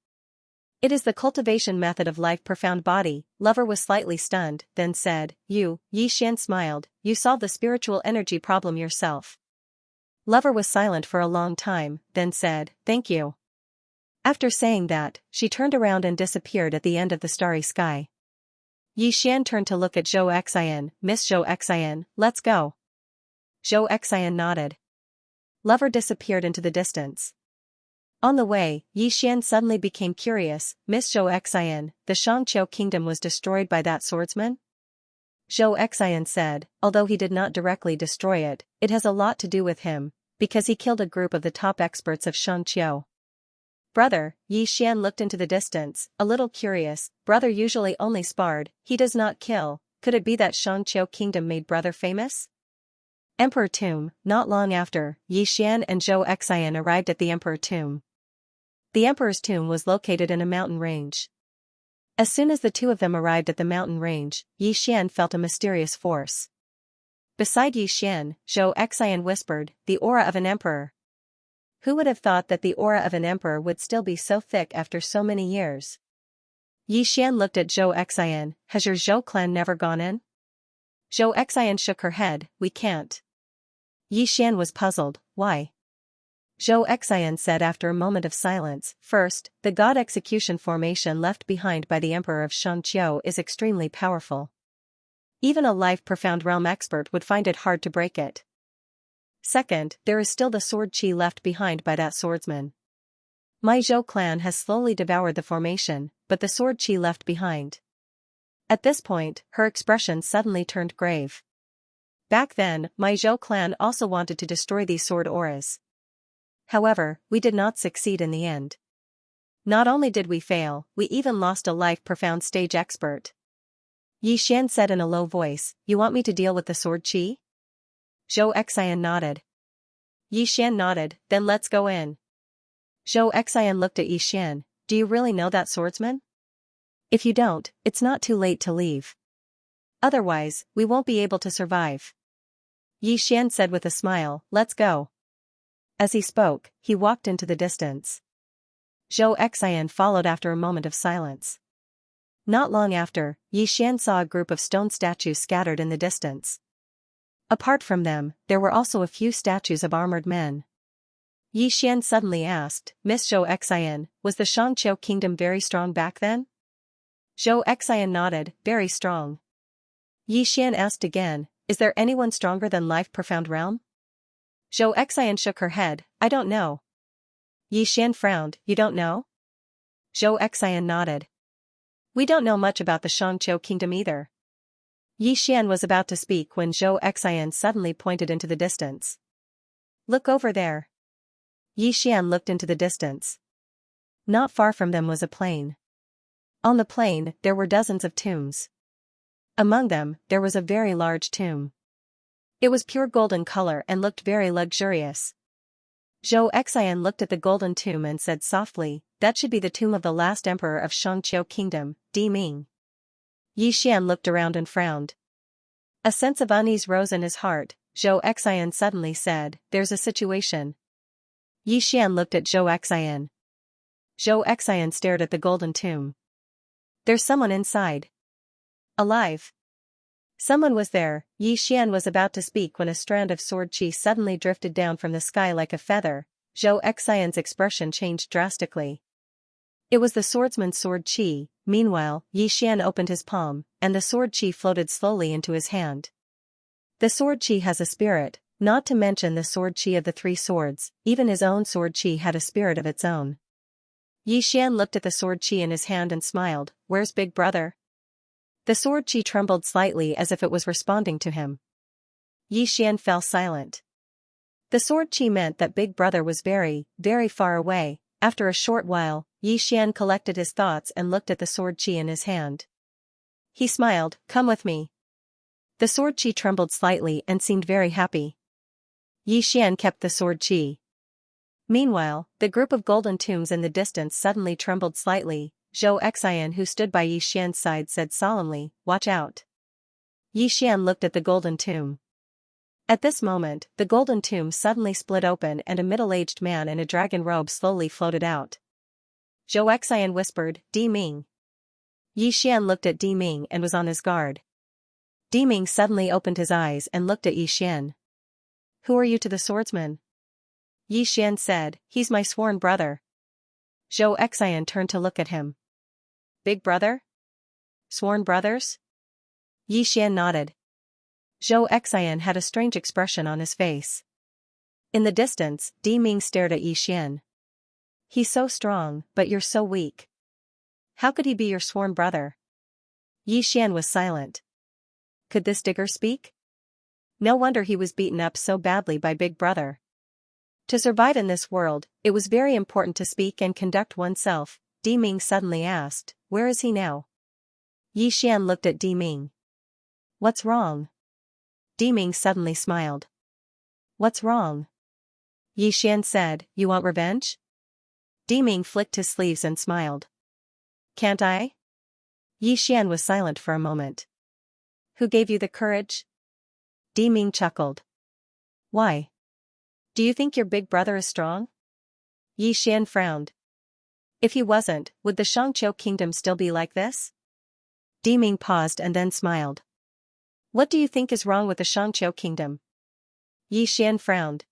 It is the cultivation method of life-profound body, Lover was slightly stunned, then said, Xian smiled, you solved the spiritual energy problem yourself. Lover was silent for a long time, then said, thank you. After saying that, she turned around and disappeared at the end of the starry sky. Xian turned to look at Xian, Miss Xian, let's go. Xian nodded. Lover disappeared into the distance. On the way, Xian suddenly became curious, Miss Xian, the Xianxia kingdom was destroyed by that swordsman? Xian said, although he did not directly destroy it, it has a lot to do with him, because he killed a group of the top experts of Xianxia. Brother, Xian looked into the distance, a little curious, brother usually only sparred, he does not kill, could it be that Xianxia kingdom made brother famous? Emperor tomb, not long after, Xian and Xian arrived at the emperor tomb. The emperor's tomb was located in a mountain range. As soon as the two of them arrived at the mountain range, Xian felt a mysterious force. Beside Xian, Xianxia whispered, "The aura of an emperor." Who would have thought that the aura of an emperor would still be so thick after so many years? Xian looked at Xianxia. "Has your Zhou clan never gone in?" Xianxia shook her head, "We can't." Xian was puzzled, "Why?" Xianxia said after a moment of silence, "First, the god execution formation left behind by the emperor of Xianxia is extremely powerful. Even a life-profound realm expert would find it hard to break it. Second, there is still the sword chi left behind by that swordsman. My Zhou clan has slowly devoured the formation, but the sword chi left behind." At this point, her expression suddenly turned grave. "Back then, my Zhou clan also wanted to destroy these sword auras. However, we did not succeed in the end. Not only did we fail, we even lost a life-profound stage expert." Xian said in a low voice, "You want me to deal with the sword chi?" Xianxia nodded. Xian nodded, "Then let's go in." Xianxia looked at Xian, "Do you really know that swordsman? If you don't, it's not too late to leave. Otherwise, we won't be able to survive." Xian said with a smile, "Let's go." As he spoke, he walked into the distance. Xianxia followed after a moment of silence. Not long after, Xian saw a group of stone statues scattered in the distance. Apart from them, there were also a few statues of armored men. Xian suddenly asked, "Miss Xianxia, was the Xianxia kingdom very strong back then?" Xianxia nodded, "Very strong." Xian asked again, "Is there anyone stronger than life-profound realm?" Xianxia shook her head, "I don't know." Xian frowned, "You don't know?" Xianxia nodded. "We don't know much about the Xianxia kingdom either." Xian was about to speak when Xianxia suddenly pointed into the distance. "Look over there." Xian looked into the distance. Not far from them was a plain. On the plain, there were dozens of tombs. Among them, there was a very large tomb. It was pure golden color and looked very luxurious. Xianxia looked at the golden tomb and said softly, "That should be the tomb of the last emperor of Xianxia kingdom, Di Ming." Xian looked around and frowned. A sense of unease rose in his heart. Xianxia suddenly said, "There's a situation." Xian looked at Xianxia. Xianxia stared at the golden tomb. "There's someone inside. Alive." Someone was there. Xian was about to speak when a strand of sword chi suddenly drifted down from the sky like a feather. Xianxia's expression changed drastically. It was the swordsman's sword chi. Meanwhile, Xian opened his palm, and the sword chi floated slowly into his hand. The sword chi has a spirit, not to mention the sword chi of the three swords, even his own sword chi had a spirit of its own. Xian looked at the sword chi in his hand and smiled, "Where's Big Brother?" The sword chi trembled slightly as if it was responding to him. Xian fell silent. The sword chi meant that Big Brother was very, very far away. After a short while, Xian collected his thoughts and looked at the sword chi in his hand. He smiled, "Come with me." The sword chi trembled slightly and seemed very happy. Xian kept the sword chi. Meanwhile, the group of golden tombs in the distance suddenly trembled slightly. Xianxia, who stood by Xian's side, said solemnly, "Watch out." Xian looked at the golden tomb. At this moment, the golden tomb suddenly split open and a middle-aged man in a dragon robe slowly floated out. Xianxia whispered, "Di Ming." Xian looked at Di Ming and was on his guard. Di Ming suddenly opened his eyes and looked at Xian. "Who are you to the swordsman?" Xian said, "He's my sworn brother." Xianxia turned to look at him. "Big Brother? Sworn brothers?" Xian nodded. Xianxia had a strange expression on his face. In the distance, Di Ming stared at Xian. "He's so strong, but you're so weak. How could he be your sworn brother?" Xian was silent. Could this digger speak? No wonder he was beaten up so badly by Big Brother. To survive in this world, it was very important to speak and conduct oneself. Di Ming suddenly asked, "Where is he now?" Xian looked at Di Ming. "What's wrong?" Di Ming suddenly smiled. "What's wrong?" Xian said, "You want revenge?" Di Ming flicked his sleeves and smiled. "Can't I?" Yi Xian was silent for a moment. Who gave you the courage? Di Ming chuckled. Why? Do you think your big brother is strong? Yi Xian frowned. If he wasn't, would the Xianxia kingdom still be like this? Di Ming paused and then smiled. What do you think is wrong with the Xianxia kingdom? Yi Xian frowned.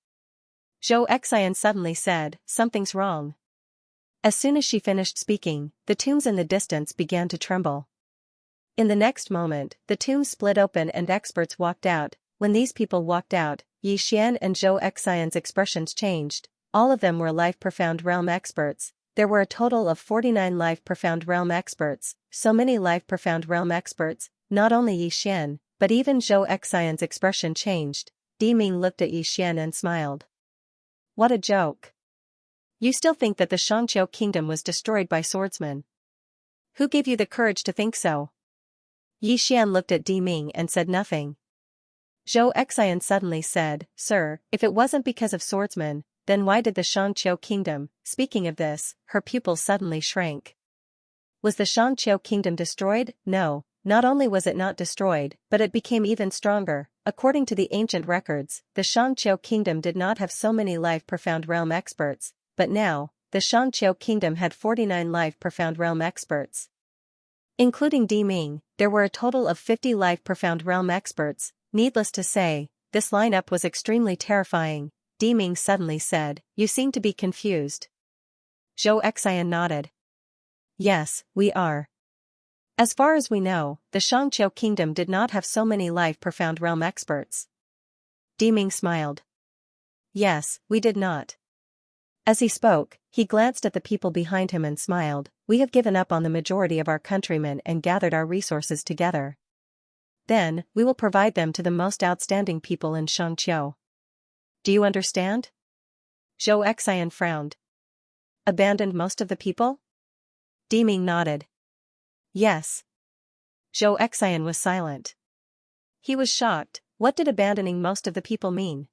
Zhou Xian suddenly said, something's wrong. As soon as she finished speaking, the tombs in the distance began to tremble. In the next moment, the tombs split open and experts walked out. When these people walked out, Yi Xian and Zhou Xian's expressions changed. All of them were Life Profound Realm experts. There were a total of 49 Life Profound Realm experts. So many Life Profound Realm experts, not only Yi Xian, but even Zhou Xian's expression changed. Di Ming looked at Yi Xian and smiled. What a joke. You still think that the Xianxia kingdom was destroyed by swordsmen? Who gave you the courage to think so? Yi Xian looked at Di Ming and said nothing. Zhou Xian suddenly said, Sir, if it wasn't because of swordsmen, then why did the Xianxia kingdom? Speaking of this, her pupils suddenly shrank. Was the Xianxia kingdom destroyed? No, not only was it not destroyed, but it became even stronger. According to the ancient records, the Xianxia kingdom did not have so many Life Profound Realm experts, but now, the Xianxia kingdom had 49 Life Profound Realm experts. Including Di Ming, there were a total of 50 Life Profound Realm experts. Needless to say, this lineup was extremely terrifying. Di Ming suddenly said, You seem to be confused. Zhou Xian nodded. Yes, we are. As far as we know, the Xianxia kingdom did not have so many Life Profound Realm experts. Di Ming smiled. Yes, we did not. As he spoke, he glanced at the people behind him and smiled. We have given up on the majority of our countrymen and gathered our resources together. Then, we will provide them to the most outstanding people in Xianxia. Do you understand? Zhou Xian frowned. Abandoned most of the people? Di Ming nodded. Yes. Zhou Xian was silent. He was shocked. What did abandoning most of the people mean?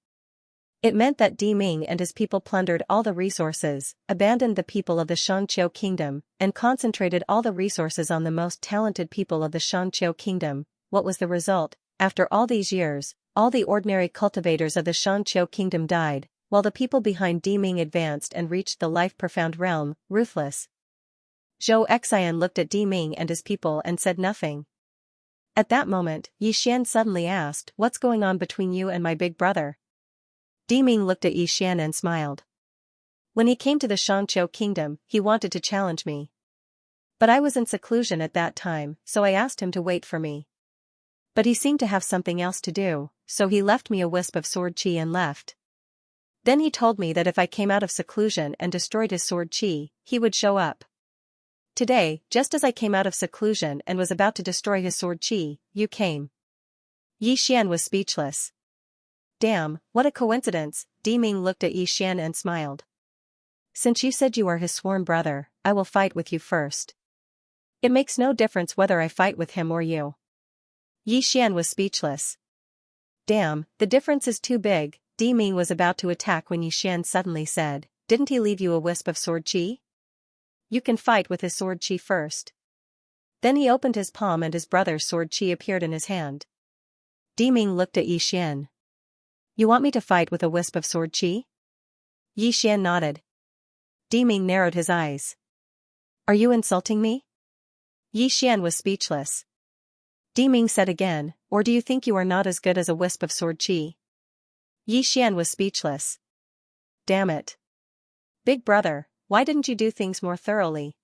It meant that Di Ming and his people plundered all the resources, abandoned the people of the Xianxia kingdom, and concentrated all the resources on the most talented people of the Xianxia kingdom. What was the result? After all these years, all the ordinary cultivators of the Xianxia kingdom died, while the people behind Di Ming advanced and reached the Life Profound Realm, ruthless. Zhou Xian looked at Di Ming and his people and said nothing. At that moment, Yi Xian suddenly asked, What's going on between you and my big brother? Di Ming looked at Yi Xian and smiled. When he came to the Xianxia kingdom, he wanted to challenge me. But I was in seclusion at that time, so I asked him to wait for me. But he seemed to have something else to do, so he left me a wisp of sword chi and left. Then he told me that if I came out of seclusion and destroyed his sword chi, he would show up. Today, just as I came out of seclusion and was about to destroy his sword chi, you came. Yi Xian was speechless. Damn, what a coincidence. Di Ming looked at Yi Xian and smiled. Since you said you are his sworn brother, I will fight with you first. It makes no difference whether I fight with him or you. Yi Xian was speechless. Damn, the difference is too big. Di Ming was about to attack when Yi Xian suddenly said, Didn't he leave you a wisp of sword chi? You can fight with his sword chi first. Then he opened his palm and his brother's sword chi appeared in his hand. Di Ming looked at Yi Xian. You want me to fight with a wisp of sword chi? Yi Xian nodded. Di Ming narrowed his eyes. Are you insulting me? Yi Xian was speechless. Di Ming said again, Or do you think you are not as good as a wisp of sword chi? Yi Xian was speechless. Damn it. Big brother, why didn't you do things more thoroughly?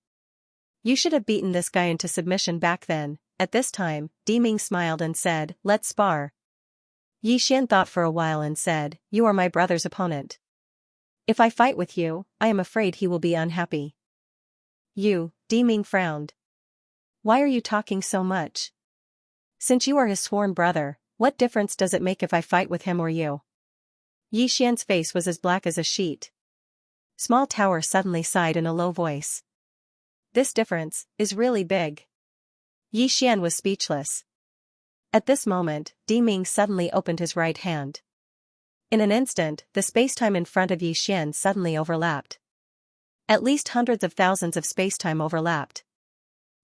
You should have beaten this guy into submission back then. At this time, Di Ming smiled and said, Let's spar. Yi Xian thought for a while and said, You are my brother's opponent. If I fight with you, I am afraid he will be unhappy. You, Di Ming frowned. Why are you talking so much? Since you are his sworn brother, what difference does it make if I fight with him or you? Yi Xian's face was as black as a sheet. Small Tower suddenly sighed in a low voice. This difference is really big. Yi Xian was speechless. At this moment, Di Ming suddenly opened his right hand. In an instant, the spacetime in front of Yi Xian suddenly overlapped. At least hundreds of thousands of spacetime overlapped.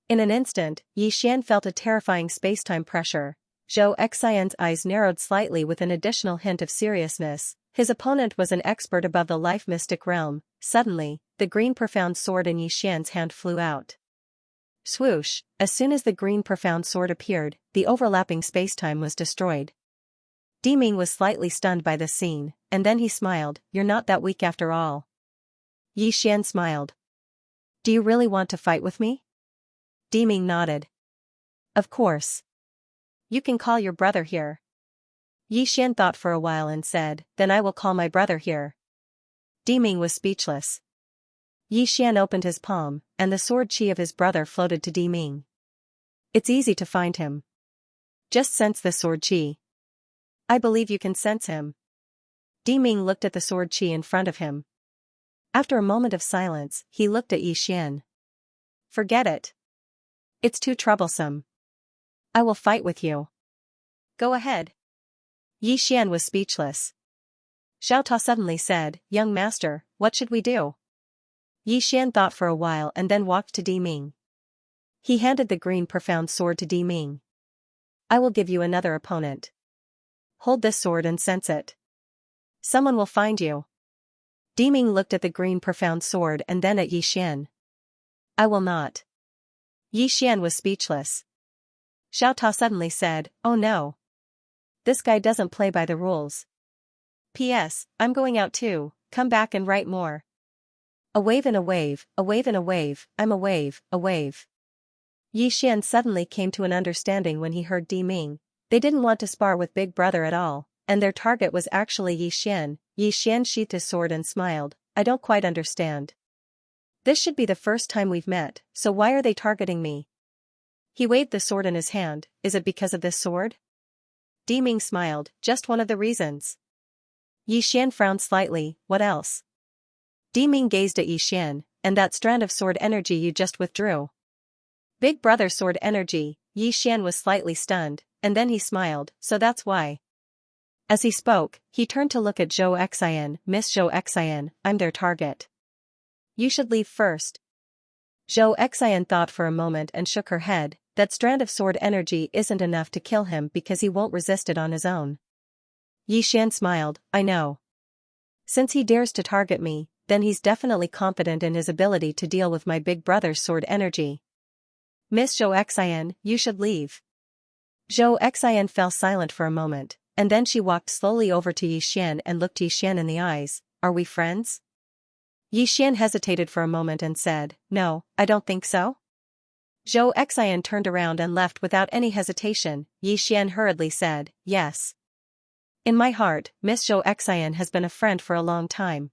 In an instant, Yi Xian felt a terrifying spacetime pressure. Zhou Xian's eyes narrowed slightly with an additional hint of seriousness. His opponent was an expert above the life mystic realm. Suddenly, the green profound sword in Yi Xian's hand flew out. Swoosh! As soon as the green profound sword appeared, the overlapping spacetime was destroyed. Diming was slightly stunned by this scene, and then he smiled. You're not that weak after all. Yi Xian smiled. Do you really want to fight with me? Diming nodded. Of course. You can call your brother here. Yi Xian thought for a while and said, then I will call my brother here. Diming was speechless. Yi Xian opened his palm, and the sword chi of his brother floated to Diming. It's easy to find him. Just sense the sword chi. I believe you can sense him. Diming looked at the sword chi in front of him. After a moment of silence, he looked at Yi Xian. Forget it. It's too troublesome. I will fight with you. Go ahead. Yi Xian was speechless. Xiao Ta suddenly said, Young master, what should we do? Yi Xian thought for a while and then walked to Diming. He handed the green profound sword to Diming. I will give you another opponent. Hold this sword and sense it. Someone will find you. Diming looked at the green profound sword and then at Yi Xian. I will not. Yi Xian was speechless. Xiao Ta suddenly said, Oh no. This guy doesn't play by the rules. P.S. I'm going out too, come back and write more. A wave in a wave, a wave in a wave, I'm a wave, a wave. Yi Xian suddenly came to an understanding when he heard Diming. They didn't want to spar with Big Brother at all, and their target was actually Yi Xian. Yi Xian sheathed his sword and smiled. I don't quite understand. This should be the first time we've met, so why are they targeting me? He waved the sword in his hand. Is it because of this sword? Diming smiled. Just one of the reasons. Yi Xian frowned slightly. What else? Diming gazed at Yi Xian. And that strand of sword energy you just withdrew. Big Brother sword energy. Yi Xian was slightly stunned, and then he smiled. So that's why. As he spoke, he turned to look at Zhou Xian. Miss Zhou Xian, I'm their target. You should leave first. Zhou Xian thought for a moment and shook her head. That strand of sword energy isn't enough to kill him because he won't resist it on his own. Yi Xian smiled. I know. Since he dares to target me, then he's definitely confident in his ability to deal with my Big Brother's sword energy. Miss Zhou Xian, you should leave. Zhou Xian fell silent for a moment, and then she walked slowly over to Yi Xian and looked Yi Xian in the eyes. Are we friends? Yi Xian hesitated for a moment and said, No, I don't think so. Zhou Xian turned around and left without any hesitation. Yi Xian hurriedly said, Yes. In my heart, Miss Zhou Xian has been a friend for a long time.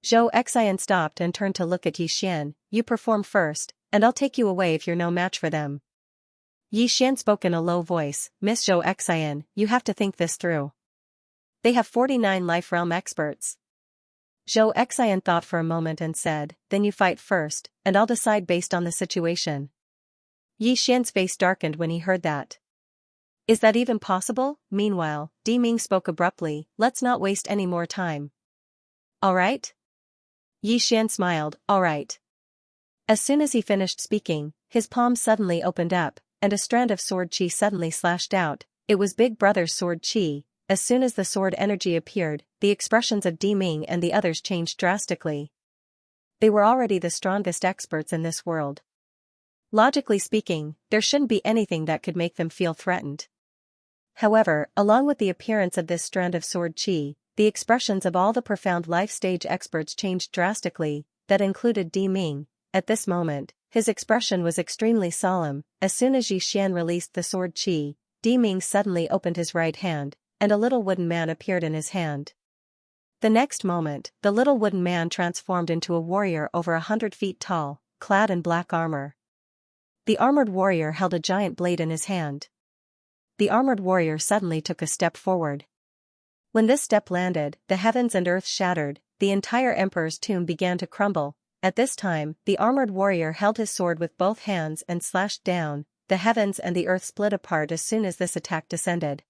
Zhou Xian stopped and turned to look at Yi Xian. You perform first, and I'll take you away if you're no match for them. Yi Xian spoke in a low voice. Miss Zhou Xian, you have to think this through. They have 49 life realm experts. Zhou Xian thought for a moment and said, Then you fight first, and I'll decide based on the situation. Yi Xian's face darkened when he heard that. Is that even possible? Meanwhile, Diming spoke abruptly. Let's not waste any more time. All right? Yi Xian smiled. All right. As soon as he finished speaking, his palm suddenly opened up, and a strand of sword chi suddenly slashed out. It was Big Brother's sword chi. As soon as the sword energy appeared, the expressions of Diming and the others changed drastically. They were already the strongest experts in this world. Logically speaking, there shouldn't be anything that could make them feel threatened. However, along with the appearance of this strand of sword chi, the expressions of all the profound life stage experts changed drastically. That included Diming. At this moment, his expression was extremely solemn. As soon as Yi Xian released the sword chi, Diming suddenly opened his right hand, and a little wooden man appeared in his hand. The next moment, the little wooden man transformed into a warrior over 100 feet tall, clad in black armor. The armored warrior held a giant blade in his hand. The armored warrior suddenly took a step forward. When this step landed, the heavens and earth shattered, the entire emperor's tomb began to crumble. At this time, the armored warrior held his sword with both hands and slashed down. The heavens and the earth split apart as soon as this attack descended.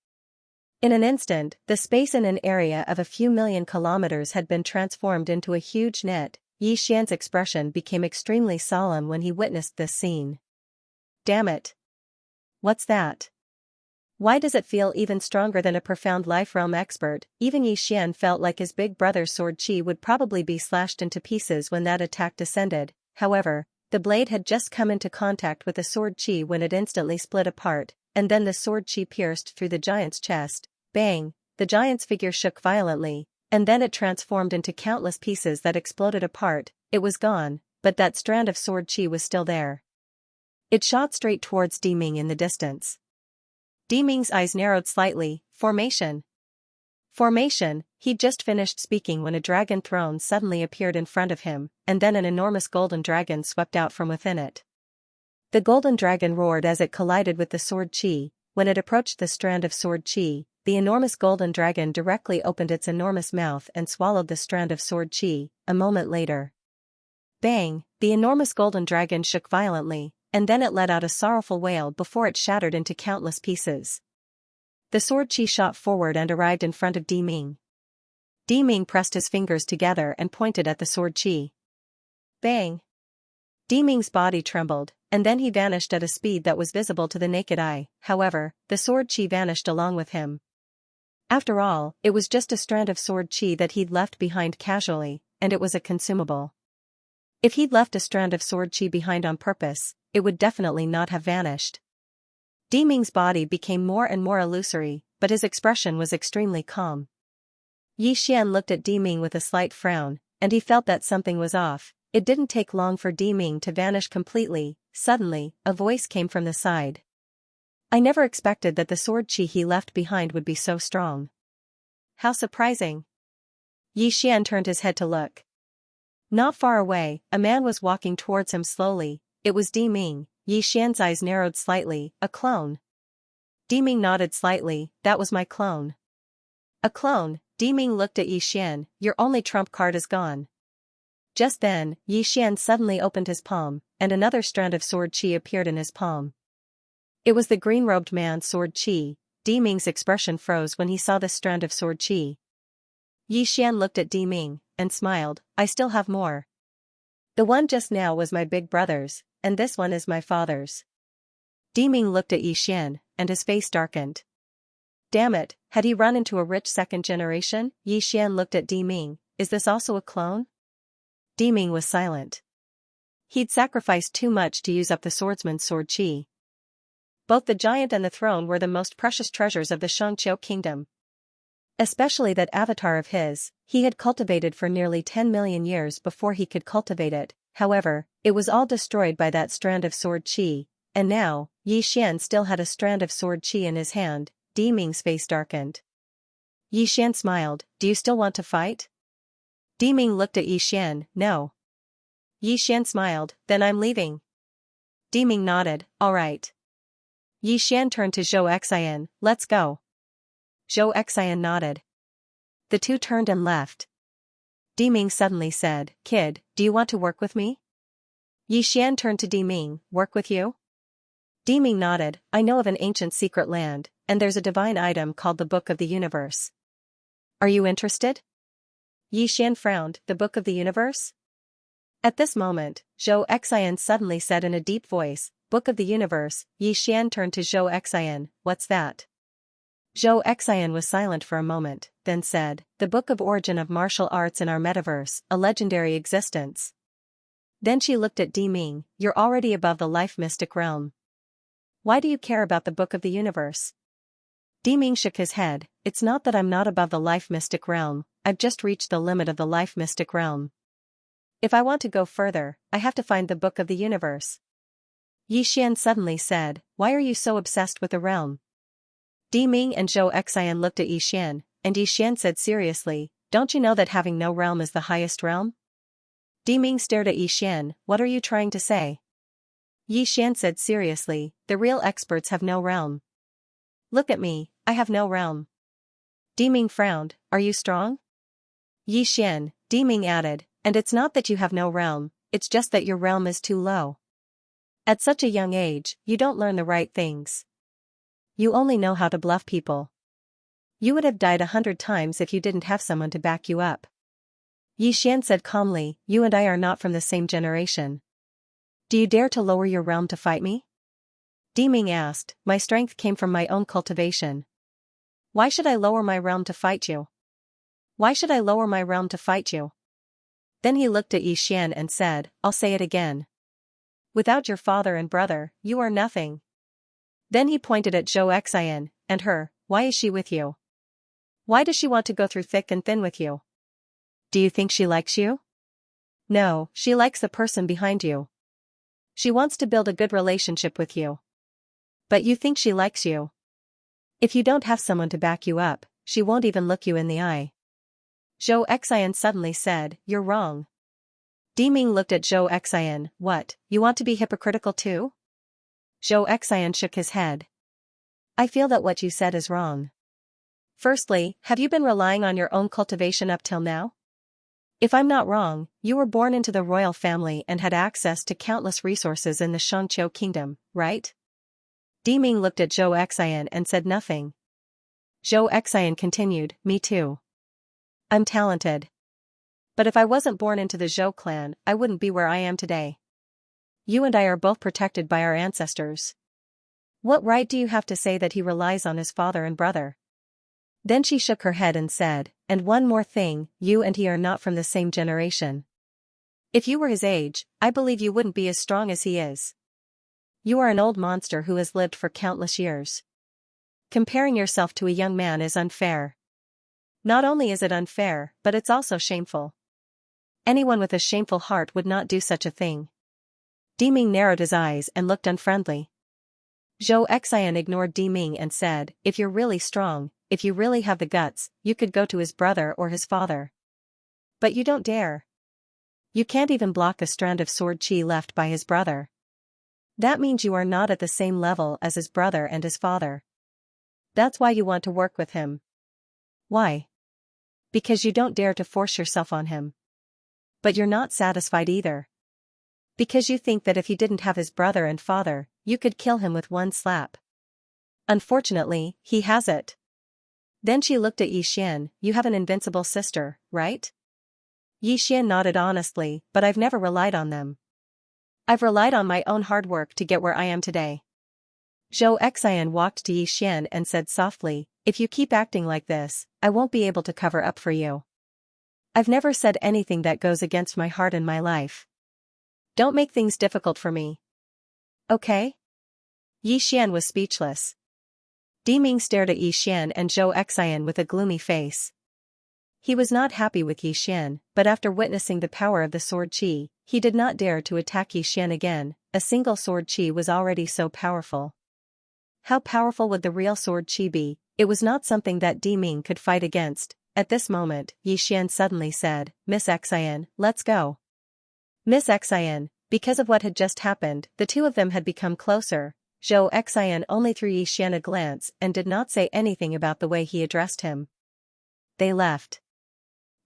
In an instant, the space in an area of a few million kilometers had been transformed into a huge net. Yi Xian's expression became extremely solemn when he witnessed this scene. Damn it. What's that? Why does it feel even stronger than a profound life realm expert? Even Xian felt like his big brother's sword chi would probably be slashed into pieces when that attack descended. However, the blade had just come into contact with the sword chi when it instantly split apart, and then the sword chi pierced through the giant's chest. Bang! The giant's figure shook violently, and then it transformed into countless pieces that exploded apart. It was gone, but that strand of sword chi was still there. It shot straight towards Diming in the distance. Diming's eyes narrowed slightly. Formation. Formation. He'd just finished speaking when a dragon throne suddenly appeared in front of him, and then an enormous golden dragon swept out from within it. The golden dragon roared as it collided with the sword chi. When it approached the strand of sword chi, the enormous golden dragon directly opened its enormous mouth and swallowed the strand of sword chi. A moment later. Bang! The enormous golden dragon shook violently, and then it let out a sorrowful wail before it shattered into countless pieces. The sword chi shot forward and arrived in front of Diming. Diming pressed his fingers together and pointed at the sword chi. Bang! Diming's body trembled, and then he vanished at a speed that was visible to the naked eye. However, the sword chi vanished along with him. After all, it was just a strand of sword chi that he'd left behind casually, and it was a consumable. If he'd left a strand of sword chi behind on purpose, it would definitely not have vanished. Diming's body became more and more illusory, but his expression was extremely calm. Xian looked at Diming with a slight frown, and he felt that something was off. It didn't take long for Diming to vanish completely. Suddenly, a voice came from the side. I never expected that the sword chi he left behind would be so strong. How surprising. Xian turned his head to look. Not far away, a man was walking towards him slowly. It was Diming. Xian's eyes narrowed slightly. A clone. Diming nodded slightly. That was my clone. A clone. Diming looked at Xian. Your only trump card is gone. Just then, Xian suddenly opened his palm, and another strand of sword chi appeared in his palm. It was the green-robed man's sword chi. Diming's expression froze when he saw this strand of sword chi. Xian looked at Diming, and smiled. I still have more. The one just now was my big brother's, and this one is my father's. Diming looked at Xian, and his face darkened. Damn it, had he run into a rich second generation? Xian looked at Diming. Is this also a clone? Diming was silent. He'd sacrificed too much to use up the swordsman's sword chi. Both the giant and the throne were the most precious treasures of the Xianxia kingdom. Especially that avatar of his, he had cultivated for nearly 10 million years before he could cultivate it. However, it was all destroyed by that strand of sword chi, and now, Xian still had a strand of sword chi in his hand. Diming's face darkened. Xian smiled. Do you still want to fight? Diming looked at Xian. No. Xian smiled. Then I'm leaving. Diming nodded. All right. Xian turned to Xianxia. Let's go. Xianxia nodded. The two turned and left. Diming suddenly said, Kid, do you want to work with me? Xian turned to Diming. Work with you? Diming nodded. I know of an ancient secret land, and there's a divine item called the Book of the Universe. Are you interested? Xian frowned. The Book of the Universe? At this moment, Xianxia suddenly said in a deep voice, Book of the Universe. Xian turned to Xianxia. What's that? Xianxia was silent for a moment, then said, The Book of Origin of Martial Arts in our metaverse, a legendary existence. Then she looked at Diming. You're already above the life mystic realm. Why do you care about the Book of the Universe? Diming shook his head. It's not that I'm not above the life mystic realm, I've just reached the limit of the life mystic realm. If I want to go further, I have to find the Book of the Universe. Xian suddenly said, Why are you so obsessed with the realm? Diming and Xianxia looked at Xian, and Xian said seriously, Don't you know that having no realm is the highest realm? Diming stared at Xian. What are you trying to say? Xian said seriously, The real experts have no realm. Look at me, I have no realm. Diming frowned. Are you strong? Xian, Diming added, And it's not that you have no realm, it's just that your realm is too low. At such a young age, you don't learn the right things. You only know how to bluff people. You would have died 100 times if you didn't have someone to back you up. Xian said calmly, You and I are not from the same generation. Do you dare to lower your realm to fight me? Ming asked, my strength came from my own cultivation. Why should I lower my realm to fight you? Why should I lower my realm to fight you? Then he looked at Xian and said, I'll say it again. Without your father and brother, you are nothing. Then he pointed at Xianxia, and her, why is she with you? Why does she want to go through thick and thin with you? Do you think she likes you? No, she likes the person behind you. She wants to build a good relationship with you. But you think she likes you. If you don't have someone to back you up, she won't even look you in the eye. Xianxia suddenly said, you're wrong. Ming looked at Xianxia, what, you want to be hypocritical too? Xianxia shook his head. I feel that what you said is wrong. Firstly, have you been relying on your own cultivation up till now? If I'm not wrong, you were born into the royal family and had access to countless resources in the Xianxia kingdom, right? Ming looked at Xianxia and said nothing. Xianxia continued, me too. I'm talented. But if I wasn't born into the Zhou clan, I wouldn't be where I am today. You and I are both protected by our ancestors. What right do you have to say that he relies on his father and brother? Then she shook her head and said, and one more thing, you and he are not from the same generation. If you were his age, I believe you wouldn't be as strong as he is. You are an old monster who has lived for countless years. Comparing yourself to a young man is unfair. Not only is it unfair, but it's also shameful. Anyone with a shameful heart would not do such a thing. Ming narrowed his eyes and looked unfriendly. Xianxia ignored Ming and said, if you're really strong, if you really have the guts, you could go to his brother or his father. But you don't dare. You can't even block a strand of sword chi left by his brother. That means you are not at the same level as his brother and his father. That's why you want to work with him. Why? Because you don't dare to force yourself on him. But you're not satisfied either. Because you think that if he didn't have his brother and father, you could kill him with one slap. Unfortunately, he has it. Then she looked at Xian, you have an invincible sister, right? Xian nodded honestly, but I've never relied on them. I've relied on my own hard work to get where I am today. Xianxia walked to Xian and said softly, if you keep acting like this, I won't be able to cover up for you. I've never said anything that goes against my heart in my life. Don't make things difficult for me. Okay? Xian was speechless. Ming stared at Xian and Xianxia with a gloomy face. He was not happy with Xian, but after witnessing the power of the sword chi, he did not dare to attack Xian again. A single sword chi was already so powerful. How powerful would the real sword chi be? It was not something that Ming could fight against. At this moment, Xian suddenly said, Miss Xian, let's go. Miss Xian, because of what had just happened, the two of them had become closer. Xianxia only threw Xian a glance and did not say anything about the way he addressed him. They left.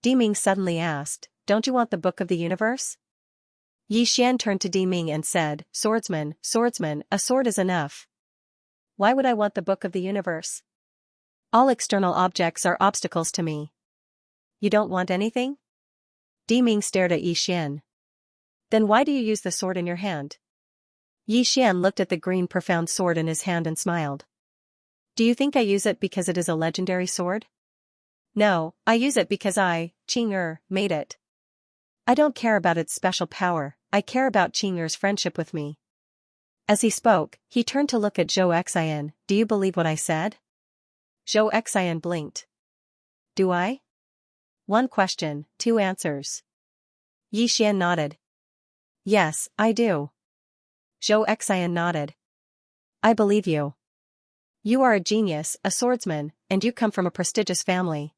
Ming suddenly asked, don't you want the Book of the Universe? Xian turned to Ming and said, Swordsman, a sword is enough. Why would I want the Book of the Universe? All external objects are obstacles to me. You don't want anything? Ming stared at Xian. Then why do you use the sword in your hand? Xian looked at the green profound sword in his hand and smiled. Do you think I use it because it is a legendary sword? No, I use it because I, Qing made it. I don't care about its special power, I care about Qing friendship with me. As he spoke, he turned to look at Xianxia. Do you believe what I said? Xianxia blinked. Do I? One question, two answers. Xian nodded. Yes, I do. Xianxia nodded. I believe you. You are a genius, a swordsman, and you come from a prestigious family.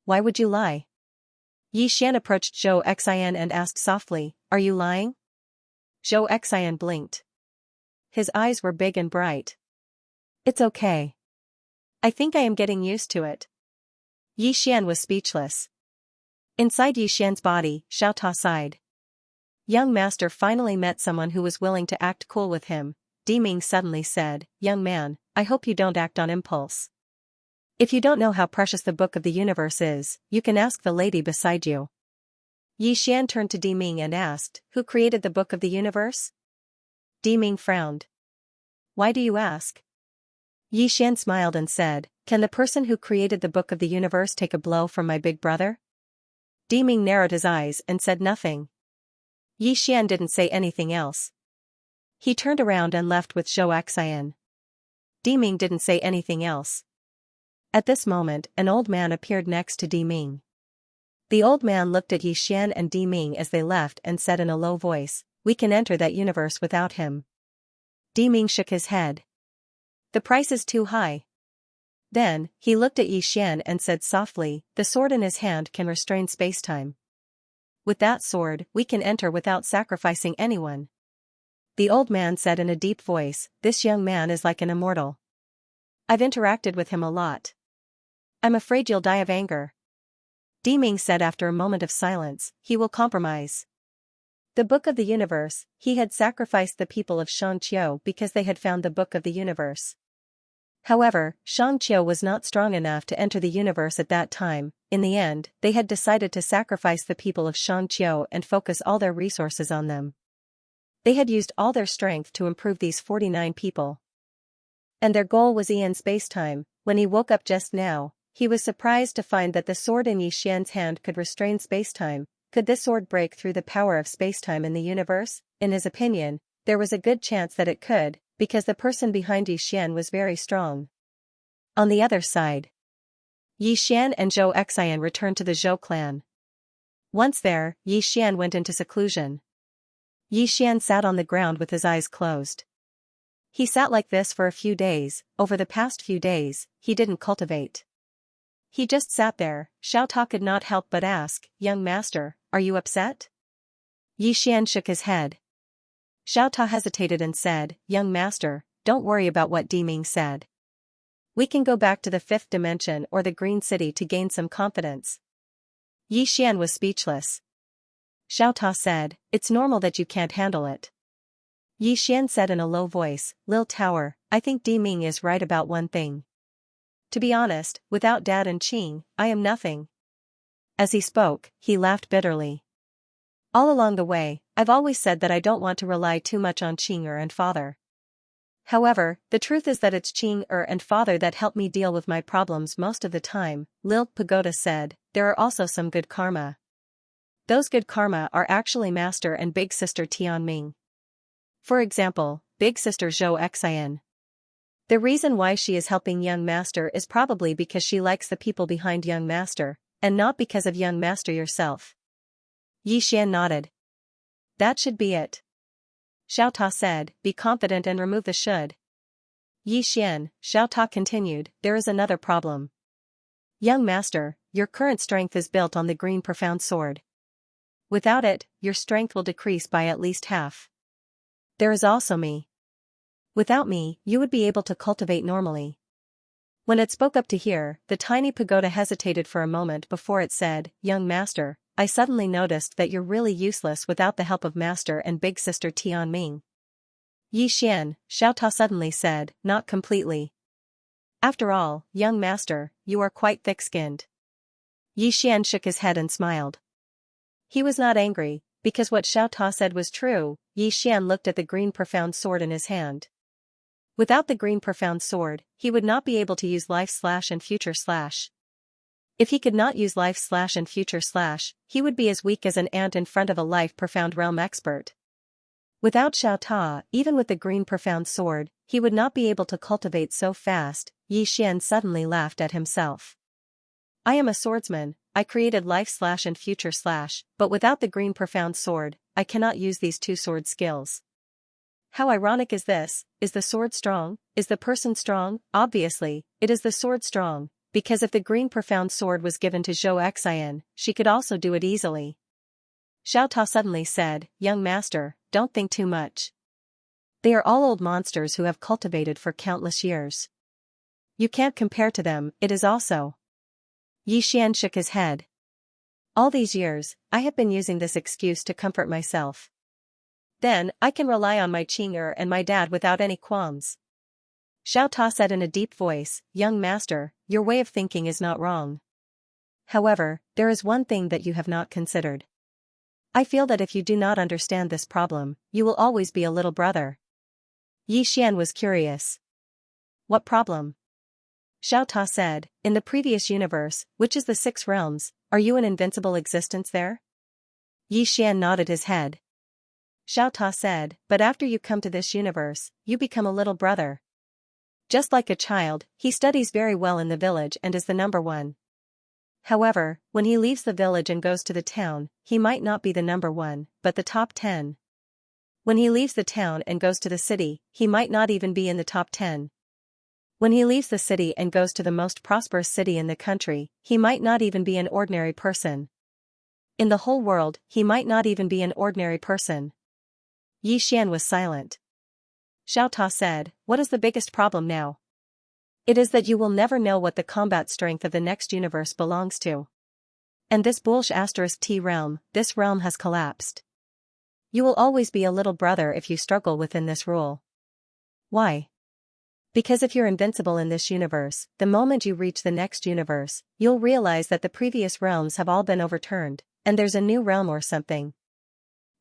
Why would you lie? Xian approached Xianxia and asked softly, are you lying? Xianxia blinked. His eyes were big and bright. It's okay. I think I am getting used to it. Xian was speechless. Inside Xian's body, Xiaota sighed. Young master finally met someone who was willing to act cool with him. Ming suddenly said, young man, I hope you don't act on impulse. If you don't know how precious the Book of the Universe is, you can ask the lady beside you. Xian turned to Ming and asked, who created the Book of the Universe? Ming frowned. Why do you ask? Yi Xian smiled and said, can the person who created the book of the universe take a blow from my big brother? Diming narrowed his eyes and said nothing. Yi Xian didn't say anything else. He turned around and left with Xianxia. Diming didn't say anything else. At this moment, an old man appeared next to Diming. The old man looked at Yi Xian and Diming as they left and said in a low voice, we can enter that universe without him. Diming shook his head. The price is too high. Then, he looked at Yi Xian and said softly, the sword in his hand can restrain spacetime. With that sword, we can enter without sacrificing anyone. The old man said in a deep voice, this young man is like an immortal. I've interacted with him a lot. I'm afraid you'll die of anger. Diming said after a moment of silence, he will compromise. The book of the universe, he had sacrificed the people of Xianxia because they had found the book of the universe. However, Xianxia was not strong enough to enter the universe at that time. In the end, they had decided to sacrifice the people of Xianxia and focus all their resources on them. They had used all their strength to improve these 49 people. And their goal was Ian spacetime. When he woke up just now, he was surprised to find that the sword in Yi Xian's hand could restrain spacetime. Could this sword break through the power of spacetime in the universe? In his opinion, there was a good chance that it could, because the person behind Yi Xian was very strong. On the other side, Yi Xian and Xianxia returned to the Zhou clan. Once there, Yi Xian went into seclusion. Yi Xian sat on the ground with his eyes closed. He sat like this for a few days. Over the past few days, he didn't cultivate. He just sat there. Xiao Ta could not help but ask, young master, are you upset? Yi Xian shook his head. Xiao Ta hesitated and said, young master, don't worry about what Diming said. We can go back to the 5th dimension or the Green City to gain some confidence. Yi Xian was speechless. Xiao Ta said, it's normal that you can't handle it. Yi Xian said in a low voice, Lil Tower, I think Diming is right about one thing. To be honest, without Dad and Qing, I am nothing. As he spoke, he laughed bitterly. All along the way, I've always said that I don't want to rely too much on Qing and Father. However, the truth is that it's Qing and Father that help me deal with my problems most of the time. Lil Pagoda said, there are also some good karma. Those good karma are actually Master and Big Sister Tianming. For example, Big Sister Xianxia. The reason why she is helping Young Master is probably because she likes the people behind Young Master, and not because of Young Master yourself. Yi Xian nodded. That should be it. Xiao Ta said, be confident and remove the should. Yi Xian, Xiao Ta continued, there is another problem. Young Master, your current strength is built on the green profound sword. Without it, your strength will decrease by at least half. There is also me. Without me, you would be able to cultivate normally. When it spoke up to here, the tiny pagoda hesitated for a moment before it said, young master, I suddenly noticed that you're really useless without the help of Master and Big Sister Tianming. Yi Xian, Xiao Ta suddenly said, not completely. After all, young master, you are quite thick-skinned. Yi Xian shook his head and smiled. He was not angry, because what Xiao Ta said was true. Yi Xian looked at the green profound sword in his hand. Without the green profound sword, he would not be able to use life / and future /. If he could not use life / and future /, he would be as weak as an ant in front of a life profound realm expert. Without Xiao Ta, even with the green profound sword, he would not be able to cultivate so fast. Yi Xian suddenly laughed at himself. I am a swordsman, I created life / and future /, but without the green profound sword, I cannot use these two sword skills. How ironic is this? Is the sword strong? Is the person strong? Obviously, it is the sword strong, because if the green profound sword was given to Xianxia, she could also do it easily. Xiao Ta suddenly said, young master, don't think too much. They are all old monsters who have cultivated for countless years. You can't compare to them, it is also. Yi Xian shook his head. All these years, I have been using this excuse to comfort myself. Then, I can rely on my Qing'er and my dad without any qualms. Xiao Ta said in a deep voice, young master, your way of thinking is not wrong. However, there is one thing that you have not considered. I feel that if you do not understand this problem, you will always be a little brother. Yi Xian was curious. What problem? Xiao Ta said, in the previous universe, which is the 6 realms, are you an invincible existence there? Yi Xian nodded his head. Xiao Ta said, but after you come to this universe, you become a little brother. Just like a child, he studies very well in the village and is the number 1. However, when he leaves the village and goes to the town, he might not be the number 1, but the top 10. When he leaves the town and goes to the city, he might not even be in the top 10. When he leaves the city and goes to the most prosperous city in the country, he might not even be an ordinary person. In the whole world, he might not even be an ordinary person. Yi Xian was silent. Xiao Ta said, what is the biggest problem now? It is that you will never know what the combat strength of the next universe belongs to. And this *T realm, this realm has collapsed. You will always be a little brother if you struggle within this rule. Why? Because if you're invincible in this universe, the moment you reach the next universe, you'll realize that the previous realms have all been overturned, and there's a new realm or something.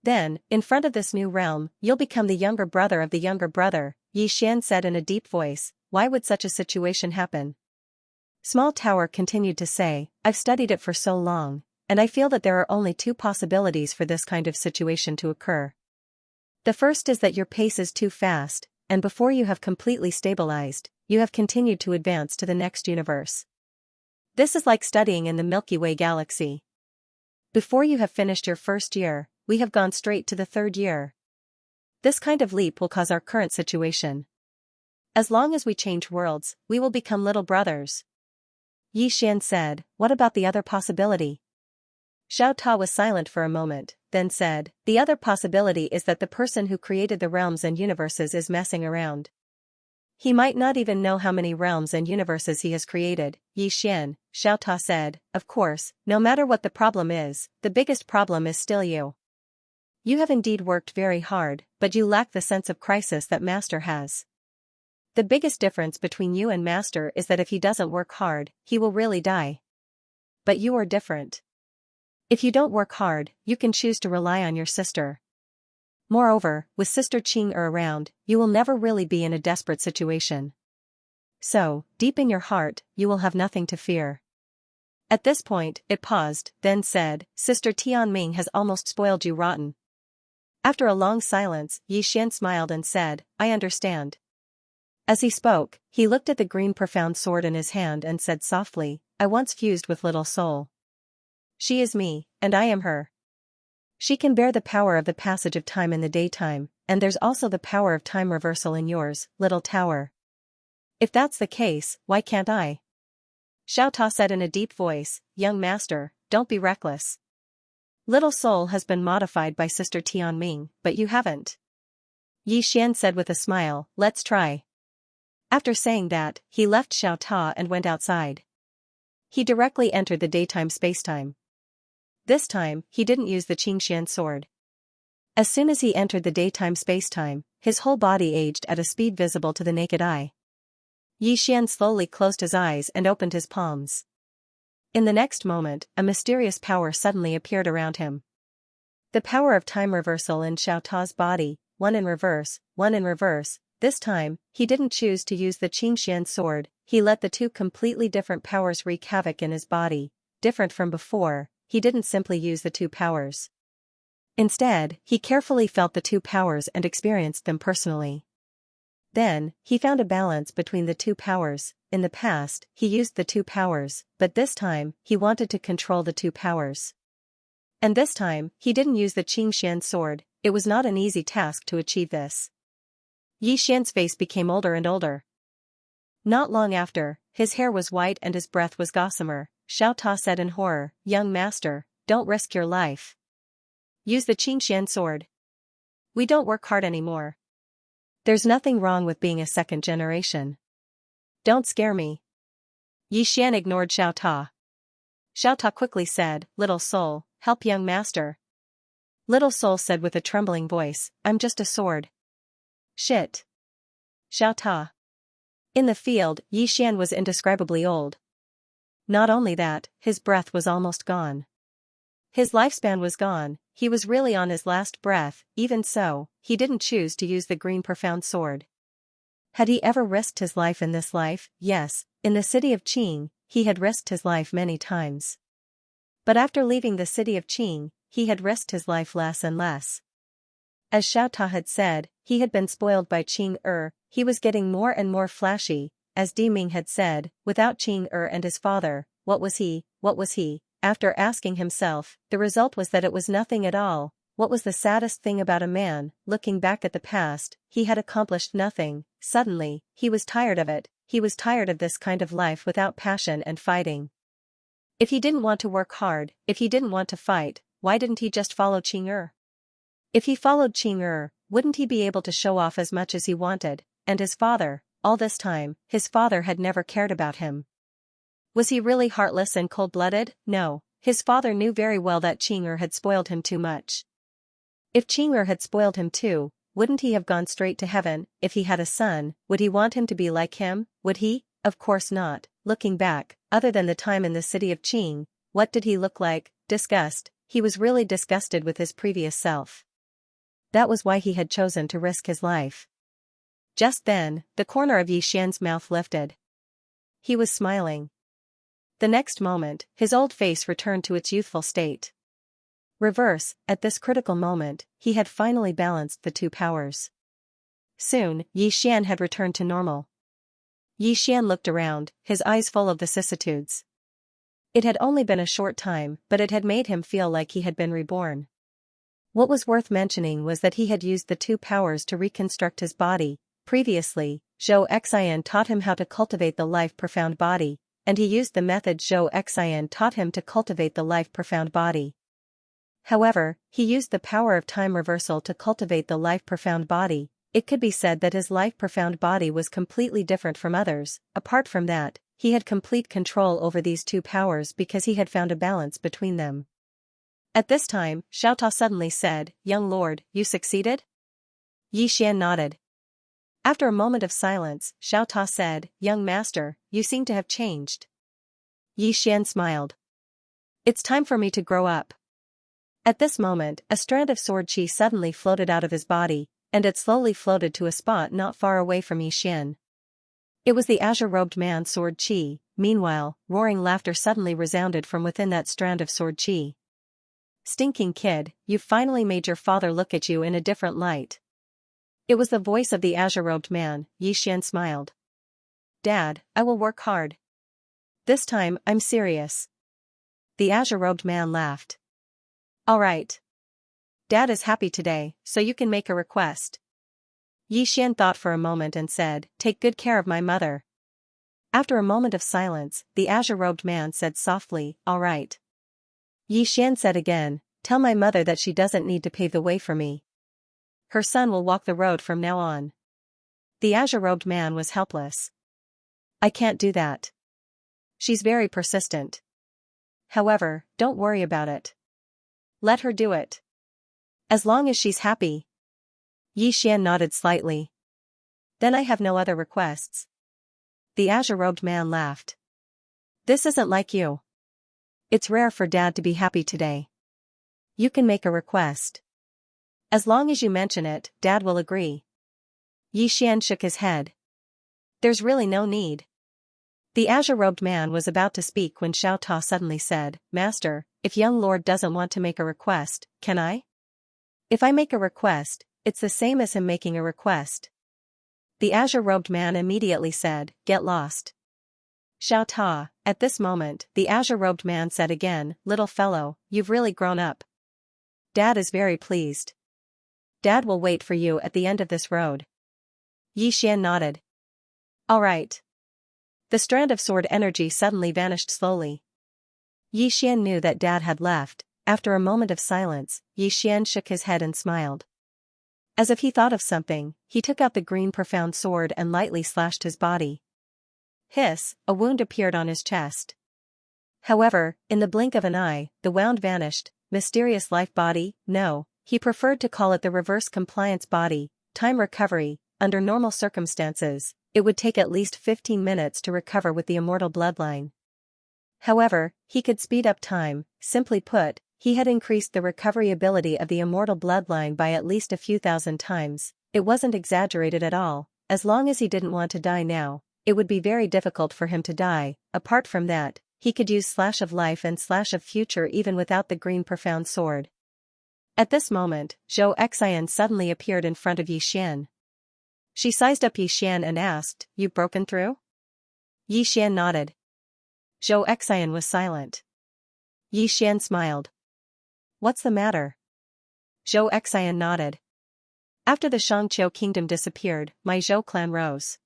Then, in front of this new realm, you'll become the younger brother of the younger brother, Yi Xian said in a deep voice. Why would such a situation happen? Small Tower continued to say, I've studied it for so long, and I feel that there are only 2 possibilities for this kind of situation to occur. The first is that your pace is too fast, and before you have completely stabilized, you have continued to advance to the next universe. This is like studying in the Milky Way galaxy. Before you have finished your first year, we have gone straight to the 3rd year. This kind of leap will cause our current situation. As long as we change worlds, we will become little brothers. Yi Xian said, what about the other possibility? Xiao Ta was silent for a moment, then said, the other possibility is that the person who created the realms and universes is messing around. He might not even know how many realms and universes he has created. Yi Xian, Xiao Ta said, of course, no matter what the problem is, the biggest problem is still you. You have indeed worked very hard, but you lack the sense of crisis that Master has. The biggest difference between you and Master is that if he doesn't work hard, he will really die. But you are different. If you don't work hard, you can choose to rely on your sister. Moreover, with Sister Qing around, you will never really be in a desperate situation. So, deep in your heart, you will have nothing to fear. At this point, it paused, then said, Sister Tianming has almost spoiled you rotten. After a long silence, Yi Xian smiled and said, I understand. As he spoke, he looked at the green profound sword in his hand and said softly, I once fused with Little Soul. She is me, and I am her. She can bear the power of the passage of time in the daytime, and there's also the power of time reversal in yours, Little Tower. If that's the case, why can't I? Xiao Ta said in a deep voice, young master, don't be reckless. Little Soul has been modified by Sister Tianming, but you haven't. Yi Xian said with a smile, let's try. After saying that, he left Xiao Ta and went outside. He directly entered the daytime spacetime. This time, he didn't use the Qingxian sword. As soon as he entered the daytime spacetime, his whole body aged at a speed visible to the naked eye. Yi Xian slowly closed his eyes and opened his palms. In the next moment, a mysterious power suddenly appeared around him. The power of time reversal in Xiao Ta's body, one in reverse, one in reverse. This time, he didn't choose to use the Qingxian sword, he let the 2 completely different powers wreak havoc in his body. Different from before, he didn't simply use the 2 powers. Instead, he carefully felt the 2 powers and experienced them personally. Then, he found a balance between the 2 powers. In the past, he used the 2 powers, but this time, he wanted to control the 2 powers. And this time, he didn't use the Qingxian sword. It was not an easy task to achieve this. Yi Xian's face became older and older. Not long after, his hair was white and his breath was gossamer. Xiao Ta said in horror, young master, don't risk your life. Use the Qingxian sword. We don't work hard anymore. There's nothing wrong with being a 2nd generation. Don't scare me. Yi Xian ignored Xiao Ta. Xiao Ta quickly said, Little Soul, help young master. Little Soul said with a trembling voice, I'm just a sword. Shit. Xiao Ta. In the field, Yi Xian was indescribably old. Not only that, his breath was almost gone. His lifespan was gone, he was really on his last breath. Even so, he didn't choose to use the green profound sword. Had he ever risked his life in this life? Yes, in the city of Qing, he had risked his life many times. But after leaving the city of Qing, he had risked his life less and less. As Xiao Ta had said, he had been spoiled by Qing he was getting more and more flashy, as Di Ming had said, without Qing and his father, what was he? After asking himself, the result was that it was nothing at all. What was the saddest thing about a man? Looking back at the past, he had accomplished nothing. Suddenly, he was tired of it. He was tired of this kind of life without passion and fighting. If he didn't want to work hard, if he didn't want to fight, why didn't he just follow Qing? If he followed Qing, wouldn't he be able to show off as much as he wanted? And his father, all this time, his father had never cared about him. Was he really heartless and cold-blooded? No, his father knew very well that Qing had spoiled him too much. If Qing had spoiled him too, wouldn't he have gone straight to heaven? If he had a son, would he want him to be like him? Would he? Of course not. Looking back, other than the time in the city of Qing, what did he look like? Disgust. He was really disgusted with his previous self. That was why he had chosen to risk his life. Just then, the corner of Xian's mouth lifted. He was smiling. The next moment, his old face returned to its youthful state. Reverse, at this critical moment, he had finally balanced the two powers. Soon, Xian had returned to normal. Xian looked around, his eyes full of vicissitudes. It had only been a short time, but it had made him feel like he had been reborn. What was worth mentioning was that he had used the two powers to reconstruct his body. Previously, Xianxia taught him how to cultivate the life-profound body, and he used the method Xianxia taught him to cultivate the life-profound body. However, he used the power of time reversal to cultivate the life-profound body. It could be said that his life-profound body was completely different from others. Apart from that, he had complete control over these two powers because he had found a balance between them. At this time, Xiao Ta suddenly said, "Young lord, you succeeded?" Xian nodded. After a moment of silence, Xiao Ta said, "Young master, you seem to have changed." Xian smiled. "It's time for me to grow up." At this moment, a strand of sword chi suddenly floated out of his body, and it slowly floated to a spot not far away from Xian. It was the azure-robed man's sword chi. Meanwhile, roaring laughter suddenly resounded from within that strand of sword chi. "Stinking kid, you've finally made your father look at you in a different light." It was the voice of the azure-robed man. Xian smiled. "Dad, I will work hard. This time, I'm serious." The azure-robed man laughed. "All right. Dad is happy today, so you can make a request." Xian thought for a moment and said, "Take good care of my mother." After a moment of silence, the azure-robed man said softly, "All right." Xian said again, "Tell my mother that she doesn't need to pave the way for me. Her son will walk the road from now on." The azure-robed man was helpless. "I can't do that. She's very persistent. However, don't worry about it. Let her do it. As long as she's happy." Xian nodded slightly. "Then I have no other requests." The azure-robed man laughed. "This isn't like you. It's rare for Dad to be happy today. You can make a request. As long as you mention it, Dad will agree." Xian shook his head. "There's really no need." The azure-robed man was about to speak when Xiao Ta suddenly said, "Master, if young lord doesn't want to make a request, can I? If I make a request, it's the same as him making a request." The azure-robed man immediately said, "Get lost." Xiao Ta, at this moment, the azure-robed man said again, "Little fellow, you've really grown up. Dad is very pleased. Dad will wait for you at the end of this road." Xian nodded. "All right." The strand of sword energy suddenly vanished slowly. Xian knew that Dad had left. After a moment of silence, Xian shook his head and smiled. As if he thought of something, he took out the green profound sword and lightly slashed his body. Hiss, a wound appeared on his chest. However, in the blink of an eye, the wound vanished. Mysterious life body? No, he preferred to call it the reverse compliance body. Time recovery. Under normal circumstances, it would take at least 15 minutes to recover with the immortal bloodline. However, he could speed up time. Simply put, he had increased the recovery ability of the immortal bloodline by at least a few thousand times. It wasn't exaggerated at all. as long as he didn't want to die now, it would be very difficult for him to die. Apart from that, he could use slash of life and slash of future even without the green profound sword. At this moment, Xianxia suddenly appeared in front of Yixian. She sized up Yixian and asked, "You've broken through?" Yixian nodded. Xianxia was silent. Yixian smiled. "What's the matter?" Xianxia nodded. "After the Xianxia kingdom disappeared, my Zhou clan rose.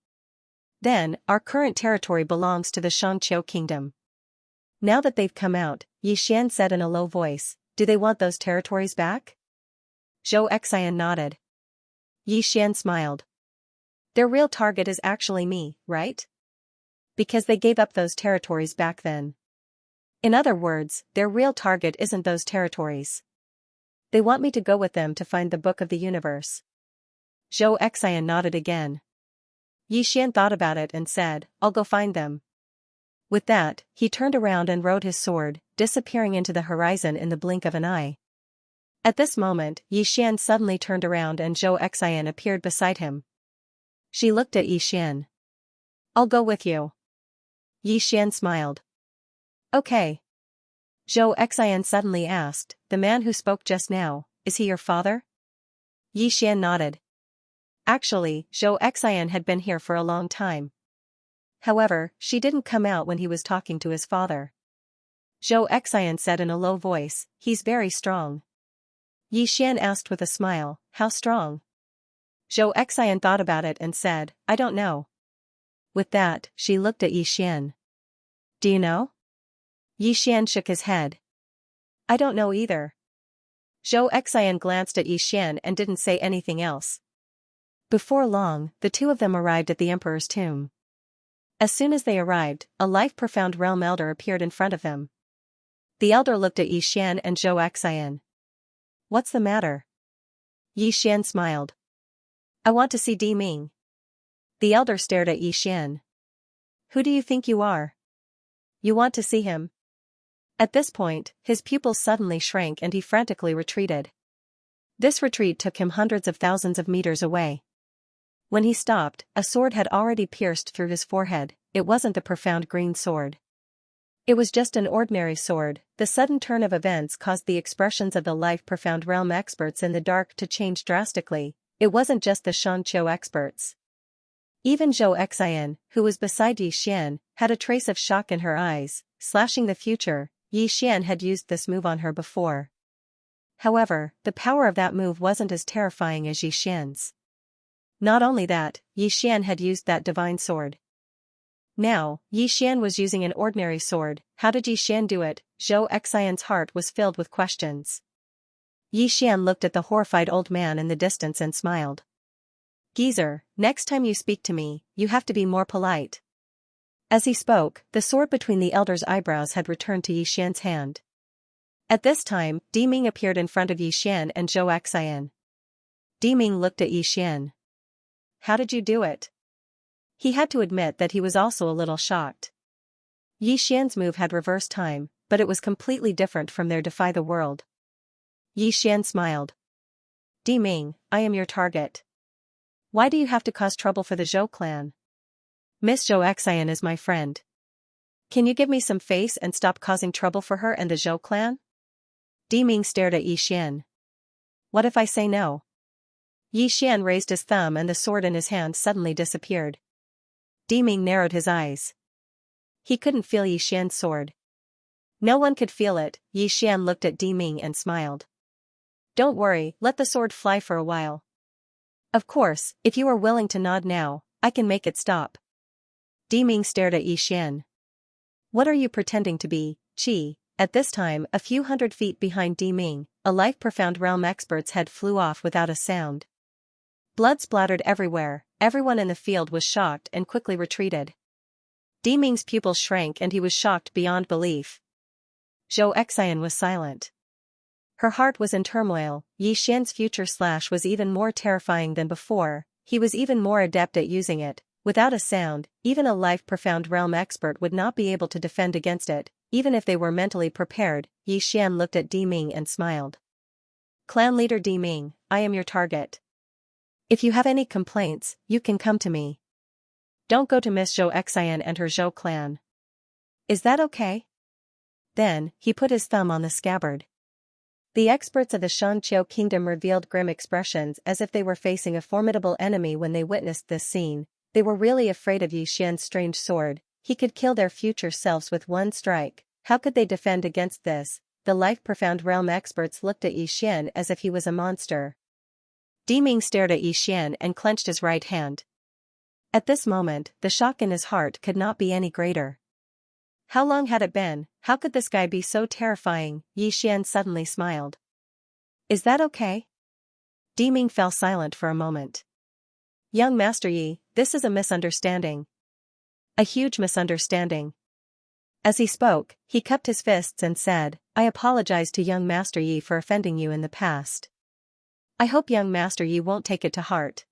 Then, our current territory belongs to the Xianxia kingdom. Now that they've come out," Yixian said in a low voice, "do they want those territories back?" Xianxia nodded. Yixian smiled. "Their real target is actually me, right? Because they gave up those territories back then. In other words, their real target isn't those territories. They want me to go with them to find the Book of the Universe." Xianxia nodded again. Yixian thought about it and said, "I'll go find them." With that, he turned around and rode his sword, disappearing into the horizon in the blink of an eye. At this moment, Yixian suddenly turned around and Xianxia appeared beside him. She looked at Yixian. "I'll go with you." Yixian smiled. "Okay." Xianxia suddenly asked, "The man who spoke just now, is he your father?" Yixian nodded. Actually, Xianxia had been here for a long time. However, she didn't come out when he was talking to his father. Xianxia said in a low voice, "He's very strong." Yixian asked with a smile, "How strong?" Xianxia thought about it and said, "I don't know." With that, she looked at Yixian. "Do you know?" Yixian shook his head. "I don't know either." Xianxia glanced at Yixian and didn't say anything else. Before long, the two of them arrived at the emperor's tomb. As soon as they arrived, a life-profound realm elder appeared in front of them. The elder looked at Yixian and Xianxia. "What's the matter?" Yixian smiled. "I want to see Di Ming." The elder stared at Yixian. "Who do you think you are? You want to see him?" At this point, his pupils suddenly shrank and he frantically retreated. This retreat took him hundreds of thousands of meters away. When he stopped, a sword had already pierced through his forehead. It wasn't the profound green sword. It was just an ordinary sword. The sudden turn of events caused the expressions of the life-profound realm experts in the dark to change drastically. It wasn't just the Xianxia experts. Even Xianxia, who was beside Yixian, had a trace of shock in her eyes. Slashing the future, Yixian had used this move on her before. However, the power of that move wasn't as terrifying as Yixian's. Not only that, Yixian had used that divine sword. Now, Yixian was using an ordinary sword. How did Yixian do it? Xianxian's heart was filled with questions. Yixian looked at the horrified old man in the distance and smiled. "Geezer, next time you speak to me, you have to be more polite." As he spoke, the sword between the elder's eyebrows had returned to Yixian's hand. At this time, Di Ming appeared in front of Yixian and Xianxia. Di Ming looked at Yixian. "How did you do it?" He had to admit that he was also a little shocked. Yixian's move had reversed time, but it was completely different from their defy the world. Yixian smiled. "Di Ming, I am your target. Why do you have to cause trouble for the Zhou clan? Miss Xianxia is my friend. Can you give me some face and stop causing trouble for her and the Zhou clan?" Di Ming stared at Yixian. "What if I say no?" Yixian raised his thumb and the sword in his hand suddenly disappeared. Di Ming narrowed his eyes. He couldn't feel Yixian's sword. No one could feel it. Yixian looked at Di Ming and smiled. "Don't worry, let the sword fly for a while. Of course, if you are willing to nod now, I can make it stop." Di Ming stared at Yixian. "What are you pretending to be, Qi?" At this time, a few hundred feet behind Di Ming, a life-profound realm expert's head flew off without a sound. Blood splattered everywhere. Everyone in the field was shocked and quickly retreated. Di Ming's pupils shrank and he was shocked beyond belief. Xianxia was silent. Her heart was in turmoil. Yixian's future slash was even more terrifying than before. He was even more adept at using it. Without a sound, even a life-profound realm expert would not be able to defend against it, even if they were mentally prepared. Yixian looked at Di Ming and smiled. "Clan leader Di Ming, I am your target. If you have any complaints, you can come to me. Don't go to Miss Xianxia and her Zhou clan. Is that okay? Then, he put his thumb on the scabbard. The experts of the Xianxia kingdom revealed grim expressions as if they were facing a formidable enemy when they witnessed this scene. They were really afraid of Yi Xian's strange sword. He could kill their future selves with one strike. How could they defend against this? The life-profound realm experts looked at Yi Xian as if he was a monster. Diming stared at Yi Xian and clenched his right hand. At this moment, the shock in his heart could not be any greater. How long had it been? How could this guy be so terrifying? Yi Xian suddenly smiled. Is that okay? Diming fell silent for a moment. Young Master Yi, this is a misunderstanding. A huge misunderstanding. As he spoke, he cupped his fists and said, I apologize to young Master Yi for offending you in the past. I hope young Master Yi won't take it to heart.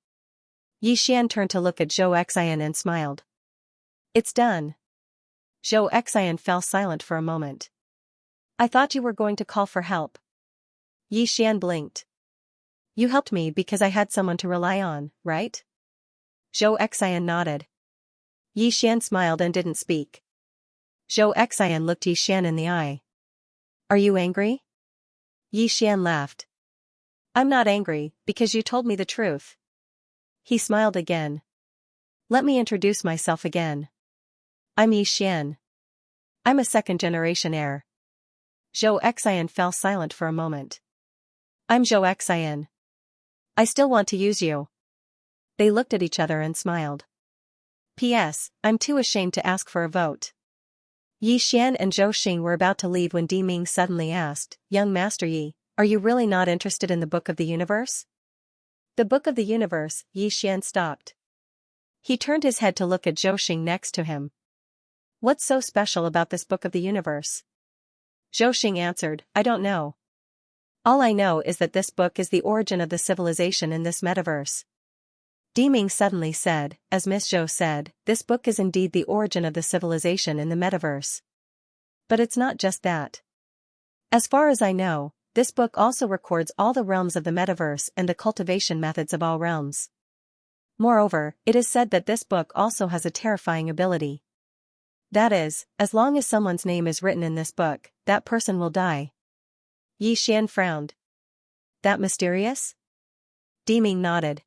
Yi Xian turned to look at Xianxia and smiled. It's done. Xianxia fell silent for a moment. I thought you were going to call for help. Yi Xian blinked. You helped me because I had someone to rely on, right? Xianxia nodded. Yi Xian smiled and didn't speak. Xianxia looked Yi Xian in the eye. Are you angry? Yi Xian laughed. I'm not angry, because you told me the truth. He smiled again. Let me introduce myself again. I'm Yi Xian. I'm a second-generation heir. Xianxia fell silent for a moment. I'm Xianxia. I still want to use you. They looked at each other and smiled. P.S. I'm too ashamed to ask for a vote. Yi Xian and Zhou Xing were about to leave when Diming suddenly asked, Young Master Yi, are you really not interested in the Book of the Universe? The Book of the Universe, Yi Xian stopped. He turned his head to look at Zhou Xing next to him. What's so special about this Book of the Universe? Zhou Xing answered, I don't know. All I know is that this book is the origin of the civilization in this metaverse. Diming suddenly said, as Miss Zhou said, this book is indeed the origin of the civilization in the metaverse. But it's not just that. As far as I know, this book also records all the realms of the metaverse and the cultivation methods of all realms. Moreover, it is said that this book also has a terrifying ability. That is, as long as someone's name is written in this book, that person will die. Yi Xian frowned. That mysterious? Diming nodded.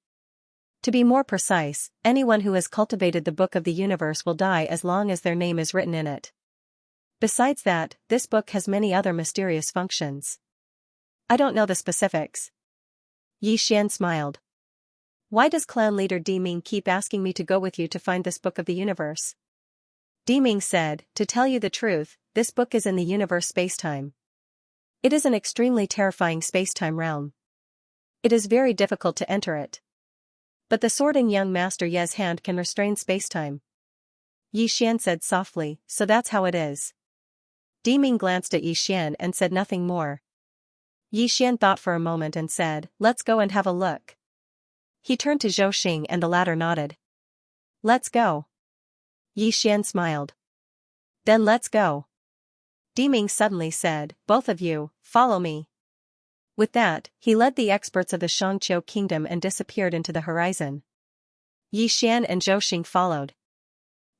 To be more precise, anyone who has cultivated the Book of the Universe will die as long as their name is written in it. Besides that, this book has many other mysterious functions. I don't know the specifics. Yi Xian smiled. Why does clan leader Diming keep asking me to go with you to find this Book of the Universe? Diming said, to tell you the truth, this book is in the universe spacetime. It is an extremely terrifying spacetime realm. It is very difficult to enter it. But the sword in young Master Ye's hand can restrain spacetime. Yi Xian said softly, so that's how it is. Diming glanced at Yi Xian and said nothing more. Yi Xian thought for a moment and said, let's go and have a look. He turned to Zhou Xing and the latter nodded. Let's go. Yi Xian smiled. Then let's go. Diming suddenly said, both of you, follow me. With that, he led the experts of the Xianxia kingdom and disappeared into the horizon. Yi Xian and Zhou Xing followed.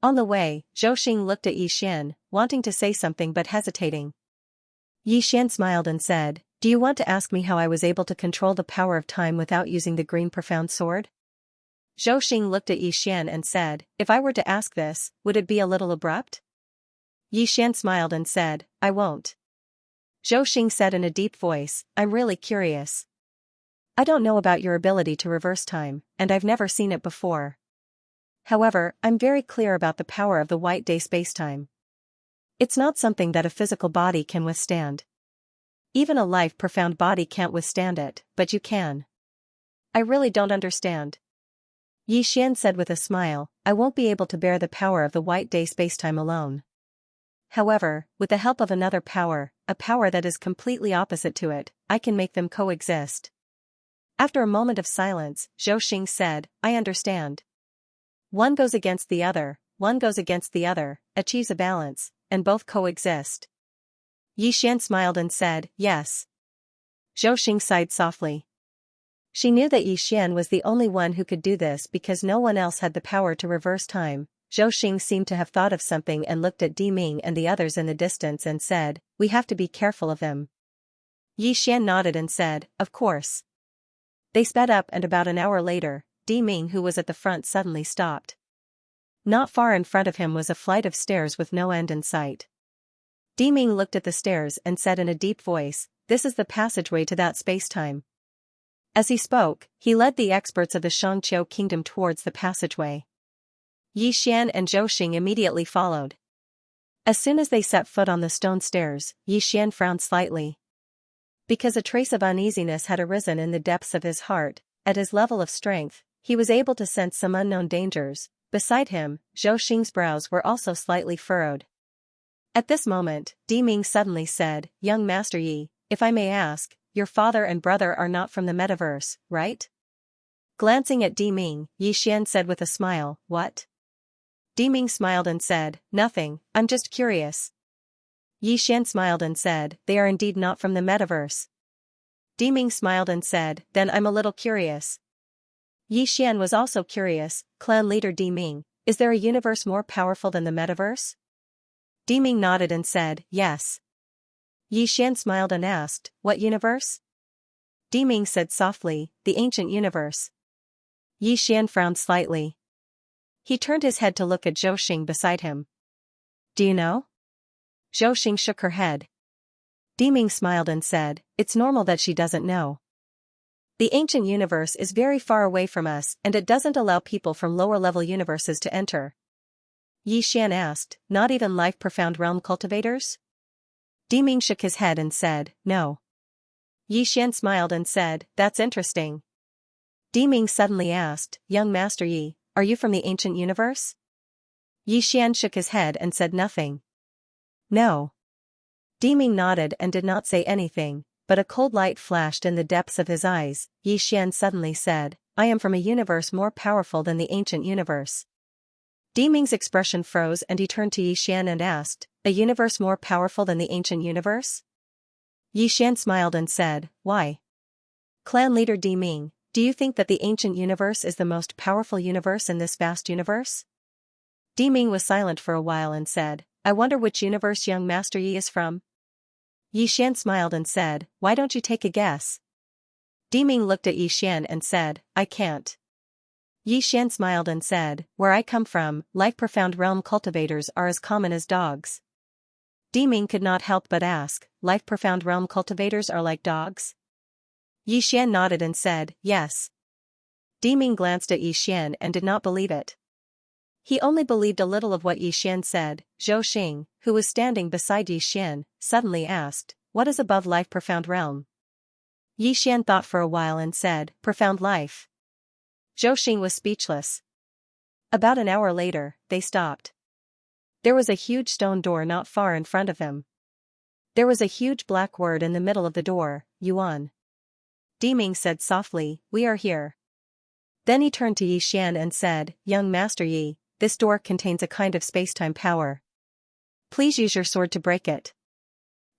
On the way, Zhou Xing looked at Yi Xian, wanting to say something but hesitating. Yi Xian smiled and said, do you want to ask me how I was able to control the power of time without using the green profound sword? Zhou Xing looked at Yi Xian and said, if I were to ask this, would it be a little abrupt? Yi Xian smiled and said, I won't. Zhou Xing said in a deep voice, I'm really curious. I don't know about your ability to reverse time, and I've never seen it before. However, I'm very clear about the power of the white day spacetime. It's not something that a physical body can withstand. Even a life-profound body can't withstand it, but you can. I really don't understand. Yi Xian said with a smile, I won't be able to bear the power of the white day spacetime alone. However, with the help of another power, a power that is completely opposite to it, I can make them coexist. After a moment of silence, Zhou Xing said, I understand. One goes against the other, achieves a balance, and both coexist. Yi Xian smiled and said, yes. Zhou Xing sighed softly. She knew that Xian was the only one who could do this because no one else had the power to reverse time. Zhou Xing seemed to have thought of something and looked at Di Ming and the others in the distance and said, "We have to be careful of him." Xian nodded and said, "Of course." They sped up and about an hour later, Di Ming, who was at the front, suddenly stopped. Not far in front of him was a flight of stairs with no end in sight. Di Ming looked at the stairs and said in a deep voice, "This is the passageway to that space-time." As he spoke, he led the experts of the Xianxia kingdom towards the passageway. Xian and Zhou Xing immediately followed. As soon as they set foot on the stone stairs, Xian frowned slightly. Because a trace of uneasiness had arisen in the depths of his heart, at his level of strength, he was able to sense some unknown dangers. Beside him, Zhou Xing's brows were also slightly furrowed. At this moment, Di Ming suddenly said, "Young Master Yi, if I may ask, your father and brother are not from the metaverse, right?" Glancing at Di Ming, Xian said with a smile, "What?" Di Ming smiled and said, "Nothing, I'm just curious." Xian smiled and said, "They are indeed not from the metaverse." Di Ming smiled and said, "Then I'm a little curious." Xian was also curious. Clan leader Di Ming, is there a universe more powerful than the metaverse? Di Ming nodded and said, "Yes." Xian smiled and asked, "What universe?" Di Ming said softly, "The ancient universe." Xian frowned slightly. He turned his head to look at Zhou Xing beside him. "Do you know?" Zhou Xing shook her head. Di Ming smiled and said, "It's normal that she doesn't know. The ancient universe is very far away from us and it doesn't allow people from lower-level universes to enter." Xian asked, "Not even life-profound realm cultivators?" Di Ming shook his head and said, "No." Xian smiled and said, "That's interesting." Di Ming suddenly asked, "Young Master Yi, are you from the ancient universe?" Xian shook his head and said nothing. "No." Di Ming nodded and did not say anything, but a cold light flashed in the depths of his eyes. Xian suddenly said, "I am from a universe more powerful than the ancient universe." Di Ming's expression froze and he turned to Xian and asked, "A universe more powerful than the ancient universe?" Xian smiled and said, "Why?" Clan leader Di Ming, do you think that the ancient universe is the most powerful universe in this vast universe? Di Ming was silent for a while and said, "I wonder which universe young Master Yi is from?" Xian smiled and said, "Why don't you take a guess?" Di Ming looked at Xian and said, "I can't." Xian smiled and said, "Where I come from, life-profound realm cultivators are as common as dogs." Di Ming could not help but ask, "Life-profound realm cultivators are like dogs?" Xian nodded and said, "Yes." Di Ming glanced at Xian and did not believe it. He only believed a little of what Xian said. Zhou Xing, who was standing beside Xian, suddenly asked, "What is above life-profound realm?" Xian thought for a while and said, "Profound life." Zhou Xing was speechless. About an hour later, they stopped. There was a huge stone door not far in front of them. There was a huge black word in the middle of the door, Yuan. Di Ming said softly, "We are here." Then he turned to Xian and said, "Young Master Yi, this door contains a kind of space-time power. Please use your sword to break it."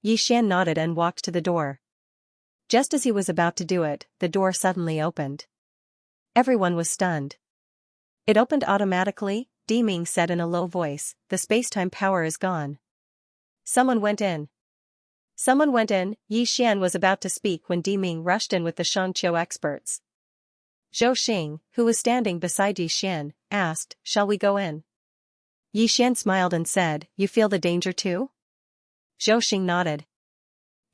Xian nodded and walked to the door. Just as he was about to do it, the door suddenly opened. Everyone was stunned. "It opened automatically," Di Ming said in a low voice, "the space-time power is gone." "Someone went in." "Someone went in," Xian was about to speak when Di Ming rushed in with the Xianxia experts. Zhou Xing, who was standing beside Xian, asked, "Shall we go in?" Xian smiled and said, "You feel the danger too?" Zhou Xing nodded.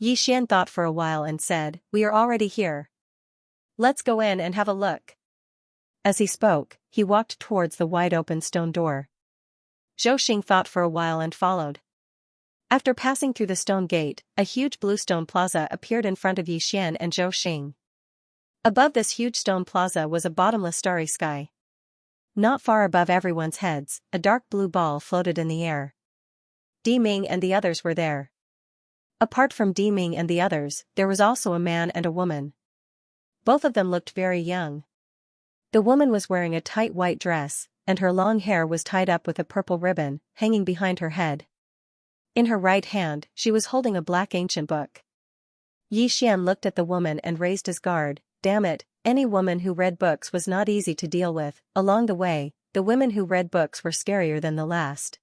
Xian thought for a while and said, "We are already here. Let's go in and have a look." As he spoke, he walked towards the wide-open stone door. Zhou Xing thought for a while and followed. After passing through the stone gate, a huge blue stone plaza appeared in front of Xian and Zhou Xing. Above this huge stone plaza was a bottomless starry sky. Not far above everyone's heads, a dark blue ball floated in the air. Di Ming and the others were there. Apart from Di Ming and the others, there was also a man and a woman. Both of them looked very young. The woman was wearing a tight white dress, and her long hair was tied up with a purple ribbon, hanging behind her head. In her right hand, she was holding a black ancient book. Xian looked at the woman and raised his guard. damn it, any woman who read books was not easy to deal with. Along the way, the women who read books were scarier than the last.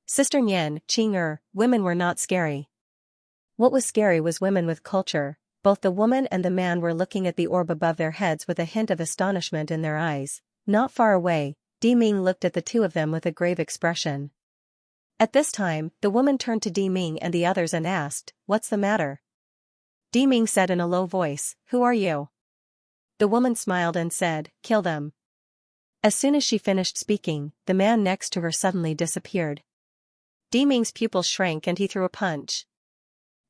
Sister Nyan, Qing women were not scary. What was scary was women with culture. Both the woman and the man were looking at the orb above their heads with a hint of astonishment in their eyes. Not far away, Di Ming looked at the two of them with a grave expression. At this time, the woman turned to Di Ming and the others and asked, "What's the matter?" Di Ming said in a low voice, "Who are you?" The woman smiled and said, "Kill them." As soon as she finished speaking, the man next to her suddenly disappeared. Di Ming's pupils shrank and he threw a punch.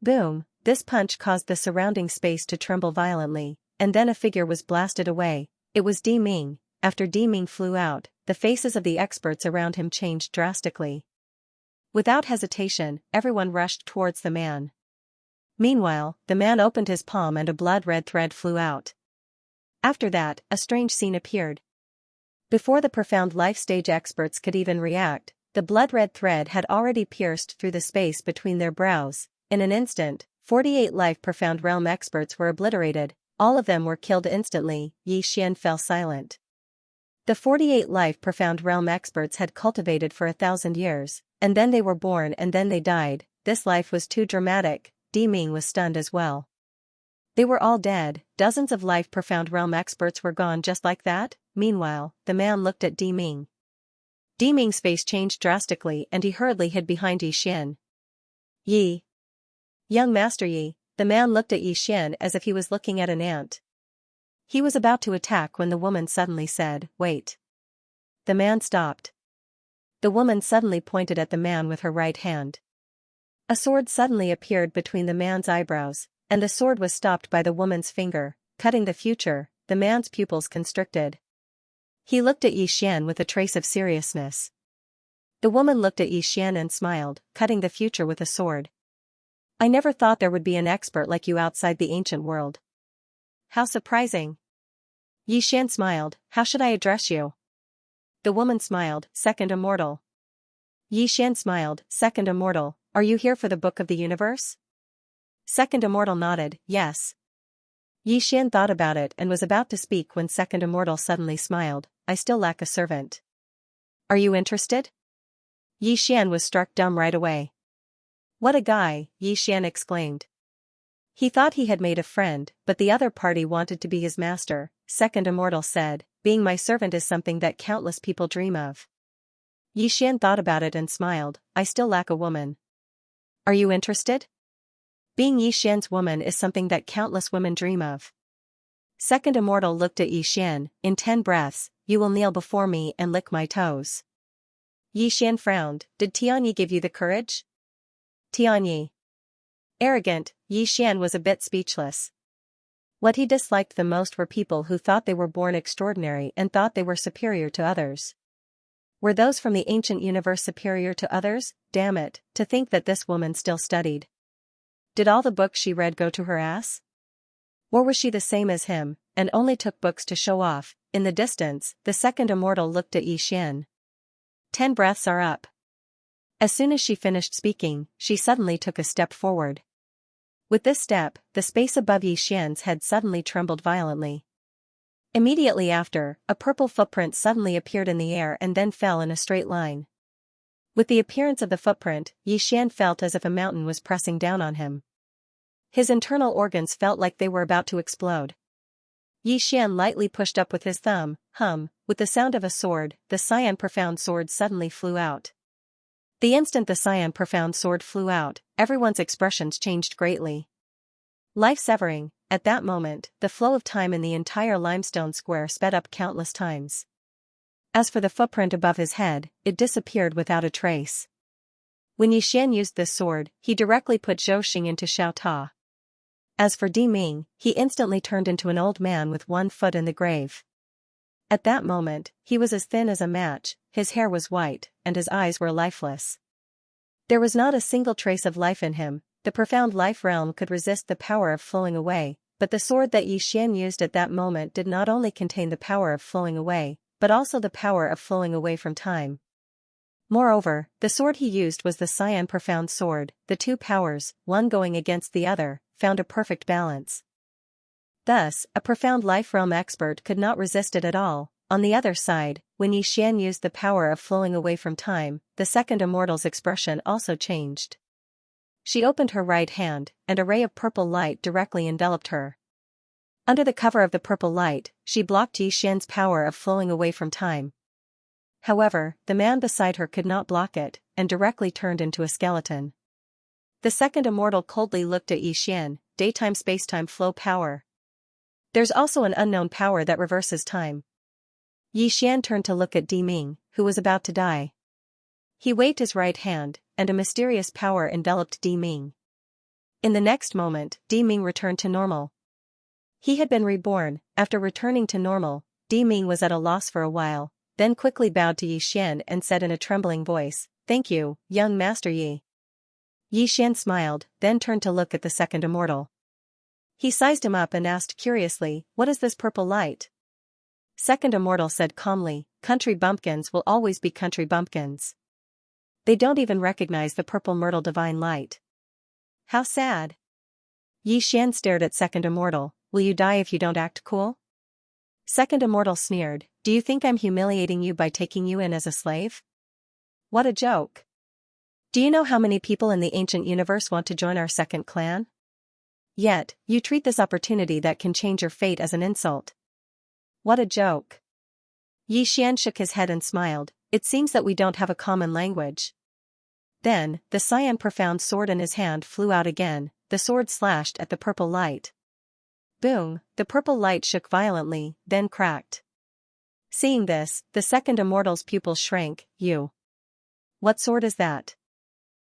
Boom! This punch caused the surrounding space to tremble violently, and then a figure was blasted away. It was Di Ming. After Di Ming flew out, the faces of the experts around him changed drastically. Without hesitation, everyone rushed towards the man. Meanwhile, the man opened his palm and a blood-red thread flew out. After that, a strange scene appeared. Before the profound life stage experts could even react, the blood-red thread had already pierced through the space between their brows. In an instant, 48 life profound realm experts were obliterated. All of them were killed instantly. Yi Xian fell silent. The 48 life profound realm experts had cultivated for 1,000 years, and then they were born and then they died. This life was too dramatic. Di Ming was stunned as well. They were all dead. Dozens of life profound realm experts were gone just like that. Meanwhile, the man looked at Di Ming. Di Ming's face changed drastically and he hurriedly hid behind Yi Xian. "Yi. Young Master Yi." The man looked at Yi Xian as if he was looking at an ant. He was about to attack when the woman suddenly said, "Wait." The man stopped. The woman suddenly pointed at the man with her right hand. A sword suddenly appeared between the man's eyebrows, and the sword was stopped by the woman's finger, cutting the future. The man's pupils constricted. He looked at Yi Xian with a trace of seriousness. The woman looked at Yi Xian and smiled, cutting the future with a sword. "I never thought there would be an expert like you outside the ancient world." "How surprising." Yi Xian smiled, "How should I address you?" The woman smiled, "Second Immortal." Yi Xian smiled, "Second Immortal, are you here for the Book of the Universe?" Second Immortal nodded, "Yes." Yi Xian thought about it and was about to speak when Second Immortal suddenly smiled, "I still lack a servant. Are you interested?" Yi Xian was struck dumb right away. "What a guy," Yi Xian exclaimed. He thought he had made a friend, but the other party wanted to be his master. Second Immortal said, "Being my servant is something that countless people dream of." Yi Xian thought about it and smiled, "I still lack a woman. Are you interested?" Being Yi Xian's woman is something that countless women dream of. Second Immortal looked at Yi Xian, "In 10 breaths, you will kneel before me and lick my toes." Yi Xian frowned, "Did Tianyi give you the courage?" Tianyi. Arrogant, Yi Xian was a bit speechless. What he disliked the most were people who thought they were born extraordinary and thought they were superior to others. Were those from the ancient universe superior to others? Damn it, to think that this woman still studied. Did all the books she read go to her ass? Or was she the same as him, and only took books to show off? In the distance, the Second Immortal looked at Yi Xian. 10 breaths are up. As soon as she finished speaking, she suddenly took a step forward. With this step, the space above Yi Xian's head suddenly trembled violently. Immediately after, a purple footprint suddenly appeared in the air and then fell in a straight line. With the appearance of the footprint, Yi Xian felt as if a mountain was pressing down on him. His internal organs felt like they were about to explode. Yi Xian lightly pushed up with his thumb, with the sound of a sword, the Cyan Profound Sword suddenly flew out. The instant the Cyan Profound Sword flew out, everyone's expressions changed greatly. Life-severing, at that moment, the flow of time in the entire limestone square sped up countless times. As for the footprint above his head, it disappeared without a trace. When Yi Xian used this sword, he directly put Zhou Xing into Xiao Ta. As for Di Ming, he instantly turned into an old man with one foot in the grave. At that moment, he was as thin as a match, his hair was white, and his eyes were lifeless. There was not a single trace of life in him. The profound life realm could resist the power of flowing away, but the sword that Yi Xian used at that moment did not only contain the power of flowing away, but also the power of flowing away from time. Moreover, the sword he used was the Cyan Profound Sword. The two powers, one going against the other, found a perfect balance. Thus, a profound life realm expert could not resist it at all. On the other side, when Xian used the power of flowing away from time, the second immortal's expression also changed. She opened her right hand, and a ray of purple light directly enveloped her. Under the cover of the purple light, she blocked Xian's power of flowing away from time. However, the man beside her could not block it, and directly turned into a skeleton. The second immortal coldly looked at Xian. Daytime spacetime flow power. There's also an unknown power that reverses time. Xian turned to look at Di Ming, who was about to die. He waved his right hand, and a mysterious power enveloped Di Ming. In the next moment, Di Ming returned to normal. He had been reborn. After returning to normal, Di Ming was at a loss for a while, then quickly bowed to Xian and said in a trembling voice, "Thank you, young Master Yi." Xian smiled, then turned to look at the second immortal. He sized him up and asked curiously, "What is this purple light?" Second immortal said calmly, "Country bumpkins will always be country bumpkins. They don't even recognize the purple myrtle divine light." How sad. Xian stared at second immortal. "Will you die if you don't act cool?" Second immortal sneered, "Do you think I'm humiliating you by taking you in as a slave? What a joke. Do you know how many people in the ancient universe want to join our second clan? Yet, you treat this opportunity that can change your fate as an insult. What a joke." Xian shook his head and smiled, "It seems that we don't have a common language." Then, the cyan profound sword in his hand flew out again. The sword slashed at the purple light. Boom, the purple light shook violently, then cracked. Seeing this, the second immortal's pupils shrank. "You. What sword is that?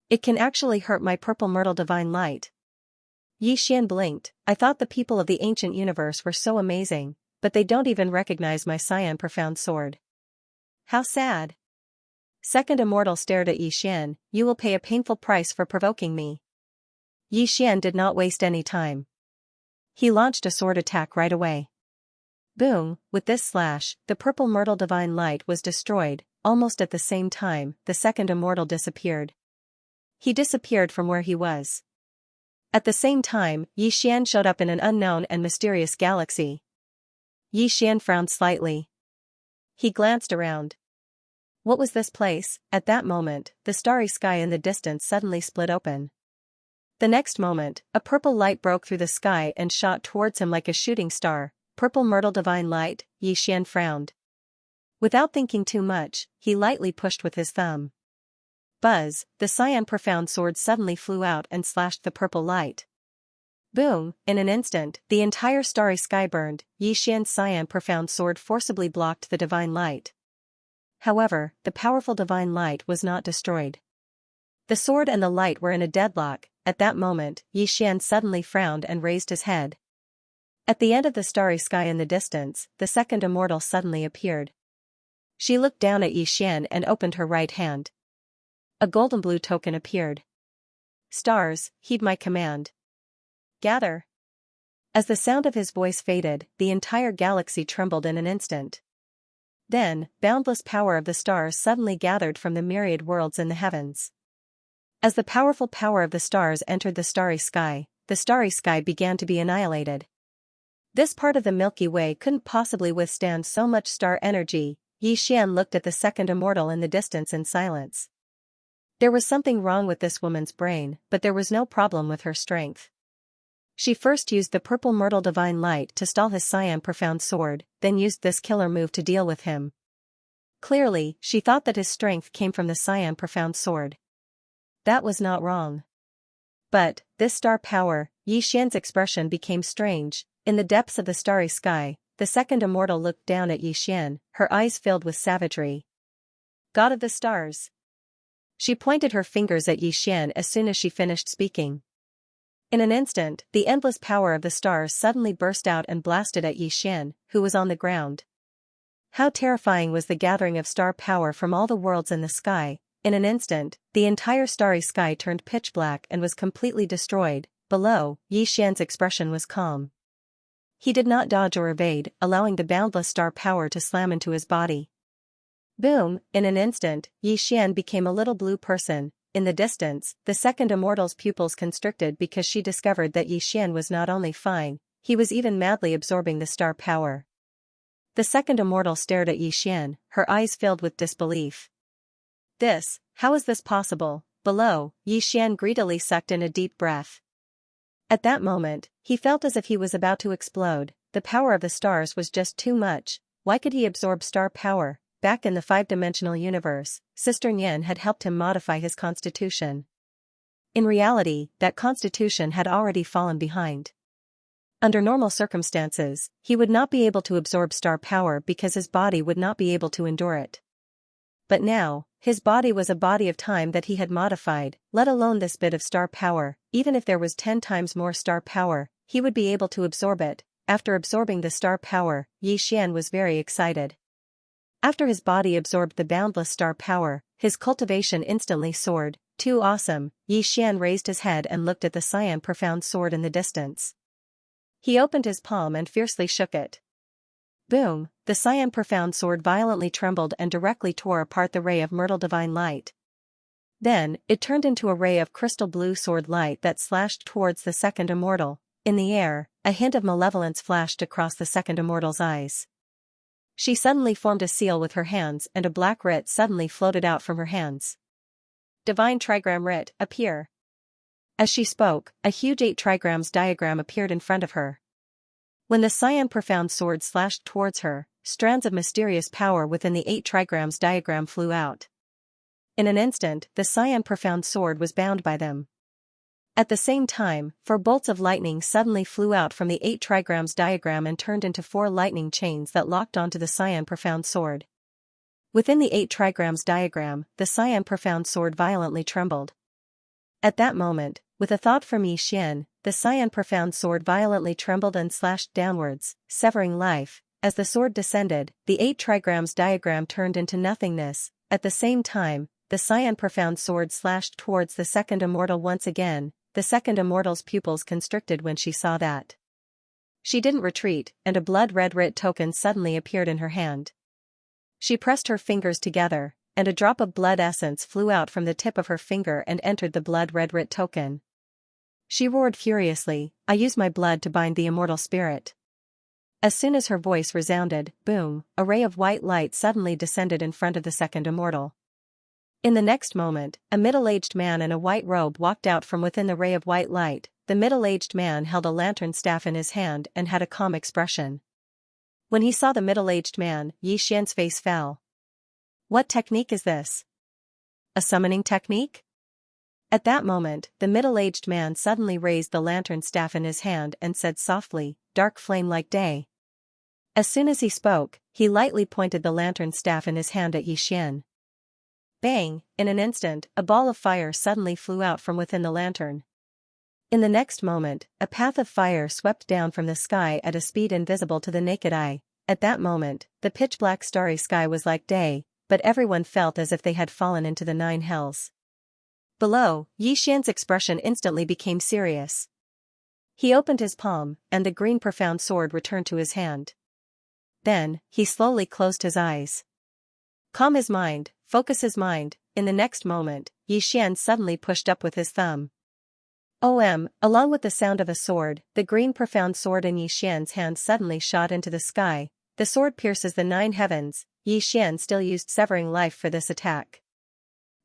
It can actually hurt my purple myrtle divine light." Xian blinked. "I thought the people of the ancient universe were so amazing, but they don't even recognize my cyan profound sword. How sad." Second immortal stared at Xian. "You will pay a painful price for provoking me." Xian did not waste any time. He launched a sword attack right away. Boom, with this slash, the purple myrtle divine light was destroyed. Almost at the same time, the second immortal disappeared. He disappeared from where he was. At the same time, Xian showed up in an unknown and mysterious galaxy. Xian frowned slightly. He glanced around. What was this place? At that moment, the starry sky in the distance suddenly split open. The next moment, a purple light broke through the sky and shot towards him like a shooting star. "Purple myrtle divine light," Xian frowned. Without thinking too much, he lightly pushed with his thumb. Buzz, the cyan profound sword suddenly flew out and slashed the purple light. Boom, in an instant, the entire starry sky burned. Xian's cyan profound sword forcibly blocked the divine light. However, the powerful divine light was not destroyed. The sword and the light were in a deadlock. At that moment, Xian suddenly frowned and raised his head. At the end of the starry sky in the distance, the second immortal suddenly appeared. She looked down at Xian and opened her right hand. A golden blue token appeared. "Stars, heed my command. Gather." As the sound of his voice faded, the entire galaxy trembled in an instant. Then, boundless power of the stars suddenly gathered from the myriad worlds in the heavens. As the powerful power of the stars entered the starry sky began to be annihilated. This part of the Milky Way couldn't possibly withstand so much star energy. Xian looked at the second immortal in the distance in silence. There was something wrong with this woman's brain, but there was no problem with her strength. She first used the purple myrtle divine light to stall his cyan profound sword, then used this killer move to deal with him. Clearly, she thought that his strength came from the cyan profound sword. That was not wrong. But, this star power, Xian's expression became strange. In the depths of the starry sky, the second immortal looked down at Xian, her eyes filled with savagery. "God of the stars." She pointed her fingers at Xian as soon as she finished speaking. In an instant, the endless power of the stars suddenly burst out and blasted at Xian, who was on the ground. How terrifying was the gathering of star power from all the worlds in the sky. In an instant, the entire starry sky turned pitch black and was completely destroyed. Below, Xian's expression was calm. He did not dodge or evade, allowing the boundless star power to slam into his body. Boom, in an instant, Xian became a little blue person. In the distance, the second immortal's pupils constricted because she discovered that Xian was not only fine, he was even madly absorbing the star power. The second immortal stared at Xian, her eyes filled with disbelief. How is this possible? Below, Xian greedily sucked in a deep breath. At that moment, he felt as if he was about to explode. The power of the stars was just too much. Why could he absorb star power? Back in the five-dimensional universe, Sister Nian had helped him modify his constitution. In reality, that constitution had already fallen behind. Under normal circumstances, he would not be able to absorb star power because his body would not be able to endure it. But now, his body was a body of time that he had modified, let alone this bit of star power. Even if there was 10 times more star power, he would be able to absorb it. After absorbing the star power, Xian was very excited. After his body absorbed the boundless star power, his cultivation instantly soared. Too awesome. Xian raised his head and looked at the cyan profound sword in the distance. He opened his palm and fiercely shook it. Boom! The cyan profound sword violently trembled and directly tore apart the ray of myrtle divine light. Then, it turned into a ray of crystal blue sword light that slashed towards the second immortal. In the air, a hint of malevolence flashed across the second immortal's eyes. She suddenly formed a seal with her hands and a black writ suddenly floated out from her hands. Divine trigram writ, appear. As she spoke, a huge 8 trigrams diagram appeared in front of her. When the cyan profound sword slashed towards her, strands of mysterious power within the 8 trigrams diagram flew out. In an instant, the cyan profound sword was bound by them. At the same time, 4 bolts of lightning suddenly flew out from the 8 trigrams diagram and turned into 4 lightning chains that locked onto the cyan profound sword. Within the 8 trigrams diagram, the cyan profound sword violently trembled. At that moment, with a thought from Xian, the cyan profound sword violently trembled and slashed downwards, severing life. As the sword descended, the 8 trigrams diagram turned into nothingness. At the same time, the cyan profound sword slashed towards the second immortal once again. The second immortal's pupils constricted when she saw that. She didn't retreat, and a blood-red writ token suddenly appeared in her hand. She pressed her fingers together, and a drop of blood essence flew out from the tip of her finger and entered the blood-red writ token. She roared furiously, "I use my blood to bind the immortal spirit." As soon as her voice resounded, boom, a ray of white light suddenly descended in front of the second immortal. In the next moment, a middle-aged man in a white robe walked out from within the ray of white light. The middle-aged man held a lantern staff in his hand and had a calm expression. When he saw the middle-aged man, Xian's face fell. What technique is this? A summoning technique? At that moment, the middle-aged man suddenly raised the lantern staff in his hand and said softly, "Dark flame like day." As soon as he spoke, he lightly pointed the lantern staff in his hand at Xian. Bang! In an instant, a ball of fire suddenly flew out from within the lantern. In the next moment, a path of fire swept down from the sky at a speed invisible to the naked eye. At that moment, the pitch-black starry sky was like day, but everyone felt as if they had fallen into the 9 hells. Below, Xian's expression instantly became serious. He opened his palm, and the green profound sword returned to his hand. Then, he slowly closed his eyes. Calm his mind, focus his mind. In the next moment, Xian suddenly pushed up with his thumb. Along with the sound of a sword, the green profound sword in Xian's hand suddenly shot into the sky. The sword pierces the 9 heavens. Xian still used severing life for this attack.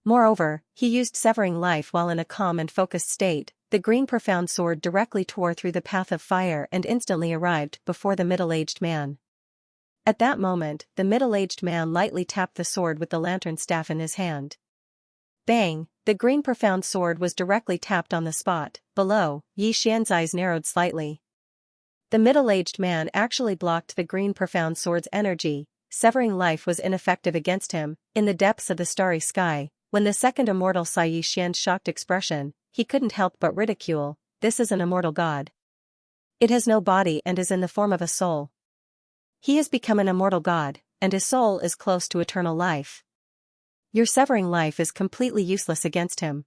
Moreover, he used severing life while in a calm and focused state. The green profound sword directly tore through the path of fire and instantly arrived before the middle-aged man. At that moment, the middle-aged man lightly tapped the sword with the lantern staff in his hand. Bang! The green profound sword was directly tapped on the spot. Below, Xian's eyes narrowed slightly. The middle-aged man actually blocked the green profound sword's energy. Severing life was ineffective against him. In the depths of the starry sky, when the second immortal saw Xian's shocked expression, he couldn't help but ridicule. This is an immortal god. It has no body and is in the form of a soul. He has become an immortal god, and his soul is close to eternal life. Your severing life is completely useless against him.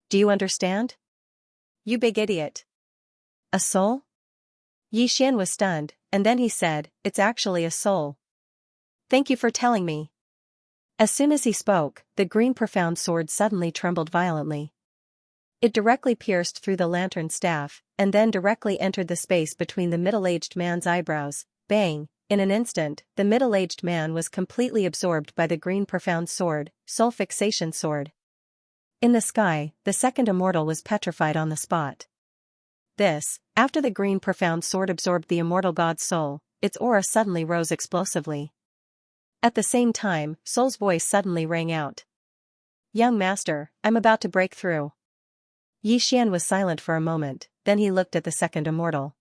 Do you understand? You big idiot. A soul? Xian was stunned, and then he said, "It's actually a soul. Thank you for telling me." As soon as he spoke, the green profound sword suddenly trembled violently. It directly pierced through the lantern staff, and then directly entered the space between the middle-aged man's eyebrows. Bang! In an instant, the middle-aged man was completely absorbed by the green profound sword, soul fixation sword. In the sky, the second immortal was petrified on the spot. After the green profound sword absorbed the immortal god's soul, its aura suddenly rose explosively. At the same time, Soul's voice suddenly rang out. "Young master, I'm about to break through." Xian was silent for a moment, then he looked at the second immortal.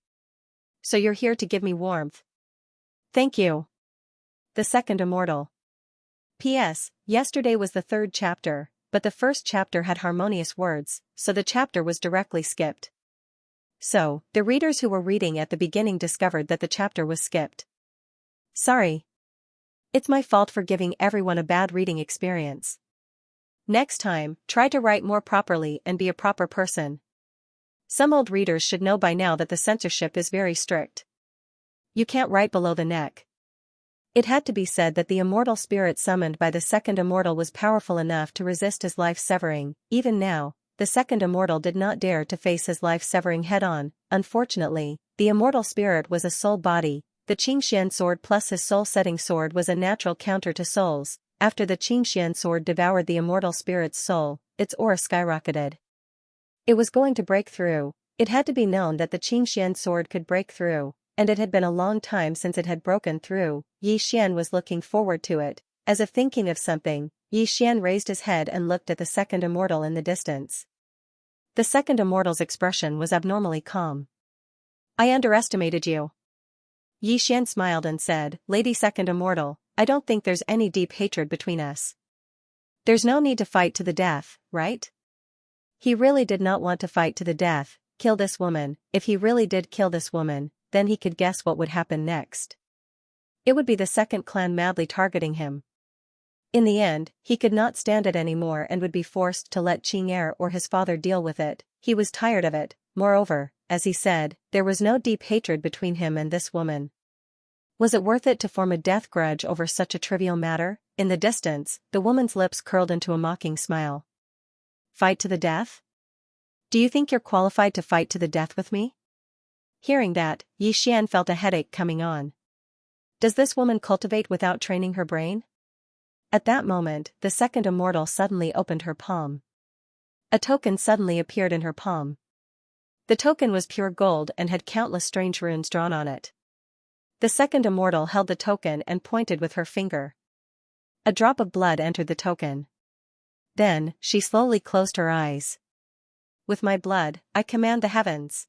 "So you're here to give me warmth?" "Thank you." The second immortal. P.S. Yesterday was the third chapter, but the first chapter had harmonious words, so the chapter was directly skipped. So, the readers who were reading at the beginning discovered that the chapter was skipped. Sorry. It's my fault for giving everyone a bad reading experience. Next time, try to write more properly and be a proper person. Some old readers should know by now that the censorship is very strict. You can't write below the neck. It had to be said that the immortal spirit summoned by the second immortal was powerful enough to resist his life-severing. Even now, the second immortal did not dare to face his life-severing head-on. Unfortunately, the immortal spirit was a soul body. The Xianxia sword plus his soul-setting sword was a natural counter to souls. After the Xianxia sword devoured the immortal spirit's soul, its aura skyrocketed. It was going to break through. It had to be known that the Xianxia sword could break through, and it had been a long time since it had broken through. Xian was looking forward to it. As if thinking of something, Xian raised his head and looked at the second immortal in the distance. The second immortal's expression was abnormally calm. "I underestimated you." Xian smiled and said, "Lady Second Immortal, I don't think there's any deep hatred between us. There's no need to fight to the death, right?" He really did not want to fight to the death, kill this woman. If he really did kill this woman, then he could guess what would happen next. It would be the second clan madly targeting him. In the end, he could not stand it anymore and would be forced to let Xianxia or his father deal with it. He was tired of it. Moreover, as he said, there was no deep hatred between him and this woman. Was it worth it to form a death grudge over such a trivial matter? In the distance, the woman's lips curled into a mocking smile. "Fight to the death? Do you think you're qualified to fight to the death with me?" Hearing that, Xian felt a headache coming on. Does this woman cultivate without training her brain? At that moment, the second immortal suddenly opened her palm. A token suddenly appeared in her palm. The token was pure gold and had countless strange runes drawn on it. The second immortal held the token and pointed with her finger. A drop of blood entered the token. Then, she slowly closed her eyes. "With my blood, I command the heavens."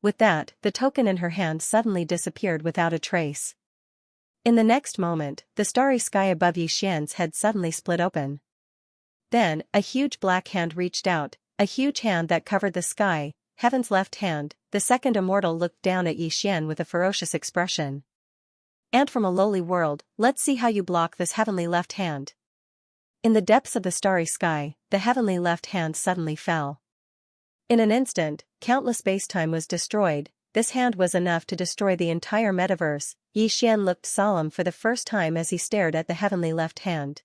With that, the token in her hand suddenly disappeared without a trace. In the next moment, the starry sky above Xian's head suddenly split open. Then, a huge black hand reached out, a huge hand that covered the sky, heaven's left hand. The second immortal looked down at Xian with a ferocious expression. "And from a lowly world, let's see how you block this heavenly left hand." In the depths of the starry sky, the heavenly left hand suddenly fell. In an instant, countless space-time was destroyed. This hand was enough to destroy the entire metaverse. Xian looked solemn for the first time as he stared at the heavenly left hand.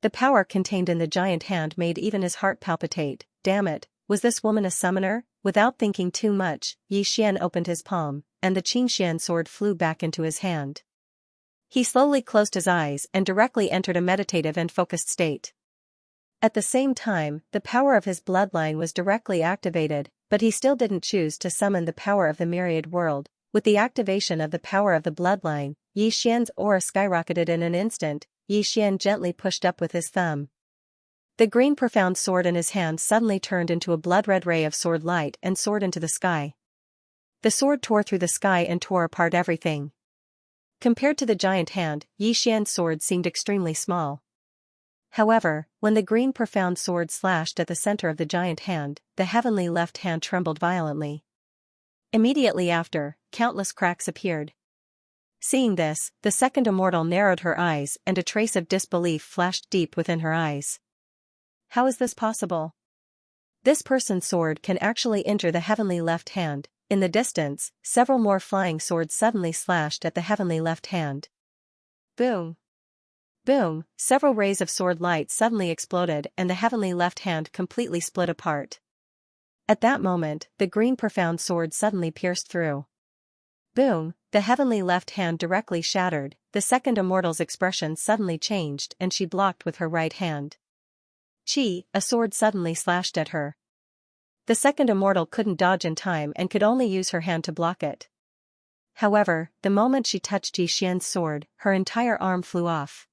The power contained in the giant hand made even his heart palpitate. Damn it, was this woman a summoner? Without thinking too much, Xian opened his palm, and the Xianxia sword flew back into his hand. He slowly closed his eyes and directly entered a meditative and focused state. At the same time, the power of his bloodline was directly activated, but he still didn't choose to summon the power of the myriad world. With the activation of the power of the bloodline, Xian's aura skyrocketed in an instant. Xian gently pushed up with his thumb. The green profound sword in his hand suddenly turned into a blood-red ray of sword light and soared into the sky. The sword tore through the sky and tore apart everything. Compared to the giant hand, Xian's sword seemed extremely small. However, when the green profound sword slashed at the center of the giant hand, the heavenly left hand trembled violently. Immediately after, countless cracks appeared. Seeing this, the second immortal narrowed her eyes and a trace of disbelief flashed deep within her eyes. How is this possible? This person's sword can actually enter the heavenly left hand. In the distance, several more flying swords suddenly slashed at the heavenly left hand. Boom! Boom! Several rays of sword light suddenly exploded and the heavenly left hand completely split apart. At that moment, the green profound sword suddenly pierced through. Boom, the heavenly left hand directly shattered, the second immortal's expression suddenly changed and she blocked with her right hand. Chi, a sword suddenly slashed at her. The second immortal couldn't dodge in time and could only use her hand to block it. However, the moment she touched Xianxia's sword, her entire arm flew off.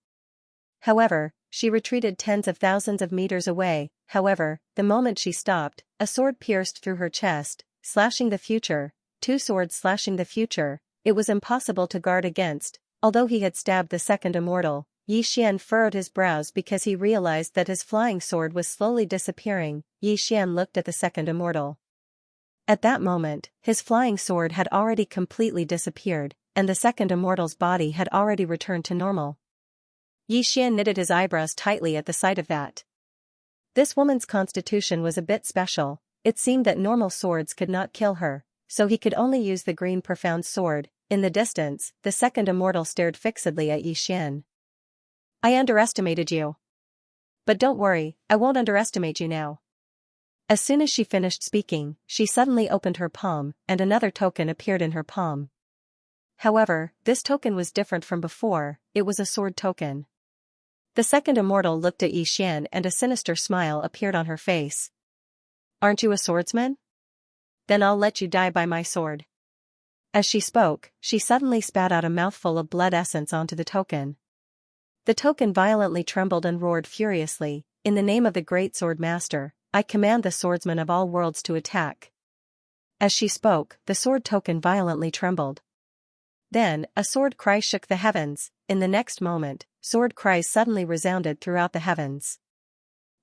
However, she retreated tens of thousands of meters away. However, the moment she stopped, a sword pierced through her chest, slashing the future. Two swords slashing the future, it was impossible to guard against. Although he had stabbed the second immortal, Xian furrowed his brows because he realized that his flying sword was slowly disappearing. Xian looked at the second immortal. At that moment, his flying sword had already completely disappeared, and the second immortal's body had already returned to normal. Xian knitted his eyebrows tightly at the sight of that. This woman's constitution was a bit special. It seemed that normal swords could not kill her, so he could only use the green profound sword. In the distance, the second immortal stared fixedly at Xian. I underestimated you. But don't worry, I won't underestimate you now. As soon as she finished speaking, she suddenly opened her palm, and another token appeared in her palm. However, this token was different from before, it was a sword token. The second immortal looked at Xian and a sinister smile appeared on her face. Aren't you a swordsman? Then I'll let you die by my sword. As she spoke, she suddenly spat out a mouthful of blood essence onto the token. The token violently trembled and roared furiously, in the name of the great sword master, I command the swordsman of all worlds to attack. As she spoke, the sword token violently trembled. Then, a sword cry shook the heavens. In the next moment, sword cries suddenly resounded throughout the heavens.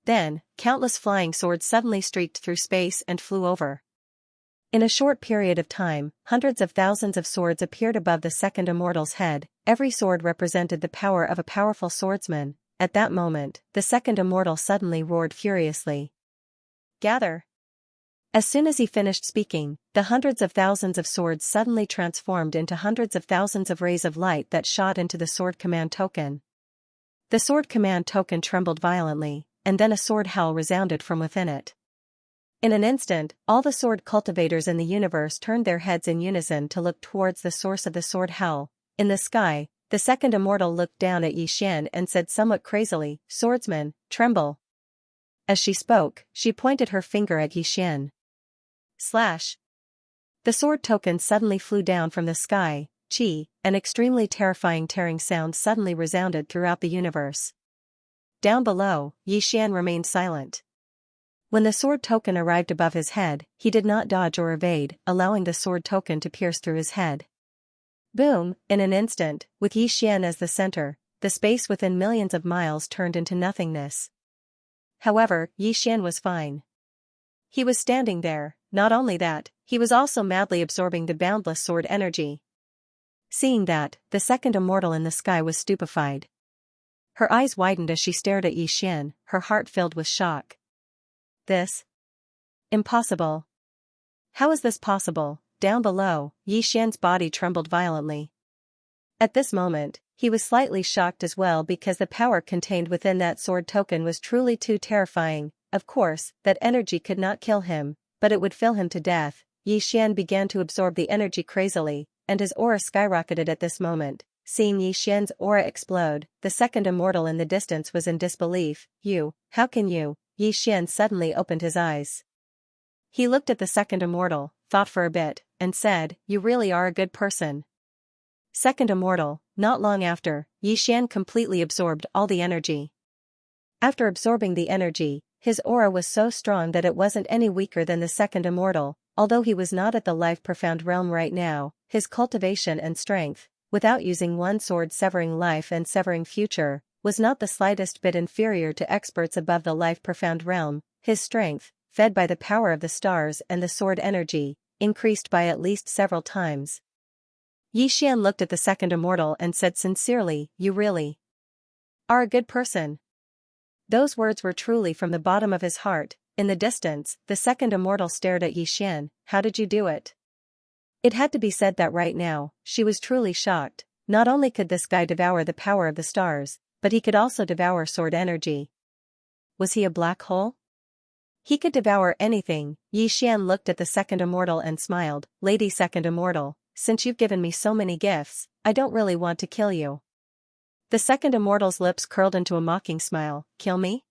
Then, countless flying swords suddenly streaked through space and flew over. In a short period of time, hundreds of thousands of swords appeared above the second immortal's head. Every sword represented the power of a powerful swordsman. At that moment, the second immortal suddenly roared furiously. Gather! As soon as he finished speaking, the hundreds of thousands of swords suddenly transformed into hundreds of thousands of rays of light that shot into the sword command token. The sword command token trembled violently, and then a sword howl resounded from within it. In an instant, all the sword cultivators in the universe turned their heads in unison to look towards the source of the sword howl. In the sky, the second immortal looked down at Xian and said somewhat crazily, Swordsman, tremble. As she spoke, she pointed her finger at Xian. Slash. The sword token suddenly flew down from the sky. Chi, an extremely terrifying tearing sound suddenly resounded throughout the universe. Down below, Xian remained silent. When the sword token arrived above his head, he did not dodge or evade, allowing the sword token to pierce through his head. Boom, in an instant, with Xian as the center, the space within millions of miles turned into nothingness. However, Xian was fine. He was standing there. Not only that, he was also madly absorbing the boundless sword energy. Seeing that, the second immortal in the sky was stupefied. Her eyes widened as she stared at Xian, her heart filled with shock. This? Impossible. How is this possible? Down below, Xian's body trembled violently. At this moment, he was slightly shocked as well because the power contained within that sword token was truly too terrifying. Of course, that energy could not kill him, but it would fill him to death. Xian began to absorb the energy crazily, and his aura skyrocketed at this moment. Seeing Xian's aura explode, the second immortal in the distance was in disbelief. How can you? Xian suddenly opened his eyes. He looked at the second immortal, thought for a bit, and said, You really are a good person. Second immortal, not long after, Xian completely absorbed all the energy. After absorbing the energy, his aura was so strong that it wasn't any weaker than the second immortal. Although he was not at the life profound realm right now, his cultivation and strength, without using one sword severing life and severing future, was not the slightest bit inferior to experts above the life profound realm. His strength, fed by the power of the stars and the sword energy, increased by at least several times. Xian looked at the second immortal and said sincerely, You really are a good person. Those words were truly from the bottom of his heart. In the distance, the second immortal stared at Xian. How did you do it? It had to be said that right now, she was truly shocked. Not only could this guy devour the power of the stars, but he could also devour sword energy. Was he a black hole? He could devour anything. Yi Xian looked at the second immortal and smiled. Lady Second Immortal, since you've given me so many gifts, I don't really want to kill you. The second immortal's lips curled into a mocking smile. Kill me?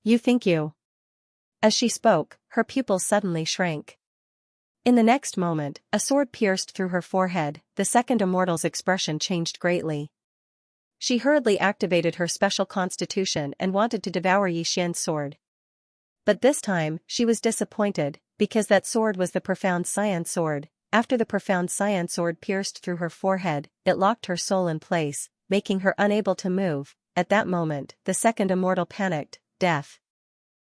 You think you? As she spoke, her pupils suddenly shrank. In the next moment, a sword pierced through her forehead. The second immortal's expression changed greatly. She hurriedly activated her special constitution and wanted to devour Yi Xian's sword. But this time, she was disappointed, because that sword was the profound Xian sword. After the profound Xian sword pierced through her forehead, it locked her soul in place, making her unable to move. At that moment, the second immortal panicked. Death.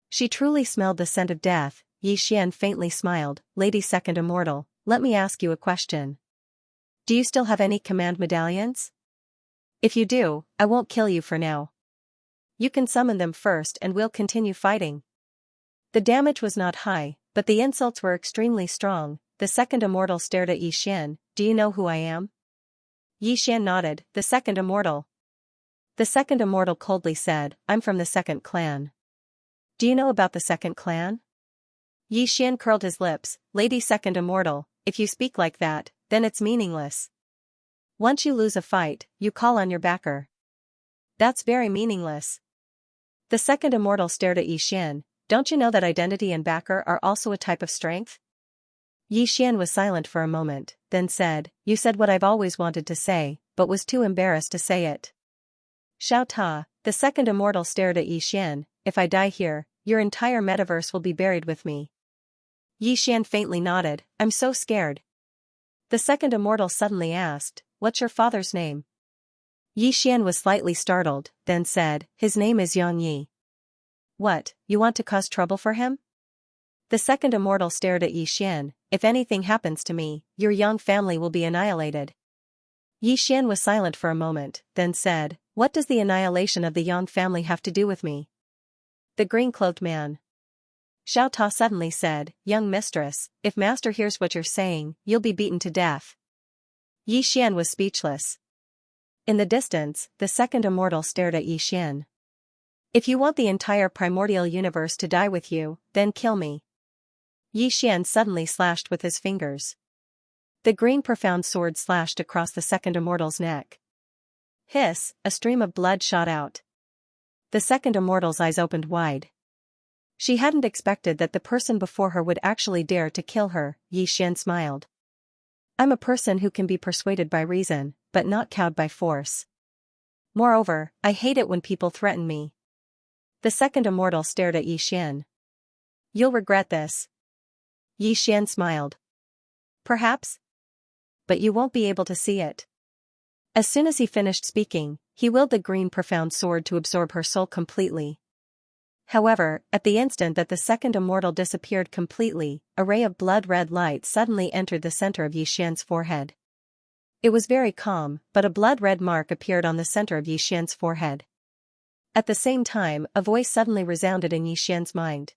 She truly smelled the scent of death. Yi Xian faintly smiled. Lady Second Immortal, let me ask you a question. Do you still have any command medallions? If you do, I won't kill you for now. You can summon them first and we'll continue fighting. The damage was not high, but the insults were extremely strong. The second immortal stared at Yi Xian. Do you know who I am? Yi Xian nodded. The second immortal. The second immortal coldly said, I'm from the second clan. Do you know about the second clan? Yi Xian curled his lips. Lady Second Immortal, if you speak like that, then it's meaningless. Once you lose a fight, you call on your backer. That's very meaningless. The second immortal stared at Yi Xian. Don't you know that identity and backer are also a type of strength? Yi Xian was silent for a moment, then said, You said what I've always wanted to say, but was too embarrassed to say it. Xiao Ta, the second immortal stared at Yi Xian. If I die here, your entire metaverse will be buried with me. Yi Xian faintly nodded. I'm so scared. The second immortal suddenly asked, What's your father's name? Yi Xian was slightly startled, then said, His name is Xianxia. What, you want to cause trouble for him? The second immortal stared at Yi Xian. If anything happens to me, your young family will be annihilated. Yi Xian was silent for a moment, then said, What does the annihilation of the Yang family have to do with me? The green-cloaked man. Xiao Ta suddenly said, Young mistress, if master hears what you're saying, you'll be beaten to death. Yi Xian was speechless. In the distance, the second immortal stared at Yi Xian. If you want the entire primordial universe to die with you, then kill me. Yi Xian suddenly slashed with his fingers. The green profound sword slashed across the second immortal's neck. Hiss, a stream of blood shot out. The second immortal's eyes opened wide. She hadn't expected that the person before her would actually dare to kill her. Yi Xian smiled. I'm a person who can be persuaded by reason, but not cowed by force. Moreover, I hate it when people threaten me. The second immortal stared at Yi Xian. You'll regret this. Yi Xian smiled. Perhaps? But you won't be able to see it. As soon as he finished speaking, he willed the green profound sword to absorb her soul completely. However, at the instant that the second immortal disappeared completely, a ray of blood-red light suddenly entered the center of Yi Xian's forehead. It was very calm, but a blood-red mark appeared on the center of Yi Xian's forehead. At the same time, a voice suddenly resounded in Yi Xian's mind.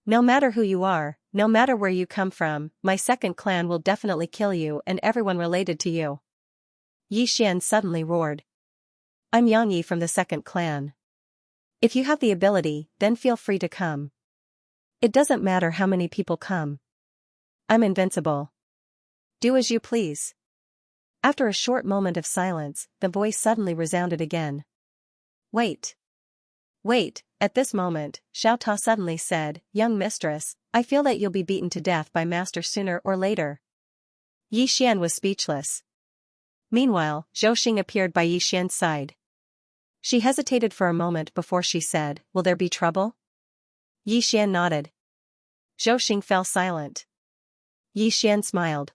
No matter who you are, no matter where you come from, my second clan will definitely kill you and everyone related to you. Yi Xian suddenly roared. I'm Xianxia from the second clan. If you have the ability, then feel free to come. It doesn't matter how many people come. I'm invincible. Do as you please. After a short moment of silence, the voice suddenly resounded again. Wait. Wait, at this moment, Xiao Ta suddenly said, Young mistress, I feel that you'll be beaten to death by master sooner or later. Yi Xian was speechless. Meanwhile, Zhou Xing appeared by Yi Xian's side. She hesitated for a moment before she said, Will there be trouble? Yi Xian nodded. Zhou Xing fell silent. Yi Xian smiled.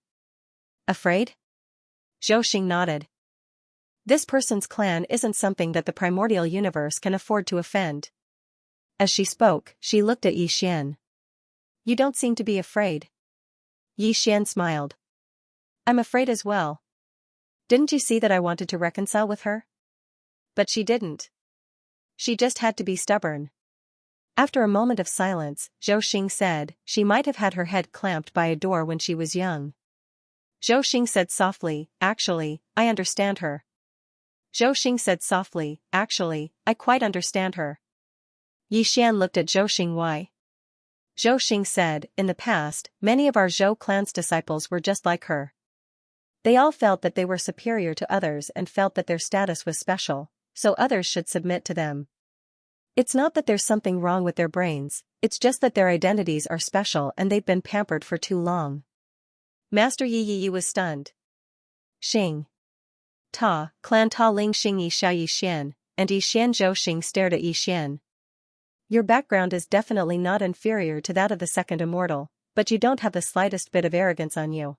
Afraid? Zhou Xing nodded. This person's clan isn't something that the primordial universe can afford to offend. As she spoke, she looked at Yi Xian. You don't seem to be afraid. Yi Xian smiled. I'm afraid as well. Didn't you see that I wanted to reconcile with her? But she didn't. She just had to be stubborn. After a moment of silence, Zhou Xing said, She might have had her head clamped by a door when she was young. Zhou Xing said softly, Actually, I understand her. Zhou Xing said softly, Actually, I quite understand her. Yi Xian looked at Zhou Xing. Why? Zhou Xing said, in the past, many of our Zhou clan's disciples were just like her. They all felt that they were superior to others and felt that their status was special, so others should submit to them. It's not that there's something wrong with their brains, it's just that their identities are special and they've been pampered for too long. Master Yi was stunned. Xing. Ta, clan Ta Ling Xing Yi Xiao Yi Xian, and Yi Xian Zhou Xing stared at Yi Xian. Your background is definitely not inferior to that of the second immortal, but you don't have the slightest bit of arrogance on you.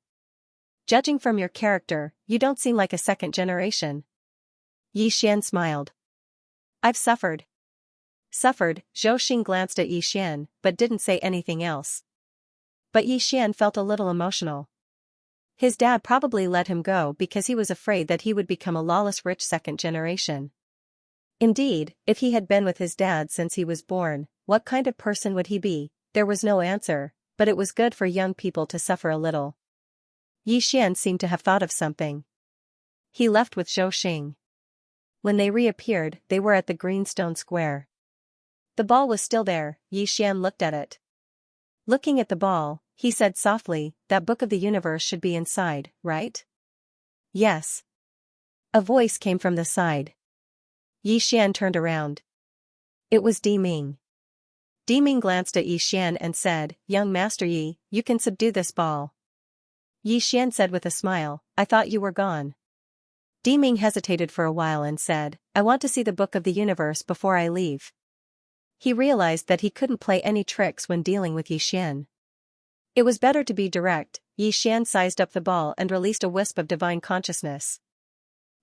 Judging from your character, you don't seem like a second generation. Yi Xian smiled. I've suffered. Suffered, Zhou Xing glanced at Yi Xian, but didn't say anything else. But Yi Xian felt a little emotional. His dad probably let him go because he was afraid that he would become a lawless rich second generation. Indeed, if he had been with his dad since he was born, what kind of person would he be? There was no answer, but it was good for young people to suffer a little. Yi Xian seemed to have thought of something. He left with Zhou Xing. When they reappeared, they were at the greenstone square. The ball was still there. Yi Xian looked at it. Looking at the ball, he said softly, that book of the universe should be inside, right? Yes. A voice came from the side. Yi Xian turned around. It was Di Ming. Di Ming glanced at Yi Xian and said, Young Master Yi, you can subdue this ball. Yi Xian said with a smile, I thought you were gone. Di Ming hesitated for a while and said, I want to see the book of the universe before I leave. He realized that he couldn't play any tricks when dealing with Yi Xian. It was better to be direct. Yi Xian sized up the ball and released a wisp of divine consciousness.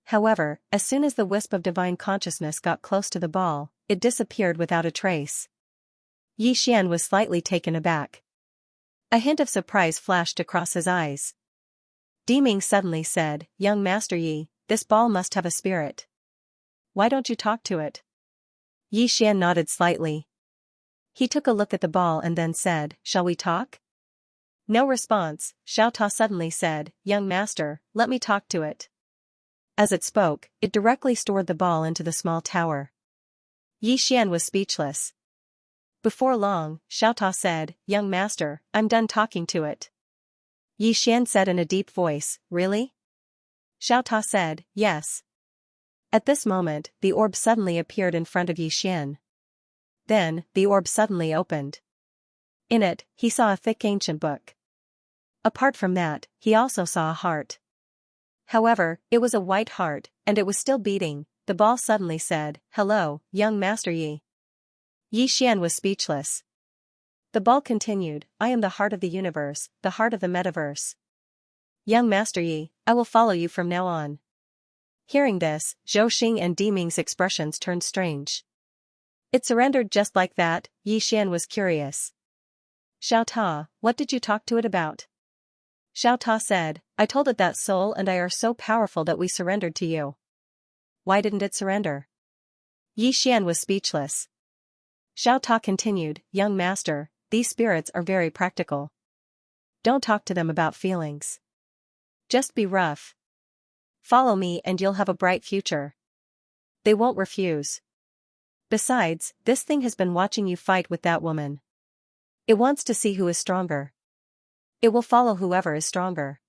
However, as soon as the wisp of divine consciousness got close to the ball, it disappeared without a trace. Yi Xian was slightly taken aback. A hint of surprise flashed across his eyes. Di Ming suddenly said, Young Master Yi, this ball must have a spirit. Why don't you talk to it? Yi Xian nodded slightly. He took a look at the ball and then said, Shall we talk? No response. Xiao Ta suddenly said, Young Master, let me talk to it. As it spoke, it directly stored the ball into the small tower. Yi Xian was speechless. Before long, Xiao Ta said, Young Master, I'm done talking to it. Yi Xian said in a deep voice, Really? Xiao Ta said, Yes. At this moment, the orb suddenly appeared in front of Yi Xian. Then, the orb suddenly opened. In it, he saw a thick ancient book. Apart from that, he also saw a heart. However, it was a white heart, and it was still beating. The ball suddenly said, Hello, young Master Yi. Yi Xian was speechless. The ball continued, I am the heart of the universe, the heart of the metaverse. Young Master Yi, I will follow you from now on. Hearing this, Zhou Xing and Di Ming's expressions turned strange. It surrendered just like that. Yi Xian was curious. Xiao Ta, what did you talk to it about? Xiao Ta said, I told it that soul and I are so powerful that we surrendered to you. Why didn't it surrender? Yi Xian was speechless. Xiao Ta continued, Young Master, these spirits are very practical. Don't talk to them about feelings. Just be rough. Follow me and you'll have a bright future. They won't refuse. Besides, this thing has been watching you fight with that woman. It wants to see who is stronger. It will follow whoever is stronger.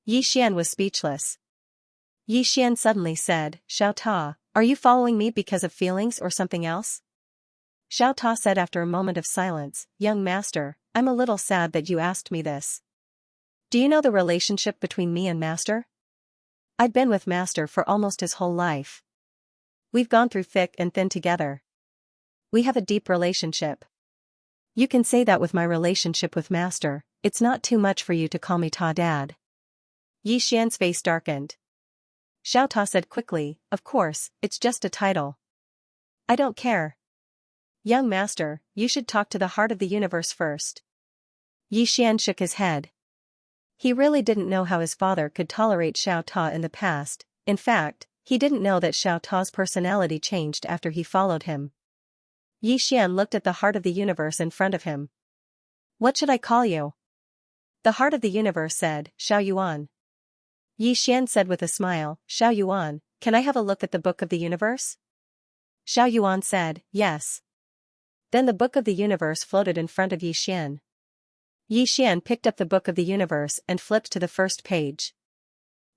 Yi Xian was speechless. Yi Xian suddenly said, Xiao Ta, are you following me because of feelings or something else? Xiao Ta said after a moment of silence, Young Master, I'm a little sad that you asked me this. Do you know the relationship between me and Master? I've been with Master for almost his whole life. We've gone through thick and thin together. We have a deep relationship. You can say that with my relationship with Master, it's not too much for you to call me Ta Dad. Yi Xian's face darkened. Xiao Ta said quickly, Of course, it's just a title. I don't care. Young Master, you should talk to the heart of the universe first. Yi Xian shook his head. He really didn't know how his father could tolerate Xiao Ta in the past. In fact, he didn't know that Xiao Ta's personality changed after he followed him. Yi Xian looked at the heart of the universe in front of him. What should I call you? The heart of the universe said, Xiao Yuan. Yi Xian said with a smile, Xiao Yuan, can I have a look at the book of the universe? Xiao Yuan said, Yes. Then the Book of the Universe floated in front of Yi Xian. Yi Xian picked up the Book of the Universe and flipped to the first page.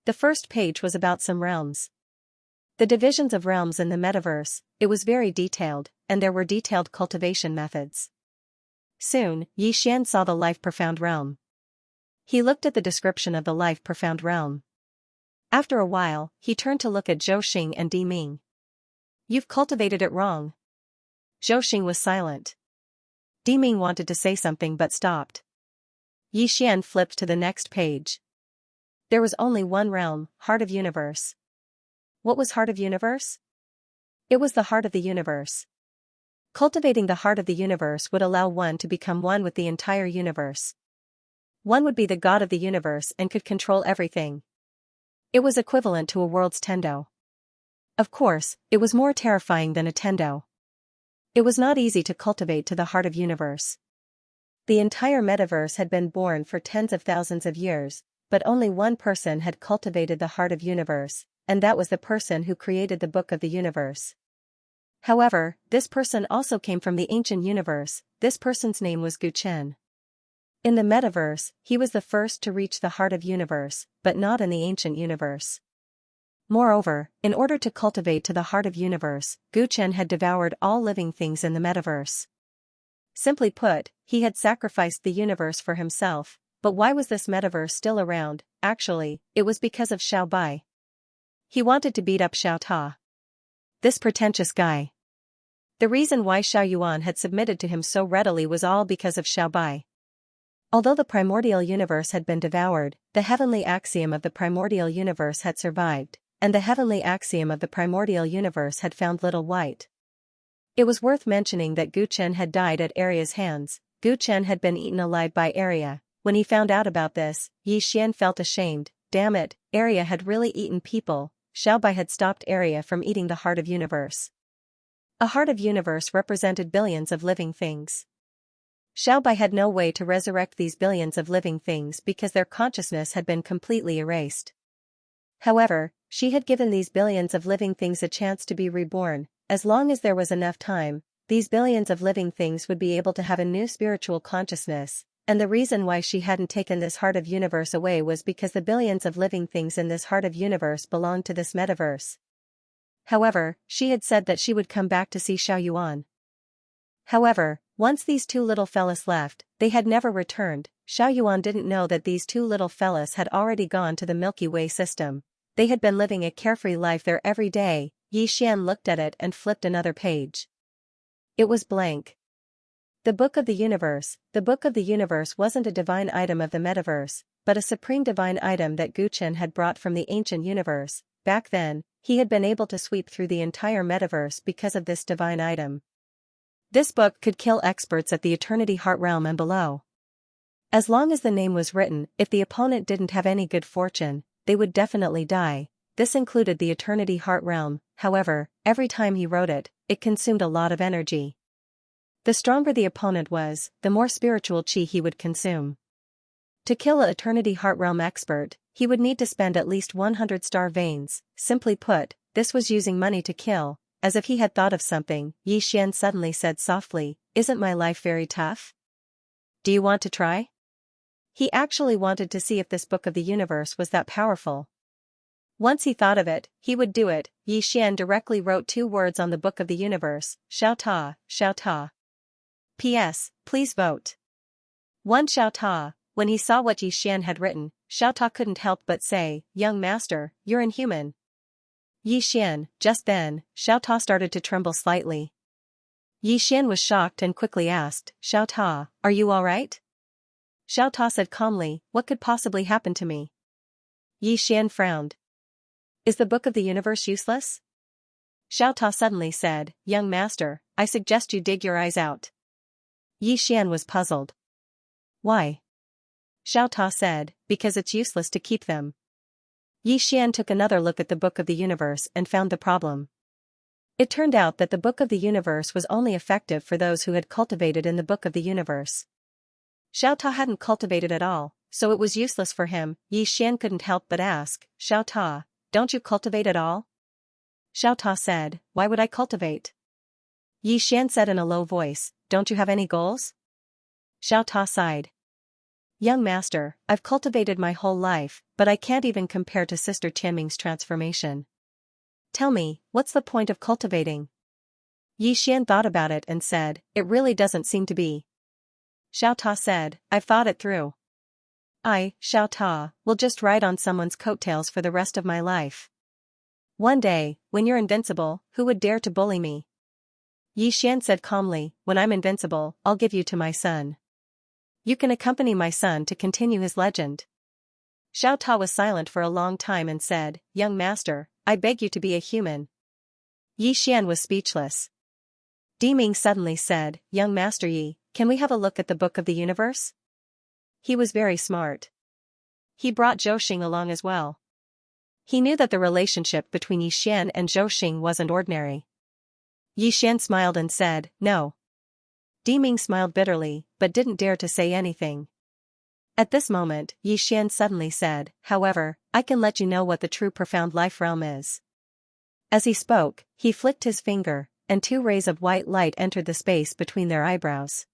The first page was about some realms. The divisions of realms in the metaverse. It was very detailed, and there were detailed cultivation methods. Soon, Yi Xian saw the Life Profound realm. He looked at the description of the Life Profound realm. After a while, he turned to look at Zhou Xing and Di Ming. "You've cultivated it wrong." Zhou Xing was silent. Di Ming wanted to say something but stopped. Yi Xian flipped to the next page. There was only one realm, Heart of Universe. What was Heart of Universe? It was the heart of the universe. Cultivating the heart of the universe would allow one to become one with the entire universe. One would be the god of the universe and could control everything. It was equivalent to a world's tendo. Of course, it was more terrifying than a tendo. It was not easy to cultivate to the heart of universe. The entire metaverse had been born for tens of thousands of years, but only one person had cultivated the heart of universe, and that was the person who created the Book of the Universe. However, this person also came from the ancient universe. This person's name was Gu Chen. In the metaverse, he was the first to reach the heart of universe, but not in the ancient universe. Moreover, in order to cultivate to the heart of universe, Gu Chen had devoured all living things in the metaverse. Simply put, he had sacrificed the universe for himself. But why was this metaverse still around? Actually, it was because of Xiao Bai. He wanted to beat up Xiao Ta. This pretentious guy. The reason why Xiao Yuan had submitted to him so readily was all because of Xiao Bai. Although the primordial universe had been devoured, the heavenly axiom of the primordial universe had survived, and the heavenly axiom of the primordial universe had found little white. It was worth mentioning that Gu Chen had died at Arya's hands. Gu Chen had been eaten alive by Arya. When he found out about this, Yi Xian felt ashamed. Damn it, Arya had really eaten people. Xiao Bai had stopped Arya from eating the heart of universe. A heart of universe represented billions of living things. Xiao Bai had no way to resurrect these billions of living things because their consciousness had been completely erased. However, she had given these billions of living things a chance to be reborn. As long as there was enough time, these billions of living things would be able to have a new spiritual consciousness. And the reason why she hadn't taken this heart of universe away was because the billions of living things in this heart of universe belonged to this metaverse. However, she had said that she would come back to see Xiao Yuan. However, once these two little fellas left, they had never returned. Xiao Yuan didn't know that these two little fellas had already gone to the Milky Way system. They had been living a carefree life there every day. Yi Xian looked at it and flipped another page. It was blank. The Book of the Universe. The Book of the Universe wasn't a divine item of the metaverse, but a supreme divine item that Gu Chen had brought from the ancient universe. Back then, he had been able to sweep through the entire metaverse because of this divine item. This book could kill experts at the Eternity Heart realm and below. As long as the name was written, if the opponent didn't have any good fortune, they would definitely die. This included the Eternity Heart realm. However, every time he wrote it, it consumed a lot of energy. The stronger the opponent was, the more spiritual chi he would consume. To kill a Eternity Heart realm expert, he would need to spend at least 100 star veins. Simply put, this was using money to kill. As if he had thought of something, Yi Xian suddenly said softly, "Isn't my life very tough? Do you want to try?" He actually wanted to see if this Book of the Universe was that powerful. Once he thought of it, he would do it. Yi Xian directly wrote 2 words on the Book of the Universe, Xiao Ta, Xiao Ta. P.S. Please vote. 1 Xiao Ta. When he saw what Yi Xian had written, Xiao Ta couldn't help but say, "Young master, you're inhuman." Yi Xian. Just then, Xiao Ta started to tremble slightly. Yi Xian was shocked and quickly asked, "Xiao Ta, are you alright?" Xiao Ta said calmly, "What could possibly happen to me?" Yi Xian frowned. "Is the Book of the Universe useless?" Xiao Ta suddenly said, "Young master, I suggest you dig your eyes out." Yi Xian was puzzled. "Why?" Xiao Ta said, "Because it's useless to keep them." Yi Xian took another look at the Book of the Universe and found the problem. It turned out that the Book of the Universe was only effective for those who had cultivated in the Book of the Universe. Xiao Ta hadn't cultivated at all, so it was useless for him. Yi Xian couldn't help but ask, "Xiao Ta, don't you cultivate at all?" Xiao Ta said, "Why would I cultivate?" Yi Xian said in a low voice, don't you have any goals? Xiao Ta sighed. Young master, I've cultivated my whole life, but I can't even compare to Sister Qianming's transformation. Tell me, what's the point of cultivating? Yi Xian thought about it and said, it really doesn't seem to be. Xiao Ta said, I've thought it through. I, Xiao Ta, will just ride on someone's coattails for the rest of my life. One day, when you're invincible, who would dare to bully me? Yi Xian said calmly, when I'm invincible, I'll give you to my son. You can accompany my son to continue his legend. Xiao Ta was silent for a long time and said, young master, I beg you to be a human. Yi Xian was speechless. Di Ming suddenly said, young master Yi, can we have a look at the Book of the Universe? He was very smart. He brought Zhou Xing along as well. He knew that the relationship between Yi Xian and Zhou Xing wasn't ordinary. Yi Xian smiled and said, no. Di Ming smiled bitterly, but didn't dare to say anything. At this moment, Yi Xian suddenly said, however, I can let you know what the true profound life realm is. As he spoke, he flicked his finger, and 2 rays of white light entered the space between their eyebrows.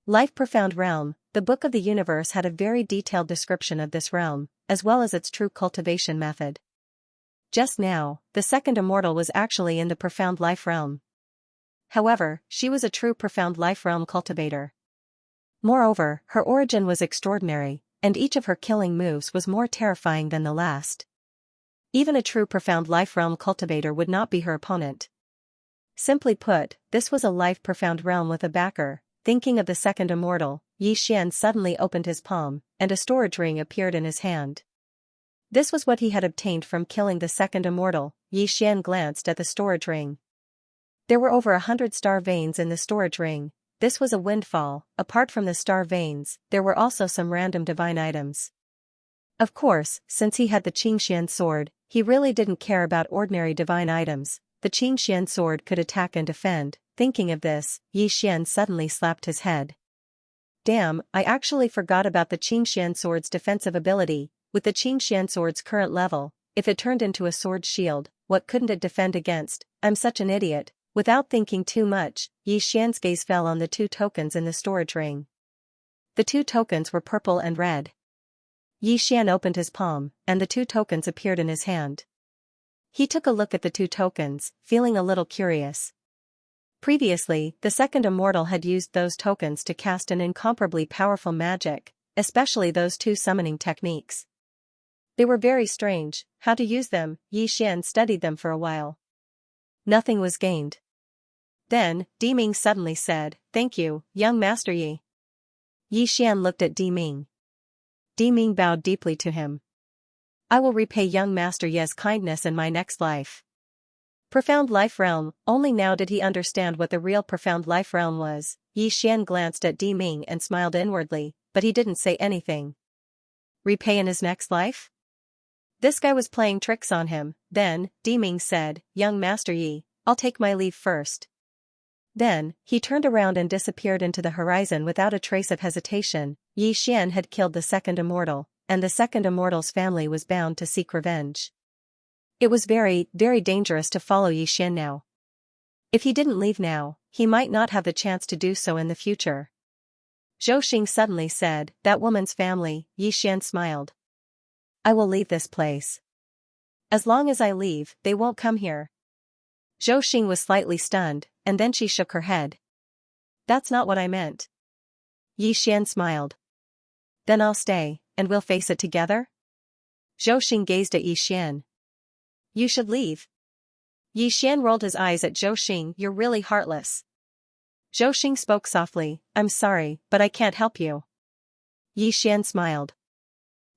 Life Profound Realm, the Book of the Universe had a very detailed description of this realm, as well as its true cultivation method. Just now, the second immortal was actually in the Profound Life Realm. However, she was a true Profound Life Realm cultivator. Moreover, her origin was extraordinary, and each of her killing moves was more terrifying than the last. Even a true Profound Life Realm cultivator would not be her opponent. Simply put, this was a life profound realm with a backer. Thinking of the second immortal, Yi Xian suddenly opened his palm, and a storage ring appeared in his hand. This was what he had obtained from killing the second immortal. Yi Xian glanced at the storage ring. There were over 100 star veins in the storage ring. This was a windfall. Apart from the star veins, there were also some random divine items. Of course, since he had the Xianxia sword, he really didn't care about ordinary divine items. The Xianxia sword could attack and defend. Thinking of this, Yi Xian suddenly slapped his head. Damn, I actually forgot about the Xianxia sword's defensive ability. With the Xianxia sword's current level, if it turned into a sword shield, what couldn't it defend against? I'm such an idiot. Without thinking too much, Yi Xian's gaze fell on the 2 tokens in the storage ring. The 2 tokens were purple and red. Yi Xian opened his palm, and the 2 tokens appeared in his hand. He took a look at the 2 tokens, feeling a little curious. Previously, the second immortal had used those tokens to cast an incomparably powerful magic, especially those 2 summoning techniques. They were very strange. How to use them? Yi Xian studied them for a while. Nothing was gained. Then, Di Ming suddenly said, thank you, young master Yi. Yi Xian looked at Di Ming. Di Ming bowed deeply to him. I will repay young master Ye's kindness in my next life. Profound Life Realm. Only now did he understand what the real Profound Life Realm was. Yi Xian glanced at Di Ming and smiled inwardly, but he didn't say anything. Repay in his next life? This guy was playing tricks on him. Then, Di Ming said, young master Yi, I'll take my leave first. Then, he turned around and disappeared into the horizon without a trace of hesitation. Yi Xian had killed the second immortal, and the second immortal's family was bound to seek revenge. It was very, very dangerous to follow Yi Xian now. If he didn't leave now, he might not have the chance to do so in the future. Zhou Xing suddenly said, that woman's family. Yi Xian smiled. I will leave this place. As long as I leave, they won't come here. Zhou Xing was slightly stunned, and then she shook her head. That's not what I meant. Yi Xian smiled. Then I'll stay, and we'll face it together? Zhou Xing gazed at Yi Xian. You should leave. Yi Xian rolled his eyes at Zhou Xing. You're really heartless. Zhou Xing spoke softly, I'm sorry, but I can't help you. Yi Xian smiled.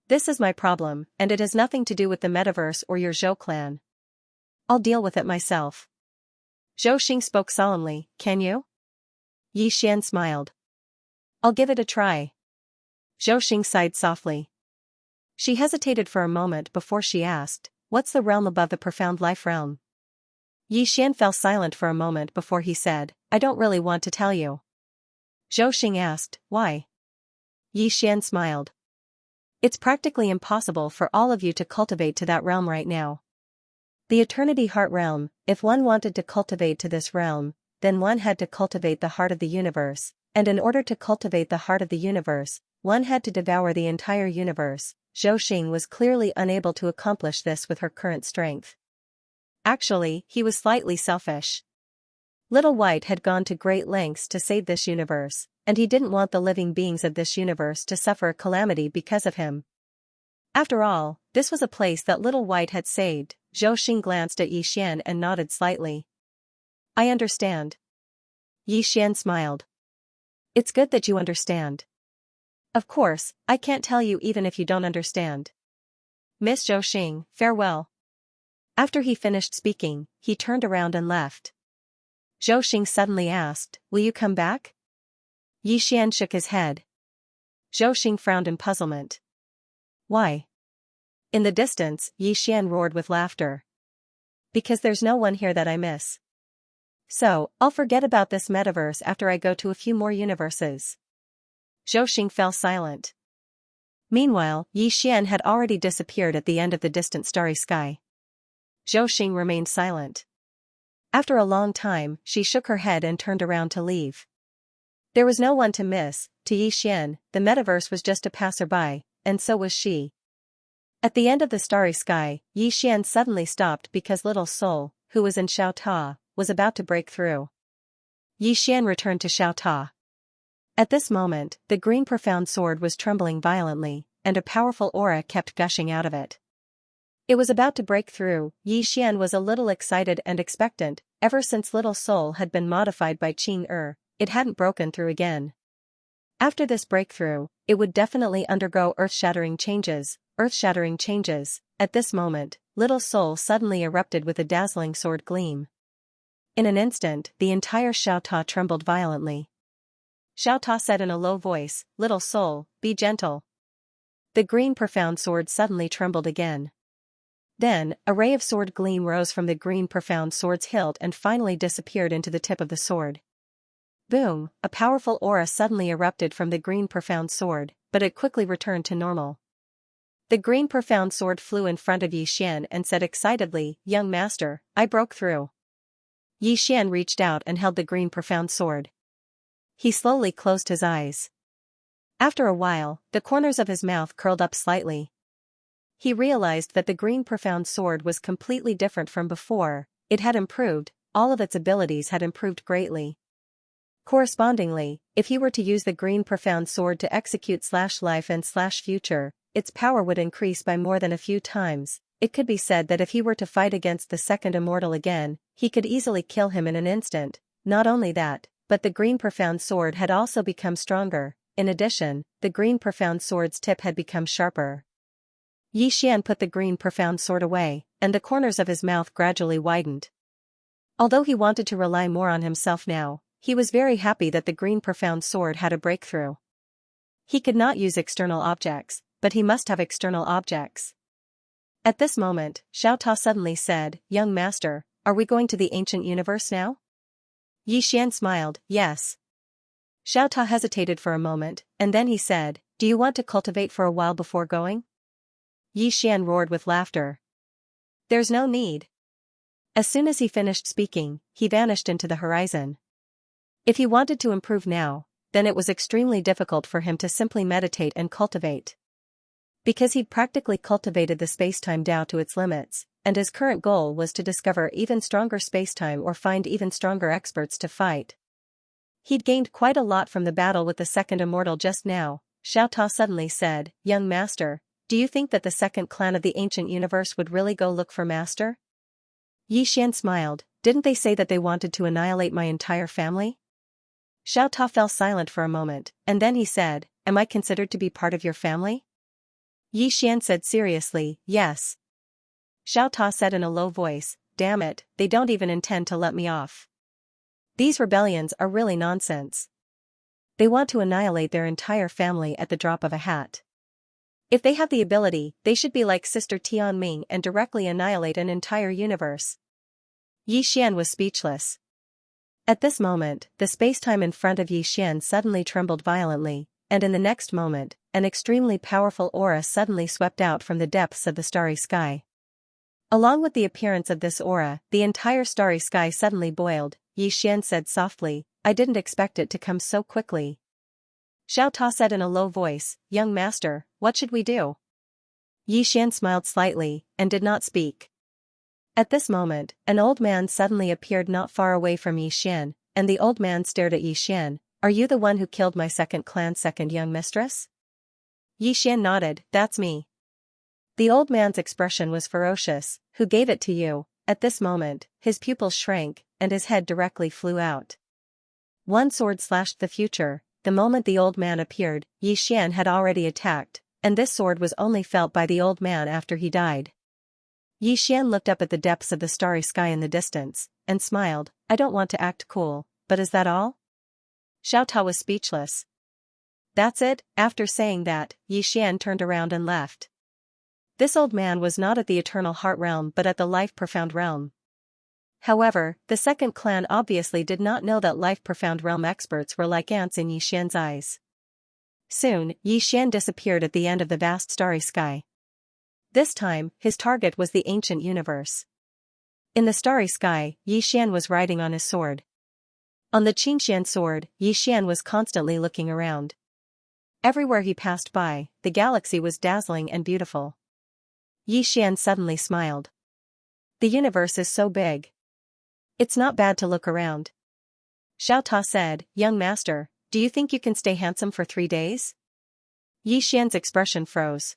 This is my problem, and it has nothing to do with the metaverse or your Zhou clan. I'll deal with it myself. Zhou Xing spoke solemnly, can you? Yi Xian smiled. I'll give it a try. Zhou Xing sighed softly. She hesitated for a moment before she asked, what's the realm above the Profound Life Realm? Yi Xian fell silent for a moment before he said, I don't really want to tell you. Zhou Xing asked, why? Yi Xian smiled. It's practically impossible for all of you to cultivate to that realm right now. The Eternity Heart Realm, if one wanted to cultivate to this realm, then one had to cultivate the heart of the universe, and in order to cultivate the heart of the universe, one had to devour the entire universe. Zhou Xing was clearly unable to accomplish this with her current strength. Actually, he was slightly selfish. Little White had gone to great lengths to save this universe, and he didn't want the living beings of this universe to suffer a calamity because of him. After all, this was a place that Little White had saved. Zhou Xing glanced at Yi Xian and nodded slightly. I understand. Yi Xian smiled. It's good that you understand. Of course, I can't tell you even if you don't understand. Miss Zhou Xing, farewell. After he finished speaking, he turned around and left. Zhou Xing suddenly asked, will you come back? Yi Xian shook his head. Zhou Xing frowned in puzzlement. Why? In the distance, Yi Xian roared with laughter. Because there's no one here that I miss. So, I'll forget about this metaverse after I go to a few more universes. Zhou Xing fell silent. Meanwhile, Yi Xian had already disappeared at the end of the distant starry sky. Zhou Xing remained silent. After a long time, she shook her head and turned around to leave. There was no one to miss. To Yi Xian, the metaverse was just a passerby, and so was she. At the end of the starry sky, Yi Xian suddenly stopped because Little Soul, who was in Xiao Ta, was about to break through. Yi Xian returned to Xiao Ta. At this moment, the green profound sword was trembling violently, and a powerful aura kept gushing out of it. It was about to break through. Yi Xian was a little excited and expectant. Ever since Little Soul had been modified by Qing it hadn't broken through again. After this breakthrough, it would definitely undergo earth-shattering changes. At this moment, Little Soul suddenly erupted with a dazzling sword gleam. In an instant, the entire Xiao Ta trembled violently. Xiao Ta said in a low voice, Little Soul, be gentle. The green profound sword suddenly trembled again. Then, a ray of sword gleam rose from the green profound sword's hilt and finally disappeared into the tip of the sword. Boom, a powerful aura suddenly erupted from the green profound sword, but it quickly returned to normal. The green profound sword flew in front of Yi Xian and said excitedly, Young master, I broke through. Yi Xian reached out and held the green profound sword. He slowly closed his eyes. After a while, the corners of his mouth curled up slightly. He realized that the green profound sword was completely different from before. It had improved, all of its abilities had improved greatly. Correspondingly, if he were to use the green profound sword to execute /life and /future, its power would increase by more than a few times. It could be said that if he were to fight against the second immortal again, he could easily kill him in an instant. Not only that, but the green profound sword had also become stronger. In addition, the green profound sword's tip had become sharper. Yi Xian put the green profound sword away, and the corners of his mouth gradually widened. Although he wanted to rely more on himself now, he was very happy that the green profound sword had a breakthrough. He could not use external objects, but he must have external objects. At this moment, Xiao Ta suddenly said, Young master, are we going to the ancient universe now? Yi Xian smiled, yes. Xiao Ta hesitated for a moment, and then he said, do you want to cultivate for a while before going? Yi Xian roared with laughter. There's no need. As soon as he finished speaking, he vanished into the horizon. If he wanted to improve now, then it was extremely difficult for him to simply meditate and cultivate. Because he'd practically cultivated the space-time Tao to its limits, and his current goal was to discover even stronger space-time or find even stronger experts to fight. He'd gained quite a lot from the battle with the second immortal just now. Xiao Ta suddenly said, Young master, do you think that the second clan of the ancient universe would really go look for master? Yi Xian smiled, didn't they say that they wanted to annihilate my entire family? Xiao Ta fell silent for a moment, and then he said, am I considered to be part of your family? Yi Xian said seriously, yes. Xiao Ta said in a low voice, damn it, they don't even intend to let me off. These rebellions are really nonsense. They want to annihilate their entire family at the drop of a hat. If they have the ability, they should be like Sister Tianming and directly annihilate an entire universe. Yi Xian was speechless. At this moment, the space-time in front of Yi Xian suddenly trembled violently, and in the next moment, an extremely powerful aura suddenly swept out from the depths of the starry sky. Along with the appearance of this aura, the entire starry sky suddenly boiled. Yi Xian said softly, I didn't expect it to come so quickly. Xiao Ta said in a low voice, young master, what should we do? Yi Xian smiled slightly, and did not speak. At this moment, an old man suddenly appeared not far away from Yi Xian, and the old man stared at Yi Xian. Are you the one who killed my second clan's second young mistress? Yi Xian nodded, that's me. The old man's expression was ferocious, who gave it to you? At this moment, his pupils shrank, and his head directly flew out. One sword slashed the future. The moment the old man appeared, Yi Xian had already attacked, and this sword was only felt by the old man after he died. Yi Xian looked up at the depths of the starry sky in the distance, and smiled, I don't want to act cool, but is that all? Xiao Ta was speechless. That's it. After saying that, Yi Xian turned around and left. This old man was not at the Eternal Heart Realm but at the Life Profound Realm. However, the second clan obviously did not know that Life Profound Realm experts were like ants in Yi Xian's eyes. Soon, Yi Xian disappeared at the end of the vast starry sky. This time, his target was the ancient universe. In the starry sky, Yi Xian was riding on his sword. On the Xianxia sword, Yi Xian was constantly looking around. Everywhere he passed by, the galaxy was dazzling and beautiful. Yi Xian suddenly smiled. The universe is so big. It's not bad to look around. Xiao Ta said, young master, do you think you can stay handsome for 3 days? Yi Xian's expression froze.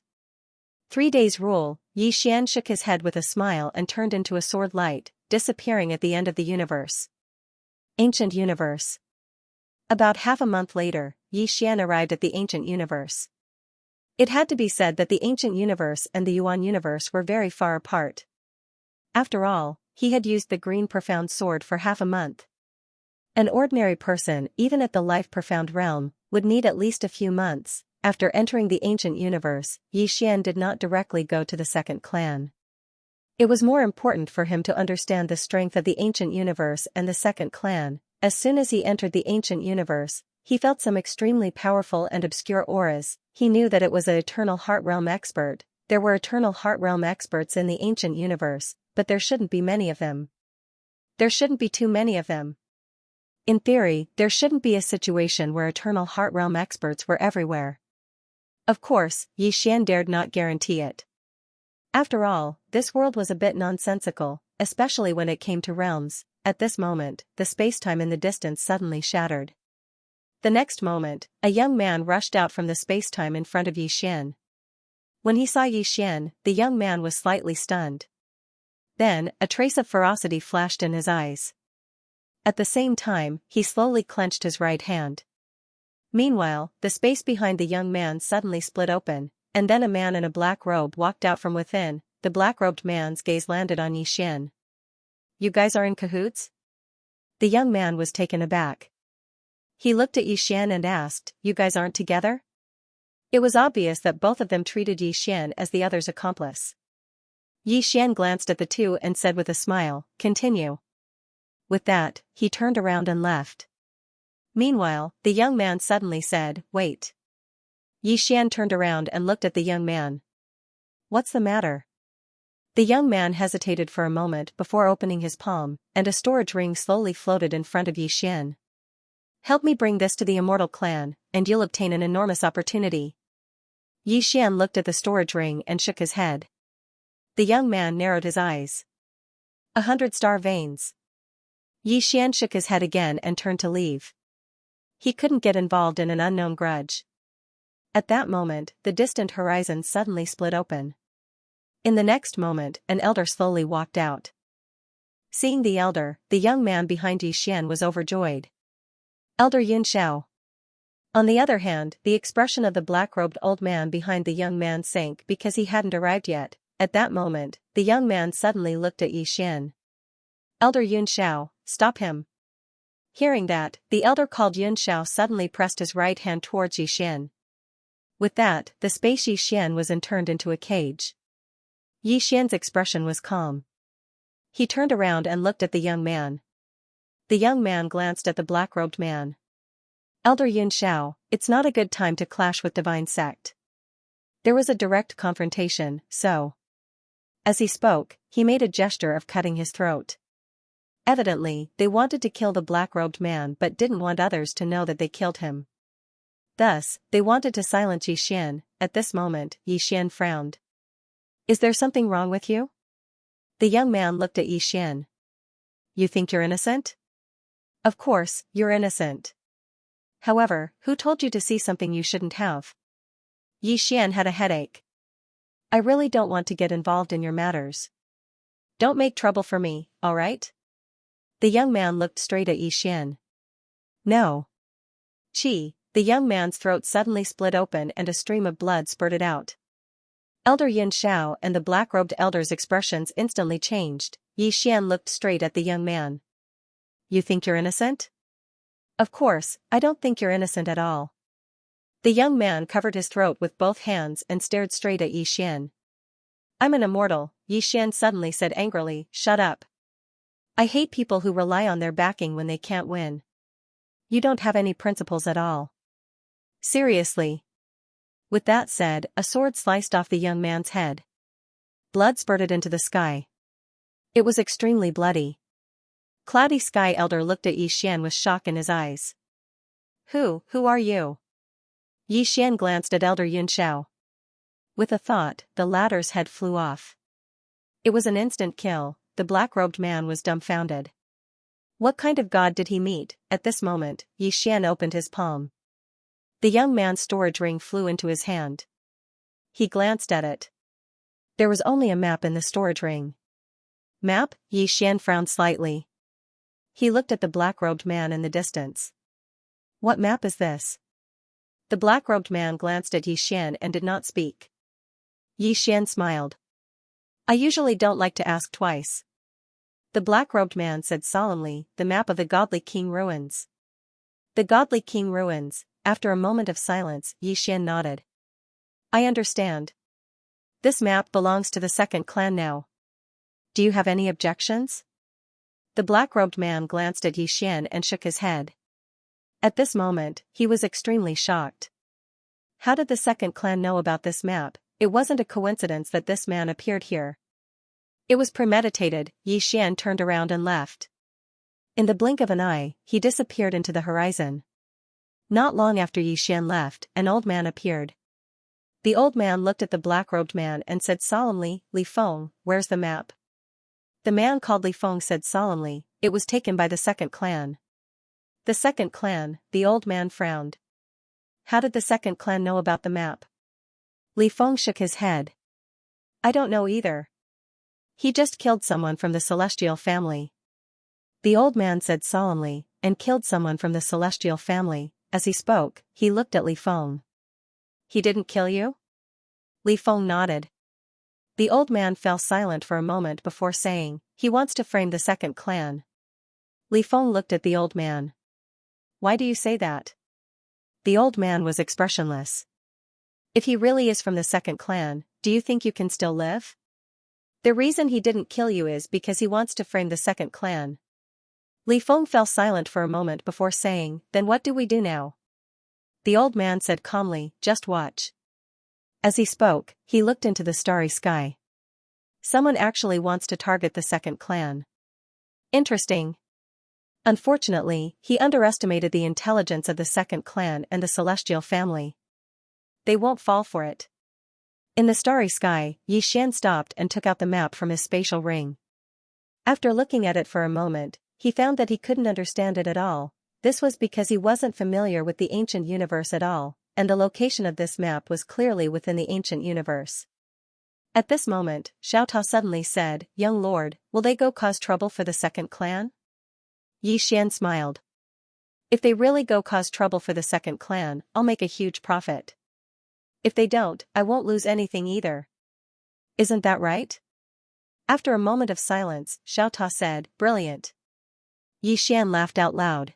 3 days rule. Yi Xian shook his head with a smile and turned into a sword light, disappearing at the end of the universe. Ancient universe. About half a month later, Yi Xian arrived at the ancient universe. It had to be said that the ancient universe and the Yuan universe were very far apart. After all, he had used the green profound sword for half a month. An ordinary person, even at the Life Profound Realm, would need at least a few months. After entering the ancient universe, Yi Xian did not directly go to the second clan. It was more important for him to understand the strength of the ancient universe and the second clan. As soon as he entered the ancient universe, he felt some extremely powerful and obscure auras. He knew that it was an Eternal Heart Realm expert. There were Eternal Heart Realm experts in the ancient universe, but there shouldn't be many of them. There shouldn't be too many of them. In theory, there shouldn't be a situation where Eternal Heart Realm experts were everywhere. Of course, Yi Xian dared not guarantee it. After all, this world was a bit nonsensical, especially when it came to realms. At this moment, the space-time in the distance suddenly shattered. The next moment, a young man rushed out from the space-time in front of Yi Xian. When he saw Yi Xian, the young man was slightly stunned. Then, a trace of ferocity flashed in his eyes. At the same time, he slowly clenched his right hand. Meanwhile, the space behind the young man suddenly split open, and then a man in a black robe walked out from within. The black-robed man's gaze landed on Yi Xian. You guys are in cahoots? The young man was taken aback. He looked at Yi Xian and asked, you guys aren't together? It was obvious that both of them treated Yi Xian as the other's accomplice. Yi Xian glanced at the two and said with a smile, continue. With that, he turned around and left. Meanwhile, the young man suddenly said, wait. Yi Xian turned around and looked at the young man. What's the matter? The young man hesitated for a moment before opening his palm, and a storage ring slowly floated in front of Yi Xian. Help me bring this to the Immortal Clan, and you'll obtain an enormous opportunity. Yi Xian looked at the storage ring and shook his head. The young man narrowed his eyes. 100 star veins. Yi Xian shook his head again and turned to leave. He couldn't get involved in an unknown grudge. At that moment, the distant horizon suddenly split open. In the next moment, an elder slowly walked out. Seeing the elder, the young man behind Yi Xian was overjoyed. Elder Yun Xiao. On the other hand, the expression of the black-robed old man behind the young man sank because he hadn't arrived yet. At that moment, the young man suddenly looked at Yi Xian. Elder Yun Xiao, stop him. Hearing that, the elder called Yun Xiao suddenly pressed his right hand towards Yi Xian. With that, the space Yi Xian was turned into a cage. Yi Xian's expression was calm. He turned around and looked at the young man. The young man glanced at the black-robed man. Elder Yun Xiao, it's not a good time to clash with divine sect. There was a direct confrontation, so. As he spoke, he made a gesture of cutting his throat. Evidently, they wanted to kill the black-robed man but didn't want others to know that they killed him. Thus, they wanted to silence Xian. At this moment, Xian frowned. Is there something wrong with you? The young man looked at Xian. You think you're innocent? Of course, you're innocent. However, who told you to see something you shouldn't have? Xian had a headache. I really don't want to get involved in your matters. Don't make trouble for me, alright? The young man looked straight at Xian. No. Chi, the young man's throat suddenly split open and a stream of blood spurted out. Elder Xianxia and the black-robed elder's expressions instantly changed. Xian looked straight at the young man. You think you're innocent? Of course, I don't think you're innocent at all. The young man covered his throat with both hands and stared straight at Xian. I'm an immortal, Xian suddenly said angrily. Shut up. I hate people who rely on their backing when they can't win. You don't have any principles at all. Seriously. With that said, a sword sliced off the young man's head. Blood spurted into the sky. It was extremely bloody. Cloudy Sky Elder looked at Xian with shock in his eyes. Who are you? Xian glanced at Elder Xianxia. With a thought, the latter's head flew off. It was an instant kill. The black-robed man was dumbfounded. What kind of god did he meet? At this moment, Xian opened his palm. The young man's storage ring flew into his hand. He glanced at it. There was only a map in the storage ring. Map? Xian frowned slightly. He looked at the black-robed man in the distance. What map is this? The black-robed man glanced at Xian and did not speak. Xian smiled. I usually don't like to ask twice. The black-robed man said solemnly, the map of the Godly King Ruins. The Godly King Ruins. After a moment of silence, Xian nodded. I understand. This map belongs to the second clan now. Do you have any objections? The black-robed man glanced at Xian and shook his head. At this moment, he was extremely shocked. How did the second clan know about this map? It wasn't a coincidence that this man appeared here. It was premeditated. Xian turned around and left. In the blink of an eye, he disappeared into the horizon. Not long after Xian left, an old man appeared. The old man looked at the black-robed man and said solemnly, Li Feng, where's the map? The man called Li Feng said solemnly, it was taken by the second clan. The second clan, the old man frowned. How did the second clan know about the map? Li Feng shook his head. I don't know either. He just killed someone from the celestial family. The old man said solemnly, and killed someone from the celestial family. As he spoke, he looked at Li Feng. He didn't kill you? Li Feng nodded. The old man fell silent for a moment before saying, he wants to frame the second clan. Li Feng looked at the old man. Why do you say that? The old man was expressionless. If he really is from the second clan, do you think you can still live? The reason he didn't kill you is because he wants to frame the second clan. Li Feng fell silent for a moment before saying, then what do we do now? The old man said calmly, just watch. As he spoke, he looked into the starry sky. Someone actually wants to target the second clan. Interesting. Unfortunately, he underestimated the intelligence of the second clan and the celestial family. They won't fall for it. In the starry sky, Xian stopped and took out the map from his spatial ring. After looking at it for a moment, he found that he couldn't understand it at all. This was because he wasn't familiar with the ancient universe at all, and the location of this map was clearly within the ancient universe. At this moment, Xiaotao suddenly said, Young lord, will they go cause trouble for the second clan? Xian smiled. If they really go cause trouble for the second clan, I'll make a huge profit. If they don't, I won't lose anything either. Isn't that right? After a moment of silence, Xiaotao said, Brilliant. Xian laughed out loud.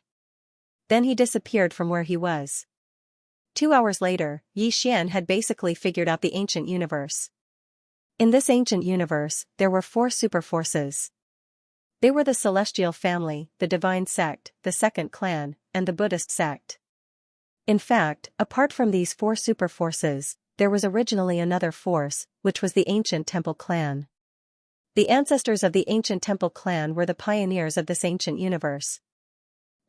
Then he disappeared from where he was. 2 hours later, Xian had basically figured out the ancient universe. In this ancient universe, there were 4 superforces. They were the Celestial Family, the Divine Sect, the Second Clan, and the Buddhist Sect. In fact, apart from these 4 superforces, there was originally another force, which was the ancient Temple Clan. The ancestors of the ancient Temple clan were the pioneers of this ancient universe.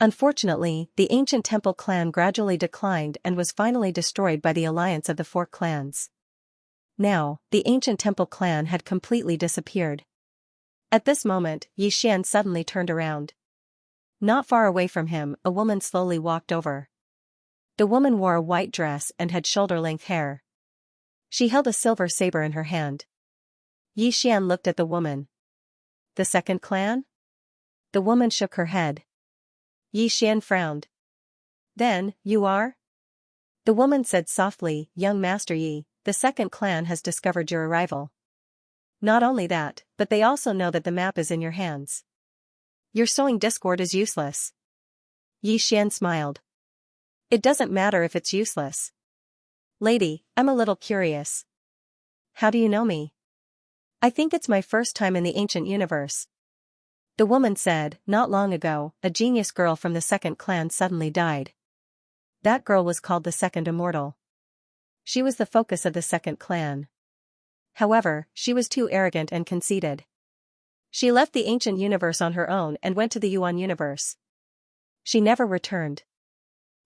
Unfortunately, the ancient Temple clan gradually declined and was finally destroyed by the alliance of the four clans. Now, the ancient Temple clan had completely disappeared. At this moment, Xian suddenly turned around. Not far away from him, a woman slowly walked over. The woman wore a white dress and had shoulder-length hair. She held a silver saber in her hand. Xian looked at the woman. The second clan? The woman shook her head. Xian frowned. Then, you are? The woman said softly, Young Master Yi, the second clan has discovered your arrival. Not only that, but they also know that the map is in your hands. Your sowing discord is useless. Xian smiled. It doesn't matter if it's useless. Lady, I'm a little curious. How do you know me? I think it's my first time in the ancient universe. The woman said, not long ago, a genius girl from the second clan suddenly died. That girl was called the second immortal. She was the focus of the second clan. However, she was too arrogant and conceited. She left the ancient universe on her own and went to the Yuan universe. She never returned.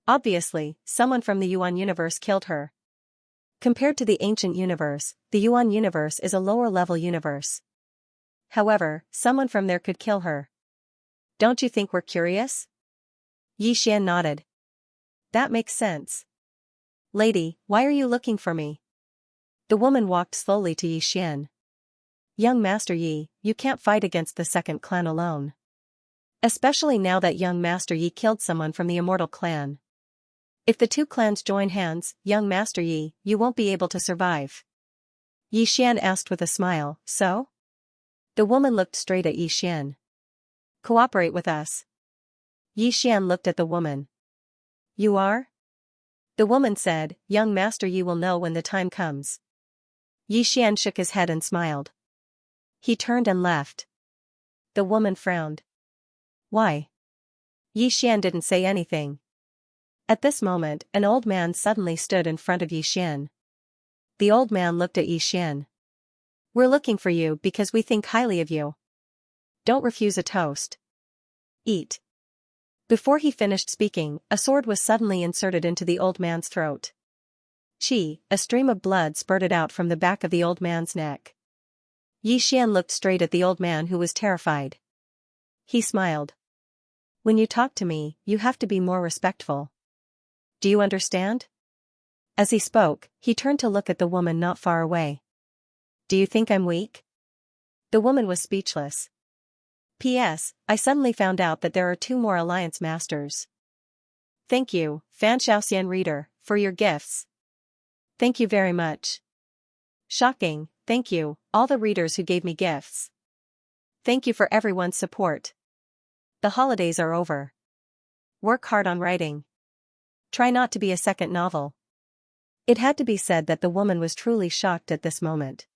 Obviously, someone from the Yuan universe killed her. Compared to the ancient universe, the Yuan universe is a lower-level universe. However, someone from there could kill her. Don't you think we're curious? Xian nodded. That makes sense. Lady, why are you looking for me? The woman walked slowly to Xian. Young Master Yi, you can't fight against the second clan alone. Especially now that young Master Yi killed someone from the immortal clan. If the two clans join hands, young Master Yi, you won't be able to survive. Xian asked with a smile, so? The woman looked straight at Xian. Cooperate with us. Xian looked at the woman. You are? The woman said, Young Master Yi will know when the time comes. Xian shook his head and smiled. He turned and left. The woman frowned. Why? Xian didn't say anything. At this moment, an old man suddenly stood in front of Xian. The old man looked at Xian. We're looking for you because we think highly of you. Don't refuse a toast. Eat. Before he finished speaking, a sword was suddenly inserted into the old man's throat. Chi, a stream of blood spurted out from the back of the old man's neck. Xian looked straight at the old man who was terrified. He smiled. When you talk to me, you have to be more respectful. Do you understand? As he spoke, he turned to look at the woman not far away. Do you think I'm weak? The woman was speechless. P.S. I suddenly found out that there are 2 more Alliance Masters. Thank you, Fan Xiaoxian reader, for your gifts. Thank you very much. Shocking, thank you, all the readers who gave me gifts. Thank you for everyone's support. The holidays are over. Work hard on writing. Try not to be a second novel. It had to be said that the woman was truly shocked at this moment.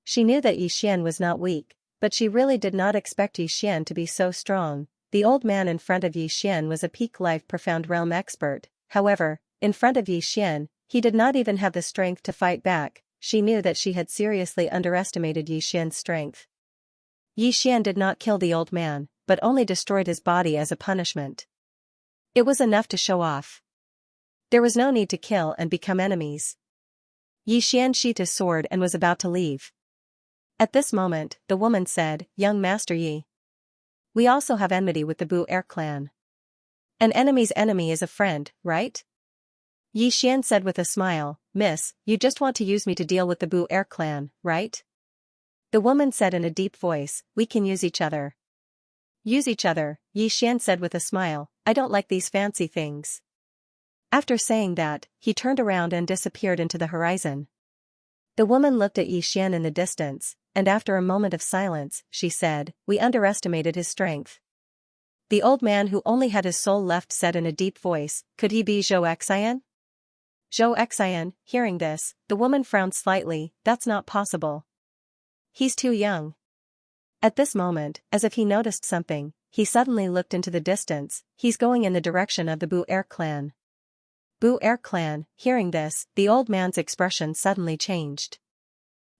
She knew that Xian was not weak, but she really did not expect Xian to be so strong. The old man in front of Xian was a peak life profound realm expert. However, in front of Xian, he did not even have the strength to fight back. She knew that she had seriously underestimated Xian's strength. Xian did not kill the old man, but only destroyed his body as a punishment. It was enough to show off. There was no need to kill and become enemies. Xian sheathed his sword and was about to leave. At this moment, the woman said, Young Master Yi. We also have enmity with the Bu Air clan. An enemy's enemy is a friend, right? Xian said with a smile, Miss, you just want to use me to deal with the Bu Air clan, right? The woman said in a deep voice, We can use each other. Use each other, Xian said with a smile, I don't like these fancy things. After saying that, he turned around and disappeared into the horizon. The woman looked at Xian in the distance, and after a moment of silence, she said, We underestimated his strength. The old man who only had his soul left said in a deep voice, Could he be Zhou Xian? Zhou Xian, hearing this, the woman frowned slightly, That's not possible. He's too young. At this moment, as if he noticed something, he suddenly looked into the distance. He's going in the direction of the Bu Air clan. Bu Air clan, hearing this, the old man's expression suddenly changed.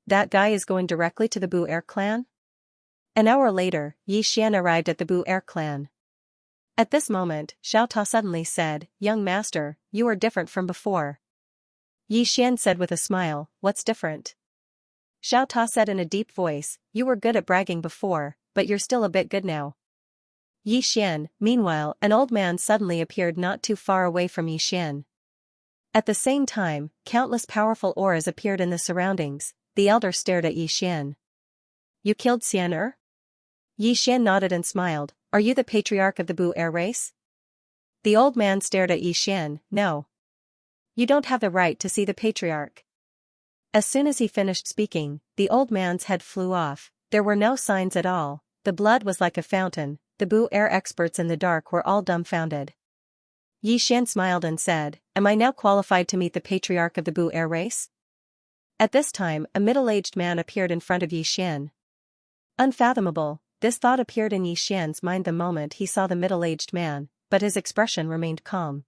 That guy is going directly to the Bu Air clan? An hour later, Yi Xian arrived at the Bu Er clan. At this moment, Xiao Ta suddenly said, "Young master, you are different from before." Yi Xian said with a smile, "What's different?" Xiao Ta said in a deep voice, "You were good at bragging before, but you're still a bit good now." Yi Xian, meanwhile, an old man suddenly appeared not too far away from Yi Xian. At the same time, countless powerful auras appeared in the surroundings. The elder stared at Yi Xian. "You killed Xian?" Yi Xian nodded and smiled. "Are you the patriarch of the Bu Er race?" The old man stared at Yi Xian. "No. You don't have the right to see the patriarch." As soon as he finished speaking, the old man's head flew off. There were no signs at all. The blood was like a fountain. The Bu Er experts in the dark were all dumbfounded. Yi Xian smiled and said, "Am I now qualified to meet the patriarch of the Bu Er race?" At this time, a middle-aged man appeared in front of Yi Xian. Unfathomable, this thought appeared in Yi Xian's mind the moment he saw the middle-aged man, but his expression remained calm.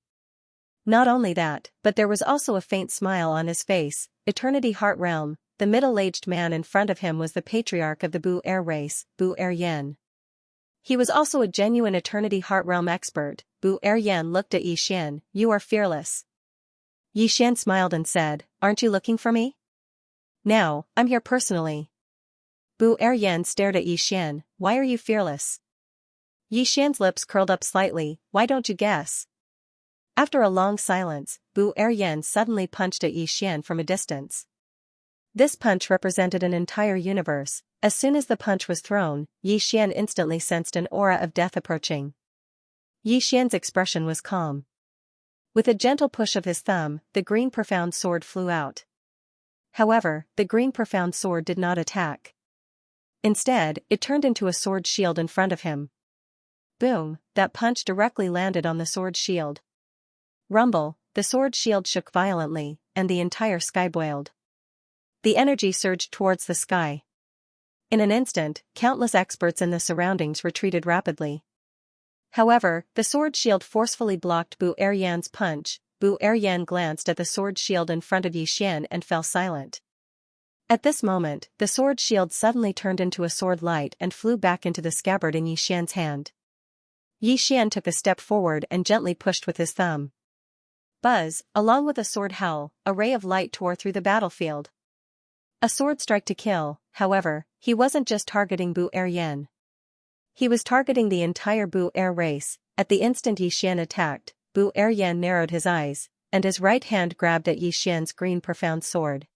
Not only that, but there was also a faint smile on his face. Eternity Heart Realm, the middle-aged man in front of him was the patriarch of the Bu Er race, Bu Er Yan. He was also a genuine Eternity Heart Realm expert. Bu Er Yan looked at Yi Xian. "You are fearless." Yi Xian smiled and said, "Aren't you looking for me?" "Now, I'm here personally." Bu Er Yan stared at Yi Xian. "Why are you fearless?" Yi Xian's lips curled up slightly. "Why don't you guess?" After a long silence, Bu Er Yan suddenly punched at Yi Xian from a distance. This punch represented an entire universe. As soon as the punch was thrown, Yi Xian instantly sensed an aura of death approaching. Yi Xian's expression was calm. With a gentle push of his thumb, the green profound sword flew out. However, the green profound sword did not attack. Instead, it turned into a sword shield in front of him. Boom, that punch directly landed on the sword shield. Rumble, the sword shield shook violently, and the entire sky boiled. The energy surged towards the sky. In an instant, countless experts in the surroundings retreated rapidly. However, the sword shield forcefully blocked Bu Er Yan's punch. Bu Er Yan glanced at the sword shield in front of Yi Xian and fell silent. At this moment, the sword shield suddenly turned into a sword light and flew back into the scabbard in Yi Xian's hand. Yi Xian took a step forward and gently pushed with his thumb. Buzz, along with a sword howl, a ray of light tore through the battlefield. A sword strike to kill. However, he wasn't just targeting Bu Er Yan. He was targeting the entire Bu Er race. At the instant Yi Xian attacked, Bu Er Yan narrowed his eyes, and his right hand grabbed at Yi Xian's green profound sword.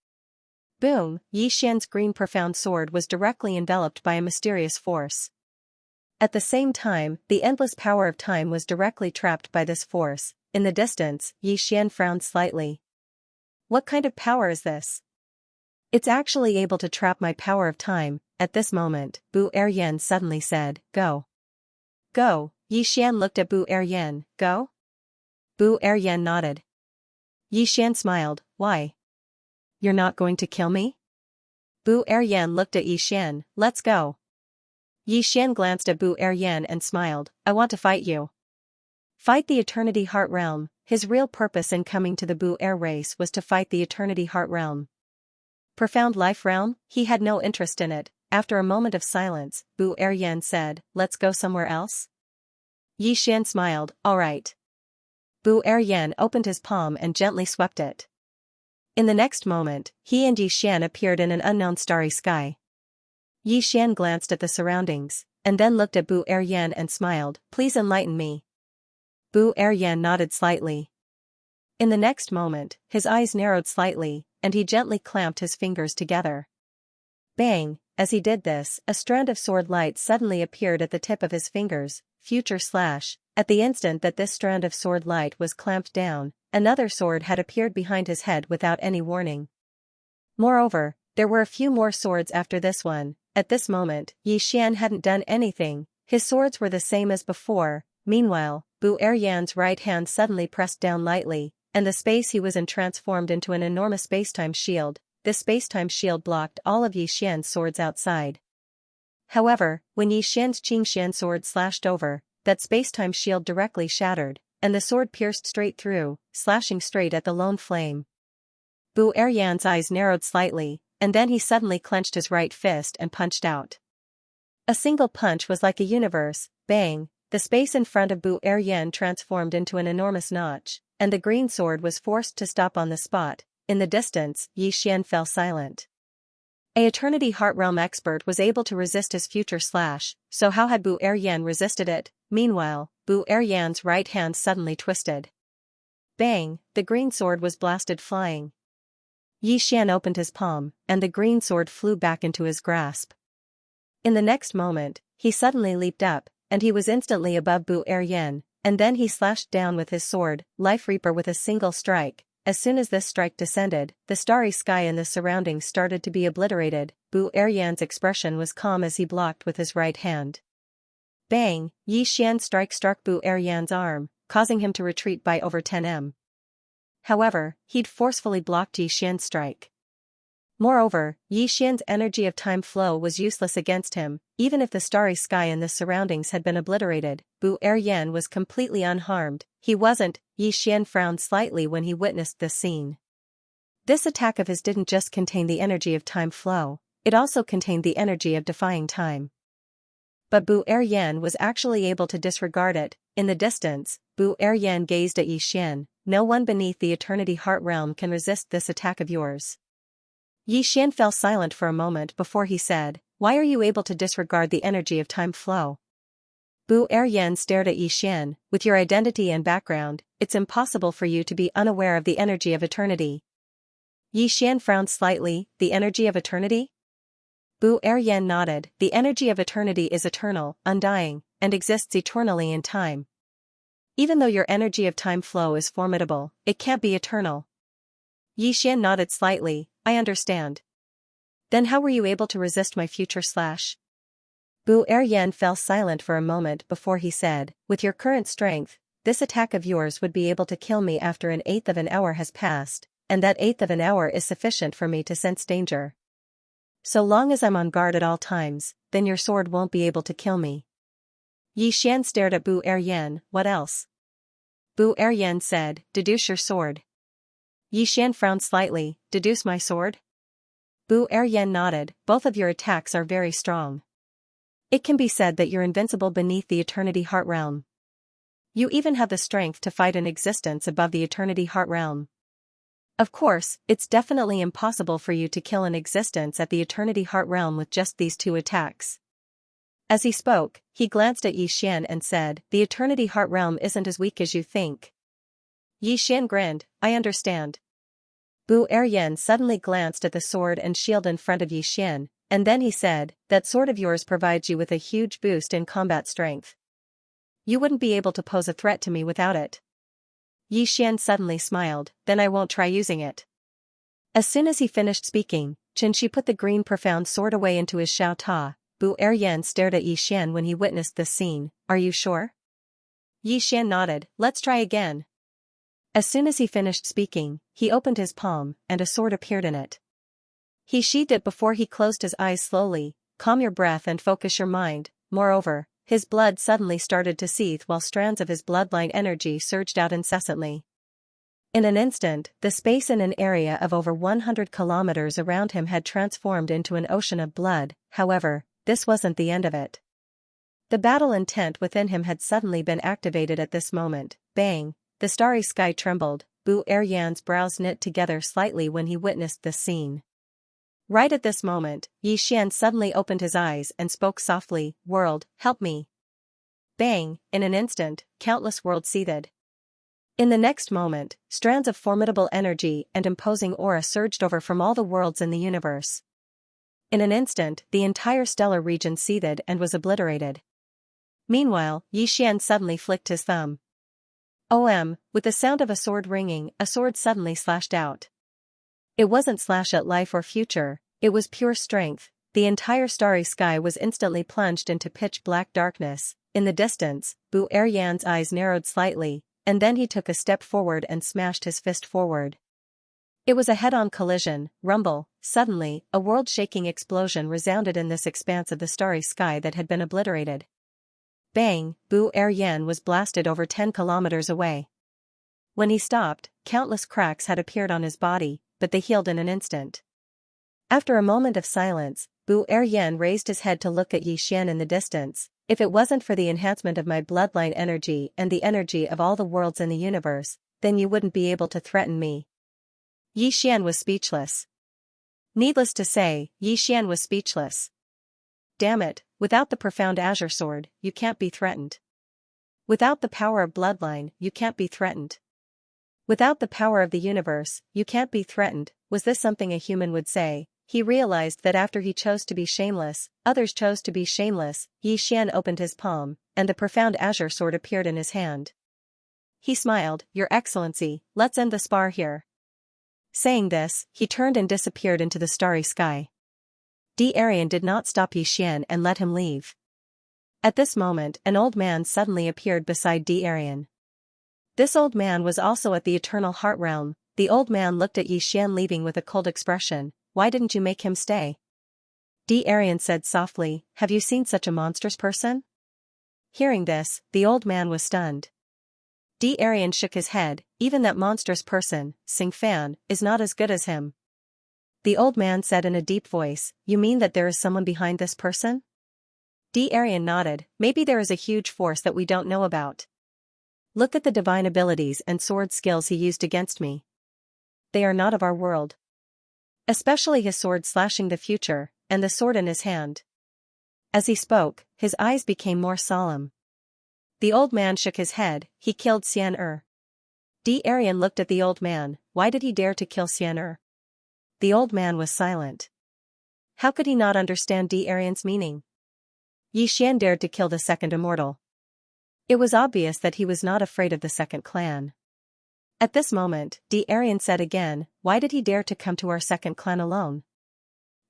Boom, Yi Xian's green profound sword was directly enveloped by a mysterious force. At the same time, the endless power of time was directly trapped by this force. In the distance, Yi Xian frowned slightly. "What kind of power is this?" "It's actually able to trap my power of time." At this moment, Bu Er Yan suddenly said, "Go." "Go." Yi Xian looked at Bu Er Yan. "Go?" Bu Er Yan nodded. Yi Xian smiled. "Why? You're not going to kill me?" Bu Er Yan looked at Yi Xian. "Let's go." Yi Xian glanced at Bu Er Yan and smiled. "I want to fight you." Fight the Eternity Heart Realm. His real purpose in coming to the Bu Er race was to fight the Eternity Heart Realm. Profound Life Realm? He had no interest in it. After a moment of silence, Bu Er Yan said, "Let's go somewhere else?" Yi Xian smiled. "All right." Bu Er Yan opened his palm and gently swept it. In the next moment, he and Yi Xian appeared in an unknown starry sky. Yi Xian glanced at the surroundings, and then looked at Bu Er Yan and smiled. "Please enlighten me." Bu Er Yan nodded slightly. In the next moment, his eyes narrowed slightly, and he gently clamped his fingers together. Bang! As he did this, a strand of sword light suddenly appeared at the tip of his fingers. Future slash. At the instant that this strand of sword light was clamped down, another sword had appeared behind his head without any warning. Moreover, there were a few more swords after this one. At this moment, Yi Xian hadn't done anything. His swords were the same as before. Meanwhile, Bu Er Yan's right hand suddenly pressed down lightly, and the space he was in transformed into an enormous spacetime shield. This spacetime shield blocked all of Yi Xian's swords outside. However, when Yi Xian's Qingxian sword slashed over, that spacetime shield directly shattered, and the sword pierced straight through, slashing straight at the lone flame. Bu Er Yan's eyes narrowed slightly, and then he suddenly clenched his right fist and punched out. A single punch was like a universe. Bang! The space in front of Bu Eryan transformed into an enormous notch, and the green sword was forced to stop on the spot. In the distance, Yi Xian fell silent. A Eternity Heart Realm expert was able to resist his future slash, so how had Bu Eryan resisted it? Meanwhile, Bu Eryan's right hand suddenly twisted. Bang! The green sword was blasted flying. Yi Xian opened his palm, and the green sword flew back into his grasp. In the next moment, he suddenly leaped up, and he was instantly above Bu Eryan, and then he slashed down with his sword, Life Reaper, with a single strike. As soon as this strike descended, the starry sky and the surroundings started to be obliterated. Bu Eryan's expression was calm as he blocked with his right hand. Bang! Yi Xian's strike struck Bu Eryan's arm, causing him to retreat by over 10 m. However, he'd forcefully blocked Yi Xian's strike. Moreover, Yi Xian's energy of time flow was useless against him. Even if the starry sky and the surroundings had been obliterated, Bu Eryan was completely unharmed. He wasn't. Yi Xian frowned slightly when he witnessed this scene. This attack of his didn't just contain the energy of time flow, it also contained the energy of defying time. But Bu Eryan was actually able to disregard it. In the distance, Bu Eryan gazed at Yi Xian. No one beneath the Eternity Heart Realm can resist this attack of yours. Yi Xian fell silent for a moment before he said, "Why are you able to disregard the energy of time flow?" Bu Eryan stared at Yi Xian. "With your identity and background, it's impossible for you to be unaware of the energy of eternity." Yi Xian frowned slightly. "The energy of eternity?" Bu Eryan nodded. "The energy of eternity is eternal, undying, and exists eternally in time. Even though your energy of time flow is formidable, it can't be eternal." Yi Xian nodded slightly. "I understand. Then how were you able to resist my future slash?" Bu Eryan fell silent for a moment before he said, "With your current strength, this attack of yours would be able to kill me after an eighth of an hour has passed, and that eighth of an hour is sufficient for me to sense danger. So long as I'm on guard at all times, then your sword won't be able to kill me." Yi Xian stared at Bu Eryan. "What else?" Bu Eryan said, "Deduce your sword." Yi Xian frowned slightly. "Deduce my sword?" Bu Eryan nodded. "Both of your attacks are very strong. It can be said that you're invincible beneath the Eternity Heart Realm. You even have the strength to fight an existence above the Eternity Heart Realm. Of course, it's definitely impossible for you to kill an existence at the Eternity Heart Realm with just these two attacks." As he spoke, he glanced at Yi Xian and said, "The Eternity Heart Realm isn't as weak as you think." Yi Xian grinned. "I understand." Bu Eryan suddenly glanced at the sword and shield in front of Yi Xian, and then he said, "That sword of yours provides you with a huge boost in combat strength. You wouldn't be able to pose a threat to me without it." Yi Xian suddenly smiled. "Then I won't try using it." As soon as he finished speaking, Xianxia put the green profound sword away into his Xiao Ta. Bu Eryan stared at Yi Xian when he witnessed this scene. "Are you sure?" Yi Xian nodded. "Let's try again." As soon as he finished speaking, he opened his palm, and a sword appeared in it. He sheathed it before he closed his eyes slowly. "Calm your breath and focus your mind." Moreover, his blood suddenly started to seethe while strands of his bloodline energy surged out incessantly. In an instant, the space in an area of over 100 kilometers around him had transformed into an ocean of blood. However, this wasn't the end of it. The battle intent within him had suddenly been activated at this moment. Bang! The starry sky trembled. Bu Eryan's brows knit together slightly when he witnessed this scene. Right at this moment, Yi Xian suddenly opened his eyes and spoke softly, "World, help me." Bang! In an instant, countless worlds seethed. In the next moment, strands of formidable energy and imposing aura surged over from all the worlds in the universe. In an instant, the entire stellar region seethed and was obliterated. Meanwhile, Yi Xian suddenly flicked his thumb. With the sound of a sword ringing, a sword suddenly slashed out. It wasn't slash at life or future, it was pure strength. The entire starry sky was instantly plunged into pitch-black darkness. In the distance, Bu Eryan's eyes narrowed slightly, and then he took a step forward and smashed his fist forward. It was a head-on collision. Rumble! Suddenly, a world-shaking explosion resounded in this expanse of the starry sky that had been obliterated. Bang! Bu Eryan was blasted over 10 kilometers away. When he stopped, countless cracks had appeared on his body, but they healed in an instant. After a moment of silence, Bu Eryan raised his head to look at Yi Xian in the distance. If it wasn't for the enhancement of my bloodline energy and the energy of all the worlds in the universe, then you wouldn't be able to threaten me. Yi Xian was speechless. Needless to say, Yi Xian was speechless. Damn it, without the profound azure sword, you can't be threatened. Without the power of bloodline, you can't be threatened. Without the power of the universe, you can't be threatened. Was this something a human would say? He realized that after he chose to be shameless, others chose to be shameless. Yi Xian opened his palm, and the profound azure sword appeared in his hand. He smiled, "Your Excellency, let's end the spar here." Saying this, he turned and disappeared into the starry sky. D'Arian did not stop Yi Xian and let him leave. At this moment, an old man suddenly appeared beside D'Arian. This old man was also at the Eternal Heart Realm. The old man looked at Yi Xian leaving with a cold expression. "Why didn't you make him stay?" D'Arian said softly, "Have you seen such a monstrous person?" Hearing this, the old man was stunned. D'Arian shook his head. "Even that monstrous person, Xing Fan, is not as good as him." The old man said in a deep voice, "You mean that there is someone behind this person?" D'Arian nodded. "Maybe there is a huge force that we don't know about. Look at the divine abilities and sword skills he used against me. They are not of our world. Especially his sword slashing the future, and the sword in his hand." As he spoke, his eyes became more solemn. The old man shook his head. "He killed Xian. D'Arian looked at the old man. "Why did he dare to kill Xian?" The old man was silent. How could he not understand D'Arian's meaning? Yi Xian dared to kill the second immortal. It was obvious that he was not afraid of the second clan. At this moment, D'Arian said again, "Why did he dare to come to our second clan alone?"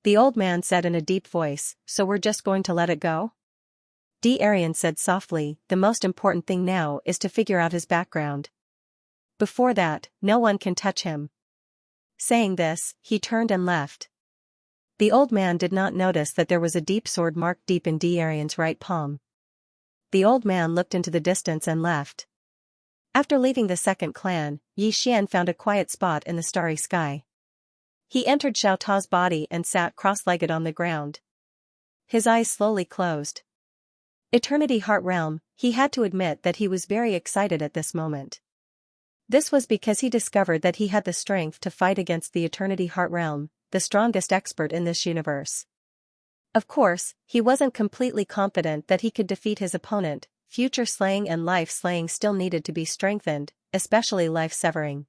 The old man said in a deep voice, "So we're just going to let it go?" D'Arian said softly, "The most important thing now is to figure out his background. Before that, no one can touch him." Saying this, he turned and left. The old man did not notice that there was a deep sword marked deep in D'Arian's right palm. The old man looked into the distance and left. After leaving the second clan, Yi Xian found a quiet spot in the starry sky. He entered Xiao Ta's body and sat cross-legged on the ground. His eyes slowly closed. Eternity Heart Realm, he had to admit that he was very excited at this moment. This was because he discovered that he had the strength to fight against the Eternity Heart Realm, the strongest expert in this universe. Of course, he wasn't completely confident that he could defeat his opponent. Future slaying and life slaying still needed to be strengthened, especially life severing.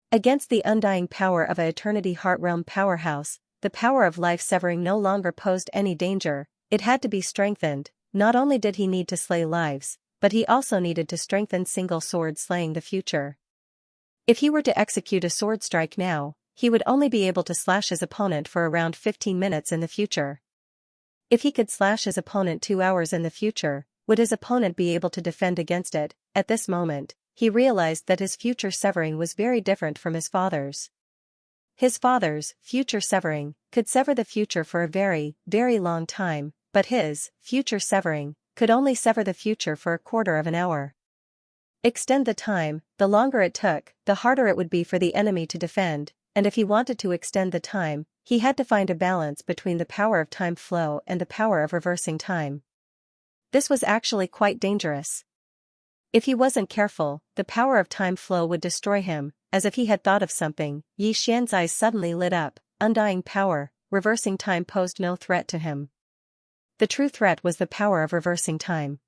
Against the undying power of a Eternity Heart Realm powerhouse, the power of life severing no longer posed any danger. It had to be strengthened. Not only did he need to slay lives, but he also needed to strengthen single sword slaying the future. If he were to execute a sword strike now, he would only be able to slash his opponent for around 15 minutes in the future. If he could slash his opponent 2 hours in the future, would his opponent be able to defend against it? At this moment, he realized that his future severing was very different from his father's. His father's, future severing, could sever the future for a very, very long time, but his, future severing, could only sever the future for a quarter of an hour. Extend the time, the longer it took, the harder it would be for the enemy to defend, and if he wanted to extend the time, he had to find a balance between the power of time flow and the power of reversing time. This was actually quite dangerous. If he wasn't careful, the power of time flow would destroy him. As if he had thought of something, Yi Xian's eyes suddenly lit up. Undying power, reversing time posed no threat to him. The true threat was the power of reversing time.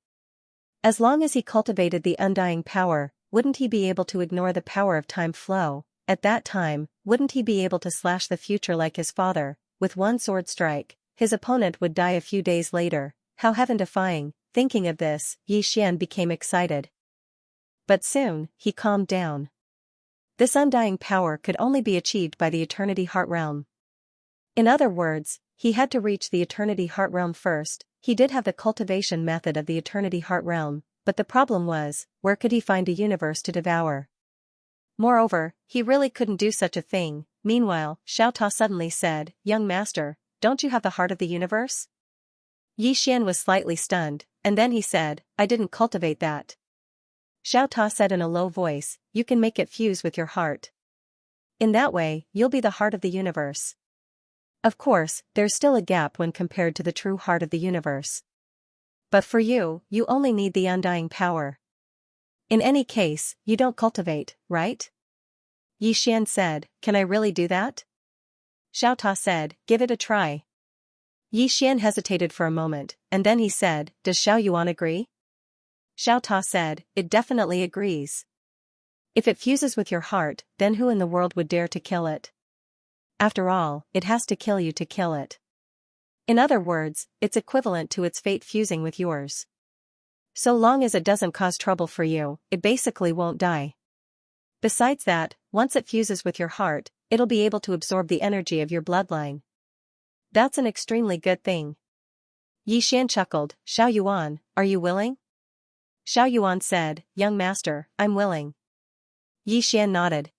As long as he cultivated the undying power, wouldn't he be able to ignore the power of time flow? At that time, wouldn't he be able to slash the future like his father? With one sword strike, his opponent would die a few days later. How heaven-defying! Thinking of this, Yi Xian became excited. But soon, he calmed down. This undying power could only be achieved by the Eternity Heart Realm. In other words, he had to reach the Eternity Heart Realm first. He did have the cultivation method of the Eternity Heart Realm, but the problem was, where could he find a universe to devour? Moreover, he really couldn't do such a thing. Meanwhile, Xiao Ta suddenly said, "Young master, don't you have the heart of the universe?" Yi Xian was slightly stunned, and then he said, "I didn't cultivate that." Xiao Ta said in a low voice, "You can make it fuse with your heart. In that way, you'll be the heart of the universe." Of course, there's still a gap when compared to the true heart of the universe. But for you, you only need the undying power. In any case, you don't cultivate, right? Yixian said, can I really do that? Xiao Ta said, give it a try. Yixian hesitated for a moment, and then he said, does Xiao Yuan agree? Xiao Ta said, it definitely agrees. If it fuses with your heart, then who in the world would dare to kill it? After all, it has to kill you to kill it. In other words, it's equivalent to its fate fusing with yours. So long as it doesn't cause trouble for you, it basically won't die. Besides that, once it fuses with your heart, it'll be able to absorb the energy of your bloodline. That's an extremely good thing. Yixian chuckled, Xiao Yuan, are you willing? Xiao Yuan said, young master, I'm willing. Yixian nodded.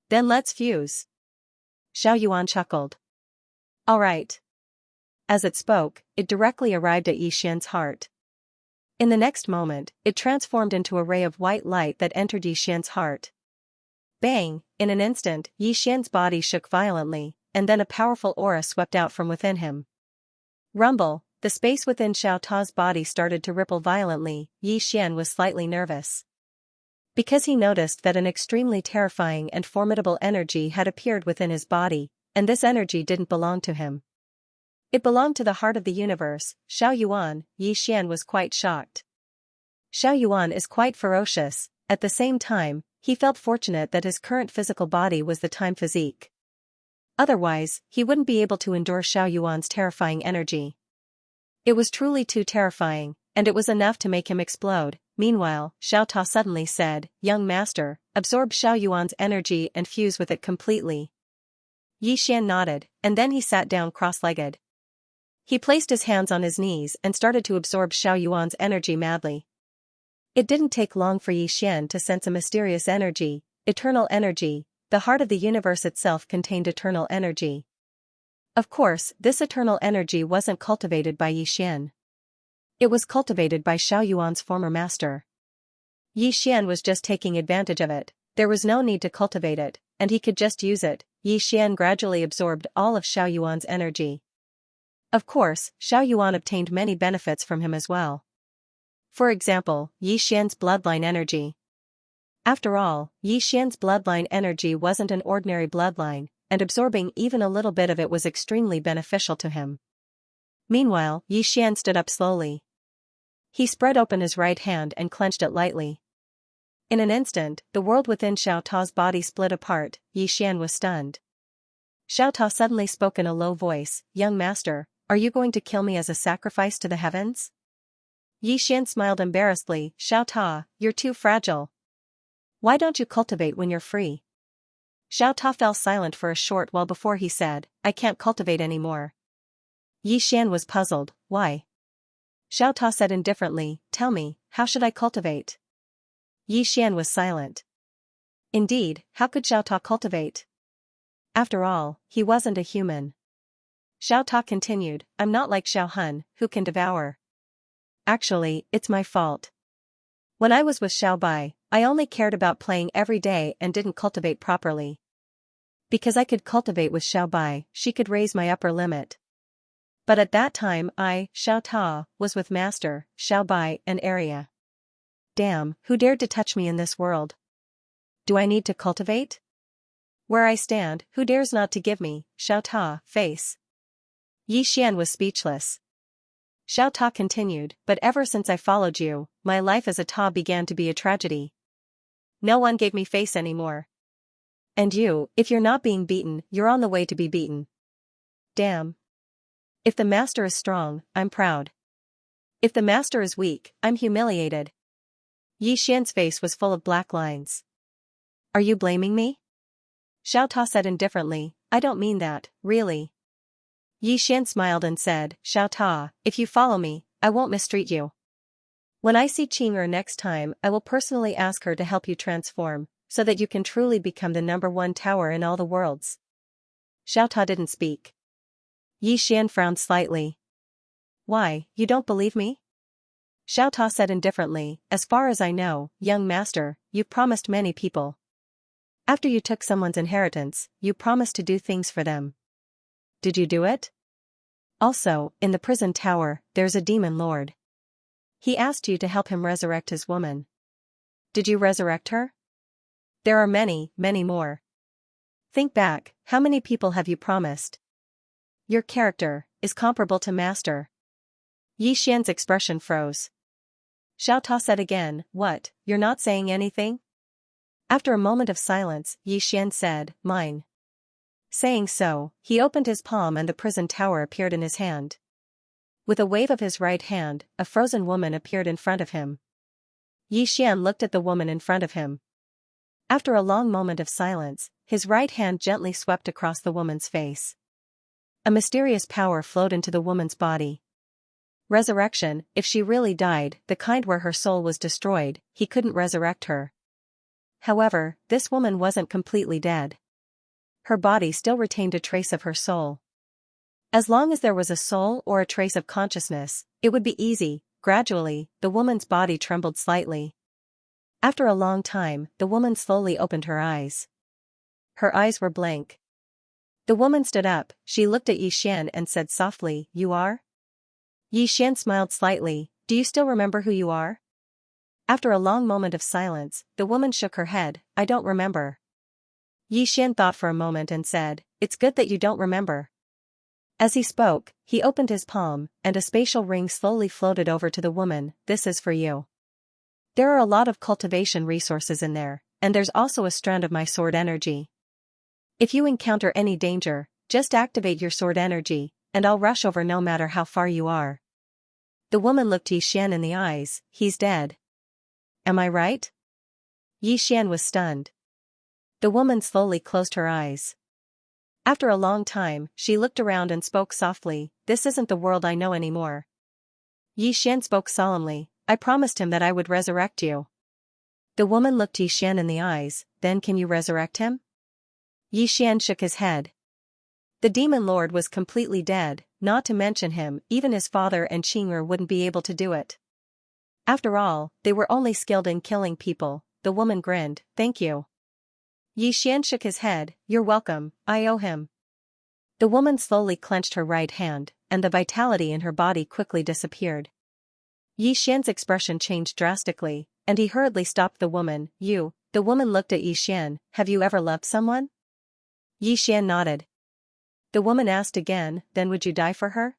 Then let's fuse. Xiao Yuan chuckled. All right. As it spoke, it directly arrived at Yixian's heart. In the next moment, it transformed into a ray of white light that entered Yixian's heart. Bang! In an instant, Yixian's body shook violently, and then a powerful aura swept out from within him. Rumble! The space within Xiao Ta's body started to ripple violently. Yixian was slightly nervous. Because he noticed that an extremely terrifying and formidable energy had appeared within his body, and this energy didn't belong to him. It belonged to the heart of the universe, Xiao Yuan. Yixian was quite shocked. Xiao Yuan is quite ferocious. At the same time, he felt fortunate that his current physical body was the time physique. Otherwise, he wouldn't be able to endure Xiao Yuan's terrifying energy. It was truly too terrifying, and it was enough to make him explode. Meanwhile, Xiao Ta suddenly said, young master, absorb Xiao Yuan's energy and fuse with it completely. Yixian nodded, and then he sat down cross-legged. He placed his hands on his knees and started to absorb Xiao Yuan's energy madly. It didn't take long for Yixian to sense a mysterious energy, eternal energy. The heart of the universe itself contained eternal energy. Of course, this eternal energy wasn't cultivated by Yixian. It was cultivated by Xiao Yuan's former master. Yixian was just taking advantage of it. There was no need to cultivate it, and he could just use it. Yixian gradually absorbed all of Xiao Yuan's energy. Of course, Xiao Yuan obtained many benefits from him as well. For example, Yixian's bloodline energy. After all, Yixian's bloodline energy wasn't an ordinary bloodline, and absorbing even a little bit of it was extremely beneficial to him. Meanwhile, Yixian stood up slowly. He spread open his right hand and clenched it lightly. In an instant, the world within Xiao Ta's body split apart. Yixian was stunned. Xiao Ta suddenly spoke in a low voice, young master, are you going to kill me as a sacrifice to the heavens? Yixian smiled embarrassedly, Xiao Ta, you're too fragile. Why don't you cultivate when you're free? Xiao Ta fell silent for a short while before he said, I can't cultivate anymore. Yixian was puzzled, why? Xiao Ta said indifferently, tell me, how should I cultivate? Yixian was silent. Indeed, how could Xiao Ta cultivate? After all, he wasn't a human. Xiao Ta continued, I'm not like Xiao Hun, who can devour. Actually, it's my fault. When I was with Xiao Bai, I only cared about playing every day and didn't cultivate properly. Because I could cultivate with Xiao Bai, she could raise my upper limit. But at that time I, Xiao Ta, was with Master, Xiao Bai and Area. Damn, who dared to touch me in this world? Do I need to cultivate? Where I stand, who dares not to give me, Xiao Ta, face? Yixian was speechless. Xiao Ta continued, but ever since I followed you, my life as a Ta began to be a tragedy. No one gave me face anymore. And you, if you're not being beaten, you're on the way to be beaten. Damn. If the master is strong, I'm proud. If the master is weak, I'm humiliated. Yixian's face was full of black lines. Are you blaming me? Xiao Ta said indifferently, I don't mean that, really. Yixian smiled and said, Xiao Ta, if you follow me, I won't mistreat you. When I see Qing'er next time, I will personally ask her to help you transform, so that you can truly become the #1 tower in all the worlds. Xiao Ta didn't speak. Yixian frowned slightly. Why, you don't believe me? Xiao Ta said indifferently, as far as I know, young master, you've promised many people. After you took someone's inheritance, you promised to do things for them. did you do it? Also, in the prison tower, there's a demon lord. He asked you to help him resurrect his woman. Did you resurrect her? There are many, many more. Think back, how many people have you promised? Your character is comparable to Master. Yi Xian's expression froze. Xiao Ta said again, what, you're not saying anything? After a moment of silence, Yi Xian said, mine. Saying so, he opened his palm and the prison tower appeared in his hand. With a wave of his right hand, a frozen woman appeared in front of him. Yi Xian looked at the woman in front of him. After a long moment of silence, his right hand gently swept across the woman's face. A mysterious power flowed into the woman's body. Resurrection, if she really died, the kind where her soul was destroyed, he couldn't resurrect her. However, this woman wasn't completely dead. Her body still retained a trace of her soul. As long as there was a soul or a trace of consciousness, it would be easy. Gradually, the woman's body trembled slightly. After a long time, the woman slowly opened her eyes. Her eyes were blank. The woman stood up, she looked at Yi Xian and said softly, you are? Yi Xian smiled slightly, do you still remember who you are? After a long moment of silence, the woman shook her head, I don't remember. Yi Xian thought for a moment and said, it's good that you don't remember. As he spoke, he opened his palm, and a spatial ring slowly floated over to the woman, this is for you. There are a lot of cultivation resources in there, and there's also a strand of my sword energy. If you encounter any danger, just activate your sword energy, and I'll rush over no matter how far you are. The woman looked Yi Xian in the eyes, he's dead. Am I right? Yi Xian was stunned. The woman slowly closed her eyes. After a long time, she looked around and spoke softly, this isn't the world I know anymore. Yi Xian spoke solemnly, I promised him that I would resurrect you. The woman looked Yi Xian in the eyes, then can you resurrect him? Yi Xian shook his head. The demon lord was completely dead, not to mention him, even his father and Qing'er wouldn't be able to do it. After all, they were only skilled in killing people, the woman grinned, thank you. Yi Xian shook his head, you're welcome, I owe him. The woman slowly clenched her right hand, and the vitality in her body quickly disappeared. Yi Xian's expression changed drastically, and he hurriedly stopped the woman, you. The woman looked at Yi Xian, have you ever loved someone? Yi Xian nodded. The woman asked again, then would you die for her?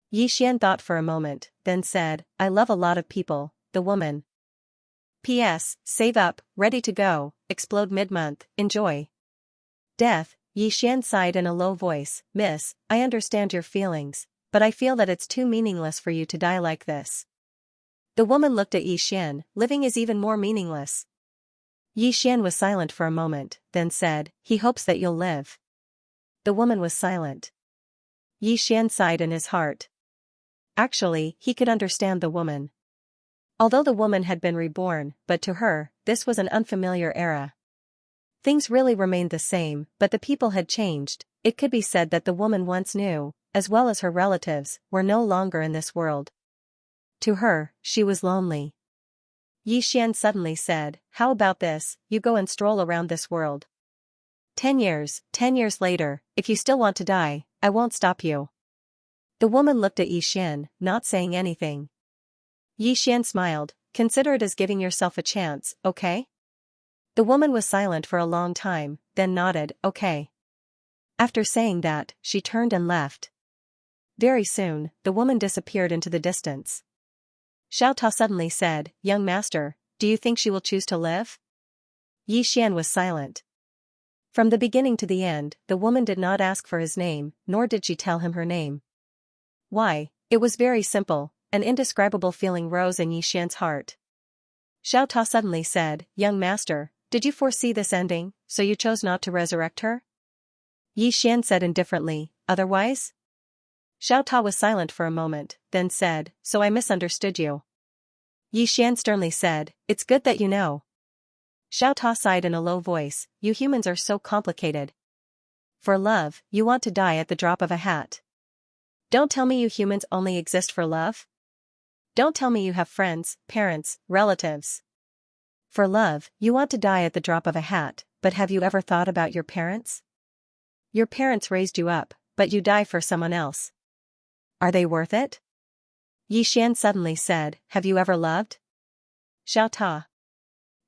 Yi Xian thought for a moment, then said, I love a lot of people, the woman. P.S. Save up, ready to go, explode mid-month, enjoy. Death, Yi Xian sighed in a low voice, Miss, I understand your feelings, but I feel that it's too meaningless for you to die like this. The woman looked at Yi Xian, living is even more meaningless. Yi Xian was silent for a moment, then said, he hopes that you'll live. The woman was silent. Yi Xian sighed in his heart. Actually, he could understand the woman. Although the woman had been reborn, but to her, this was an unfamiliar era. Things really remained the same, but the people had changed. It could be said that the woman once knew, as well as her relatives, were no longer in this world. To her, she was lonely. Yi Xian suddenly said, how about this, you go and stroll around this world. 10 years later, if you still want to die, I won't stop you. The woman looked at Yi Xian, not saying anything. Yi Xian smiled, consider it as giving yourself a chance, okay? The woman was silent for a long time, then nodded, okay. After saying that, she turned and left. Very soon, the woman disappeared into the distance. Xiao Ta suddenly said, young master, do you think she will choose to live? Yi Xian was silent. From the beginning to the end, the woman did not ask for his name, nor did she tell him her name. Why? It was very simple. An indescribable feeling rose in Yi Xian's heart. Xiao Ta suddenly said, young master, did you foresee this ending, so you chose not to resurrect her? Yi Xian said indifferently, otherwise? Xiao Ta was silent for a moment, then said, so I misunderstood you. Yi Xian sternly said, it's good that you know. Xiao Ta sighed in a low voice, you humans are so complicated. For love, you want to die at the drop of a hat. Don't tell me you humans only exist for love. Don't tell me you have friends, parents, relatives. For love, you want to die at the drop of a hat, but have you ever thought about your parents? Your parents raised you up, but you die for someone else. Are they worth it? Xian suddenly said, have you ever loved? Xiao Ta.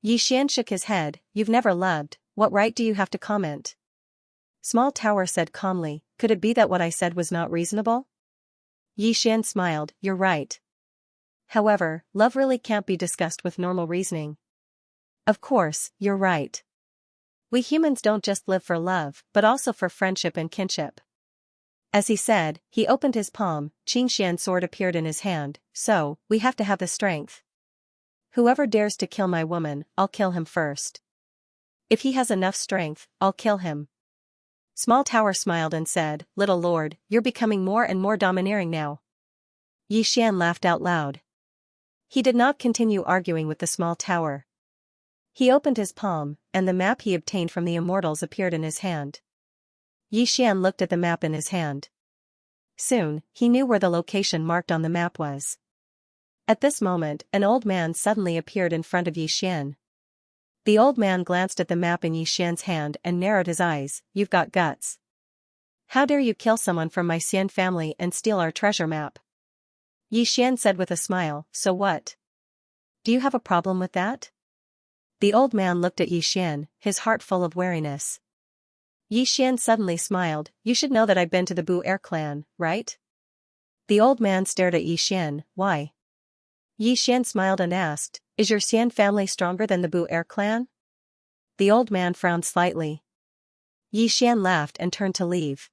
Xian shook his head, you've never loved, what right do you have to comment? Small Tower said calmly, could it be that what I said was not reasonable? Xian smiled, you're right. However, love really can't be discussed with normal reasoning. Of course, you're right. We humans don't just live for love, but also for friendship and kinship. As he said, he opened his palm, Xianxian's sword appeared in his hand, so, we have to have the strength. Whoever dares to kill my woman, I'll kill him first. If he has enough strength, I'll kill him. Small Tower smiled and said, little lord, you're becoming more and more domineering now. Xian laughed out loud. He did not continue arguing with the Small Tower. He opened his palm, and the map he obtained from the immortals appeared in his hand. Xian looked at the map in his hand. Soon, he knew where the location marked on the map was. At this moment, an old man suddenly appeared in front of Xian. The old man glanced at the map in Xian's hand and narrowed his eyes, you've got guts. How dare you kill someone from my Xian family and steal our treasure map? Xian said with a smile, so what? Do you have a problem with that? The old man looked at Xian, his heart full of wariness. Xian suddenly smiled, you should know that I've been to the Bu Air clan, right? The old man stared at Xian, why? Xian smiled and asked, is your Xian family stronger than the Bu Air clan? The old man frowned slightly. Xian laughed and turned to leave.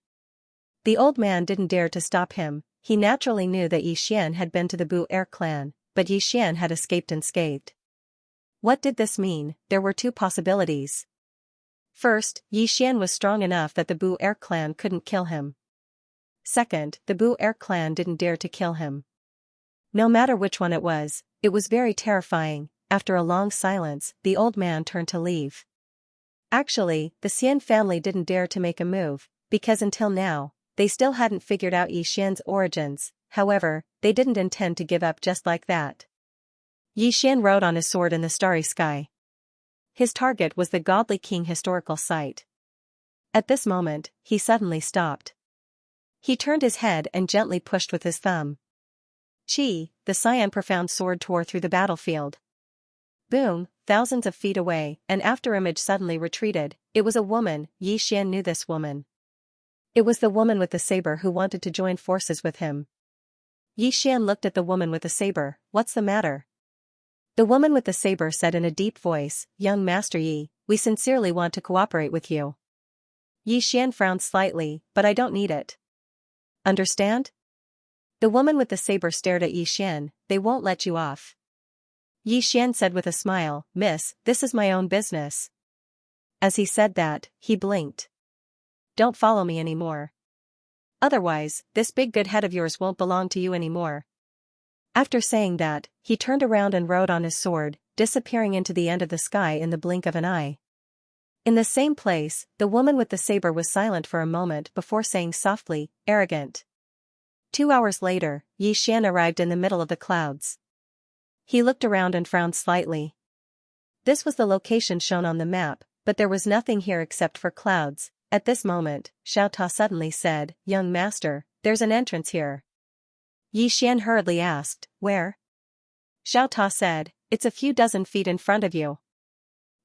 The old man didn't dare to stop him, he naturally knew that Xian had been to the Bu Air clan, but Xian had escaped unscathed. What did this mean? There were two possibilities. First, Xian was strong enough that the Bu Air clan couldn't kill him. Second, the Bu Air clan didn't dare to kill him. No matter which one it was very terrifying. After a long silence, the old man turned to leave. Actually, the Xian family didn't dare to make a move, because until now, they still hadn't figured out Xian's origins, however, they didn't intend to give up just like that. Xian rode on his sword in the starry sky. His target was the godly king historical site. At this moment, he suddenly stopped. He turned his head and gently pushed with his thumb. Chi, the cyan profound sword tore through the battlefield. Boom, thousands of feet away, an afterimage suddenly retreated. It was a woman, Xian knew this woman. It was the woman with the saber who wanted to join forces with him. Xian looked at the woman with the saber, what's the matter? The woman with the saber said in a deep voice, young Master Yi, we sincerely want to cooperate with you. Xian frowned slightly, but I don't need it. Understand? The woman with the saber stared at Xian, they won't let you off. Xian said with a smile, miss, this is my own business. As he said that, he blinked. Don't follow me anymore. Otherwise, this big good head of yours won't belong to you anymore. After saying that, he turned around and rode on his sword, disappearing into the end of the sky in the blink of an eye. In the same place, the woman with the saber was silent for a moment before saying softly, arrogant. 2 hours later, Xian arrived in the middle of the clouds. He looked around and frowned slightly. This was the location shown on the map, but there was nothing here except for clouds. At this moment, Xiao Ta suddenly said, young master, there's an entrance here. Xian hurriedly asked, where? Xiao Ta said, it's a few dozen feet in front of you.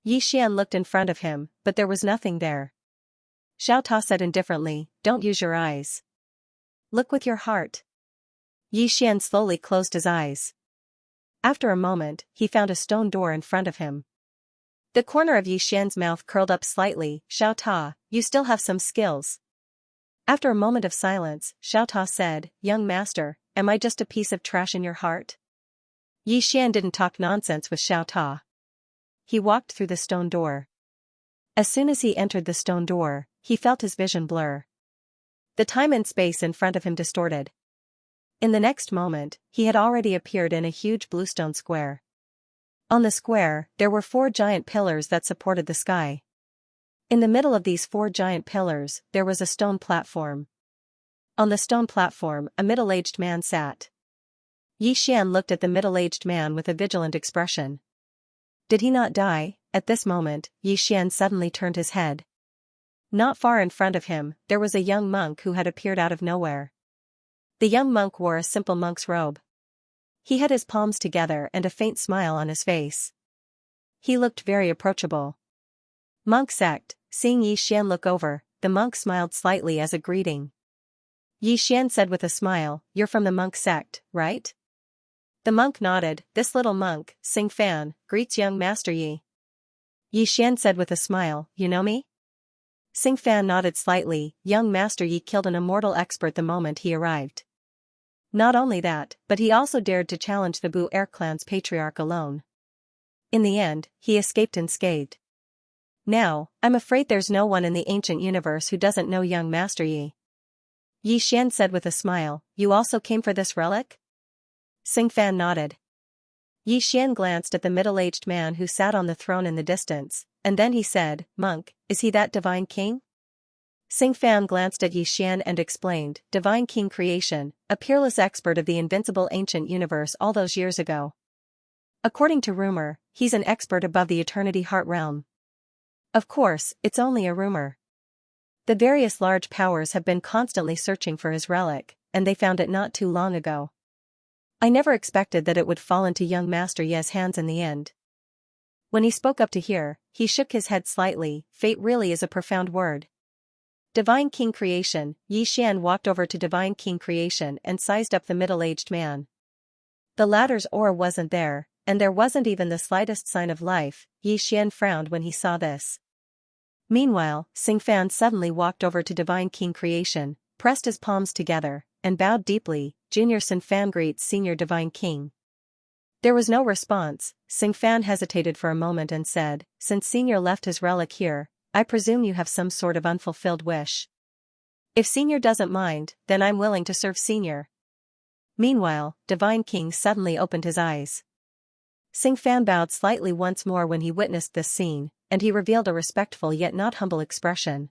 Xian looked in front of him, but there was nothing there. Xiao Ta said indifferently, don't use your eyes. Look with your heart. Xian slowly closed his eyes. After a moment, he found a stone door in front of him. The corner of Xian's mouth curled up slightly, Xiao Ta, you still have some skills. After a moment of silence, Xiao Ta said, young master, am I just a piece of trash in your heart? Xian didn't talk nonsense with Xiao Ta. He walked through the stone door. As soon as he entered the stone door, he felt his vision blur. The time and space in front of him distorted. In the next moment, he had already appeared in a huge bluestone square. On the square, there were 4 giant pillars that supported the sky. In the middle of these 4 giant pillars, there was a stone platform. On the stone platform, a middle-aged man sat. Xian looked at the middle-aged man with a vigilant expression. Did he not die? At this moment, Xian suddenly turned his head. Not far in front of him, there was a young monk who had appeared out of nowhere. The young monk wore a simple monk's robe. He had his palms together and a faint smile on his face. He looked very approachable. Monk sect, seeing Yi Xian look over, the monk smiled slightly as a greeting. Yi Xian said with a smile, "You're from the monk sect, right?" The monk nodded. "This little monk, Xing Fan, greets young Master Yi." Yi Xian said with a smile, "You know me?" Xing Fan nodded slightly. Young Master Yi killed an immortal expert the moment he arrived. Not only that, but he also dared to challenge the Bu Air clan's patriarch alone. In the end, he escaped unscathed. Now, I'm afraid there's no one in the ancient universe who doesn't know young Master Yi. Yi Xian said with a smile, "You also came for this relic?" Xing Fan nodded. Yi Xian glanced at the middle-aged man who sat on the throne in the distance, and then he said, "Monk, is he that divine king?" Xing Fan glanced at Yi Xian and explained, "Divine King Creation, a peerless expert of the invincible ancient universe all those years ago. According to rumor, he's an expert above the Eternity Heart realm. Of course, it's only a rumor. The various large powers have been constantly searching for his relic, and they found it not too long ago. I never expected that it would fall into young Master Yi's hands in the end." When he spoke up to hear, he shook his head slightly. Fate really is a profound word. Divine King Creation. Yi Xian walked over to Divine King Creation and sized up the middle-aged man. The latter's aura wasn't there, and there wasn't even the slightest sign of life. Yi Xian frowned when he saw this. Meanwhile, Xing Fan suddenly walked over to Divine King Creation, pressed his palms together, and bowed deeply. "Junior Xing Fan greets Senior Divine King." There was no response. Xing Fan hesitated for a moment and said, "Since Senior left his relic here, I presume you have some sort of unfulfilled wish. If Senior doesn't mind, then I'm willing to serve Senior." Meanwhile, Divine King suddenly opened his eyes. Xing Fan bowed slightly once more when he witnessed this scene, and he revealed a respectful yet not humble expression.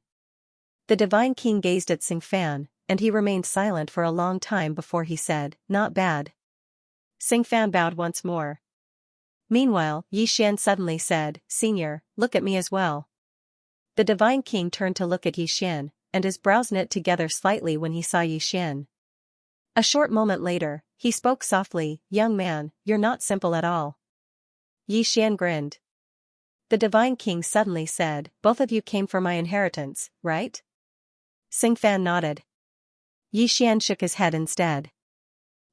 The Divine King gazed at Xing Fan, and he remained silent for a long time before he said, "Not bad." Xing Fan bowed once more. Meanwhile, Yi Xian suddenly said, "Senior, look at me as well." The Divine King turned to look at Yi Xian, and his brows knit together slightly when he saw Yi Xian. A short moment later, he spoke softly, "Young man, you're not simple at all." Yi Xian grinned. The Divine King suddenly said, "Both of you came for my inheritance, right?" Xing Fan nodded. Yi Xian shook his head instead.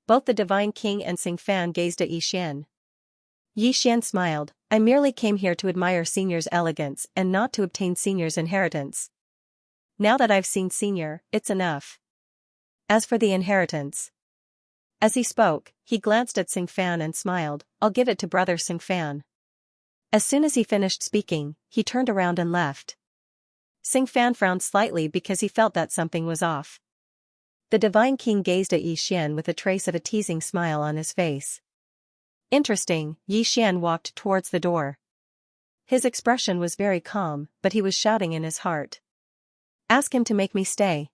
Both the Divine King and Xing Fan gazed at Yi Xian. Yi Xian smiled, "I merely came here to admire Senior's elegance and not to obtain Senior's inheritance. Now that I've seen Senior, it's enough. As for the inheritance..." As he spoke, he glanced at Xing Fan and smiled, "I'll give it to brother Xing Fan." As soon as he finished speaking, he turned around and left. Xing Fan frowned slightly because he felt that something was off. The Divine King gazed at Yi Xian with a trace of a teasing smile on his face. Interesting. Yi Xian walked towards the door. His expression was very calm, but he was shouting in his heart. "Ask him to make me stay.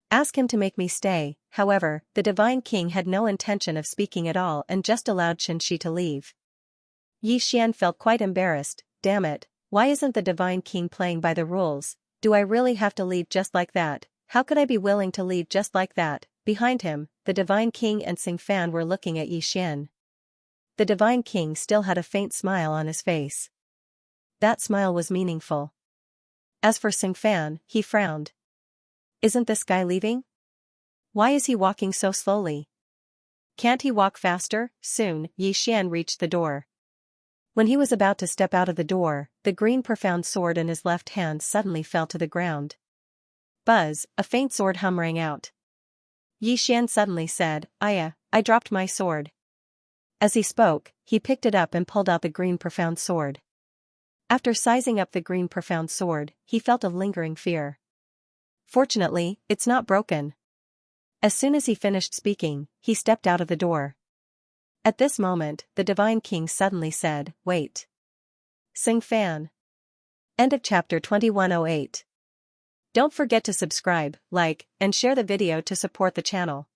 Ask him to make me stay." However, the Divine King had no intention of speaking at all and just allowed Xianxia to leave. Yi Xian felt quite embarrassed. Damn it, why isn't the Divine King playing by the rules? Do I really have to leave just like that? How could I be willing to leave just like that? Behind him, the Divine King and Xing Fan were looking at Yi Xian. The Divine King still had a faint smile on his face. That smile was meaningful. As for Xing Fan, he frowned. Isn't this guy leaving? Why is he walking so slowly? Can't he walk faster? Soon, Yi Xian reached the door. When he was about to step out of the door, the green profound sword in his left hand suddenly fell to the ground. Buzz, a faint sword hum rang out. Yi Xian suddenly said, I dropped my sword." As he spoke, he picked it up and pulled out the green profound sword. After sizing up the green profound sword, he felt a lingering fear. Fortunately, it's not broken. As soon as he finished speaking, he stepped out of the door. At this moment, the Divine King suddenly said, "Wait. Xing Fan." End of chapter 2108. Don't forget to subscribe, like, and share the video to support the channel.